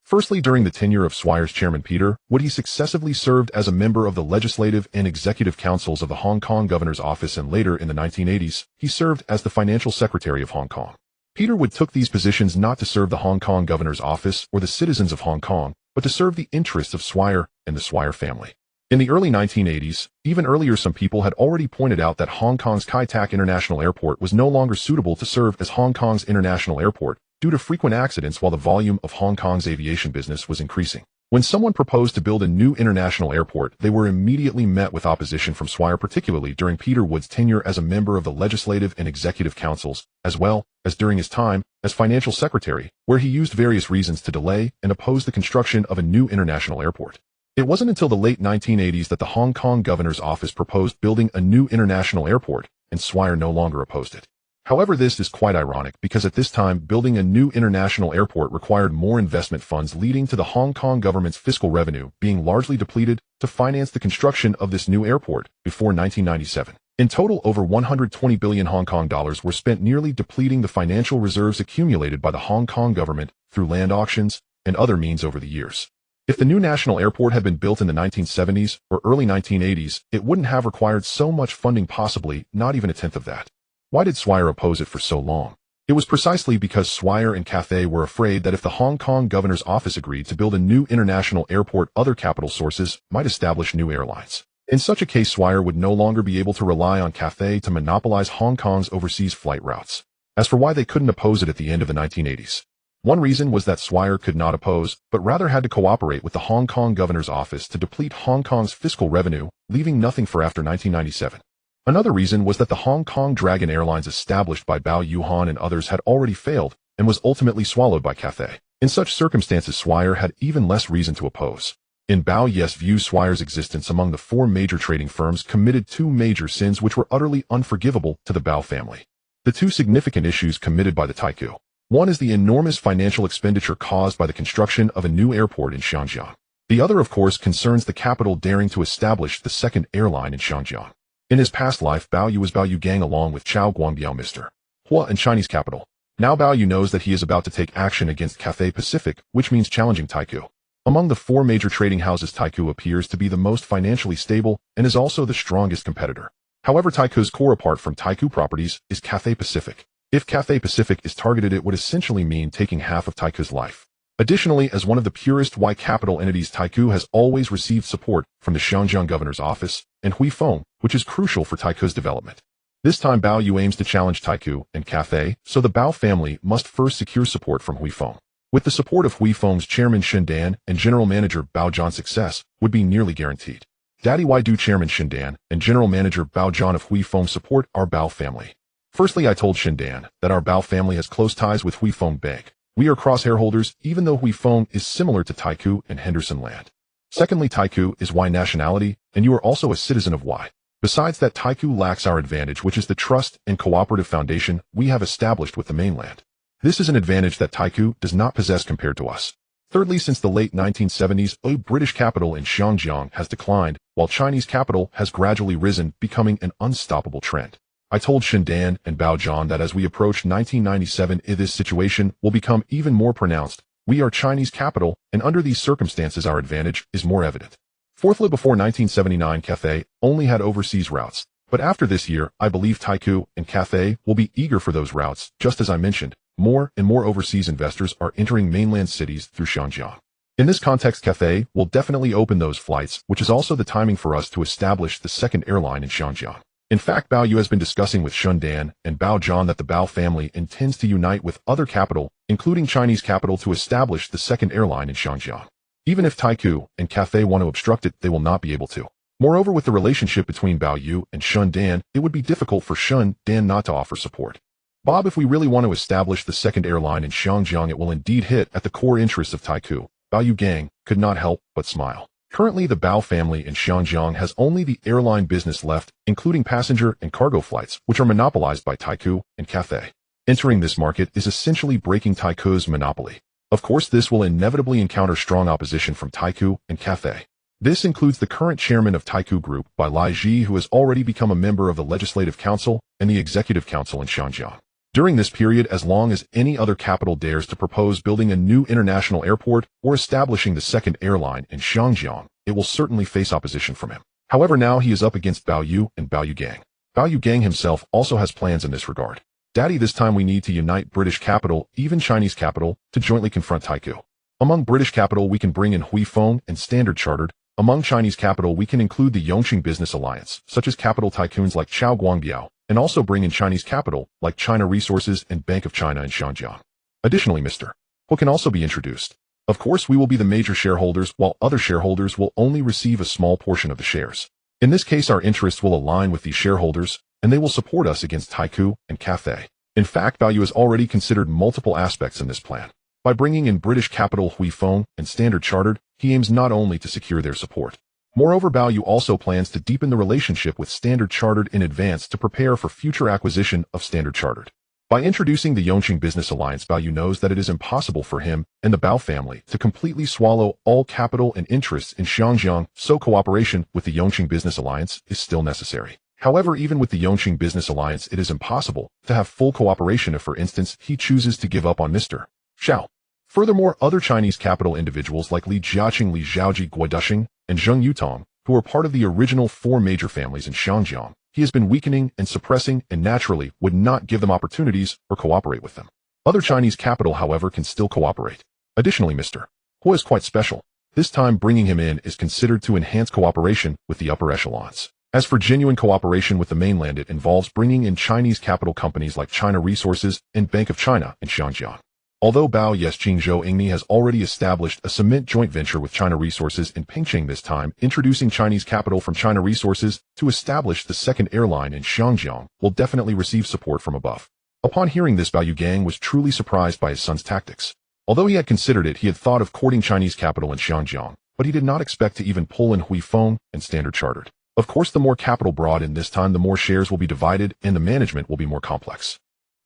Firstly, during the tenure of Swire's chairman Peter Wood, he successively served as a member of the Legislative and Executive Councils of the Hong Kong Governor's Office, and later in the 1980s, he served as the Financial Secretary of Hong Kong. Peter Wood took these positions not to serve the Hong Kong Governor's Office or the citizens of Hong Kong, but to serve the interests of Swire and the Swire family. In the early 1980s, even earlier, some people had already pointed out that Hong Kong's Kai Tak International Airport was no longer suitable to serve as Hong Kong's international airport due to frequent accidents while the volume of Hong Kong's aviation business was increasing. When someone proposed to build a new international airport, they were immediately met with opposition from Swire, particularly during Peter Wood's tenure as a member of the Legislative and Executive Councils, as well as during his time as Financial Secretary, where he used various reasons to delay and oppose the construction of a new international airport. It wasn't until the late 1980s that the Hong Kong Governor's Office proposed building a new international airport, and Swire no longer opposed it. However, this is quite ironic because at this time, building a new international airport required more investment funds, leading to the Hong Kong government's fiscal revenue being largely depleted to finance the construction of this new airport before 1997. In total, over 120 billion Hong Kong dollars were spent, nearly depleting the financial reserves accumulated by the Hong Kong government through land auctions and other means over the years. If the new national airport had been built in the 1970s or early 1980s, it wouldn't have required so much funding, possibly not even a tenth of that. Why did Swire oppose it for so long? It was precisely because Swire and Cathay were afraid that if the Hong Kong governor's office agreed to build a new international airport, other capital sources might establish new airlines. In such a case, Swire would no longer be able to rely on Cathay to monopolize Hong Kong's overseas flight routes. As for why they couldn't oppose it at the end of the 1980s, one reason was that Swire could not oppose, but rather had to cooperate with the Hong Kong governor's office to deplete Hong Kong's fiscal revenue, leaving nothing for after 1997. Another reason was that the Hong Kong Dragon Airlines established by Bao Yuhan and others had already failed and was ultimately swallowed by Cathay. In such circumstances, Swire had even less reason to oppose. In Bao Yes' view, Swire's existence among the four major trading firms committed two major sins which were utterly unforgivable to the Bao family. The two significant issues committed by the Taikou. One is the enormous financial expenditure caused by the construction of a new airport in Xinjiang. The other, of course, concerns the capital daring to establish the second airline in Xinjiang. In his past life, Bao Yu was Bao Yu Gang along with Chao Guangbiao, Mr. Hua, and Chinese capital. Now Bao Yu knows that he is about to take action against Cathay Pacific, which means challenging Taikou. Among the four major trading houses, Taikou appears to be the most financially stable and is also the strongest competitor. However, Taikou's core, apart from Taikou Properties, is Cathay Pacific. If Cathay Pacific is targeted, it would essentially mean taking half of Taikou's life. Additionally, as one of the purest Y capital entities, Taikou has always received support from the Xinjiang governor's office and Hui Feng, which is crucial for Taikou's development. This time, Bao Yu aims to challenge Taikou and Cathay, so the Bao family must first secure support from Hui Feng. With the support of Hui Feng's chairman Shen Dan and general manager Bao Zhan, success would be nearly guaranteed. Daddy Why do Chairman Shen Dan and general manager Bao Zhan of Hui Feng support our Bao family? Firstly, I told Shen Dan that our Bao family has close ties with Hui Feng Bank. We are cross-shareholders, even though Hui Feng is similar to Taikou and Henderson Land. Secondly, Taikou is Y nationality, and you are also a citizen of Y. Besides that, Taikou lacks our advantage, which is the trust and cooperative foundation we have established with the mainland. This is an advantage that Taikou does not possess compared to us. Thirdly, since the late 1970s, British capital in Xinjiang has declined, while Chinese capital has gradually risen, becoming an unstoppable trend. I told Shen Dan and Bao Zhan that as we approach 1997, this situation will become even more pronounced. We are Chinese capital, and under these circumstances our advantage is more evident. Fourthly, before 1979, Cathay only had overseas routes, but after this year, I believe Taikou and Cathay will be eager for those routes. Just as I mentioned, more and more overseas investors are entering mainland cities through Xinjiang. In this context, Cathay will definitely open those flights, which is also the timing for us to establish the second airline in Xinjiang. In fact, Bao Yu has been discussing with Shen Dan and Bao Zhan that the Bao family intends to unite with other capital, including Chinese capital, to establish the second airline in Xinjiang. Even if Taikou and Cathay want to obstruct it, they will not be able to. Moreover, with the relationship between Bao Yu and Shen Dan, it would be difficult for Shen Dan not to offer support. Bob, if we really want to establish the second airline in Xinjiang, it will indeed hit at the core interests of Taikou. Bao Yu Gang could not help but smile. Currently, the Bao family in Xinjiang has only the airline business left, including passenger and cargo flights, which are monopolized by Taikou and Cathay. Entering this market is essentially breaking Taikou's monopoly. Of course, this will inevitably encounter strong opposition from Taikou and Cathay. This includes the current chairman of Taikou Group, Bai Lai Ji, who has already become a member of the Legislative Council and the Executive Council in Xinjiang. During this period, as long as any other capital dares to propose building a new international airport or establishing the second airline in Xinjiang, it will certainly face opposition from him. However, now he is up against Bao Yu and Bao Yu Gang. Bao Yu Gang himself also has plans in this regard. Daddy, this time we need to unite British capital, even Chinese capital, to jointly confront Taikou. Among British capital, we can bring in Hui Feng and Standard Chartered. Among Chinese capital, we can include the Yongqing Business Alliance, such as capital tycoons like Chao Guangbiao, and also bring in Chinese capital, like China Resources and Bank of China in Xinjiang. Additionally, Mr. Hu can also be introduced. Of course, we will be the major shareholders, while other shareholders will only receive a small portion of the shares. In this case, our interests will align with these shareholders, and they will support us against Taikou and Cathay. In fact, Bao Yu has already considered multiple aspects in this plan. By bringing in British capital Hui Feng and Standard Chartered, he aims not only to secure their support. Moreover, Bao Yu also plans to deepen the relationship with Standard Chartered in advance to prepare for future acquisition of Standard Chartered. By introducing the Yongqing Business Alliance, Bao Yu knows that it is impossible for him and the Bao family to completely swallow all capital and interests in Xinjiang, so cooperation with the Yongqing Business Alliance is still necessary. However, even with the Yongqing Business Alliance, it is impossible to have full cooperation if, for instance, he chooses to give up on Mr. Xiao. Furthermore, other Chinese capital individuals like Li Jiaqing, Li Zhaoji, Guodusheng, and Zheng Yutong, who were part of the original four major families in Xiangjiang, he has been weakening and suppressing and naturally would not give them opportunities or cooperate with them. Other Chinese capital, however, can still cooperate. Additionally, Mr. Hua is quite special. This time bringing him in is considered to enhance cooperation with the upper echelons. As for genuine cooperation with the mainland, it involves bringing in Chinese capital companies like China Resources and Bank of China in Xiangjiang. Although Bao Yesching Zhou Ingni has already established a cement joint venture with China Resources in Pingcheng, this time introducing Chinese capital from China Resources to establish the second airline in Xiangjiang will definitely receive support from above. Upon hearing this, Bao Yugang was truly surprised by his son's tactics. Although he had considered it, he had thought of courting Chinese capital in Xiangjiang, but he did not expect to even pull in Huifeng and Standard Chartered. Of course, the more capital brought in this time, the more shares will be divided and the management will be more complex.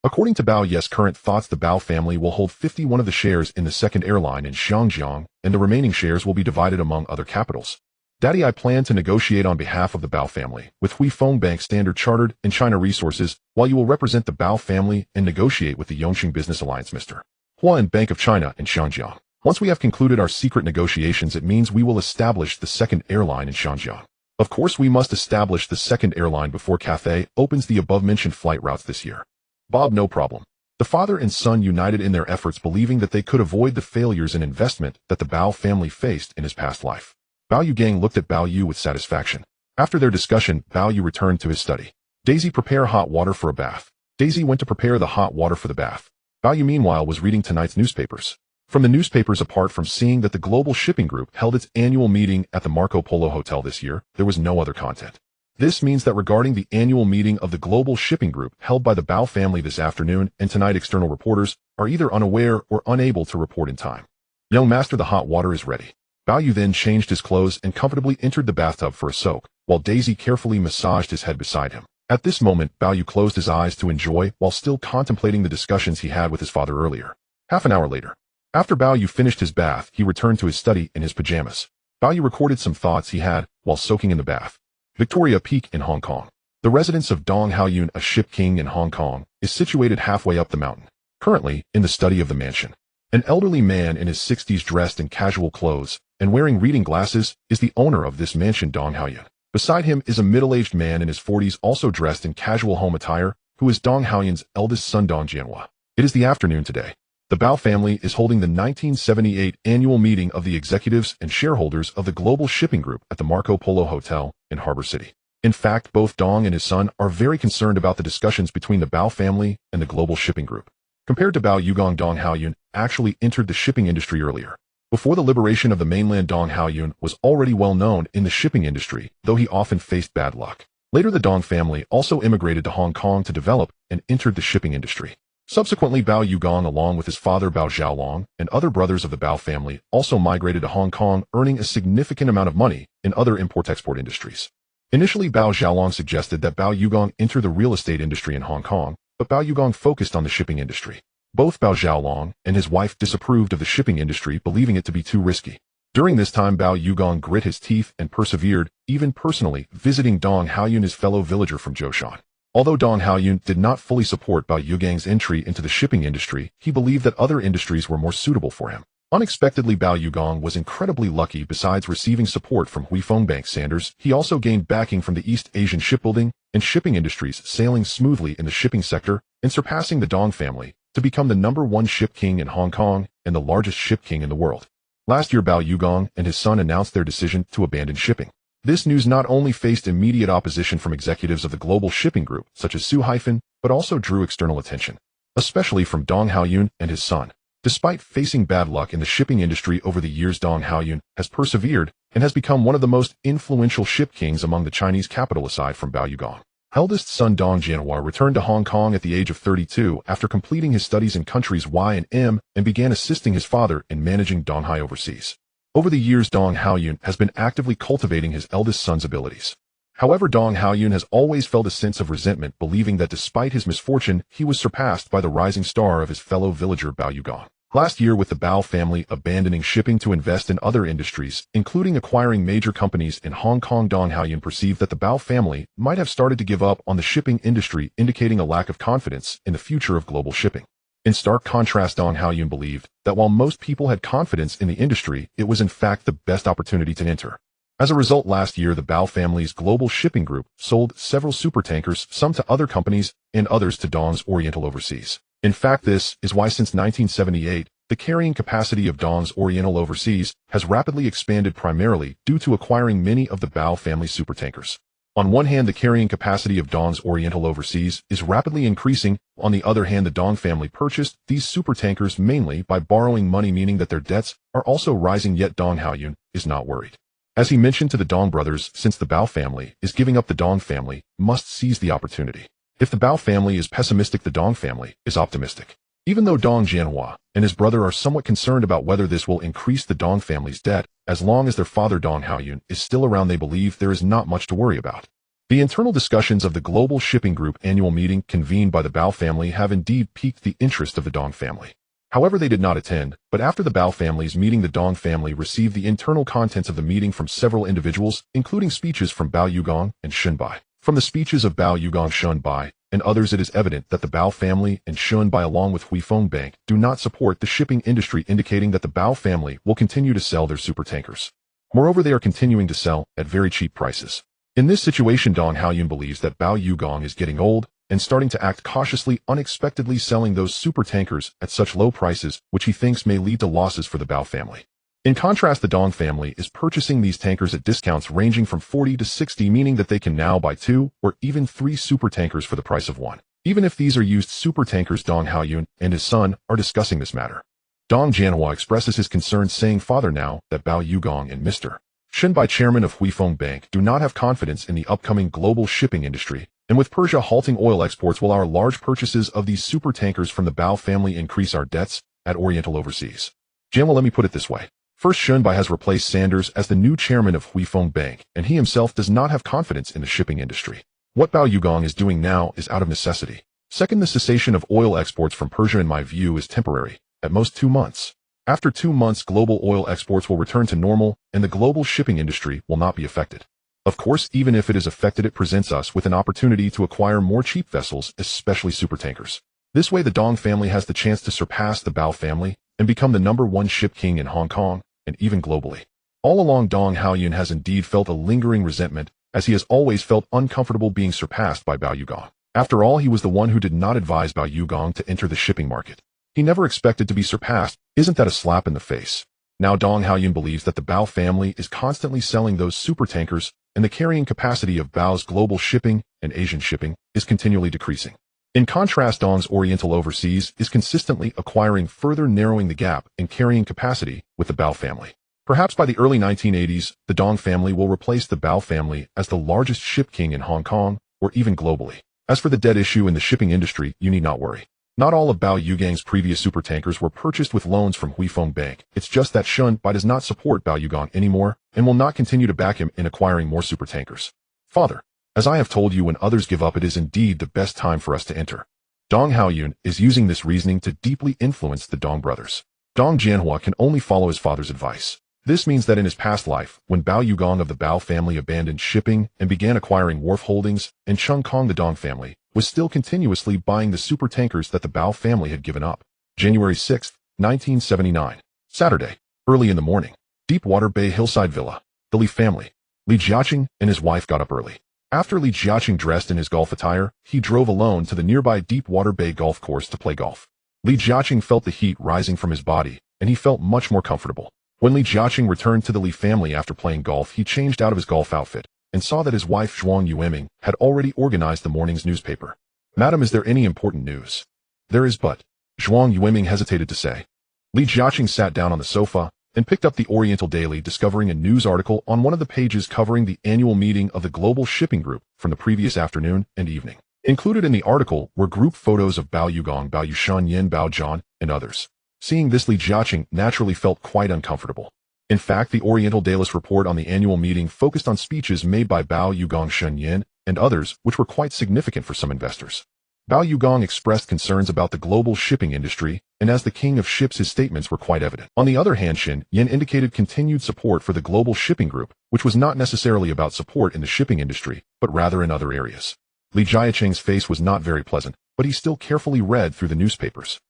According to Bao Ye's current thoughts, the Bao family will hold 51 of the shares in the second airline in Xiangjiang, and the remaining shares will be divided among other capitals. Daddy, I plan to negotiate on behalf of the Bao family with Huifeng Bank, Standard Chartered, and China Resources, while you will represent the Bao family and negotiate with the Yongqing Business Alliance, Mr. Hua and Bank of China in Xiangjiang. Once we have concluded our secret negotiations, it means we will establish the second airline in Xiangjiang. Of course, we must establish the second airline before Cathay opens the above-mentioned flight routes this year. Bob, no problem. The father and son united in their efforts, believing that they could avoid the failures in investment that the Bao family faced in his past life. Bao Yugang looked at Bao Yu with satisfaction. After their discussion, Bao Yu returned to his study. Daisy, prepare hot water for a bath. Daisy went to prepare the hot water for the bath. Bao Yu meanwhile was reading tonight's newspapers. From the newspapers, apart from seeing that the Global Shipping Group held its annual meeting at the Marco Polo Hotel this year, there was no other content. This means that regarding the annual meeting of the Global Shipping Group held by the Bao family this afternoon and tonight, external reporters are either unaware or unable to report in time. Young master, the hot water is ready. Bao Yu then changed his clothes and comfortably entered the bathtub for a soak, while Daisy carefully massaged his head beside him. At this moment, Bao Yu closed his eyes to enjoy while still contemplating the discussions he had with his father earlier. Half an hour later, after Bao Yu finished his bath, he returned to his study in his pajamas. Bao Yu recorded some thoughts he had while soaking in the bath. Victoria Peak in Hong Kong. The residence of Dong Haoyun, a ship king in Hong Kong, is situated halfway up the mountain. Currently, in the study of the mansion, an elderly man in his 60s dressed in casual clothes and wearing reading glasses is the owner of this mansion, Dong Haoyun. Beside him is a middle-aged man in his 40s also dressed in casual home attire, who is Dong Haoyun's eldest son, Dong Jianhua. It is the afternoon today. The Bao family is holding the 1978 annual meeting of the executives and shareholders of the Global Shipping Group at the Marco Polo Hotel in Harbor City. In fact, both Dong and his son are very concerned about the discussions between the Bao family and the Global Shipping Group. Compared to Bao Yugang, Dong Haoyun actually entered the shipping industry earlier. Before the liberation of the mainland, Dong Haoyun was already well known in the shipping industry, though he often faced bad luck. Later, the Dong family also immigrated to Hong Kong to develop and entered the shipping industry. Subsequently, Bao Yugang, along with his father Bao Xiaolong and other brothers of the Bao family, also migrated to Hong Kong, earning a significant amount of money in other import-export industries. Initially, Bao Xiaolong suggested that Bao Yugang enter the real estate industry in Hong Kong, but Bao Yugang focused on the shipping industry. Both Bao Xiaolong and his wife disapproved of the shipping industry, believing it to be too risky. During this time, Bao Yugang grit his teeth and persevered, even personally visiting Dong Haoyun, his fellow villager from Zhoushan. Although Dong Haoyun did not fully support Bao Yugang's entry into the shipping industry, he believed that other industries were more suitable for him. Unexpectedly, Bao Yugang was incredibly lucky. Besides receiving support from Huifeng Bank Sanders, he also gained backing from the East Asian shipbuilding and shipping industries, sailing smoothly in the shipping sector and surpassing the Dong family to become the #1 ship king in Hong Kong and the largest ship king in the world. Last year, Bao Yugang and his son announced their decision to abandon shipping. This news not only faced immediate opposition from executives of the Global Shipping Group, such as Su Haifeng, but also drew external attention, especially from Dong Haoyun and his son. Despite facing bad luck in the shipping industry over the years, Dong Haoyun has persevered and has become one of the most influential ship kings among the Chinese capital aside from Bao Yugang. Eldest son Dong Jianhua returned to Hong Kong at the age of 32 after completing his studies in countries Y and M and began assisting his father in managing Donghai overseas. Over the years, Dong Haoyun has been actively cultivating his eldest son's abilities. However, Dong Haoyun has always felt a sense of resentment, believing that despite his misfortune, he was surpassed by the rising star of his fellow villager Bao Yugang. Last year, with the Bao family abandoning shipping to invest in other industries, including acquiring major companies in Hong Kong, Dong Haoyun perceived that the Bao family might have started to give up on the shipping industry, indicating a lack of confidence in the future of global shipping. In stark contrast, Dong Haoyun believed that while most people had confidence in the industry, it was in fact the best opportunity to enter. As a result, last year the Bao family's global shipping group sold several supertankers, some to other companies and others to Dong's Oriental Overseas. In fact, this is why since 1978, the carrying capacity of Dong's Oriental Overseas has rapidly expanded, primarily due to acquiring many of the Bao family supertankers. On one hand, the carrying capacity of Dong's Oriental Overseas is rapidly increasing. On the other hand, the Dong family purchased these supertankers mainly by borrowing money, meaning that their debts are also rising, yet Dong Haoyun is not worried. As he mentioned to the Dong brothers, since the Bao family is giving up, the Dong family must seize the opportunity. If the Bao family is pessimistic, the Dong family is optimistic. Even though Dong Jianhua and his brother are somewhat concerned about whether this will increase the Dong family's debt, as long as their father Dong Haoyun is still around, they believe there is not much to worry about. The internal discussions of the Global Shipping Group annual meeting convened by the Bao family have indeed piqued the interest of the Dong family. However, they did not attend, but after the Bao family's meeting, the Dong family received the internal contents of the meeting from several individuals, including speeches from Bao Yugong and Shun Bai. From the speeches of Bao Yugong, Shun Bai, and others, it is evident that the Bao family and Shun Bai, along with Huifeng Bank, do not support the shipping industry, indicating that the Bao family will continue to sell their supertankers. Moreover, they are continuing to sell at very cheap prices. In this situation, Dong Haoyun believes that Bao Yugong is getting old and starting to act cautiously, unexpectedly selling those supertankers at such low prices, which he thinks may lead to losses for the Bao family. In contrast, the Dong family is purchasing these tankers at discounts ranging from 40 to 60, meaning that they can now buy 2 or even 3 supertankers for the price of 1. Even if these are used supertankers, Dong Haoyun and his son are discussing this matter. Dong Jianhua expresses his concerns, saying, "Father, now that Bao Yugong and Mr. Shun Bai, chairman of Huifeng Bank, do not have confidence in the upcoming global shipping industry, and with Persia halting oil exports, will our large purchases of these supertankers from the Bao family increase our debts at Oriental Overseas?" Jianhua, let me put it this way. First, Shun Bai has replaced Sanders as the new chairman of Huifeng Bank, and he himself does not have confidence in the shipping industry. What Bao Yugong is doing now is out of necessity. Second, the cessation of oil exports from Persia, in my view, is temporary, at most 2 months. After 2 months, global oil exports will return to normal, and the global shipping industry will not be affected. Of course, even if it is affected, it presents us with an opportunity to acquire more cheap vessels, especially supertankers. This way, the Dong family has the chance to surpass the Bao family and become the #1 ship king in Hong Kong, and even globally. All along, Dong Haoyun has indeed felt a lingering resentment, as he has always felt uncomfortable being surpassed by Bao Yugong. After all, he was the one who did not advise Bao Yugong to enter the shipping market. He never expected to be surpassed. Isn't that a slap in the face? Now Dong Haoyun believes that the Bao family is constantly selling those supertankers, and the carrying capacity of Bao's global shipping and Asian shipping is continually decreasing. In contrast, Dong's Oriental Overseas is consistently acquiring, further narrowing the gap in carrying capacity with the Bao family. Perhaps by the early 1980s, the Dong family will replace the Bao family as the largest ship king in Hong Kong, or even globally. As for the debt issue in the shipping industry, you need not worry. Not all of Bao Yugong's previous supertankers were purchased with loans from Huifeng Bank. It's just that Shun Bai does not support Bao Yugong anymore and will not continue to back him in acquiring more supertankers. Father, as I have told you, when others give up, it is indeed the best time for us to enter. Dong Haoyun is using this reasoning to deeply influence the Dong brothers. Dong Jianhua can only follow his father's advice. This means that in his past life, when Bao Yugong of the Bao family abandoned shipping and began acquiring wharf holdings, and Chung Kong, the Dong family, was still continuously buying the supertankers that the Bao family had given up. January 6, 1979. Saturday. Early in the morning. Deepwater Bay hillside villa. The Li family. Li Jiaqing and his wife got up early. After Li Jiaqing dressed in his golf attire, he drove alone to the nearby Deepwater Bay golf course to play golf. Li Jiaqing felt the heat rising from his body, and he felt much more comfortable. When Li Jiaqing returned to the Li family after playing golf, he changed out of his golf outfit and saw that his wife Zhuang Yueming had already organized the morning's newspaper. "Madam, is there any important news?" "There is, but..." Zhuang Yueming hesitated to say. Li Jiaqing sat down on the sofa and picked up the Oriental Daily, discovering a news article on one of the pages covering the annual meeting of the Global Shipping Group from the previous afternoon and evening. Included in the article were group photos of Bao Yugong, Bao Yushanyan, Bao Zhan, and others. Seeing this, Li Jiaqing naturally felt quite uncomfortable. In fact, the Oriental Daily's report on the annual meeting focused on speeches made by Bao Yugong, Shen Yin, and others, which were quite significant for some investors. Bao Yugong expressed concerns about the global shipping industry, and as the king of ships, his statements were quite evident. On the other hand, Shen Yin indicated continued support for the global shipping group, which was not necessarily about support in the shipping industry, but rather in other areas. Li Jiaqing's face was not very pleasant, but he still carefully read through the newspapers.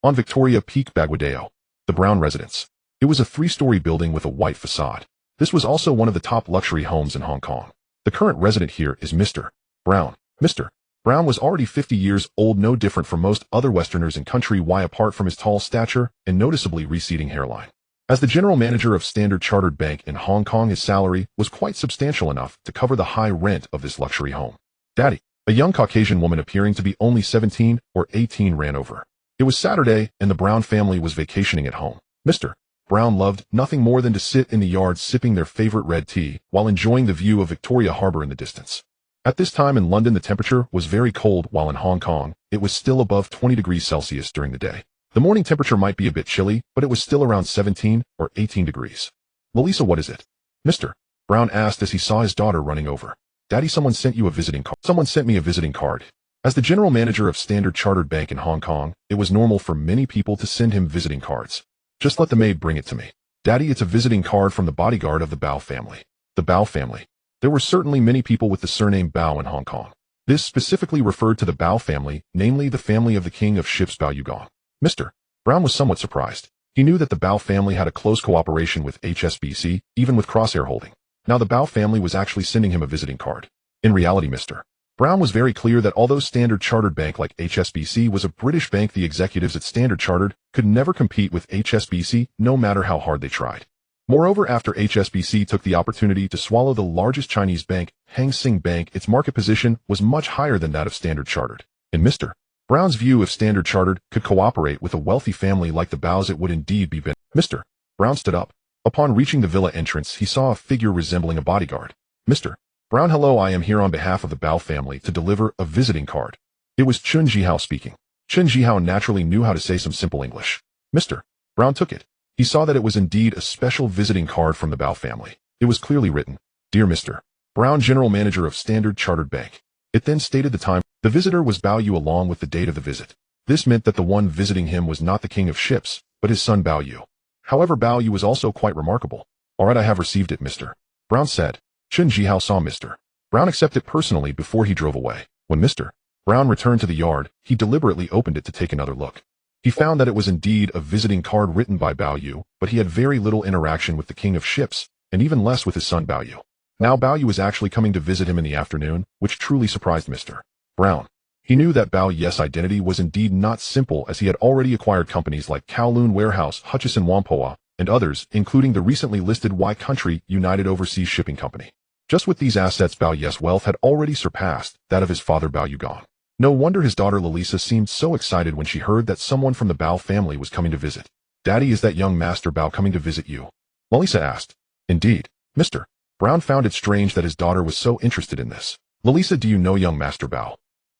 On Victoria Peak, Baguio, the Brown residence. It was a three-story building with a white facade. This was also one of the top luxury homes in Hong Kong. The current resident here is Mr. Brown. Mr. Brown was already 50 years old, no different from most other Westerners in country Y apart from his tall stature and noticeably receding hairline. As the general manager of Standard Chartered Bank in Hong Kong, his salary was quite substantial enough to cover the high rent of this luxury home. Daddy, a young Caucasian woman appearing to be only 17 or 18, ran over. It was Saturday and the Brown family was vacationing at home. Mr. Brown loved nothing more than to sit in the yard sipping their favorite red tea while enjoying the view of Victoria Harbour in the distance. At this time in London, the temperature was very cold, while in Hong Kong, it was still above 20 degrees Celsius during the day. The morning temperature might be a bit chilly, but it was still around 17 or 18 degrees. Lalisa, what is it? Mr. Brown asked as he saw his daughter running over. Daddy, someone sent you a visiting card. Someone sent me a visiting card. As the general manager of Standard Chartered Bank in Hong Kong, it was normal for many people to send him visiting cards. Just let the maid bring it to me. Daddy, it's a visiting card from the bodyguard of the Bao family. The Bao family. There were certainly many people with the surname Bao in Hong Kong. This specifically referred to the Bao family, namely the family of the king of ships Bao Yugong. Mr. Brown was somewhat surprised. He knew that the Bao family had a close cooperation with HSBC, even with Crosshair Holding. Now the Bao family was actually sending him a visiting card. In reality, Mr. Brown was very clear that although Standard Chartered Bank like HSBC was a British bank, the executives at Standard Chartered could never compete with HSBC no matter how hard they tried. Moreover, after HSBC took the opportunity to swallow the largest Chinese bank, Hang Seng Bank, its market position was much higher than that of Standard Chartered. In Mr. Brown's view, if Standard Chartered could cooperate with a wealthy family like the Baos, it would indeed be beneficial. Mr. Brown stood up. Upon reaching the villa entrance, he saw a figure resembling a bodyguard. Mr. Brown, hello, I am here on behalf of the Bao family to deliver a visiting card. It was Chun Jihao speaking. Chun Jihao naturally knew how to say some simple English. Mr. Brown took it. He saw that it was indeed a special visiting card from the Bao family. It was clearly written, "Dear Mr. Brown, General Manager of Standard Chartered Bank." It then stated the time. The visitor was Bao Yu along with the date of the visit. This meant that the one visiting him was not the king of ships, but his son Bao Yu. However, Bao Yu was also quite remarkable. "All right, I have received it, Mr. Brown said. Chun Jihao saw Mr. Brown accept it personally before he drove away. When Mr. Brown returned to the yard, he deliberately opened it to take another look. He found that it was indeed a visiting card written by Bao Yu, but he had very little interaction with the king of ships, and even less with his son Bao Yu. Now Bao Yu was actually coming to visit him in the afternoon, which truly surprised Mr. Brown. He knew that Bao Yu's identity was indeed not simple, as he had already acquired companies like Kowloon Warehouse, Hutchison Whampoa, and others, including the recently listed Y Country United Overseas Shipping Company. Just with these assets, Bao Yu's wealth had already surpassed that of his father Bao Yugong. No wonder his daughter Lalisa seemed so excited when she heard that someone from the Bao family was coming to visit. "Daddy, is that young Master Bao coming to visit you?" Lalisa asked. "Indeed." Mr. Brown found it strange that his daughter was so interested in this. "Lalisa, do you know young Master Bao?"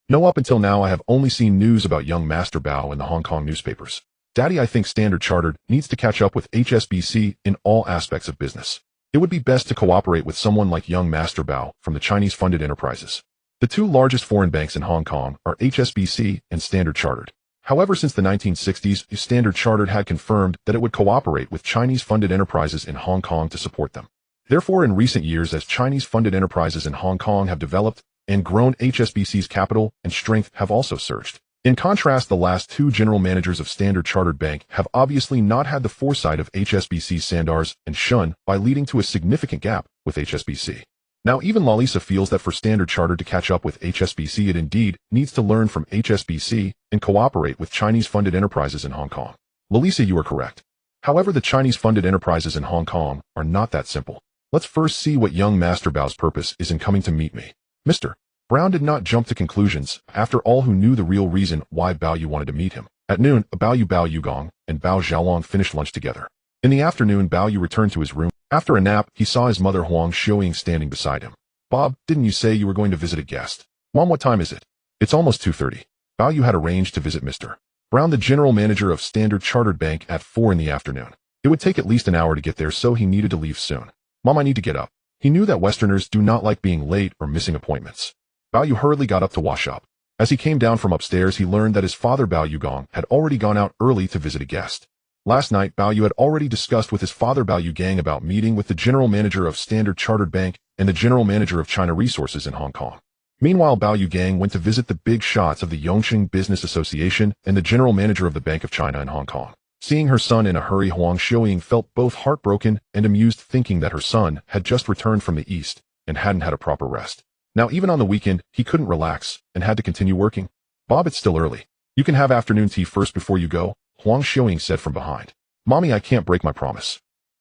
"No, up until now I have only seen news about young Master Bao in the Hong Kong newspapers." "Daddy, I think Standard Chartered needs to catch up with HSBC in all aspects of business. It would be best to cooperate with someone like young Master Bao from the Chinese-funded enterprises. The two largest foreign banks in Hong Kong are HSBC and Standard Chartered. However, since the 1960s, Standard Chartered had confirmed that it would cooperate with Chinese-funded enterprises in Hong Kong to support them. Therefore, in recent years, as Chinese-funded enterprises in Hong Kong have developed and grown, HSBC's capital and strength have also surged. In contrast, the last two general managers of Standard Chartered Bank have obviously not had the foresight of HSBC's Sandars and Shun, by leading to a significant gap with HSBC. Now even Lalisa feels that for Standard Chartered to catch up with HSBC, it indeed needs to learn from HSBC and cooperate with Chinese-funded enterprises in Hong Kong. Lalisa, you are correct. However, the Chinese-funded enterprises in Hong Kong are not that simple. Let's first see what young Master Bao's purpose is in coming to meet me." Mr. Brown did not jump to conclusions, after all, who knew the real reason why Bao Yu wanted to meet him. At noon, Bao Yugong and Bao Xiaolong finished lunch together. In the afternoon, Bao Yu returned to his room. After a nap, he saw his mother Huang Xiuying standing beside him. "Bob, didn't you say you were going to visit a guest?" "Mom, what time is it?" "It's almost 2:30. Bao Yu had arranged to visit Mr. Brown, the general manager of Standard Chartered Bank, at 4 in the afternoon. It would take at least an hour to get there, so he needed to leave soon. "Mom, I need to get up." He knew that Westerners do not like being late or missing appointments. Bao Yu hurriedly got up to wash up. As he came down from upstairs, he learned that his father Bao Yugong had already gone out early to visit a guest. Last night, Bao Yu had already discussed with his father Bao Yugang about meeting with the general manager of Standard Chartered Bank and the general manager of China Resources in Hong Kong. Meanwhile, Bao Yu Gang went to visit the big shots of the Yongqing Business Association and the general manager of the Bank of China in Hong Kong. Seeing her son in a hurry, Huang Xiuying felt both heartbroken and amused, thinking that her son had just returned from the East and hadn't had a proper rest. Now, even on the weekend, he couldn't relax and had to continue working. "Bob, it's still early. You can have afternoon tea first before you go," Huang Xiuying said from behind. "Mommy, I can't break my promise."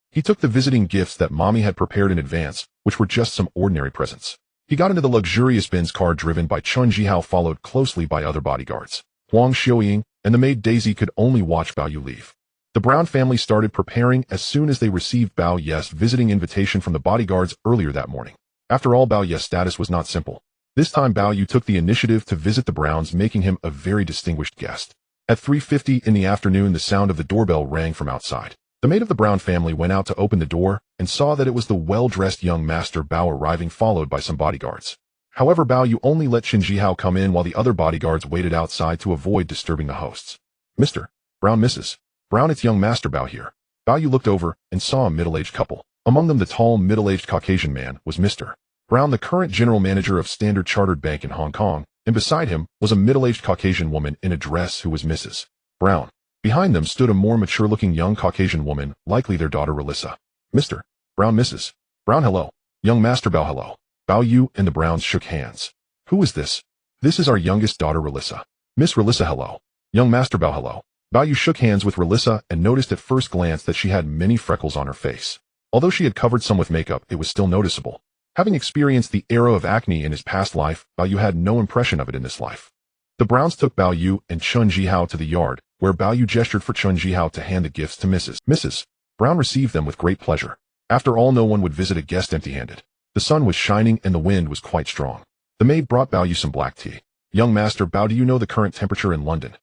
He took the visiting gifts that Mommy had prepared in advance, which were just some ordinary presents. He got into the luxurious Benz car driven by Chun Jihao, followed closely by other bodyguards. Huang Xiuying and the maid Daisy could only watch Bao Yu leave. The Brown family started preparing as soon as they received Bao Yu's visiting invitation from the bodyguards earlier that morning. After all, Bao Yu's status was not simple. This time Bao Yu took the initiative to visit the Browns, making him a very distinguished guest. At 3:50 in the afternoon, the sound of the doorbell rang from outside. The maid of the Brown family went out to open the door and saw that it was the well-dressed young Master Bao arriving, followed by some bodyguards. However, Bao Yu only let Qin Jihao come in while the other bodyguards waited outside to avoid disturbing the hosts. "Mr. Brown, Mrs. Brown, it's young Master Bao here." Bao Yu looked over and saw a middle-aged couple. Among them, the tall, middle-aged Caucasian man was Mr. Brown, the current general manager of Standard Chartered Bank in Hong Kong, and beside him was a middle-aged Caucasian woman in a dress who was Mrs. Brown. Behind them stood a more mature-looking young Caucasian woman, likely their daughter Relissa. "Mr. Brown, Mrs. Brown, hello." "Young Master Bao, hello." Bao Yu and the Browns shook hands. "Who is this?" "This is our youngest daughter, Relissa." "Miss Relissa, hello." "Young Master Bao, hello." Bao Yu shook hands with Relissa and noticed at first glance that she had many freckles on her face. Although she had covered some with makeup, it was still noticeable. Having experienced the era of acne in his past life, Bao Yu had no impression of it in this life. The Browns took Bao Yu and Chun Jihao to the yard, where Bao Yu gestured for Chun Jihao to hand the gifts to Mrs. Brown received them with great pleasure. After all, no one would visit a guest empty-handed. The sun was shining and the wind was quite strong. The maid brought Bao Yu some black tea. "Young Master Bao, do you know the current temperature in London?"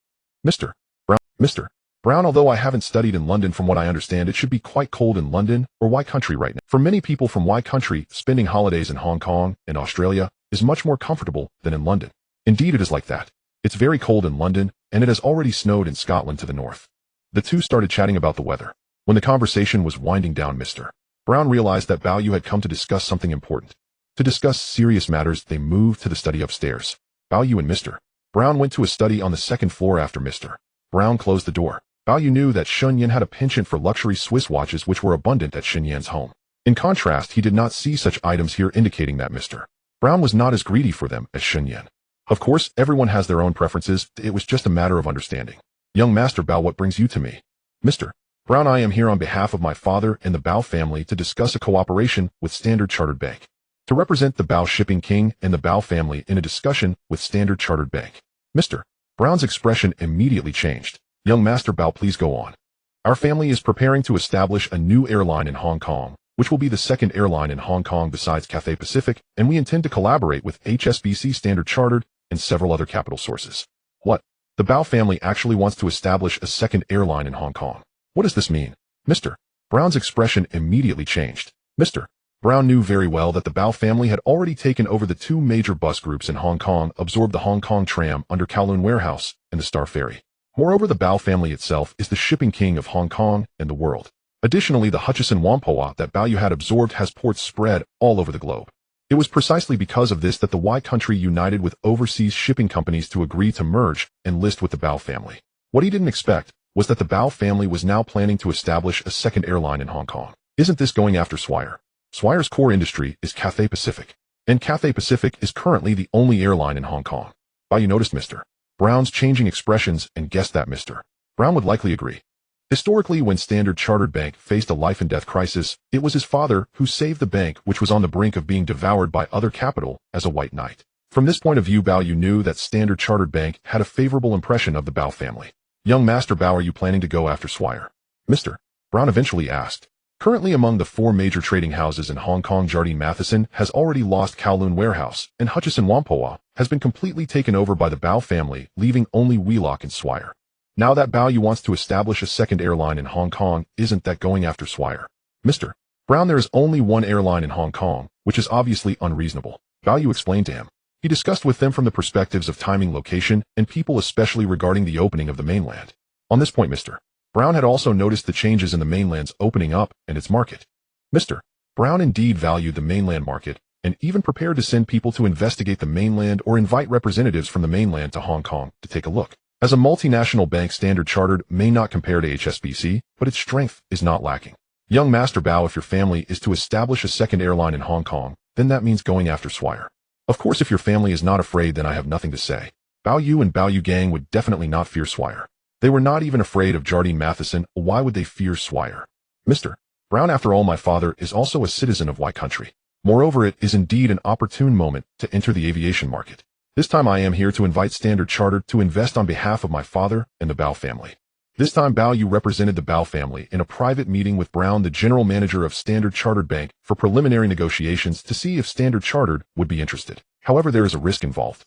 "Mr. Brown, Mr. Brown, although I haven't studied in London, from what I understand, it should be quite cold in London or Y country right now. For many people from Y country, spending holidays in Hong Kong and Australia is much more comfortable than in London. Indeed, it is like that. It's very cold in London, and it has already snowed in Scotland to the north." The two started chatting about the weather. When the conversation was winding down, Mr. Brown realized that Bao Yu had come to discuss something important. To discuss serious matters, they moved to the study upstairs. Bao Yu and Mr. Brown went to a study on the second floor. After Mr. Brown closed the door, Bao Yu knew that Shun Yan had a penchant for luxury Swiss watches, which were abundant at Shun Yan's home. In contrast, he did not see such items here, indicating that Mr. Brown was not as greedy for them as Shun Yan. Of course, everyone has their own preferences. It was just a matter of understanding. "Young Master Bao, what brings you to me?" "Mr. Brown, I am here on behalf of my father and the Bao family to discuss a cooperation with Standard Chartered Bank. To represent the Bao Shipping King and the Bao family in a discussion with Standard Chartered Bank." Mr. Brown's expression immediately changed. "Young Master Bao, please go on." "Our family is preparing to establish a new airline in Hong Kong, which will be the second airline in Hong Kong besides Cathay Pacific, and we intend to collaborate with HSBC, Standard Chartered, and several other capital sources." "What? The Bao family actually wants to establish a second airline in Hong Kong? What does this mean?" Mr. Brown's expression immediately changed. Mr. Brown knew very well that the Bao family had already taken over the two major bus groups in Hong Kong, absorbed the Hong Kong tram under Kowloon Warehouse and the Star Ferry. Moreover, the Bao family itself is the shipping king of Hong Kong and the world. Additionally, the Hutchison Whampoa that Bao Yu had absorbed has ports spread all over the globe. It was precisely because of this that the Y country united with overseas shipping companies to agree to merge and list with the Bao family. What he didn't expect was that the Bao family was now planning to establish a second airline in Hong Kong. Isn't this going after Swire? Swire's core industry is Cathay Pacific, and Cathay Pacific is currently the only airline in Hong Kong. Bao Yu noticed Mr. Brown's changing expressions and guessed that Mr. Brown would likely agree. Historically, when Standard Chartered Bank faced a life-and-death crisis, it was his father who saved the bank, which was on the brink of being devoured by other capital, as a white knight. From this point of view, Bao Yu knew that Standard Chartered Bank had a favorable impression of the Bao family. "Young Master Bao, are you planning to go after Swire?" Mr. Brown eventually asked. Currently among the four major trading houses in Hong Kong, Jardine Matheson has already lost Kowloon Warehouse, and Hutchison Whampoa has been completely taken over by the Bao family, leaving only Wheelock and Swire. Now that Bao Yu wants to establish a second airline in Hong Kong, isn't that going after Swire? Mr. Brown, there is only one airline in Hong Kong, which is obviously unreasonable. Bao Yu explained to him. He discussed with them from the perspectives of timing, location, and people, especially regarding the opening of the mainland. On this point, Mr. Brown had also noticed the changes in the mainland's opening up and its market. Mr. Brown indeed valued the mainland market, and even prepared to send people to investigate the mainland or invite representatives from the mainland to Hong Kong to take a look. As a multinational bank, Standard Chartered may not compare to HSBC, but its strength is not lacking. Young Master Bao, if your family is to establish a second airline in Hong Kong, then that means going after Swire. Of course, if your family is not afraid, then I have nothing to say. Bao Yu and Bao Yu gang would definitely not fear Swire. They were not even afraid of Jardine Matheson. Why would they fear Swire? Mr. Brown, after all, my father is also a citizen of Y country. Moreover, it is indeed an opportune moment to enter the aviation market. This time I am here to invite Standard Chartered to invest on behalf of my father and the Bao family. This time Bao Yu represented the Bao family in a private meeting with Brown, the general manager of Standard Chartered Bank, for preliminary negotiations to see if Standard Chartered would be interested. However, there is a risk involved.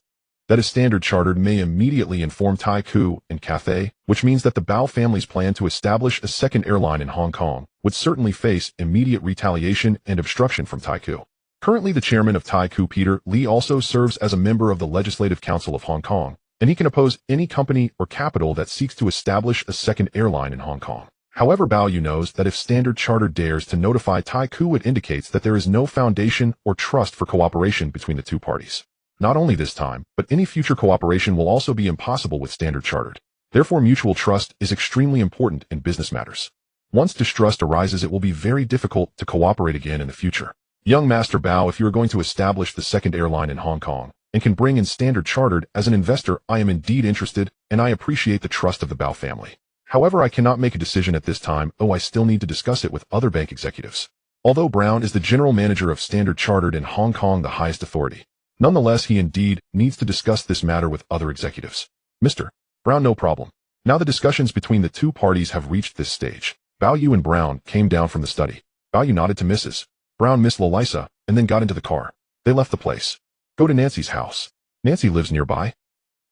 That is, Standard Chartered may immediately inform Taikoo and Cathay, which means that the Bao family's plan to establish a second airline in Hong Kong would certainly face immediate retaliation and obstruction from Taikoo. Currently, the chairman of Taikoo, Peter Lee, also serves as a member of the Legislative Council of Hong Kong, and he can oppose any company or capital that seeks to establish a second airline in Hong Kong. However, Bao Yu knows that if Standard Chartered dares to notify Taikoo, it indicates that there is no foundation or trust for cooperation between the two parties. Not only this time, but any future cooperation will also be impossible with Standard Chartered. Therefore, mutual trust is extremely important in business matters. Once distrust arises, it will be very difficult to cooperate again in the future. Young Master Bao, if you are going to establish the second airline in Hong Kong, and can bring in Standard Chartered as an investor, I am indeed interested, and I appreciate the trust of the Bao family. However, I cannot make a decision at this time. I still need to discuss it with other bank executives. Although Brown is the general manager of Standard Chartered in Hong Kong, the highest authority, nonetheless, he indeed needs to discuss this matter with other executives. Mr. Brown, no problem. Now the discussions between the two parties have reached this stage. Bao Yu and Brown came down from the study. Bao Yu nodded to Mrs. Brown, Miss Lalisa, and then got into the car. They left the place. Go to Nancy's house. Nancy lives nearby.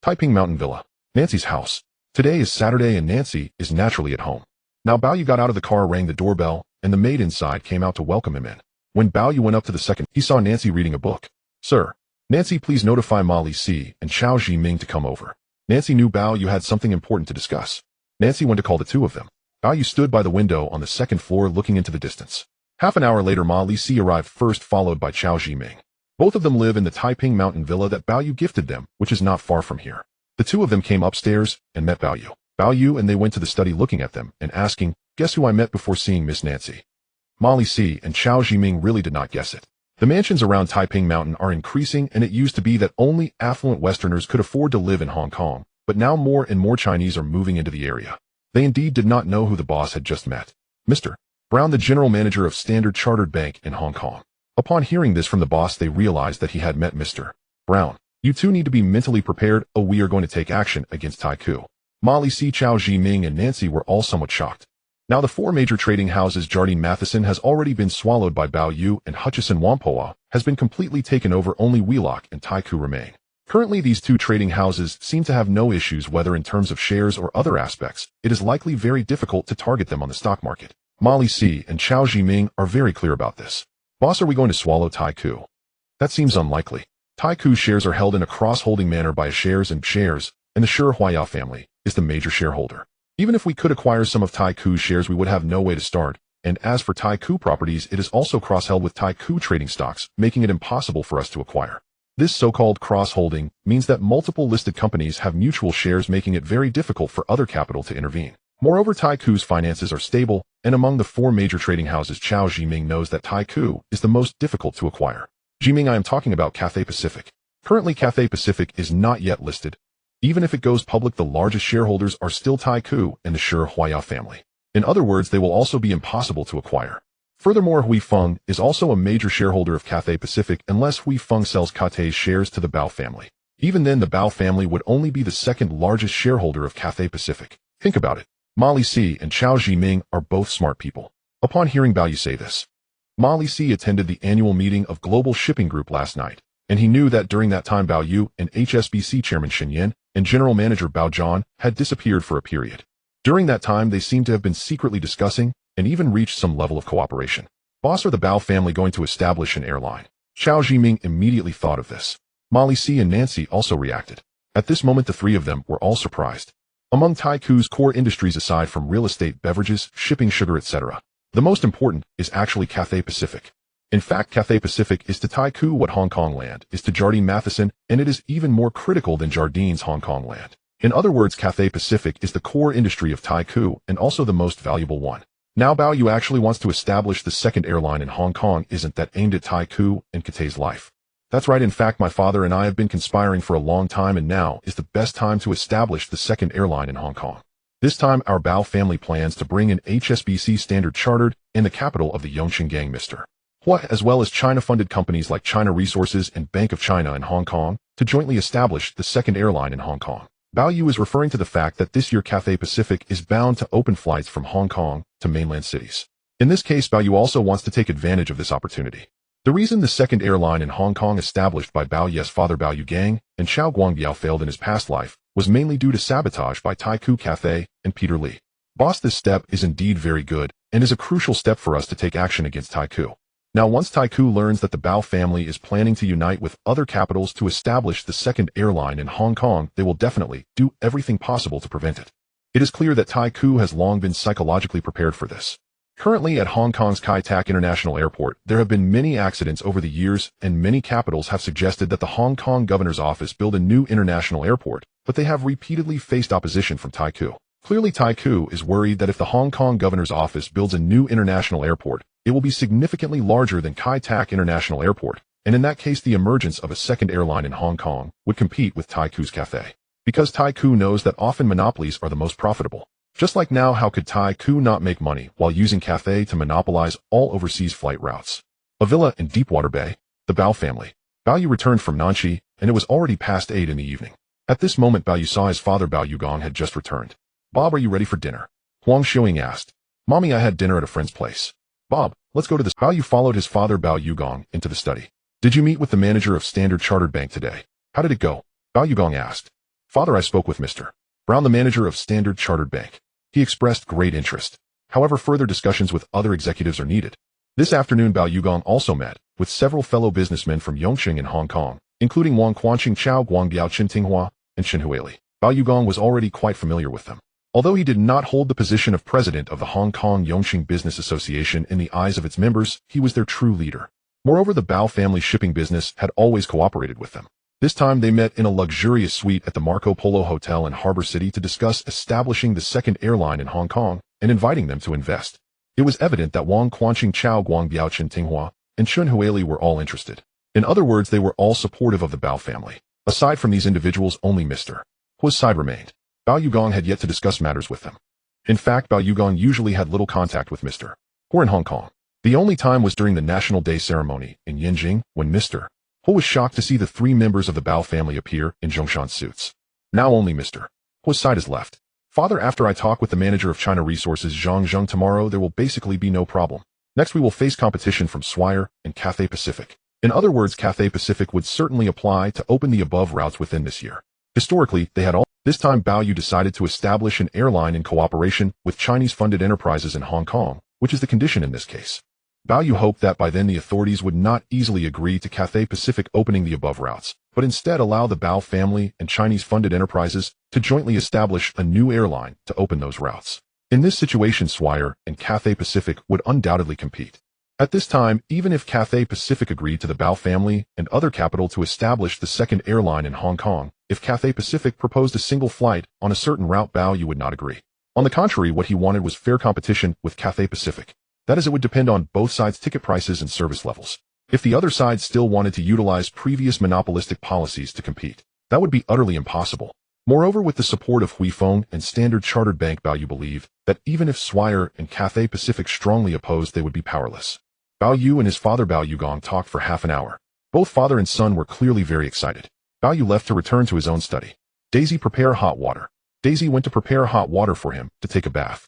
Taiping Mountain Villa. Nancy's house. Today is Saturday and Nancy is naturally at home. Now Bao Yu got out of the car, rang the doorbell, and the maid inside came out to welcome him in. When Bao Yu went up to the second, he saw Nancy reading a book. Sir. Nancy, please notify Ma Li Si and Chao Ji-ming to come over. Nancy knew Bao Yu had something important to discuss. Nancy went to call the two of them. Bao Yu stood by the window on the second floor looking into the distance. Half an hour later, Ma Li Si arrived first, followed by Chao Ji-ming. Both of them live in the Taiping Mountain Villa that Bao Yu gifted them, which is not far from here. The two of them came upstairs and met Bao Yu. Bao Yu and they went to the study looking at them and asking, "Guess who I met before seeing Miss Nancy?" Ma Li Si and Chao Ji-ming really did not guess it. The mansions around Taiping Mountain are increasing, and it used to be that only affluent Westerners could afford to live in Hong Kong, but now more and more Chinese are moving into the area. They indeed did not know who the boss had just met. Mr. Brown, the general manager of Standard Chartered Bank in Hong Kong. Upon hearing this from the boss, they realized that he had met Mr. Brown. You two need to be mentally prepared. We are going to take action against Taikoo. Ma Li Si, Chao Ji-ming, and Nancy were all somewhat shocked. Now the four major trading houses, Jardine Matheson has already been swallowed by Bao Yu, and Hutchison Whampoa has been completely taken over. Only Wheelock and Taikoo remain. Currently, these two trading houses seem to have no issues, whether in terms of shares or other aspects. It is likely very difficult to target them on the stock market. Ma Li Si and Chao Ji-ming are very clear about this. Boss, are we going to swallow Taikoo? That seems unlikely. Taikoo shares are held in a cross-holding manner by shares, and the Shi Huaya family is the major shareholder. Even if we could acquire some of Taikoo's shares, we would have no way to start. And as for Taikoo Properties, it is also cross-held with Taikoo trading stocks, making it impossible for us to acquire. This so-called cross-holding means that multiple listed companies have mutual shares, making it very difficult for other capital to intervene. Moreover, Taikoo's finances are stable, and among the four major trading houses, Chao Ji-ming knows that Taikoo is the most difficult to acquire. Ji-ming, I am talking about Cathay Pacific. Currently, Cathay Pacific is not yet listed. Even if it goes public, the largest shareholders are still Taikoo and the Shi Huaya family. In other words, they will also be impossible to acquire. Furthermore, Hui Feng is also a major shareholder of Cathay Pacific unless Hui Feng sells Cathay's shares to the Bao family. Even then, the Bao family would only be the second largest shareholder of Cathay Pacific. Think about it. Ma Li Si and Chao Ji-ming are both smart people. Upon hearing Bao Yu say this, Ma Li Si attended the annual meeting of Global Shipping Group last night, and he knew that during that time Bao Yu and HSBC Chairman Shen Yan and General Manager Bao Zhan had disappeared for a period. During that time, they seemed to have been secretly discussing and even reached some level of cooperation. Boss, are the Bao family going to establish an airline? Chao Ji-ming immediately thought of this. Ma Li Si and Nancy also reacted. At this moment, the three of them were all surprised. Among Taikoo's core industries, aside from real estate, beverages, shipping, sugar, etc., the most important is actually Cathay Pacific. In fact, Cathay Pacific is to Taikoo what Hong Kong land is to Jardine Matheson, and it is even more critical than Jardine's Hong Kong land. In other words, Cathay Pacific is the core industry of Taikoo and also the most valuable one. Now Bao Yu actually wants to establish the second airline in Hong Kong isn't that aimed at Taikoo and Cathay's life. That's right, in fact my father and I have been conspiring for a long time and now is the best time to establish the second airline in Hong Kong. This time our Bao family plans to bring in HSBC Standard Chartered and the capital of the Yongqing Gang Mr. Hua as well as China-funded companies like China Resources and Bank of China in Hong Kong to jointly establish the second airline in Hong Kong. Bao Yu is referring to the fact that this year Cathay Pacific is bound to open flights from Hong Kong to mainland cities. In this case, Bao Yu also wants to take advantage of this opportunity. The reason the second airline in Hong Kong established by Bao Ye's father Bao Yu Gang and Xiao Guangbiao failed in his past life was mainly due to sabotage by Taikoo Cathay and Peter Li. Boss, this step is indeed very good and is a crucial step for us to take action against Taikoo. Now once Taikoo learns that the Bao family is planning to unite with other capitals to establish the second airline in Hong Kong, they will definitely do everything possible to prevent it. It is clear that Taikoo has long been psychologically prepared for this. Currently at Hong Kong's Kai Tak International Airport, there have been many accidents over the years and many capitals have suggested that the Hong Kong governor's office build a new international airport, but they have repeatedly faced opposition from Taikoo. Clearly Taikoo is worried that if the Hong Kong governor's office builds a new international airport, it will be significantly larger than Kai Tak International Airport, and in that case the emergence of a second airline in Hong Kong would compete with Taikoo's Cathay. Because Taikoo knows that often monopolies are the most profitable. Just like now, how could Taikoo not make money while using Cathay to monopolize all overseas flight routes? A villa in Deepwater Bay, the Bao family. Bao Yu returned from Nanchi, and it was already past 8 in the evening. At this moment Bao Yu saw his father Bao Yugong had just returned. Bob, are you ready for dinner? Huang Xiuing asked. Mommy, I had dinner at a friend's place. Bob, let's go to this. Bao Yu followed his father Bao Yugong into the study. Did you meet with the manager of Standard Chartered Bank today? How did it go? Bao Yugong asked. Father, I spoke with Mr. Brown, the manager of Standard Chartered Bank. He expressed great interest. However, further discussions with other executives are needed. This afternoon Bao Yugong also met with several fellow businessmen from Yongqing and Hong Kong, including Wang Quanqing Chao Guangbiao Qin Tinghua and Shen Huili. Bao Yugong was already quite familiar with them. Although he did not hold the position of president of the Hong Kong Yongqing Business Association in the eyes of its members, he was their true leader. Moreover, the Bao family shipping business had always cooperated with them. This time they met in a luxurious suite at the Marco Polo Hotel in Harbor City to discuss establishing the second airline in Hong Kong and inviting them to invest. It was evident that Wang Quanqing Chao Guangbiao Qin Tinghua and Chun Huili were all interested. In other words, they were all supportive of the Bao family. Aside from these individuals, only Mr. Hua's side remained. Bao Yugong had yet to discuss matters with them. In fact, Bao Yugong usually had little contact with Mr. Hua in Hong Kong. The only time was during the National Day ceremony in Yanjing when Mr. Hua was shocked to see the 3 members of the Bao family appear in Zhongshan suits. Now only Mr. Hua's side is left. Father, after I talk with the manager of China Resources Zhang Zheng tomorrow, there will basically be no problem. Next we will face competition from Swire and Cathay Pacific. In other words, Cathay Pacific would certainly apply to open the above routes within this year. Historically, they had all. This time Bao Yu decided to establish an airline in cooperation with Chinese-funded enterprises in Hong Kong, which is the condition in this case. Bao Yu hoped that by then the authorities would not easily agree to Cathay Pacific opening the above routes, but instead allow the Bao family and Chinese-funded enterprises to jointly establish a new airline to open those routes. In this situation, Swire and Cathay Pacific would undoubtedly compete. At this time, even if Cathay Pacific agreed to the Bao family and other capital to establish the second airline in Hong Kong, if Cathay Pacific proposed a single flight on a certain route, Bao Yu would not agree. On the contrary, what he wanted was fair competition with Cathay Pacific. That is, it would depend on both sides' ticket prices and service levels. If the other side still wanted to utilize previous monopolistic policies to compete, that would be utterly impossible. Moreover, with the support of Hui Feng and Standard Chartered Bank, Bao Yu believed that even if Swire and Cathay Pacific strongly opposed, they would be powerless. Bao Yu and his father Bao Yugong talked for half an hour. Both father and son were clearly very excited. Bao Yu left to return to his own study. Daisy, prepare hot water. Daisy went to prepare hot water for him to take a bath.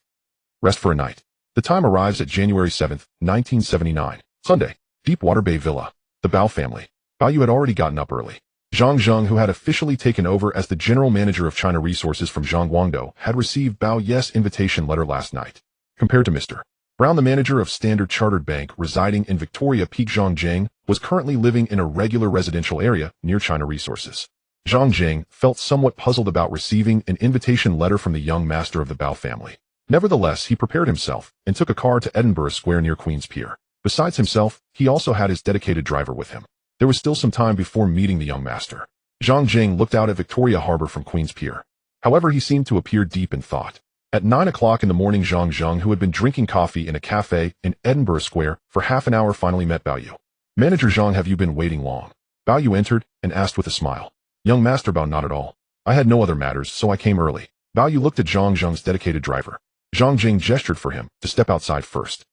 Rest for a night. The time arrives at January 7th, 1979. Sunday. Deepwater Bay Villa. The Bao family. Bao Yu had already gotten up early. Zhang Zheng, who had officially taken over as the general manager of China Resources from Zhang Guangdou, had received Bao Ye's invitation letter last night. Compared to Mr. Brown, the manager of Standard Chartered Bank residing in Victoria Peak, Zhang Zheng was currently living in a regular residential area near China Resources. Zhang Zheng felt somewhat puzzled about receiving an invitation letter from the young master of the Bao family. Nevertheless, he prepared himself and took a car to Edinburgh Square near Queen's Pier. Besides himself, he also had his dedicated driver with him. There was still some time before meeting the young master. Zhang Jing looked out at Victoria Harbor from Queen's Pier. However, he seemed to appear deep in thought. At 9 o'clock in the morning, Zhang Zheng, who had been drinking coffee in a cafe in Edinburgh Square for half an hour, finally met Bao Yu. "Manager Zhang, have you been waiting long?" Bao Yu entered and asked with a smile. "Young master Bao, not at all. I had no other matters, so I came early." Bao Yu looked at Zhang Zheng's dedicated driver. Zhang Jing gestured for him to step outside first.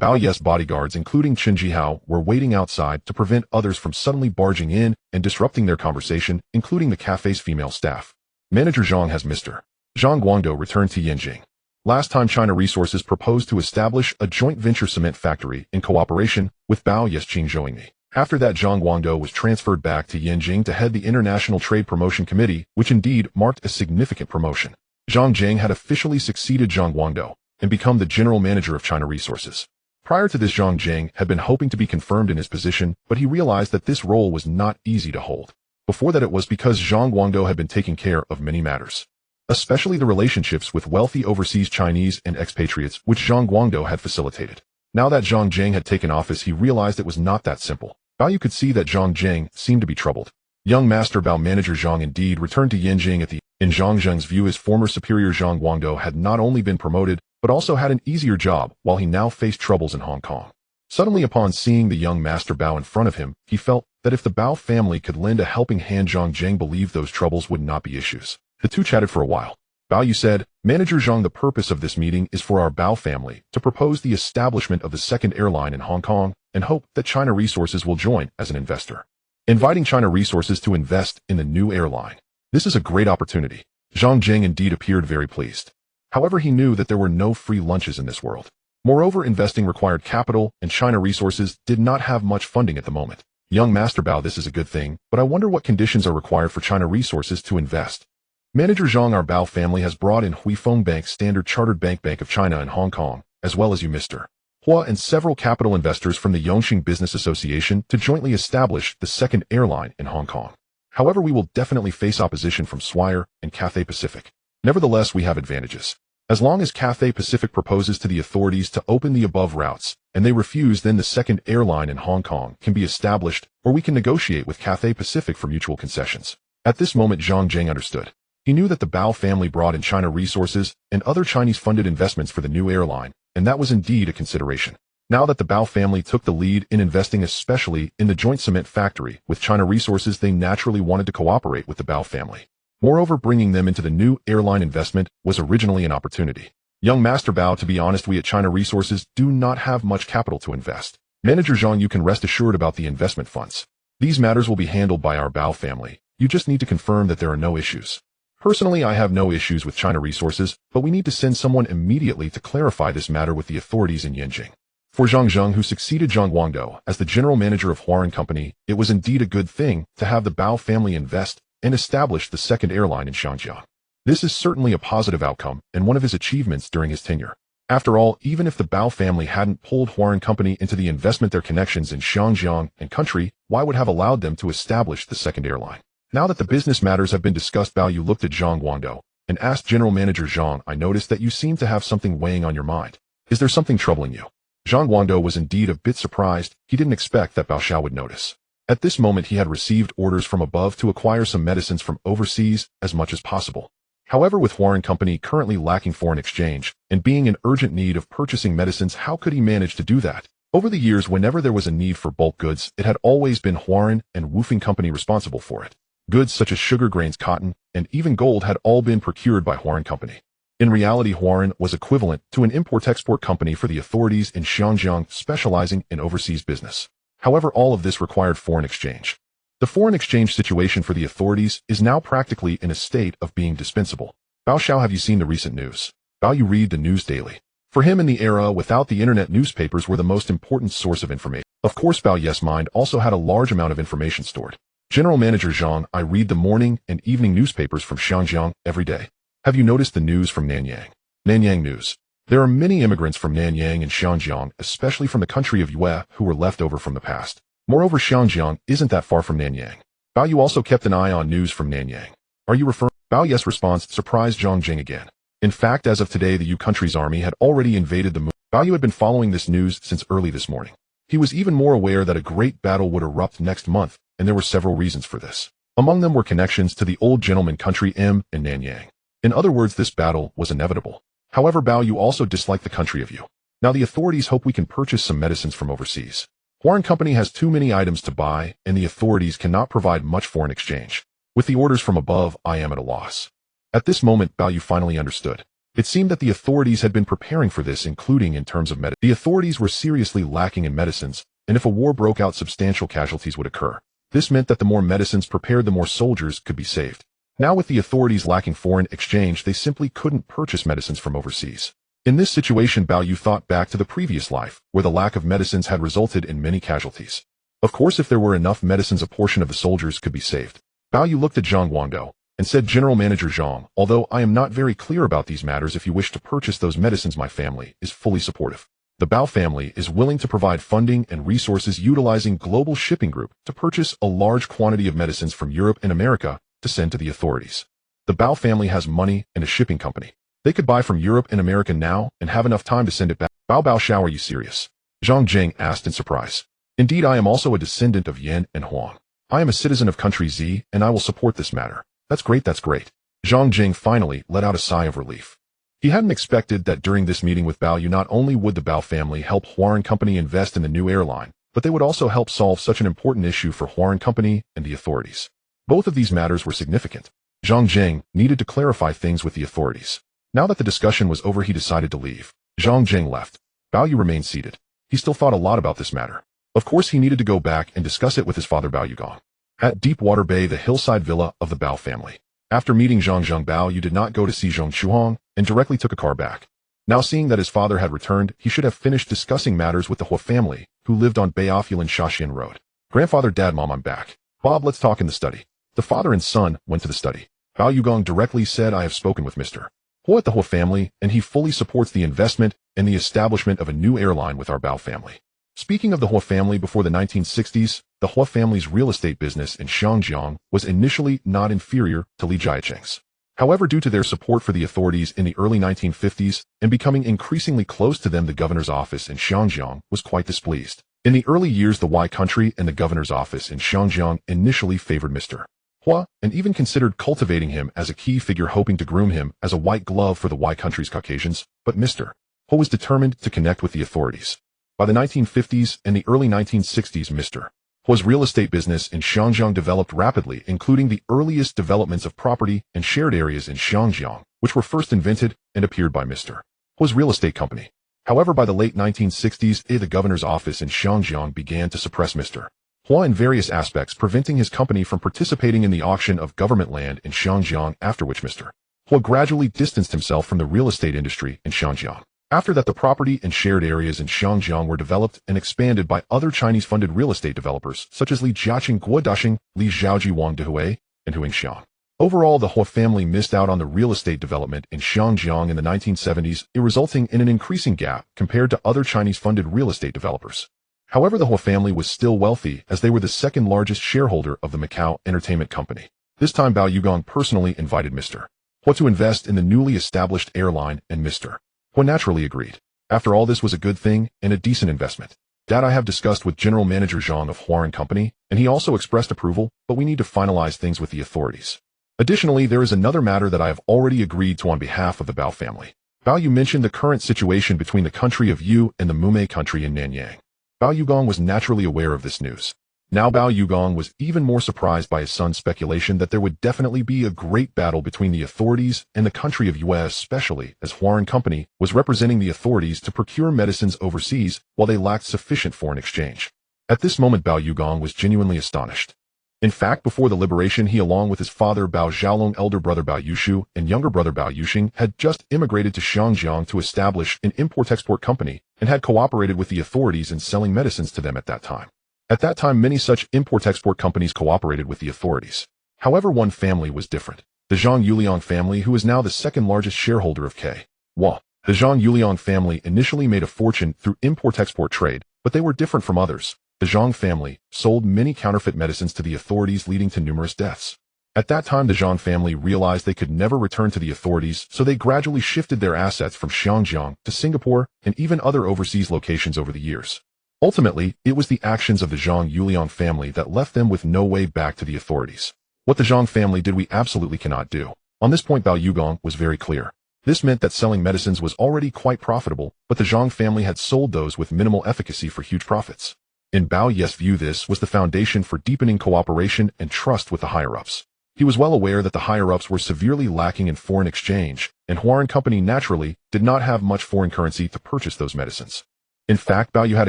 Bao Yu's bodyguards, including Qin Jihao, were waiting outside to prevent others from suddenly barging in and disrupting their conversation, including the cafe's female staff. "Manager Zhang has Mr. Zhang Guangdou returned to Yanjing. Last time, China Resources proposed to establish a joint venture cement factory in cooperation with Bao Yu's Qingzhouingmi. After that, Zhang Guangdou was transferred back to Yanjing to head the International Trade Promotion Committee, which indeed marked a significant promotion. Zhang Jing had officially succeeded Zhang Guangdou and become the general manager of China Resources. Prior to this, Zhang Jing had been hoping to be confirmed in his position, but he realized that this role was not easy to hold. Before that, it was because Zhang Guangdou had been taking care of many matters, especially the relationships with wealthy overseas Chinese and expatriates, which Zhang Guangdou had facilitated. Now that Zhang Jing had taken office, he realized it was not that simple. Bao Yu could see that Zhang Jing seemed to be troubled. Young master Bao, Manager Zhang indeed returned to Yanjing in Zhang Zheng's view. His former superior Zhang Guangdou had not only been promoted, but also had an easier job, while he now faced troubles in Hong Kong. Suddenly, upon seeing the young master Bao in front of him, he felt that if the Bao family could lend a helping hand, Zhang Jing believed those troubles would not be issues. The two chatted for a while. Bao Yu said, "Manager Zhang, the purpose of this meeting is for our Bao family to propose the establishment of the second airline in Hong Kong and hope that China Resources will join as an investor. Inviting China Resources to invest in the new airline. This is a great opportunity." Zhang Jing indeed appeared very pleased. However, he knew that there were no free lunches in this world. Moreover, investing required capital, and China Resources did not have much funding at the moment. "Young master Bao, this is a good thing, but I wonder what conditions are required for China Resources to invest." Manager Zhang, our Bao family has brought in Huifeng Bank, Standard Chartered Bank of China in Hong Kong, as well as you, Mr. Hua, and several capital investors from the Yongqing Business Association to jointly establish the second airline in Hong Kong. However, we will definitely face opposition from Swire and Cathay Pacific. Nevertheless, we have advantages. As long as Cathay Pacific proposes to the authorities to open the above routes, and they refuse, then the second airline in Hong Kong can be established, or we can negotiate with Cathay Pacific for mutual concessions. At this moment, Zhang Jing understood. He knew that the Bao family brought in China Resources and other Chinese-funded investments for the new airline, and that was indeed a consideration. Now that the Bao family took the lead in investing, especially in the joint cement factory with China Resources, they naturally wanted to cooperate with the Bao family. Moreover, bringing them into the new airline investment was originally an opportunity. "Young master Bao, to be honest, we at China Resources do not have much capital to invest. Manager Zhang, you can rest assured about the investment funds. These matters will be handled by our Bao family. You just need to confirm that there are no issues." Personally, I have no issues with China Resources, but we need to send someone immediately to clarify this matter with the authorities in Yanjing. For Zhang Zheng, who succeeded Zhang Guangdou as the general manager of Huarun Company, it was indeed a good thing to have the Bao family invest and establish the second airline in Shangjiang. This is certainly a positive outcome and one of his achievements during his tenure. After all, even if the Bao family hadn't pulled Huarun Company into the investment, their connections in Shangjiang and country, why would have allowed them to establish the second airline? Now that the business matters have been discussed, Bao Yu looked at Zhang Guangdou and asked General Manager Zhang, "I noticed that you seem to have something weighing on your mind. Is there something troubling you?" Zhang Guangdou was indeed a bit surprised. He didn't expect that Bao Xiao would notice. At this moment, he had received orders from above to acquire some medicines from overseas as much as possible. However, with Huarun Company currently lacking foreign exchange and being in urgent need of purchasing medicines, how could he manage to do that? Over the years, whenever there was a need for bulk goods, it had always been Huarun and Wufeng Company responsible for it. Goods such as sugar, grains, cotton, and even gold had all been procured by Huarun Company. In reality, Huarun was equivalent to an import-export company for the authorities in Xinjiang, specializing in overseas business. However, all of this required foreign exchange. The foreign exchange situation for the authorities is now practically in a state of being dispensable. Bao Xiao, have you seen the recent news? Bao Yu read the news daily. For him, in the era without the internet, newspapers were the most important source of information. Of course, Bao Yu's mind also had a large amount of information stored. General Manager Zhang, I read the morning and evening newspapers from Xinjiang every day. Have you noticed the news from Nanyang? Nanyang news. There are many immigrants from Nanyang and Xinjiang, especially from the country of Yue, who were left over from the past. Moreover, Xinjiang isn't that far from Nanyang. Bao Yu also kept an eye on news from Nanyang. Are you referring? Bao Yu's response surprised Zhang Jing again. In fact, as of today, the Yu country's army had already invaded the moon. Bao Yu had been following this news since early this morning. He was even more aware that a great battle would erupt next month, and there were several reasons for this. Among them were connections to the old gentleman country M and Nanyang. In other words, this battle was inevitable. However, Bao Yu also disliked the country of Yu. Now the authorities hope we can purchase some medicines from overseas. Foreign company has too many items to buy, and the authorities cannot provide much foreign exchange. With the orders from above, I am at a loss. At this moment, Bao Yu finally understood. It seemed that the authorities had been preparing for this, including in terms of medicine. The authorities were seriously lacking in medicines, and if a war broke out, substantial casualties would occur. This meant that the more medicines prepared, the more soldiers could be saved. Now with the authorities lacking foreign exchange, they simply couldn't purchase medicines from overseas. In this situation, Bao Yu thought back to the previous life, where the lack of medicines had resulted in many casualties. Of course, if there were enough medicines, a portion of the soldiers could be saved. Bao Yu looked at Zhang Guangdou and said, General Manager Zhang, although I am not very clear about these matters, if you wish to purchase those medicines, my family is fully supportive. The Bao family is willing to provide funding and resources utilizing Global Shipping Group to purchase a large quantity of medicines from Europe and America to send to the authorities. The Bao family has money and a shipping company. They could buy from Europe and America now and have enough time to send it back. Bao Shao, are you serious? Zhang Jing asked in surprise. Indeed, I am also a descendant of Yan and Huang. I am a citizen of country Z, and I will support this matter. That's great, that's great. Zhang Jing finally let out a sigh of relief. He hadn't expected that during this meeting with Bao Yu, not only would the Bao family help Huarun Company invest in the new airline, but they would also help solve such an important issue for Huarun Company and the authorities. Both of these matters were significant. Zhang Jing needed to clarify things with the authorities. Now that the discussion was over, he decided to leave. Zhang Jing left. Bao Yu remained seated. He still thought a lot about this matter. Of course, he needed to go back and discuss it with his father Bao Yugong. At Deepwater Bay, the hillside villa of the Bao family. After meeting Zhang Bao Yu did not go to see Zhong Chuang and directly took a car back. Now seeing that his father had returned, he should have finished discussing matters with the Hua family, who lived on Baofulan Shaxian Road. Grandfather, Dad, Mom, I'm back. Bob, let's talk in the study. The father and son went to the study. Bao Yugong directly said, I have spoken with Mr. Hua at the Hua family, and he fully supports the investment and the establishment of a new airline with our Bao family. Speaking of the Hua family, before the 1960s, the Hua family's real estate business in Shangjiang was initially not inferior to Li Jiaqing's. However, due to their support for the authorities in the early 1950s and becoming increasingly close to them, the governor's office in Shangjiang was quite displeased. In the early years, the Y country and the governor's office in Shangjiang initially favored Mr. Hua and even considered cultivating him as a key figure, hoping to groom him as a white glove for the Y country's Caucasians, but Mr. Hua was determined to connect with the authorities. By the 1950s and the early 1960s, Mr. Hua's real estate business in Shangjiang developed rapidly, including the earliest developments of property and shared areas in Shangjiang, which were first invented and appeared by Mr. Hua's real estate company. However, by the late 1960s, the governor's office in Shangjiang began to suppress Mr. Hua in various aspects, preventing his company from participating in the auction of government land in Shangjiang, after which Mr. Hua gradually distanced himself from the real estate industry in Shangjiang. After that, the property and shared areas in Shangjiang were developed and expanded by other Chinese-funded real estate developers, such as Li Jiaqing, Guo Dashing, Li Zhaoji, Wang Dehui, and Huang Xiang. Overall, the Hua family missed out on the real estate development in Shangjiang in the 1970s, resulting in an increasing gap compared to other Chinese-funded real estate developers. However, the Hua family was still wealthy, as they were the second largest shareholder of the Macau Entertainment Company. This time, Bao Yugong personally invited Mr. Hua to invest in the newly established airline, and Mr. Hua naturally agreed. After all, this was a good thing and a decent investment. That I have discussed with General Manager Zhang of Huarun Company, and he also expressed approval, but we need to finalize things with the authorities. Additionally, there is another matter that I have already agreed to on behalf of the Bao family. Bao Yu mentioned the current situation between the country of Yu and the Mumei country in Nanyang. Bao Yugong was naturally aware of this news. Now Bao Yugong was even more surprised by his son's speculation that there would definitely be a great battle between the authorities and the country of Yue, especially as Huarun Company was representing the authorities to procure medicines overseas while they lacked sufficient foreign exchange. At this moment, Bao Yugong was genuinely astonished. In fact, before the liberation, he, along with his father Bao Xiaolong, elder brother Bao Yushu, and younger brother Bao Yuxing, had just immigrated to Shangjiang to establish an import-export company and had cooperated with the authorities in selling medicines to them at that time. At that time, many such import-export companies cooperated with the authorities. However, one family was different. The Zhang Yuliang family, who is now the second largest shareholder of K. Hua. The Zhang Yuliang family initially made a fortune through import-export trade, but they were different from others. The Zhang family sold many counterfeit medicines to the authorities, leading to numerous deaths. At that time, the Zhang family realized they could never return to the authorities, so they gradually shifted their assets from Shangjiang to Singapore and even other overseas locations over the years. Ultimately, it was the actions of the Zhang Yuliang family that left them with no way back to the authorities. What the Zhang family did we absolutely cannot do. On this point Bao Yugong was very clear. This meant that selling medicines was already quite profitable, but the Zhang family had sold those with minimal efficacy for huge profits. In Bao Ye's view, this was the foundation for deepening cooperation and trust with the higher-ups. He was well aware that the higher-ups were severely lacking in foreign exchange, and Huarun Company naturally did not have much foreign currency to purchase those medicines. In fact, Bao Yu had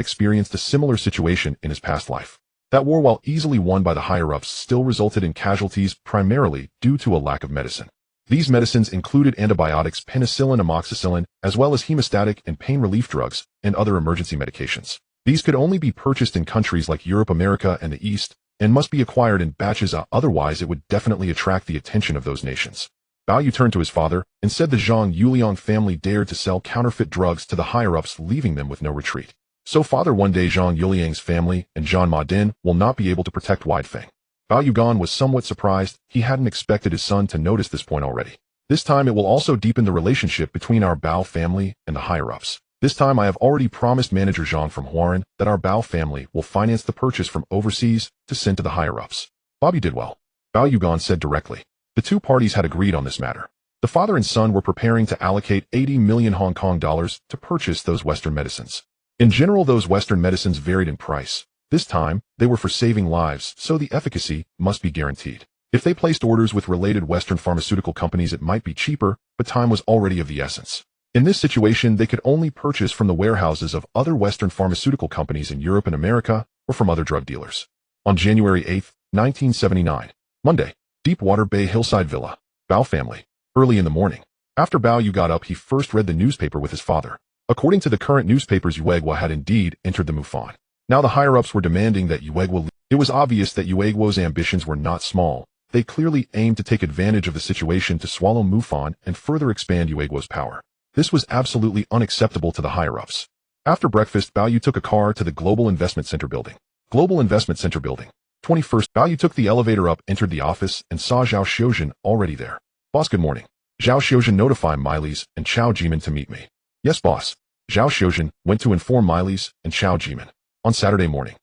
experienced a similar situation in his past life. That war, while easily won by the higher-ups, still resulted in casualties primarily due to a lack of medicine. These medicines included antibiotics, penicillin, amoxicillin, as well as hemostatic and pain relief drugs, and other emergency medications. These could only be purchased in countries like Europe, America, and the East, and must be acquired in batches, otherwise it would definitely attract the attention of those nations. Bao Yu turned to his father and said the Zhang Yuliang family dared to sell counterfeit drugs to the higher-ups, leaving them with no retreat. So father, one day Zhang Yuliang's family and Zhang Ma Din will not be able to protect Widefeng. Bao Yugan was somewhat surprised. He hadn't expected his son to notice this point already. This time it will also deepen the relationship between our Bao family and the higher-ups. This time I have already promised Manager Zhang from Huarun that our Bao family will finance the purchase from overseas to send to the higher-ups. Bobby did well. Bao Yugan said directly. The two parties had agreed on this matter. The father and son were preparing to allocate 80 million Hong Kong dollars to purchase those Western medicines. In general, those Western medicines varied in price. This time, they were for saving lives, so the efficacy must be guaranteed. If they placed orders with related Western pharmaceutical companies, it might be cheaper, but time was already of the essence. In this situation, they could only purchase from the warehouses of other Western pharmaceutical companies in Europe and America, or from other drug dealers. On January 8, 1979, Monday, Deepwater Bay Hillside Villa, Bao family. Early in the morning. After Bao Yu got up, he first read the newspaper with his father. According to the current newspapers, Yuegwa had indeed entered the Mufan. Now the higher-ups were demanding that Yuegwa leave. It was obvious that Yuegwa's ambitions were not small. They clearly aimed to take advantage of the situation to swallow Mufan and further expand Yuegwa's power. This was absolutely unacceptable to the higher-ups. After breakfast, Bao Yu took a car to the Global Investment Center building. Global Investment Center building. 21st, Bao Yu took the elevator up, entered the office, and saw Zhao Xiuzhen already there. Boss, good morning. Zhao Xiuzhen, notify Miley's and Chao Jimin to meet me. Yes, boss. Zhao Xiuzhen went to inform Miley's and Chao Jimin. On Saturday morning,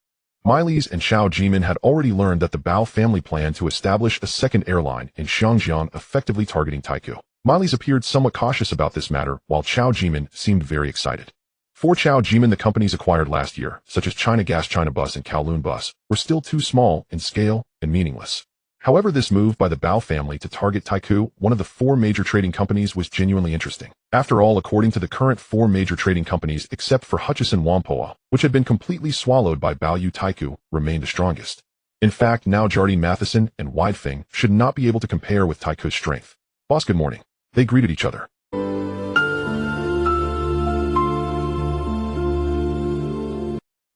Miley's and Chao Jimin had already learned that the Bao family planned to establish a second airline in Xiangjiang, effectively targeting Taikou. Miley's appeared somewhat cautious about this matter, while Chao Jimin seemed very excited. For Chao Jimin, the companies acquired last year, such as China Gas, China Bus, and Kowloon Bus, were still too small in scale and meaningless. However, this move by the Bao family to target Taikou, one of the four major trading companies, was genuinely interesting. After all, according to the current four major trading companies, except for Hutchison Whampoa, which had been completely swallowed by Bao Yu, Taikou remained the strongest. In fact, now Jardine Matheson and Widefeng should not be able to compare with Taikou's strength. Boss, good morning. They greeted each other.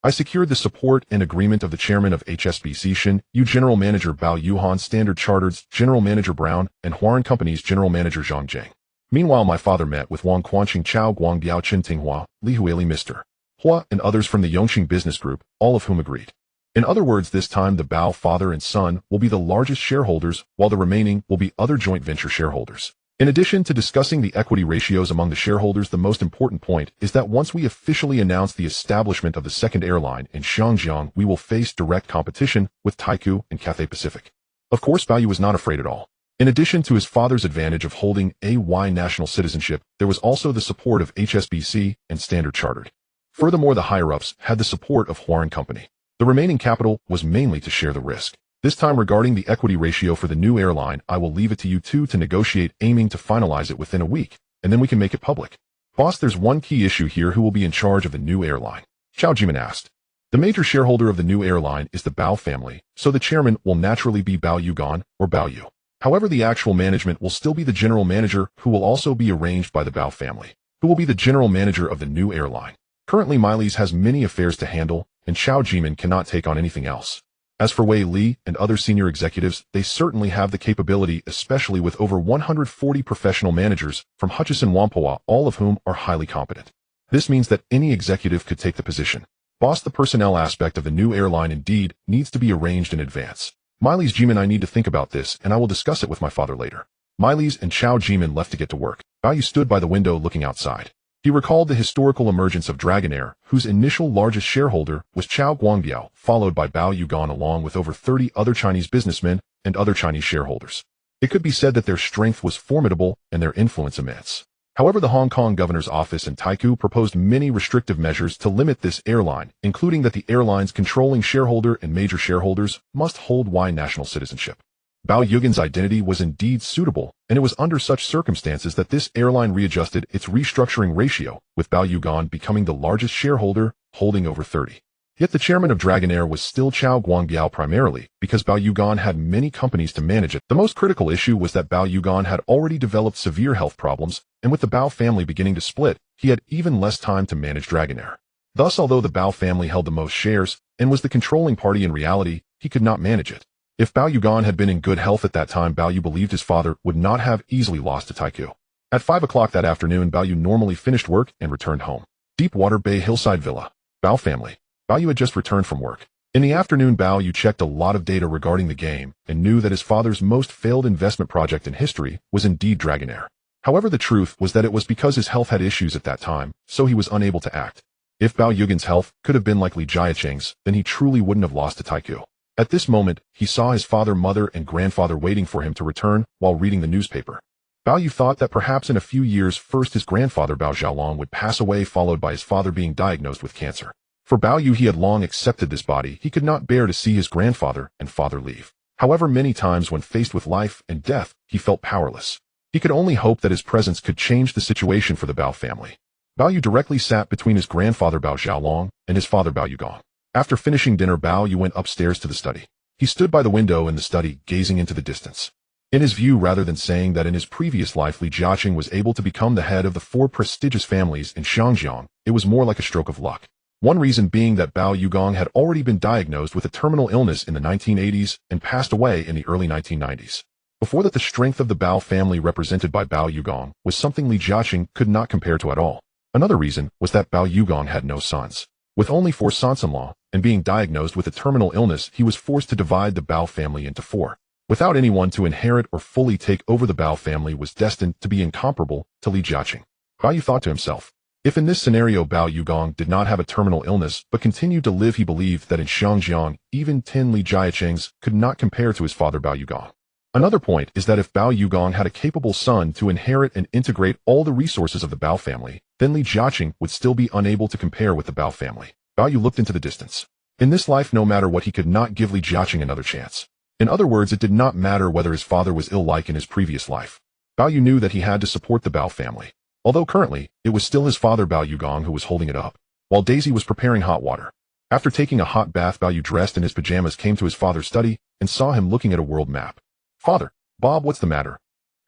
I secured the support and agreement of the chairman of HSBC Shin Yu, General Manager Bao Yuhan, Standard Chartered's General Manager Brown, and Huarun Company's General Manager Zhang Jiang. Meanwhile, my father met with Wang Quanqing, Chao Guang, Diao Chen Tinghua, Li Huili, Mr. Hua, and others from the Yongqing Business Group, all of whom agreed. In other words, this time the Bao father and son will be the largest shareholders, while the remaining will be other joint venture shareholders. In addition to discussing the equity ratios among the shareholders, the most important point is that once we officially announce the establishment of the second airline in Xiangjiang, we will face direct competition with Taikou and Cathay Pacific. Of course, Bao Yu was not afraid at all. In addition to his father's advantage of holding AY national citizenship, there was also the support of HSBC and Standard Chartered. Furthermore, the higher-ups had the support of Huarun Company. The remaining capital was mainly to share the risk. This time, regarding the equity ratio for the new airline, I will leave it to you two to negotiate, aiming to finalize it within a week, and then we can make it public. Boss, there's one key issue here. Who will be in charge of the new airline? Chao Jimin asked. The major shareholder of the new airline is the Bao family, so the chairman will naturally be Bao Yugan or Bao Yu. However, the actual management will still be the general manager, who will also be arranged by the Bao family, who will be the general manager of the new airline. Currently, Miley's has many affairs to handle, and Chao Jimin cannot take on anything else. As for Wei Li and other senior executives, they certainly have the capability, especially with over 140 professional managers from Hutchison Whampoa, all of whom are highly competent. This means that any executive could take the position. Boss, the personnel aspect of the new airline indeed needs to be arranged in advance. Miley's, Jimin, I need to think about this, and I will discuss it with my father later. Miley's and Chao Jimin left to get to work. Bao Yu stood by the window looking outside. He recalled the historical emergence of Dragonair, whose initial largest shareholder was Chao Guangbiao, followed by Bao Yugan along with over 30 other Chinese businessmen and other Chinese shareholders. It could be said that their strength was formidable and their influence immense. However, the Hong Kong governor's office in Taikoo proposed many restrictive measures to limit this airline, including that the airline's controlling shareholder and major shareholders must hold Y national citizenship. Bao Yugan's identity was indeed suitable, and it was under such circumstances that this airline readjusted its restructuring ratio, with Bao Yugan becoming the largest shareholder, holding over 30. Yet the chairman of Dragonair was still Chao Guangbiao primarily, because Bao Yugan had many companies to manage it. The most critical issue was that Bao Yugan had already developed severe health problems, and with the Bao family beginning to split, he had even less time to manage Dragonair. Thus, although the Bao family held the most shares, and was the controlling party in reality, he could not manage it. If Bao Yugan had been in good health at that time, Bao Yu believed his father would not have easily lost to Taikoo. At 5 o'clock that afternoon, Bao Yu normally finished work and returned home. Deepwater Bay Hillside Villa. Bao family. Bao Yu had just returned from work. In the afternoon, Bao Yu checked a lot of data regarding the game and knew that his father's most failed investment project in history was indeed Dragonair. However, the truth was that it was because his health had issues at that time, so he was unable to act. If Bao Yugan's health could have been like Li Jiacheng's, then he truly wouldn't have lost to Taikoo. At this moment, he saw his father, mother, and grandfather waiting for him to return while reading the newspaper. Bao Yu thought that perhaps in a few years first his grandfather Bao Xiaolong would pass away, followed by his father being diagnosed with cancer. For Bao Yu, he had long accepted this body. He could not bear to see his grandfather and father leave. However, many times when faced with life and death, he felt powerless. He could only hope that his presence could change the situation for the Bao family. Bao Yu directly sat between his grandfather Bao Xiaolong and his father Bao Yugang. After finishing dinner, Bao Yu went upstairs to the study. He stood by the window in the study, gazing into the distance. In his view, rather than saying that in his previous life Li Jiaqing was able to become the head of the 4 prestigious families in Xiangjiang, it was more like a stroke of luck. One reason being that Bao Yugang had already been diagnosed with a terminal illness in the 1980s and passed away in the early 1990s. Before that, the strength of the Bao family represented by Bao Yugang was something Li Jiaqing could not compare to at all. Another reason was that Bao Yugang had no sons. With only 4 sons-in-law, and being diagnosed with a terminal illness, he was forced to divide the Bao family into 4. Without anyone to inherit or fully take over, the Bao family was destined to be incomparable to Li Jiaqing. Bao Yu thought to himself, if in this scenario Bao Yugang did not have a terminal illness but continued to live, he believed that in Xiangjiang, even 10 Li Jiaqings could not compare to his father Bao Yugang. Another point is that if Bao Yugang had a capable son to inherit and integrate all the resources of the Bao family, then Li Jiaqing would still be unable to compare with the Bao family. Bao Yu looked into the distance. In this life, no matter what, he could not give Li Jiaqing another chance. In other words, it did not matter whether his father was ill like in his previous life. Bao Yu knew that he had to support the Bao family. Although currently, it was still his father Bao Yugang who was holding it up, while Daisy was preparing hot water. After taking a hot bath, Bao Yu, dressed in his pajamas, came to his father's study and saw him looking at a world map. Father, Bob, what's the matter?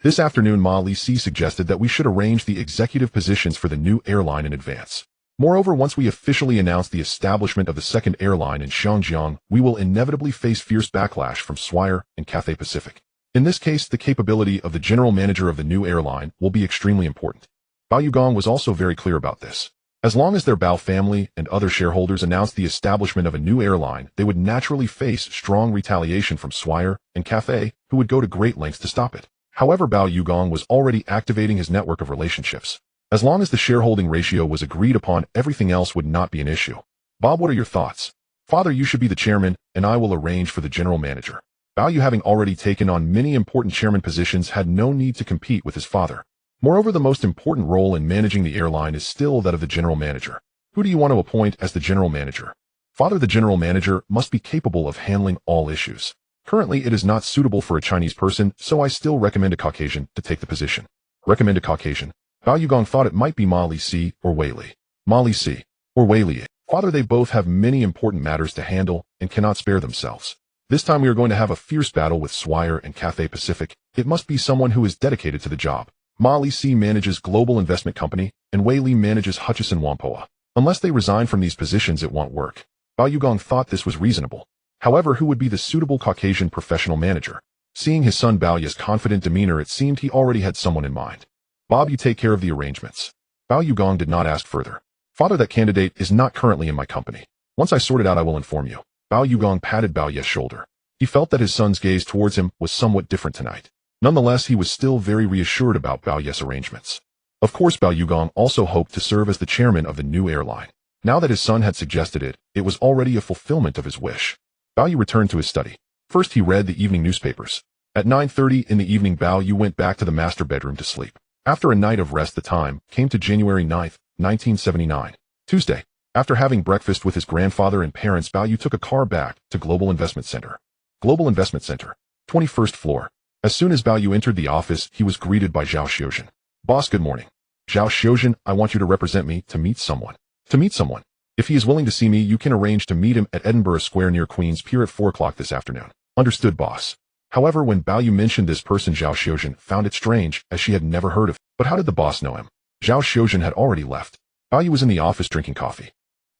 This afternoon, Ma Li Si suggested that we should arrange the executive positions for the new airline in advance. Moreover, once we officially announce the establishment of the second airline in Xiangjiang, we will inevitably face fierce backlash from Swire and Cathay Pacific. In this case, the capability of the general manager of the new airline will be extremely important. Bao Yugang was also very clear about this. As long as their Bao family and other shareholders announced the establishment of a new airline, they would naturally face strong retaliation from Swire and Cathay, who would go to great lengths to stop it. However, Bao Yugang was already activating his network of relationships. As long as the shareholding ratio was agreed upon, everything else would not be an issue. Bob, what are your thoughts? Father, you should be the chairman, and I will arrange for the general manager. Bao Yu, having already taken on many important chairman positions, had no need to compete with his father. Moreover, the most important role in managing the airline is still that of the general manager. Who do you want to appoint as the general manager? Father, the general manager must be capable of handling all issues. Currently, it is not suitable for a Chinese person, so I still recommend a Caucasian to take the position. Recommend a Caucasian. Bao Yugang thought it might be Ma Li Si or Wei Li. Ma Li Si or Wei Li. Father, they both have many important matters to handle and cannot spare themselves. This time we are going to have a fierce battle with Swire and Cathay Pacific. It must be someone who is dedicated to the job. Ma Li Si manages Global Investment Company, and Wei Li manages Hutchison Whampoa. Unless they resign from these positions, it won't work. Bao Yugang thought this was reasonable. However, who would be the suitable Caucasian professional manager? Seeing his son Bao Yu's confident demeanor, it seemed he already had someone in mind. Bob, you take care of the arrangements. Bao Yugang did not ask further. Father, that candidate is not currently in my company. Once I sort it out, I will inform you. Bao Yugang patted Bao Yu's shoulder. He felt that his son's gaze towards him was somewhat different tonight. Nonetheless, he was still very reassured about Bao Yu's arrangements. Of course, Bao Yugong also hoped to serve as the chairman of the new airline. Now that his son had suggested it, it was already a fulfillment of his wish. Bao Yu returned to his study. First, he read the evening newspapers. At 9:30 in the evening, Bao Yu went back to the master bedroom to sleep. After a night of rest, the time came to January 9, 1979, Tuesday. After having breakfast with his grandfather and parents, Bao Yu took a car back to Global Investment Center. Global Investment Center, 21st floor. As soon as Bao Yu entered the office, he was greeted by Zhao Xiuzhen. Boss, good morning. Zhao Xiuzhen, I want you to represent me to meet someone. To meet someone. If he is willing to see me, you can arrange to meet him at Edinburgh Square near Queen's Pier at 4 o'clock this afternoon. Understood, boss. However, when Bao Yu mentioned this person, Zhao Xiuzhen found it strange, as she had never heard of him. But how did the boss know him? Zhao Xiuzhen had already left. Bao Yu was in the office drinking coffee.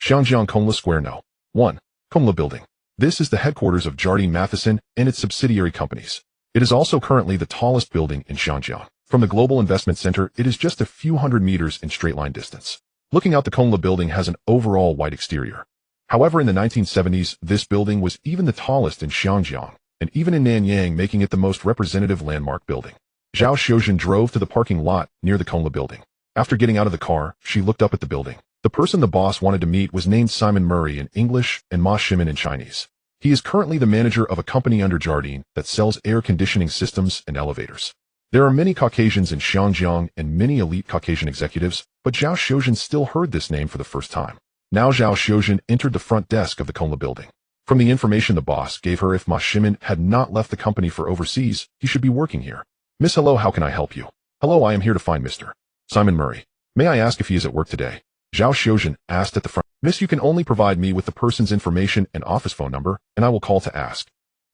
Xiangjiang Kongla Square No. 1. Kongla Building. This is the headquarters of Jardine Matheson and its subsidiary companies. It is also currently the tallest building in Xiangjiang. From the Global Investment Center, it is just a few hundred meters in straight line distance. Looking out, the Kongla Building has an overall white exterior. However, in the 1970s, this building was even the tallest in Xiangjiang, and even in Nanyang, making it the most representative landmark building. Zhao Xiuzhen drove to the parking lot near the Kongla Building. After getting out of the car, she looked up at the building. The person the boss wanted to meet was named Simon Murray in English and Ma Shimin in Chinese. He is currently the manager of a company under Jardine that sells air conditioning systems and elevators. There are many Caucasians in Xiangjiang and many elite Caucasian executives, but Zhao Xiuzhen still heard this name for the first time. Now Zhao Xiuzhen entered the front desk of the Kongla Building. From the information the boss gave her, if Ma Shimin had not left the company for overseas, he should be working here. Miss, hello, how can I help you? Hello, I am here to find Mr. Simon Murray. May I ask if he is at work today? Zhao Xiuzhen asked at the front. Miss, you can only provide me with the person's information and office phone number, and I will call to ask.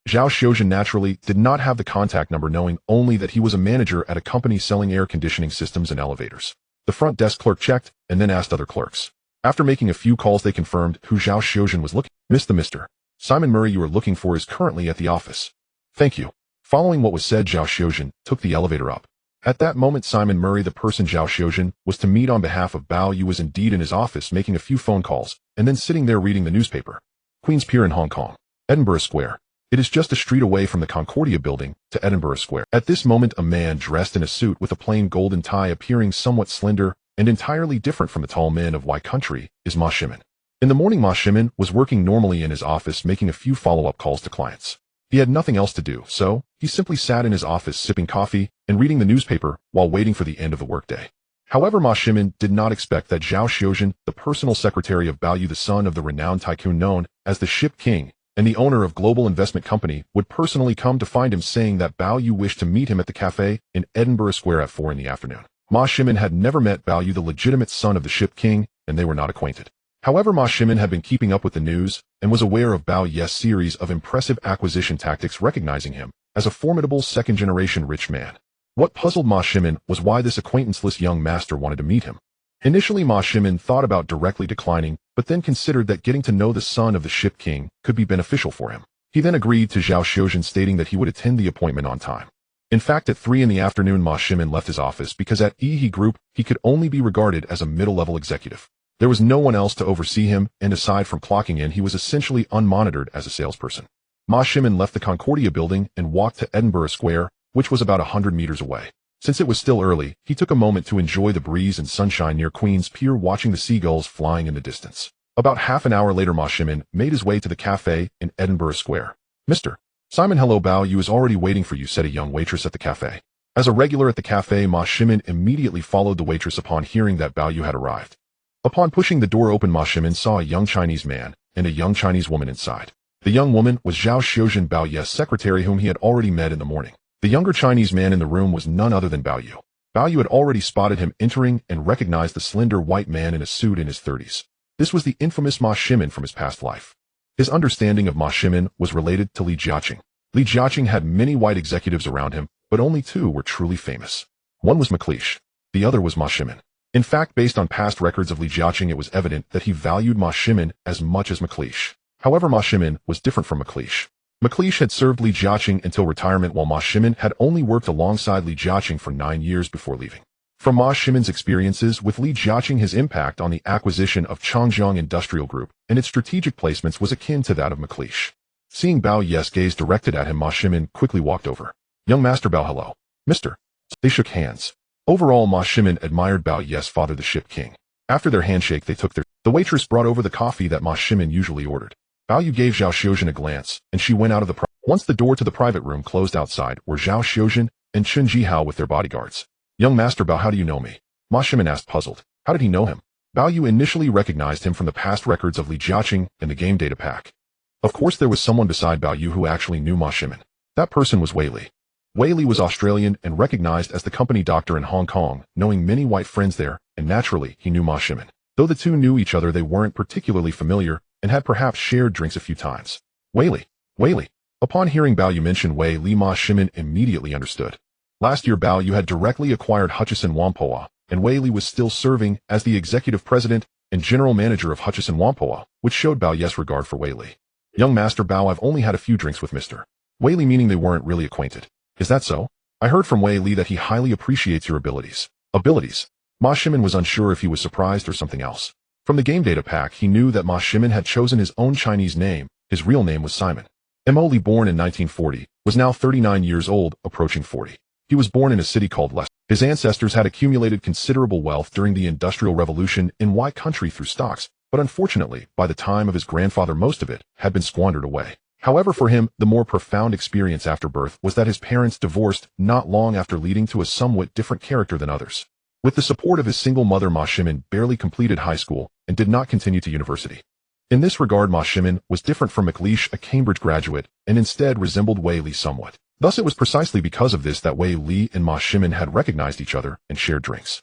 Zhao Xiuzhen naturally did not have the contact number, knowing only that he was a manager at a company selling air conditioning systems and elevators. The front desk clerk checked and then asked other clerks. After making a few calls, they confirmed who Zhao Xiuzhen was looking. Mr. Simon Murray you are looking for is currently at the office. Thank you. Following what was said, Zhao Xiuzhen took the elevator up. At that moment, Simon Murray, the person Zhao Xiuzhen was to meet on behalf of Bao Yu, was indeed in his office making a few phone calls and then sitting there reading the newspaper. Queen's Pier in Hong Kong. Edinburgh Square. It is just a street away from the Concordia building to Edinburgh Square. At this moment, a man dressed in a suit with a plain golden tie, appearing somewhat slender and entirely different from the tall men of Y Country, is Ma Shimin. In the morning, Ma Shimin was working normally in his office making a few follow-up calls to clients. He had nothing else to do, so he simply sat in his office sipping coffee and reading the newspaper while waiting for the end of the workday. However, Ma Shimin did not expect that Zhao Xiuzhen, the personal secretary of Bao Yu, the son of the renowned tycoon known as the Ship King and the owner of Global Investment Company, would personally come to find him, saying that Bao Yu wished to meet him at the cafe in Edinburgh Square at 4 in the afternoon. Ma Shimin had never met Bao Yu, the legitimate son of the Ship King, and they were not acquainted. However, Ma Shimin had been keeping up with the news and was aware of Bao Yu's series of impressive acquisition tactics, recognizing him as a formidable second-generation rich man. What puzzled Ma Shimin was why this acquaintanceless young master wanted to meet him. Initially, Ma Shimin thought about directly declining, but then considered that getting to know the son of the Ship King could be beneficial for him. He then agreed to Zhao Xiuzhen, stating that he would attend the appointment on time. In fact, at 3 in the afternoon, Ma Shimin left his office because at EHE Group, he could only be regarded as a middle-level executive. There was no one else to oversee him, and aside from clocking in, he was essentially unmonitored as a salesperson. Ma Shimin left the Concordia building and walked to Edinburgh Square, which was about 100 meters away. Since it was still early, he took a moment to enjoy the breeze and sunshine near Queen's Pier, watching the seagulls flying in the distance. About half an hour later, Ma Shimin made his way to the cafe in Edinburgh Square. Mr. Simon, hello, Bao Yu is already waiting for you, said a young waitress at the cafe. As a regular at the cafe, Ma Shimin immediately followed the waitress upon hearing that Bao Yu had arrived. Upon pushing the door open, Ma Shimin saw a young Chinese man and a young Chinese woman inside. The young woman was Zhao Xiuzhen, Bao Yu's secretary, whom he had already met in the morning. The younger Chinese man in the room was none other than Bao Yu. Bao Yu had already spotted him entering and recognized the slender white man in a suit in his 30s. This was the infamous Ma Shimin from his past life. His understanding of Ma Shimin was related to Li Jiaqing. Li Jiaqing had many white executives around him, but only 2 were truly famous. One was McLeish. The other was Ma Shimin. In fact, based on past records of Li Jiaqing, it was evident that he valued Ma Shimin as much as McLeish. However, Ma Shimin was different from McLeish. McLeish had served Li Jiaqing until retirement, while Ma Shimin had only worked alongside Li Jiaqing for 9 years before leaving. From Ma Shimin's experiences with Li Jiaqing, his impact on the acquisition of Changjiang Industrial Group and its strategic placements was akin to that of McLeish. Seeing Bao Yu's gaze directed at him, Ma Shimin quickly walked over. Young Master Bao, hello. Mr. They shook hands. Overall, Ma Shimin admired Bao Ye's father, the Ship King. After their handshake, they took their... The waitress brought over the coffee that Ma Shimin usually ordered. Bao Yu gave Zhao Xiuzhen a glance, and she went out of the... Once the door to the private room closed outside were Zhao Xiuzhen and Chun Jihao with their bodyguards. Young Master Bao, how do you know me? Ma Shimin asked, puzzled. How did he know him? Bao Yu initially recognized him from the past records of Li Jiaqing and the game data pack. Of course, there was someone beside Bao Yu who actually knew Ma Shimin. That person was Wei Li. Wei Li was Australian and recognized as the company doctor in Hong Kong, knowing many white friends there, and naturally, he knew Ma Shimin. Though the two knew each other, they weren't particularly familiar and had perhaps shared drinks a few times. Wei Li. Wei Li. Upon hearing Bao Yu mention Wei Li, Ma Shimin immediately understood. Last year, Bao Yu had directly acquired Hutchison Whampoa, and Wei Li was still serving as the executive president and general manager of Hutchison Whampoa, which showed Bao Yu's regard for Wei Li. Young Master Bao, I've only had a few drinks with Mr. Wei Li, meaning they weren't really acquainted. Is that so? I heard from Wei Li that he highly appreciates your abilities. Abilities? Ma Shimin was unsure if he was surprised or something else. From the game data pack, he knew that Ma Shimin had chosen his own Chinese name. His real name was Simon. Mo Li, born in 1940, was now 39 years old, approaching 40. He was born in a city called Leicester. His ancestors had accumulated considerable wealth during the Industrial Revolution in Y country through stocks, but unfortunately, by the time of his grandfather, most of it had been squandered away. However, for him, the more profound experience after birth was that his parents divorced not long after, leading to a somewhat different character than others. With the support of his single mother, Ma Shimin barely completed high school and did not continue to university. In this regard, Ma Shimin was different from McLeish, a Cambridge graduate, and instead resembled Wei Li somewhat. Thus, it was precisely because of this that Wei Li and Ma Shimin had recognized each other and shared drinks.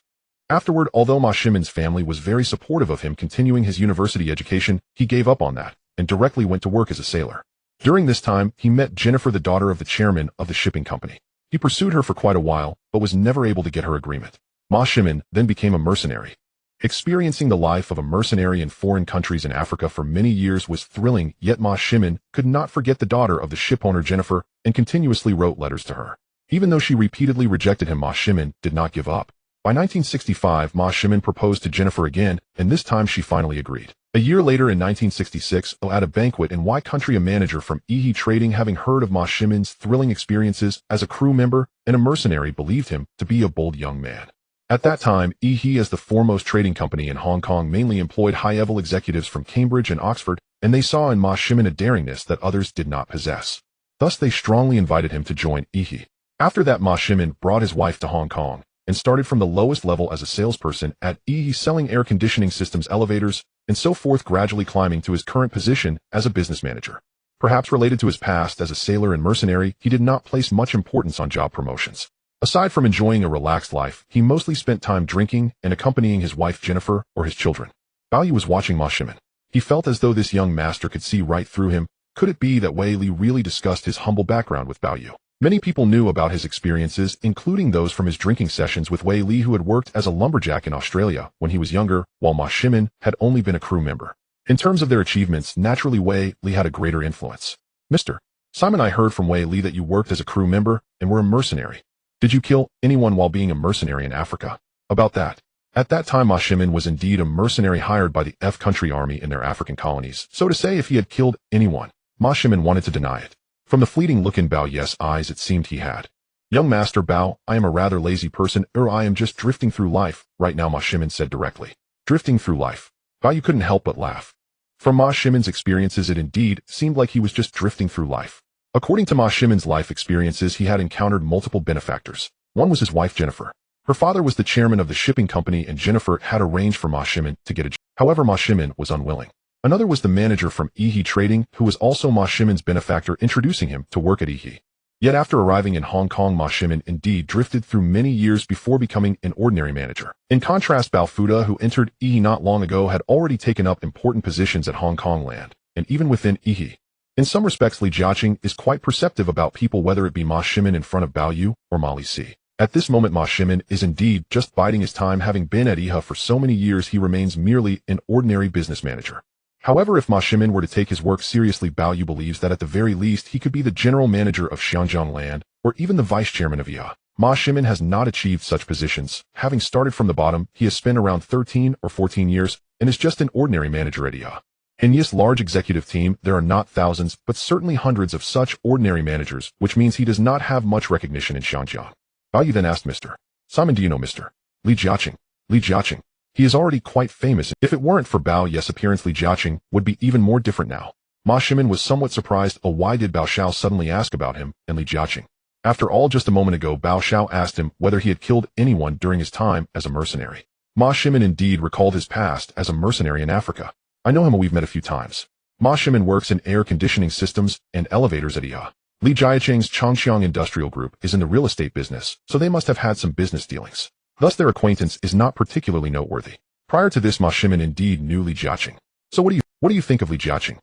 Afterward, although Ma Shimin's family was very supportive of him continuing his university education, he gave up on that and directly went to work as a sailor. During this time, he met Jennifer, the daughter of the chairman of the shipping company. He pursued her for quite a while, but was never able to get her agreement. Ma Shimin then became a mercenary. Experiencing the life of a mercenary in foreign countries in Africa for many years was thrilling, yet Ma Shimin could not forget the daughter of the shipowner Jennifer and continuously wrote letters to her. Even though she repeatedly rejected him, Ma Shimin did not give up. By 1965, Ma Shimin proposed to Jennifer again, and this time she finally agreed. A year later, in 1966, at a banquet in Y country, a manager from Ihi Trading, having heard of Ma Shimin's thrilling experiences as a crew member and a mercenary, believed him to be a bold young man. At that time, Ihi, as the foremost trading company in Hong Kong, mainly employed high-level executives from Cambridge and Oxford, and they saw in Ma Shimin a daringness that others did not possess. Thus, they strongly invited him to join Ihi. After that, Ma Shimin brought his wife to Hong Kong and started from the lowest level as a salesperson at Ihi, selling air conditioning systems, elevators, and so forth, gradually climbing to his current position as a business manager. Perhaps related to his past as a sailor and mercenary, he did not place much importance on job promotions. Aside from enjoying a relaxed life, he mostly spent time drinking and accompanying his wife Jennifer or his children. Bao Yu was watching Ma Shimin. He felt as though this young master could see right through him. Could it be that Wei Li really discussed his humble background with Bao Yu? Many people knew about his experiences, including those from his drinking sessions with Wei Li, who had worked as a lumberjack in Australia when he was younger, while Ma Shimin had only been a crew member. In terms of their achievements, naturally Wei Li had a greater influence. Mr. Simon, I heard from Wei Li that you worked as a crew member and were a mercenary. Did you kill anyone while being a mercenary in Africa? About that. At that time, Ma Shimin was indeed a mercenary hired by the F country army in their African colonies. So to say if he had killed anyone, Ma Shimin wanted to deny it. From the fleeting look in Bao Ye's eyes, it seemed he had. Young Master Bao, I am a rather lazy person, I am just drifting through life, right now, Ma Shimin said directly. Drifting through life. Bao Yu couldn't help but laugh. From Ma Shimin's experiences, it indeed seemed like he was just drifting through life. According to Ma Shimin's life experiences, he had encountered multiple benefactors. One was his wife Jennifer. Her father was the chairman of the shipping company, and Jennifer had arranged for Ma Shimin to get a job. However, Ma Shimin was unwilling. Another was the manager from Ihi Trading, who was also Ma Shimin's benefactor, introducing him to work at Ihi. Yet after arriving in Hong Kong, Ma Shimin indeed drifted through many years before becoming an ordinary manager. In contrast, Bao Fuda, who entered Ihi not long ago, had already taken up important positions at Hong Kong land, and even within Ihi. In some respects, Li Jiaqing is quite perceptive about people, whether it be Ma Shimin in front of Bao Yu or Ma Li Si. At this moment, Ma Shimin is indeed just biding his time. Having been at Ihi for so many years, he remains merely an ordinary business manager. However, if Ma Shimin were to take his work seriously, Bao Yu believes that at the very least he could be the general manager of Xianjiang land, or even the vice chairman of Ihi. Ma Shimin has not achieved such positions. Having started from the bottom, he has spent around 13 or 14 years and is just an ordinary manager at Ihi. In Yi's large executive team, there are not thousands, but certainly hundreds of such ordinary managers, which means he does not have much recognition in Xianjiang. Bao Yu then asked Mr. Simon, do you know Mr. Li Jiaqing? Li Jiaqing. He is already quite famous. If it weren't for Bao Ye's appearance, Li Jiaqing would be even more different now. Ma Shimin was somewhat surprised. Oh, why did Bao Xiao suddenly ask about him and Li Jiaqing? After all, just a moment ago, Bao Xiao asked him whether he had killed anyone during his time as a mercenary. Ma Shimin indeed recalled his past as a mercenary in Africa. I know him, we've met a few times. Ma Shimin works in air conditioning systems and elevators at EHA. Li Jiaqing's Changxiang Industrial Group is in the real estate business, so they must have had some business dealings. Thus their acquaintance is not particularly noteworthy. Prior to this, Ma Shimin indeed knew Li Jiaqing. So what do you think of Li Jiaqing?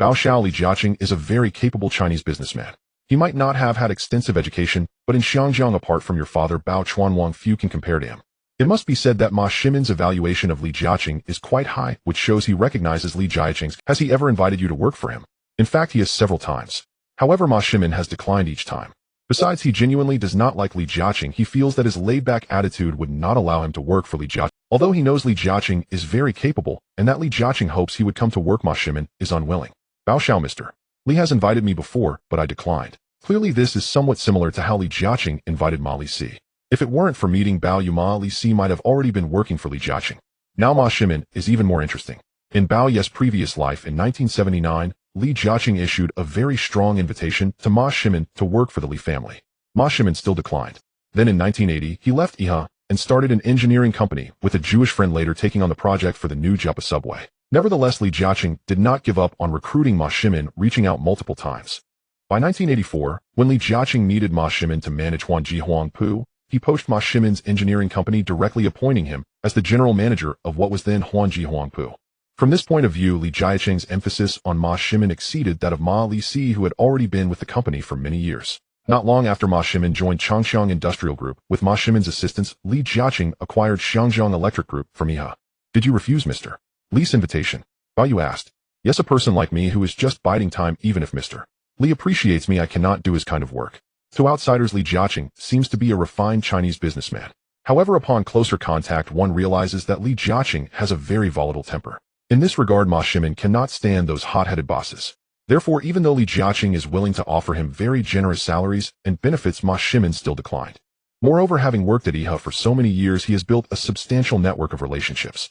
Bao Xiao. Li Jiaqing is a very capable Chinese businessman. He might not have had extensive education, but in Xiangjiang, apart from your father Bao Chuanwang, few can compare to him. It must be said that Ma Shimin's evaluation of Li Jiaqing is quite high, which shows he recognizes Li Jiaqing's. Has he ever invited you to work for him? In fact, he has several times. However, Ma Shimin has declined each time. Besides, he genuinely does not like Li Jiaqing. He feels that his laid-back attitude would not allow him to work for Li Jiaqing. Although he knows Li Jiaqing is very capable, and that Li Jiaqing hopes he would come to work, Ma Shimin is unwilling. Bao Xiao. Mr. Li has invited me before, but I declined. Clearly this is somewhat similar to how Li Jiaqing invited Ma Li Si. If it weren't for meeting Bao Yu, Ma Li Si might have already been working for Li Jiaqing. Now Ma Shimin is even more interesting. In Bao Ye's previous life in 1979, Li Jiaqing issued a very strong invitation to Ma Shimin to work for the Li family. Ma Shimin still declined. Then in 1980, he left EHA and started an engineering company with a Jewish friend, later taking on the project for the new Joppa subway. Nevertheless, Li Jiaqing did not give up on recruiting Ma Shimin, reaching out multiple times. By 1984, when Li Jiaqing needed Ma Shimin to manage Huangji Huangpu, he poached Ma Shimin's engineering company, directly appointing him as the general manager of what was then Huangji Huangpu. From this point of view, Li Jiaqing's emphasis on Ma Shimin exceeded that of Ma Li Si, who had already been with the company for many years. Not long after Ma Shimin joined Changxiang Industrial Group, with Ma Shimin's assistance, Li Jiaqing acquired Xiangjiang Electric Group from EHA. Did you refuse Mr. Li's invitation? Bao Yu asked. Yes, a person like me who is just biding time. Even if Mr. Li appreciates me, I cannot do his kind of work. To outsiders, Li Jiaqing seems to be a refined Chinese businessman. However, upon closer contact, one realizes that Li Jiaqing has a very volatile temper. In this regard, Ma Shimin cannot stand those hot-headed bosses. Therefore, even though Li Jiaqing is willing to offer him very generous salaries and benefits, Ma Shimin still declined. Moreover, having worked at EHA for so many years, he has built a substantial network of relationships.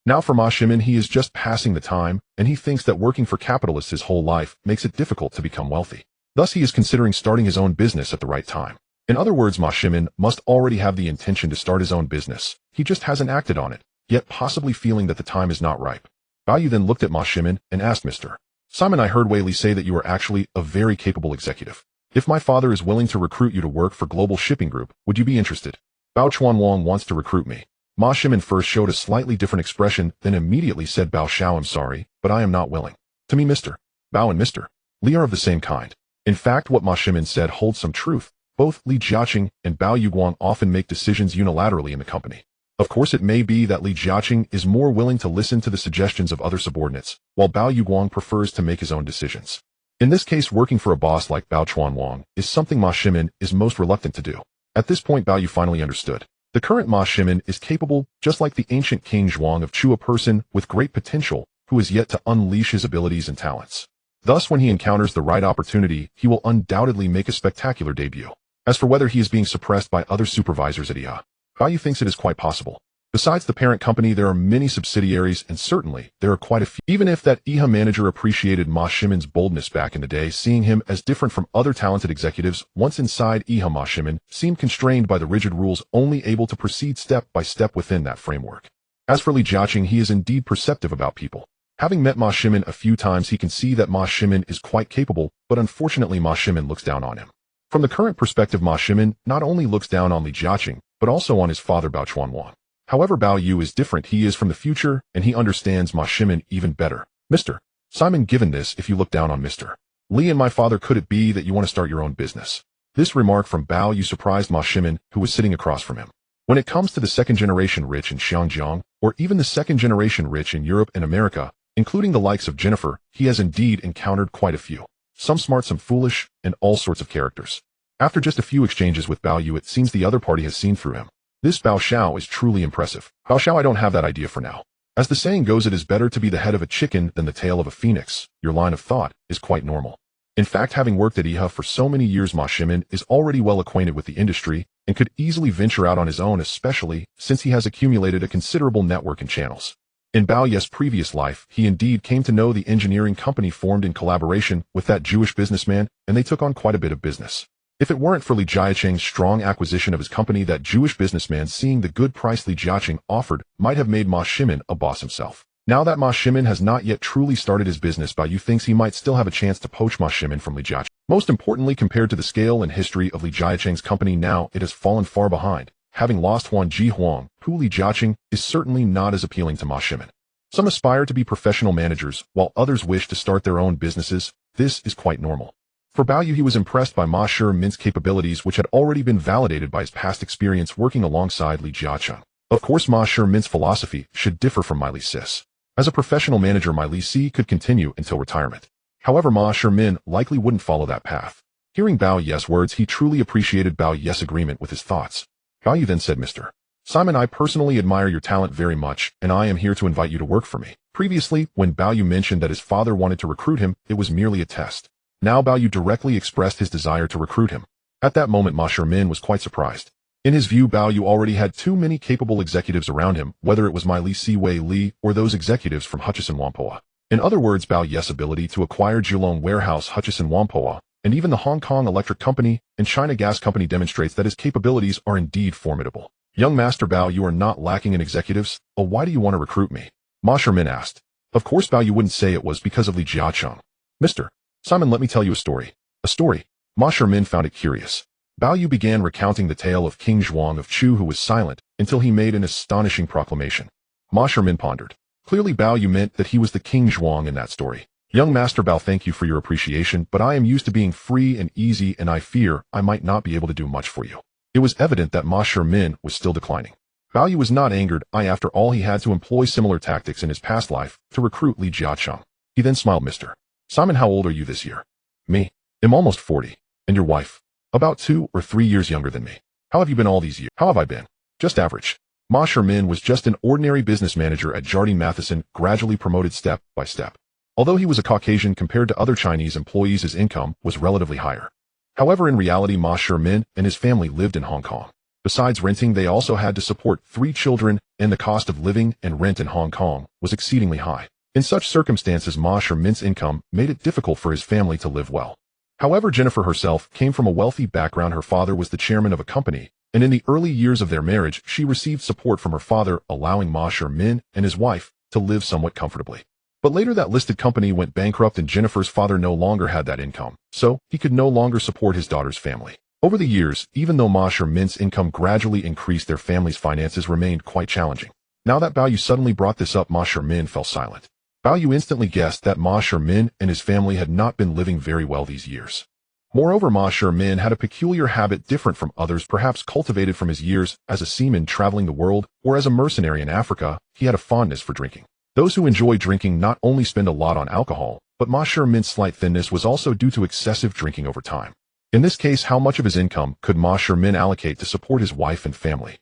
Now for Ma Shimin, he is just passing the time, and he thinks that working for capitalists his whole life makes it difficult to become wealthy. Thus, he is considering starting his own business at the right time. In other words, Ma Shimin must already have the intention to start his own business. He just hasn't acted on it, yet possibly feeling that the time is not ripe. Bao Yu then looked at Ma Shimin and asked, Mr. Simon, I heard Wei Li say that you are actually a very capable executive. If my father is willing to recruit you to work for Global Shipping Group, would you be interested? Bao Chuanwang wants to recruit me. Ma Shimin first showed a slightly different expression, then immediately said, Bao Xiao, I'm sorry, but I am not willing. To me, Mr. Bao and Mr. Li are of the same kind. In fact, what Ma Shimin said holds some truth. Both Li Jiaqing and Bao Yuguang often make decisions unilaterally in the company. Of course, it may be that Li Jiaqing is more willing to listen to the suggestions of other subordinates, while Bao Yuguang prefers to make his own decisions. In this case, working for a boss like Bao Chuanwang is something Ma Shimin is most reluctant to do. At this point, Bao Yu finally understood. The current Ma Shimin is capable, just like the ancient King Zhuang of Chu, a person with great potential who is yet to unleash his abilities and talents. Thus, when he encounters the right opportunity, he will undoubtedly make a spectacular debut. As for whether he is being suppressed by other supervisors at EHA, Bao Yu thinks it is quite possible. Besides the parent company, there are many subsidiaries, and certainly there are quite a few. Even if that EHA manager appreciated Ma Shimin's boldness back in the day, seeing him as different from other talented executives, once inside EHA, Ma Shimin seemed constrained by the rigid rules, only able to proceed step by step within that framework. As for Li Jiaqing, he is indeed perceptive about people. Having met Ma Shimin a few times, he can see that Ma Shimin is quite capable, but unfortunately Ma Shimin looks down on him. From the current perspective, Ma Shimin not only looks down on Li Jiaqing, but also on his father Bao Chuanwang. However, Bao Yu is different. He is from the future, and he understands Ma Shimin even better. Mr. Simon, given this, if you look down on Mr. Li and my father, could it be that you want to start your own business? This remark from Bao Yu surprised Ma Shimin, who was sitting across from him. When it comes to the second-generation rich in Xiangjiang, or even the second-generation rich in Europe and America, including the likes of Jennifer, he has indeed encountered quite a few. Some smart, some foolish, and all sorts of characters. After just a few exchanges with Bao Yu, it seems the other party has seen through him. This Bao Xiao is truly impressive. Bao Xiao, I don't have that idea for now. As the saying goes, it is better to be the head of a chicken than the tail of a phoenix. Your line of thought is quite normal. In fact, having worked at EHA for so many years, Ma Shimin is already well acquainted with the industry and could easily venture out on his own, especially since he has accumulated a considerable network and channels. In Bao Ye's previous life, he indeed came to know the engineering company formed in collaboration with that Jewish businessman, and they took on quite a bit of business. If it weren't for Li Jiaqing's strong acquisition of his company, that Jewish businessman, seeing the good price Li Jiaqing offered, might have made Ma Shimin a boss himself. Now that Ma Shimin has not yet truly started his business, Bao Yu thinks he might still have a chance to poach Ma Shimin from Li Jiaqing. Most importantly, compared to the scale and history of Li Jiaqing's company now, it has fallen far behind. Having lost Huan Ji Huang, who Li Jiaqing is certainly not as appealing to Ma Shimin. Some aspire to be professional managers, while others wish to start their own businesses. This is quite normal. For Bao Yu, he was impressed by Ma Shimin's capabilities, which had already been validated by his past experience working alongside Li Jiaqing. Of course, Ma Shimin's philosophy should differ from Li Si's. As a professional manager, Li Si could continue until retirement. However, Ma Shimin likely wouldn't follow that path. Hearing Bao Ye's words, he truly appreciated Bao Ye's agreement with his thoughts. Bao Yu then said, "Mr. Simon, I personally admire your talent very much, and I am here to invite you to work for me." Previously, when Bao Yu mentioned that his father wanted to recruit him, it was merely a test. Now Bao Yu directly expressed his desire to recruit him. At that moment, Ma Shimin was quite surprised. In his view, Bao Yu already had too many capable executives around him, whether it was Li Si Wei Li or those executives from Hutchison Whampoa. In other words, Bao Ye's ability to acquire Geelong Warehouse, Hutchison Whampoa, and even the Hong Kong Electric Company and China Gas Company demonstrates that his capabilities are indeed formidable. "Young Master Bao, you are not lacking in executives. Oh, why do you want to recruit me?" Ma Shimin asked. Of course, Bao Yu wouldn't say it was because of Li Jiaqing. "Mr. Simon, let me tell you a story." "A story?" Ma Shimin found it curious. Bao Yu began recounting the tale of King Zhuang of Chu, who was silent until he made an astonishing proclamation. Ma Shimin pondered. Clearly, Bao Yu meant that he was the King Zhuang in that story. "Young Master Bao, thank you for your appreciation, but I am used to being free and easy, and I fear I might not be able to do much for you." It was evident that Ma Shimin was still declining. Bao Yu was not angered. After all, he had to employ similar tactics in his past life to recruit Li Jiaqing. He then smiled. "Mr. Simon, how old are you this year?" "Me? I'm almost 40. And your wife?" "About 2 or 3 years younger than me." "How have you been all these years?" "How have I been?" "Just average." Ma Shimin was just an ordinary business manager at Jardine Matheson, gradually promoted step by step. Although he was a Caucasian, compared to other Chinese employees, his income was relatively higher. However, in reality, Ma Shimin and his family lived in Hong Kong. Besides renting, they also had to support 3 children, and the cost of living and rent in Hong Kong was exceedingly high. In such circumstances, Ma Shimin's income made it difficult for his family to live well. However, Jennifer herself came from a wealthy background. Her father was the chairman of a company, and in the early years of their marriage, she received support from her father, allowing Ma Shimin and his wife to live somewhat comfortably. But later, that listed company went bankrupt, and Jennifer's father no longer had that income, so he could no longer support his daughter's family. Over the years, even though Ma Shimin's income gradually increased, their family's finances remained quite challenging. Now that Bao Yu suddenly brought this up, Ma Shimin fell silent. Bao Yu instantly guessed that Ma Shimin and his family had not been living very well these years. Moreover, Ma Shimin had a peculiar habit different from others, perhaps cultivated from his years as a seaman traveling the world or as a mercenary in Africa. He had a fondness for drinking. Those who enjoy drinking not only spend a lot on alcohol, but Ma Shimin's slight thinness was also due to excessive drinking over time. In this case, how much of his income could Ma Shimin allocate to support his wife and family?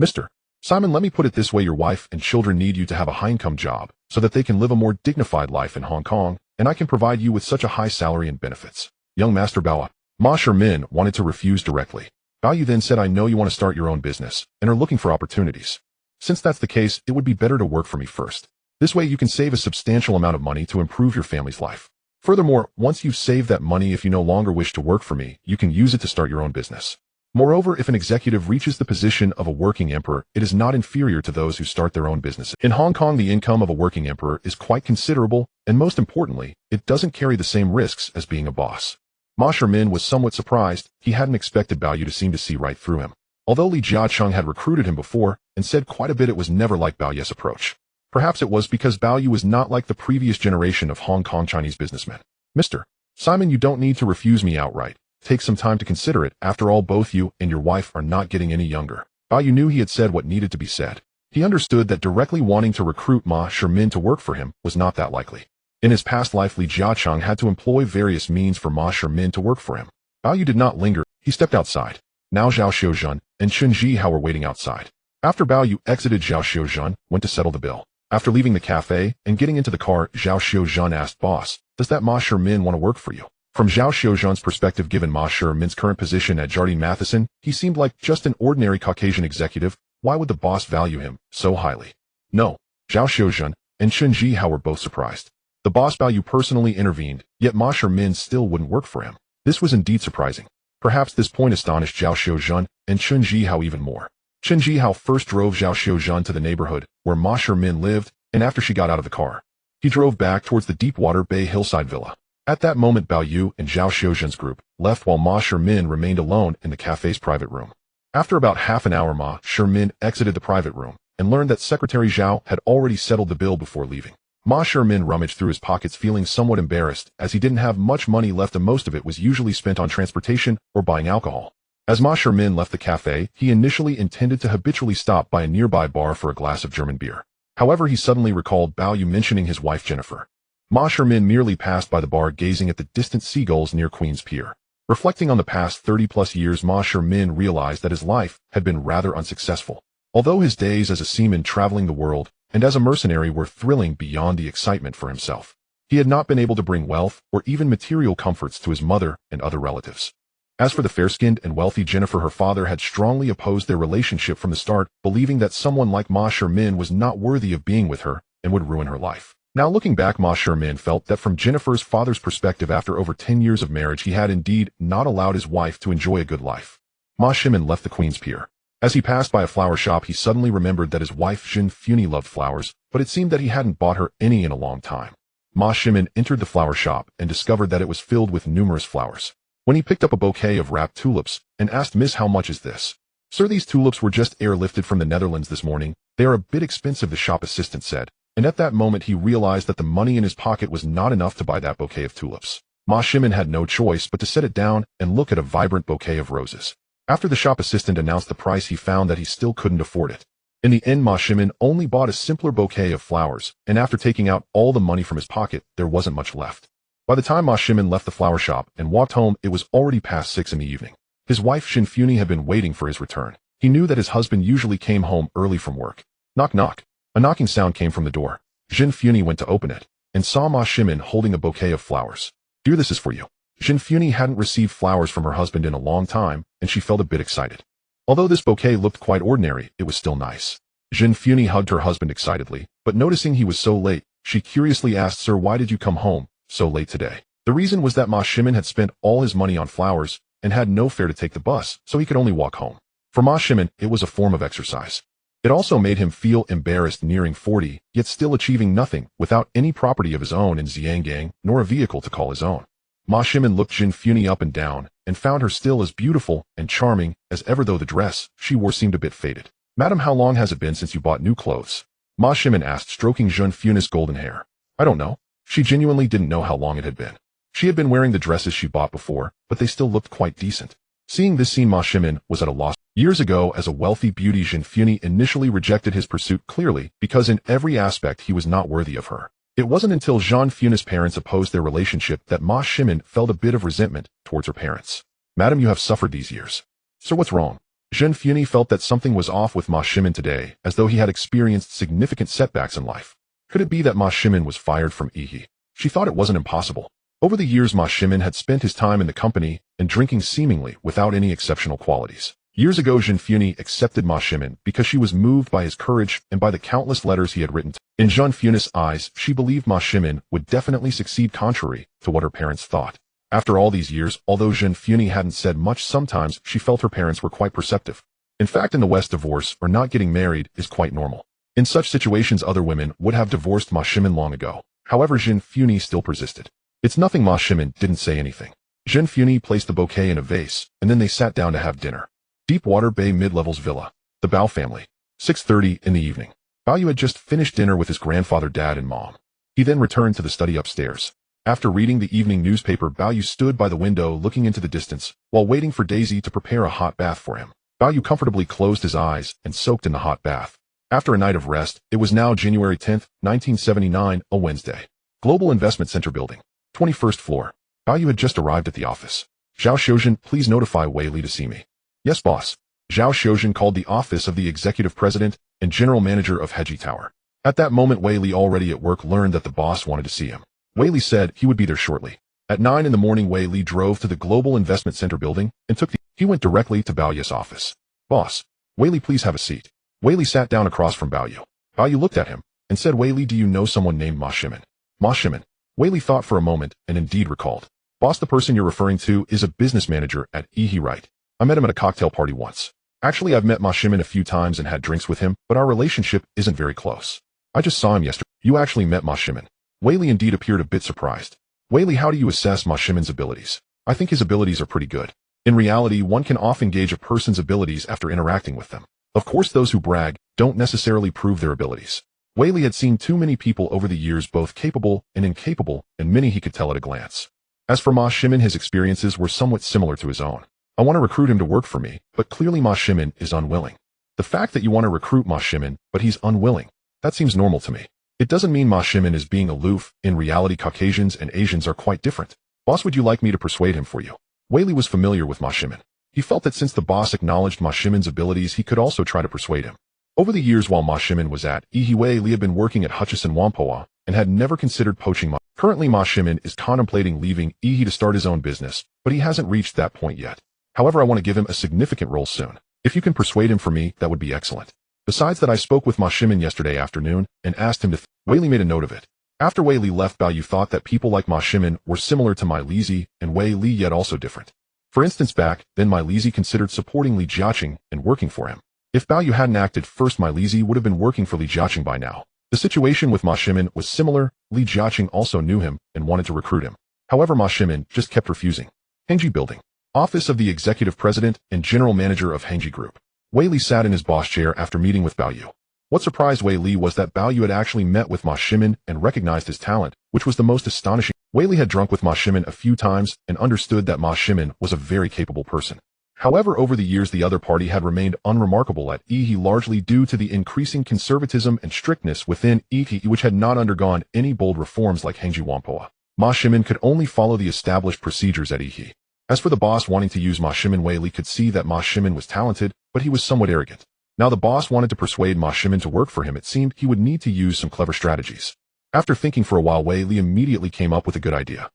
"Mr. Simon, let me put it this way. Your wife and children need you to have a high-income job so that they can live a more dignified life in Hong Kong, and I can provide you with such a high salary and benefits." "Young Master Bao." Ma Shimin wanted to refuse directly. Bao Yu then said, "I know you want to start your own business and are looking for opportunities. Since that's the case, it would be better to work for me first. This way you can save a substantial amount of money to improve your family's life. Furthermore, once you've saved that money, if you no longer wish to work for me, you can use it to start your own business. Moreover, if an executive reaches the position of a working emperor, it is not inferior to those who start their own business. In Hong Kong, the income of a working emperor is quite considerable, and most importantly, it doesn't carry the same risks as being a boss." Ma Shimin was somewhat surprised. He hadn't expected Bao Yu to seem to see right through him. Although Li Jiaqing had recruited him before and said quite a bit, it was never like Bao Yu's approach. Perhaps it was because Bao Yu was not like the previous generation of Hong Kong Chinese businessmen. "Mr. Simon, you don't need to refuse me outright. Take some time to consider it. After all, both you and your wife are not getting any younger." Bao Yu knew he had said what needed to be said. He understood that directly wanting to recruit Ma Shimin to work for him was not that likely. In his past life, Li Jiaqing had to employ various means for Ma Shimin to work for him. Bao Yu did not linger. He stepped outside. Now Zhao Xiuzhen and Chun Zhihao were waiting outside. After Bao Yu exited, Zhao Xiuzhen went to settle the bill. After leaving the cafe and getting into the car, Zhao Xiuzhen asked, "Boss, does that Ma Shimin want to work for you?" From Zhao Xiaozhan's perspective, given Ma Shimin's current position at Jardine Matheson, he seemed like just an ordinary Caucasian executive. Why would the boss value him so highly? No, Zhao Xiaozhan and Chen Jihao were both surprised. The boss Bao personally intervened, yet Ma Shimin still wouldn't work for him. This was indeed surprising. Perhaps this point astonished Zhao Xiaozhan and Chen Jihao even more. Chen Jihao first drove Zhao Xiaozhan to the neighborhood where Ma Shimin lived, and after she got out of the car, he drove back towards the Deepwater Bay hillside villa. At that moment, Bao Yu and Zhao Xiaozhan's group left while Ma Shimin remained alone in the cafe's private room. After about half an hour, Ma Shimin exited the private room and learned that Secretary Zhao had already settled the bill before leaving. Ma Shimin rummaged through his pockets, feeling somewhat embarrassed as he didn't have much money left, and most of it was usually spent on transportation or buying alcohol. As Ma Shimin left the cafe, he initially intended to habitually stop by a nearby bar for a glass of German beer. However, he suddenly recalled Bao Yu mentioning his wife Jennifer. Ma Shimin merely passed by the bar, gazing at the distant seagulls near Queen's Pier. Reflecting on the past 30-plus years, Ma Shimin realized that his life had been rather unsuccessful. Although his days as a seaman traveling the world and as a mercenary were thrilling beyond the excitement for himself, he had not been able to bring wealth or even material comforts to his mother and other relatives. As for the fair-skinned and wealthy Jennifer, her father had strongly opposed their relationship from the start, believing that someone like Ma Shimin was not worthy of being with her and would ruin her life. Now looking back, Ma Shimin felt that from Jennifer's father's perspective, after over 10 years of marriage, he had indeed not allowed his wife to enjoy a good life. Ma Shimin left the Queen's Pier. As he passed by a flower shop, he suddenly remembered that his wife Jin Funi loved flowers, but it seemed that he hadn't bought her any in a long time. Ma Shimin entered the flower shop and discovered that it was filled with numerous flowers. When he picked up a bouquet of wrapped tulips and asked, "Miss, how much is this?" "Sir, these tulips were just airlifted from the Netherlands this morning. They are a bit expensive," the shop assistant said. And at that moment he realized that the money in his pocket was not enough to buy that bouquet of tulips. Ma Shimin had no choice but to set it down and look at a vibrant bouquet of roses. After the shop assistant announced the price, he found that he still couldn't afford it. In the end, Ma Shimin only bought a simpler bouquet of flowers, and after taking out all the money from his pocket, there wasn't much left. By the time Ma Shimin left the flower shop and walked home, it was already past 6 in the evening. His wife Jin Funi had been waiting for his return. He knew that his husband usually came home early from work. Knock knock. A knocking sound came from the door. Jin Funi went to open it and saw Ma Shimin holding a bouquet of flowers. "Dear, this is for you." Jin Funi hadn't received flowers from her husband in a long time, and she felt a bit excited. Although this bouquet looked quite ordinary, it was still nice. Jin Funi hugged her husband excitedly, but noticing he was so late, she curiously asked, "Sir, why did you come home so late today?" The reason was that Ma Shimin had spent all his money on flowers and had no fare to take the bus, so he could only walk home. For Ma Shimin, it was a form of exercise. It also made him feel embarrassed, nearing 40, yet still achieving nothing, without any property of his own in Xiangang, nor a vehicle to call his own. Ma Shimin looked Jin Funi up and down, and found her still as beautiful and charming as ever, though the dress she wore seemed a bit faded. "Madam, how long has it been since you bought new clothes?" Ma Shimin asked, stroking Jin Funi's golden hair. "I don't know." She genuinely didn't know how long it had been. She had been wearing the dresses she bought before, but they still looked quite decent. Seeing this scene, Ma Shimin was at a loss. Years ago, as a wealthy beauty, Jin Funi initially rejected his pursuit clearly, because in every aspect he was not worthy of her. It wasn't until Jin Funi's parents opposed their relationship that Ma Shimin felt a bit of resentment towards her parents. "Madam, you have suffered these years." "Sir, what's wrong?" Jin Funi felt that something was off with Ma Shimin today, as though he had experienced significant setbacks in life. Could it be that Ma Shimin was fired from Ihi? She thought it wasn't impossible. Over the years, Ma Shimin had spent his time in the company and drinking seemingly without any exceptional qualities. Years ago, Jin Funi accepted Ma Shimin because she was moved by his courage and by the countless letters he had written. In Jin Funi's eyes, she believed Ma Shimin would definitely succeed, contrary to what her parents thought. After all these years, although Jin Funi hadn't said much, sometimes she felt her parents were quite perceptive. In fact, in the West, divorce or not getting married is quite normal. In such situations, other women would have divorced Ma Shimin long ago. However, Jin Funi still persisted. "It's nothing." Ma Shimin didn't say anything. Jin Funi placed the bouquet in a vase, and then they sat down to have dinner. Deepwater Bay Mid-Levels Villa. The Bao family. 6:30 in the evening. Bao Yu had just finished dinner with his grandfather, dad, and mom. He then returned to the study upstairs. After reading the evening newspaper, Bao Yu stood by the window looking into the distance, while waiting for Daisy to prepare a hot bath for him. Bao Yu comfortably closed his eyes and soaked in the hot bath. After a night of rest, it was now January 10th, 1979, a Wednesday. Global Investment Center Building. 21st floor. Bao Yu had just arrived at the office. "Zhao Xiaozhan, please notify Wei Li to see me." "Yes, boss." Zhao Xiaozhan called the office of the executive president and general manager of Heji Tower. At that moment, Wei Li, already at work, learned that the boss wanted to see him. Wei Li said he would be there shortly. At 9 in the morning, Wei Li drove to the Global Investment Center building and he went directly to Bao Yu's office. "Boss, Wei Li, please have a seat." Wei Li sat down across from Bao Yu. Bao Yu looked at him and said, "Wei Li, do you know someone named Ma Shimin?" Ma Shimin. Wei Li thought for a moment and indeed recalled. "Boss, the person you're referring to is a business manager at Yi, right? I met him at a cocktail party once. Actually, I've met Ma Shimin a few times and had drinks with him, but our relationship isn't very close. I just saw him yesterday." "You actually met Ma Shimin?" Wei Li indeed appeared a bit surprised. "Wei Li, how do you assess Ma Shimin's abilities?" "I think his abilities are pretty good. In reality, one can often gauge a person's abilities after interacting with them. Of course, those who brag don't necessarily prove their abilities." Wei Li had seen too many people over the years, both capable and incapable, and many he could tell at a glance. As for Ma Shimin, his experiences were somewhat similar to his own. "I want to recruit him to work for me, but clearly Ma Shimin is unwilling." "The fact that you want to recruit Ma Shimin, but he's unwilling, that seems normal to me. It doesn't mean Ma Shimin is being aloof. In reality, Caucasians and Asians are quite different. Boss, would you like me to persuade him for you?" Wei Li was familiar with Ma Shimin. He felt that since the boss acknowledged Ma Shimin's abilities, he could also try to persuade him. Over the years while Ma Shimin was at Yi, Wei Li had been working at Hutchison Whampoa and had never considered poaching Ma. Currently, Ma Shimin is contemplating leaving Yi to start his own business, but he hasn't reached that point yet. However, I want to give him a significant role soon. If you can persuade him for me, that would be excellent. Besides that, I spoke with Ma Shimin yesterday afternoon and asked him to Wei Li made a note of it. After Wei Li left, Bao Yu thought that people like Ma Shimin were similar to Mai Lizi and Wei Li, yet also different. For instance, back then Mai Lizi considered supporting Li Jiaqing and working for him. If Bao Yu hadn't acted first, Mai Lizi would have been working for Li Jiaqing by now. The situation with Ma Shimin was similar. Li Jiaqing also knew him and wanted to recruit him. However, Ma Shimin just kept refusing. Hengji Building. Office of the Executive President and General Manager of Hengji Group. Wei Li sat in his boss chair after meeting with Bao Yu. What surprised Wei Li was that Bao Yu had actually met with Ma Shimin and recognized his talent, which was the most astonishing. Wei Li had drunk with Ma Shimin a few times and understood that Ma Shimin was a very capable person. However, over the years, the other party had remained unremarkable at Yi, largely due to the increasing conservatism and strictness within Yi, which had not undergone any bold reforms like Hengji Whampoa. Ma Shimin could only follow the established procedures at Yi. As for the boss wanting to use Ma Shimin, Wei Li could see that Ma Shimin was talented, but he was somewhat arrogant. Now the boss wanted to persuade Ma Shimin to work for him. It seemed he would need to use some clever strategies. After thinking for a while, Wei Li immediately came up with a good idea.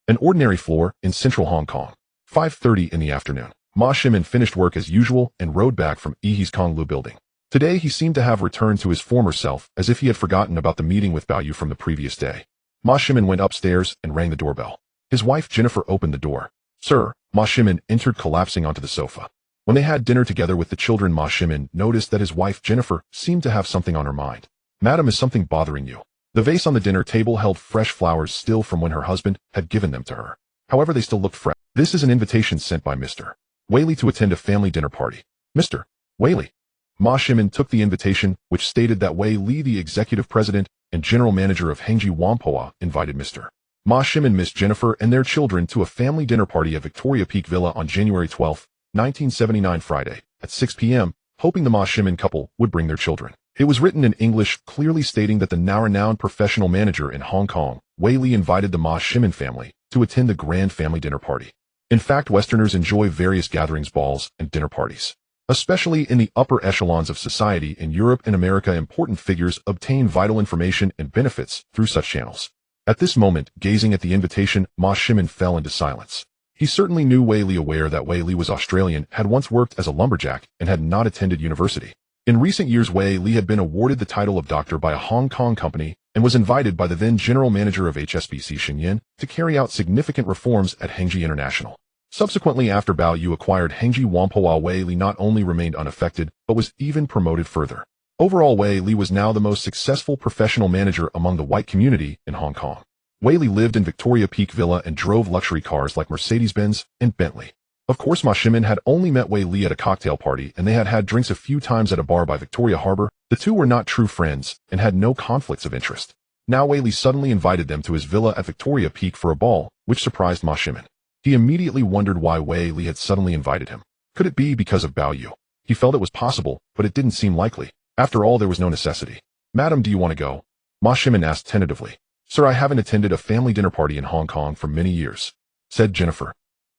An ordinary floor in central Hong Kong. 5:30 in the afternoon. Ma Shimin finished work as usual and rode back from Yi's Kowloon building. Today he seemed to have returned to his former self, as if he had forgotten about the meeting with Bao Yu from the previous day. Ma Shimin went upstairs and rang the doorbell. His wife Jennifer opened the door. "Sir." Ma Shimin entered, collapsing onto the sofa. When they had dinner together with the children, Ma Shimin noticed that his wife Jennifer seemed to have something on her mind. "Madam, is something bothering you?" The vase on the dinner table held fresh flowers still from when her husband had given them to her. However, they still looked fresh. "This is an invitation sent by Mr. Wei Li to attend a family dinner party." "Mr. Wei Li." Ma Shimin took the invitation, which stated that Wei Li, the executive president and general manager of Hengji Whampoa, invited Mr. Ma Shimin, Miss Jennifer, and their children to a family dinner party at Victoria Peak Villa on January 12, 1979, Friday, at 6 p.m., hoping the Ma Shimin couple would bring their children. It was written in English, clearly stating that the now renowned professional manager in Hong Kong, Wei Li, invited the Ma Shimin family to attend the grand family dinner party. In fact, Westerners enjoy various gatherings, balls, and dinner parties. Especially in the upper echelons of society in Europe and America, important figures obtain vital information and benefits through such channels. At this moment, gazing at the invitation, Ma Shimin fell into silence. He certainly knew Wei Li. Aware that Wei Li was Australian, had once worked as a lumberjack, and had not attended university. In recent years, Wei Li had been awarded the title of doctor by a Hong Kong company and was invited by the then general manager of HSBC Shenyang to carry out significant reforms at Hengji International. Subsequently, after Bao Yu acquired Hengji Whampoa, Wei Li not only remained unaffected, but was even promoted further. Overall, Wei Li was now the most successful professional manager among the white community in Hong Kong. Wei Li lived in Victoria Peak Villa and drove luxury cars like Mercedes-Benz and Bentley. Of course, Ma Shimin had only met Wei Li at a cocktail party, and they had had drinks a few times at a bar by Victoria Harbour. The two were not true friends and had no conflicts of interest. Now Wei Li suddenly invited them to his villa at Victoria Peak for a ball, which surprised Ma Shimin. He immediately wondered why Wei Li had suddenly invited him. Could it be because of Bao Yu? He felt it was possible, but it didn't seem likely. After all, there was no necessity. "Madam, do you want to go?" Ma Shimin asked tentatively. "Sir, I haven't attended a family dinner party in Hong Kong for many years," said Jennifer.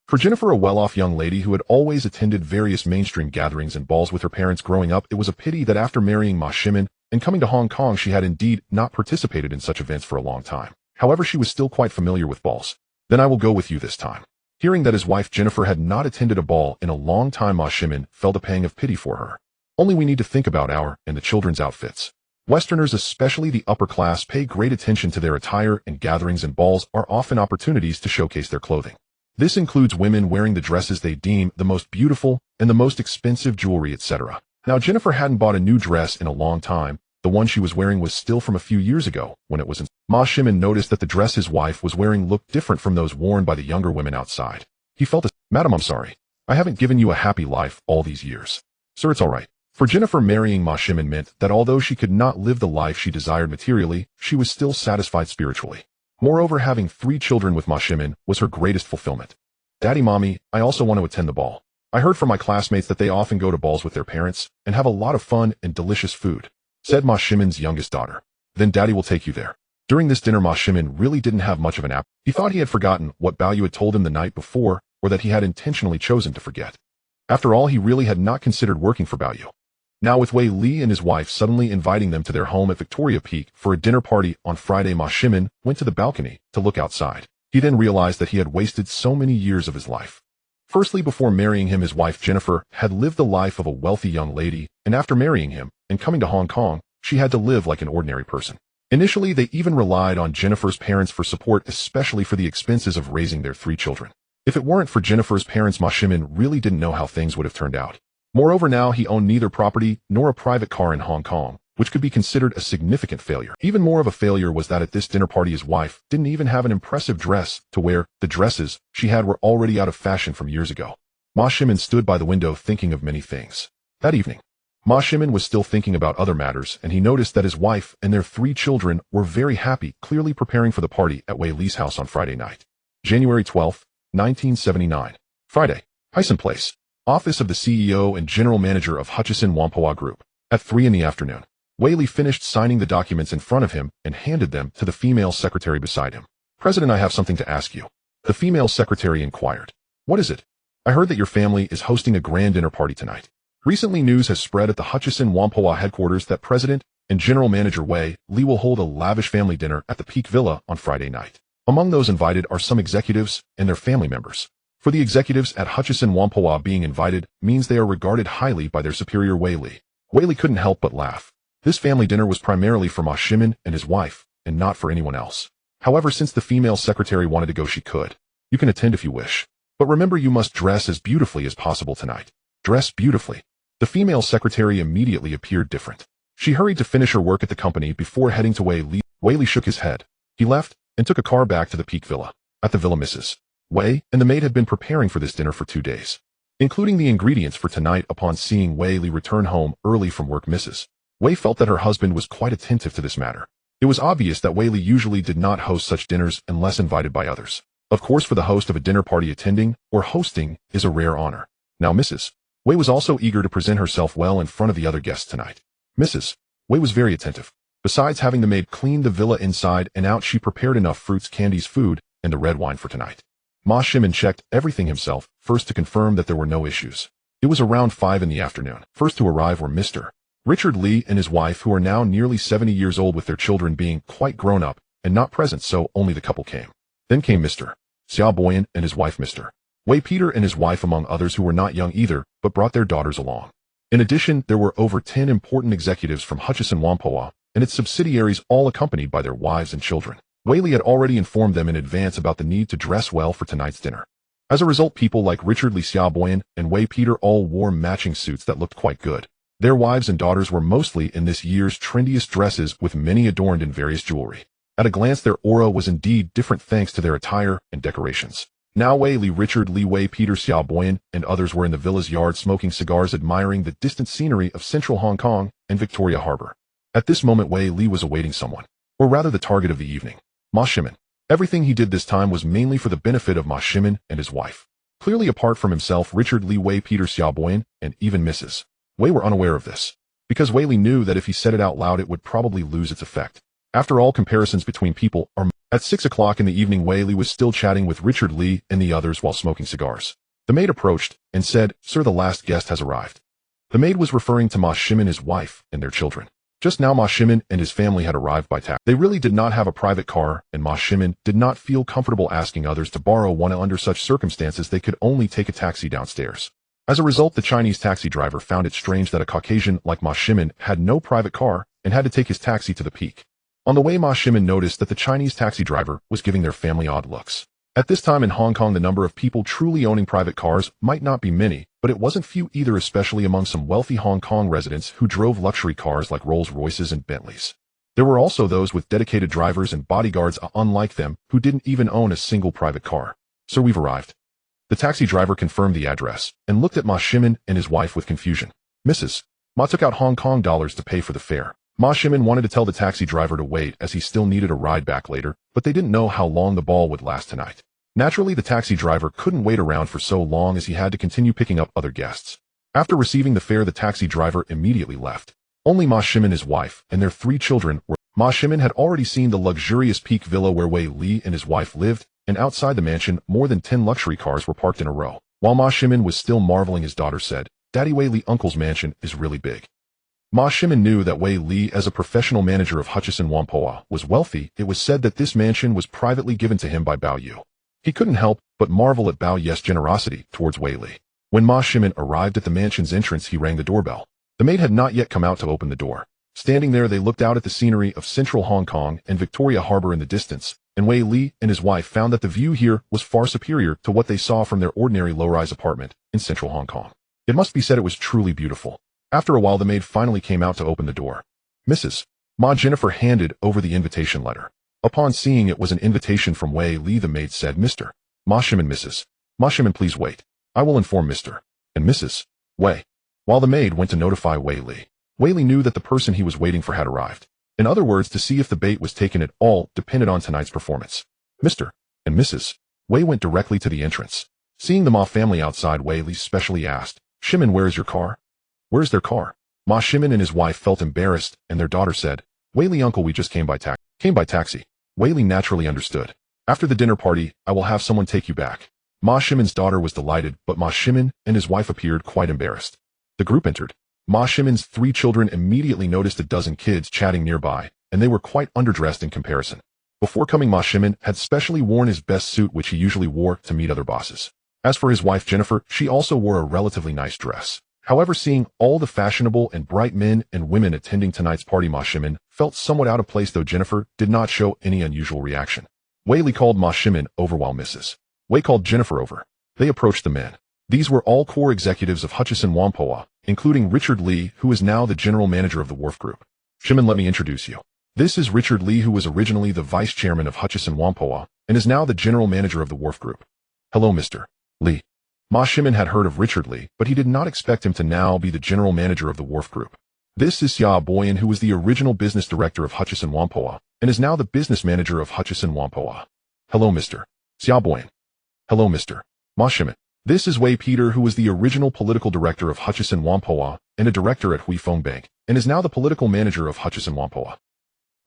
For Jennifer, a well-off young lady who had always attended various mainstream gatherings and balls with her parents growing up, it was a pity that after marrying Ma Shimin and coming to Hong Kong, she had indeed not participated in such events for a long time. However, she was still quite familiar with balls. Then I will go with you this time. Hearing that his wife Jennifer had not attended a ball in a long time, Ma Shimin felt a pang of pity for her. Only we need to think about our and the children's outfits. Westerners, especially the upper class, pay great attention to their attire, and gatherings and balls are often opportunities to showcase their clothing. This includes women wearing the dresses they deem the most beautiful and the most expensive jewelry, etc. Now, Jennifer hadn't bought a new dress in a long time. The one she was wearing was still from a few years ago when it was in. Ma Shimin noticed that the dress his wife was wearing looked different from those worn by the younger women outside. He felt Madam, I'm sorry. I haven't given you a happy life all these years. Sir, it's all right. For Jennifer, marrying Ma Shimin meant that although she could not live the life she desired materially, she was still satisfied spiritually. Moreover, having 3 children with Ma Shimin was her greatest fulfillment. Daddy, Mommy, I also want to attend the ball. I heard from my classmates that they often go to balls with their parents and have a lot of fun and delicious food, said Ma Shimin's youngest daughter. Then Daddy will take you there. During this dinner, Ma Shimin really didn't have much of an appetite. He thought he had forgotten what Bao had told him the night before, or that he had intentionally chosen to forget. After all, he really had not considered working for Bao. Now, with Wei Li and his wife suddenly inviting them to their home at Victoria Peak for a dinner party on Friday, Ma Shimin went to the balcony to look outside. He then realized that he had wasted so many years of his life. Firstly, before marrying him, his wife Jennifer had lived the life of a wealthy young lady, and after marrying him and coming to Hong Kong, she had to live like an ordinary person. Initially, they even relied on Jennifer's parents for support, especially for the expenses of raising their 3 children. If it weren't for Jennifer's parents, Ma Shimin really didn't know how things would have turned out. Moreover, now he owned neither property nor a private car in Hong Kong, which could be considered a significant failure. Even more of a failure was that at this dinner party his wife didn't even have an impressive dress to wear. The dresses she had were already out of fashion from years ago. Ma Shimin stood by the window thinking of many things. That evening, Ma Shimin was still thinking about other matters, and he noticed that his wife and their 3 children were very happy, clearly preparing for the party at Wei Li's house on Friday night. January 12, 1979. Friday. Hysan Place. Office of the CEO and General Manager of Hutchison Whampoa Group. At 3 in the afternoon, Wei Li finished signing the documents in front of him and handed them to the female secretary beside him. President, I have something to ask you. The female secretary inquired. What is it? I heard that your family is hosting a grand dinner party tonight. Recently, news has spread at the Hutchison Whampoa headquarters that President and General Manager Wei Li will hold a lavish family dinner at the Peak Villa on Friday night. Among those invited are some executives and their family members. For the executives at Hutchison Whampoa, being invited means they are regarded highly by their superior Wei Li. Wei Li couldn't help but laugh. This family dinner was primarily for Ma Shimin and his wife, and not for anyone else. However, since the female secretary wanted to go, she could. You can attend if you wish. But remember, you must dress as beautifully as possible tonight. Dress beautifully. The female secretary immediately appeared different. She hurried to finish her work at the company before heading to Wei Li. Wei Li shook his head. He left and took a car back to the Peak Villa. At the villa, Mrs. Wei and the maid had been preparing for this dinner for 2 days, including the ingredients for tonight. Upon seeing Wei Li return home early from work, Mrs. Wei felt that her husband was quite attentive to this matter. It was obvious that Wei Li usually did not host such dinners unless invited by others. Of course, for the host of a dinner party, attending or hosting is a rare honor. Now, Mrs. Wei was also eager to present herself well in front of the other guests tonight. Mrs. Wei was very attentive. Besides having the maid clean the villa inside and out, she prepared enough fruits, candies, food, and the red wine for tonight. Ma Shimin checked everything himself, first to confirm that there were no issues. It was around 5 in the afternoon. First to arrive were Mr. Richard Li and his wife, who are now nearly 70 years old, with their children being quite grown up and not present, so only the couple came. Then came Mr. Xia Boyan and his wife, Mr. Wei Peter and his wife, among others who were not young either, but brought their daughters along. In addition, there were over 10 important executives from Hutchison Whampoa and its subsidiaries, all accompanied by their wives and children. Wei Li had already informed them in advance about the need to dress well for tonight's dinner. As a result, people like Richard Li, Xia Boyan, and Wei Peter all wore matching suits that looked quite good. Their wives and daughters were mostly in this year's trendiest dresses, with many adorned in various jewelry. At a glance, their aura was indeed different thanks to their attire and decorations. Now Wei Li, Richard Li, Wei Peter, Xia Boyan, and others were in the villa's yard smoking cigars, admiring the distant scenery of central Hong Kong and Victoria Harbor. At this moment, Wei Li was awaiting someone, or rather the target of the evening. Ma Shimin. Everything he did this time was mainly for the benefit of Ma Shimin and his wife. Clearly apart from himself, Richard Li, Wei Peter, Xia Boyan, and even Mrs. Wei were unaware of this, because Wei Li knew that if he said it out loud, it would probably lose its effect. After all, comparisons between people are. At 6 o'clock in the evening, Wei Li was still chatting with Richard Li and the others while smoking cigars. The maid approached and said, "Sir, the last guest has arrived." The maid was referring to Ma Shimin, his wife, and their children. Just now Ma Shimin and his family had arrived by taxi. They really did not have a private car, and Ma Shimin did not feel comfortable asking others to borrow one under such circumstances. They could only take a taxi downstairs. As a result, the Chinese taxi driver found it strange that a Caucasian like Ma Shimin had no private car and had to take his taxi to the peak. On the way, Ma Shimin noticed that the Chinese taxi driver was giving their family odd looks. At this time in Hong Kong, the number of people truly owning private cars might not be many, but it wasn't few either, especially among some wealthy Hong Kong residents who drove luxury cars like Rolls-Royces and Bentleys. There were also those with dedicated drivers and bodyguards unlike them who didn't even own a single private car. "Sir, we've arrived." The taxi driver confirmed the address and looked at Ma Shimin and his wife with confusion. "Mrs. Ma took out Hong Kong dollars to pay for the fare." Ma Shimin wanted to tell the taxi driver to wait as he still needed a ride back later, but they didn't know how long the ball would last tonight. Naturally, the taxi driver couldn't wait around for so long as he had to continue picking up other guests. After receiving the fare, the taxi driver immediately left. Only Ma Shimin, his wife, and their 3 children were. Ma Shimin had already seen the luxurious peak villa where Wei Li and his wife lived, and outside the mansion, more than 10 luxury cars were parked in a row. While Ma Shimin was still marveling, his daughter said, "Daddy, Wei Li uncle's mansion is really big." Ma Shimin knew that Wei Li, as a professional manager of Hutchison Whampoa, was wealthy. It was said that this mansion was privately given to him by Bao Yu. He couldn't help but marvel at Bao Yu's generosity towards Wei Li. When Ma Shimin arrived at the mansion's entrance, he rang the doorbell. The maid had not yet come out to open the door. Standing there, they looked out at the scenery of central Hong Kong and Victoria Harbour in the distance, and Wei Li and his wife found that the view here was far superior to what they saw from their ordinary low-rise apartment in central Hong Kong. It must be said it was truly beautiful. After a while, the maid finally came out to open the door. "Mrs. Ma," Jennifer handed over the invitation letter. Upon seeing it was an invitation from Wei Li, the maid said, "Mr. Ma Shimin, Mrs. Ma Shimin, please wait. I will inform Mr. and Mrs. Wei." While the maid went to notify Wei Li knew that the person he was waiting for had arrived. In other words, to see if the bait was taken at all depended on tonight's performance. Mr. and Mrs. Wei went directly to the entrance. Seeing the Ma family outside, Wei Li specially asked, "Shimin, where is your car?" "Where's their car?" Ma Shimin and his wife felt embarrassed, and their daughter said, "Wei Li uncle, we just came by taxi." Wei Li naturally understood. "After the dinner party, I will have someone take you back." Ma Shimin's daughter was delighted, but Ma Shimin and his wife appeared quite embarrassed. The group entered. Ma Shimin's 3 children immediately noticed a dozen kids chatting nearby, and they were quite underdressed in comparison. Before coming, Ma Shimin had specially worn his best suit, which he usually wore to meet other bosses. As for his wife Jennifer, she also wore a relatively nice dress. However, seeing all the fashionable and bright men and women attending tonight's party, Ma Shimin felt somewhat out of place, though Jennifer did not show any unusual reaction. Wei Li called Ma Shimin over while Mrs. Wei called Jennifer over. They approached the men. These were all core executives of Hutchison Whampoa, including Richard Li, who is now the general manager of the Wharf Group. "Shimin, let me introduce you. This is Richard Li, who was originally the vice chairman of Hutchison Whampoa and is now the general manager of the Wharf Group." "Hello, Mr. Li." Ma Shimin had heard of Richard Li, but he did not expect him to now be the general manager of the Wharf Group. "This is Xia Boyan, who was the original business director of Hutchison Whampoa and is now the business manager of Hutchison Whampoa." "Hello, Mr. Xia Boyan." "Hello, Mr. Ma Shimin." "This is Wei Peter, who was the original political director of Hutchison Whampoa and a director at Hui Feng Bank, and is now the political manager of Hutchison Whampoa."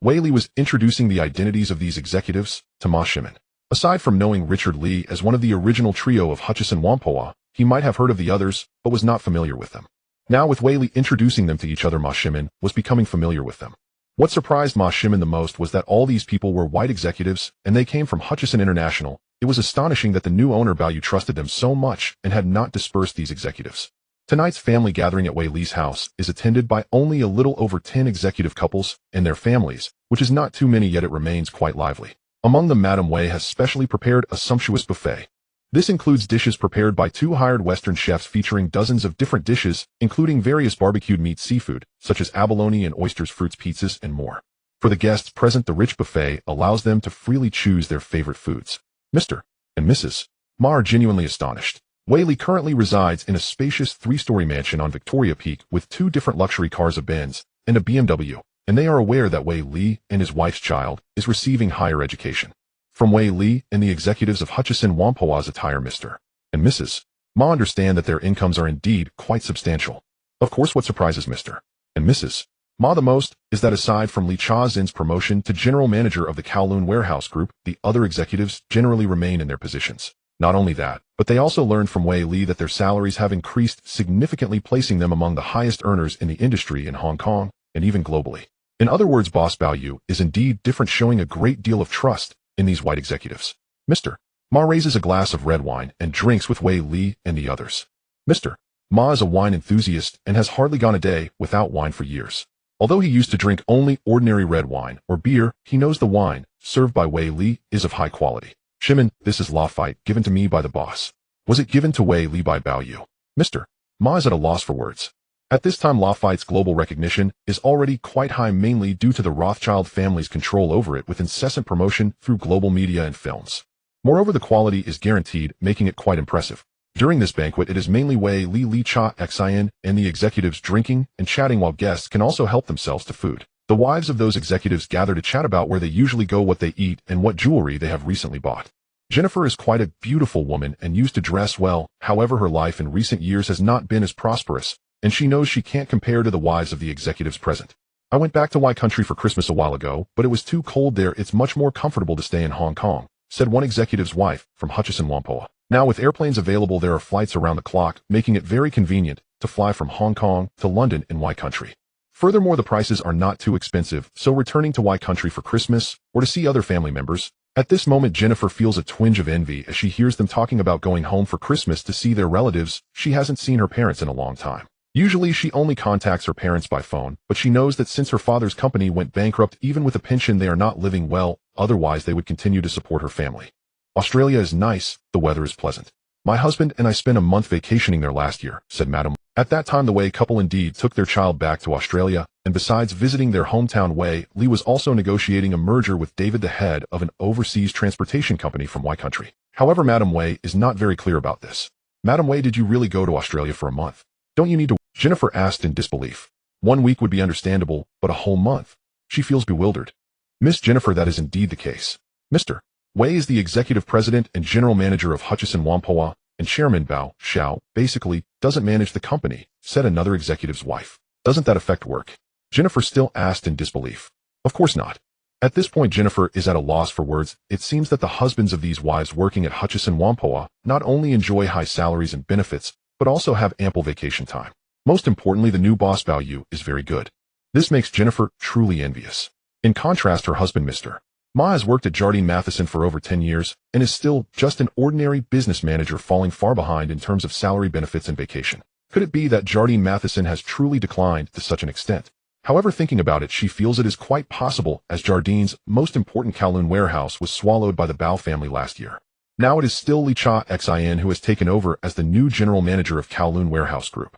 Wei Li was introducing the identities of these executives to Ma Shimin. Aside from knowing Richard Li as one of the original trio of Hutchison Whampoa, he might have heard of the others, but was not familiar with them. Now, with Wei Li introducing them to each other, Ma Shimin was becoming familiar with them. What surprised Ma Shimin the most was that all these people were white executives, and they came from Hutchison International. It was astonishing that the new owner Bao Yu trusted them so much and had not dispersed these executives. Tonight's family gathering at Wei Li's house is attended by only a little over 10 executive couples and their families, which is not too many, yet it remains quite lively. Among them, Madame Wei has specially prepared a sumptuous buffet. This includes dishes prepared by 2 hired Western chefs featuring dozens of different dishes, including various barbecued meat, seafood, such as abalone and oysters, fruits, pizzas, and more. For the guests present, the rich buffet allows them to freely choose their favorite foods. Mr. and Mrs. Ma are genuinely astonished. Wei Li currently resides in a spacious 3-story mansion on Victoria Peak with 2 different luxury cars, a Benz and a BMW, and they are aware that Wei Li and his wife's child is receiving higher education. From Wei Li and the executives of Hutchison Whampoa's attire, Mr. and Mrs. Ma understand that their incomes are indeed quite substantial. Of course, what surprises Mr. and Mrs. Ma the most is that aside from Li Cha-zin's promotion to general manager of the Kowloon warehouse group, the other executives generally remain in their positions. Not only that, but they also learned from Wei Li that their salaries have increased significantly, placing them among the highest earners in the industry in Hong Kong. and even globally. In other words, boss value is indeed different, showing a great deal of trust in these white executives. Mr. Ma raises a glass of red wine and drinks with Wei Li and the others. Mr. Ma is a wine enthusiast and has hardly gone a day without wine for years. Although he used to drink only ordinary red wine or beer, he knows the wine served by Wei Li is of high quality. Shimon, this is Lafite given to me by the boss. Was it given to Wei Li by Bao Yu? Mr. Ma is at a loss for words. At this time, Lafite's global recognition is already quite high, mainly due to the Rothschild family's control over it with incessant promotion through global media and films. Moreover, the quality is guaranteed, making it quite impressive. During this banquet, it is mainly Wei Li, Li Cha, Xian, and the executives drinking and chatting, while guests can also help themselves to food. The wives of those executives gather to chat about where they usually go, what they eat, and what jewelry they have recently bought. Jennifer is quite a beautiful woman and used to dress well. However, her life in recent years has not been as prosperous, and she knows she can't compare to the wives of the executives present. I went back to Y country for Christmas a while ago, but it was too cold there. It's much more comfortable to stay in Hong Kong, said one executive's wife from Hutchison Whampoa. Now with airplanes available, there are flights around the clock, making it very convenient to fly from Hong Kong to London in Y country. Furthermore, the prices are not too expensive, so returning to Y country for Christmas or to see other family members. At this moment, Jennifer feels a twinge of envy as she hears them talking about going home for Christmas to see their relatives. She hasn't seen her parents in a long time. Usually she only contacts her parents by phone, but she knows that since her father's company went bankrupt, even with a pension, they are not living well, otherwise they would continue to support her family. Australia is nice, the weather is pleasant. My husband and I spent a month vacationing there last year, said Madam. At that time, the Wei couple indeed took their child back to Australia, and besides visiting their hometown, Wei Li was also negotiating a merger with David, the head of an overseas transportation company from Y country. However, Madam Wei is not very clear about this. Madam Wei, did you really go to Australia for a month? Don't you need to? Jennifer asked in disbelief. 1 week would be understandable, but a whole month? She feels bewildered. Miss Jennifer, that is indeed the case. Mr. Wei is the executive president and general manager of Hutchison Whampoa, and Chairman Bao Xiao basically doesn't manage the company, said another executive's wife. Doesn't that affect work? Jennifer still asked in disbelief. Of course not. At this point, Jennifer is at a loss for words. It seems that the husbands of these wives working at Hutchison Whampoa not only enjoy high salaries and benefits, but also have ample vacation time. Most importantly, the new boss Bao Yu is very good. This makes Jennifer truly envious. In contrast, her husband Mr. Ma has worked at Jardine Matheson for over 10 years and is still just an ordinary business manager, falling far behind in terms of salary, benefits, and vacation. Could it be that Jardine Matheson has truly declined to such an extent? However, thinking about it, she feels it is quite possible, as Jardine's most important Kowloon warehouse was swallowed by the Bao family last year. Now it is still Li Cha Xin who has taken over as the new general manager of Kowloon Warehouse Group.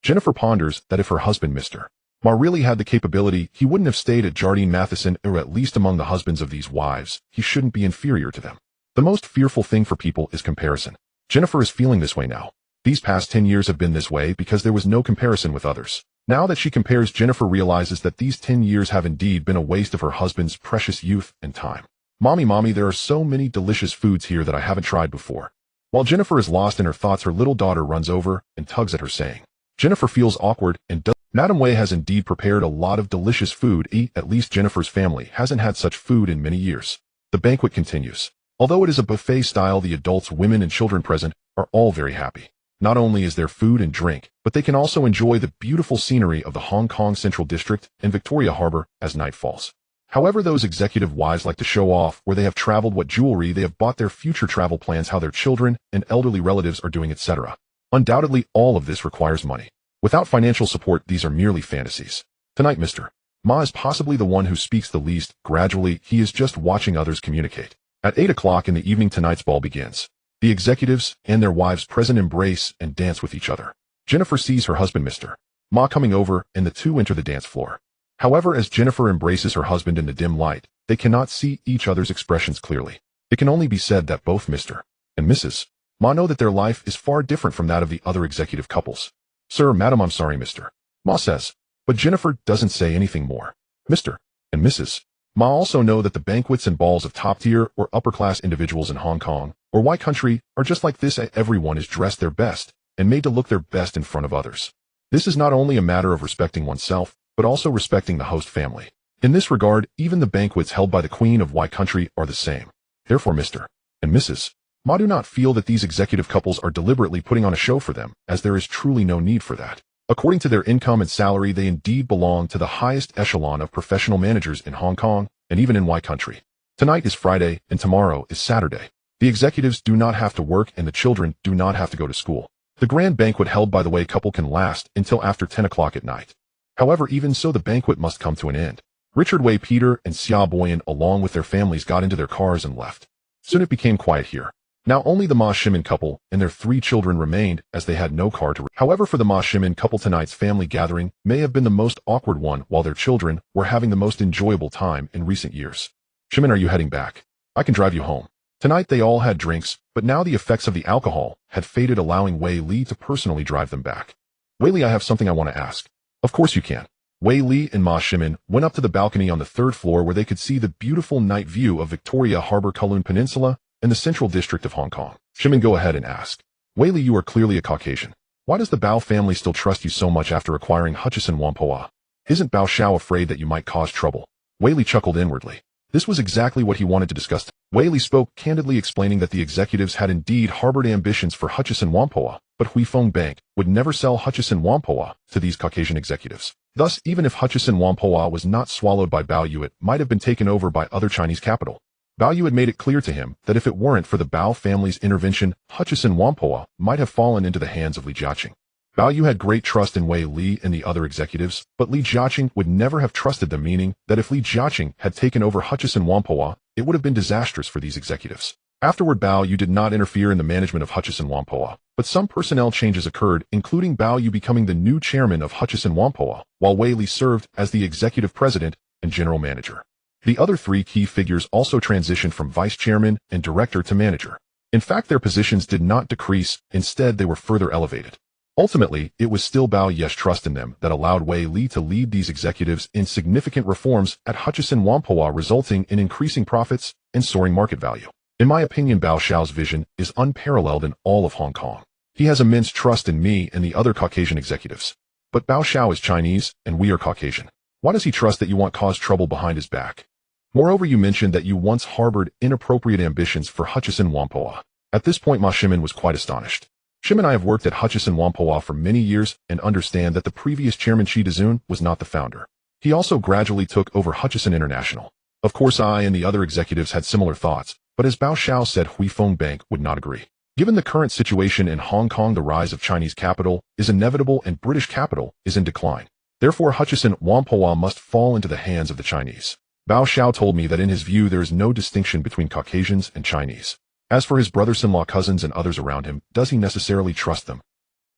Jennifer ponders that if her husband Mr. Ma really had the capability, he wouldn't have stayed at Jardine Matheson, or at least among the husbands of these wives, he shouldn't be inferior to them. The most fearful thing for people is comparison. Jennifer is feeling this way now. These past 10 years have been this way because there was no comparison with others. Now that she compares, Jennifer realizes that these 10 years have indeed been a waste of her husband's precious youth and time. Mommy, there are so many delicious foods here that I haven't tried before. While Jennifer is lost in her thoughts, her little daughter runs over and tugs at her, saying, Jennifer feels awkward and does. Madam Wei has indeed prepared a lot of delicious food. At least Jennifer's family hasn't had such food in many years. The banquet continues. Although it is a buffet style, the adults, women, and children present are all very happy. Not only is there food and drink, but they can also enjoy the beautiful scenery of the Hong Kong Central District and Victoria Harbor as night falls. However, those executive wives like to show off where they have traveled, what jewelry they have bought, their future travel plans, how their children and elderly relatives are doing, etc. Undoubtedly, all of this requires money. Without financial support, these are merely fantasies. Tonight, Mr. Ma is possibly the one who speaks the least. Gradually, he is just watching others communicate. At 8 o'clock in the evening, tonight's ball begins. The executives and their wives present embrace and dance with each other. Jennifer sees her husband Mr. Ma coming over, and the two enter the dance floor. However, as Jennifer embraces her husband in the dim light, they cannot see each other's expressions clearly. It can only be said that both Mr. and Mrs. Ma know that their life is far different from that of the other executive couples. Sir, madam, I'm sorry, Mr. Ma says. But Jennifer doesn't say anything more. Mr. and Mrs. Ma also know that the banquets and balls of top-tier or upper-class individuals in Hong Kong or Y country are just like this. Everyone is dressed their best and made to look their best in front of others. This is not only a matter of respecting oneself, but also respecting the host family. In this regard, even the banquets held by the Queen of Y country are the same. Therefore, Mr. and Mrs. Ma do not feel that these executive couples are deliberately putting on a show for them, as there is truly no need for that. According to their income and salary, they indeed belong to the highest echelon of professional managers in Hong Kong and even in Y country. Tonight is Friday and tomorrow is Saturday. The executives do not have to work and the children do not have to go to school. The grand banquet held by the Wei couple can last until after 10 o'clock at night. However, even so, the banquet must come to an end. Richard Wei, Peter, and Xia Boyan, along with their families, got into their cars and left. Soon it became quiet here. Now only the Ma Shimin couple and their 3 children remained, as they had no car to. However, for the Ma Shimin couple, tonight's family gathering may have been the most awkward one, while their children were having the most enjoyable time in recent years. Shimin, are you heading back? I can drive you home. Tonight they all had drinks, but now the effects of the alcohol had faded, allowing Wei Li to personally drive them back. Wei Li, I have something I want to ask. Of course you can. Wei Li and Ma Shimin went up to the balcony on the 3rd floor where they could see the beautiful night view of Victoria Harbour, Kowloon Peninsula, and the central district of Hong Kong. Shimin, go ahead and ask. Wei Li, you are clearly a Caucasian. Why does the Bao family still trust you so much after acquiring Hutchison Whampoa? Isn't Bao Xiao afraid that you might cause trouble? Wei Li chuckled inwardly. This was exactly what he wanted to discuss. Wei Li spoke candidly, explaining that the executives had indeed harbored ambitions for Hutchison Whampoa, but Hui Feng Bank would never sell Hutchison Whampoa to these Caucasian executives. Thus, even if Hutchison Whampoa was not swallowed by Bao Yu, it might have been taken over by other Chinese capital. Bao Yu had made it clear to him that if it weren't for the Bao family's intervention, Hutchison Whampoa might have fallen into the hands of Li Jiaqing. Bao Yu had great trust in Wei Li and the other executives, but Li Jiaqing would never have trusted them, meaning that if Li Jiaqing had taken over Hutchison Whampoa, it would have been disastrous for these executives. Afterward, Bao Yu did not interfere in the management of Hutchison Whampoa, but some personnel changes occurred, including Bao Yu becoming the new chairman of Hutchison Whampoa, while Wei Li served as the executive president and general manager. The other 3 key figures also transitioned from vice chairman and director to manager. In fact, their positions did not decrease, instead they were further elevated. Ultimately, it was still Bao Yu's trust in them that allowed Wei Li to lead these executives in significant reforms at Hutchison Whampoa, resulting in increasing profits and soaring market value. In my opinion, Bao Xiao's vision is unparalleled in all of Hong Kong. He has immense trust in me and the other Caucasian executives. But Bao Xiao is Chinese, and we are Caucasian. Why does he trust that you won't cause trouble behind his back? Moreover, you mentioned that you once harbored inappropriate ambitions for Hutchison Whampoa. At this point, Ma Shimin was quite astonished. Shimin, I have worked at Hutchison Whampoa for many years and understand that the previous chairman Shi Dezun was not the founder. He also gradually took over Hutchison International. Of course, I and the other executives had similar thoughts, but as Bao Xiao said, Hui Feng Bank would not agree. Given the current situation in Hong Kong, the rise of Chinese capital is inevitable and British capital is in decline. Therefore, Hutchison Whampoa must fall into the hands of the Chinese. Bao Xiao told me that in his view there is no distinction between Caucasians and Chinese. As for his brothers-in-law, cousins, and others around him, does he necessarily trust them?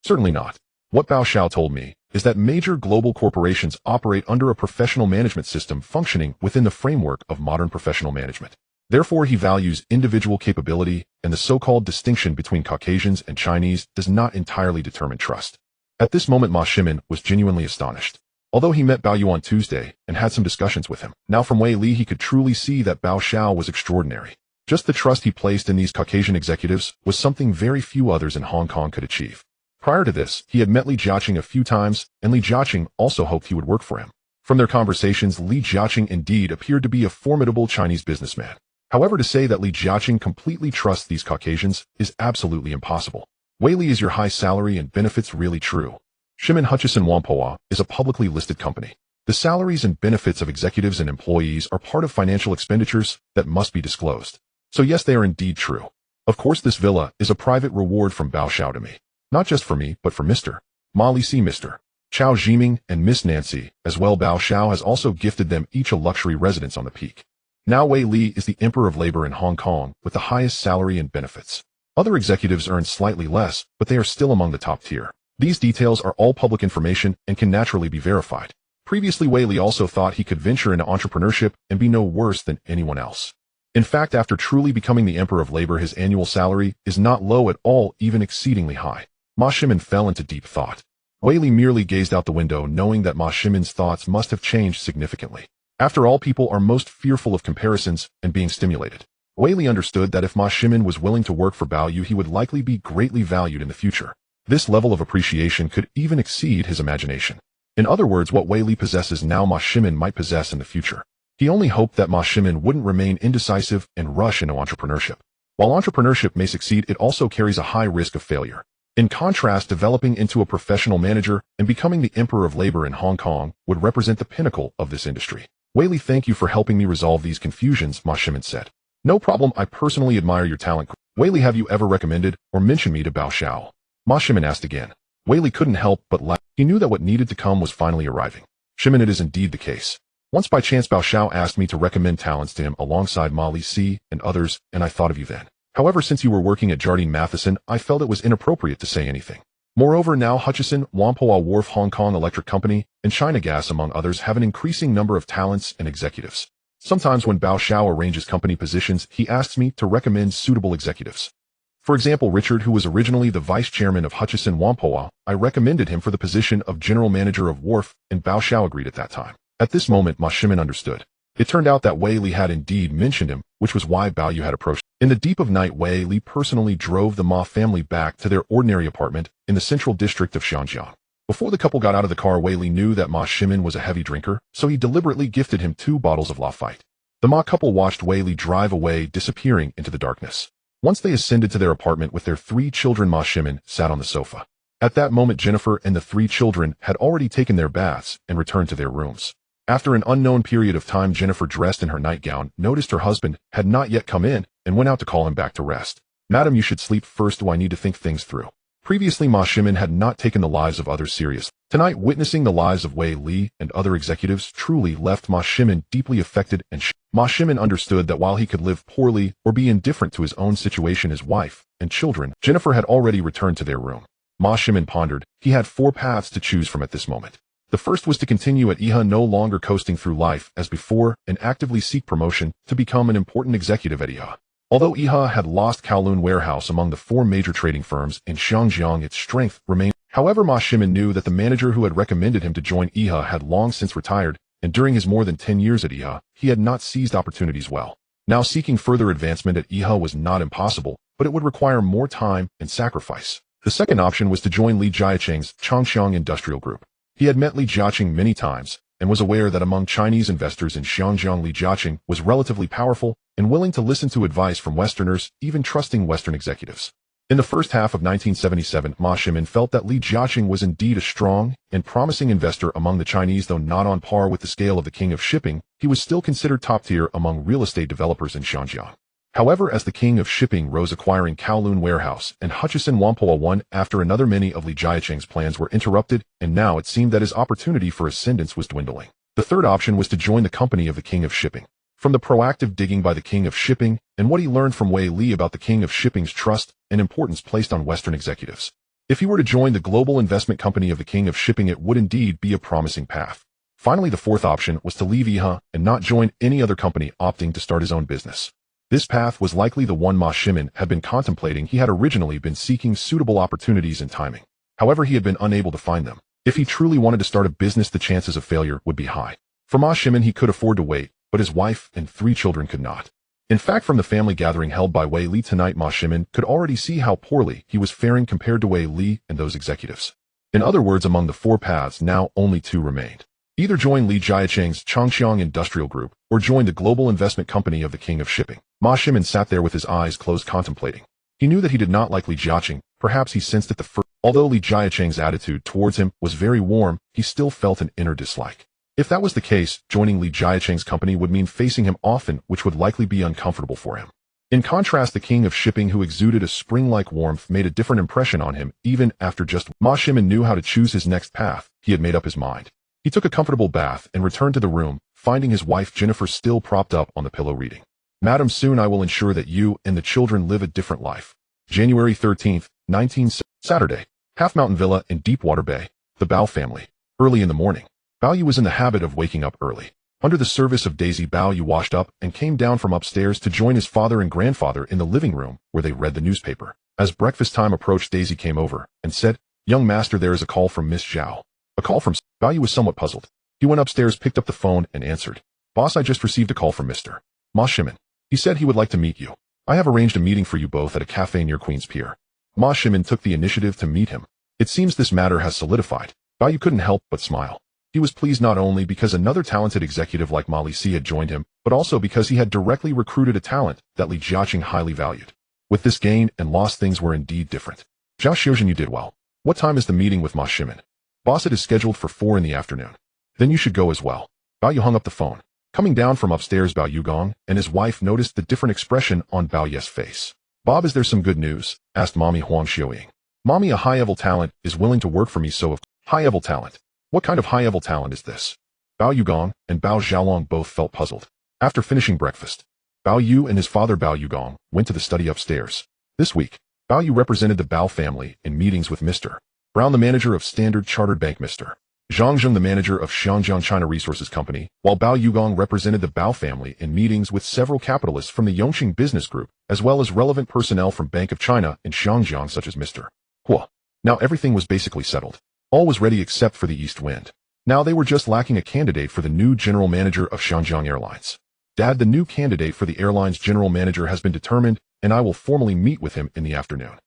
Certainly not. What Bao Xiao told me is that major global corporations operate under a professional management system functioning within the framework of modern professional management. Therefore, he values individual capability, and the so-called distinction between Caucasians and Chinese does not entirely determine trust. At this moment, Ma Shimin was genuinely astonished. Although he met Bao Yu on Tuesday and had some discussions with him, now from Wei Li he could truly see that Bao Xiao was extraordinary. Just the trust he placed in these Caucasian executives was something very few others in Hong Kong could achieve. Prior to this, he had met Li Jiaqing a few times, and Li Jiaqing also hoped he would work for him. From their conversations, Li Jiaqing indeed appeared to be a formidable Chinese businessman. However, to say that Li Jiaqing completely trusts these Caucasians is absolutely impossible. Wei Li, is your high salary and benefits really true? Shimin, Hutchison Whampoa is a publicly listed company. The salaries and benefits of executives and employees are part of financial expenditures that must be disclosed. So yes, they are indeed true. Of course, this villa is a private reward from Bao Xiao to me. Not just for me, but for Mr. Ma Li, Mr. Chao Jiming, and Miss Nancy, as well. Bao Xiao has also gifted them each a luxury residence on the peak. Now Wei Li is the emperor of labor in Hong Kong with the highest salary and benefits. Other executives earn slightly less, but they are still among the top tier. These details are all public information and can naturally be verified. Previously, Wei Li also thought he could venture into entrepreneurship and be no worse than anyone else. In fact, after truly becoming the emperor of labor, his annual salary is not low at all, even exceedingly high. Ma Shimin fell into deep thought. Wei Li merely gazed out the window, knowing that Ma Shimin's thoughts must have changed significantly. After all, people are most fearful of comparisons and being stimulated. Wei Li understood that if Ma Shimin was willing to work for Bao Yu, he would likely be greatly valued in the future. This level of appreciation could even exceed his imagination. In other words, what Wei Li possesses now, Ma Shimin might possess in the future. He only hoped that Ma Shimin wouldn't remain indecisive and rush into entrepreneurship. While entrepreneurship may succeed, it also carries a high risk of failure. In contrast, developing into a professional manager and becoming the emperor of labor in Hong Kong would represent the pinnacle of this industry. Wei Li, thank you for helping me resolve these confusions, Ma Shimin said. No problem, I personally admire your talent. Wei Li, have you ever recommended or mentioned me to Bao Xiao? Ma Shimin asked again. Wei Li couldn't help but laugh. He knew that what needed to come was finally arriving. Shimin, it is indeed the case. Once by chance Bao Xiao asked me to recommend talents to him alongside Ma Li Si and others, and I thought of you then. However, since you were working at Jardine Matheson, I felt it was inappropriate to say anything. Moreover, now Hutchison, Whampoa Wharf Hong Kong Electric Company, and China Gas among others have an increasing number of talents and executives. Sometimes when Bao Xiao arranges company positions, he asks me to recommend suitable executives. For example, Richard, who was originally the vice chairman of Hutchison Whampoa, I recommended him for the position of general manager of Wharf, and Bao Xiao agreed at that time. At this moment, Ma Shimin understood. It turned out that Wei Li had indeed mentioned him, which was why Bao Yu had approached. In the deep of night, Wei Li personally drove the Ma family back to their ordinary apartment in the central district of Xinjiang. Before the couple got out of the car, Wei Li knew that Ma Shimin was a heavy drinker, so he deliberately gifted him 2 bottles of Lafite. The Ma couple watched Wei Li drive away, disappearing into the darkness. Once they ascended to their apartment with their 3 children, Ma Shimin sat on the sofa. At that moment, Jennifer and the 3 children had already taken their baths and returned to their rooms. After an unknown period of time, Jennifer, dressed in her nightgown, noticed her husband had not yet come in and went out to call him back to rest. Madam, you should sleep first. Do I need to think things through? Previously, Ma Shimin had not taken the lives of others seriously. Tonight, witnessing the lives of Wei Li and other executives truly left Ma Shimin deeply affected, and Ma Shimin understood that while he could live poorly or be indifferent to his own situation, his wife and children, Jennifer, had already returned to their room. Ma Shimin pondered. He had 4 paths to choose from at this moment. The first was to continue at IHA, no longer coasting through life as before, and actively seek promotion to become an important executive at IHA. Although IHA had lost Kowloon warehouse among the 4 major trading firms in Xinjiang, its strength remained. However, Ma Shimin knew that the manager who had recommended him to join IHA had long since retired, and during his more than 10 years at IHA, he had not seized opportunities well. Now, seeking further advancement at IHA was not impossible, but it would require more time and sacrifice. The second option was to join Li Jiaqing's Changxiang Industrial Group. He had met Li Jiaqing many times and was aware that among Chinese investors in Xinjiang, Li Jiaqing was relatively powerful and willing to listen to advice from Westerners, even trusting Western executives. In the first half of 1977, Ma Shimin felt that Li Jiaqing was indeed a strong and promising investor among the Chinese. Though not on par with the scale of the king of shipping, he was still considered top tier among real estate developers in Xinjiang. However, as the king of shipping rose, acquiring Kowloon warehouse and Hutchison Whampoa one after another, many of Li Jiaqing's plans were interrupted, and now it seemed that his opportunity for ascendance was dwindling. The third option was to join the company of the king of shipping. From the proactive digging by the king of shipping and what he learned from Wei Li about the king of shipping's trust and importance placed on Western executives, if he were to join the global investment company of the king of shipping, it would indeed be a promising path. Finally, the fourth option was to leave IHA and not join any other company, opting to start his own business. This path was likely the one Ma Shimin had been contemplating. He had originally been seeking suitable opportunities and timing. However, he had been unable to find them. If he truly wanted to start a business, the chances of failure would be high. For Ma Shimin, he could afford to wait, but his wife and 3 children could not. In fact, from the family gathering held by Wei Li tonight, Ma Shimin could already see how poorly he was faring compared to Wei Li and those executives. In other words, among the 4 paths, now only 2 remained. Either join Li Jiaqing's Changxiang Industrial Group or join the global investment company of the king of shipping. Ma Shimin sat there with his eyes closed, contemplating. He knew that he did not like Li Jiaqing. Perhaps he sensed it the first. Although Li Jiaqing's attitude towards him was very warm, he still felt an inner dislike. If that was the case, joining Li Jiaqing's company would mean facing him often, which would likely be uncomfortable for him. In contrast, the king of shipping, who exuded a spring-like warmth, made a different impression on him. Even after just Ma Shimin knew how to choose his next path. He had made up his mind. He took a comfortable bath and returned to the room, finding his wife Jennifer still propped up on the pillow reading. Madam, soon I will ensure that you and the children live a different life. January 13th, 19 Saturday. Half Mountain Villa in Deepwater Bay. The Bao family. Early in the morning. Bao Yu was in the habit of waking up early. Under the service of Daisy, Bao Yu washed up and came down from upstairs to join his father and grandfather in the living room, where they read the newspaper. As breakfast time approached, Daisy came over and said, "Young master, there is a call from Miss Zhao." A call from Bao Yu was somewhat puzzled. He went upstairs, picked up the phone, and answered. "Boss, I just received a call from Mr. Ma Shimin. He said he would like to meet you. I have arranged a meeting for you both at a cafe near Queen's Pier." Ma Shimin took the initiative to meet him. It seems this matter has solidified. Bao Yu couldn't help but smile. He was pleased not only because another talented executive like Ma Li Si had joined him, but also because he had directly recruited a talent that Li Jiaqing highly valued. With this gain and loss, things were indeed different. Zhao Xiuzhen, you did well. What time is the meeting with Ma Shimin? Boss, it is scheduled for 4 in the afternoon. Then you should go as well. Bao Yu hung up the phone. Coming down from upstairs, Bao Yugong and his wife noticed the different expression on Bao Ye's face. Bob, is there some good news? Asked Mommy Huang Xiuying. Mommy, a high-level talent is willing to work for me, so high-level talent. What kind of high-level talent is this? Bao Yugong and Bao Xiaolong both felt puzzled. After finishing breakfast, Bao Yu and his father Bao Yugong went to the study upstairs. This week, Bao Yu represented the Bao family in meetings with Mr. Brown, the manager of Standard Chartered Bank, Mr. Zhang Zheng, the manager of Xiangjiang China Resources Company, while Bao Yugong represented the Bao family in meetings with several capitalists from the Yongqing Business Group, as well as relevant personnel from Bank of China in Xiangjiang such as Mr. Hua. Now everything was basically settled. All was ready except for the East Wind. Now they were just lacking a candidate for the new general manager of Xiangjiang Airlines. Dad, the new candidate for the airline's general manager has been determined, and I will formally meet with him in the afternoon.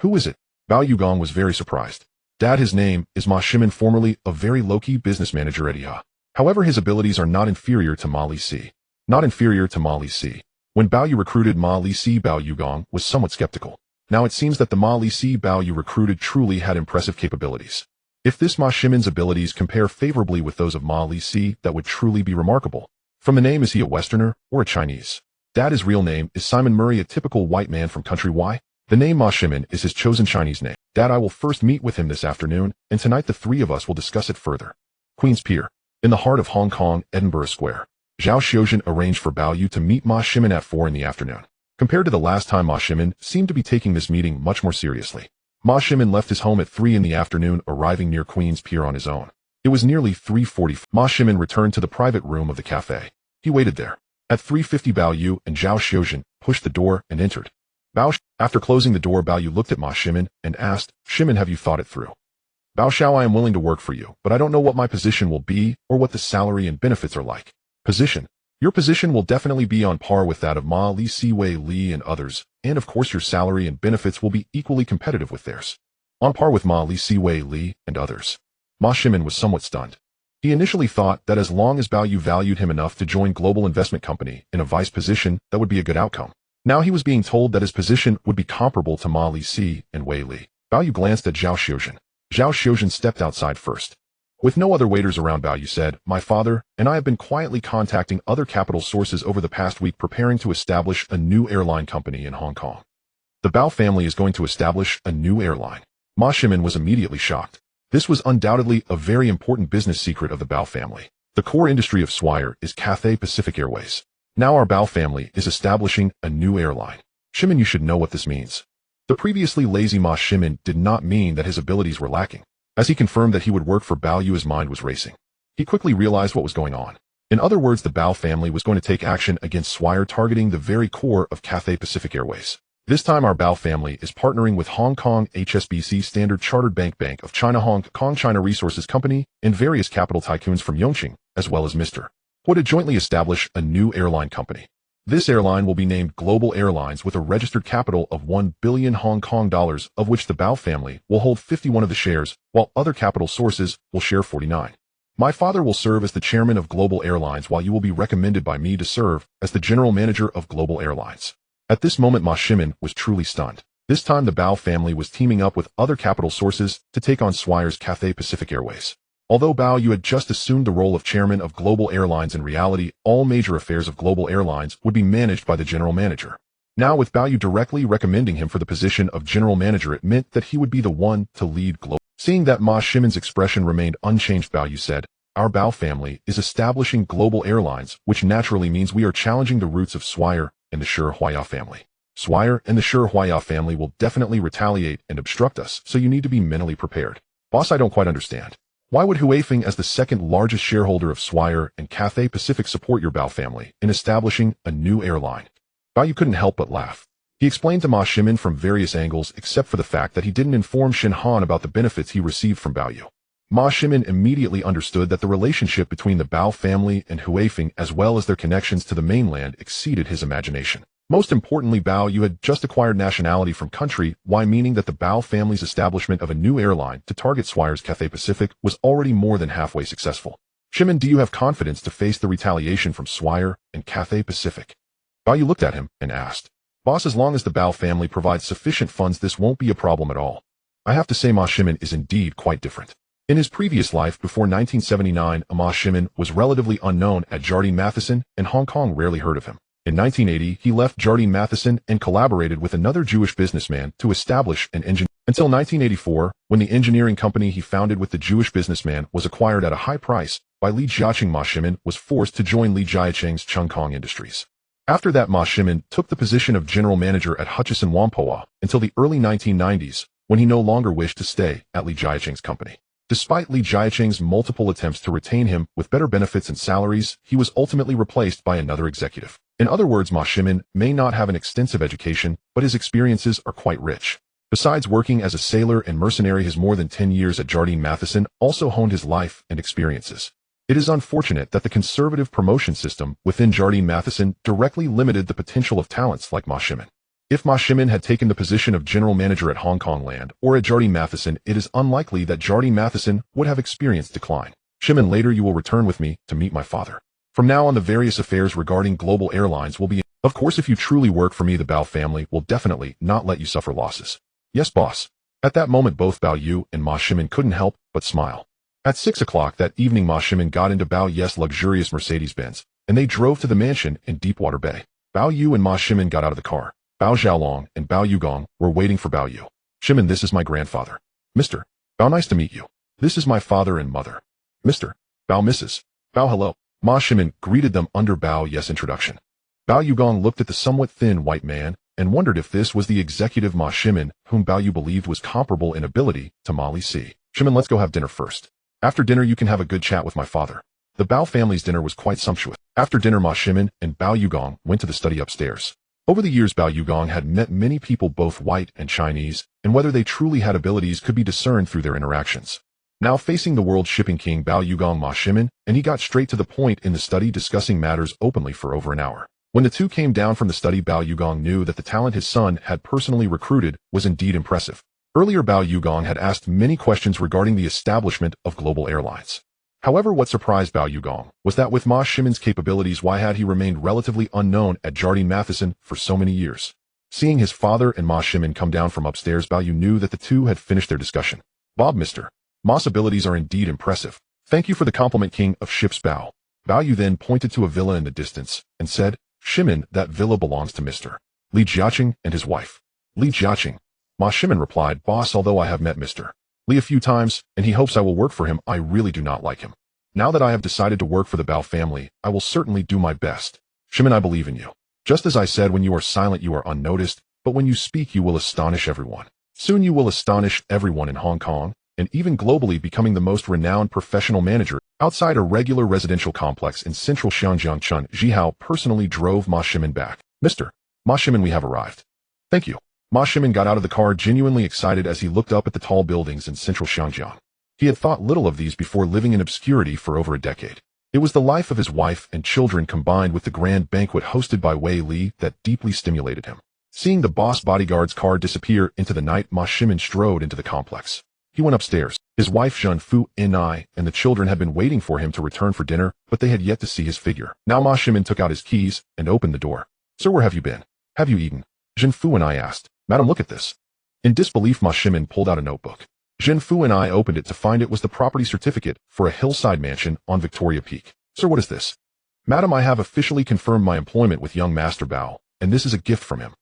Who is it? Bao Yugong was very surprised. Dad, his name is Ma Shimin, formerly a very low-key business manager at IA. However, his abilities are not inferior to Ma Lisi. Not inferior to Ma Lisi. When Bao Yu recruited Ma Lisi, Bao Yugong was somewhat skeptical. Now it seems that the Ma Lisi Bao Yu recruited truly had impressive capabilities. If this Ma Shimin's abilities compare favorably with those of Ma Lisi, that would truly be remarkable. From the name, is he a Westerner or a Chinese? Dad, his real name is Simon Murray, a typical white man from country Y. The name Ma Shimin is his chosen Chinese name. Dad, I will first meet with him this afternoon, and tonight the three of us will discuss it further. Queen's Pier, in the heart of Hong Kong, Edinburgh Square. Zhao Xiuzhen arranged for Bao Yu to meet Ma Shimin at 4 in the afternoon. Compared to the last time, Ma Shimin seemed to be taking this meeting much more seriously. Ma Shimin left his home at 3 in the afternoon, arriving near Queen's Pier on his own. It was nearly 3:40. Ma Shimin returned to the private room of the cafe. He waited there. At 3:50, Bao Yu and Zhao Xiuzhen pushed the door and entered. After closing the door, Bao Yu looked at Ma Shimin and asked, Shimin, have you thought it through? Bao Xiao, I am willing to work for you, but I don't know what my position will be or what the salary and benefits are like. Position. Your position will definitely be on par with that of Ma Li, Siwei Li, and others, and of course your salary and benefits will be equally competitive with theirs. On par with Ma Li, Siwei Li, and others. Ma Shimin was somewhat stunned. He initially thought that as long as Bao Yu valued him enough to join Global Investment Company in a vice position, that would be a good outcome. Now he was being told that his position would be comparable to Ma Li Si and Wei Li. Bao Yu glanced at Zhao Xiuzhen. Zhao Xiuzhen stepped outside first. With no other waiters around, Bao Yu said, My father and I have been quietly contacting other capital sources over the past week, preparing to establish a new airline company in Hong Kong. The Bao family is going to establish a new airline. Ma Shimin was immediately shocked. This was undoubtedly a very important business secret of the Bao family. The core industry of Swire is Cathay Pacific Airways. Now our Bao family is establishing a new airline. Shimin, you should know what this means. The previously lazy Ma Shimin did not mean that his abilities were lacking. As he confirmed that he would work for Bao Yu, his mind was racing. He quickly realized what was going on. In other words, the Bao family was going to take action against Swire, targeting the very core of Cathay Pacific Airways. This time our Bao family is partnering with Hong Kong HSBC, Standard Chartered Bank, Bank of China, Hong Kong China Resources Company, and various capital tycoons from Yongqing, as well as Mr. Hua, to jointly establish a new airline company. This airline will be named Global Airlines with a registered capital of 1 billion Hong Kong dollars, of which the Bao family will hold 51 of the shares, while other capital sources will share 49. My father will serve as the chairman of Global Airlines, while you will be recommended by me to serve as the general manager of Global Airlines. At this moment, Ma Shimin was truly stunned. This time the Bao family was teaming up with other capital sources to take on Swire's Cathay Pacific Airways. Although Bao Yu had just assumed the role of chairman of Global Airlines, in reality, all major affairs of Global Airlines would be managed by the general manager. Now, with Bao Yu directly recommending him for the position of general manager, it meant that he would be the one to lead Global. Seeing that Ma Shimin's expression remained unchanged, Bao Yu said, Our Bao family is establishing Global Airlines, which naturally means we are challenging the roots of Swire and the Shi Huaya family. Swire and the Shi Huaya family will definitely retaliate and obstruct us, so you need to be mentally prepared. Boss, I don't quite understand. Why would Huifeng, as the second largest shareholder of Swire and Cathay Pacific, support your Bao family in establishing a new airline? Bao Yu couldn't help but laugh. He explained to Ma Shimin from various angles, except for the fact that he didn't inform Shin Han about the benefits he received from Bao Yu. Ma Shimin immediately understood that the relationship between the Bao family and Huifeng, as well as their connections to the mainland, exceeded his imagination. Most importantly, Bao Yu had just acquired nationality from country Y, meaning that the Bao family's establishment of a new airline to target Swire's Cathay Pacific was already more than halfway successful. Shimin, do you have confidence to face the retaliation from Swire and Cathay Pacific? Bao Yu looked at him and asked. Boss, as long as the Bao family provides sufficient funds, this won't be a problem at all. I have to say Ma Shimin is indeed quite different. In his previous life before 1979, Ma Shimin was relatively unknown at Jardine Matheson, and Hong Kong rarely heard of him. In 1980, he left Jardine Matheson and collaborated with another Jewish businessman to establish an engineering until 1984, when the engineering company he founded with the Jewish businessman was acquired at a high price by Li Jiaqing. Ma Shimin was forced to join Li Jiaqing's Chung Kong Industries. After that, Ma Shimin took the position of general manager at Hutchison Whampoa until the early 1990s, when he no longer wished to stay at Li Jiaqing's company. Despite Li Jiaqing's multiple attempts to retain him with better benefits and salaries, he was ultimately replaced by another executive. In other words, Ma Shimin may not have an extensive education, but his experiences are quite rich. Besides working as a sailor and mercenary, his more than 10 years at Jardine Matheson also honed his life and experiences. It is unfortunate that the conservative promotion system within Jardine Matheson directly limited the potential of talents like Ma Shimin. If Ma Shimin had taken the position of general manager at Hong Kong Land or at Jardine Matheson, it is unlikely that Jardine Matheson would have experienced decline. Shimin, later you will return with me to meet my father. From now on, the various affairs regarding global airlines will be, of course, if you truly work for me, the Bao family will definitely not let you suffer losses. Yes, boss. At that moment, both Bao Yu and Ma Shimin couldn't help but smile. At 6 o'clock that evening, Ma Shimin got into Bao Yu's luxurious Mercedes-Benz, and they drove to the mansion in Deepwater Bay. Bao Yu and Ma Shimin got out of the car. Bao Xiaolong and Bao Yugong were waiting for Bao Yu. Shimin, this is my grandfather. Mr. Bao, nice to meet you. This is my father and mother. Mr. Bao, Mrs. Bao, hello. Ma Shimin greeted them under Bao Yu's introduction. Bao Yugong looked at the somewhat thin white man and wondered if this was the executive Ma Shimin, whom Bao Yu believed was comparable in ability to Ma Li Si. Shimin, let's go have dinner first. After dinner, you can have a good chat with my father. The Bao family's dinner was quite sumptuous. After dinner, Ma Shimin and Bao Yugong went to the study upstairs. Over the years, Bao Yugong had met many people, both white and Chinese, and whether they truly had abilities could be discerned through their interactions. Now facing the world shipping king Bao Yugong, Ma Shimin, and he got straight to the point in the study, discussing matters openly for over an hour. When the two came down from the study, Bao Yugong knew that the talent his son had personally recruited was indeed impressive. Earlier, Bao Yugong had asked many questions regarding the establishment of global airlines. However, what surprised Bao Yugong was that with Ma Shimin's capabilities, why had he remained relatively unknown at Jardine Matheson for so many years? Seeing his father and Ma Shimin come down from upstairs, Bao Yu knew that the two had finished their discussion. Bob, Mr. Ma's abilities are indeed impressive. Thank you for the compliment, King of Ships Bao. Bao Yu then pointed to a villa in the distance and said, Shimin, that villa belongs to Mr. Li Jiaqing and his wife. Li Jiaqing. Ma Shimin replied, Boss, although I have met Mr. Li a few times, and he hopes I will work for him, I really do not like him. Now that I have decided to work for the Bao family, I will certainly do my best. Shimin, I believe in you. Just as I said, when you are silent, you are unnoticed, but when you speak, you will astonish everyone. Soon you will astonish everyone in Hong Kong, and even globally, becoming the most renowned professional manager. Outside a regular residential complex in central Xianjiang, Chun Zhihao personally drove Ma Shimin back. Mr. Ma Shimin, we have arrived. Thank you. Ma Shimin got out of the car, genuinely excited as he looked up at the tall buildings in central Xianjiang. He had thought little of these before living in obscurity for over a decade. It was the life of his wife and children combined with the grand banquet hosted by Wei Li that deeply stimulated him. Seeing the boss bodyguard's car disappear into the night, Ma Shimin strode into the complex. He went upstairs. His wife Zhen Fu Ni and the children had been waiting for him to return for dinner, but they had yet to see his figure. Now Ma Shimin took out his keys and opened the door. Sir, where have you been? Have you eaten? Zhen Fu Ni asked. Madam, look at this. In disbelief, Ma Shimin pulled out a notebook. Zhen Fu Ni opened it to find it was the property certificate for a hillside mansion on Victoria Peak. Sir, what is this? Madam, I have officially confirmed my employment with young Master Bao, and this is a gift from him.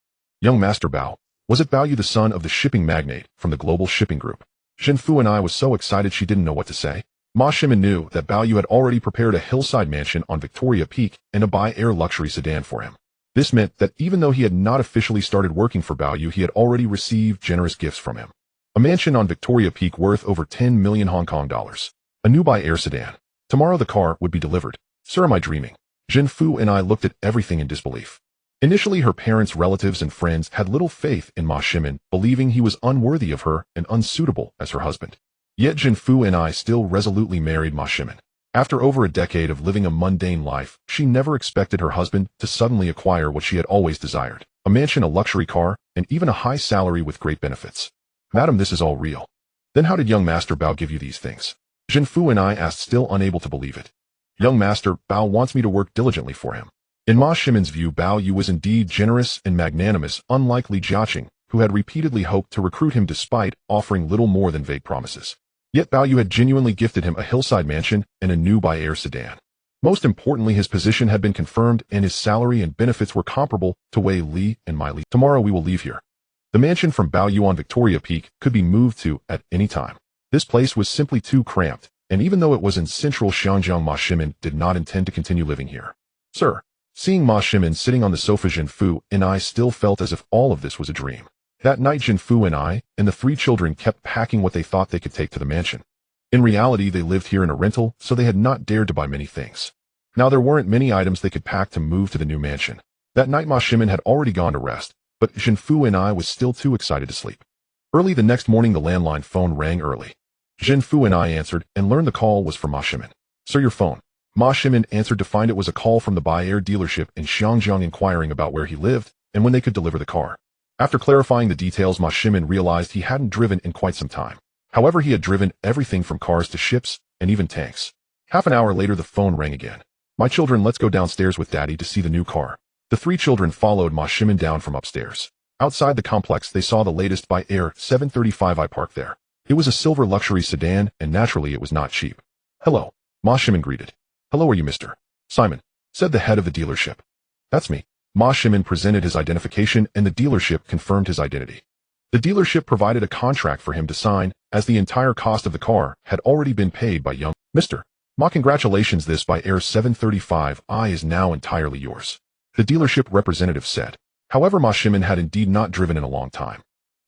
Young Master Bao? Was it Bao Yu, the son of the shipping magnate from the Global Shipping Group? Zhen Fu and I was so excited she didn't know what to say. Ma Shimin knew that Bao Yu had already prepared a hillside mansion on Victoria Peak and a by-air luxury sedan for him. This meant that even though he had not officially started working for Bao Yu, he had already received generous gifts from him. A mansion on Victoria Peak worth over 10 million Hong Kong dollars. A new by-air sedan. Tomorrow the car would be delivered. Sir, am I dreaming? Zhen Fu and I looked at everything in disbelief. Initially, her parents, relatives, and friends had little faith in Ma Shimin, believing he was unworthy of her and unsuitable as her husband. Yet Zhen Fu and I still resolutely married Ma Shimin. After over a decade of living a mundane life, she never expected her husband to suddenly acquire what she had always desired. A mansion, a luxury car, and even a high salary with great benefits. Madam, this is all real. Then how did young Master Bao give you these things? Zhen Fu and I asked, still unable to believe it. Young Master Bao wants me to work diligently for him. In Ma Shimin's view, Bao Yu was indeed generous and magnanimous, unlike Li Jiaqing, who had repeatedly hoped to recruit him despite offering little more than vague promises. Yet Bao Yu had genuinely gifted him a hillside mansion and a new by-air sedan. Most importantly, his position had been confirmed and his salary and benefits were comparable to Wei Li and Mai Li. Tomorrow we will leave here. The mansion from Bao Yu on Victoria Peak could be moved to at any time. This place was simply too cramped, and even though it was in central Xiangjiang, Ma Shimin did not intend to continue living here. Sir, seeing Ma Shimin sitting on the sofa, Jin Fu and I still felt as if all of this was a dream. That night Jin Fu and I and the three children kept packing what they thought they could take to the mansion. In reality, they lived here in a rental, so they had not dared to buy many things. Now there weren't many items they could pack to move to the new mansion. That night Ma Shimin had already gone to rest, but Jin Fu and I was still too excited to sleep. Early the next morning the landline phone rang early. Jin Fu and I answered and learned the call was from Ma Shimin. Sir, your phone. Ma Shimin answered to find it was a call from the by-air dealership in Xiangjiang inquiring about where he lived and when they could deliver the car. After clarifying the details, Ma Shimin realized he hadn't driven in quite some time. However, he had driven everything from cars to ships and even tanks. Half an hour later the phone rang again. My children, let's go downstairs with Daddy to see the new car. The three children followed Ma Shimin down from upstairs. Outside the complex they saw the latest by-air 735i parked there. It was a silver luxury sedan and naturally it was not cheap. Hello, Ma Shimin greeted. Hello, are you Mr. Simon? Said the head of the dealership. That's me. Ma Shimin presented his identification and the dealership confirmed his identity. The dealership provided a contract for him to sign as the entire cost of the car had already been paid by young Mr. Ma. Congratulations, this by-air 735i is now entirely yours. The dealership representative said. However, Ma Shimin had indeed not driven in a long time.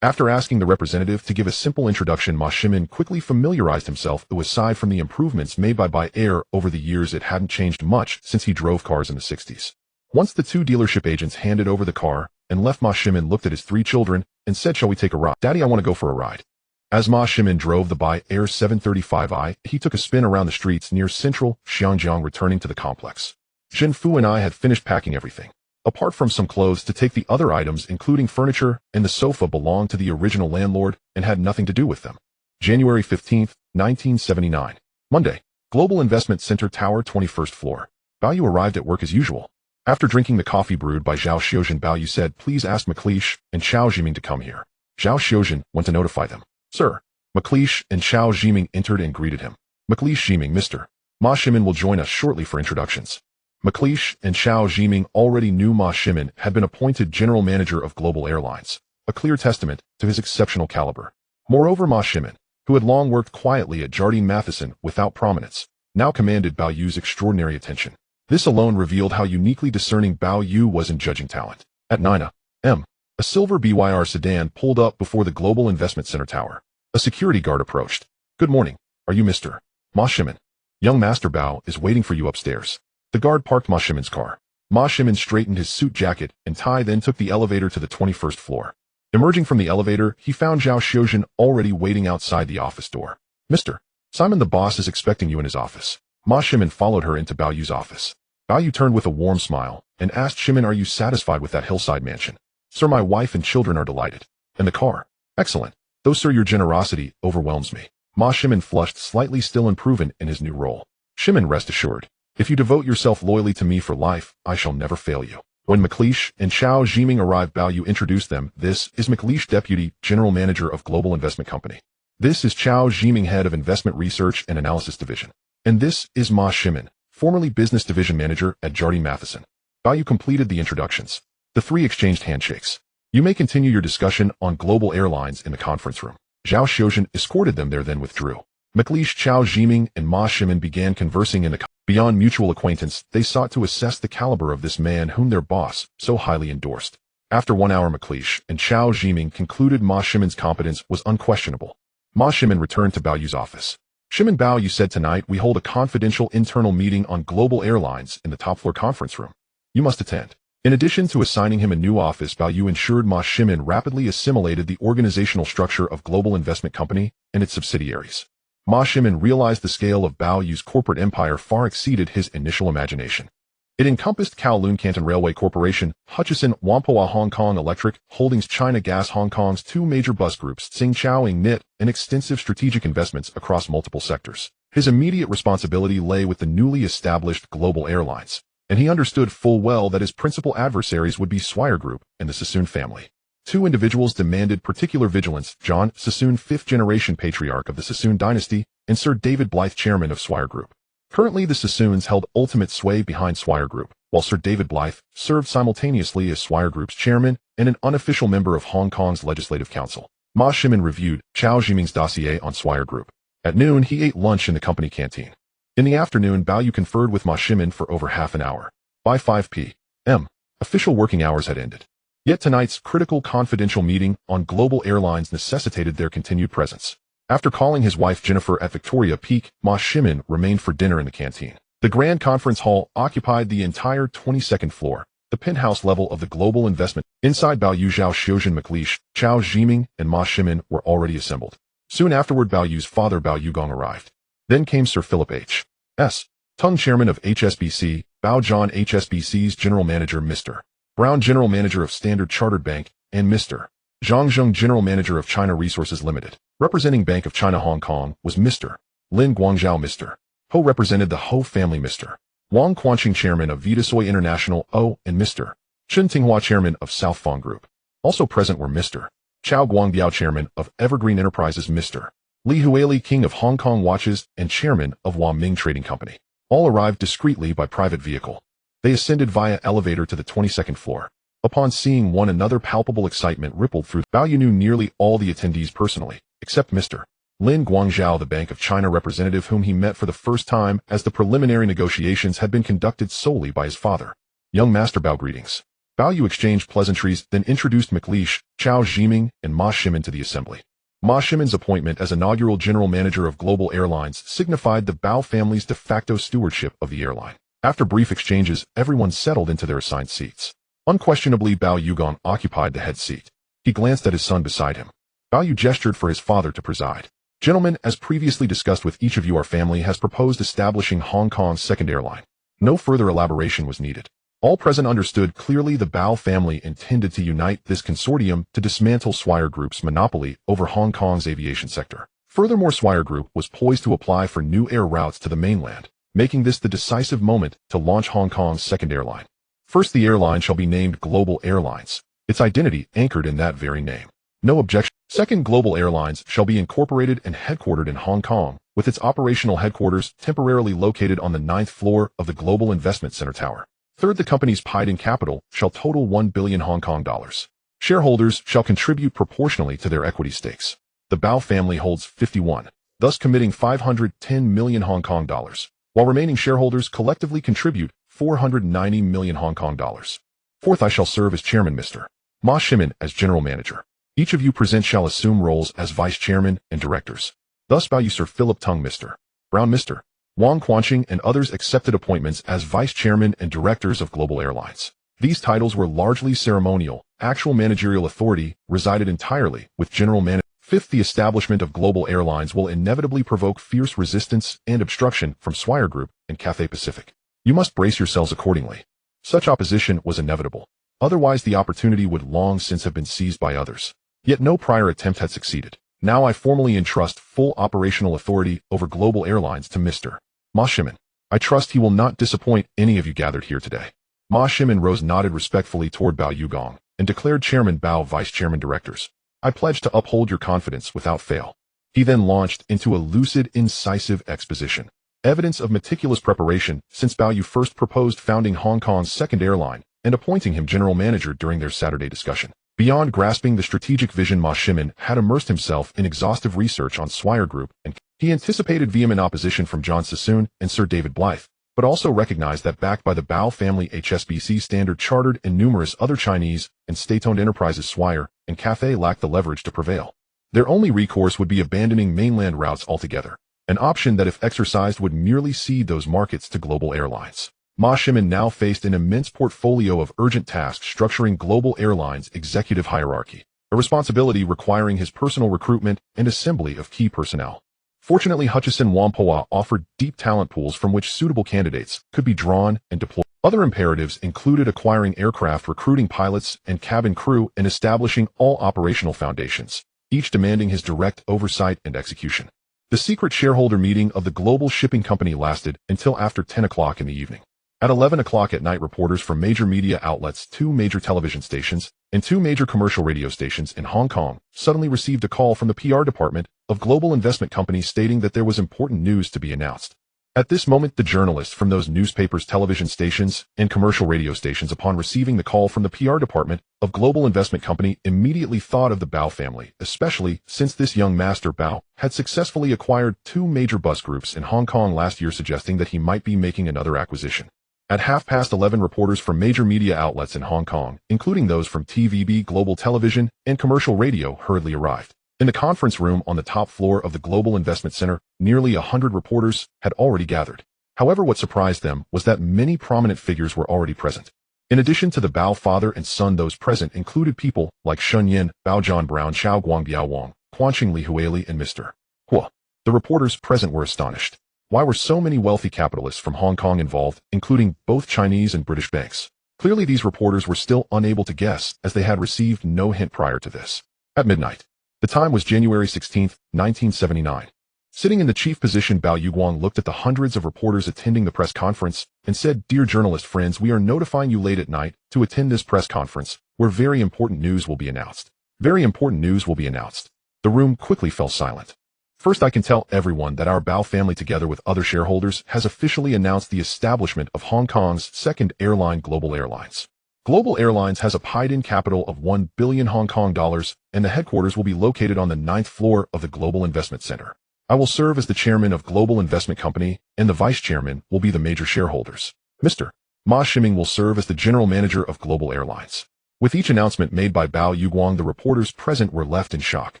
After asking the representative to give a simple introduction, Ma Shimin quickly familiarized himself, though aside from the improvements made by air over the years it hadn't changed much since he drove cars in the 60s. Once the two dealership agents handed over the car and left, Ma Shimin looked at his three children and said, shall we take a ride? Daddy, I want to go for a ride. As Ma Shimin drove the by-air 735i, he took a spin around the streets near central Xiangjiang, returning to the complex. Jin Fu and I had finished packing everything. Apart from some clothes to take, the other items including furniture and the sofa belonged to the original landlord and had nothing to do with them. January 15, 1979. Monday. Global Investment Center Tower, 21st floor. Bao Yu arrived at work as usual. After drinking the coffee brewed by Zhao Xiuzhen, Bao Yu said, please ask McLeish and Xiao Zhiming to come here. Zhao Xiuzhen went to notify them. Sir. McLeish and Xiao Zhiming entered and greeted him. McLeish Zhiming, Mr. Ma Shimin will join us shortly for introductions. McLeish and Xiao Zhiming already knew Ma Shimin had been appointed general manager of Global Airlines, a clear testament to his exceptional caliber. Moreover, Ma Shimin, who had long worked quietly at Jardine Matheson without prominence, now commanded Bao Yu's extraordinary attention. This alone revealed how uniquely discerning Bao Yu was in judging talent. At 9 a.m., a silver BYR sedan pulled up before the Global Investment Center tower. A security guard approached. Good morning. Are you Mr. Ma Shimin? Young Master Bao is waiting for you upstairs. The guard parked Ma Shimin's car. Ma Shimin straightened his suit jacket and tie, then took the elevator to the 21st floor. Emerging from the elevator, he found Zhao Xiuzhen already waiting outside the office door. Mr. Simon, the boss is expecting you in his office. Ma Shimin followed her into Bao Yu's office. Bao Yu turned with a warm smile and asked Shimin, are you satisfied with that hillside mansion? Sir, my wife and children are delighted. And the car? Excellent. Though, sir, your generosity overwhelms me. Ma Shimin flushed, slightly still improving in his new role. Shimin, rest assured. If you devote yourself loyally to me for life, I shall never fail you. When McLeish and Xiao Zhiming arrived, Bao Yu introduced them. This is McLeish, Deputy General Manager of Global Investment Company. This is Xiao Zhiming, Head of Investment Research and Analysis Division. And this is Ma Shimin, formerly Business Division Manager at Jardine Matheson. Bao Yu completed the introductions. The three exchanged handshakes. You may continue your discussion on Global Airlines in the conference room. Zhao Xiuzhen escorted them there, then withdrew. McLeish, Xiao Zhiming, and Ma Shimin began conversing in the beyond mutual acquaintance. They sought to assess the caliber of this man whom their boss so highly endorsed. After 1 hour, McLeish and Xiao Zhiming concluded Ma Shimin's competence was unquestionable. Ma Shimin returned to Bao Yu's office. Shimin, Bao Yu said, tonight we hold a confidential internal meeting on Global Airlines in the top floor conference room. You must attend. In addition to assigning him a new office, Bao Yu ensured Ma Shimin rapidly assimilated the organizational structure of Global Investment Company and its subsidiaries. Ma Shimin realized the scale of Bao Yu's corporate empire far exceeded his initial imagination. It encompassed Kowloon Canton Railway Corporation, Hutchison Whampoa Hong Kong Electric Holdings, China Gas Hong Kong's two major bus groups, Tsingtao Nit, and extensive strategic investments across multiple sectors. His immediate responsibility lay with the newly established Global Airlines, and he understood full well that his principal adversaries would be Swire Group and the Sassoon family. Two individuals demanded particular vigilance: John Sassoon, fifth-generation patriarch of the Sassoon Dynasty, and Sir David Blythe, chairman of Swire Group. Currently, the Sassoons held ultimate sway behind Swire Group, while Sir David Blythe served simultaneously as Swire Group's chairman and an unofficial member of Hong Kong's Legislative Council. Ma Ximen reviewed Chao Zhiming's dossier on Swire Group. At noon, he ate lunch in the company canteen. In the afternoon, Bao Yu conferred with Ma Ximen for over half an hour. By 5 p.m., official working hours had ended. Yet tonight's critical confidential meeting on global airlines necessitated their continued presence. After calling his wife Jennifer at Victoria Peak, Ma Ximen remained for dinner in the canteen. The Grand Conference Hall occupied the entire 22nd floor, the penthouse level of the global investment. Inside, Bao Yu, Zhao Xiuzhen McLeish, Chao Zhiming, and Ma Ximen were already assembled. Soon afterward, Bao Yu's father Bao Yugong arrived. Then came Sir Philip H.S. Tung, chairman of HSBC, Bao John, HSBC's general manager, Mr. Brown, general manager of Standard Chartered Bank, and Mr. Zhang Zheng, general manager of China Resources Limited. Representing Bank of China Hong Kong was Mr. Lin Guangzhou. Mr. Ho represented the Ho family. Mr. Wang Quanqing, chairman of Vitasoy International O, and Mr. Chen Tinghua, chairman of South Fong Group. Also present were Mr. Chao Guangbiao, chairman of Evergreen Enterprises, Mr. Li Huili, king of Hong Kong Watches and chairman of Hua Ming Trading Company. All arrived discreetly by private vehicle. They ascended via elevator to the 22nd floor. Upon seeing one another, palpable excitement rippled through. Bao Yu knew nearly all the attendees personally, except Mr. Lin Guangzhou, the Bank of China representative whom he met for the first time, as the preliminary negotiations had been conducted solely by his father. Young Master Bao, greetings. Bao Yu exchanged pleasantries, then introduced McLeish, Chao Zhiming, and Ma Ximen to the assembly. Ma Ximen's appointment as inaugural general manager of Global Airlines signified the Bao family's de facto stewardship of the airline. After brief exchanges, everyone settled into their assigned seats. Unquestionably, Bao Yugong occupied the head seat. He glanced at his son beside him. Bao Yu gestured for his father to preside. Gentlemen, as previously discussed with each of you, our family has proposed establishing Hong Kong's second airline. No further elaboration was needed. All present understood clearly the Bao family intended to unite this consortium to dismantle Swire Group's monopoly over Hong Kong's aviation sector. Furthermore, Swire Group was poised to apply for new air routes to the mainland, making this the decisive moment to launch Hong Kong's second airline. First, the airline shall be named Global Airlines, its identity anchored in that very name. No objection. Second, Global Airlines shall be incorporated and headquartered in Hong Kong, with its operational headquarters temporarily located on the 9th floor of the Global Investment Center Tower. Third, the company's paid-in capital shall total 1 billion Hong Kong dollars. Shareholders shall contribute proportionally to their equity stakes. The Bao family holds 51, thus committing 510 million Hong Kong dollars, while remaining shareholders collectively contribute 490 million Hong Kong dollars. Fourth, I shall serve as chairman, Mr. Ma Ximen as general manager. Each of you present shall assume roles as vice chairman and directors. Thus, Bao Yu, Sir Philip Tung, Mr. Brown, Mr. Wang Quanqing, and others accepted appointments as vice chairman and directors of Global Airlines. These titles were largely ceremonial. Actual managerial authority resided entirely with general manager. Fifth, the establishment of Global Airlines will inevitably provoke fierce resistance and obstruction from Swire Group and Cathay Pacific. You must brace yourselves accordingly. Such opposition was inevitable. Otherwise, the opportunity would long since have been seized by others. Yet no prior attempt had succeeded. Now I formally entrust full operational authority over Global Airlines to Mr. Ma Ximen. I trust he will not disappoint any of you gathered here today. Ma Ximen rose, nodded respectfully toward Bao Yugong, and declared Chairman Bao Vice Chairman Directors. I pledge to uphold your confidence without fail. He then launched into a lucid, incisive exposition. Evidence of meticulous preparation since Bao Yu first proposed founding Hong Kong's second airline and appointing him general manager during their Saturday discussion. Beyond grasping the strategic vision, Ma Ximen had immersed himself in exhaustive research on Swire Group, and he anticipated vehement opposition from John Sassoon and Sir David Blythe, but also recognized that backed by the Bao family, HSBC, Standard Chartered, and numerous other Chinese and state-owned enterprises, Swire and Cathay lacked the leverage to prevail. Their only recourse would be abandoning mainland routes altogether, an option that if exercised would merely cede those markets to Global Airlines. Ma Ximen now faced an immense portfolio of urgent tasks structuring Global Airlines' executive hierarchy, a responsibility requiring his personal recruitment and assembly of key personnel. Fortunately, Hutchison Whampoa offered deep talent pools from which suitable candidates could be drawn and deployed. Other imperatives included acquiring aircraft, recruiting pilots and cabin crew, and establishing all operational foundations, each demanding his direct oversight and execution. The secret shareholder meeting of the global shipping company lasted until after 10 o'clock in the evening. At 11 o'clock at night, reporters from major media outlets, 2 major television stations, and 2 major commercial radio stations in Hong Kong suddenly received a call from the PR department of global investment companies stating that there was important news to be announced. At this moment, the journalists from those newspapers, television stations, and commercial radio stations, upon receiving the call from the PR department of global investment company, immediately thought of the Bao family, especially since this young master Bao had successfully acquired 2 major bus groups in Hong Kong last year, suggesting that he might be making another acquisition. At 11:30, reporters from major media outlets in Hong Kong, including those from TVB, Global Television, and commercial radio, hurriedly arrived. In the conference room on the top floor of the Global Investment Center, nearly 100 reporters had already gathered. However, what surprised them was that many prominent figures were already present. In addition to the Bao father and son, those present included people like Shun Yin, Bao John Brown, Xiao Guang Biao Wang, Quanqing Li Huili, and Mr. Hua. The reporters present were astonished. Why were so many wealthy capitalists from Hong Kong involved, including both Chinese and British banks? Clearly, these reporters were still unable to guess, as they had received no hint prior to this. At midnight. The time was January 16, 1979. Sitting in the chief position, Bao Yuguang looked at the hundreds of reporters attending the press conference and said, "Dear journalist friends, we are notifying you late at night to attend this press conference, where very important news will be announced. Very important news will be announced." The room quickly fell silent. First, I can tell everyone that our Bao family, together with other shareholders, has officially announced the establishment of Hong Kong's second airline, Global Airlines. Global Airlines has a paid-in capital of 1 billion Hong Kong dollars, and the headquarters will be located on the 9th floor of the Global Investment Center. I will serve as the chairman of Global Investment Company, and the vice chairman will be the major shareholders. Mr. Ma Shiming will serve as the general manager of Global Airlines. With each announcement made by Bao Yuguang, the reporters present were left in shock.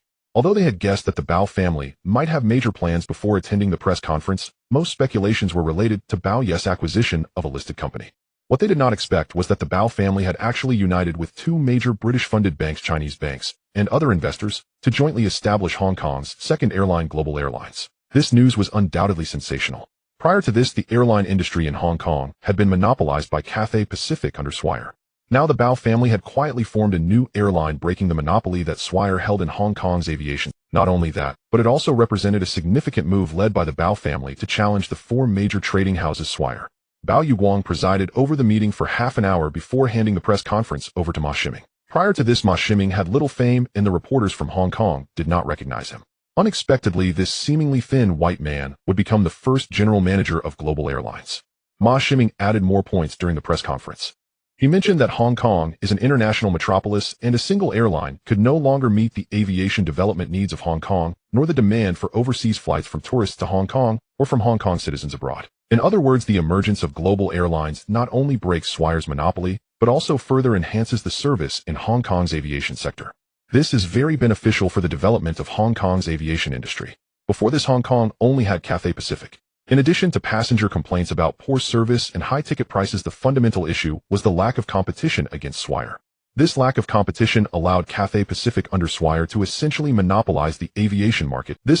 Although they had guessed that the Bao family might have major plans before attending the press conference, most speculations were related to Bao Yes' acquisition of a listed company. What they did not expect was that the Bao family had actually united with 2 major British-funded banks, Chinese banks, and other investors to jointly establish Hong Kong's second airline, Global Airlines. This news was undoubtedly sensational. Prior to this, the airline industry in Hong Kong had been monopolized by Cathay Pacific under Swire. Now the Bao family had quietly formed a new airline, breaking the monopoly that Swire held in Hong Kong's aviation. Not only that, but it also represented a significant move led by the Bao family to challenge the 4 major trading houses Swire. Bao Yuguang presided over the meeting for half an hour before handing the press conference over to Ma Shiming. Prior to this, Ma Shiming had little fame, and the reporters from Hong Kong did not recognize him. Unexpectedly, this seemingly thin white man would become the first general manager of Global Airlines. Ma Shiming added more points during the press conference. He mentioned that Hong Kong is an international metropolis, and a single airline could no longer meet the aviation development needs of Hong Kong, nor the demand for overseas flights from tourists to Hong Kong or from Hong Kong citizens abroad. In other words, the emergence of Global Airlines not only breaks Swire's monopoly, but also further enhances the service in Hong Kong's aviation sector. This is very beneficial for the development of Hong Kong's aviation industry. Before this, Hong Kong only had Cathay Pacific. In addition to passenger complaints about poor service and high ticket prices, the fundamental issue was the lack of competition against Swire. This lack of competition allowed Cathay Pacific under Swire to essentially monopolize the aviation market. At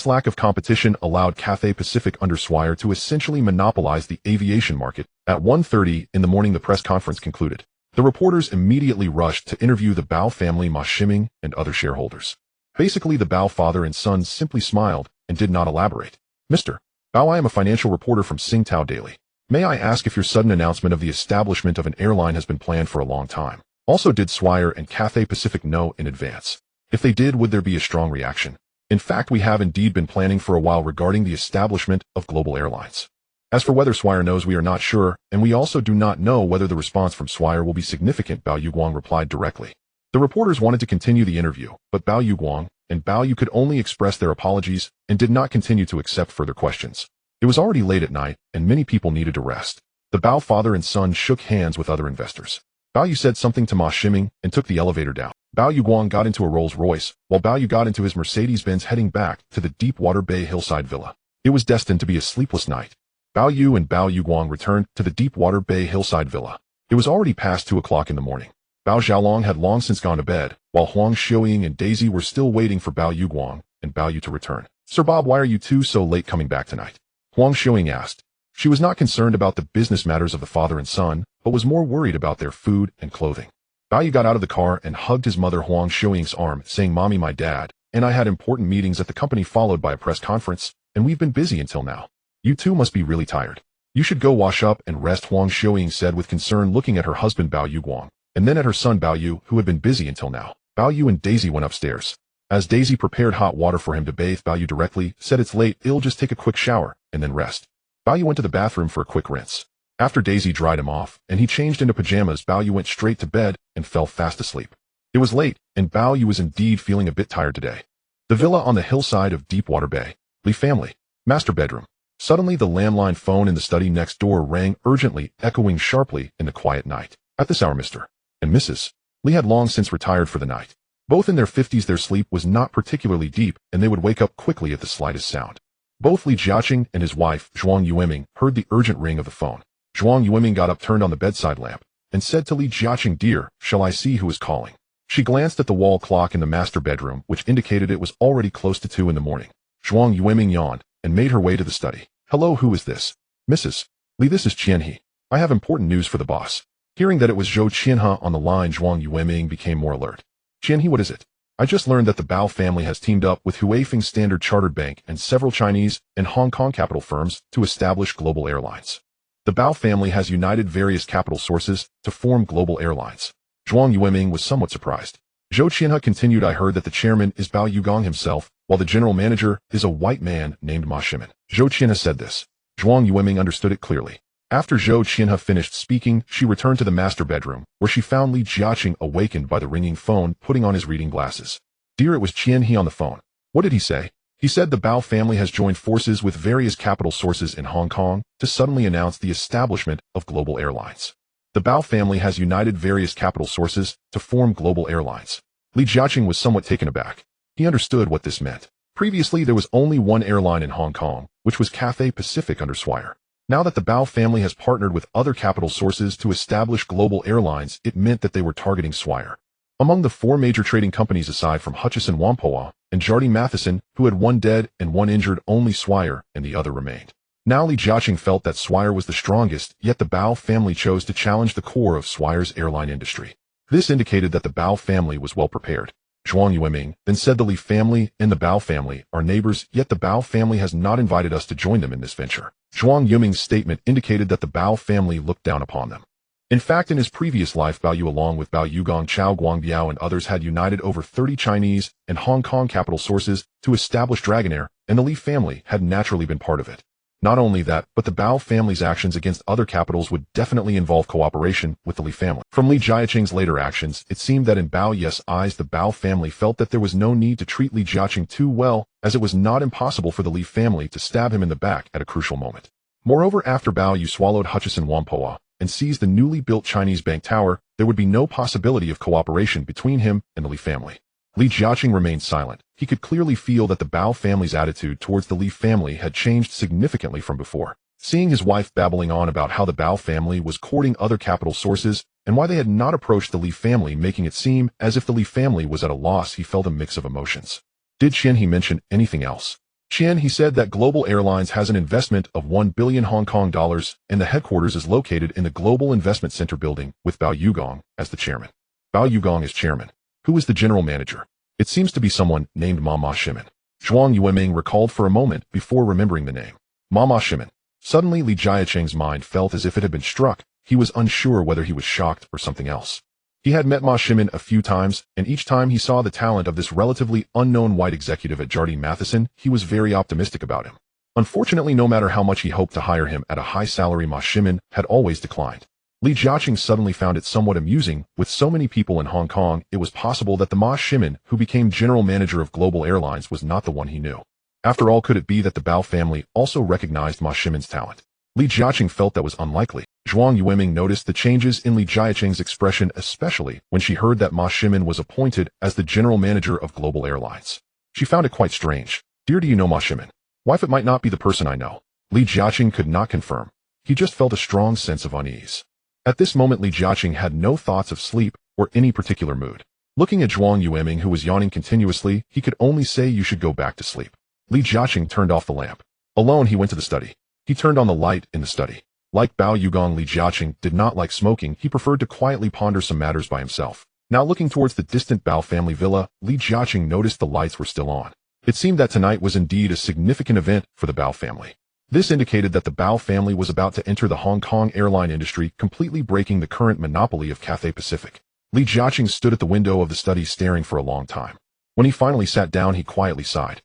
1:30 in the morning, the press conference concluded. The reporters immediately rushed to interview the Bao family, Ma Shiming, and other shareholders. Basically, the Bao father and son simply smiled and did not elaborate. "Mr. Bao, I am a financial reporter from Singtao Daily. May I ask if your sudden announcement of the establishment of an airline has been planned for a long time? Also, did Swire and Cathay Pacific know in advance? If they did, would there be a strong reaction? In fact, we have indeed been planning for a while regarding the establishment of Global Airlines. As for whether Swire knows, we are not sure, and we also do not know whether the response from Swire will be significant," Bao Yuguang replied directly. The reporters wanted to continue the interview, but Bao Yuguang and Bao Yu could only express their apologies and did not continue to accept further questions. It was already late at night, and many people needed to rest. The Bao father and son shook hands with other investors. Bao Yu said something to Ma Shiming and took the elevator down. Bao Yuguang got into a Rolls-Royce, while Bao Yu got into his Mercedes-Benz, heading back to the Deepwater Bay hillside villa. It was destined to be a sleepless night. Bao Yu and Bao Yuguang returned to the Deepwater Bay hillside villa. It was already past 2 o'clock in the morning. Bao Xiaolong had long since gone to bed, while Huang Xiuying and Daisy were still waiting for Bao Yuguang and Bao Yu to return. "Sir Bob, why are you two so late coming back tonight?" Huang Xiuying asked. She was not concerned about the business matters of the father and son, but was more worried about their food and clothing. Bao Yu got out of the car and hugged his mother Huang Xiuying's arm, saying, "Mommy, my dad and I had important meetings at the company, followed by a press conference, and we've been busy until now. You two must be really tired." You should go wash up and rest, Huang Xiuying said with concern, looking at her husband Bao Yu Guang, and then at her son Bao Yu, who had been busy until now. Bao Yu and Daisy went upstairs. As Daisy prepared hot water for him to bathe, Bao Yu directly said, "It's late, it'll just take a quick shower, and then rest." Bao Yu went to the bathroom for a quick rinse. After Daisy dried him off, and he changed into pajamas, Bao Yu went straight to bed and fell fast asleep. It was late, and Bao Yu was indeed feeling a bit tired today. The villa on the hillside of Deepwater Bay. Li family. Master bedroom. Suddenly the landline phone in the study next door rang urgently, echoing sharply in the quiet night. At this hour, Mr. and Mrs. Li had long since retired for the night. Both in their 50s, their sleep was not particularly deep, and they would wake up quickly at the slightest sound. Both Li Jiaqing and his wife, Zhuang Yueming, heard the urgent ring of the phone. Zhuang Yueming got up, turned on the bedside lamp, and said to Li Jiaqing, "Dear, shall I see who is calling?" She glanced at the wall clock in the master bedroom, which indicated it was already close to 2 in the morning. Zhuang Yueming yawned and made her way to the study. "Hello, who is this?" "Mrs. Li, this is Qianhe. I have important news for the boss." Hearing that it was Zhou Qianhe on the line, Zhuang Yueming became more alert. "Qianhe, what is it?" "I just learned that the Bao family has teamed up with Huifeng Standard Chartered Bank and several Chinese and Hong Kong capital firms to establish global airlines. The Bao family has united various capital sources to form global airlines." Zhuang Yueming was somewhat surprised. Zhou Qianhe continued, "I heard that the chairman is Bao Yugong himself, while the general manager is a white man named Ma Shimin." Zhou Qianhe said this. Zhuang Yueming understood it clearly. After Zhou Qianhe finished speaking, she returned to the master bedroom, where she found Li Jiaqing awakened by the ringing phone, putting on his reading glasses. "Dear, it was Qianhe on the phone." "What did he say?" "He said the Bao family has joined forces with various capital sources in Hong Kong to suddenly announce the establishment of global airlines. The Bao family has united various capital sources to form global airlines." Li Jiaqing was somewhat taken aback. He understood what this meant. Previously, there was only one airline in Hong Kong, which was Cathay Pacific under Swire. Now that the Bao family has partnered with other capital sources to establish global airlines, it meant that they were targeting Swire. Among the 4 major trading companies aside from Hutchison Whampoa and Jardine Matheson, who had 1 dead and 1 injured, only Swire and the other remained. Now Li Jiaqing felt that Swire was the strongest, yet the Bao family chose to challenge the core of Swire's airline industry. This indicated that the Bao family was well prepared. Zhuang Yueming then said, "The Li family and the Bao family are neighbors, yet the Bao family has not invited us to join them in this venture." Zhuang Yueming's statement indicated that the Bao family looked down upon them. In fact, in his previous life, Bao Yu along with Bao Yugong, Chao Guangbiao and others had united over 30 Chinese and Hong Kong capital sources to establish Dragonair, and the Li family had naturally been part of it. Not only that, but the Bao family's actions against other capitals would definitely involve cooperation with the Li family. From Li Jiaqing's later actions, it seemed that in Bao Ye's eyes the Bao family felt that there was no need to treat Li Jiaqing too well, as it was not impossible for the Li family to stab him in the back at a crucial moment. Moreover, after Bao Yu swallowed Hutchison Whampoa and seized the newly built Chinese bank tower, there would be no possibility of cooperation between him and the Li family. Li Jiaqing remained silent. He could clearly feel that the Bao family's attitude towards the Li family had changed significantly from before. Seeing his wife babbling on about how the Bao family was courting other capital sources and why they had not approached the Li family, making it seem as if the Li family was at a loss, he felt a mix of emotions. Did Qianhe mention anything else? He said that Global Airlines has an investment of 1 billion Hong Kong dollars and the headquarters is located in the Global Investment Center building with Bao Yugong as the chairman. Bao Yugong is chairman. Who is the general manager? It seems to be someone named Ma Shimin. Zhuang Yueming recalled for a moment before remembering the name. Ma Shimin. Suddenly Li Jiaqing's mind felt as if it had been struck. He was unsure whether he was shocked or something else. He had met Ma Shimin a few times, and each time he saw the talent of this relatively unknown white executive at Jardine Matheson, he was very optimistic about him. Unfortunately, no matter how much he hoped to hire him at a high salary, Ma Shimin had always declined. Li Jiaqing suddenly found it somewhat amusing. With so many people in Hong Kong, it was possible that the Ma Shimin, who became general manager of Global Airlines, was not the one he knew. After all, could it be that the Bao family also recognized Ma Shimin's talent? Li Jiaqing felt that was unlikely. Zhuang Yueming noticed the changes in Li Jiaqing's expression, especially when she heard that Ma Shimin was appointed as the general manager of Global Airlines. She found it quite strange. "Dear, do you know Ma Shimin?" "Wife, it might not be the person I know." Li Jiaqing could not confirm. He just felt a strong sense of unease. At this moment, Li Jiaqing had no thoughts of sleep or any particular mood. Looking at Zhuang Yueming, who was yawning continuously, he could only say, "You should go back to sleep." Li Jiaqing turned off the lamp. Alone, he went to the study. He turned on the light in the study. Like Bao Yugong, Li Jiaqing did not like smoking. He preferred to quietly ponder some matters by himself. Now looking towards the distant Bao family villa, Li Jiaqing noticed the lights were still on. It seemed that tonight was indeed a significant event for the Bao family. This indicated that the Bao family was about to enter the Hong Kong airline industry, completely breaking the current monopoly of Cathay Pacific. Li Jiaqing stood at the window of the study staring for a long time. When he finally sat down, he quietly sighed.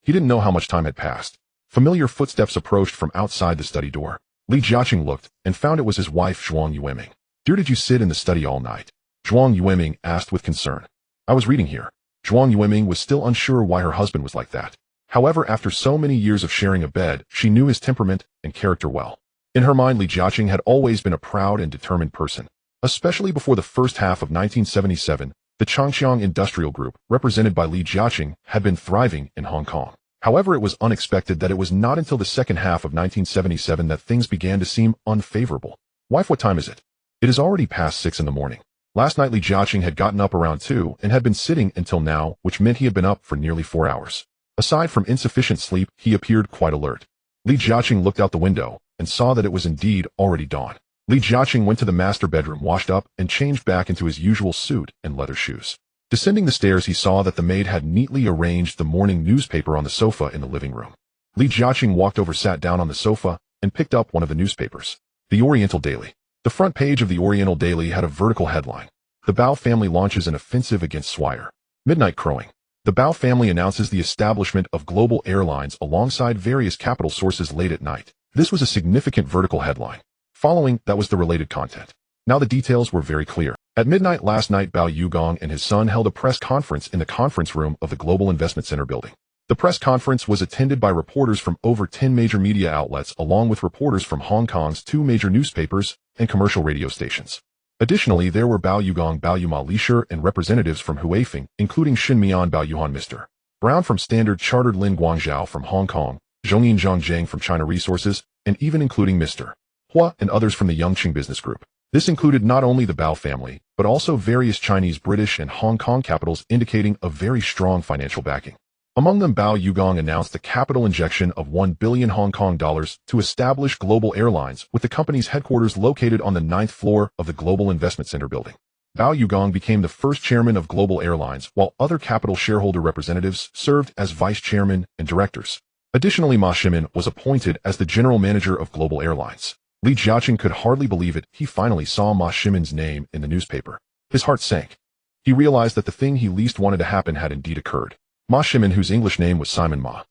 He didn't know how much time had passed. Familiar footsteps approached from outside the study door. Li Jiaqing looked and found it was his wife Zhuang Yueming. "Dear, did you sit in the study all night?" Zhuang Yueming asked with concern. "I was reading here." Zhuang Yueming was still unsure why her husband was like that. However, after so many years of sharing a bed, she knew his temperament and character well. In her mind, Li Jiaqing had always been a proud and determined person. Especially before the first half of 1977, the Changqiang Industrial Group, represented by Li Jiaqing, had been thriving in Hong Kong. However, it was unexpected that it was not until the second half of 1977 that things began to seem unfavorable. "Wife, what time is it?" "It is already past 6 in the morning. Last night Li Jiaqing had gotten up around 2 and had been sitting until now, which meant he had been up for nearly 4 hours. Aside from insufficient sleep, he appeared quite alert. Li Jiaqing looked out the window and saw that it was indeed already dawn. Li Jiaqing went to the master bedroom, washed up, and changed back into his usual suit and leather shoes. Descending the stairs, he saw that the maid had neatly arranged the morning newspaper on the sofa in the living room. Li Jiaqing walked over, sat down on the sofa, and picked up one of the newspapers. The Oriental Daily. The front page of the Oriental Daily had a vertical headline. The Bao family launches an offensive against Swire. Midnight crowing. The Bao family announces the establishment of global airlines alongside various capital sources late at night. This was a significant vertical headline. Following that was the related content. Now the details were very clear. At midnight last night, Bao Yugong and his son held a press conference in the conference room of the Global Investment Center building. The press conference was attended by reporters from over 10 major media outlets, along with reporters from Hong Kong's 2 major newspapers and commercial radio stations. Additionally, there were Bao Yugong, Bao Yuma Lishir, and representatives from Huifeng, including Shin Mian, Bao Yuhan, Mr. Brown from Standard Chartered, Lin Guangzhou from Hong Kong, Zhongyin Zhangjiang from China Resources, and even including Mr. Hua and others from the Yongqing Business Group. This included not only the Bao family, but also various Chinese, British, and Hong Kong capitals, indicating a very strong financial backing. Among them, Bao Yugong announced a capital injection of 1 billion Hong Kong dollars to establish Global Airlines, with the company's headquarters located on the 9th floor of the Global Investment Center building. Bao Yugong became the first chairman of Global Airlines, while other capital shareholder representatives served as vice chairman and directors. Additionally, Ma Shimin was appointed as the general manager of Global Airlines. Li Jiaqing could hardly believe it. He finally saw Ma Shimin's name in the newspaper. His heart sank. He realized that the thing he least wanted to happen had indeed occurred. Ma Shimin, whose English name was Simon Ma.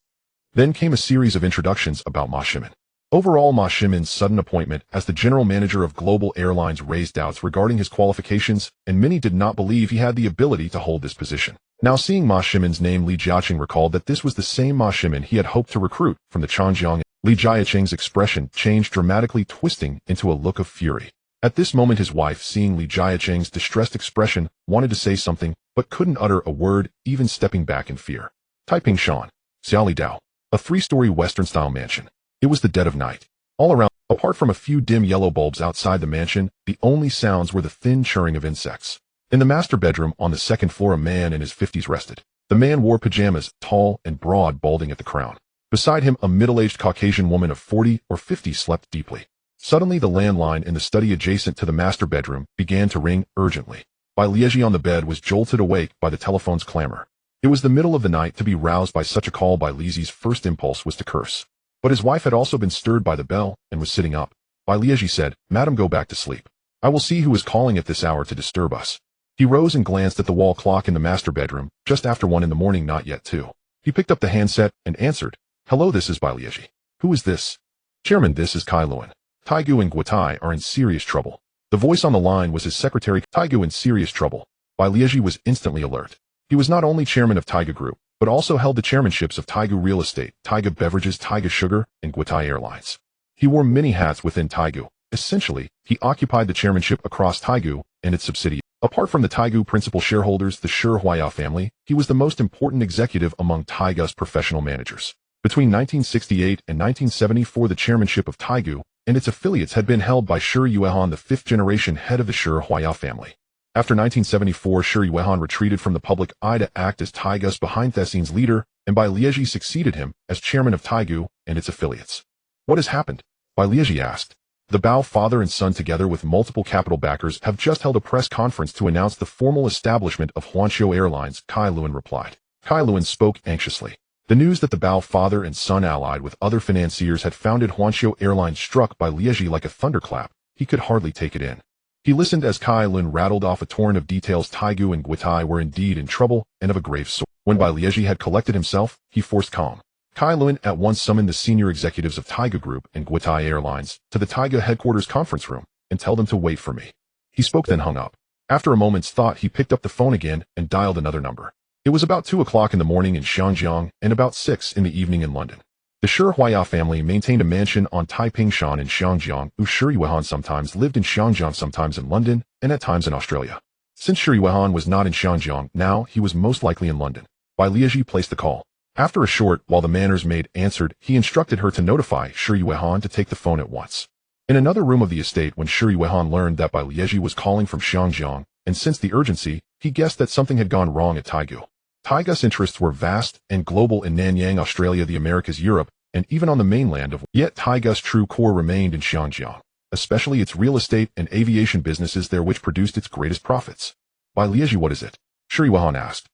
Then came a series of introductions about Ma Shimin. Overall, Ma Shimin's sudden appointment as the general manager of Global Airlines raised doubts regarding his qualifications, and many did not believe he had the ability to hold this position. Now, seeing Ma Shimin's name, Li Jiaqing recalled that this was the same Ma Shimin he had hoped to recruit from the Changjiang. Li Jiaqing's expression changed dramatically, twisting into a look of fury. At this moment, his wife, seeing Li Jiaqing's distressed expression, wanted to say something, but couldn't utter a word, even stepping back in fear. Taiping Shan. Xiaoli Dao. A 3-story Western-style mansion. It was the dead of night. All around, apart from a few dim yellow bulbs outside the mansion, the only sounds were the thin churring of insects. In the master bedroom on the 2nd floor, a man in his 50s rested. The man wore pajamas, tall and broad, balding at the crown. Beside him, a middle-aged Caucasian woman of 40 or 50 slept deeply. Suddenly, the landline in the study adjacent to the master bedroom began to ring urgently. Bai Liegi on the bed was jolted awake by the telephone's clamor. It was the middle of the night. To be roused by such a call, Bai Liege's first impulse was to curse. But his wife had also been stirred by the bell and was sitting up. Bai Liegi said, "Madam, go back to sleep. I will see who is calling at this hour to disturb us." He rose and glanced at the wall clock in the master bedroom, just after 1 in the morning, not yet 2. He picked up the handset and answered, "Hello, this is Bai Liegi." "Who is this?" "Chairman, this is Kowloon. Taigu and Guotai are in serious trouble." The voice on the line was his secretary. Taigu in serious trouble. Bai Liegi was instantly alert. He was not only chairman of Taiga Group, but also held the chairmanships of Taigu Real Estate, Taiga Beverages, Taiga Sugar, and Guotai Airlines. He wore many hats within Taigu. Essentially, he occupied the chairmanship across Taigu and its subsidiaries. Apart from the Taigu principal shareholders, the Shi Huaya family, he was the most important executive among Taiga's professional managers. Between 1968 and 1974, the chairmanship of Taigu and its affiliates had been held by Shi Yuehan, the 5th-generation head of the Shi Huaya family. After 1974, Shi Yuehan retreated from the public eye to act as Taiga's behind-the-scenes leader, and Bai Liegi succeeded him as chairman of Taigu and its affiliates. "What has happened?" Bai Liegi asked. The Bao father and son, together with multiple capital backers, have just held a press conference to announce the formal establishment of Huanqiu Airlines, Kowloon replied. Kowloon spoke anxiously. The news that the Bao father and son allied with other financiers had founded Huanqiu Airlines struck Bai Lieji like a thunderclap. He could hardly take it in. He listened as Kowloon rattled off a torrent of details. Taigu and Guitai were indeed in trouble and of a grave sort. When Bai Lieji had collected himself, he forced calm. Kowloon at once summoned the senior executives of Taiga Group and Guitai Airlines to the Taiga headquarters conference room and tell them to wait for me. He spoke then hung up. After a moment's thought, he picked up the phone again and dialed another number. It was about 2 o'clock in the morning in Xiangjiang and about 6 in the evening in London. The Shi Huaya family maintained a mansion on Taipingshan in Xiangjiang. Shi Yuehan sometimes lived in Xiangjiang, sometimes in London, and at times in Australia. Since Shi Yuehan was not in Xiangjiang now, he was most likely in London. Bai Lieji placed the call. After a short while the manners maid answered, he instructed her to notify Shi Yuehan to take the phone at once. In another room of the estate, when Shi Yuehan learned that Bai Lieji was calling from Xiangjiang, and sensed the urgency, he guessed that something had gone wrong at Taigu. Taiga's interests were vast and global in Nanyang, Australia, the Americas, Europe, and even on the mainland of. Yet Taiga's true core remained in Xiangjiang, especially its real estate and aviation businesses there, which produced its greatest profits. Bai Lieji, what is it? Shi Yuehan asked.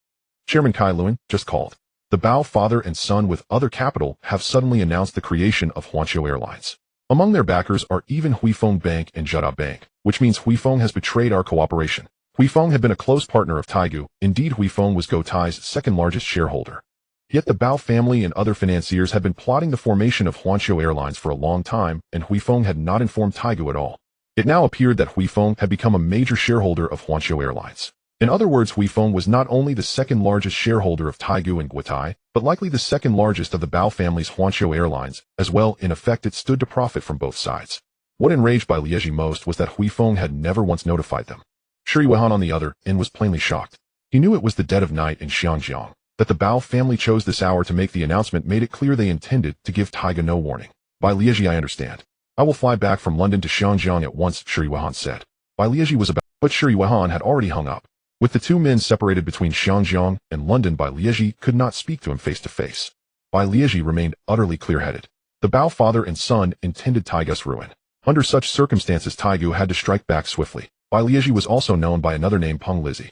Chairman Kowloon just called. The Bao father and son with other capital have suddenly announced the creation of Huanqiu Airlines. Among their backers are even Huifeng Bank and Jada Bank, which means Huifeng has betrayed our cooperation. Huifeng had been a close partner of Taigu. Indeed, Huifeng was Guitai's second largest shareholder. Yet the Bao family and other financiers had been plotting the formation of Huanqiu Airlines for a long time, and Huifeng had not informed Taigu at all. It now appeared that Huifeng had become a major shareholder of Huanqiu Airlines. In other words, Huifeng was not only the second largest shareholder of Taigu and Guitai, but likely the second largest of the Bao family's Huanqiu Airlines, as well. In effect, it stood to profit from both sides. What enraged Bai Lieji most was that Huifeng had never once notified them. Shi Yuehan, on the other end, was plainly shocked. He knew it was the dead of night in Xiangjiang. That the Bao family chose this hour to make the announcement made it clear they intended to give Taiga no warning. Bai Lieji, I understand. I will fly back from London to Xiangjiang at once, Shi Yuehan said. Bai Lieji was about, but Shi Yuehan had already hung up. With the two men separated between Xiangjiang and London, Bai Lieji could not speak to him face to face. Bai Lieji remained utterly clear-headed. The Bao father and son intended Taiga's ruin. Under such circumstances, Taigu had to strike back swiftly. Bai Lieji was also known by another name, Peng Lizzi.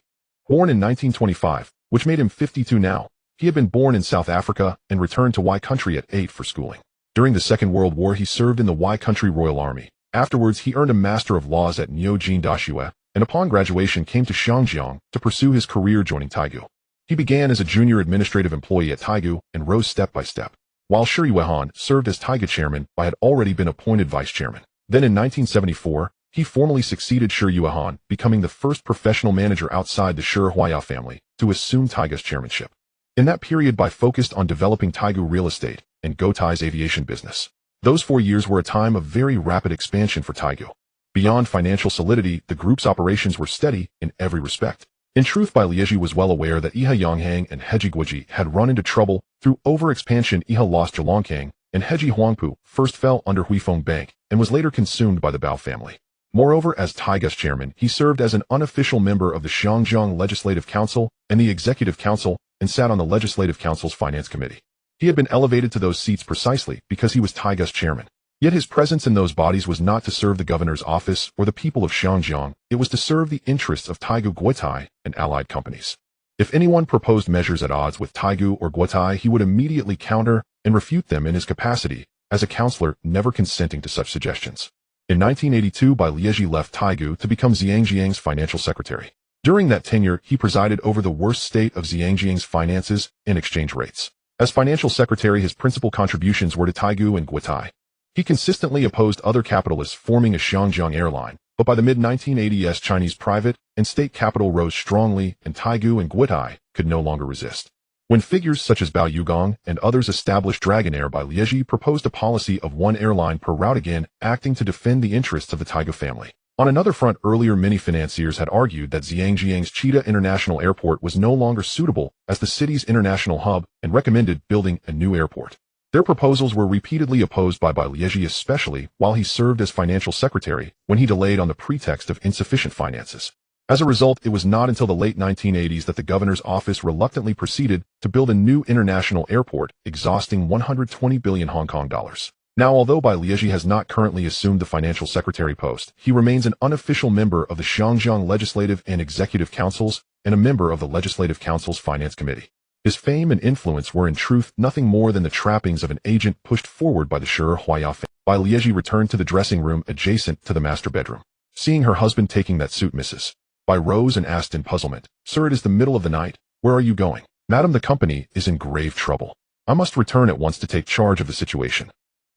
Born in 1925, which made him 52 now, he had been born in South Africa and returned to Y country at 8 for schooling. During the Second World War, he served in the Y country Royal Army. Afterwards, he earned a Master of Laws at Neojin Dashue, and upon graduation came to Xiangjiang to pursue his career, joining Taigu. He began as a junior administrative employee at Taigu and rose step by step. While Shi Yuehan served as Taiga chairman, Bai had already been appointed vice chairman. Then in 1974, he formally succeeded Shi Yuehan, becoming the first professional manager outside the Shi Huaya family to assume Taiga's chairmanship. In that period, Bai focused on developing Taigu real estate and Guitai's aviation business. Those 4 years were a time of very rapid expansion for Taigu. Beyond financial solidity, the group's operations were steady in every respect. In truth, Bai Lieji was well aware that Iha Yonghang and Heji Guiji had run into trouble through over-expansion. Iha lost Zhejiangkang, and Heji Huangpu first fell under Huifeng Bank and was later consumed by the Bao family. Moreover, as Taiga's chairman, he served as an unofficial member of the Xiangjiang Legislative Council and the Executive Council and sat on the Legislative Council's Finance Committee. He had been elevated to those seats precisely because he was Taiga's chairman. Yet his presence in those bodies was not to serve the governor's office or the people of Xiangjiang, it was to serve the interests of Taigu Guitai and allied companies. If anyone proposed measures at odds with Taigu or Guitai, he would immediately counter and refute them in his capacity as a counselor, never consenting to such suggestions. In 1982, Bai Lieji left Taigu to become Xiangjiang's financial secretary. During that tenure, he presided over the worst state of Xiangjiang's finances and exchange rates. As financial secretary, his principal contributions were to Taigu and Guitai. He consistently opposed other capitalists forming a Xiangjiang airline, but by the mid-1980s, Chinese private and state capital rose strongly, and Taigu and Guitai could no longer resist. When figures such as Bao Yugong and others established Dragonair, Bai Lieji proposed a policy of one airline per route, again acting to defend the interests of the Taiga family. On another front, earlier many financiers had argued that Xiangjiang's Cheetah International Airport was no longer suitable as the city's international hub and recommended building a new airport. Their proposals were repeatedly opposed by Bai Lieji, especially while he served as financial secretary, when he delayed on the pretext of insufficient finances. As a result, it was not until the late 1980s that the governor's office reluctantly proceeded to build a new international airport, exhausting 120 billion Hong Kong dollars. Now, although Bai Lieji has not currently assumed the financial secretary post, he remains an unofficial member of the Xiangjiang Legislative and Executive Councils and a member of the Legislative Council's Finance Committee. His fame and influence were in truth nothing more than the trappings of an agent pushed forward by the Huaya family. Bai Lieji returned to the dressing room adjacent to the master bedroom. Seeing her husband taking that suit, Mrs. Bai rose and asked in puzzlement, "Sir, it is the middle of the night. Where are you going?" "Madam, the company is in grave trouble. I must return at once to take charge of the situation."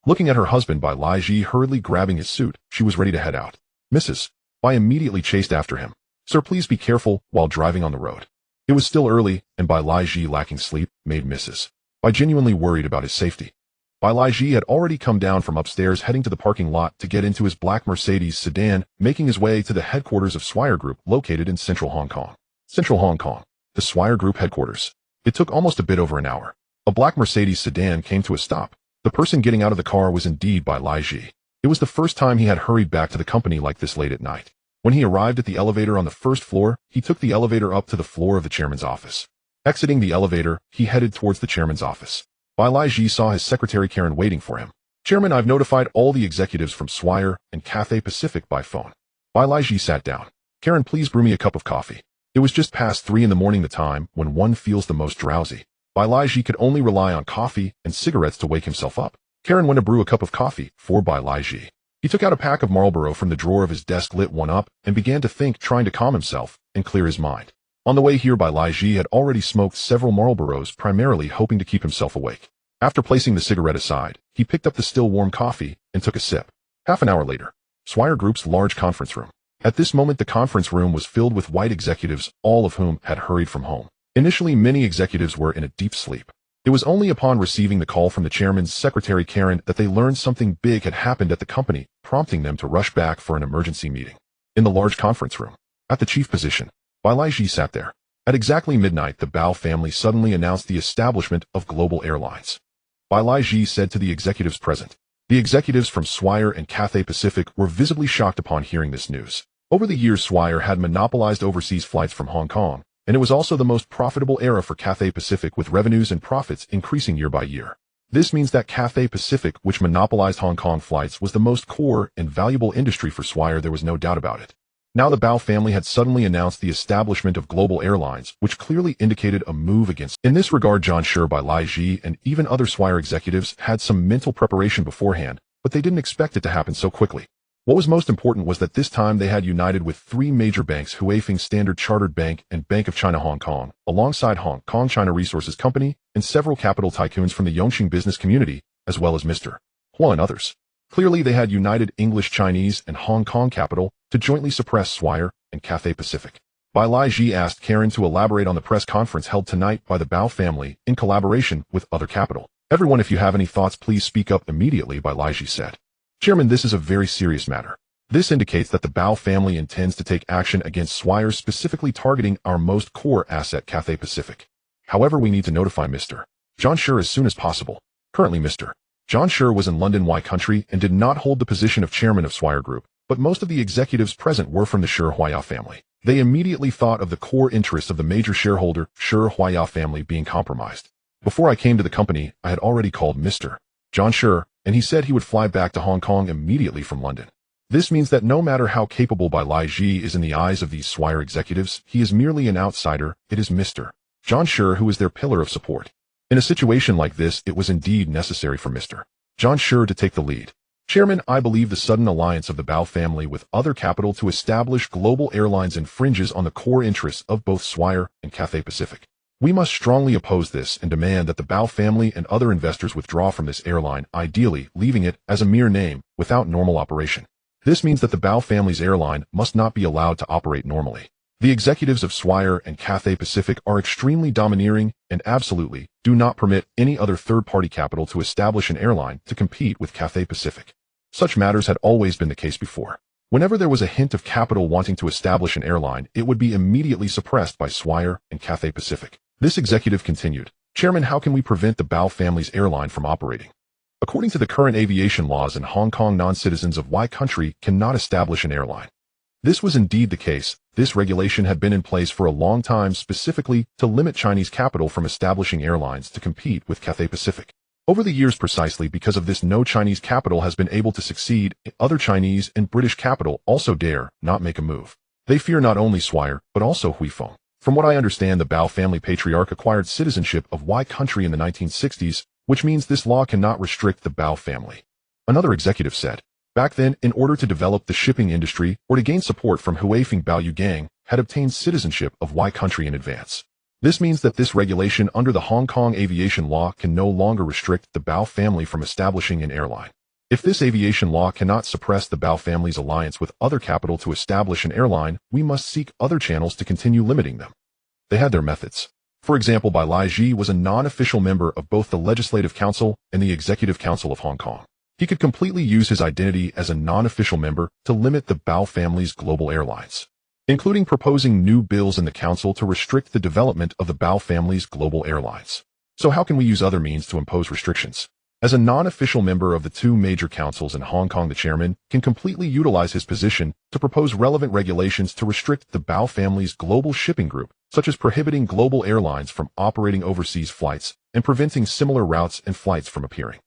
Looking at her husband, Bai Lieji hurriedly grabbing his suit, she was ready to head out. Mrs. Bai immediately chased after him. "Sir, please be careful while driving on the road." It was still early, and Bai Lieji, lacking sleep, made Mrs. Bai genuinely worried about his safety. Bai Lieji had already come down from upstairs, heading to the parking lot to get into his black Mercedes sedan, making his way to the headquarters of Swire Group located in central Hong Kong. Central Hong Kong, the Swire Group headquarters. It took almost a bit over an hour. A black Mercedes sedan came to a stop. The person getting out of the car was indeed Bai Lieji. It was the first time he had hurried back to the company like this late at night. When he arrived at the elevator on the first floor, he took the elevator up to the floor of the chairman's office. Exiting the elevator, he headed towards the chairman's office. Bai Lieji saw his secretary Karen waiting for him. "Chairman, I've notified all the executives from Swire and Cathay Pacific by phone." Bai Lieji sat down. "Karen, please brew me a cup of coffee." It was just past 3 in the morning, the time when one feels the most drowsy. Bai Lieji could only rely on coffee and cigarettes to wake himself up. Karen went to brew a cup of coffee for Bai Lieji. He took out a pack of Marlboro from the drawer of his desk, lit one up, and began to think, trying to calm himself and clear his mind. On the way here, Bai Lieji had already smoked several Marlboros, primarily hoping to keep himself awake. After placing the cigarette aside, he picked up the still warm coffee and took a sip. Half an hour later, Swire Group's large conference room. At this moment, the conference room was filled with white executives, all of whom had hurried from home. Initially, many executives were in a deep sleep. It was only upon receiving the call from the chairman's secretary Karen that they learned something big had happened at the company, prompting them to rush back for an emergency meeting. In the large conference room, at the chief position, Bai Lieji sat there. At exactly midnight, the Bao family suddenly announced the establishment of Global Airlines. Bai Lieji said to the executives present. The executives from Swire and Cathay Pacific were visibly shocked upon hearing this news. Over the years, Swire had monopolized overseas flights from Hong Kong, and it was also the most profitable era for Cathay Pacific, with revenues and profits increasing year by year. This means that Cathay Pacific, which monopolized Hong Kong flights, was the most core and valuable industry for Swire. There was no doubt about it. Now the Bao family had suddenly announced the establishment of Global Airlines, which clearly indicated a move against. In this regard, John Sher, Bai Lieji, and even other Swire executives had some mental preparation beforehand, but they didn't expect it to happen so quickly. What was most important was that this time they had united with 3 major banks: Huifeng Standard Chartered Bank and Bank of China Hong Kong, alongside Hong Kong China Resources Company, and several capital tycoons from the Yongqing business community, as well as Mr. Hua and others. Clearly, they had united English, Chinese, and Hong Kong capital to jointly suppress Swire and Cathay Pacific. Bai Lieji asked Karen to elaborate on the press conference held tonight by the Bao family in collaboration with other capital. "Everyone, if you have any thoughts, please speak up immediately," Bai Lieji said. "Chairman, this is a very serious matter. This indicates that the Bao family intends to take action against Swire, specifically targeting our most core asset, Cathay Pacific. However, we need to notify Mr. John Sher as soon as possible." Currently, Mr. John Sher was in London, country, and did not hold the position of chairman of Swire Group, but most of the executives present were from the Huaya family. They immediately thought of the core interests of the major shareholder, Huaya family, being compromised. "Before I came to the company, I had already called Mr. John Sher, and he said he would fly back to Hong Kong immediately from London. This means that no matter how capable Bai Lieji is in the eyes of these Swire executives, he is merely an outsider. It is Mr. John Sher who is their pillar of support. In a situation like this, it was indeed necessary for Mr. John Sher to take the lead. Chairman, I believe the sudden alliance of the Bao family with other capital to establish Global Airlines infringes on the core interests of both Swire and Cathay Pacific. We must strongly oppose this and demand that the Bao family and other investors withdraw from this airline, ideally leaving it as a mere name without normal operation. This means that the Bao family's airline must not be allowed to operate normally. The executives of Swire and Cathay Pacific are extremely domineering and absolutely do not permit any other third-party capital to establish an airline to compete with Cathay Pacific. Such matters had always been the case before. Whenever there was a hint of capital wanting to establish an airline, it would be immediately suppressed by Swire and Cathay Pacific. This executive continued, Chairman, how can we prevent the Bao family's airline from operating? According to the current aviation laws in Hong Kong, non-citizens of Y country cannot establish an airline. This was indeed the case. This regulation had been in place for a long time, specifically to limit Chinese capital from establishing airlines to compete with Cathay Pacific. Over the years, precisely because of this, no Chinese capital has been able to succeed. Other Chinese and British capital also dare not make a move. They fear not only Swire, but also Huifeng. From what I understand, the Bao family patriarch acquired citizenship of Y country in the 1960s, which means this law cannot restrict the Bao family. Another executive said, back then, in order to develop the shipping industry or to gain support from Huifeng Bao Gang, had obtained citizenship of Y country in advance. This means that this regulation under the Hong Kong aviation law can no longer restrict the Bao family from establishing an airline. If this aviation law cannot suppress the Bao family's alliance with other capital to establish an airline, we must seek other channels to continue limiting them. They had their methods. For example, Bai Laiji was a non-official member of both the Legislative Council and the Executive Council of Hong Kong. He could completely use his identity as a non-official member to limit the Bao family's global airlines, including proposing new bills in the council to restrict the development of the Bao family's global airlines. So how can we use other means to impose restrictions? As a non-official member of the two major councils in Hong Kong, the chairman can completely utilize his position to propose relevant regulations to restrict the Bao family's global shipping group, such as prohibiting global airlines from operating overseas flights and preventing similar routes and flights from appearing.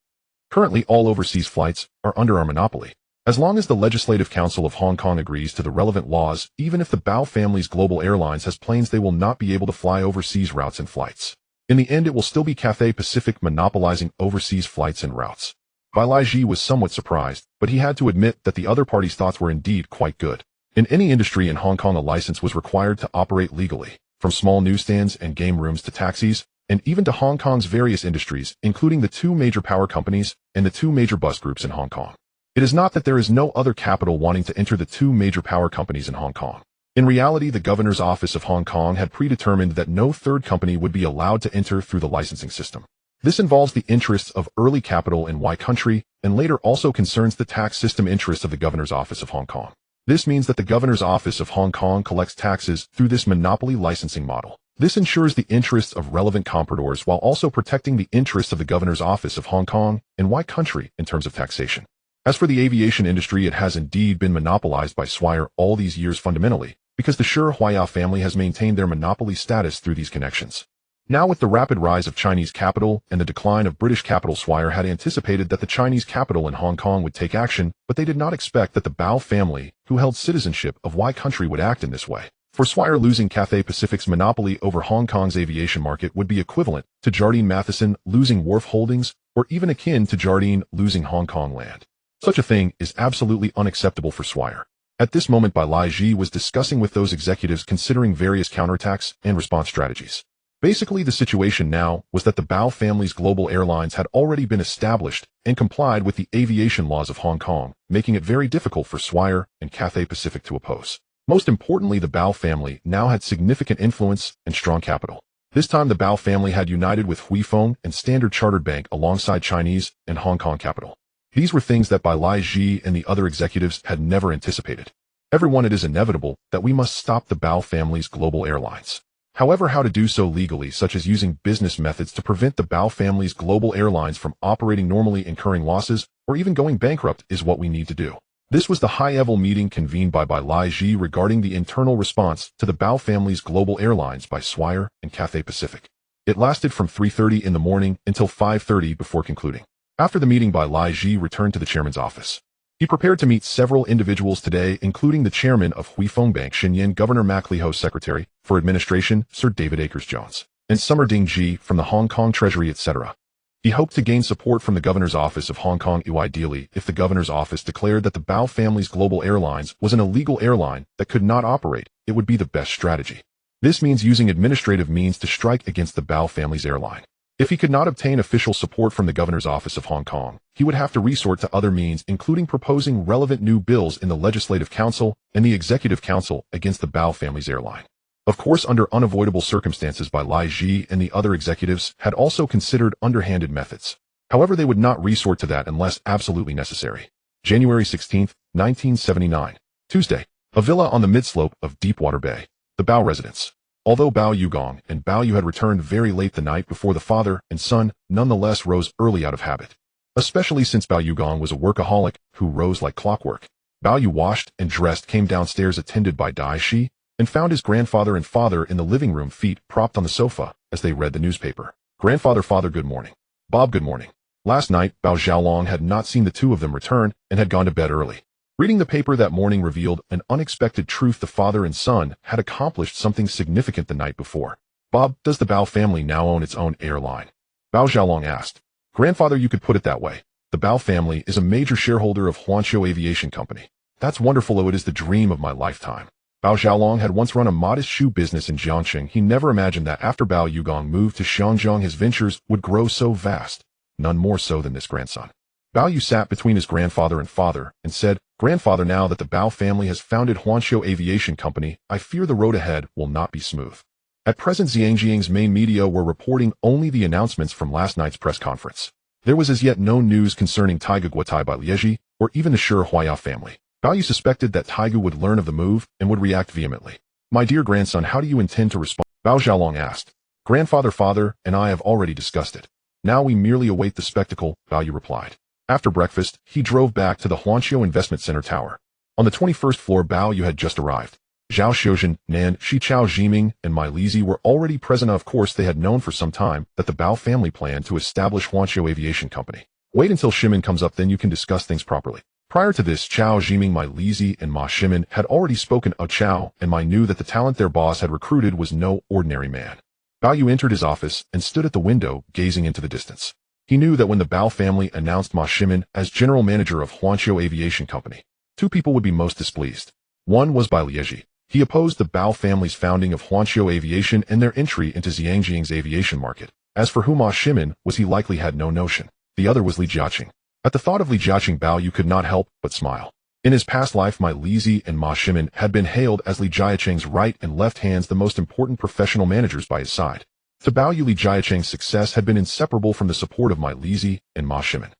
Currently, all overseas flights are under our monopoly. As long as the Legislative Council of Hong Kong agrees to the relevant laws, even if the Bao family's global airlines has planes, they will not be able to fly overseas routes and flights. In the end, it will still be Cathay Pacific monopolizing overseas flights and routes. Bai Laiji was somewhat surprised, but he had to admit that the other party's thoughts were indeed quite good. In any industry in Hong Kong, a license was required to operate legally, from small newsstands and game rooms to taxis, and even to Hong Kong's various industries, including the two major power companies and the two major bus groups in Hong Kong. It is not that there is no other capital wanting to enter the two major power companies in Hong Kong. In reality, the Governor's Office of Hong Kong had predetermined that no third company would be allowed to enter through the licensing system. This involves the interests of early capital in Y country, and later also concerns the tax system interests of the Governor's Office of Hong Kong. This means that the Governor's Office of Hong Kong collects taxes through this monopoly licensing model. This ensures the interests of relevant compradors while also protecting the interests of the Governor's Office of Hong Kong and Y country in terms of taxation. As for the aviation industry, it has indeed been monopolized by Swire all these years fundamentally, because the Shi Huaya family has maintained their monopoly status through these connections. Now, with the rapid rise of Chinese capital and the decline of British capital, Swire had anticipated that the Chinese capital in Hong Kong would take action, but they did not expect that the Bao family, who held citizenship of Y country, would act in this way. For Swire, losing Cathay Pacific's monopoly over Hong Kong's aviation market would be equivalent to Jardine Matheson losing Wharf Holdings, or even akin to Jardine losing Hong Kong land. Such a thing is absolutely unacceptable for Swire. At this moment, Bai Laiji was discussing with those executives considering various counterattacks and response strategies. Basically, the situation now was that the Bao family's global airlines had already been established and complied with the aviation laws of Hong Kong, making it very difficult for Swire and Cathay Pacific to oppose. Most importantly, the Bao family now had significant influence and strong capital. This time, the Bao family had united with Huifeng and Standard Chartered Bank alongside Chinese and Hong Kong capital. These were things that Bai Laiji and the other executives had never anticipated. Everyone, it is inevitable that we must stop the Bao family's global airlines. However, how to do so legally, such as using business methods to prevent the Bao family's global airlines from operating normally, incurring losses, or even going bankrupt, is what we need to do. This was the high-level meeting convened by Bai Laiji regarding the internal response to the Bao family's global airlines by Swire and Cathay Pacific. It lasted from 3:30 in the morning until 5:30 before concluding. After the meeting, Bai Laiji returned to the chairman's office. He prepared to meet several individuals today, including the chairman of Huifeng Bank, Xinyan, Governor Mac Liho's secretary for administration, Sir David Akers-Jones, and Summer Ding Ji from the Hong Kong Treasury, etc. He hoped to gain support from the Governor's Office of Hong Kong. Ideally, if the Governor's Office declared that the Bao family's global airlines was an illegal airline that could not operate, it would be the best strategy. This means using administrative means to strike against the Bao family's airline. If he could not obtain official support from the Governor's Office of Hong Kong, he would have to resort to other means, including proposing relevant new bills in the Legislative Council and the Executive Council against the Bao family's airline. Of course, under unavoidable circumstances, Bai Laiji and the other executives had also considered underhanded methods. However, they would not resort to that unless absolutely necessary. January 16, 1979. Tuesday. A villa on the mid-slope of Deepwater Bay. The Bao residence. Although Bao Yugong and Bao Yu had returned very late the night before, the father and son nonetheless rose early out of habit. Especially since Bao Yugong was a workaholic who rose like clockwork. Bao Yu washed and dressed, came downstairs attended by Dai Shi, and found his grandfather and father in the living room, feet propped on the sofa, as they read the newspaper. Grandfather, father, good morning. Bob, good morning. Last night, Bao Xiaolong had not seen the two of them return and had gone to bed early. Reading the paper that morning revealed an unexpected truth: the father and son had accomplished something significant the night before. Bob, does the Bao family now own its own airline? Bao Xiaolong asked. Grandfather, you could put it that way. The Bao family is a major shareholder of Huanqiu Aviation Company. That's wonderful. Oh, it is the dream of my lifetime. Bao Xiaolong had once run a modest shoe business in Jiangxing. He never imagined that after Bao Yugong moved to Xiangjiang, his ventures would grow so vast, none more so than this grandson. Bao Yu sat between his grandfather and father and said, Grandfather, now that the Bao family has founded Huanqiu Aviation Company, I fear the road ahead will not be smooth. At present, Xiangjiang's main media were reporting only the announcements from last night's press conference. There was as yet no news concerning Taiga Guotai by Lieji, or even the Shi Huaya family. Bao Yu suspected that Taiga would learn of the move and would react vehemently. My dear grandson, how do you intend to respond? Bao Xiaolong asked. Grandfather, father, and I have already discussed it. Now we merely await the spectacle, Bao Yu replied. After breakfast, he drove back to the Huanqiu Investment Center tower. On the 21st floor, Bao Yu had just arrived. Zhao Xiuzhen, Nan, Xichao Jiming, and Mai Lizi were already present. Of course, they had known for some time that the Bao family planned to establish Huanqiu Aviation Company. Wait until Shimin comes up, then you can discuss things properly. Prior to this, Chao Jiming, Mai Lizi, and Ma Shimin had already spoken. Chao and Mai knew that the talent their boss had recruited was no ordinary man. Bao Yu entered his office and stood at the window, gazing into the distance. He knew that when the Bao family announced Ma Shimin as general manager of Huanqiu Aviation Company, two people would be most displeased. One was Bai Lieji. He opposed the Bao family's founding of Huanqiu Aviation and their entry into Xiangjiang's aviation market. As for who Ma Shimin was, he likely had no notion. The other was Li Jiaqing. At the thought of Li Jiaqing, Bao Yu could not help but smile. In his past life, Mai Lizi and Ma Shimin had been hailed as Li Jiaqing's right and left hands, the most important professional managers by his side. To Bao Yu, Li Jiaqing's success had been inseparable from the support of Mai Lizi and Ma Shimin.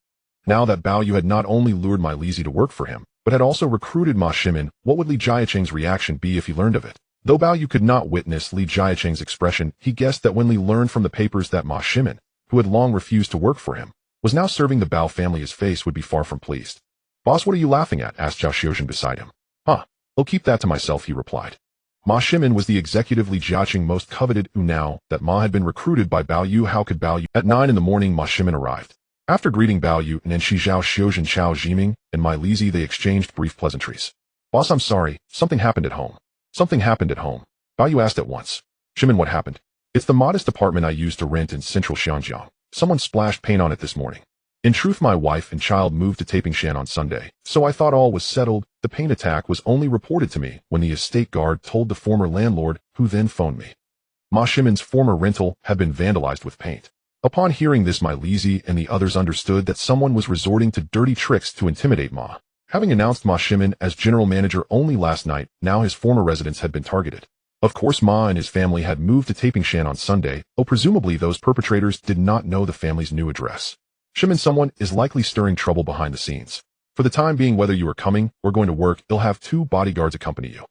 Now that Bao Yu had not only lured Mai Lizi to work for him, but had also recruited Ma Shimin, what would Li Jiaqing's reaction be if he learned of it? Though Bao Yu could not witness Li Jiaqing's expression, he guessed that when Li learned from the papers that Ma Shimin, who had long refused to work for him, was now serving the Bao family, his face would be far from pleased. Boss, what are you laughing at? Asked Zhao Xiuzhen beside him. Huh, I'll keep that to myself, he replied. Ma Shimin was the executive Li Jiaqing most coveted. Now that Ma had been recruited by Bao Yu, how could Bao Yu? At 9 in the morning, Ma Shimin arrived. After greeting Bao Yu and then Zhao Xiuzhen, Chao Jiming, and Mai Lizi, they exchanged brief pleasantries. Boss, I'm sorry, something happened at home. Something happened at home. Bao Yu asked at once. Shimin, what happened? It's the modest apartment I used to rent in central Xiangjiang. Someone splashed paint on it this morning. In truth, my wife and child moved to Tapingshan on Sunday, so I thought all was settled. The paint attack was only reported to me when the estate guard told the former landlord, who then phoned me. Ma Shimin's former rental had been vandalized with paint. Upon hearing this, Mai Lizi and the others understood that someone was resorting to dirty tricks to intimidate Ma. Having announced Ma Shimin as general manager only last night, now his former residence had been targeted. Of course, Ma and his family had moved to Tapingshan on Sunday, though presumably those perpetrators did not know the family's new address. Shimin, someone is likely stirring trouble behind the scenes. For the time being, whether you are coming or going to work, you'll have 2 bodyguards accompany you.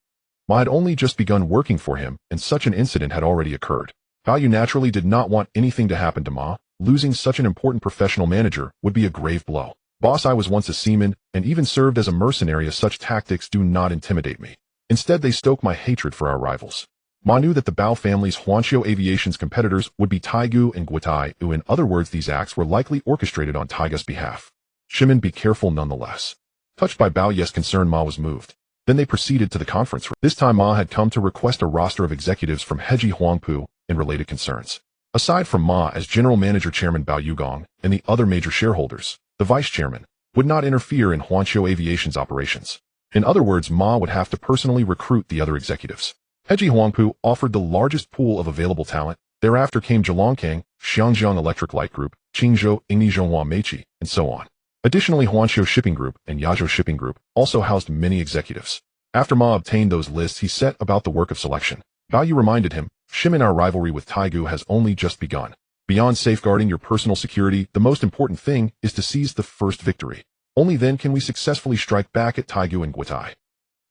Ma had only just begun working for him, and such an incident had already occurred. Bao Yu naturally did not want anything to happen to Ma. Losing such an important professional manager would be a grave blow. Boss, I was once a seaman and even served as a mercenary. As such tactics do not intimidate me. Instead, they stoke my hatred for our rivals. Ma knew that the Bao family's Huanqiu Aviation's competitors would be Taigu and Guotai. In other words, these acts were likely orchestrated on Taiga's behalf. Shimin, be careful nonetheless. Touched by Bao Yu's concern, Ma was moved. Then they proceeded to the conference room. This time, Ma had come to request a roster of executives from Heji Huangpu and related concerns. Aside from Ma as general manager, Chairman Bao Yugong and the other major shareholders, the vice chairman would not interfere in Huanqiu Aviation's operations. In other words, Ma would have to personally recruit the other executives. Heji Huangpu offered the largest pool of available talent. Thereafter came Zhelongkang, Xiangjiang Electric Light Group, Qingzhou, Ingni Zhonghua Meiqi, and so on. Additionally, Huanqiu Shipping Group and Yazhou Shipping Group also housed many executives. After Ma obtained those lists, he set about the work of selection. Bao Yu reminded him, Shimin, our rivalry with Taigu has only just begun. Beyond safeguarding your personal security, the most important thing is to seize the first victory. Only then can we successfully strike back at Taigu and Guotai.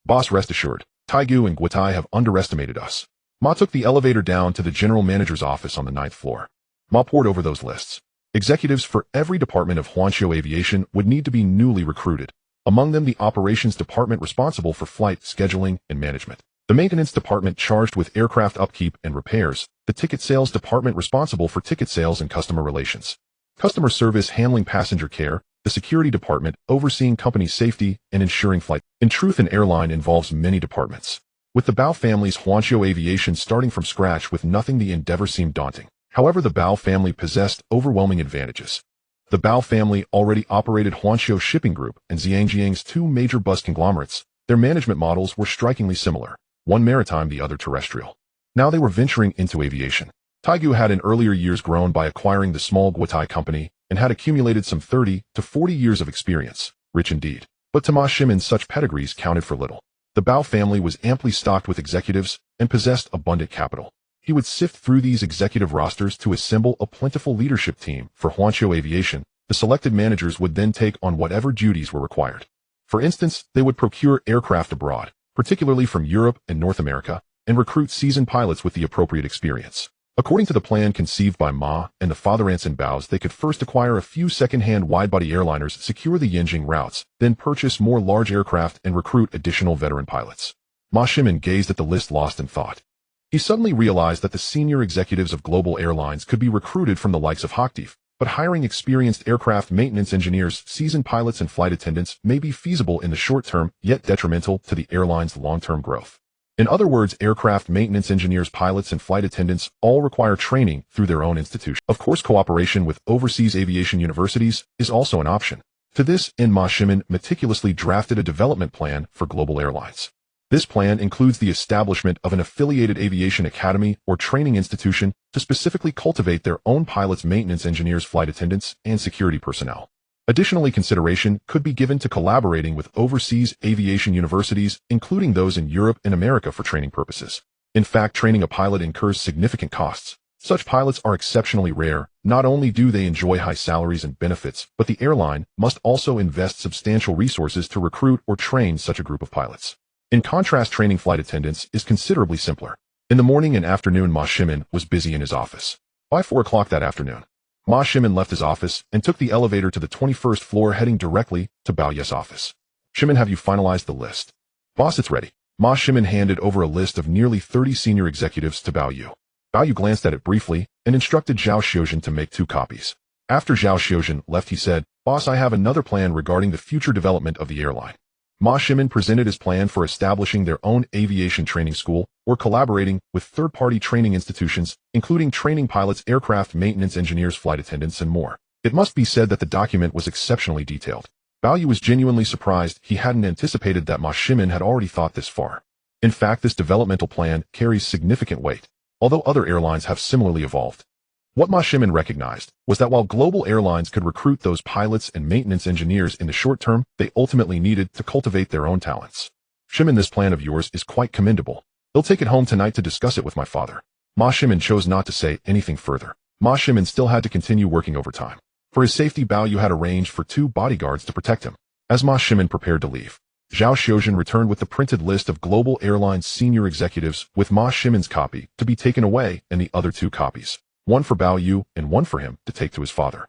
Boss, rest assured, Taigu and Guotai have underestimated us. Ma took the elevator down to the general manager's office on the 9th floor. Ma pored over those lists. Executives for every department of Huanqiu Aviation would need to be newly recruited. Among them, the operations department responsible for flight scheduling and management, the maintenance department charged with aircraft upkeep and repairs, the ticket sales department responsible for ticket sales and customer relations, customer service handling passenger care, the a security department overseeing company safety and ensuring flight. In truth, an airline involves many departments. With the Bao family's Huanqiu Aviation starting from scratch with nothing, the endeavor seemed daunting. However, the Bao family possessed overwhelming advantages. The Bao family already operated Huanqiu Shipping Group and Zhangjiang's two major bus conglomerates. Their management models were strikingly similar, one maritime, the other terrestrial. Now they were venturing into aviation. Taigu had in earlier years grown by acquiring the small Guotai company and had accumulated some 30 to 40 years of experience, rich indeed. But to Ma Ximen, such pedigrees counted for little. The Bao family was amply stocked with executives and possessed abundant capital. He would sift through these executive rosters to assemble a plentiful leadership team for Huanqiu Aviation. The selected managers would then take on whatever duties were required. For instance, they would procure aircraft abroad, particularly from Europe and North America, and recruit seasoned pilots with the appropriate experience. According to the plan conceived by Ma and the father-aunts and Baos, they could first acquire a few second-hand wide-body airliners, secure the Yanjing routes, then purchase more large aircraft and recruit additional veteran pilots. Ma Ximen gazed at the list, lost in thought. He suddenly realized that the senior executives of global airlines could be recruited from the likes of Hochtief, but hiring experienced aircraft maintenance engineers, seasoned pilots, and flight attendants may be feasible in the short term, yet detrimental to the airline's long-term growth. In other words, aircraft maintenance engineers, pilots, and flight attendants all require training through their own institution. Of course, cooperation with overseas aviation universities is also an option. To this end, Ma Ximen meticulously drafted a development plan for global airlines. This plan includes the establishment of an affiliated aviation academy or training institution to specifically cultivate their own pilots, maintenance engineers, flight attendants, and security personnel. Additionally, consideration could be given to collaborating with overseas aviation universities, including those in Europe and America, for training purposes. In fact, training a pilot incurs significant costs. Such pilots are exceptionally rare. Not only do they enjoy high salaries and benefits, but the airline must also invest substantial resources to recruit or train such a group of pilots. In contrast, training flight attendants is considerably simpler. In the morning and afternoon, Ma Ximen was busy in his office. By 4 o'clock that afternoon, Ma Ximen left his office and took the elevator to the 21st floor, heading directly to Bao Ye's office. Ximen, have you finalized the list? Boss, it's ready. Ma Ximen handed over a list of nearly 30 senior executives to Bao Yu. Bao Yu glanced at it briefly and instructed Zhao Xiuzhen to make 2 copies. After Zhao Xiuzhen left, he said, Boss, I have another plan regarding the future development of the airline. Ma Ximen presented his plan for establishing their own aviation training school or collaborating with third-party training institutions, including training pilots, aircraft maintenance engineers, flight attendants, and more. It must be said that the document was exceptionally detailed. Bao Yu was genuinely surprised. He hadn't anticipated that Ma Ximen had already thought this far. In fact, this developmental plan carries significant weight, although other airlines have similarly evolved. What Ma Ximen recognized was that while global airlines could recruit those pilots and maintenance engineers in the short term, they ultimately needed to cultivate their own talents. Ximen, this plan of yours is quite commendable. He'll take it home tonight to discuss it with my father. Ma Ximen chose not to say anything further. Ma Ximen still had to continue working overtime. For his safety, Bao Yu had arranged for 2 bodyguards to protect him. As Ma Ximen prepared to leave, Zhao Xiuzhen returned with the printed list of global airlines senior executives with Ma Ximen's copy to be taken away and the other 2 copies, one for Bao Yu and one for him to take to his father.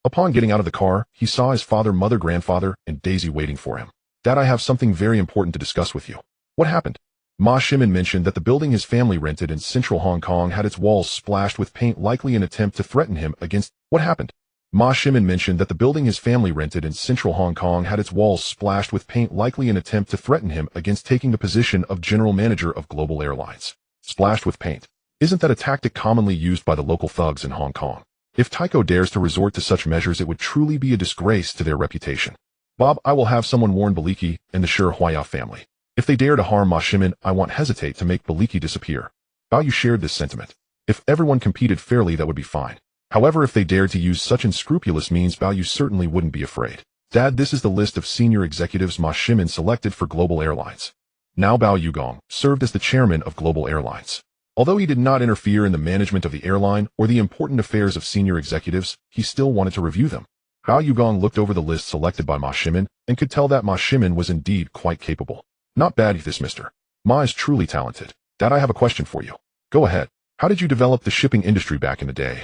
Upon getting out of the car, he saw his father, mother, grandfather, and Daisy waiting for him. Dad, I have something very important to discuss with you. What happened? Ma Ximen mentioned that the building his family rented in central Hong Kong had its walls splashed with paint, likely an attempt to threaten him against. What happened? Ma Ximen mentioned that the building his family rented in central Hong Kong had its walls splashed with paint, likely an attempt to threaten him against taking the position of general manager of global airlines. Splashed with paint. Isn't that a tactic commonly used by the local thugs in Hong Kong? If Tycho dares to resort to such measures, it would truly be a disgrace to their reputation. Bob, I will have someone warn Baliki and the Sher Huaya family. If they dare to harm Ma Ximen, I won't hesitate to make Baliki disappear. Bao Yu shared this sentiment. If everyone competed fairly, that would be fine. However, if they dared to use such unscrupulous means, Bao Yu certainly wouldn't be afraid. Dad, this is the list of senior executives Ma Ximen selected for global airlines. Now Bao Yugong served as the chairman of global airlines. Although he did not interfere in the management of the airline or the important affairs of senior executives, he still wanted to review them. Bao Yugong looked over the list selected by Ma Ximen and could tell that Ma Ximen was indeed quite capable. Not bad, this mister. Ma is truly talented. Dad, I have a question for you. Go ahead. How did you develop the shipping industry back in the day?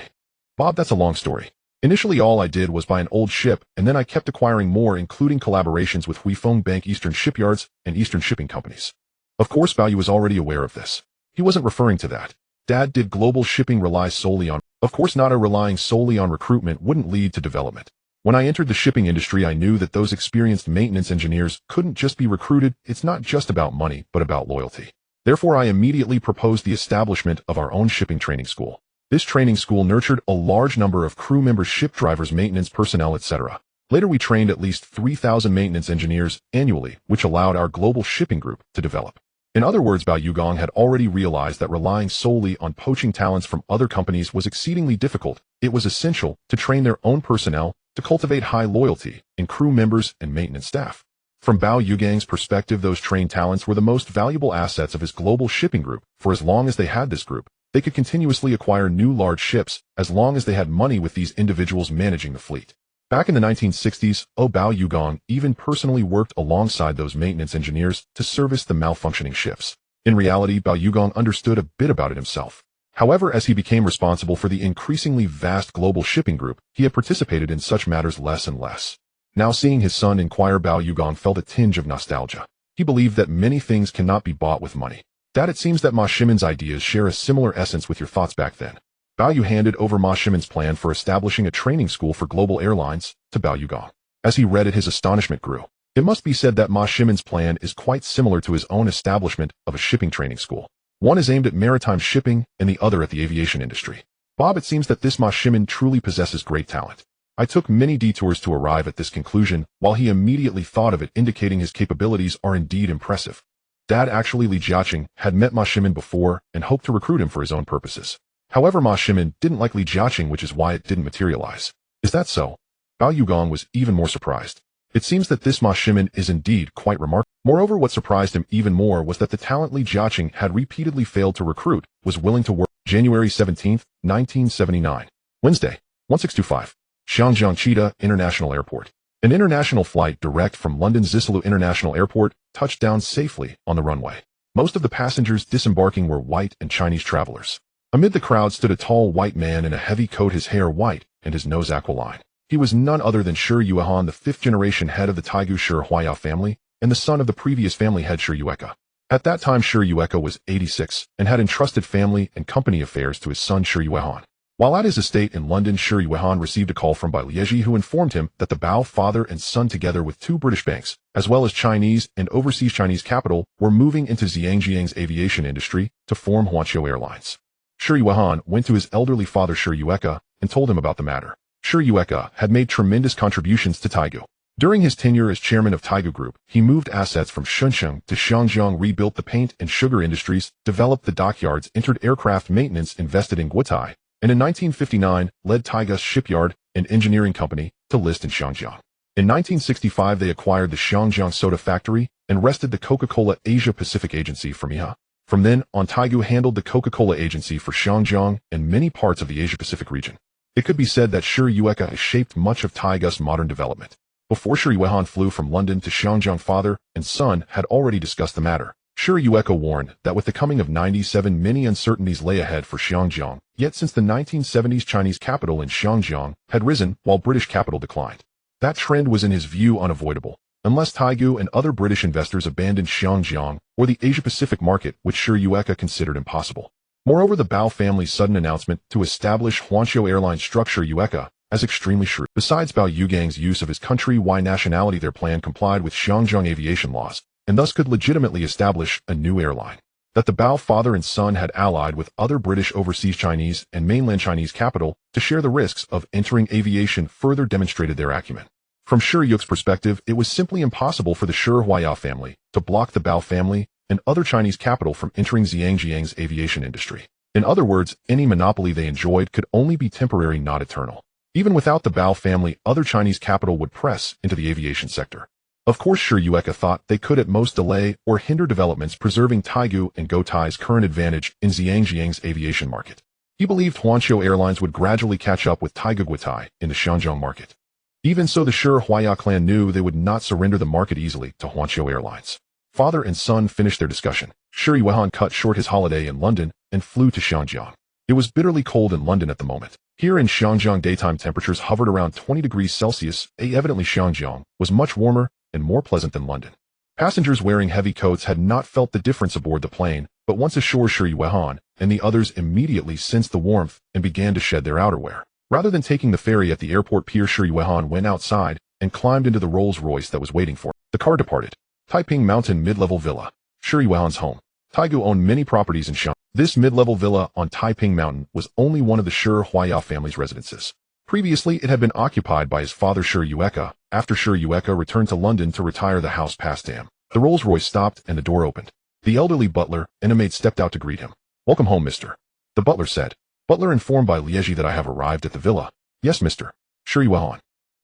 Bob, that's a long story. Initially, all I did was buy an old ship, and then I kept acquiring more, including collaborations with Huifeng Bank, Eastern Shipyards, and Eastern Shipping Companies. Of course, Bao Yu was already aware of this. He wasn't referring to that. Dad, did global shipping rely solely on? Of course not. Relying solely on recruitment wouldn't lead to development. When I entered the shipping industry, I knew that those experienced maintenance engineers couldn't just be recruited. It's not just about money, but about loyalty. Therefore, I immediately proposed the establishment of our own shipping training school. This training school nurtured a large number of crew members, ship drivers, maintenance personnel, etc. Later, we trained at least 3,000 maintenance engineers annually, which allowed our global shipping group to develop. In other words, Bao Yugong had already realized that relying solely on poaching talents from other companies was exceedingly difficult. It was essential to train their own personnel to cultivate high loyalty in crew members and maintenance staff. From Bao Yugong's perspective, those trained talents were the most valuable assets of his global shipping group. For as long as they had this group, they could continuously acquire new large ships as long as they had money with these individuals managing the fleet. Back in the 1960s, Bao Yugong even personally worked alongside those maintenance engineers to service the malfunctioning ships. In reality, Bao Yugong understood a bit about it himself. However, as he became responsible for the increasingly vast global shipping group, he had participated in such matters less and less. Now seeing his son inquire, Bao Yugong felt a tinge of nostalgia. He believed that many things cannot be bought with money. Dad, it seems that Ma Shimin's ideas share a similar essence with your thoughts back then. Bao Yu handed over Ma Shimin's plan for establishing a training school for global airlines to Bao Yugong. As he read it, his astonishment grew. It must be said that Ma Shimin's plan is quite similar to his own establishment of a shipping training school. One is aimed at maritime shipping and the other at the aviation industry. Bob, it seems that this Ma Shimin truly possesses great talent. I took many detours to arrive at this conclusion, while he immediately thought of it, indicating his capabilities are indeed impressive. Dad, actually, Li Jiaqing had met Ma Shimin before and hoped to recruit him for his own purposes. However, Ma Shimin didn't like Li Jiaqing, which is why it didn't materialize. Is that so? Bao Yugong was even more surprised. It seems that this Ma Shimin is indeed quite remarkable. Moreover, what surprised him even more was that the talent Li Jiaqing had repeatedly failed to recruit was willing to work. January 17, 1979. Wednesday, 1625. Xiangjiang Cheetah International Airport. An international flight direct from London's Zisilu International Airport touched down safely on the runway. Most of the passengers disembarking were white and Chinese travelers. Amid the crowd stood a tall white man in a heavy coat, his hair white and his nose aquiline. He was none other than Shi Yuehan, the fifth-generation head of the Taigu Shi Huaya family and the son of the previous family head Shi Yueka. At that time, Shi Yueka was 86 and had entrusted family and company affairs to his son Shi Yuehan. While at his estate in London, Shi Yuehan received a call from Bai Lieji, who informed him that the Bao father and son, together with 2 British banks, as well as Chinese and overseas Chinese capital, were moving into Zhangjiang's aviation industry to form Huanqiu Airlines. Shi Yuehan went to his elderly father Shi Yueka and told him about the matter. Shi Yueka had made tremendous contributions to Taigu. During his tenure as chairman of Taigu Group, he moved assets from Shenzhen to Xiangjiang, rebuilt the paint and sugar industries, developed the dockyards, entered aircraft maintenance, invested in Guotai, and in 1959 led Taiga's shipyard and engineering company to list in Xiangjiang. In 1965, they acquired the Xiangjiang soda factory and wrested the Coca-Cola Asia Pacific Agency from Iha. From then on, Taigu handled the Coca-Cola Agency for Xiangjiang and many parts of the Asia Pacific region. It could be said that Shi Yueka has shaped much of Taiga's modern development. Before Shi Yuehan flew from London to Xiangjiang, father and son had already discussed the matter. Shi Yueka warned that with the coming of 97, many uncertainties lay ahead for Xiangjiang, yet since the 1970s, Chinese capital in Xiangjiang had risen while British capital declined. That trend was in his view unavoidable, unless Taigu and other British investors abandoned Xiangjiang or the Asia-Pacific market, which Shi Yueka considered impossible. Moreover, the Bao family's sudden announcement to establish Huanqiu Airlines struck Shi Yueka as extremely shrewd. Besides Bao Yugong's use of his country-wide nationality, their plan complied with Xiangjiang aviation laws, and thus could legitimately establish a new airline. That the Bao father and son had allied with other British, overseas Chinese and mainland Chinese capital to share the risks of entering aviation further demonstrated their acumen. From Shi Yueka's perspective, it was simply impossible for the Shi Huaya family to block the Bao family and other Chinese capital from entering Zhangjiang's aviation industry. In other words, any monopoly they enjoyed could only be temporary, not eternal. Even without the Bao family, other Chinese capital would press into the aviation sector. Of course, Shi Yueka thought they could at most delay or hinder developments, preserving Taigu and Guotai's current advantage in Zhangjiang's aviation market. He believed Huanqiu Airlines would gradually catch up with Taigu Guotai in the Xiangjiang market. Even so, the Shi Huaya clan knew they would not surrender the market easily to Huanqiu Airlines. Father and son finished their discussion. Shi Yuehan cut short his holiday in London and flew to Xiangjiang. It was bitterly cold in London at the moment. Here in Xiangjiang, daytime temperatures hovered around 20 degrees Celsius. Evidently, Xiangjiang was much warmer and more pleasant than London. Passengers wearing heavy coats had not felt the difference aboard the plane, but once ashore, Shi Yuehan and the others immediately sensed the warmth and began to shed their outerwear. Rather than taking the ferry at the airport pier, Shi Yuehan went outside and climbed into the Rolls-Royce that was waiting for him. The car departed. Taiping Mountain Mid-Level Villa. Shi Yuehan's home. Taigu owned many properties in Shanghai. This mid-level villa on Taiping Mountain was only one of the Shi Huaya family's residences. Previously, it had been occupied by his father Shi Yueka. After Shi Yueka returned to London to retire, the house passed him. The Rolls-Royce stopped and the door opened. The elderly butler and a maid stepped out to greet him. "Welcome home, mister," the butler said. Butler informed by Liegi that I have arrived at the villa. "Yes, mister." Shi Yuehan.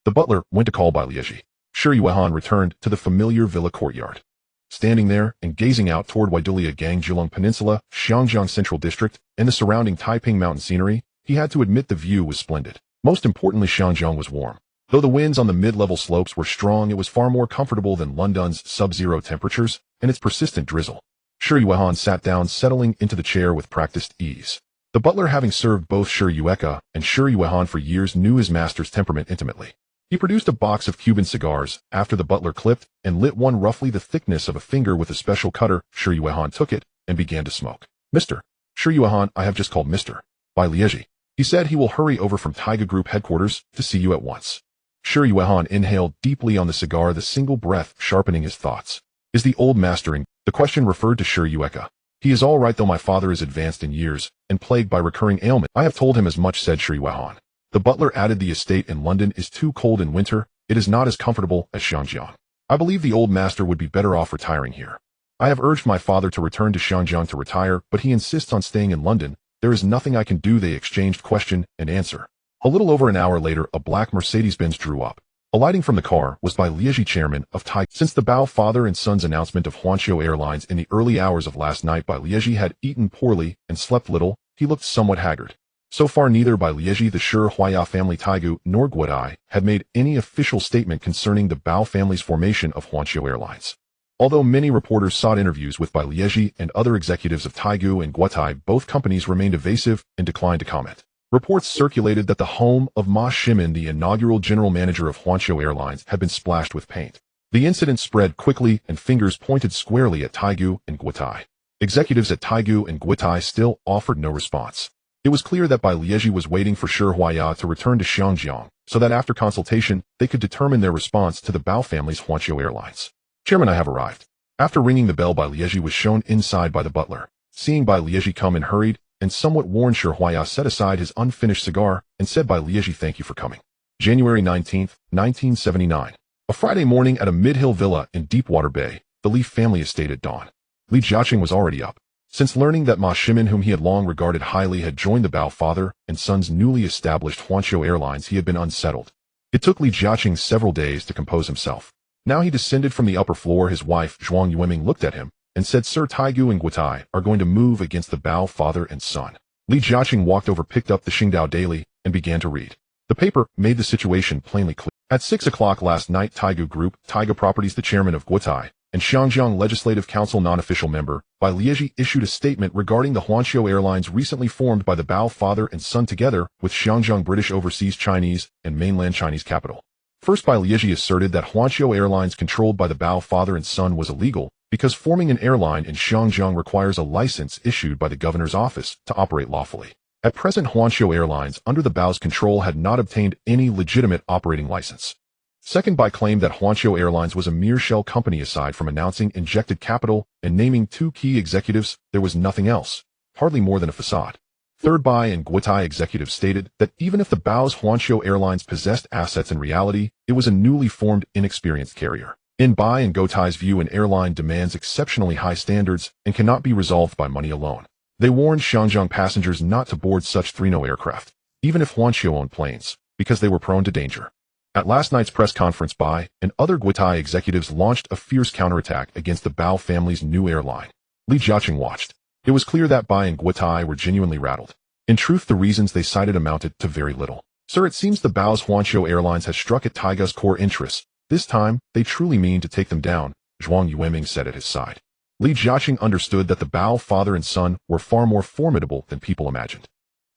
The butler went to call by Liegi. Shi Yuehan returned to the familiar villa courtyard. Standing there and gazing out toward Waidulia Gangjulong Peninsula, Xiangjiang Central District, and the surrounding Taiping Mountain scenery, he had to admit the view was splendid. Most importantly, Xiangjiang was warm. Though the winds on the mid-level slopes were strong, it was far more comfortable than London's sub-zero temperatures and its persistent drizzle. Shi Yuehan sat down, settling into the chair with practiced ease. The butler, having served both Shi Yueka and Shi Yuehan for years, knew his master's temperament intimately. He produced a box of Cuban cigars. After the butler clipped and lit one roughly the thickness of a finger with a special cutter, Shi Yuehan took it and began to smoke. "Mister Shi Yuehan, I have just called Mr. by Liegi. He said he will hurry over from Taiga Group headquarters to see you at once." Shi Yuehan inhaled deeply on the cigar, the single breath sharpening his thoughts. "Is the old master in?" The question referred to Shi Yueka. "He is all right, though my father is advanced in years and plagued by recurring ailment. I have told him as much," said Shi Yuehan. The butler added, "The estate in London is too cold in winter. It is not as comfortable as Xiangjiang. I believe the old master would be better off retiring here. I have urged my father to return to Xiangjiang to retire, but he insists on staying in London. There is nothing I can do." They exchanged question and answer. A little over an hour later, a black Mercedes-Benz drew up. Alighting from the car was by Liegi, chairman of Tai. Since the Bao father and son's announcement of Huanqiu Airlines in the early hours of last night, Bai Liegi had eaten poorly and slept little. He looked somewhat haggard. So far, neither Bai Liegi, the Shi Huaya family Taigu, nor Guodai had made any official statement concerning the Bao family's formation of Huanqiu Airlines. Although many reporters sought interviews with Bai Liegi and other executives of Taigu and Guotai, both companies remained evasive and declined to comment. Reports circulated that the home of Ma Shimin, the inaugural general manager of Huanqiu Airlines, had been splashed with paint. The incident spread quickly and fingers pointed squarely at Taigu and Guotai. Executives at Taigu and Guotai still offered no response. It was clear that Bai Liegi was waiting for Shi Huaya to return to Xiangjiang, so that after consultation, they could determine their response to the Bao family's Huanqiu Airlines. "Chairman, I have arrived." After ringing the bell, Bai Liegi was shown inside by the butler. Seeing Bai Liegi come in hurried and somewhat worn, Shi Huaya set aside his unfinished cigar and said, "Bai Liegi, thank you for coming." January 19, 1979. A Friday morning at a mid-hill villa in Deepwater Bay, the Li family estate at dawn. Li Jiaqing was already up. Since learning that Ma Shimin, whom he had long regarded highly, had joined the Bao father and son's newly established Huanqiu Airlines, he had been unsettled. It took Li Jiaqing several days to compose himself. Now he descended from the upper floor. His wife, Zhuang Yueming, looked at him and said, "Sir, Taigu and Guotai are going to move against the Bao father and son." Li Jiaqing walked over, picked up the Xingdao Daily, and began to read. The paper made the situation plainly clear. At 6 o'clock last night, Taigu Group, Taiga Properties, the chairman of Guotai, and Xiangjiang Legislative Council non-official member, Bai Liegi, issued a statement regarding the Huanqiu Airlines recently formed by the Bao father and son together with Xiangjiang British Overseas Chinese and Mainland Chinese Capital. First, Bai Liegi asserted that Huanqiu Airlines controlled by the Bao father and son was illegal because forming an airline in Xiangjiang requires a license issued by the governor's office to operate lawfully. At present, Huanqiu Airlines, under the Bao's control, had not obtained any legitimate operating license. Second, Bai claimed that Huanqiu Airlines was a mere shell company. Aside from announcing injected capital and naming 2 key executives, there was nothing else, hardly more than a facade. Third, Bai and Guotai executives stated that even if the Bao's Huanqiu Airlines possessed assets, in reality, it was a newly formed, inexperienced carrier. In Bai and Guotai's view, an airline demands exceptionally high standards and cannot be resolved by money alone. They warned Xiangjiang passengers not to board such 3No aircraft, even if Huanqiu owned planes, because they were prone to danger. At last night's press conference, Bai and other Guotai executives launched a fierce counterattack against the Bao family's new airline. Li Jiaqing watched. It was clear that Bai and Guotai were genuinely rattled. In truth, the reasons they cited amounted to very little. "Sir, it seems the Bao's Huanqiu Airlines has struck at Taiga's core interests. This time, they truly mean to take them down," Zhuang Yueming said at his side. Li Jiaqing understood that the Bao father and son were far more formidable than people imagined.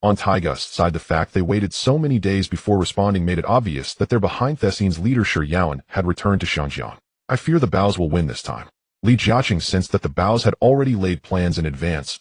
On Taiga's side, the fact they waited so many days before responding made it obvious that their behind-the-scenes leader Shi Yaoan had returned to Xiangjiang. "I fear the Baos will win this time." Li Jiaqing sensed that the Baos had already laid plans in advance.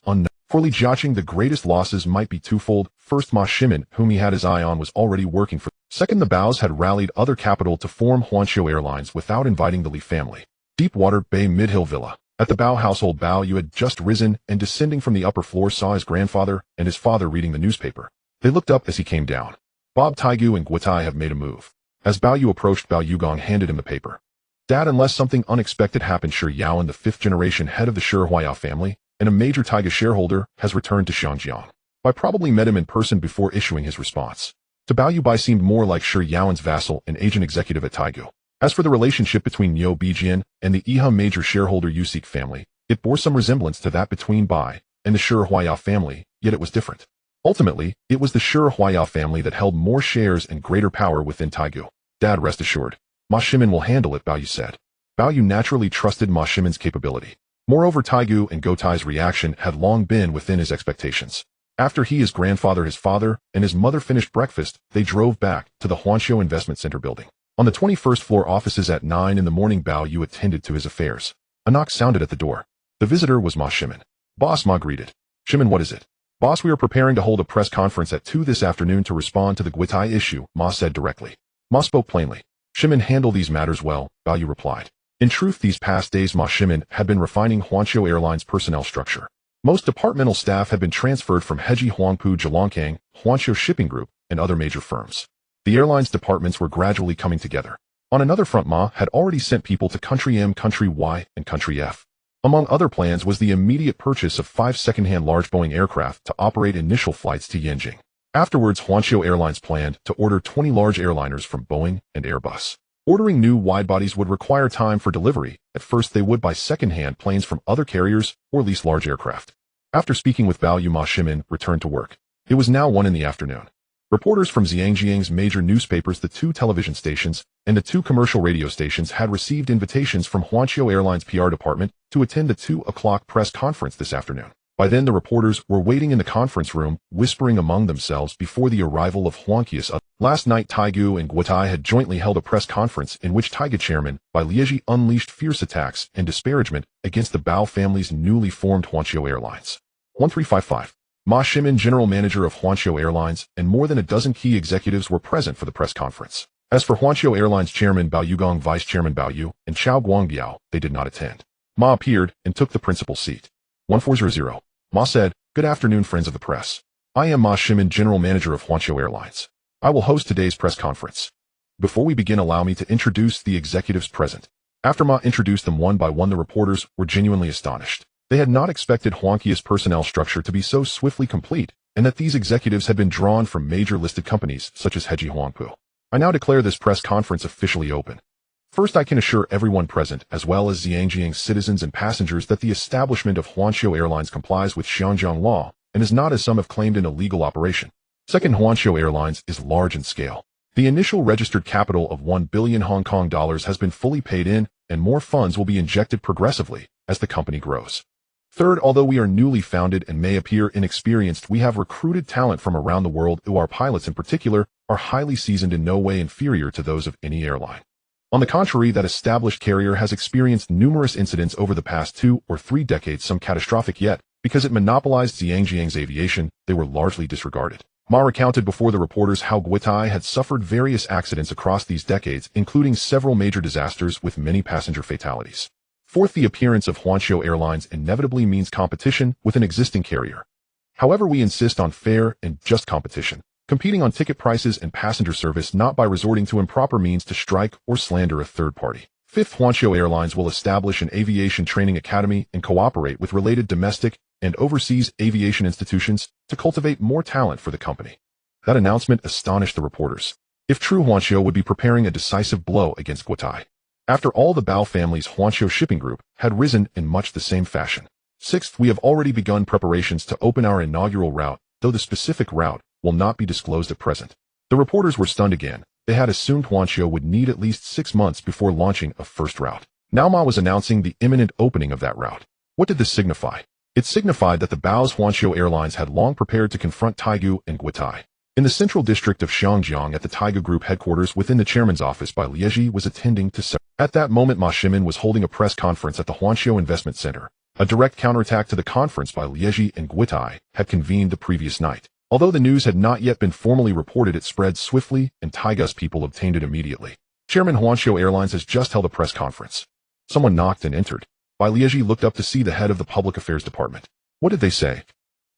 For Li Jiaqing, the greatest losses might be twofold. First, Ma Shimin, whom he had his eye on, was already working for. Second, the Baos had rallied other capital to form Huanqiu Airlines without inviting the Li family. Deepwater Bay Midhill Villa. At the Bao household, Bao Yu had just risen and descending from the upper floor saw his grandfather and his father reading the newspaper. They looked up as he came down. Bob Taigu and Guotai have made a move. As Bao Yu approached, Bao Yugong handed him the paper. Dad, unless something unexpected happened, Shi Yaoan, the fifth-generation head of the Shi Huaya family and a major Taiga shareholder, has returned to Xiangjiang. Bai probably met him in person before issuing his response. To Bao Yu, Bai seemed more like Shi Yaoan's vassal and agent executive at Taigu. As for the relationship between Niu Bijian and the Iha major shareholder Yusik family, it bore some resemblance to that between Bai and the Shi Huaya family, yet it was different. Ultimately, it was the Shi Huaya family that held more shares and greater power within Taigu. Dad, rest assured. Ma Shimin will handle it, Bao Yu said. Bao Yu naturally trusted Ma Shimin's capability. Moreover, Taigu and Gotai's reaction had long been within his expectations. After he, his grandfather, his father, and his mother finished breakfast, they drove back to the Huanqiu Investment Center building. On the 21st floor offices at 9 in the morning, Bao Yu attended to his affairs. A knock sounded at the door. The visitor was Ma Shimin. Boss, Ma greeted. Shimin, what is it? Boss, we are preparing to hold a press conference at 2 this afternoon to respond to the Guitai issue, Ma said directly. Ma spoke plainly. Shimin, handle these matters well, Bao Yu replied. In truth, these past days Ma Shimin had been refining Huanqiu Airlines' personnel structure. Most departmental staff had been transferred from Heji Huangpu Zhelongkang, Huanqiu Shipping Group, and other major firms. The airlines departments were gradually coming together. On another front, Ma had already sent people to Country M, Country Y, and Country F. Among other plans was the immediate purchase of 5 second-hand large Boeing aircraft to operate initial flights to Yanjing. Afterwards, Huanqiu Airlines planned to order 20 large airliners from Boeing and Airbus. Ordering new widebodies would require time for delivery. At first, they would buy second-hand planes from other carriers or lease large aircraft. After speaking with Bao Yu, Ma Shimin returned to work. It was now 1 in the afternoon. Reporters from Xiangjiang's major newspapers, the 2 television stations, and the 2 commercial radio stations had received invitations from Huanqiu Airlines' PR department to attend the 2 o'clock press conference this afternoon. By then, the reporters were waiting in the conference room, whispering among themselves before the arrival of Huanqius. Last night, Taigu and Guotai had jointly held a press conference in which Taiga chairman, Bai Lieji, unleashed fierce attacks and disparagement against the Bao family's newly formed Huanqiu Airlines. 1355. Ma Shimin, general manager of Huanqiu Airlines, and more than a dozen key executives were present for the press conference. As for Huanqiu Airlines chairman Bao Yugong, vice chairman Bao Yu, and Chao Guangbiao, they did not attend. Ma appeared and took the principal seat. 1400. Ma said, "Good afternoon, friends of the press. I am Ma Shimin, general manager of Huanqiu Airlines. I will host today's press conference. Before we begin, allow me to introduce the executives present." After Ma introduced them one by one, the reporters were genuinely astonished. They had not expected Huanqiu's personnel structure to be so swiftly complete, and that these executives had been drawn from major listed companies such as Heji Huangpu. I now declare this press conference officially open. First, I can assure everyone present, as well as Xiangjiang's citizens and passengers, that the establishment of Huanqiu Airlines complies with Xiangjiang law and is not, as some have claimed, an illegal operation. Second, Huanqiu Airlines is large in scale. The initial registered capital of 1 billion Hong Kong dollars has been fully paid in, and more funds will be injected progressively as the company grows. Third, although we are newly founded and may appear inexperienced, we have recruited talent from around the world who, our pilots in particular, are highly seasoned, in no way inferior to those of any airline. On the contrary, that established carrier has experienced numerous incidents over the past 2 or 3 decades, some catastrophic, yet, because it monopolized Xiangjiang's aviation, they were largely disregarded. Ma recounted before the reporters how Guitai had suffered various accidents across these decades, including several major disasters with many passenger fatalities. Fourth, the appearance of Huanqiu Airlines inevitably means competition with an existing carrier. However, we insist on fair and just competition, competing on ticket prices and passenger service, not by resorting to improper means to strike or slander a third party. Fifth, Huanqiu Airlines will establish an aviation training academy and cooperate with related domestic and overseas aviation institutions to cultivate more talent for the company. That announcement astonished the reporters. If true, Huanqiu would be preparing a decisive blow against Guitai. After all, the Bao family's Huanqiu Shipping Group had risen in much the same fashion. Sixth, we have already begun preparations to open our inaugural route, though the specific route will not be disclosed at present. The reporters were stunned again. They had assumed Huanqiu would need at least 6 months before launching a first route. Now Ma was announcing the imminent opening of that route. What did this signify? It signified that the Bao's Huanqiu Airlines had long prepared to confront Taigu and Guitai. In the central district of Xiangjiang, at the Taiga Group headquarters within the chairman's office, Bai Lieji was attending to. At that moment, Ma Shimin was holding a press conference at the Huanqiu Investment Center. A direct counterattack to the conference by Liegi and Guitai had convened the previous night. Although the news had not yet been formally reported, it spread swiftly, and Taiga's people obtained it immediately. Chairman Huanqiu Airlines has just held a press conference. Someone knocked and entered. Bai Liegi looked up to see the head of the public affairs department. What did they say?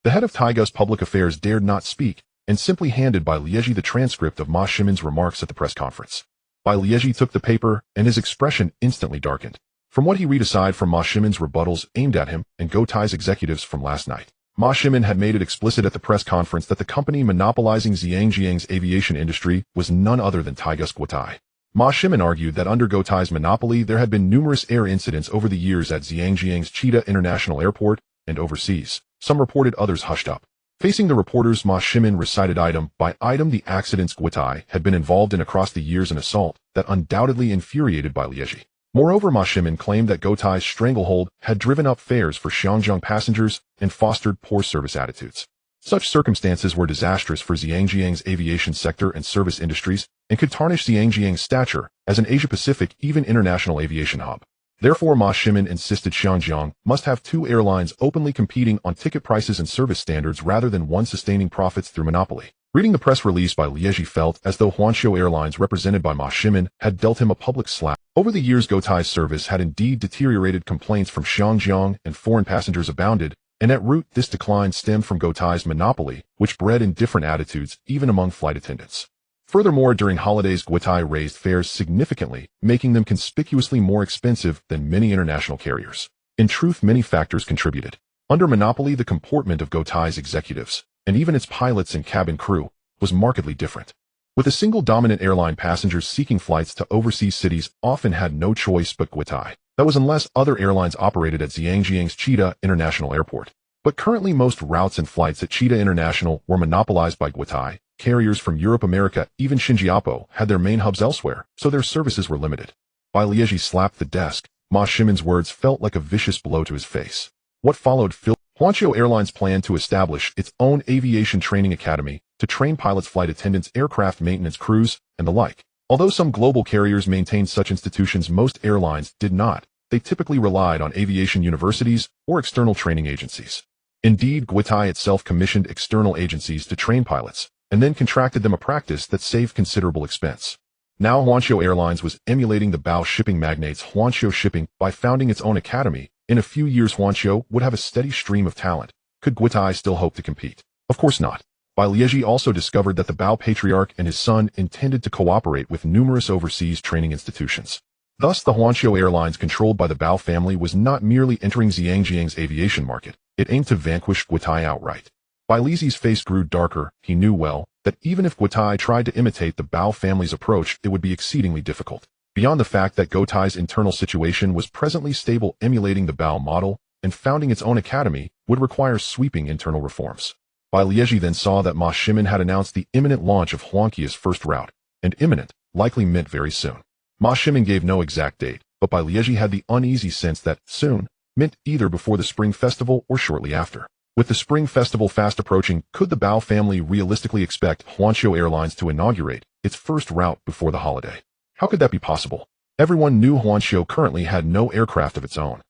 The head of Taiga's public affairs dared not speak, and simply handed Bai Liegi the transcript of Ma Shimin's remarks at the press conference. Bai Liegi took the paper, and his expression instantly darkened. From what he read aside from Ma Shimin's rebuttals aimed at him and Guitai's executives from last night, Ma Shimin had made it explicit at the press conference that the company monopolizing Zhangjiang's aviation industry was none other than Taiga's Guitai. Ma Shimin argued that under Guitai's monopoly there had been numerous air incidents over the years at Zhangjiang's Cheetah International Airport and overseas. Some reported, others hushed up. Facing the reporters, Ma Shimin recited item by item the accidents Guitai had been involved in across the years, an assault that undoubtedly infuriated Bai Liegi. Moreover, Ma Shimin claimed that Guitai's stranglehold had driven up fares for Xiangjiang passengers and fostered poor service attitudes. Such circumstances were disastrous for Zhangjiang's aviation sector and service industries and could tarnish Zhangjiang's stature as an Asia-Pacific, even international aviation hub. Therefore, Ma Shimin insisted Xiangjiang must have two airlines openly competing on ticket prices and service standards rather than one sustaining profits through monopoly. Reading the press release, Bai Liegi felt as though Huanqiu Airlines, represented by Ma Shimin, had dealt him a public slap. Over the years, Guitai's service had indeed deteriorated. Complaints from Xiangjiang and foreign passengers abounded, and at root this decline stemmed from Guitai's monopoly, which bred indifferent attitudes even among flight attendants. Furthermore, during holidays, Guitai raised fares significantly, making them conspicuously more expensive than many international carriers. In truth, many factors contributed. Under monopoly, the comportment of Guitai's executives, and even its pilots and cabin crew, was markedly different. With a single dominant airline, passengers seeking flights to overseas cities often had no choice but Guitai. That was unless other airlines operated at Zhangjiang's Cheetah International Airport. But currently most routes and flights at Cheetah International were monopolized by Guitai. Carriers from Europe, America, even Xinjiapo had their main hubs elsewhere, so their services were limited. Bai Liegi slapped the desk. Ma Shimin's words felt like a vicious blow to his face. What followed filled Huanqiu Airlines planned to establish its own aviation training academy to train pilots, flight attendants, aircraft maintenance crews, and the like. Although some global carriers maintained such institutions, most airlines did not. They typically relied on aviation universities or external training agencies. Indeed, Guitai itself commissioned external agencies to train pilots, and then contracted them, a practice that saved considerable expense. Now Huanqiu Airlines was emulating the Bao shipping magnates Huanqiu Shipping by founding its own academy. In a few years, Huanqiu would have a steady stream of talent. Could Guitai still hope to compete? Of course not. Bai Liegi also discovered that the Bao patriarch and his son intended to cooperate with numerous overseas training institutions. Thus, the Huanqiu Airlines controlled by the Bao family was not merely entering Zhangjiang's aviation market. It aimed to vanquish Guitai outright. Bai Liege's face grew darker. He knew well that even if Guitai tried to imitate the Bao family's approach, it would be exceedingly difficult. Beyond the fact that Guitai's internal situation was presently stable, emulating the Bao model and founding its own academy would require sweeping internal reforms. Bai Liegi then saw that Ma Shimin had announced the imminent launch of Huanqiu's first route, and imminent likely meant very soon. Ma Shimin gave no exact date, but Bai Liegi had the uneasy sense that soon meant either before the Spring Festival or shortly after. With the Spring Festival fast approaching, could the Bao family realistically expect Huanqiu Airlines to inaugurate its first route before the holiday? How could that be possible? Everyone knew Huanqiu currently had no aircraft of its own.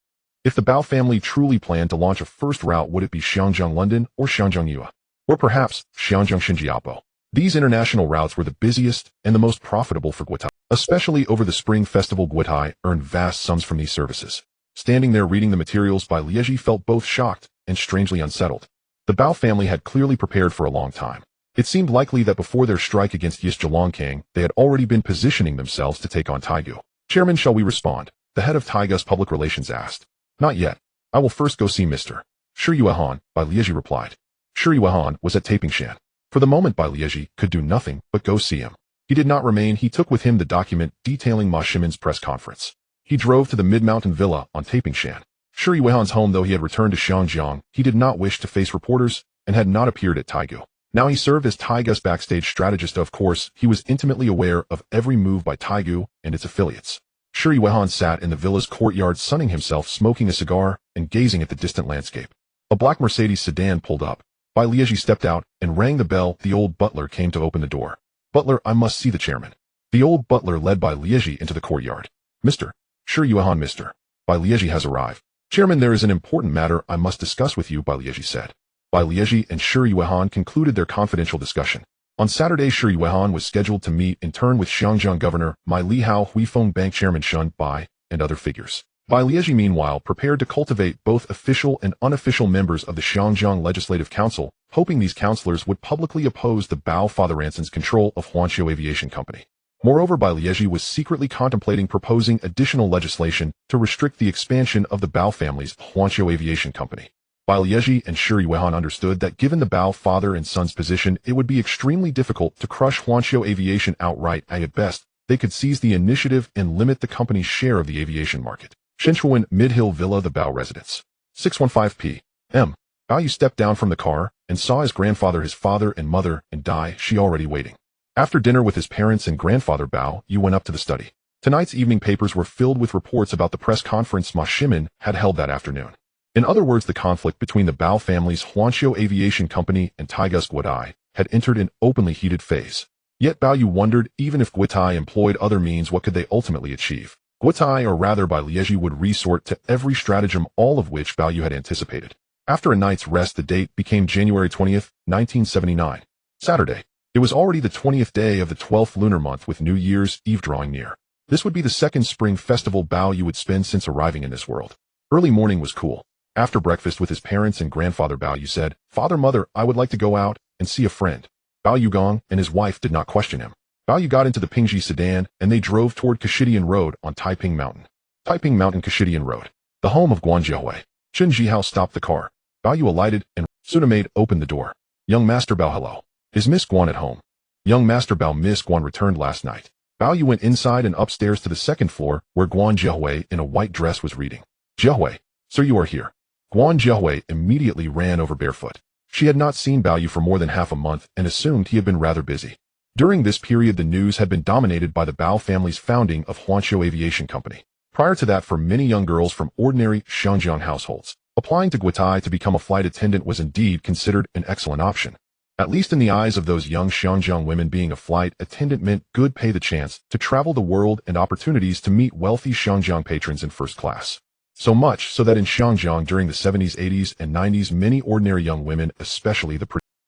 If the Bao family truly planned to launch a first route, would it be Xiangjiang-London or Xiangjiang-Yue? Or perhaps Xiangjiang-Xinjiapo? These international routes were the busiest and the most profitable for Guitai. Especially over the Spring Festival, Guitai earned vast sums from these services. Standing there reading the materials, Bai Liegi felt both shocked and strangely unsettled. The Bao family had clearly prepared for a long time. It seemed likely that before their strike against Yizhjialongkang, they had already been positioning themselves to take on Taigu. Chairman, shall we respond? The head of Taiga's public relations asked. Not yet. I will first go see Mr. Shi Yuehan, Bai Liegi replied. Shi Yuehan was at Tapingshan. For the moment, Bai Liegi could do nothing but go see him. He did not remain. He took with him the document detailing Ma Shimin's press conference. He drove to the mid-mountain villa on Tapingshan. Shi Yuehan's home. Though he had returned to Xiangjiang, he did not wish to face reporters and had not appeared at Taigu. Now he served as Taiga's backstage strategist. Of course, he was intimately aware of every move by Taigu and its affiliates. Shi Yuehan sat in the villa's courtyard, sunning himself, smoking a cigar and gazing at the distant landscape. A black Mercedes sedan pulled up. Bai Liegi stepped out and rang the bell. The old butler came to open the door. Butler, I must see the chairman. The old butler led Bai Liegi into the courtyard. Mr. Shi Yuehan, Mr. Bai Liegi has arrived. Chairman, there is an important matter I must discuss with you, Bai Lieji said. Bai Lieji and Shi Yuehan concluded their confidential discussion. On Saturday, Shi Yuehan was scheduled to meet in turn with Xiangjiang Governor Mai Lihao, Huifeng Bank Chairman Shun Bai, and other figures. Bai Lieji, meanwhile, prepared to cultivate both official and unofficial members of the Xiangjiang Legislative Council, hoping these councillors would publicly oppose the Bao Father Anson's control of Huanqiu Aviation Company. Moreover, Bai Lieji was secretly contemplating proposing additional legislation to restrict the expansion of the Bao family's Huanqiu Aviation Company. Bai Lieji and Shi Yuehan understood that given the Bao father and son's position, it would be extremely difficult to crush Huanqiu Aviation outright, and at best, they could seize the initiative and limit the company's share of the aviation market. Shenchuan Mid-Hill Villa, the Bao residence. 6:15 p.m. Bao Yu stepped down from the car and saw his grandfather, his father and mother, and Dai Shi already waiting. After dinner with his parents and grandfather, Bao Yu went up to the study. Tonight's evening papers were filled with reports about the press conference Ma Shimin had held that afternoon. In other words, the conflict between the Bao family's Huanqiu Aviation Company and Taiga's Guotai had entered an openly heated phase. Yet Bao Yu wondered, even if Guotai employed other means, what could they ultimately achieve? Guotai, or rather Bai Lieji, would resort to every stratagem, all of which Bao Yu had anticipated. After a night's rest, the date became January 20th, 1979. Saturday. It was already the 20th day of the 12th lunar month, with New Year's Eve drawing near. This would be the second spring festival Bao Yu would spend since arriving in this world. Early morning was cool. After breakfast with his parents and grandfather, Bao Yu said, "Father, mother, I would like to go out and see a friend." Bao Yugong and his wife did not question him. Bao Yu got into the Pingji sedan and they drove toward Kashidian Road on Taiping Mountain. Taiping Mountain, Kashidian Road. The home of Guan Jiahui. Chen Jihao stopped the car. Bao Yu alighted and Sunamaid opened the door. "Young Master Bao, hello. Is Miss Guan at home?" "Young Master Bao, Miss Guan returned last night." Bao Yu went inside and upstairs to the second floor, where Guan Jiahui in a white dress was reading. "Jiahui, sir, you are here." Guan Jiahui immediately ran over barefoot. She had not seen Bao Yu for more than half a month and assumed he had been rather busy. During this period, the news had been dominated by the Bao family's founding of Huanqiu Aviation Company. Prior to that, for many young girls from ordinary Xiangjiang households, applying to Guotai to become a flight attendant was indeed considered an excellent option. At least in the eyes of those young Xiangjiang women, being a flight attendant meant good pay, the chance to travel the world, and opportunities to meet wealthy Xiangjiang patrons in first class. So much so that in Xiangjiang during the 70s, 80s, and 90s, many ordinary young women, especially the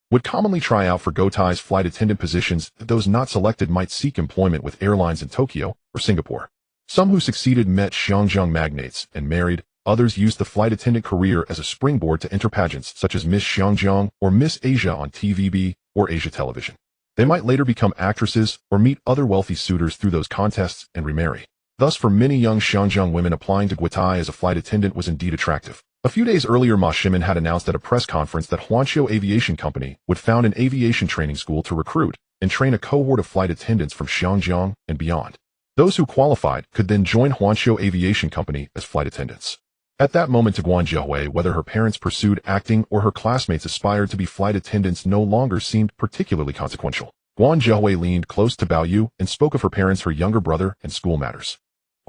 would commonly try out for Guotai's flight attendant positions. Those not selected might seek employment with airlines in Tokyo or Singapore. Some who succeeded met Xiangjiang magnates and married. Others used the flight attendant career as a springboard to enter pageants such as Miss Xiangjiang or Miss Asia on TVB or Asia Television. They might later become actresses or meet other wealthy suitors through those contests and remarry. Thus, for many young Xiangjiang women, applying to Guotai as a flight attendant was indeed attractive. A few days earlier, Ma Shimin had announced at a press conference that Huanqiu Aviation Company would found an aviation training school to recruit and train a cohort of flight attendants from Xiangjiang and beyond. Those who qualified could then join Huanqiu Aviation Company as flight attendants. At that moment, to Guan Jiahui, whether her parents pursued acting or her classmates aspired to be flight attendants no longer seemed particularly consequential. Guan Jiahui leaned close to Bao Yu and spoke of her parents, her younger brother, and school matters.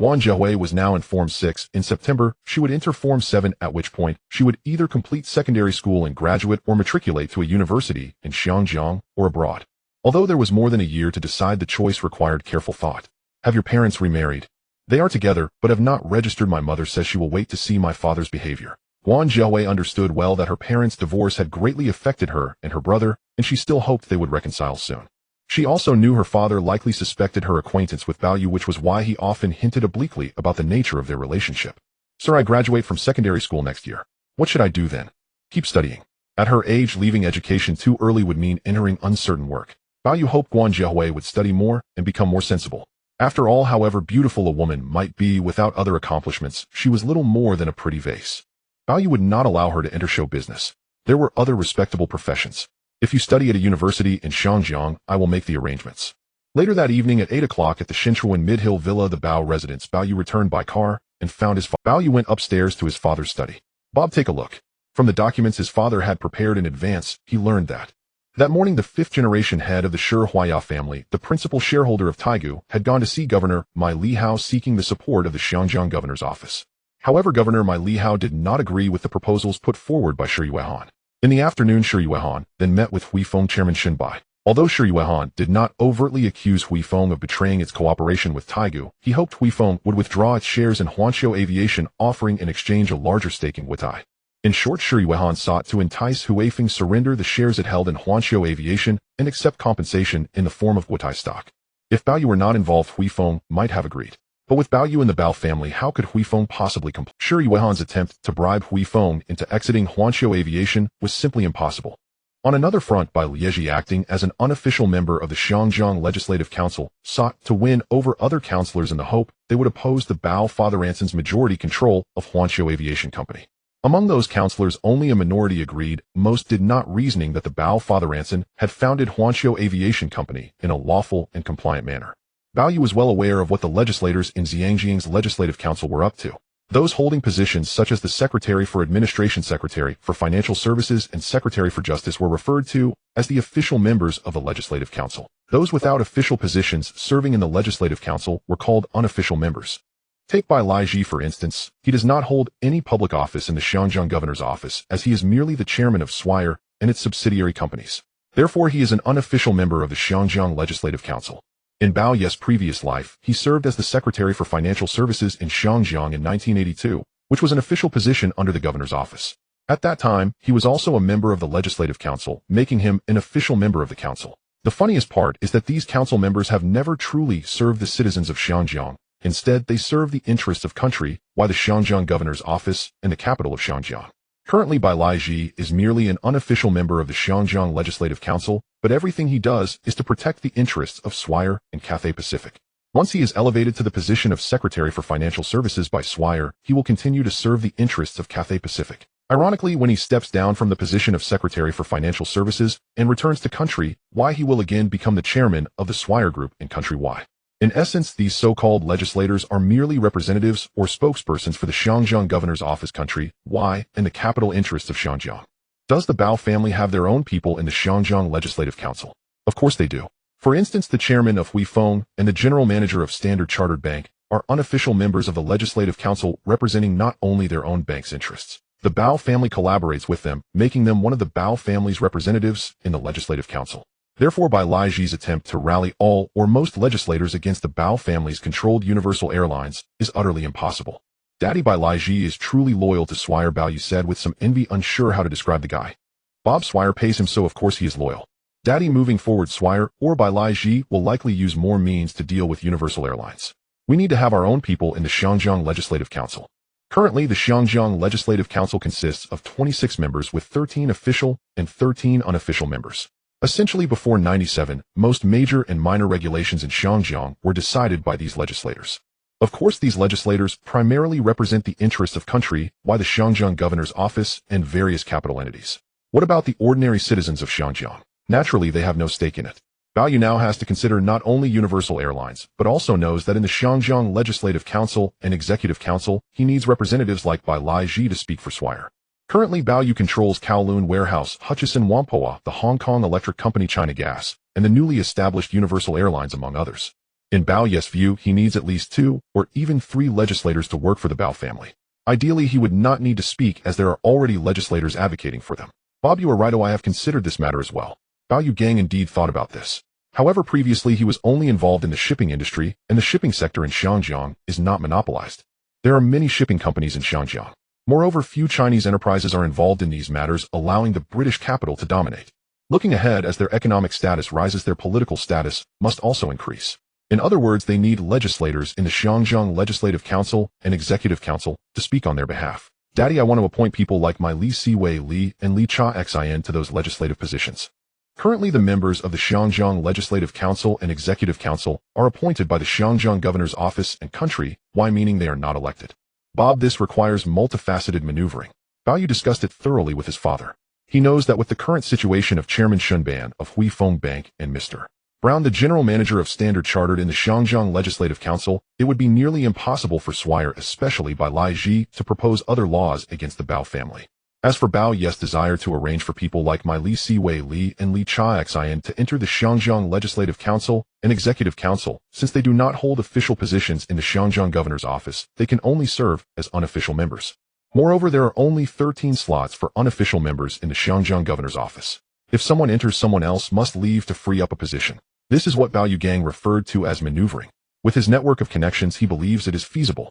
Guan Jiahui was now in Form 6. In September, she would enter Form 7, at which point she would either complete secondary school and graduate or matriculate to a university in Xiangjiang or abroad. Although there was more than a year to decide, the choice required careful thought. "Have your parents remarried?" "They are together, but have not registered. My mother says she will wait to see my father's behavior." Guan Jiahui understood well that her parents' divorce had greatly affected her and her brother, and she still hoped they would reconcile soon. She also knew her father likely suspected her acquaintance with Bao Yu, which was why he often hinted obliquely about the nature of their relationship. "Sir, I graduate from secondary school next year. What should I do then?" "Keep studying." At her age, leaving education too early would mean entering uncertain work. Bao Yu hoped Guan Jiahui would study more and become more sensible. After all, however beautiful a woman might be without other accomplishments, she was little more than a pretty vase. Bao Yu would not allow her to enter show business. There were other respectable professions. "If you study at a university in Xiangjiang, I will make the arrangements." Later that evening at 8 o'clock at the Shinchuan Mid-Hill Villa, the Bao residence, Bao Yu returned by car and found his father. Bao Yu went upstairs to his father's study. "Bob, take a look." From the documents his father had prepared in advance, he learned that morning the fifth-generation head of the Shi Huaya family, the principal shareholder of Taigu, had gone to see Governor Mai Lihao seeking the support of the Xiangjiang governor's office. However, Governor Mai Lihao did not agree with the proposals put forward by Shi Yuehan. In the afternoon, Shi Yuehan then met with Huifeng Chairman Shin Bai. Although Shi Yuehan did not overtly accuse Huifeng of betraying its cooperation with Taigu, he hoped Huifeng would withdraw its shares in Huanqiu Aviation, offering in exchange a larger stake in Wutai. In short, Shi Yuehan sought to entice Huifeng surrender the shares it held in Huanqiu Aviation and accept compensation in the form of Wutai stock. If Bao Yu were not involved, Huifeng might have agreed. But with Bao Yu and the Bao family, how could Huifeng possibly comply? Shi Yuehan's attempt to bribe Huifeng into exiting Huanqiu Aviation was simply impossible. On another front, Bai Lieji, acting as an unofficial member of the Xiangjiang Legislative Council, sought to win over other councillors in the hope they would oppose the Bao Father Anson's majority control of Huanqiu Aviation Company. Among those councillors, only a minority agreed, most did not, reasoning that the Bao Father Anson had founded Huanqiu Aviation Company in a lawful and compliant manner. Bao Yu was well aware of what the legislators in Xiangjiang's Legislative Council were up to. Those holding positions such as the Secretary for Administration, Secretary for Financial Services, and Secretary for Justice were referred to as the official members of the Legislative Council. Those without official positions serving in the Legislative Council were called unofficial members. Take Bai Lieji, for instance. He does not hold any public office in the Xiangjiang Governor's office, as he is merely the chairman of Swire and its subsidiary companies. Therefore, he is an unofficial member of the Xiangjiang Legislative Council. In Bao Ye's previous life, he served as the Secretary for Financial Services in Xiangjiang in 1982, which was an official position under the governor's office. At that time, he was also a member of the Legislative Council, making him an official member of the council. The funniest part is that these council members have never truly served the citizens of Xiangjiang. Instead, they serve the interests of country, while the Xiangjiang governor's office and the capital of Xiangjiang. Currently, Bai Lieji is merely an unofficial member of the Xiangjiang Legislative Council, but everything he does is to protect the interests of Swire and Cathay Pacific. Once he is elevated to the position of Secretary for Financial Services by Swire, he will continue to serve the interests of Cathay Pacific. Ironically, when he steps down from the position of Secretary for Financial Services and returns to Country Y, he will again become the chairman of the Swire Group in Country Y. In essence, these so-called legislators are merely representatives or spokespersons for the Xiangjiang Governor's Office, Country Y, and the capital interests of Xiangjiang. Does the Bao family have their own people in the Xiangjiang Legislative Council? Of course they do. For instance, the chairman of Huifeng and the general manager of Standard Chartered Bank are unofficial members of the Legislative Council, representing not only their own bank's interests. The Bao family collaborates with them, making them one of the Bao family's representatives in the Legislative Council. Therefore, Bai Lieji's attempt to rally all or most legislators against the Bao family's controlled Universal Airlines is utterly impossible. Daddy Bai Lieji is truly loyal to Swire, Bao Yu said with some envy, unsure how to describe the guy. Bob Swire pays him, so of course he is loyal. Daddy, moving forward, Swire or Bai Lieji will likely use more means to deal with Universal Airlines. We need to have our own people in the Xiangjiang Legislative Council. Currently, the Xiangjiang Legislative Council consists of 26 members with 13 official and 13 unofficial members. Essentially, before 97, most major and minor regulations in Xiangjiang were decided by these legislators. Of course, these legislators primarily represent the interests of Country Y, the Xiangjiang Governor's Office, and various capital entities. What about the ordinary citizens of Xiangjiang? Naturally, they have no stake in it. Bao Yu now has to consider not only Universal Airlines, but also knows that in the Xiangjiang Legislative Council and Executive Council, he needs representatives like Bai Lieji to speak for Swire. Currently, Bao Yu controls Kowloon Warehouse, Hutchison Whampoa, the Hong Kong Electric Company, China Gas, and the newly established Universal Airlines, among others. In Bao Ye's view, he needs at least 2 or even 3 legislators to work for the Bao family. Ideally, he would not need to speak, as there are already legislators advocating for them. Bob, you are right. I have considered this matter as well. Bao Yu Gang indeed thought about this. However, previously he was only involved in the shipping industry, and the shipping sector in Xiangjiang is not monopolized. There are many shipping companies in Xiangjiang. Moreover, few Chinese enterprises are involved in these matters, allowing the British capital to dominate. Looking ahead, as their economic status rises, their political status must also increase. In other words, they need legislators in the Xiangjiang Legislative Council and Executive Council to speak on their behalf. Daddy, I want to appoint people like my Li Siwei Li and Li Cha Xin to those legislative positions. Currently, the members of the Xiangjiang Legislative Council and Executive Council are appointed by the Xiangjiang Governor's Office and Country Y, meaning they are not elected. Bob, this requires multifaceted maneuvering. Bao Yu discussed it thoroughly with his father. He knows that with the current situation of Chairman Shun Ban of Huifeng Bank and Mr. Brown, the general manager of Standard Chartered in the Xiangjiang Legislative Council, it would be nearly impossible for Swire, especially Bai Lieji, to propose other laws against the Bao family. As for Bao Ye's desire to arrange for people like my Li Siwei Li and Li Cha Xin to enter the Xiangjiang Legislative Council and Executive Council, since they do not hold official positions in the Xiangjiang Governor's Office, they can only serve as unofficial members. Moreover, there are only 13 slots for unofficial members in the Xiangjiang Governor's Office. If someone enters, someone else must leave to free up a position. This is what Bao Yugang referred to as maneuvering. With his network of connections, he believes it is feasible.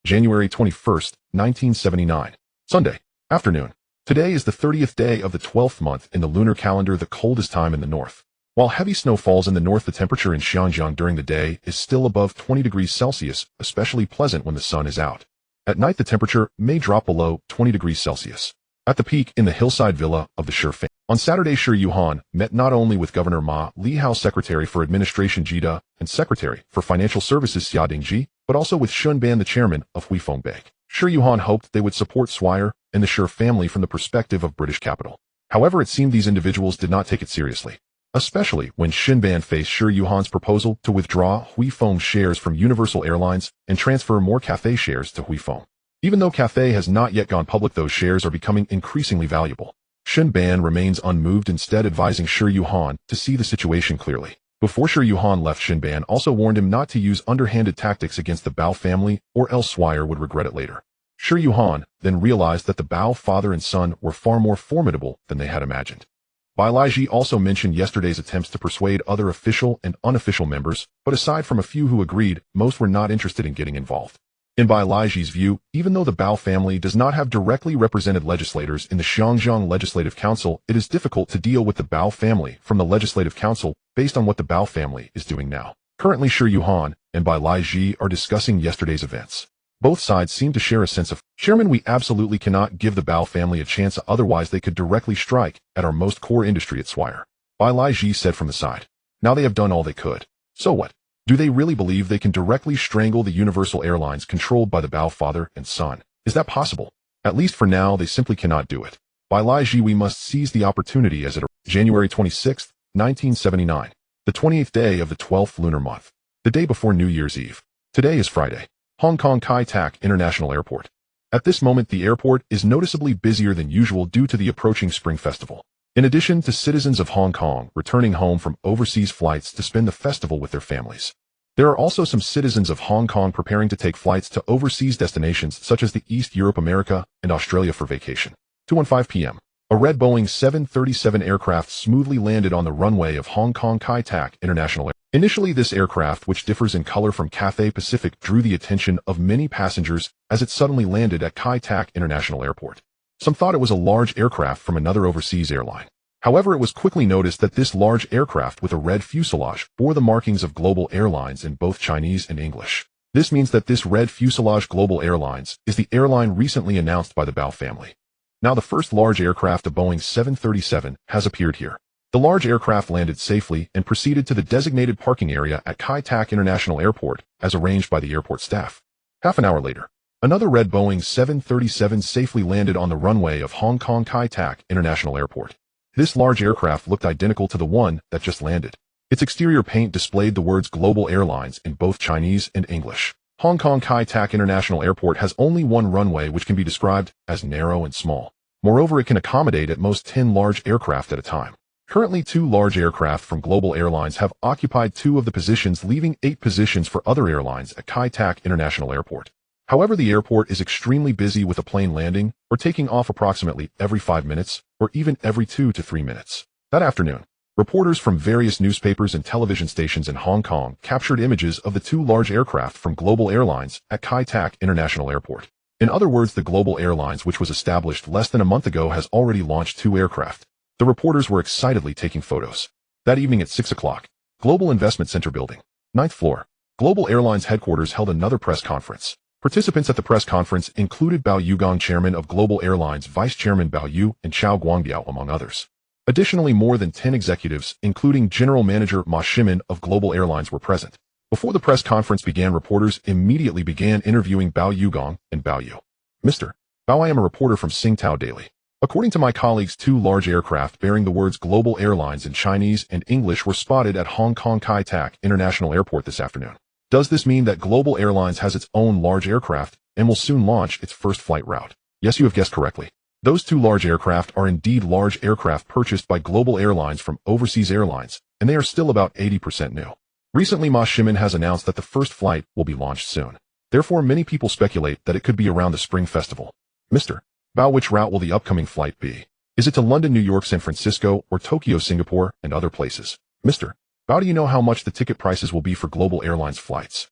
January 21st, 1979. Sunday, afternoon. Today is the 30th day of the 12th month in the lunar calendar, the coldest time in the north. While heavy snow falls in the north, the temperature in Xinjiang during the day is still above 20 degrees Celsius, especially pleasant when the sun is out. At night, the temperature may drop below 20 degrees Celsius. At the peak, in the hillside villa of the Shi family. On Saturday, Shi Yuhan met not only with Governor Ma Lihao, Secretary for Administration Ji Da, and Secretary for Financial Services Xia Dingji, but also with Shun Ban, the chairman of Huifeng Bank. Shi Yuhan hoped they would support Swire and the Shi family from the perspective of British capital. However, it seemed these individuals did not take it seriously, especially when Shun Ban faced Shi Yuhan's proposal to withdraw Huifeng shares from Universal Airlines and transfer more Cathay shares to Huifeng. Even though Cathay has not yet gone public, those shares are becoming increasingly valuable. Shun Ban remains unmoved, instead advising Shi Yuhan to see the situation clearly. Before Shi Yuhan left, Shun Ban also warned him not to use underhanded tactics against the Bao family, or else Swire would regret it later. Shi Yuhan then realized that the Bao father and son were far more formidable than they had imagined. Bai Laiji also mentioned yesterday's attempts to persuade other official and unofficial members, but aside from a few who agreed, most were not interested in getting involved. In Bai Laiji's view, even though the Bao family does not have directly represented legislators in the Xinjiang Legislative Council, it is difficult to deal with the Bao family from the Legislative Council based on what the Bao family is doing now. Currently, Shi Yuhan and Bai Laiji are discussing yesterday's events. Both sides seem to share a sense of, Chairman, we absolutely cannot give the Bao family a chance, otherwise they could directly strike at our most core industry at Swire. Bai Laiji said from the side. Now they have done all they could. So what? Do they really believe they can directly strangle the Universal Airlines controlled by the Bao father and son? Is that possible? At least for now, they simply cannot do it. By Laiji, we must seize the opportunity as it arrives. January 26, 1979. The 28th day of the 12th lunar month. The day before New Year's Eve. Today is Friday. Hong Kong Kai Tak International Airport. At this moment, the airport is noticeably busier than usual due to the approaching Spring Festival. In addition to citizens of Hong Kong returning home from overseas flights to spend the festival with their families, there are also some citizens of Hong Kong preparing to take flights to overseas destinations such as the East Europe, America, and Australia for vacation. 2:15 p.m. A red Boeing 737 aircraft smoothly landed on the runway of Hong Kong Kai Tak International Airport. Initially, this aircraft, which differs in color from Cathay Pacific, drew the attention of many passengers as it suddenly landed at Kai Tak International Airport. Some thought it was a large aircraft from another overseas airline. However, it was quickly noticed that this large aircraft with a red fuselage bore the markings of Global Airlines in both Chinese and English. This means that this red fuselage Global Airlines is the airline recently announced by the Bao family. Now the first large aircraft, a Boeing 737, has appeared here. The large aircraft landed safely and proceeded to the designated parking area at Kai Tak International Airport, as arranged by the airport staff. Half an hour later, another red Boeing 737 safely landed on the runway of Hong Kong Kai Tak International Airport. This large aircraft looked identical to the one that just landed. Its exterior paint displayed the words Global Airlines in both Chinese and English. Hong Kong Kai Tak International Airport has only one runway, which can be described as narrow and small. Moreover, it can accommodate at most 10 large aircraft at a time. Currently, 2 large aircraft from Global Airlines have occupied 2 of the positions, leaving 8 positions for other airlines at Kai Tak International Airport. However, the airport is extremely busy, with a plane landing or taking off approximately every 5 minutes or even every 2 to 3 minutes. That afternoon, reporters from various newspapers and television stations in Hong Kong captured images of the 2 large aircraft from Global Airlines at Kai Tak International Airport. In other words, the Global Airlines, which was established less than a month ago, has already launched 2 aircraft. The reporters were excitedly taking photos. That evening at 6 o'clock, Global Investment Center building, 9th floor, Global Airlines headquarters held another press conference. Participants at the press conference included Bao Yugang, chairman of Global Airlines, Vice Chairman Bao Yu, and Chao Guangbiao, among others. Additionally, more than 10 executives, including General Manager Ma Shimin of Global Airlines, were present. Before the press conference began, reporters immediately began interviewing Bao Yugang and Bao Yu. Mr. Bao, I am a reporter from Tsingtao Daily. According to my colleagues, 2 large aircraft bearing the words Global Airlines in Chinese and English were spotted at Hong Kong Kai Tak International Airport this afternoon. Does this mean that Global Airlines has its own large aircraft and will soon launch its first flight route? Yes, you have guessed correctly. Those 2 large aircraft are indeed large aircraft purchased by Global Airlines from overseas airlines, and they are still about 80% new. Recently, Ma Shimin has announced that the first flight will be launched soon. Therefore, many people speculate that it could be around the Spring Festival. Mr. Bao, which route will the upcoming flight be? Is it to London, New York, San Francisco, or Tokyo, Singapore, and other places? Mr. Bao, do you know how much the ticket prices will be for Global Airlines flights?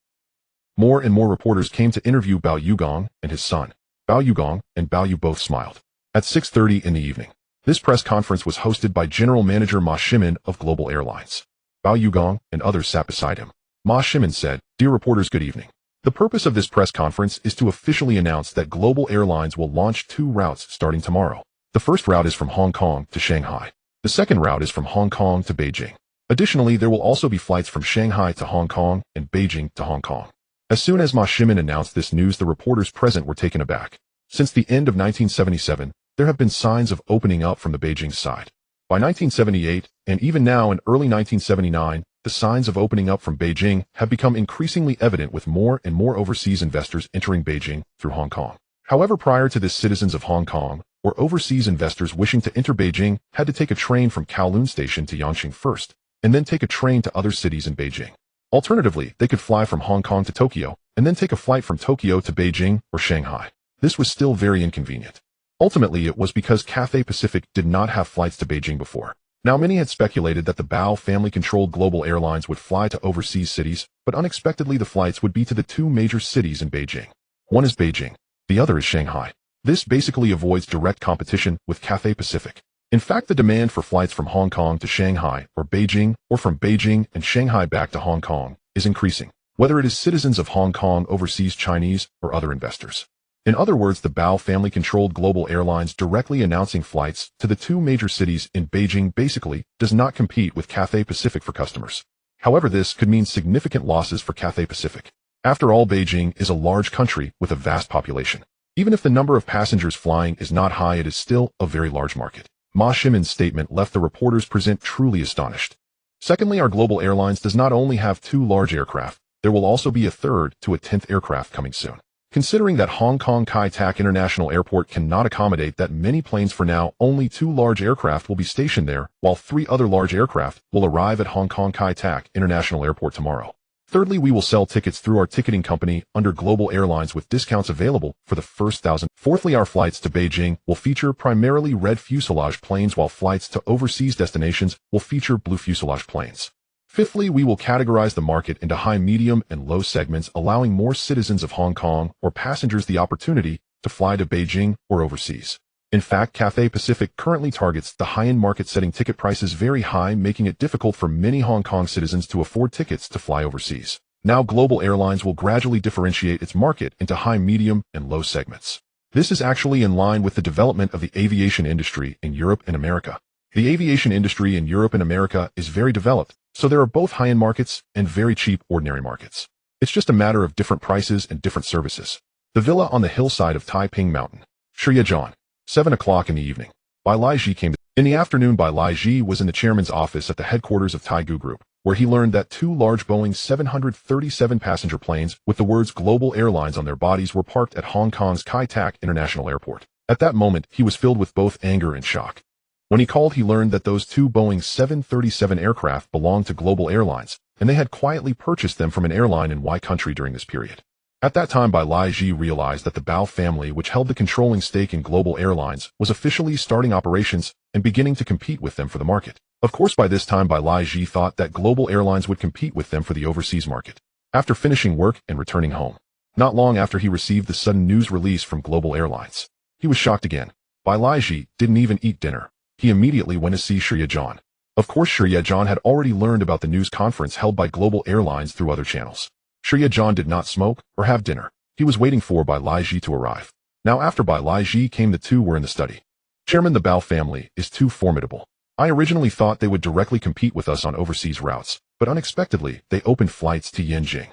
More and more reporters came to interview Bao Yugong and his son. Bao Yugong and Bao Yu both smiled. At 6:30 in the evening, this press conference was hosted by General Manager Ma Shimin of Global Airlines. Bao Yugong and others sat beside him. Ma Shimin said, "Dear reporters, good evening. The purpose of this press conference is to officially announce that Global Airlines will launch 2 routes starting tomorrow. The first route is from Hong Kong to Shanghai. The second route is from Hong Kong to Beijing. Additionally, there will also be flights from Shanghai to Hong Kong and Beijing to Hong Kong." As soon as Ma Shimin announced this news, the reporters present were taken aback. Since the end of 1977, there have been signs of opening up from the Beijing side. By 1978, and even now in early 1979, the signs of opening up from Beijing have become increasingly evident, with more and more overseas investors entering Beijing through Hong Kong. However, prior to this, citizens of Hong Kong or overseas investors wishing to enter Beijing had to take a train from Kowloon Station to Yanqing first, and then take a train to other cities in Beijing. Alternatively, they could fly from Hong Kong to Tokyo, and then take a flight from Tokyo to Beijing or Shanghai. This was still very inconvenient. Ultimately, it was because Cathay Pacific did not have flights to Beijing before. Now, many had speculated that the Bao family-controlled Global Airlines would fly to overseas cities, but unexpectedly the flights would be to the 2 major cities in Beijing. One is Beijing. The other is Shanghai. This basically avoids direct competition with Cathay Pacific. In fact, the demand for flights from Hong Kong to Shanghai or Beijing, or from Beijing and Shanghai back to Hong Kong, is increasing, whether it is citizens of Hong Kong, overseas Chinese, or other investors. In other words, the Bao family-controlled Global Airlines directly announcing flights to the 2 major cities in Beijing basically does not compete with Cathay Pacific for customers. However, this could mean significant losses for Cathay Pacific. After all, Beijing is a large country with a vast population. Even if the number of passengers flying is not high, it is still a very large market. Ma Shimin's statement left the reporters present truly astonished. Secondly, our Global Airlines does not only have 2 large aircraft, there will also be a 3rd to a 10th aircraft coming soon. Considering that Hong Kong Kai Tak International Airport cannot accommodate that many planes for now, only 2 large aircraft will be stationed there, while 3 other large aircraft will arrive at Hong Kong Kai Tak International Airport tomorrow. Thirdly, we will sell tickets through our ticketing company under Global Airlines with discounts available for the first 1,000. Fourthly, our flights to Beijing will feature primarily red fuselage planes, while flights to overseas destinations will feature blue fuselage planes. Fifthly, we will categorize the market into high, medium, and low segments, allowing more citizens of Hong Kong or passengers the opportunity to fly to Beijing or overseas. In fact, Cathay Pacific currently targets the high-end market, setting ticket prices very high, making it difficult for many Hong Kong citizens to afford tickets to fly overseas. Now, Global Airlines will gradually differentiate its market into high, medium, and low segments. This is actually in line with the development of the aviation industry in Europe and America. The aviation industry in Europe and America is very developed, so there are both high-end markets and very cheap ordinary markets. It's just a matter of different prices and different services. The villa on the hillside of Taiping Mountain. Triads. 7 o'clock in the evening. Bai Laiji came. In the afternoon, Bai Laiji was in the chairman's office at the headquarters of Taiguo Group, where he learned that 2 large Boeing 737 passenger planes with the words Global Airlines on their bodies were parked at Hong Kong's Kai Tak International Airport. At that moment, he was filled with both anger and shock. When he called, he learned that those 2 Boeing 737 aircraft belonged to Global Airlines, and they had quietly purchased them from an airline in Y country during this period. At that time, Bai Laiji realized that the Bao family, which held the controlling stake in Global Airlines, was officially starting operations and beginning to compete with them for the market. Of course, by this time, Bai Laiji thought that Global Airlines would compete with them for the overseas market. After finishing work and returning home, not long after he received the sudden news release from Global Airlines, he was shocked again. Bai Laiji didn't even eat dinner. He immediately went to see Triads. Of course, Triads had already learned about the news conference held by Global Airlines through other channels. Triads did not smoke or have dinner. He was waiting for Bai Laiji to arrive. Now, after Bai Laiji came, the 2 were in the study. Chairman, the Bao family is too formidable. I originally thought they would directly compete with us on overseas routes, but unexpectedly, they opened flights to Yanqing.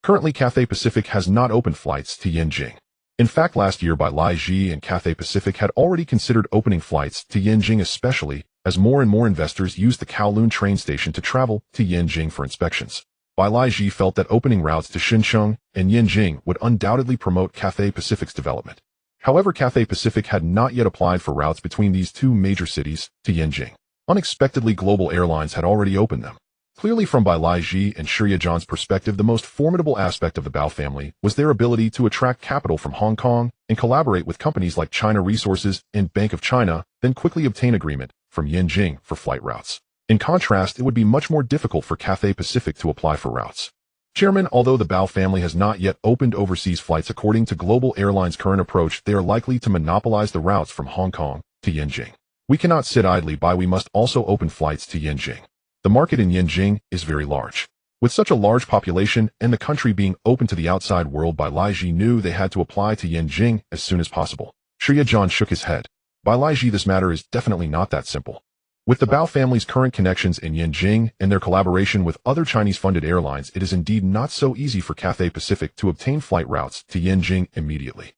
Currently, Cathay Pacific has not opened flights to Yanqing. In fact, last year, Bai Laiji and Cathay Pacific had already considered opening flights to Yanqing, especially as more and more investors use the Kowloon train station to travel to Yanqing for inspections. Bai Laiji felt that opening routes to Shenzhen and Yanqing would undoubtedly promote Cathay Pacific's development. However, Cathay Pacific had not yet applied for routes between these 2 major cities to Yanqing. Unexpectedly, Global Airlines had already opened them. Clearly from Bai Laiji and Shirya-jan's perspective, the most formidable aspect of the Bao family was their ability to attract capital from Hong Kong and collaborate with companies like China Resources and Bank of China, then quickly obtain agreement from Yanjing for flight routes. In contrast, it would be much more difficult for Cathay Pacific to apply for routes. Chairman, although the Bao family has not yet opened overseas flights according to Global Airlines' current approach, they are likely to monopolize the routes from Hong Kong to Yanjing. We cannot sit idly by. We must also open flights to Yanjing. The market in Yanjing is very large. With such a large population and the country being open to the outside world, Bai Laiji knew they had to apply to Yanjing as soon as possible. Shirya-jan shook his head. Bai Laiji, this matter is definitely not that simple. With the Bao family's current connections in Yanjing and their collaboration with other Chinese-funded airlines, it is indeed not so easy for Cathay Pacific to obtain flight routes to Yanjing immediately.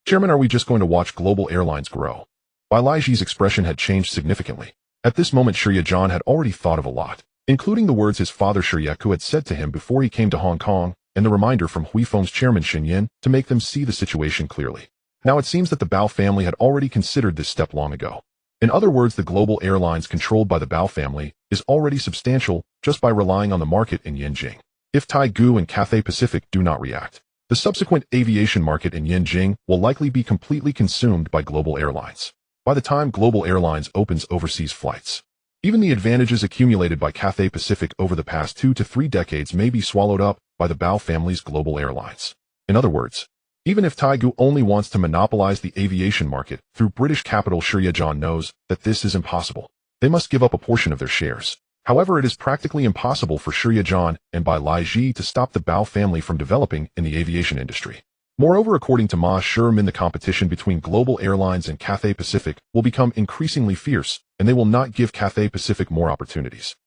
Chairman, are we just going to watch global airlines grow? Bai Laiji's expression had changed significantly. At this moment, Shirya-jan had already thought of a lot, including the words his father Shiryaku had said to him before he came to Hong Kong, and the reminder from Huifeng's chairman Shin Yin to make them see the situation clearly. Now it seems that the Bao family had already considered this step long ago. In other words, the global airlines controlled by the Bao family is already substantial just by relying on the market in Yanjing. If Taiguchi and Cathay Pacific do not react, the subsequent aviation market in Yanjing will likely be completely consumed by global airlines. By the time Global Airlines opens overseas flights, even the advantages accumulated by Cathay Pacific over the past 2 to 3 decades may be swallowed up by the Bao family's global airlines. In other words, even if Taiguchi only wants to monopolize the aviation market through British capital, Shirya-jan knows that this is impossible. They must give up a portion of their shares. However, it is practically impossible for Shirya-jan and Bai Laiji to stop the Bao family from developing in the aviation industry. Moreover, according to Ma Sherman, the competition between global airlines and Cathay Pacific will become increasingly fierce, and they will not give Cathay Pacific more opportunities.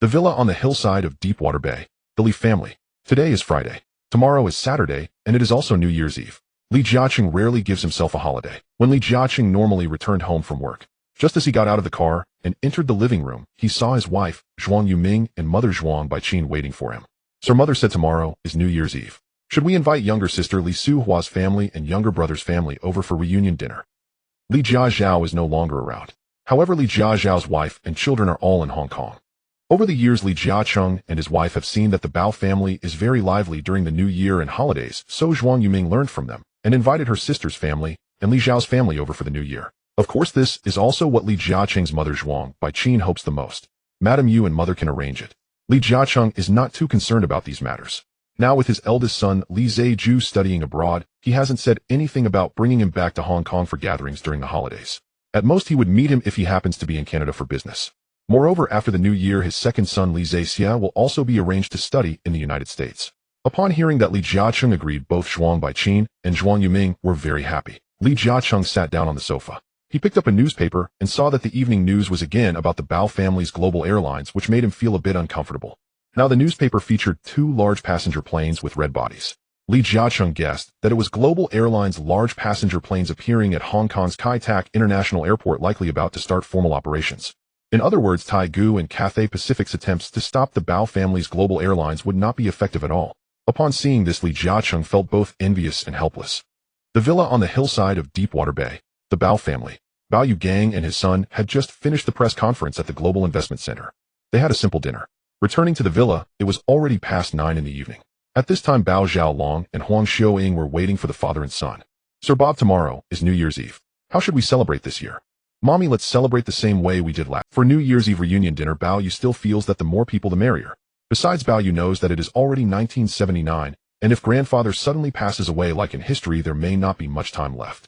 The villa on the hillside of Deepwater Bay. The Li family. Today is Friday. Tomorrow is Saturday, and it is also New Year's Eve. Li Jiaqing rarely gives himself a holiday. When Li Jiaqing normally returned home from work, just as he got out of the car and entered the living room, he saw his wife, Zhuang Yuming, and mother Zhuang Baiqin waiting for him. Sir, mother said tomorrow is New Year's Eve. Should we invite younger sister Li Suhua's family and younger brother's family over for reunion dinner? Li Jiazhao is no longer around. However, Li Jiazhao's wife and children are all in Hong Kong. Over the years, Li Jiacheng and his wife have seen that the Bao family is very lively during the New Year and holidays, so Zhuang Yuming learned from them and invited her sister's family and Li Zhao's family over for the New Year. Of course, this is also what Li Jiacheng's mother Zhuang Baiqin hopes the most. Madam Yu and mother can arrange it. Li Jiacheng is not too concerned about these matters. Now with his eldest son, Li Zheju, studying abroad, he hasn't said anything about bringing him back to Hong Kong for gatherings during the holidays. At most, he would meet him if he happens to be in Canada for business. Moreover, after the New Year, his second son, Li Zexia, will also be arranged to study in the United States. Upon hearing that Li Jiacheng agreed, both Zhuang Baiqin and Zhuang Yuming were very happy. Li Jiacheng sat down on the sofa. He picked up a newspaper and saw that the evening news was again about the Bao family's global airlines, which made him feel a bit uncomfortable. Now the newspaper featured 2 large passenger planes with red bodies. Li Jiacheng guessed that it was Global Airlines' large passenger planes appearing at Hong Kong's Kai Tak International Airport, likely about to start formal operations. In other words, Taiguchi and Cathay Pacific's attempts to stop the Bao family's global airlines would not be effective at all. Upon seeing this, Li Jiacheng felt both envious and helpless. The villa on the hillside of Deepwater Bay. The Bao family. Bao Yugang and his son had just finished the press conference at the Global Investment Center. They had a simple dinner. Returning to the villa, it was already past 9 in the evening. At this time, Bao Xiaolong and Huang Xiaoying were waiting for the father and son. Sir Bob, tomorrow is New Year's Eve. How should we celebrate this year? Mommy, let's celebrate the same way we did last. For New Year's Eve reunion dinner, Bao Yu still feels that the more people the merrier. Besides, Bao Yu knows that it is already 1979, and if grandfather suddenly passes away like in history, there may not be much time left.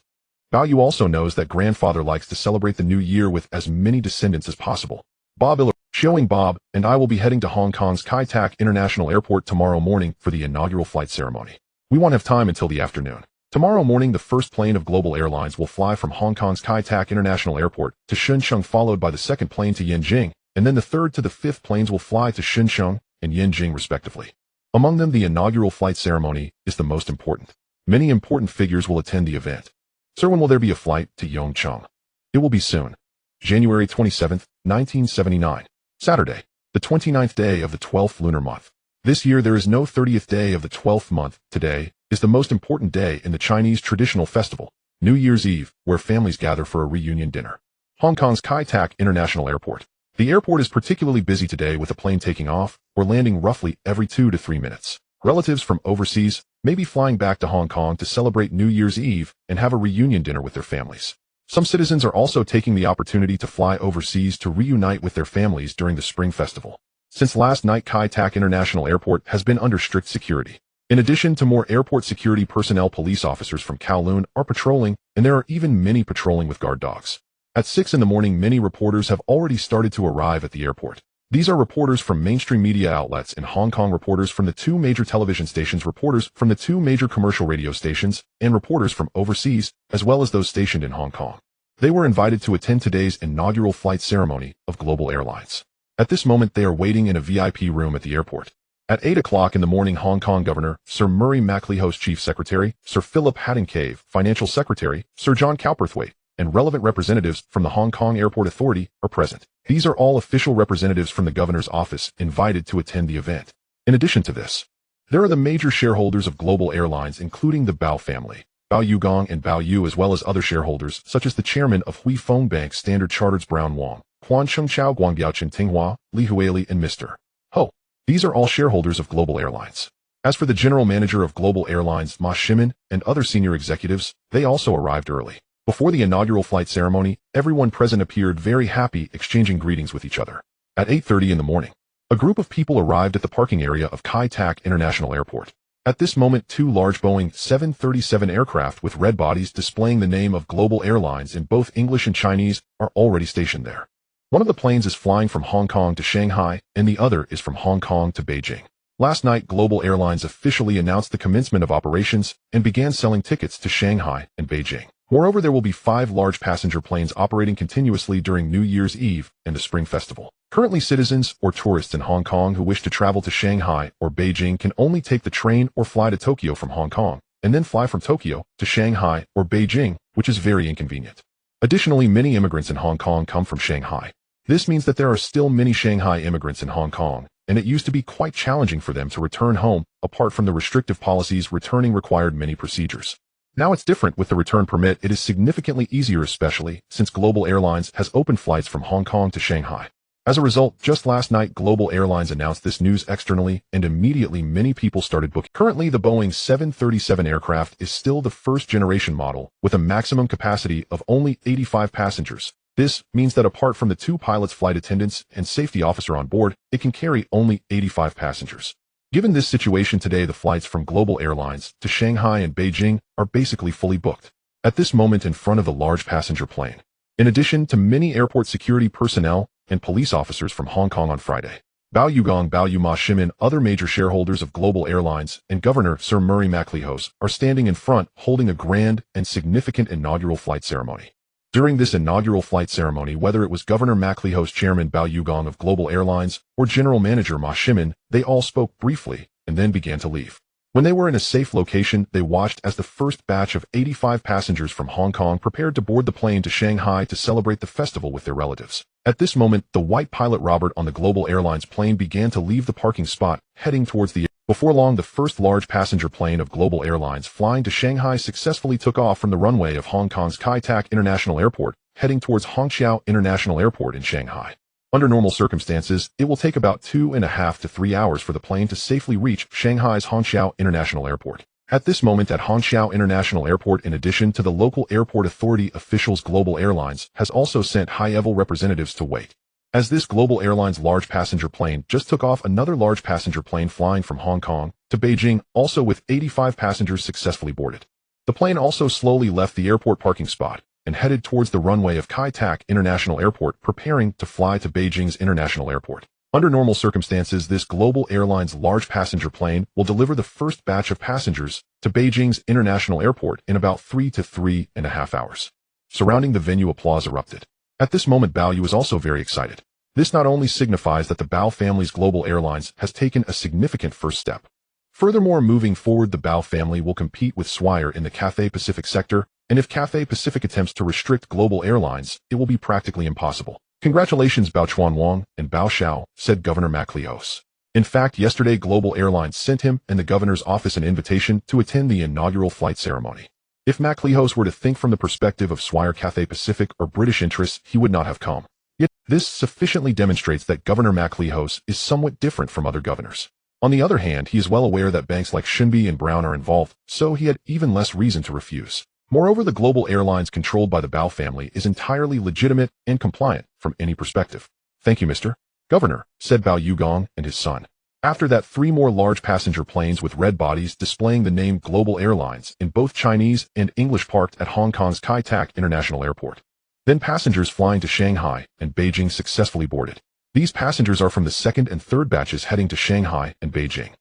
Bao Yu also knows that grandfather likes to celebrate the new year with as many descendants as possible. Bob Showing Bob and I will be heading to Hong Kong's Kai Tak International Airport tomorrow morning for the inaugural flight ceremony. We won't have time until the afternoon. Tomorrow morning, the first plane of Global Airlines will fly from Hong Kong's Kai Tak International Airport to Shenzhen, followed by the second plane to Yanjing, and then the third to the fifth planes will fly to Shenzhen and Yanjing respectively. Among them, the inaugural flight ceremony is the most important. Many important figures will attend the event. Sir, when will there be a flight to Yongcheng? It will be soon. January 27, 1979. Saturday, the 29th day of the 12th lunar month. This year there is no 30th day of the 12th month. Today is the most important day in the Chinese traditional festival, New Year's Eve, where families gather for a reunion dinner. Hong Kong's Kai Tak International Airport. The airport is particularly busy today with a plane taking off or landing roughly every 2 to 3 minutes. Relatives from overseas may be flying back to Hong Kong to celebrate New Year's Eve and have a reunion dinner with their families. Some citizens are also taking the opportunity to fly overseas to reunite with their families during the Spring Festival. Since last night, Kai Tak International Airport has been under strict security. In addition to more airport security personnel, police officers from Kowloon are patrolling, and there are even many patrolling with guard dogs. At 6 in the morning, many reporters have already started to arrive at the airport. These are reporters from mainstream media outlets in Hong Kong, reporters from the 2 major television stations, reporters from the 2 major commercial radio stations, and reporters from overseas, as well as those stationed in Hong Kong. They were invited to attend today's inaugural flight ceremony of Global Airlines. At this moment, they are waiting in a VIP room at the airport. At 8 o'clock in the morning, Hong Kong Governor Sir Murray Maclehose, Chief Secretary, Sir Philip Haddon-Cave, Financial Secretary, Sir John Cowperthwaite, and relevant representatives from the Hong Kong Airport Authority are present. These are all official representatives from the governor's office invited to attend the event. In addition to this, there are the major shareholders of Global Airlines, including the Bao family, Bao Yugong and Bao Yu, as well as other shareholders such as the chairman of Hui Fong Bank Standard Chartered's Brown Wong, Quan Chung Chao, Guangbiaochen Tinghua, Li Huili, and Mr. Ho. These are all shareholders of Global Airlines. As for the general manager of Global Airlines, Ma Shimin, and other senior executives, they also arrived early. Before the inaugural flight ceremony, everyone present appeared very happy, exchanging greetings with each other. At 8:30 in the morning, a group of people arrived at the parking area of Kai Tak International Airport. At this moment, 2 large Boeing 737 aircraft with red bodies displaying the name of Global Airlines in both English and Chinese are already stationed there. One of the planes is flying from Hong Kong to Shanghai, and the other is from Hong Kong to Beijing. Last night, Global Airlines officially announced the commencement of operations and began selling tickets to Shanghai and Beijing. Moreover, there will be 5 large passenger planes operating continuously during New Year's Eve and the Spring Festival. Currently, citizens or tourists in Hong Kong who wish to travel to Shanghai or Beijing can only take the train or fly to Tokyo from Hong Kong, and then fly from Tokyo to Shanghai or Beijing, which is very inconvenient. Additionally, many immigrants in Hong Kong come from Shanghai. This means that there are still many Shanghai immigrants in Hong Kong, and it used to be quite challenging for them to return home. Apart from the restrictive policies, returning required many procedures. Now it's different with the return permit. It is significantly easier, especially since Global Airlines has opened flights from Hong Kong to Shanghai. As a result, just last night, Global Airlines announced this news externally, and immediately many people started booking. Currently, the Boeing 737 aircraft is still the first-generation model, with a maximum capacity of only 85 passengers. This means that apart from the 2 pilots, flight attendants, and safety officer on board, it can carry only 85 passengers. Given this situation today, the flights from Global Airlines to Shanghai and Beijing are basically fully booked. At this moment, in front of the large passenger plane, in addition to many airport security personnel and police officers from Hong Kong on Friday, Bao Yugong, Bao Yu, Ma Shimin, other major shareholders of Global Airlines, and Governor Sir Murray Maclehose are standing in front, holding a grand and significant inaugural flight ceremony. During this inaugural flight ceremony, whether it was Governor Maclehose, Chairman Bao Yugong of Global Airlines, or General Manager Ma Shimin, they all spoke briefly and then began to leave. When they were in a safe location, they watched as the first batch of 85 passengers from Hong Kong prepared to board the plane to Shanghai to celebrate the festival with their relatives. At this moment, the white pilot Robert on the Global Airlines plane began to leave the parking spot, heading towards the air. Before long, the first large passenger plane of Global Airlines flying to Shanghai successfully took off from the runway of Hong Kong's Kai Tak International Airport, heading towards Hongqiao International Airport in Shanghai. Under normal circumstances, it will take about 2.5 to 3 hours for the plane to safely reach Shanghai's Hongqiao International Airport. At this moment at Hongqiao International Airport, in addition to the local airport authority officials, Global Airlines has also sent high-level representatives to wait. As this Global Airlines large passenger plane just took off, another large passenger plane flying from Hong Kong to Beijing, also with 85 passengers, successfully boarded. The plane also slowly left the airport parking spot and headed towards the runway of Kai Tak International Airport, preparing to fly to Beijing's International Airport. Under normal circumstances, this Global Airlines large passenger plane will deliver the first batch of passengers to Beijing's International Airport in about 3 to 3.5 hours. Surrounding the venue, applause erupted. At this moment, Bao Yu is also very excited. This not only signifies that the Bao family's Global Airlines has taken a significant first step. Furthermore, moving forward, the Bao family will compete with Swire in the Cathay Pacific sector, and if Cathay Pacific attempts to restrict Global Airlines, it will be practically impossible. Congratulations, Bao Chuan Wang and Bao Xiao, said Governor Maclehose. In fact, yesterday Global Airlines sent him and the governor's office an invitation to attend the inaugural flight ceremony. If Maclehose were to think from the perspective of Swire, Cathay Pacific, or British interests, he would not have come. Yet This sufficiently demonstrates that Governor MacLehose is somewhat different from other governors. On the other hand, he is well aware that banks like Shinby and Brown are involved, so he had even less reason to refuse. Moreover, the global airlines controlled by the Bao family is entirely legitimate and compliant from any perspective. Thank you, Mr. Governor, said Bao Yugong and his son. After that, 3 more large passenger planes with red bodies displaying the name Global Airlines in both Chinese and English parked at Hong Kong's Kai Tak International Airport. Then passengers flying to Shanghai and Beijing successfully boarded. These passengers are from the 2nd and 3rd batches heading to Shanghai and Beijing.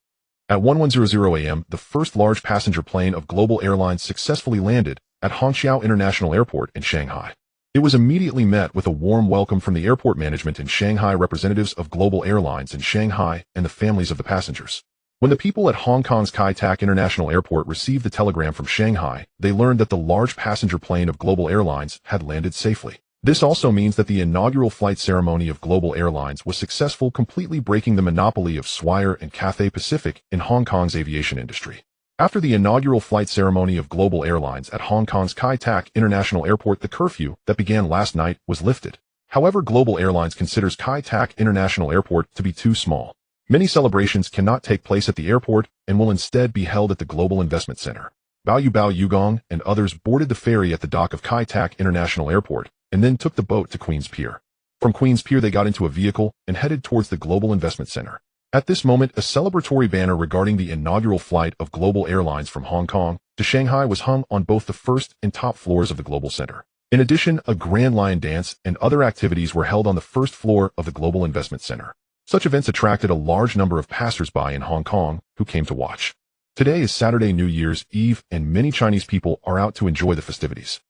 At 1100 a.m., the first large passenger plane of Global Airlines successfully landed at Hongqiao International Airport in Shanghai. It was immediately met with a warm welcome from the airport management in Shanghai, representatives of Global Airlines in Shanghai, and the families of the passengers. When the people at Hong Kong's Kai Tak International Airport received the telegram from Shanghai, they learned that the large passenger plane of Global Airlines had landed safely. This also means that the inaugural flight ceremony of Global Airlines was successful, completely breaking the monopoly of Swire and Cathay Pacific in Hong Kong's aviation industry. After the inaugural flight ceremony of Global Airlines at Hong Kong's Kai Tak International Airport, the curfew that began last night was lifted. However, Global Airlines considers Kai Tak International Airport to be too small. Many celebrations cannot take place at the airport and will instead be held at the Global Investment Center. Bao Yugong and others boarded the ferry at the dock of Kai Tak International Airport and then took the boat to Queen's Pier. From Queen's Pier, they got into a vehicle and headed towards the Global Investment Center. At this moment, a celebratory banner regarding the inaugural flight of Global Airlines from Hong Kong to Shanghai was hung on both the first and top floors of the Global Center. In addition, a Grand Lion dance and other activities were held on the first floor of the Global Investment Center. Such events attracted a large number of passers-by in Hong Kong who came to watch. Today is Saturday, New Year's Eve, and many Chinese people are out to enjoy the festivities.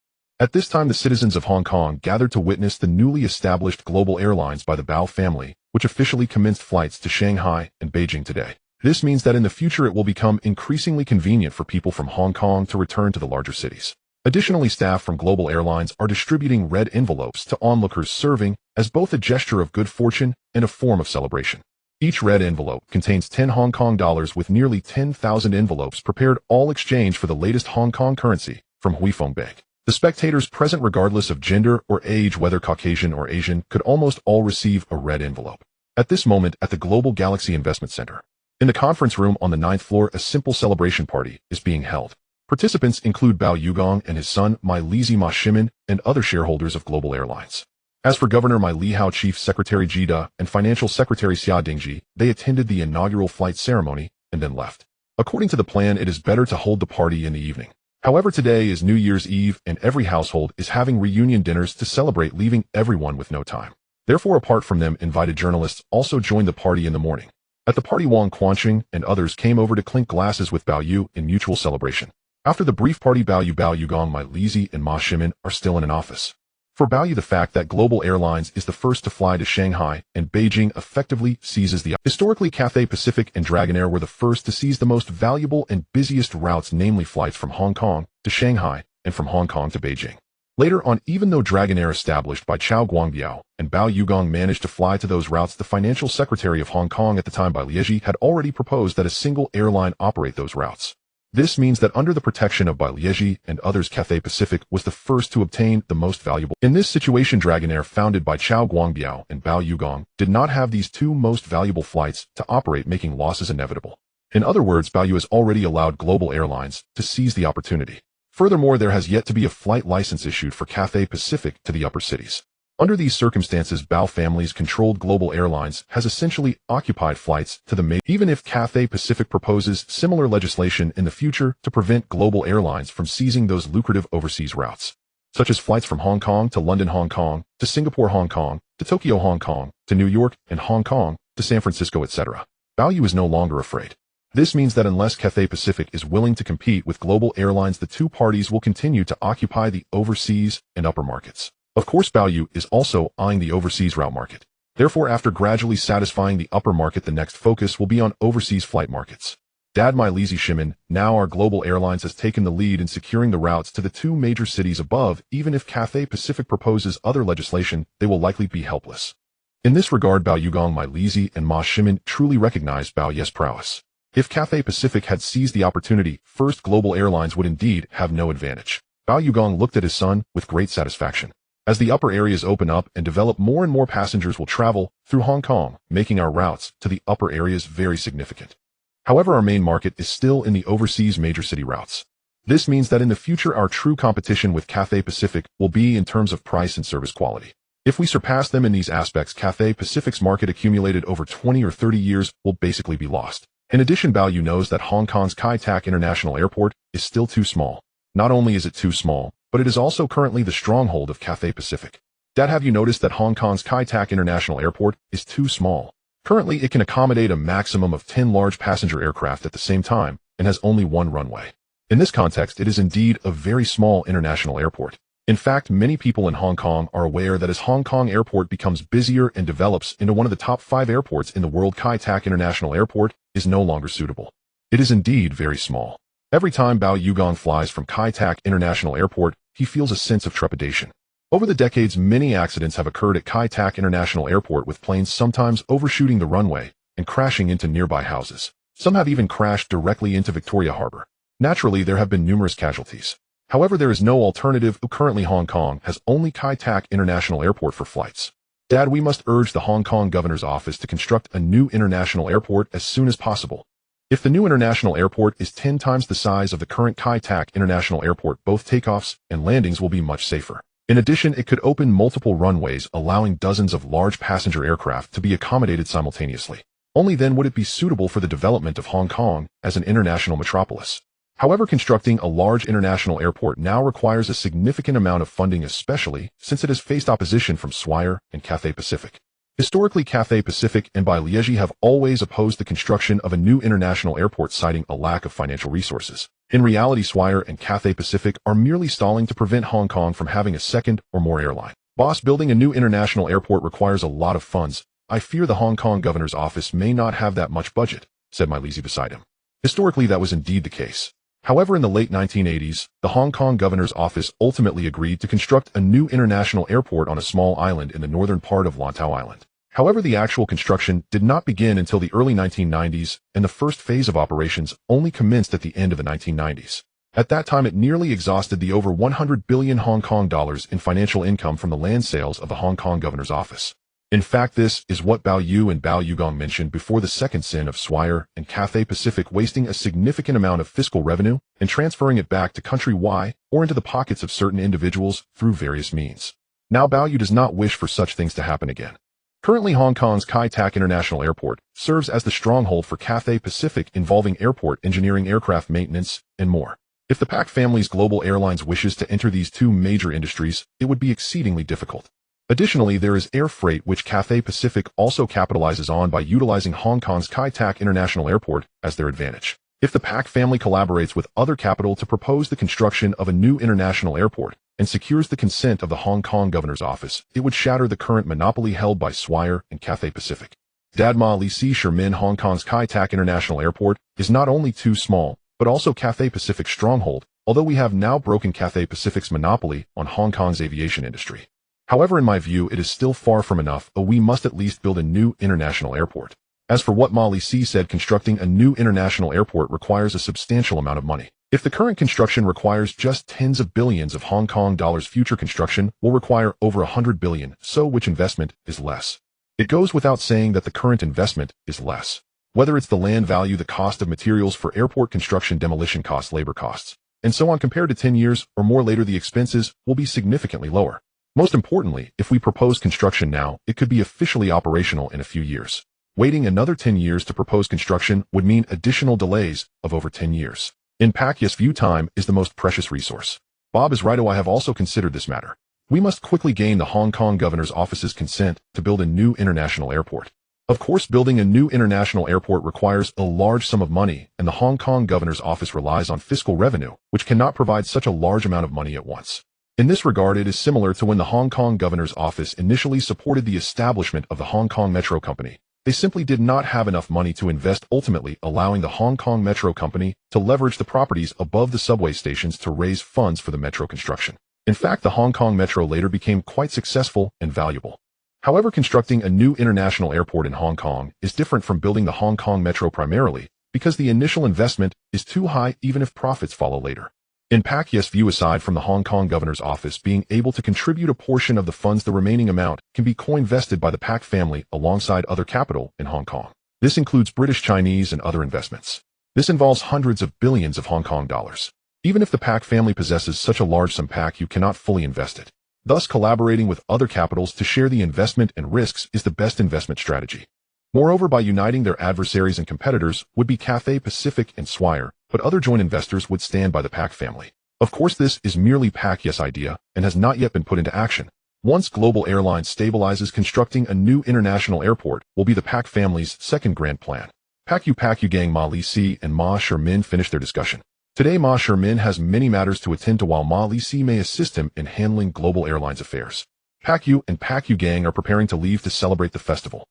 At this time, the citizens of Hong Kong gathered to witness the newly established Global Airlines by the Bao family, which officially commenced flights to Shanghai and Beijing today. This means that in the future it will become increasingly convenient for people from Hong Kong to return to the larger cities. Additionally, staff from Global Airlines are distributing red envelopes to onlookers, serving as both a gesture of good fortune and a form of celebration. Each red envelope contains 10 Hong Kong dollars, with nearly 10,000 envelopes prepared, all exchanged for the latest Hong Kong currency from Huifeng Bank. The spectators present, regardless of gender or age, whether Caucasian or Asian, could almost all receive a red envelope. At this moment, at the Global Galaxy Investment Center, in the conference room on the 9th floor, a simple celebration party is being held. Participants include Bao Yugong and his son, Ma Shimin, and other shareholders of Global Airlines. As for Governor Ma Lihao, Chief Secretary Ji Da, and Financial Secretary Xia Dingji, they attended the inaugural flight ceremony and then left. According to the plan, it is better to hold the party in the evening. However, today is New Year's Eve, and every household is having reunion dinners to celebrate, leaving everyone with no time. Therefore, apart from them, invited journalists also joined the party in the morning. At the party, Wang Quanqing and others came over to clink glasses with Bao Yu in mutual celebration. After the brief party, Bao Yugong, Ma Lizi, and Ma Shimin are still in an office. For Bao Yu, the fact that Global Airlines is the first to fly to Shanghai and Beijing effectively seizes the historically Cathay Pacific and Dragonair were the first to seize the most valuable and busiest routes, namely flights from Hong Kong to Shanghai and from Hong Kong to Beijing. Later on, even though Dragonair established by Chao Guangbiao and Bao Yugong managed to fly to those routes, the financial secretary of Hong Kong at the time, Bai Lieji, had already proposed that a single airline operate those routes. This means that under the protection of Bai Lieji and others, Cathay Pacific was the first to obtain the most valuable. In this situation, Dragonair, founded by Chao Guangbiao and Bao Yugong, did not have these two most valuable flights to operate, making losses inevitable. In other words, Bao Yu has already allowed Global Airlines to seize the opportunity. Furthermore, there has yet to be a flight license issued for Cathay Pacific to the upper cities. Under these circumstances, Bao family's controlled Global Airlines has essentially occupied flights to the even if Cathay Pacific proposes similar legislation in the future to prevent Global Airlines from seizing those lucrative overseas routes, such as flights from Hong Kong to London, Hong Kong, to Singapore, Hong Kong, to Tokyo, Hong Kong, to New York and Hong Kong, to San Francisco, etc. Bao Yu is no longer afraid. This means that unless Cathay Pacific is willing to compete with Global Airlines, the two parties will continue to occupy the overseas and upper markets. Of course, Bao Yu is also eyeing the overseas route market. Therefore, after gradually satisfying the upper market, the next focus will be on overseas flight markets. Dad My Lizi Shimin, now our Global Airlines has taken the lead in securing the routes to the two major cities above. Even if Cathay Pacific proposes other legislation, they will likely be helpless. In this regard, Bao Yugong, My Lizi, and Ma Shimin truly recognize Bao Yu's prowess. If Cathay Pacific had seized the opportunity, first Global Airlines would indeed have no advantage. Bao Yugong looked at his son with great satisfaction. As the upper areas open up and develop, more and more passengers will travel through Hong Kong, making our routes to the upper areas very significant. However, our main market is still in the overseas major city routes. This means that in the future, our true competition with Cathay Pacific will be in terms of price and service quality. If we surpass them in these aspects, Cathay Pacific's market accumulated over 20 or 30 years will basically be lost. In addition, Bao knows that Hong Kong's Kai Tak International Airport is still too small. Not only is it too small, but it is also currently the stronghold of Cathay Pacific. Dad, have you noticed that Hong Kong's Kai Tak International Airport is too small? Currently, it can accommodate a maximum of 10 large passenger aircraft at the same time and has only one runway. In this context, it is indeed a very small international airport. In fact, many people in Hong Kong are aware that as Hong Kong Airport becomes busier and develops into one of the top 5 airports in the world, Kai Tak International Airport is no longer suitable. It is indeed very small. Every time Bao Yugong flies from Kai Tak International Airport, he feels a sense of trepidation. Over the decades, many accidents have occurred at Kai Tak International Airport, with planes sometimes overshooting the runway and crashing into nearby houses. Some have even crashed directly into Victoria Harbour. Naturally, there have been numerous casualties. However, there is no alternative. Currently, Hong Kong has only Kai Tak International Airport for flights. Dad, we must urge the Hong Kong Governor's Office to construct a new international airport as soon as possible. If the new international airport is 10 times the size of the current Kai Tak International Airport, both takeoffs and landings will be much safer. In addition, it could open multiple runways, allowing dozens of large passenger aircraft to be accommodated simultaneously. Only then would it be suitable for the development of Hong Kong as an international metropolis. However, constructing a large international airport now requires a significant amount of funding, especially since it has faced opposition from Swire and Cathay Pacific. Historically, Cathay Pacific and Bai Liegi have always opposed the construction of a new international airport, citing a lack of financial resources. In reality, Swire and Cathay Pacific are merely stalling to prevent Hong Kong from having a second or more airline. Boss, building a new international airport requires a lot of funds. I fear the Hong Kong Governor's Office may not have that much budget, said Mai Lizi beside him. Historically, that was indeed the case. However, in the late 1980s, the Hong Kong Governor's Office ultimately agreed to construct a new international airport on a small island in the northern part of Lantau Island. However, the actual construction did not begin until the early 1990s, and the first phase of operations only commenced at the end of the 1990s. At that time, it nearly exhausted the over 100 billion Hong Kong dollars in financial income from the land sales of the Hong Kong Governor's Office. In fact, this is what Bao Yu and Bao Yugong mentioned before: the second sin of Swire and Cathay Pacific wasting a significant amount of fiscal revenue and transferring it back to country Y or into the pockets of certain individuals through various means. Now, Bao Yu does not wish for such things to happen again. Currently, Hong Kong's Kai Tak International Airport serves as the stronghold for Cathay Pacific, involving airport engineering, aircraft maintenance, and more. If the Pak family's global airlines wishes to enter these two major industries, it would be exceedingly difficult. Additionally, there is air freight, which Cathay Pacific also capitalizes on by utilizing Hong Kong's Kai Tak International Airport as their advantage. If the Pak family collaborates with other capital to propose the construction of a new international airport and secures the consent of the Hong Kong Governor's Office, it would shatter the current monopoly held by Swire and Cathay Pacific. Dad, Ma Li Si Shermin, Hong Kong's Kai Tak International Airport is not only too small, but also Cathay Pacific's stronghold, although we have now broken Cathay Pacific's monopoly on Hong Kong's aviation industry. However, in my view, it is still far from enough. We must at least build a new international airport. As for what Ma Li Si said, constructing a new international airport requires a substantial amount of money. If the current construction requires just tens of billions of Hong Kong dollars, future construction will require over 100 billion, so which investment is less? It goes without saying that the current investment is less. Whether it's the land value, the cost of materials for airport construction, demolition costs, labor costs, and so on, compared to 10 years or more later, the expenses will be significantly lower. Most importantly, if we propose construction now, it could be officially operational in a few years. Waiting another 10 years to propose construction would mean additional delays of over 10 years. In Pak's view, time is the most precious resource. Bob is right. I have also considered this matter. We must quickly gain the Hong Kong Governor's Office's consent to build a new international airport. Of course, building a new international airport requires a large sum of money, and the Hong Kong Governor's Office relies on fiscal revenue, which cannot provide such a large amount of money at once. In this regard, it is similar to when the Hong Kong Governor's Office initially supported the establishment of the Hong Kong Metro Company. They simply did not have enough money to invest, ultimately allowing the Hong Kong Metro Company to leverage the properties above the subway stations to raise funds for the metro construction. In fact, the Hong Kong Metro later became quite successful and valuable. However, constructing a new international airport in Hong Kong is different from building the Hong Kong Metro, primarily because the initial investment is too high, even if profits follow later. In Pacquiao's view, aside from the Hong Kong governor's office being able to contribute a portion of the funds, the remaining amount can be co-invested by the Pac family alongside other capital in Hong Kong. This includes British, Chinese, and other investments. This involves hundreds of billions of Hong Kong dollars. Even if the Pac family possesses such a large sum, Pac, you cannot fully invest it. Thus, collaborating with other capitals to share the investment and risks is the best investment strategy. Moreover, by uniting their adversaries and competitors would be Cathay Pacific and Swire, but other joint investors would stand by the Pac family. Of course, this is merely Pacquiao's idea and has not yet been put into action. Once Global Airlines stabilizes, constructing a new international airport will be the Pac family's second grand plan. Pacquiao gang Ma Li-si and Ma Shermin finish their discussion. Today, Ma Shermin has many matters to attend to, while Ma Li-si may assist him in handling Global Airlines affairs. Pacquiao and Pacquiao gang are preparing to leave to celebrate the festival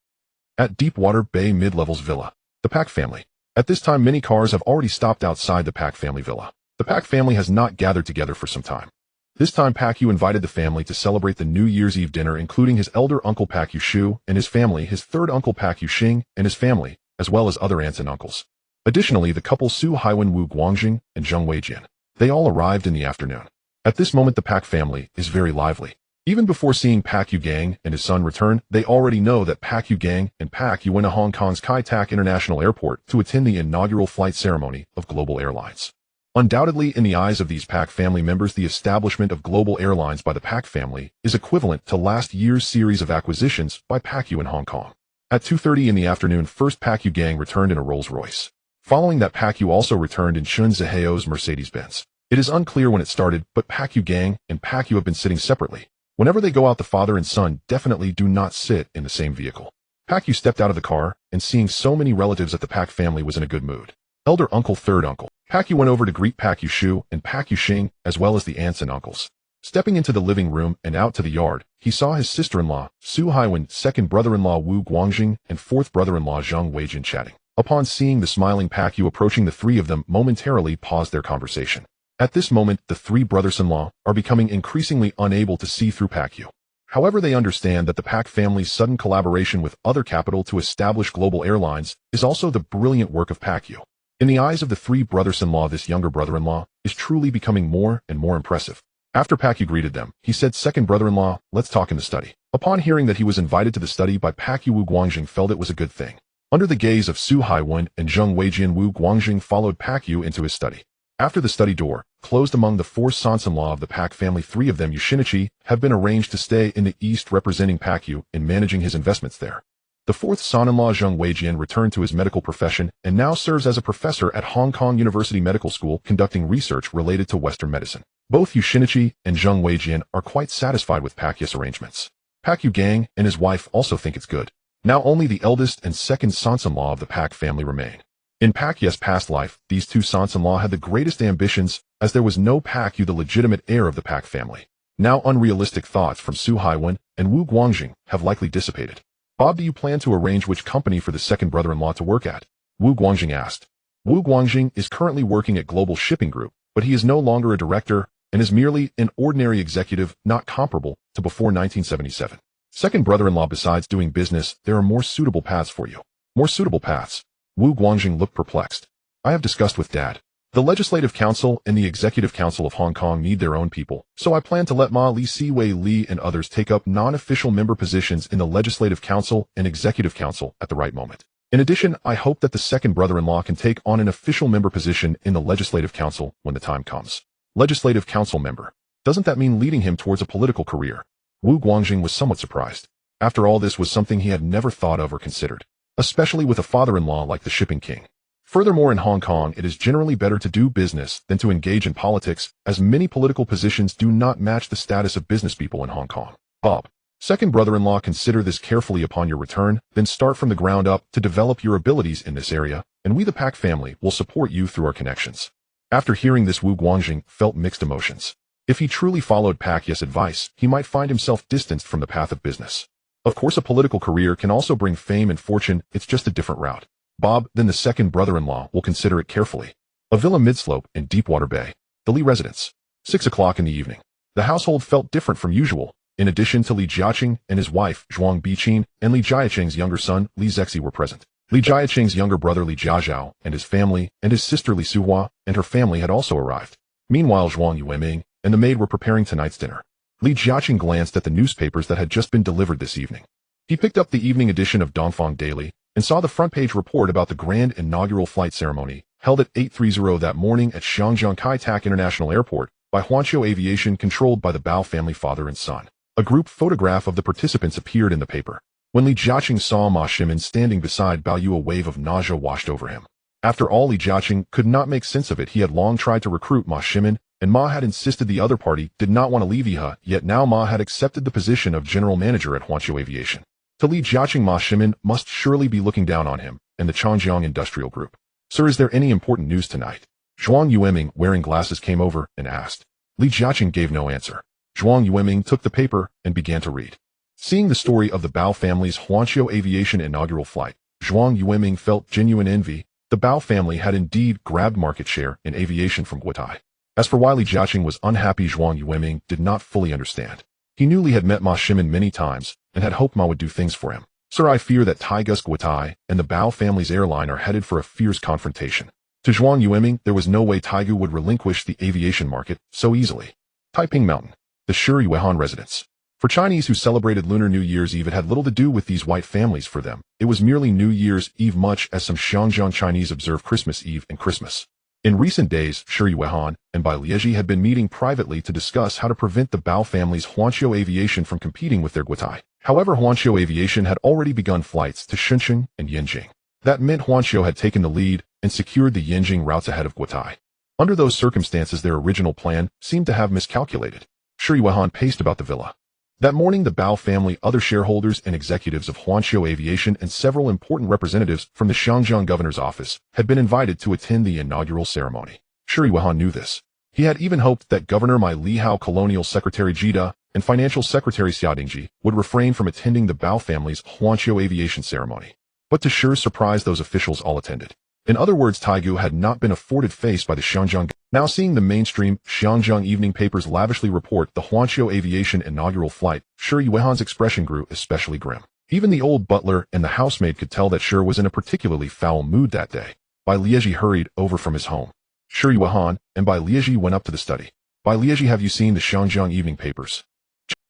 at Deepwater Bay Mid-Levels Villa. The Pac family. At this time, many cars have already stopped outside the Pac family villa. The Pac family has not gathered together for some time. This time, Pacquiao invited the family to celebrate the New Year's Eve dinner, including his elder uncle Pacquiao Shu and his family, his third uncle Pacquiao Xing and his family, as well as other aunts and uncles. Additionally, the couple Su Haiwen, Wu Guangjing, and Zheng Weijian. They all arrived in the afternoon. At this moment, the Pac family is very lively. Even before seeing Pacquiao gang and his son return, they already know that Pacquiao gang and Pacquiao went to Hong Kong's Kai Tak International Airport to attend the inaugural flight ceremony of Global Airlines. Undoubtedly, in the eyes of these Pac family members, the establishment of Global Airlines by the Pac family is equivalent to last year's series of acquisitions by Pacquiao in Hong Kong. At 2:30 in the afternoon, first Pacquiao gang returned in a Rolls-Royce. Following that, Pacquiao also returned in Chun Ziheo's Mercedes-Benz. It is unclear when it started, but Pacquiao gang and Pacquiao have been sitting separately. Whenever they go out, the father and son definitely do not sit in the same vehicle. Pacquiao stepped out of the car, and seeing so many relatives at the Pac family was in a good mood. Elder uncle, third uncle. Pacquiao went over to greet Pacquiao Shu and Pacquiao Xing, as well as the aunts and uncles. Stepping into the living room and out to the yard, he saw his sister-in-law, Su Haiwen, second brother-in-law Wu Guangjing, and fourth brother-in-law Zheng Weijian chatting. Upon seeing the smiling Pacquiao approaching, the three of them momentarily paused their conversation. At this moment, the three brothers-in-law are becoming increasingly unable to see through Pacquiao. However, they understand that the Pac family's sudden collaboration with other capital to establish Global Airlines is also the brilliant work of Pacquiao. In the eyes of the three brothers-in-law, this younger brother-in-law is truly becoming more and more impressive. After Pacquiao greeted them, he said, "Second brother-in-law, let's talk in the study." Upon hearing that he was invited to the study by Pacquiao, Wu Guangjing felt it was a good thing. Under the gaze of Su Haiwen and Zheng Weijian, Wu Guangjing followed Pacquiao into his study. After the study door closed, among the four sons-in-law of the Pac family, three of them, Yushinichi, have been arranged to stay in the east, representing Pacquiao in managing his investments there. The fourth son-in-law, Zheng Weijian, returned to his medical profession and now serves as a professor at Hong Kong University Medical School, conducting research related to Western medicine. Both Yushinichi and Zheng Weijian are quite satisfied with Pacquiao's arrangements. Pacquiao gang and his wife also think it's good. Now only the eldest and second sons-in-law of the Pac family remain. In Pacquiao's past life, these two sons-in-law had the greatest ambitions, as there was no Pacquiao, the legitimate heir of the Pac family. Now unrealistic thoughts from Su Haiwen and Wu Guangjing have likely dissipated. "Bob, do you plan to arrange which company for the second brother-in-law to work at?" Wu Guangjing asked. Wu Guangjing is currently working at Global Shipping Group, but he is no longer a director and is merely an ordinary executive, not comparable to before 1977. "Second brother-in-law, besides doing business, there are more suitable paths for you." "More suitable paths?" Wu Guangjing looked perplexed. "I have discussed with Dad. The Legislative Council and the Executive Council of Hong Kong need their own people, so I plan to let Ma Li-si, Wei Li, and others take up non-official member positions in the Legislative Council and Executive Council at the right moment. In addition, I hope that the second brother-in-law can take on an official member position in the Legislative Council when the time comes." Legislative Council member. Doesn't that mean leading him towards a political career? Wu Guangjing was somewhat surprised. After all, this was something he had never thought of or considered, especially with a father-in-law like the shipping king. Furthermore, in Hong Kong, it is generally better to do business than to engage in politics, as many political positions do not match the status of business people in Hong Kong. "Bob, second brother-in-law, consider this carefully upon your return, then start from the ground up to develop your abilities in this area, and we the Pac family will support you through our connections." After hearing this, Wu Guangjing felt mixed emotions. If he truly followed Pacquiao's advice, he might find himself distanced from the path of business. Of course, a political career can also bring fame and fortune, it's just a different route. "Bob, then the second brother-in-law will consider it carefully." A villa midslope in Deepwater Bay. The Li residence. 6 o'clock in the evening. The household felt different from usual. In addition to Li Jiaqing and his wife, Zhuang Biqing, and Li Jiaqing's younger son, Li Zexi, were present. Li Jiaqing's younger brother, Li Jiazhao, and his family, and his sister Li Suhua, and her family had also arrived. Meanwhile, Zhuang Yueming and the maid were preparing tonight's dinner. Li Jiaqing glanced at the newspapers that had just been delivered this evening. He picked up the evening edition of Dongfang Daily and saw the front-page report about the grand inaugural flight ceremony held at 8:30 that morning at Shangjiang Kai-Tak International Airport by Huanqiu Aviation, controlled by the Bao family father and son. A group photograph of the participants appeared in the paper. When Li Jiaqing saw Ma Shimin standing beside Bao Yu, a wave of nausea washed over him. After all, Li Jiaqing could not make sense of it. He had long tried to recruit Ma Shimin, and Ma had insisted the other party did not want to leave Yihe, yet now Ma had accepted the position of general manager at Huanqiu Aviation. To Li Jiaqing, Ma Shimin must surely be looking down on him and the Changjiang Industrial Group. "Sir, is there any important news tonight?" Zhuang Yueming, wearing glasses, came over and asked. Li Jiaqing gave no answer. Zhuang Yueming took the paper and began to read. Seeing the story of the Bao family's Huanqiu Aviation inaugural flight, Zhuang Yueming felt genuine envy. The Bao family had indeed grabbed market share in aviation from Guotai. As for why Li Jiaqing was unhappy, Zhuang Yueming did not fully understand. He knew Li had met Ma Shimin many times and had hoped Ma would do things for him. "Sir, I fear that Taigus Guotai and the Bao family's airline are headed for a fierce confrontation." To Zhuang Yueming, there was no way Taigu would relinquish the aviation market so easily. Taiping Mountain, the Shiyuehan residence. For Chinese who celebrated Lunar New Year's Eve, it had little to do with these white families. For them, it was merely New Year's Eve, much as some Shangjiang Chinese observe Christmas Eve and Christmas. In recent days, Shiyuehan and Bai Lieji had been meeting privately to discuss how to prevent the Bao family's Huanqiu Aviation from competing with their Guotai. However, Huanqiu Aviation had already begun flights to Shenzhen and Yanjing. That meant Huanqiu had taken the lead and secured the Yanjing routes ahead of Guotai. Under those circumstances, their original plan seemed to have miscalculated. Shiyuehan paced about the villa. That morning, the Bao family, other shareholders and executives of Huanqiu Aviation, and several important representatives from the Shangjiang governor's office had been invited to attend the inaugural ceremony. Shiyuehan knew this. He had even hoped that Governor Mai Lihao, Colonial Secretary Jida, and Financial Secretary Xia Dingji would refrain from attending the Bao family's Huanqiu Aviation ceremony. But to Shi's surprise, those officials all attended. In other words, Taigu had not been afforded face by the Shangjiang. Now seeing the mainstream Shangjiang evening papers lavishly report the Huanqiu Aviation inaugural flight, Shiyuehan's expression grew especially grim. Even the old butler and the housemaid could tell that Shi was in a particularly foul mood that day. Bai Lieji hurried over from his home. Shiyuehan and Bai Lieji went up to the study. Bai Lieji, have you seen the Shangjiang evening papers?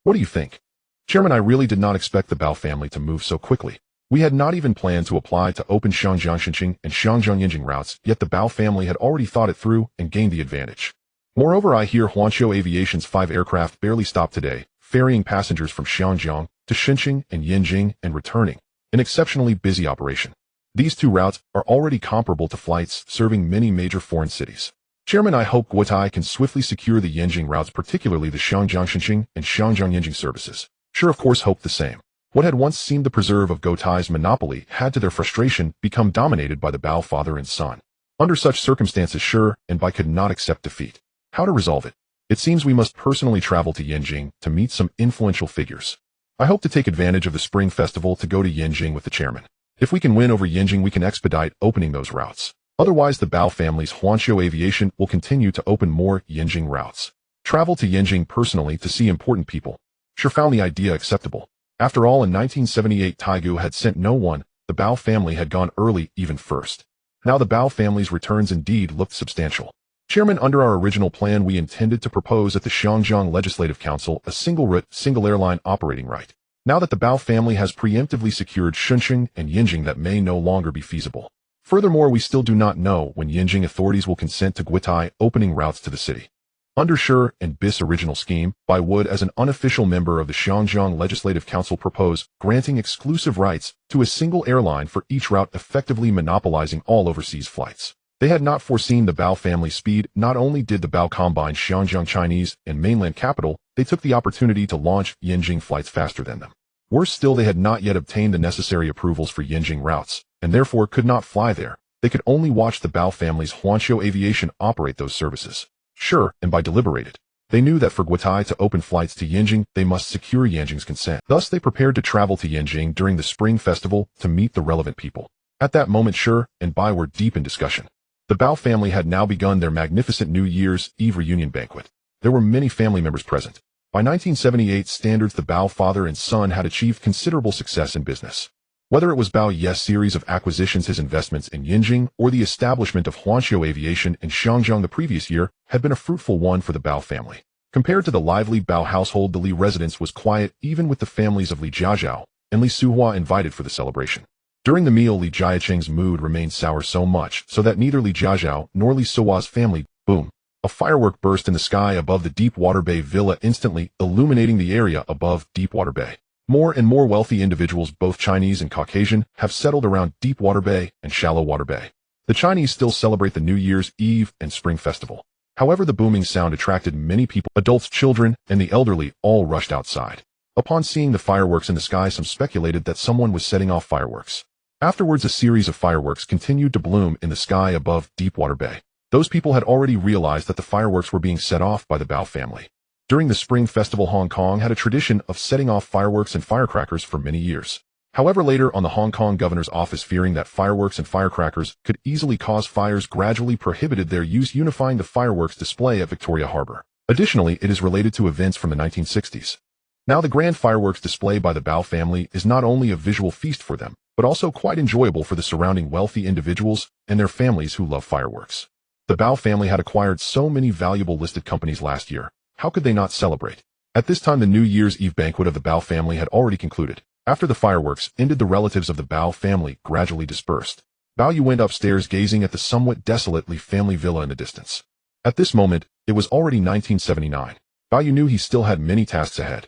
What do you think? Chairman, I really did not expect the Bao family to move so quickly. We had not even planned to apply to open Shangjiang Shenzhen and Shangjiang Yanjing routes, yet the Bao family had already thought it through and gained the advantage. Moreover, I hear Huanqiu Aviation's 5 aircraft barely stopped today, ferrying passengers from Shangjiang to Shenzhen and Yanjing and returning. An exceptionally busy operation. These 2 routes are already comparable to flights serving many major foreign cities. Chairman, I hope Guotai can swiftly secure the Yanjing routes, particularly the Shangjiang Shenzhen and Shangjiang Yanjing services. Shi, of course, hoped the same. What had once seemed the preserve of Guotai's monopoly had, to their frustration, become dominated by the Bao father and son. Under such circumstances, Shi and Bai could not accept defeat. How to resolve it? It seems we must personally travel to Yanjing to meet some influential figures. I hope to take advantage of the Spring Festival to go to Yanjing with the chairman. If we can win over Yanjing, we can expedite opening those routes. Otherwise, the Bao family's Huanqiu Aviation will continue to open more Yanjing routes. Travel to Yanjing personally to see important people. Shi found the idea acceptable. After all, in 1978, Taigu had sent no one. The Bao family had gone early, even first. Now the Bao family's returns indeed looked substantial. Chairman, under our original plan, we intended to propose at the Shangjiang Legislative Council a single route, single airline operating right. Now that the Bao family has preemptively secured Shenzhen and Yanjing, that may no longer be feasible. Furthermore, we still do not know when Yanjing authorities will consent to Guotai opening routes to the city. Under Shi and Bis' original scheme, Bai would, as an unofficial member of the Shangjiang Legislative Council, propose granting exclusive rights to a single airline for each route, effectively monopolizing all overseas flights. They had not foreseen the Bao family's speed. Not only did the Bao combine Shangjiang Chinese and mainland capital, they took the opportunity to launch Yanjing flights faster than them. Worse still, they had not yet obtained the necessary approvals for Yanjing routes, and therefore could not fly there. They could only watch the Bao family's Huanqiu Aviation operate those services. Shi and Bai deliberated. They knew that for Guotai to open flights to Yanjing, they must secure Yanjing's consent. Thus, they prepared to travel to Yanjing during the Spring Festival to meet the relevant people. At that moment, Shi and Bai were deep in discussion. The Bao family had now begun their magnificent New Year's Eve reunion banquet. There were many family members present. By 1978 standards, the Bao father and son had achieved considerable success in business. Whether it was Bao Ye's series of acquisitions, his investments in Yinjing, or the establishment of Huanqiu Aviation in Xiangjiang the previous year, had been a fruitful one for the Bao family. Compared to the lively Bao household, the Li residence was quiet even with the families of Li Jiajiao and Li Suhua invited for the celebration. During the meal, Li Jiaqing's mood remained sour so much so that neither Li Jiajiao nor Li Suhua's family. Boom. A firework burst in the sky above the Deepwater Bay villa, instantly illuminating the area above Deepwater Bay. More and more wealthy individuals, both Chinese and Caucasian, have settled around Deepwater Bay and Shallow Water Bay. The Chinese still celebrate the New Year's Eve and Spring Festival. However, the booming sound attracted many people. Adults, children, and the elderly all rushed outside. Upon seeing the fireworks in the sky, some speculated that someone was setting off fireworks. Afterwards, a series of fireworks continued to bloom in the sky above Deepwater Bay. Those people had already realized that the fireworks were being set off by the Bao family. During the Spring Festival, Hong Kong had a tradition of setting off fireworks and firecrackers for many years. However, later on, the Hong Kong governor's office, fearing that fireworks and firecrackers could easily cause fires, gradually prohibited their use, unifying the fireworks display at Victoria Harbour. Additionally, it is related to events from the 1960s. Now, the grand fireworks display by the Bao family is not only a visual feast for them, but also quite enjoyable for the surrounding wealthy individuals and their families who love fireworks. The Bao family had acquired so many valuable listed companies last year. How could they not celebrate? At this time, the New Year's Eve banquet of the Bao family had already concluded. After the fireworks ended, the relatives of the Bao family gradually dispersed. Bao Yu went upstairs, gazing at the somewhat desolate Li family villa in the distance. At this moment, it was already 1979. Bao Yu knew he still had many tasks ahead.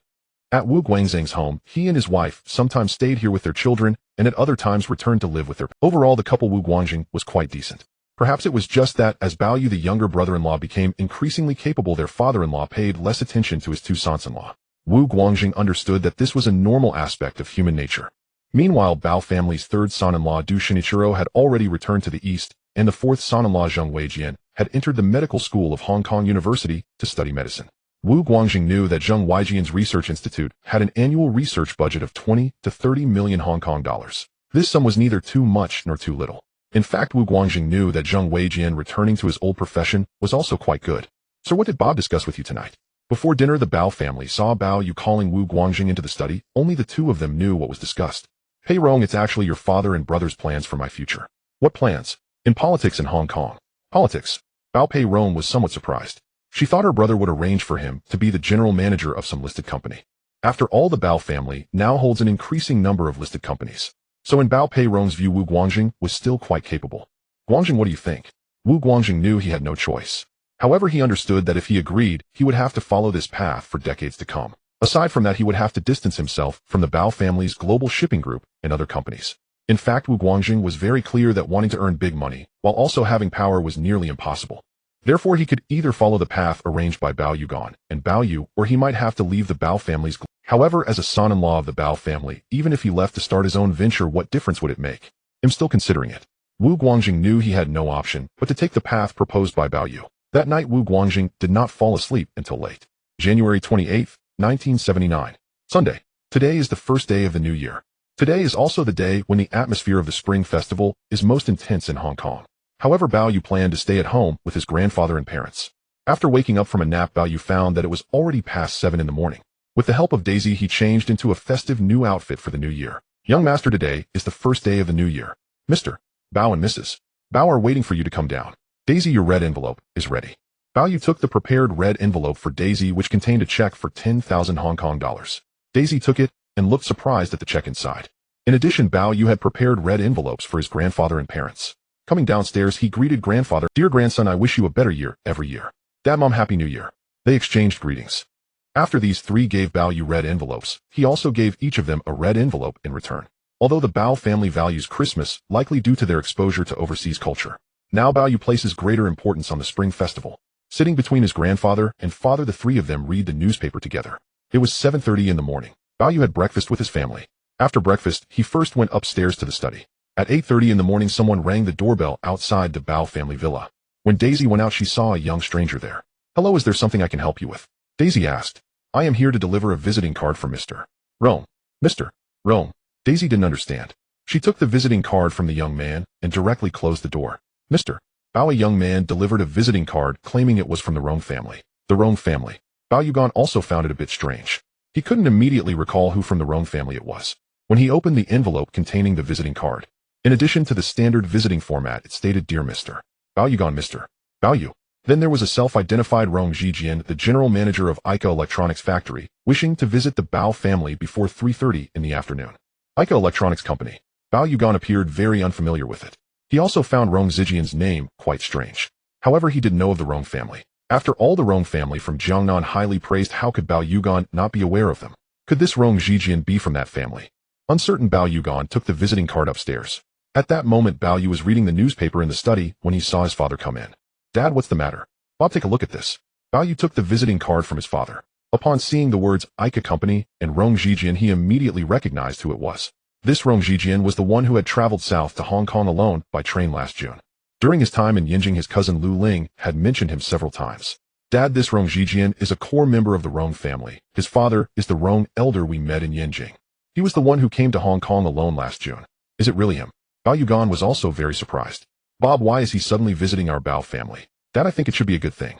At Wu Guangzhang's home, he and his wife sometimes stayed here with their children, and at other times returned to live with their. Overall, the couple Wu Guangzhang was quite decent. Perhaps it was just that, as Bao Yu, the younger brother-in-law, became increasingly capable, their father-in-law paid less attention to his two sons-in-law. Wu Guangzhang understood that this was a normal aspect of human nature. Meanwhile, Bao family's third son-in-law, Du Shinichiro, had already returned to the east, and the fourth son-in-law, Zheng Weijian, had entered the medical school of Hong Kong University to study medicine. Wu Guangzhang knew that Zheng Weijian's research institute had an annual research budget of 20 to 30 million Hong Kong dollars. This sum was neither too much nor too little. In fact, Wu Guangzhang knew that Zheng Weijian returning to his old profession was also quite good. "Sir, what did Bob discuss with you tonight?" Before dinner, the Bao family saw Bao Yu calling Wu Guangzhang into the study. Only the two of them knew what was discussed. "Pei Rong, it's actually your father and brother's plans for my future." "What plans?" "In politics in Hong Kong." "Politics?" Bao Pei Rong was somewhat surprised. She thought her brother would arrange for him to be the general manager of some listed company. After all, the Bao family now holds an increasing number of listed companies. So in Bao Pei Rong's view, Wu Guangzhang was still quite capable. "Guangzhang, what do you think?" Wu Guangzhang knew he had no choice. However, he understood that if he agreed, he would have to follow this path for decades to come. Aside from that, he would have to distance himself from the Bao family's global shipping group and other companies. In fact, Wu Guangzhang was very clear that wanting to earn big money, while also having power, was nearly impossible. Therefore, he could either follow the path arranged by Bao Yugan and Bao Yu, or he might have to leave the Bao family's. However, as a son-in-law of the Bao family, even if he left to start his own venture, what difference would it make? I'm still considering it. Wu Guangzhang knew he had no option but to take the path proposed by Bao Yu. That night, Wu Guangzhang did not fall asleep until late. January 28, 1979. Sunday. Today is the first day of the new year. Today is also the day when the atmosphere of the Spring Festival is most intense in Hong Kong. However, Bao Yu planned to stay at home with his grandfather and parents. After waking up from a nap, Bao Yu found that it was already past 7 in the morning. With the help of Daisy, he changed into a festive new outfit for the new year. "Young master, today is the first day of the new year. Mr. Bao and Mrs. Bao are waiting for you to come down. Daisy, your red envelope is ready." Bao Yu took the prepared red envelope for Daisy, which contained a check for 10,000 Hong Kong dollars. Daisy took it and looked surprised at the check inside. In addition, Bao Yu had prepared red envelopes for his grandfather and parents. Coming downstairs, he greeted grandfather. "Dear grandson, I wish you a better year every year. Dad, Mom, Happy New Year." They exchanged greetings. After these three gave Bao Yu red envelopes, he also gave each of them a red envelope in return. Although the Bao family values Christmas, likely due to their exposure to overseas culture, now Bao Yu places greater importance on the Spring Festival. Sitting between his grandfather and father, the three of them read the newspaper together. It was 7:30 in the morning. Bao Yu had breakfast with his family. After breakfast, he first went upstairs to the study. At 8:30 in the morning, someone rang the doorbell outside the Bao family villa. When Daisy went out, she saw a young stranger there. "Hello, is there something I can help you with?" Daisy asked. "I am here to deliver a visiting card for Mr. Rome." "Mr. Rome?" Daisy didn't understand. She took the visiting card from the young man and directly closed the door. "Mr. Bao," a young man delivered a visiting card claiming it was from the Rome family. The Rome family. Bao Yugan also found it a bit strange. He couldn't immediately recall who from the Rome family it was. When he opened the envelope containing the visiting card, in addition to the standard visiting format, it stated, "Dear Mr. Bao Yugan, Mr. Bao Yu." Then there was a self-identified Rong Zijian, the general manager of Ica Electronics Factory, wishing to visit the Bao family before 3:30 in the afternoon. Ica Electronics Company. Bao Yugan appeared very unfamiliar with it. He also found Rong Zijian's name quite strange. However, he did know of the Rong family. After all, the Rong family from Jiangnan highly praised, how could Bao Yugan not be aware of them? Could this Rong Zijian be from that family? Uncertain, Bao Yugan took the visiting card upstairs. At that moment, Bao Yu was reading the newspaper in the study when he saw his father come in. "Dad, what's the matter?" "Bob, take a look at this." Bao Yu took the visiting card from his father. Upon seeing the words Ica Company and Rong Zijian, he immediately recognized who it was. This Rong Zijian was the one who had traveled south to Hong Kong alone by train last June. During his time in Yinjing, his cousin Lu Ling had mentioned him several times. "Dad, this Rong Zijian is a core member of the Rong family. His father is the Rong elder we met in Yinjing. He was the one who came to Hong Kong alone last June." "Is it really him?" Bao Yugan was also very surprised. "Bob, why is he suddenly visiting our Bao family?" "Dad, I think it should be a good thing.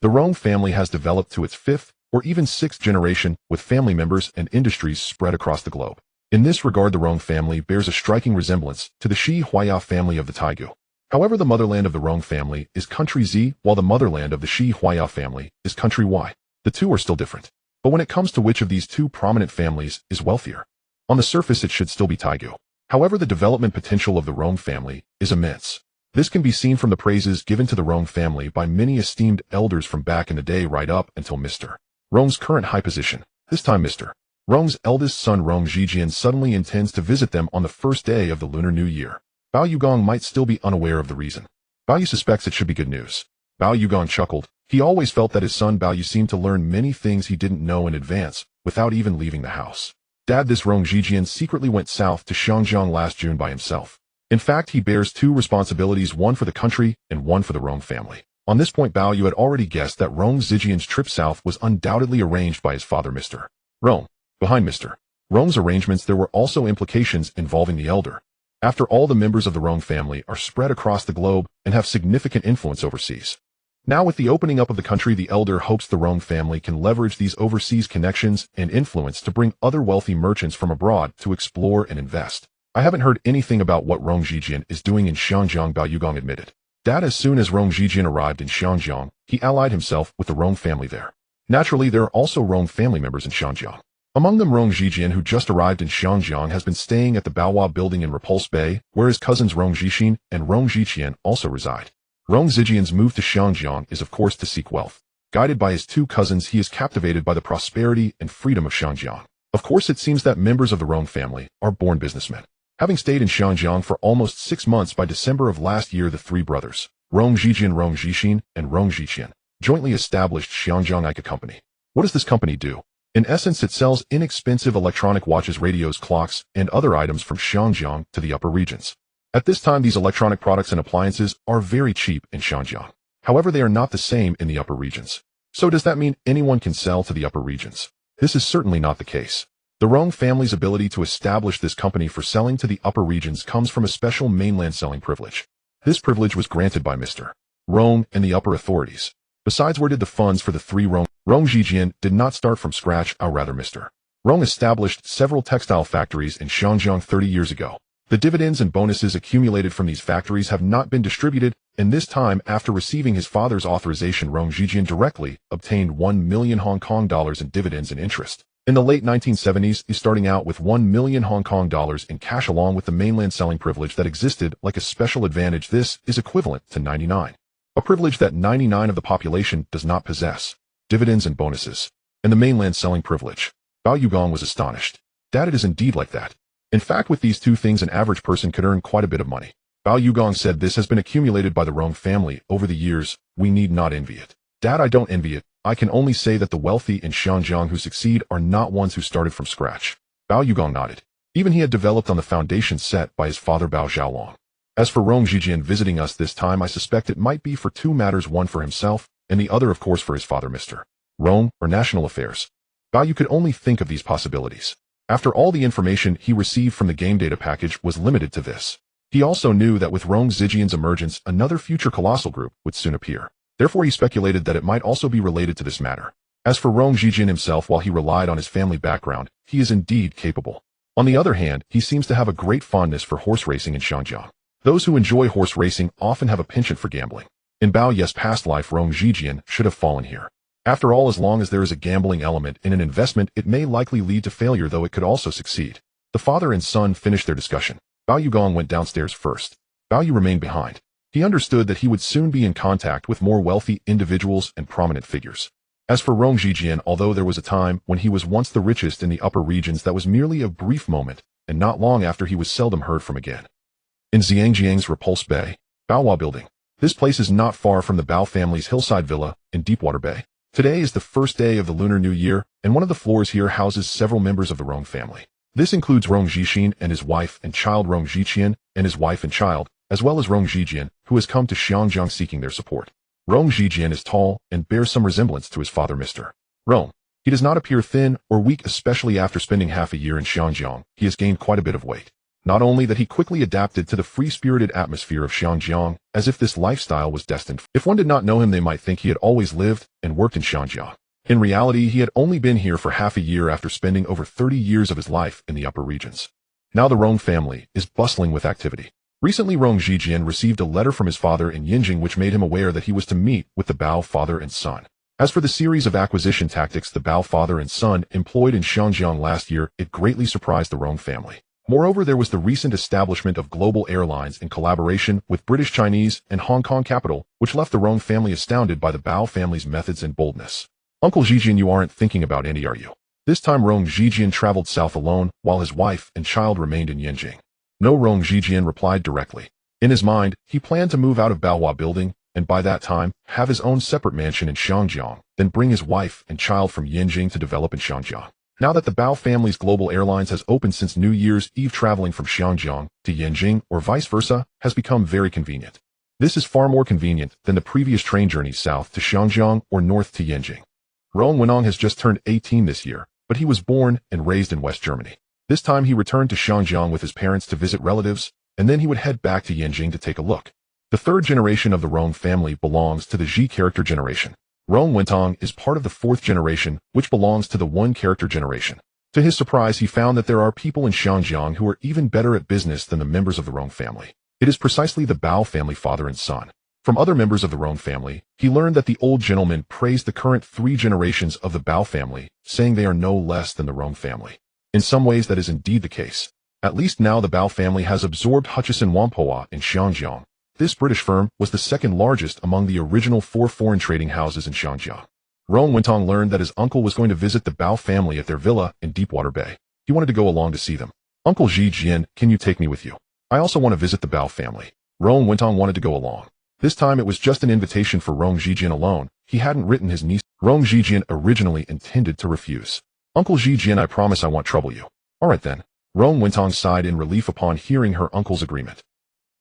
The Rong family has developed to its 5th or even 6th generation, with family members and industries spread across the globe. In this regard, the Rong family bears a striking resemblance to the Shi Huaya family of the Taigu. However, the motherland of the Rong family is country Z, while the motherland of the Shi Huaya family is country Y. The two are still different. But when it comes to which of these two prominent families is wealthier, on the surface it should still be Taigu. However, the development potential of the Rong family is immense. This can be seen from the praises given to the Rong family by many esteemed elders from back in the day right up until Mr. Rong's current high position. This time Mr. Rong's eldest son Rong Zijian suddenly intends to visit them on the first day of the Lunar New Year. Bao Yugang might still be unaware of the reason. Bao Yu suspects it should be good news. Bao Yugang chuckled. He always felt that his son Bao Yu seemed to learn many things he didn't know in advance, without even leaving the house. "Dad, this Rong Zijian secretly went south to Shangjiang last June by himself. In fact, he bears two responsibilities, one for the country and one for the Rong family." On this point, Bao Yu had already guessed that Rong Zijian's trip south was undoubtedly arranged by his father Mr. Rong. Behind Mr. Rong's arrangements, there were also implications involving the elder. After all, the members of the Rong family are spread across the globe and have significant influence overseas. Now, with the opening up of the country, the elder hopes the Rong family can leverage these overseas connections and influence to bring other wealthy merchants from abroad to explore and invest. "I haven't heard anything about what Rong Zijian is doing in Shangjiang," Bao Yugang admitted. "Dad, as soon as Rong Zijian arrived in Shangjiang, he allied himself with the Rong family there. Naturally, there are also Rong family members in Shangjiang. Among them, Rong Zijian, who just arrived in Shangjiang, has been staying at the Baohua building in Repulse Bay, where his cousins Rong Zixin and Rong Ziqian also reside. Rong Zijian's move to Shangjiang is of course to seek wealth. Guided by his two cousins, he is captivated by the prosperity and freedom of Shangjiang. Of course, it seems that members of the Rong family are born businessmen. Having stayed in Shangjiang for almost 6 months, by December of last year, the three brothers, Rong Zijian, Rong Zixin, and Rong Ziqian, jointly established Shangjiang Ica Company. What does this company do? In essence, it sells inexpensive electronic watches, radios, clocks, and other items from Shangjiang to the upper regions. At this time, these electronic products and appliances are very cheap in Shangjiang. However, they are not the same in the upper regions. So does that mean anyone can sell to the upper regions? This is certainly not the case. The Rong family's ability to establish this company for selling to the upper regions comes from a special mainland selling privilege. This privilege was granted by Mr. Rong and the upper authorities. Besides, where did the funds for the three Rong Zijian did not start from scratch, or rather Mr. Rong established several textile factories in Shangjiang 30 years ago. The dividends and bonuses accumulated from these factories have not been distributed, and this time, after receiving his father's authorization, Rong Zijian directly obtained 1 million Hong Kong dollars in dividends and interest. In the late 1970s, he's starting out with 1 million Hong Kong dollars in cash along with the mainland selling privilege that existed like a special advantage. This is equivalent to 99. A privilege that 99 of the population does not possess. Dividends and bonuses. And the mainland selling privilege. Bao Yugang was astonished. Dad, it is indeed like that. In fact, with these two things, an average person could earn quite a bit of money. Bao Yugang said, this has been accumulated by the Rong family over the years. We need not envy it. Dad, I don't envy it. I can only say that the wealthy in Shangjiang who succeed are not ones who started from scratch. Bao Yugang nodded. Even he had developed on the foundation set by his father Bao Xiaolong. As for Rong Zijian visiting us this time, I suspect it might be for two matters, one for himself, and the other, of course, for his father Mr. Rong, or national affairs. Bao Yu could only think of these possibilities. After all, the information he received from the game data package was limited to this. He also knew that with Rong Zijian's emergence, another future colossal group would soon appear. Therefore, he speculated that it might also be related to this matter. As for Rong Zijian himself, while he relied on his family background, he is indeed capable. On the other hand, he seems to have a great fondness for horse racing in Xiangjiang. Those who enjoy horse racing often have a penchant for gambling. In Bao Ye's past life, Rong Zhijian should have fallen here. After all, as long as there is a gambling element in an investment, it may likely lead to failure, though it could also succeed. The father and son finished their discussion. Bao Yugong went downstairs first. Bao Yu remained behind. He understood that he would soon be in contact with more wealthy individuals and prominent figures. As for Rong Zhijian, although there was a time when he was once the richest in the upper regions, that was merely a brief moment, and not long after he was seldom heard from again. In Xiangjiang's Repulse Bay, Baohua Building. This place is not far from the Bao family's hillside villa in Deepwater Bay. Today is the first day of the Lunar New Year, and one of the floors here houses several members of the Rong family. This includes Rong Zhixin and his wife and child, Rong Zhiqian and his wife and child, as well as Rong Zhijian, who has come to Xiangjiang seeking their support. Rong Zhijian is tall and bears some resemblance to his father, Mr. Rong. He does not appear thin or weak, especially after spending half a year in Xiangjiang. He has gained quite a bit of weight. Not only that, he quickly adapted to the free-spirited atmosphere of Xiangjiang, as if this lifestyle was destined. If one did not know him, they might think he had always lived and worked in Xiangjiang. In reality, he had only been here for half a year after spending over 30 years of his life in the upper regions. Now the Rong family is bustling with activity. Recently, Rong Zhijian received a letter from his father in Yinjing which made him aware that he was to meet with the Bao father and son. As for the series of acquisition tactics the Bao father and son employed in Xiangjiang last year, it greatly surprised the Rong family. Moreover, there was the recent establishment of global airlines in collaboration with British, Chinese, and Hong Kong capital, which left the Rong family astounded by the Bao family's methods and boldness. Uncle Zhijian, you aren't thinking about Andy, are you? This time Rong Zhijian traveled south alone, while his wife and child remained in Yinjing. No, Rong Zhijian replied directly. In his mind, he planned to move out of Baohua Building, and by that time, have his own separate mansion in Xiangjiang, then bring his wife and child from Yinjing to develop in Xiangjiang. Now that the Bao family's global airlines has opened since New Year's Eve, traveling from Xiangjiang to Yinjing or vice versa has become very convenient. This is far more convenient than the previous train journeys south to Xiangjiang or north to Yinjing. Rong Wenong has just turned 18 this year, but he was born and raised in West Germany. This time he returned to Xiangjiang with his parents to visit relatives, and then he would head back to Yinjing to take a look. The third generation of the Rong family belongs to the Zhi character generation. Rong Wentong is part of the fourth generation, which belongs to the one character generation. To his surprise, he found that there are people in Xiangjiang who are even better at business than the members of the Rong family. It is precisely the Bao family father and son. From other members of the Rong family, he learned that the old gentleman praised the current 3 generations of the Bao family, saying they are no less than the Rong family. In some ways that is indeed the case. At least now the Bao family has absorbed Hutchison Whampoa in Xiangjiang. This British firm was the second largest among the original 4 foreign trading houses in Xiangjiang. Rong Wentong learned that his uncle was going to visit the Bao family at their villa in Deepwater Bay. He wanted to go along to see them. Uncle Zhijian, can you take me with you? I also want to visit the Bao family. Rong Wentong wanted to go along. This time it was just an invitation for Rong Zhijian alone. He hadn't written his niece. Rong Zhijian originally intended to refuse. Uncle Zhijian, I promise I won't trouble you. All right then. Rong Wentong sighed in relief upon hearing her uncle's agreement.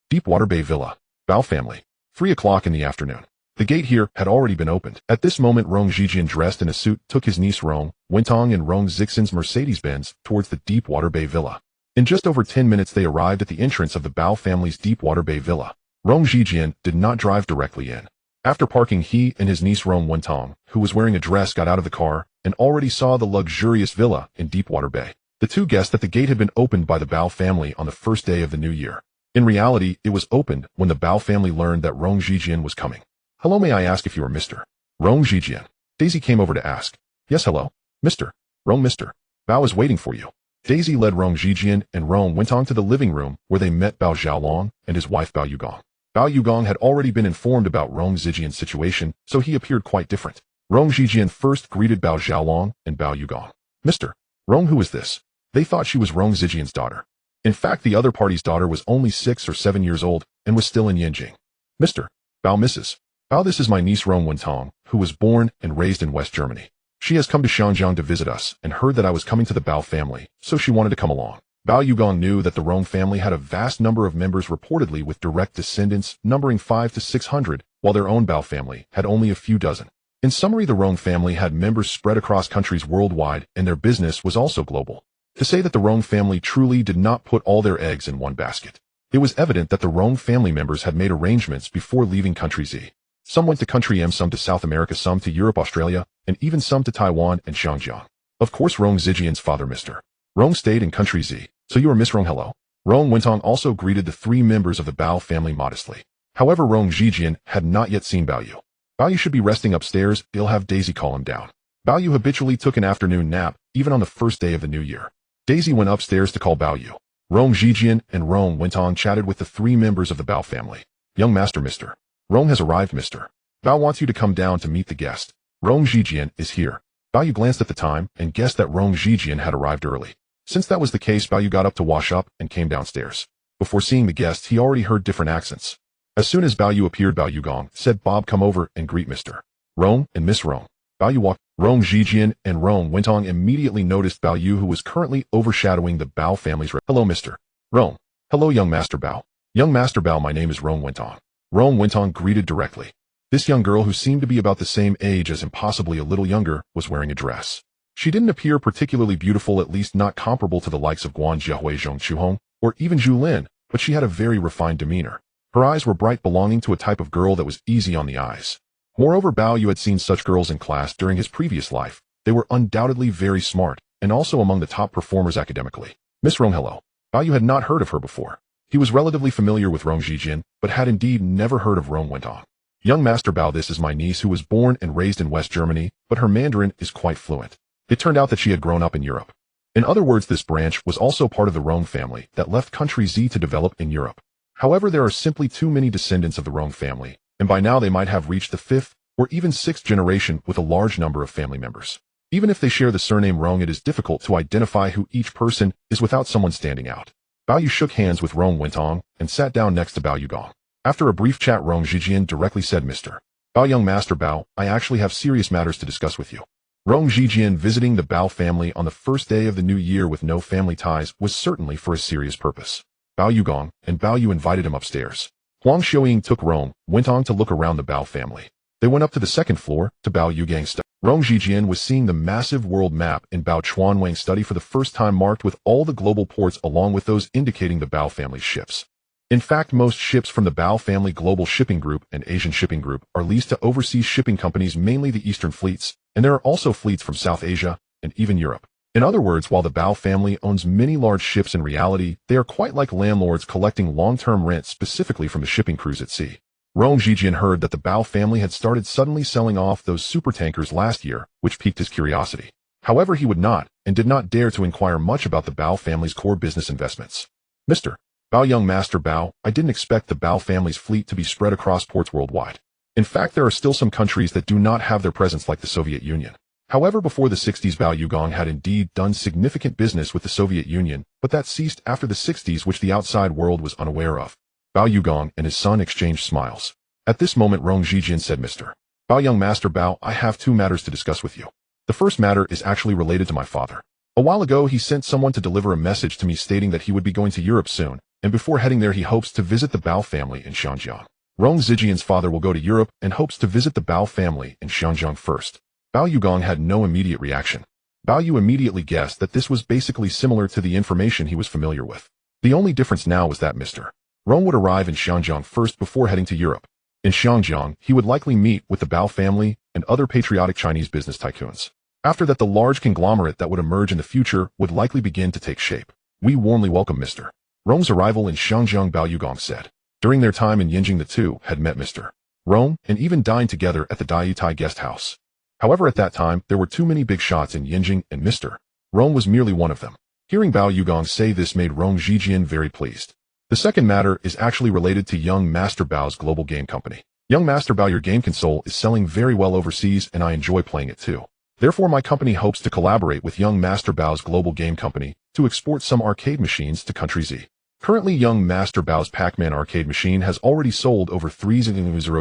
Deepwater Bay Villa. Bao family. 3 o'clock in the afternoon. The gate here had already been opened. At this moment, Rong Zhijian, dressed in a suit, took his niece Rong Wentong and Rong Zixin's Mercedes-Benz towards the Deepwater Bay Villa. In just over 10 minutes they arrived at the entrance of the Bao family's Deepwater Bay Villa. Rong Zhijian did not drive directly in. After parking, he and his niece Rong Wentong, who was wearing a dress, got out of the car and already saw the luxurious villa in Deepwater Bay. The two guessed that the gate had been opened by the Bao family on the first day of the new year. In reality, it was opened when the Bao family learned that Rong Zhijian was coming. Hello, may I ask if you are Mr. Rong Zhijian? Daisy came over to ask. Yes, hello. Mr. Rong, Mr. Bao is waiting for you. Daisy led Rong Zhijian and Rong Wentong to the living room where they met Bao Xiaolong and his wife Bao Yugong. Bao Yugong had already been informed about Rong Zhijian's situation, so he appeared quite different. Rong Zhijian first greeted Bao Xiaolong and Bao Yugong. Mr. Rong, who is this? They thought she was Rong Zhijian's daughter. In fact, the other party's daughter was only 6 or 7 years old and was still in Yinjing. Mr. Bao, Mrs. Bao, this is my niece Rong Wentong, who was born and raised in West Germany. She has come to Xiangjiang to visit us and heard that I was coming to the Bao family, so she wanted to come along. Bao Yugong knew that the Rong family had a vast number of members, reportedly with direct descendants numbering 500 to 600, while their own Bao family had only a few dozen. In summary, the Rong family had members spread across countries worldwide, and their business was also global. To say that the Rong family truly did not put all their eggs in one basket. It was evident that the Rong family members had made arrangements before leaving country Z. Some went to country M, some to South America, some to Europe, Australia, and even some to Taiwan and Xiangjiang. Of course, Rong Zhijian's father, Mr. Rong stayed in country Z. So you are Miss Rong, hello. Rong Wentong also greeted the three members of the Bao family modestly. However, Rong Zijian had not yet seen Bao Yu. Bao Yu should be resting upstairs, he'll have Daisy call him down. Bao Yu habitually took an afternoon nap, even on the first day of the new year. Daisy went upstairs to call Bao Yu. Rong Zijian and Rong Wentong chatted with the three members of the Bao family. Young master, Mr. Rong has arrived, Mr. Bao wants you to come down to meet the guest. Rong Zijian is here. Bao Yu glanced at the time and guessed that Rong Zijian had arrived early. Since that was the case, Bao Yu got up to wash up and came downstairs. Before seeing the guest, he already heard different accents. As soon as Bao Yu appeared, Bao Yu Gong said, Bob, come over and greet Mr. Rong and Miss Rong. Bao Yu walked. Rong Zijian and Rong Wentong immediately noticed Bao Yu, who was currently overshadowing the Bao family's. Hello, Mr. Rong. Hello, young master Bao. Young master Bao, my name is Rong Wentong. Rong Wentong greeted directly. This young girl, who seemed to be about the same age as him, possibly a little younger, was wearing a dress. She didn't appear particularly beautiful, at least not comparable to the likes of Guan Jiahui, Zhong Chuhong, or even Zhu Lin, but she had a very refined demeanor. Her eyes were bright, belonging to a type of girl that was easy on the eyes. Moreover, Bao Yu had seen such girls in class during his previous life. They were undoubtedly very smart, and also among the top performers academically. Miss Rong, hello. Bao Yu had not heard of her before. He was relatively familiar with Rong Zijian, but had indeed never heard of Rong Wentong. Young master Bao, this is my niece, who was born and raised in West Germany, but her Mandarin is quite fluent. It turned out that she had grown up in Europe. In other words, this branch was also part of the Rong family that left country Z to develop in Europe. However, there are simply too many descendants of the Rong family, and by now they might have reached the 5th or even 6th generation with a large number of family members. Even if they share the surname Rong, it is difficult to identify who each person is without someone standing out. Bao Yu shook hands with Rong Wentong and sat down next to Bao Yu Gong. After a brief chat, Rong Zijian directly said, Mr. Bao, young master Bao, I actually have serious matters to discuss with you. Rong Zijian visiting the Bao family on the first day of the new year with no family ties was certainly for a serious purpose. Bao Yu Gong and Bao Yu invited him upstairs. Huang Xiaoying took Rong Wentong to look around the Bao family. They went up to the second floor to Bao Yu Gang's study. Rong Zijian was seeing the massive world map in Bao Chuanwang's study for the first time, marked with all the global ports along with those indicating the Bao family's ships. In fact, most ships from the Bao family Global Shipping Group and Asian Shipping Group are leased to overseas shipping companies, mainly the Eastern fleets, and there are also fleets from South Asia and even Europe. In other words, while the Bao family owns many large ships, in reality, they are quite like landlords collecting long-term rent specifically from the shipping crews at sea. Rong Zijian heard that the Bao family had started suddenly selling off those supertankers last year, which piqued his curiosity. However, he would not and did not dare to inquire much about the Bao family's core business investments. Mr. Bao, young master Bao, I didn't expect the Bao family's fleet to be spread across ports worldwide. In fact, there are still some countries that do not have their presence, like the Soviet Union. However, before the 60s, Bao Yu Gong had indeed done significant business with the Soviet Union, but that ceased after the 60s, which the outside world was unaware of. Bao Yu Gong and his son exchanged smiles. At this moment, Rong Zijian said, Mr. Bao, young master Bao, I have two matters to discuss with you. The first matter is actually related to my father. A while ago, he sent someone to deliver a message to me stating that he would be going to Europe soon, and before heading there, he hopes to visit the Bao family in Xinjiang. Rong Zijian's father will go to Europe and hopes to visit the Bao family in Xinjiang first. Bao Yu Gong had no immediate reaction. Bao Yu immediately guessed that this was basically similar to the information he was familiar with. The only difference now was that Mr. Rong would arrive in Xinjiang first before heading to Europe. In Xinjiang, he would likely meet with the Bao family and other patriotic Chinese business tycoons. After that, the large conglomerate that would emerge in the future would likely begin to take shape. We warmly welcome Mr. Rong's arrival in Xinjiang, Bao Yu Gong said. During their time in Yinjing, the two had met Mr. Rong and even dined together at the Daitai guest house. However, at that time, there were too many big shots in Yinjing, and Mr. Rong was merely one of them. Hearing Bao Yu Gong say this made Rong Zijian very pleased. The second matter is actually related to young Master Bao's global game company. Young Master Bao, your game console is selling very well overseas, and I enjoy playing it too. Therefore, my company hopes to collaborate with young Master Bao's global game company to export some arcade machines to country Z. Currently, young Master Bao's Pac-Man arcade machine has already sold over 3,000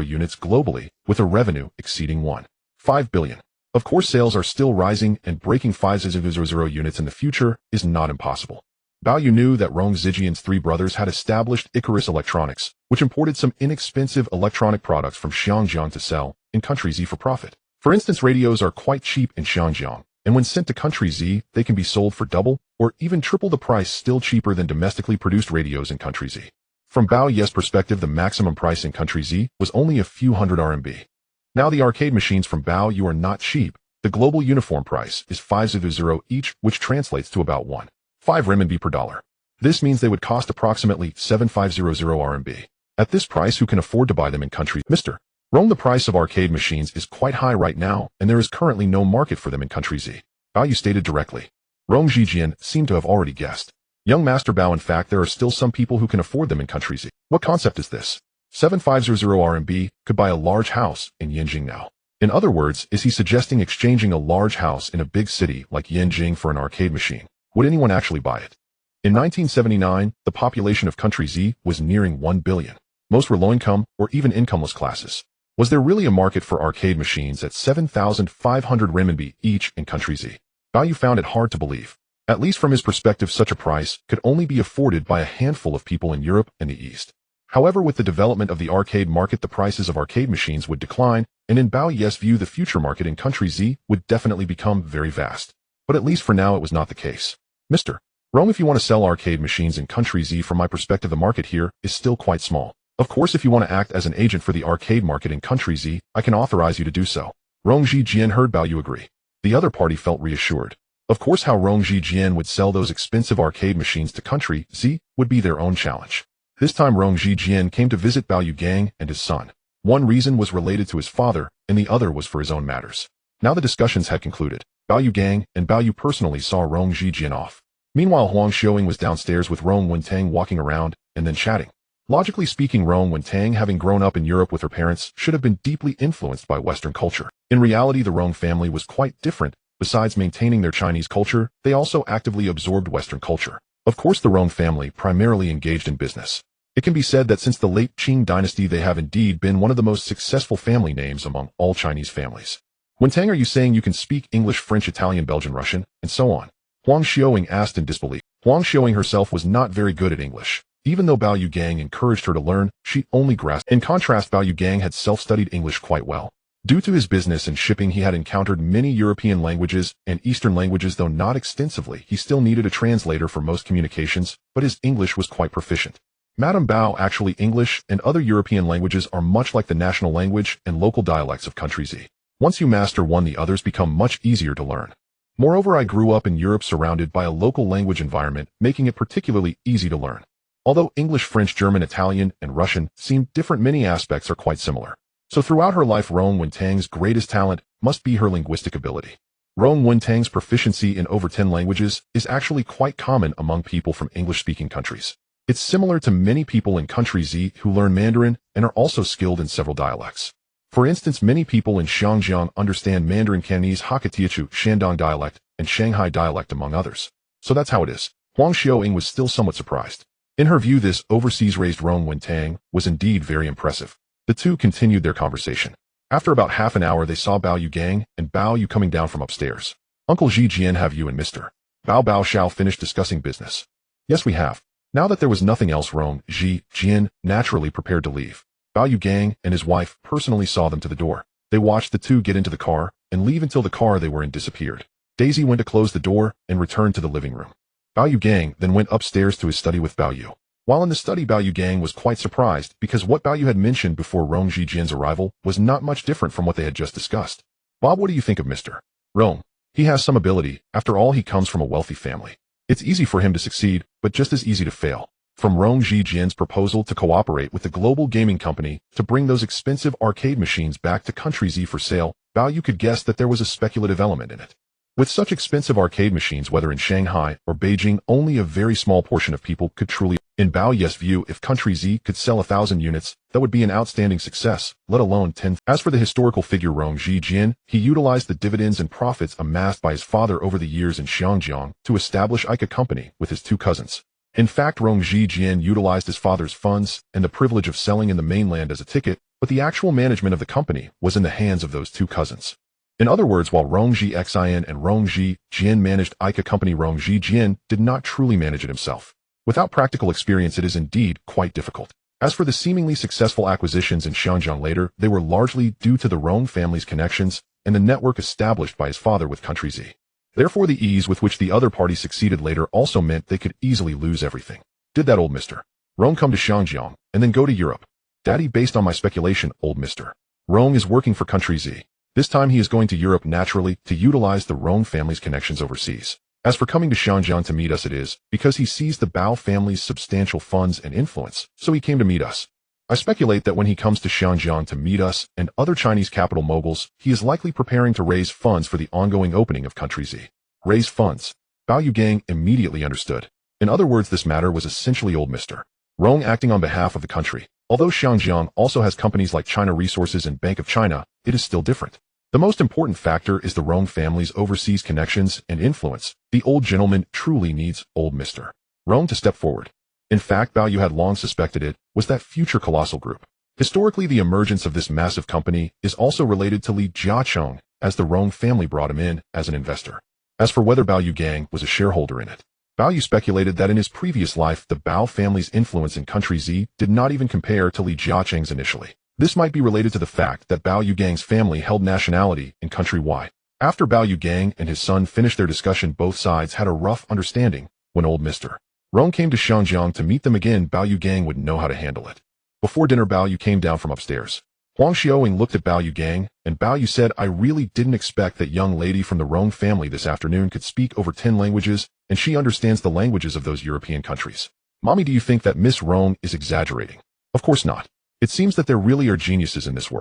units globally, with a revenue exceeding 1.5 billion. Of course, sales are still rising, and breaking 5,000 units in the future is not impossible. Bao Yu knew that Rong Zijian's three brothers had established Icarus Electronics, which imported some inexpensive electronic products from Xinjiang to sell in country Z for profit. For instance, radios are quite cheap in Xinjiang, and when sent to country Z, they can be sold for double or even triple the price, still cheaper than domestically produced radios in country Z. From Bao Yu's perspective, the maximum price in country Z was only a few hundred RMB. Now the arcade machines from Bao Yu are not cheap. The global uniform price is 500 each, which translates to about 1. 5 renminbi per dollar. This means they would cost approximately 7500 RMB. At this price, who can afford to buy them in countries? Mr. Rome, the price of arcade machines is quite high right now, and there is currently no market for them in country Z. Bao stated directly. Rome Jijian seemed to have already guessed. Young Master Bao, in fact, there are still some people who can afford them in country Z. What concept is this? 7500 RMB could buy a large house in Yanjing now. In other words, is he suggesting exchanging a large house in a big city like Yanjing for an arcade machine? Would anyone actually buy it? In 1979, the population of country Z was nearing 1 billion. Most were low-income or even incomeless classes. Was there really a market for arcade machines at 7,500 renminbi each in country Z? Bao found it hard to believe. At least from his perspective, such a price could only be afforded by a handful of people in Europe and the East. However, with the development of the arcade market, the prices of arcade machines would decline, and in Bao's view, the future market in country Z would definitely become very vast. But at least for now, it was not the case. Mr. Rome, if you want to sell arcade machines in country Z, from my perspective, the market here is still quite small. Of course, if you want to act as an agent for the arcade market in country Z, I can authorize you to do so. Rong Jijian heard Bao agree. The other party felt reassured. Of course, how Rong Jijian would sell those expensive arcade machines to country Z would be their own challenge. This time, Rong Jijian came to visit Bao Gang and his son. One reason was related to his father, and the other was for his own matters. Now the discussions had concluded. Bao Gang and Bao personally saw Rong Jijian off. Meanwhile, Huang Xiaoying was downstairs with Rong Wentang walking around and then chatting. Logically speaking, Rong Wentang, having grown up in Europe with her parents, should have been deeply influenced by Western culture. In reality, the Rong family was quite different. Besides maintaining their Chinese culture, they also actively absorbed Western culture. Of course, the Rong family primarily engaged in business. It can be said that since the late Qing dynasty, they have indeed been one of the most successful family names among all Chinese families. Wentang, are you saying you can speak English, French, Italian, Belgian, Russian, and so on? Huang Xiaoying asked in disbelief. Huang Xiaoying herself was not very good at English. Even though Bao Gang encouraged her to learn, she only grasped. In contrast, Bao Gang had self-studied English quite well. Due to his business and shipping, he had encountered many European languages and Eastern languages, though not extensively. He still needed a translator for most communications, but his English was quite proficient. Madame Bao, actually, English and other European languages are much like the national language and local dialects of country Z. Once you master one, the others become much easier to learn. Moreover, I grew up in Europe surrounded by a local language environment, making it particularly easy to learn. Although English, French, German, Italian, and Russian seem different, many aspects are quite similar. So throughout her life, Rong Wentang's greatest talent must be her linguistic ability. Rong Wentang's proficiency in over 10 languages is actually quite common among people from English-speaking countries. It's similar to many people in country Z who learn Mandarin and are also skilled in several dialects. For instance, many people in Xinjiang understand Mandarin, Cantonese, Hakka-Teochew, Shandong dialect, and Shanghai dialect, among others. So that's how it is. Huang Xiaoying was still somewhat surprised. In her view, this overseas-raised Rong Wentang was indeed very impressive. The two continued their conversation. After about half an hour, they saw Bao Gang and Bao coming down from upstairs. Uncle Jijian, have you and Mr. Bao Xiao finished discussing business? Yes, we have. Now that there was nothing else, Rong Jijian naturally prepared to leave. Bao Gang and his wife personally saw them to the door. They watched the two get into the car and leave until the car they were in disappeared. Daisy went to close the door and returned to the living room. Bao Gang then went upstairs to his study with Bao. While in the study, Bao Gang was quite surprised because what Bao had mentioned before Rong Jijian's arrival was not much different from what they had just discussed. Bob, what do you think of Mr. Rong? He has some ability. After all, he comes from a wealthy family. It's easy for him to succeed, but just as easy to fail. From Rong Jijian's proposal to cooperate with the global gaming company to bring those expensive arcade machines back to country Z for sale, Bao could guess that there was a speculative element in it. With such expensive arcade machines, whether in Shanghai or Beijing, only a very small portion of people could truly. In Bao's view, if country Z could sell 1,000 units, that would be an outstanding success, let alone 10. As for the historical figure Rong Jijian, he utilized the dividends and profits amassed by his father over the years in Xinjiang to establish Ika Company with his two cousins. In fact, Rong Jijian utilized his father's funds and the privilege of selling in the mainland as a ticket, but the actual management of the company was in the hands of those two cousins. In other words, while Rong Jixian and Rong Jijian managed Ika Company, Rong Jijian did not truly manage it himself. Without practical experience, it is indeed quite difficult. As for the seemingly successful acquisitions in Xinjiang later, they were largely due to the Rong family's connections and the network established by his father with country Z. Therefore, the ease with which the other party succeeded later also meant they could easily lose everything. Did that old Mr. Rong come to Xinjiang and then go to Europe? Daddy, based on my speculation, old Mr. Rong is working for country Z. This time he is going to Europe naturally to utilize the Rong family's connections overseas. As for coming to Shenzhen to meet us, it is because he sees the Bao family's substantial funds and influence, so he came to meet us. I speculate that when he comes to Shenzhen to meet us and other Chinese capital moguls, he is likely preparing to raise funds for the ongoing opening of Country Z. Raise funds. Bao Yugang immediately understood. In other words, this matter was essentially old Mr. Rong acting on behalf of the country. Although Shenzhen also has companies like China Resources and Bank of China, it is still different. The most important factor is the Rong family's overseas connections and influence. The old gentleman truly needs old Mr. Rong to step forward. In fact, Bao Yu had long suspected it was that future colossal group. Historically, the emergence of this massive company is also related to Li Jiacheng, as the Rong family brought him in as an investor. As for whether Bao Yugang was a shareholder in it, Bao Yu speculated that in his previous life, the Bao family's influence in Country Z did not even compare to Li Jiacheng's initially. This might be related to the fact that Bao Yugang's family held nationality in Country Y. After Bao Yugang and his son finished their discussion, both sides had a rough understanding. When old Mr. Rong came to Shenzhen to meet them again, Bao Yugang would know how to handle it. Before dinner, Bao Yu came down from upstairs. Huang Xiaoying looked at Bao Yugang, and Bao Yu said, "I really didn't expect that young lady from the Rong family this afternoon could speak over 10 languages, and she understands the languages of those European countries. Mommy, do you think that Miss Rong is exaggerating?" Of course not. It seems that there really are geniuses in this world.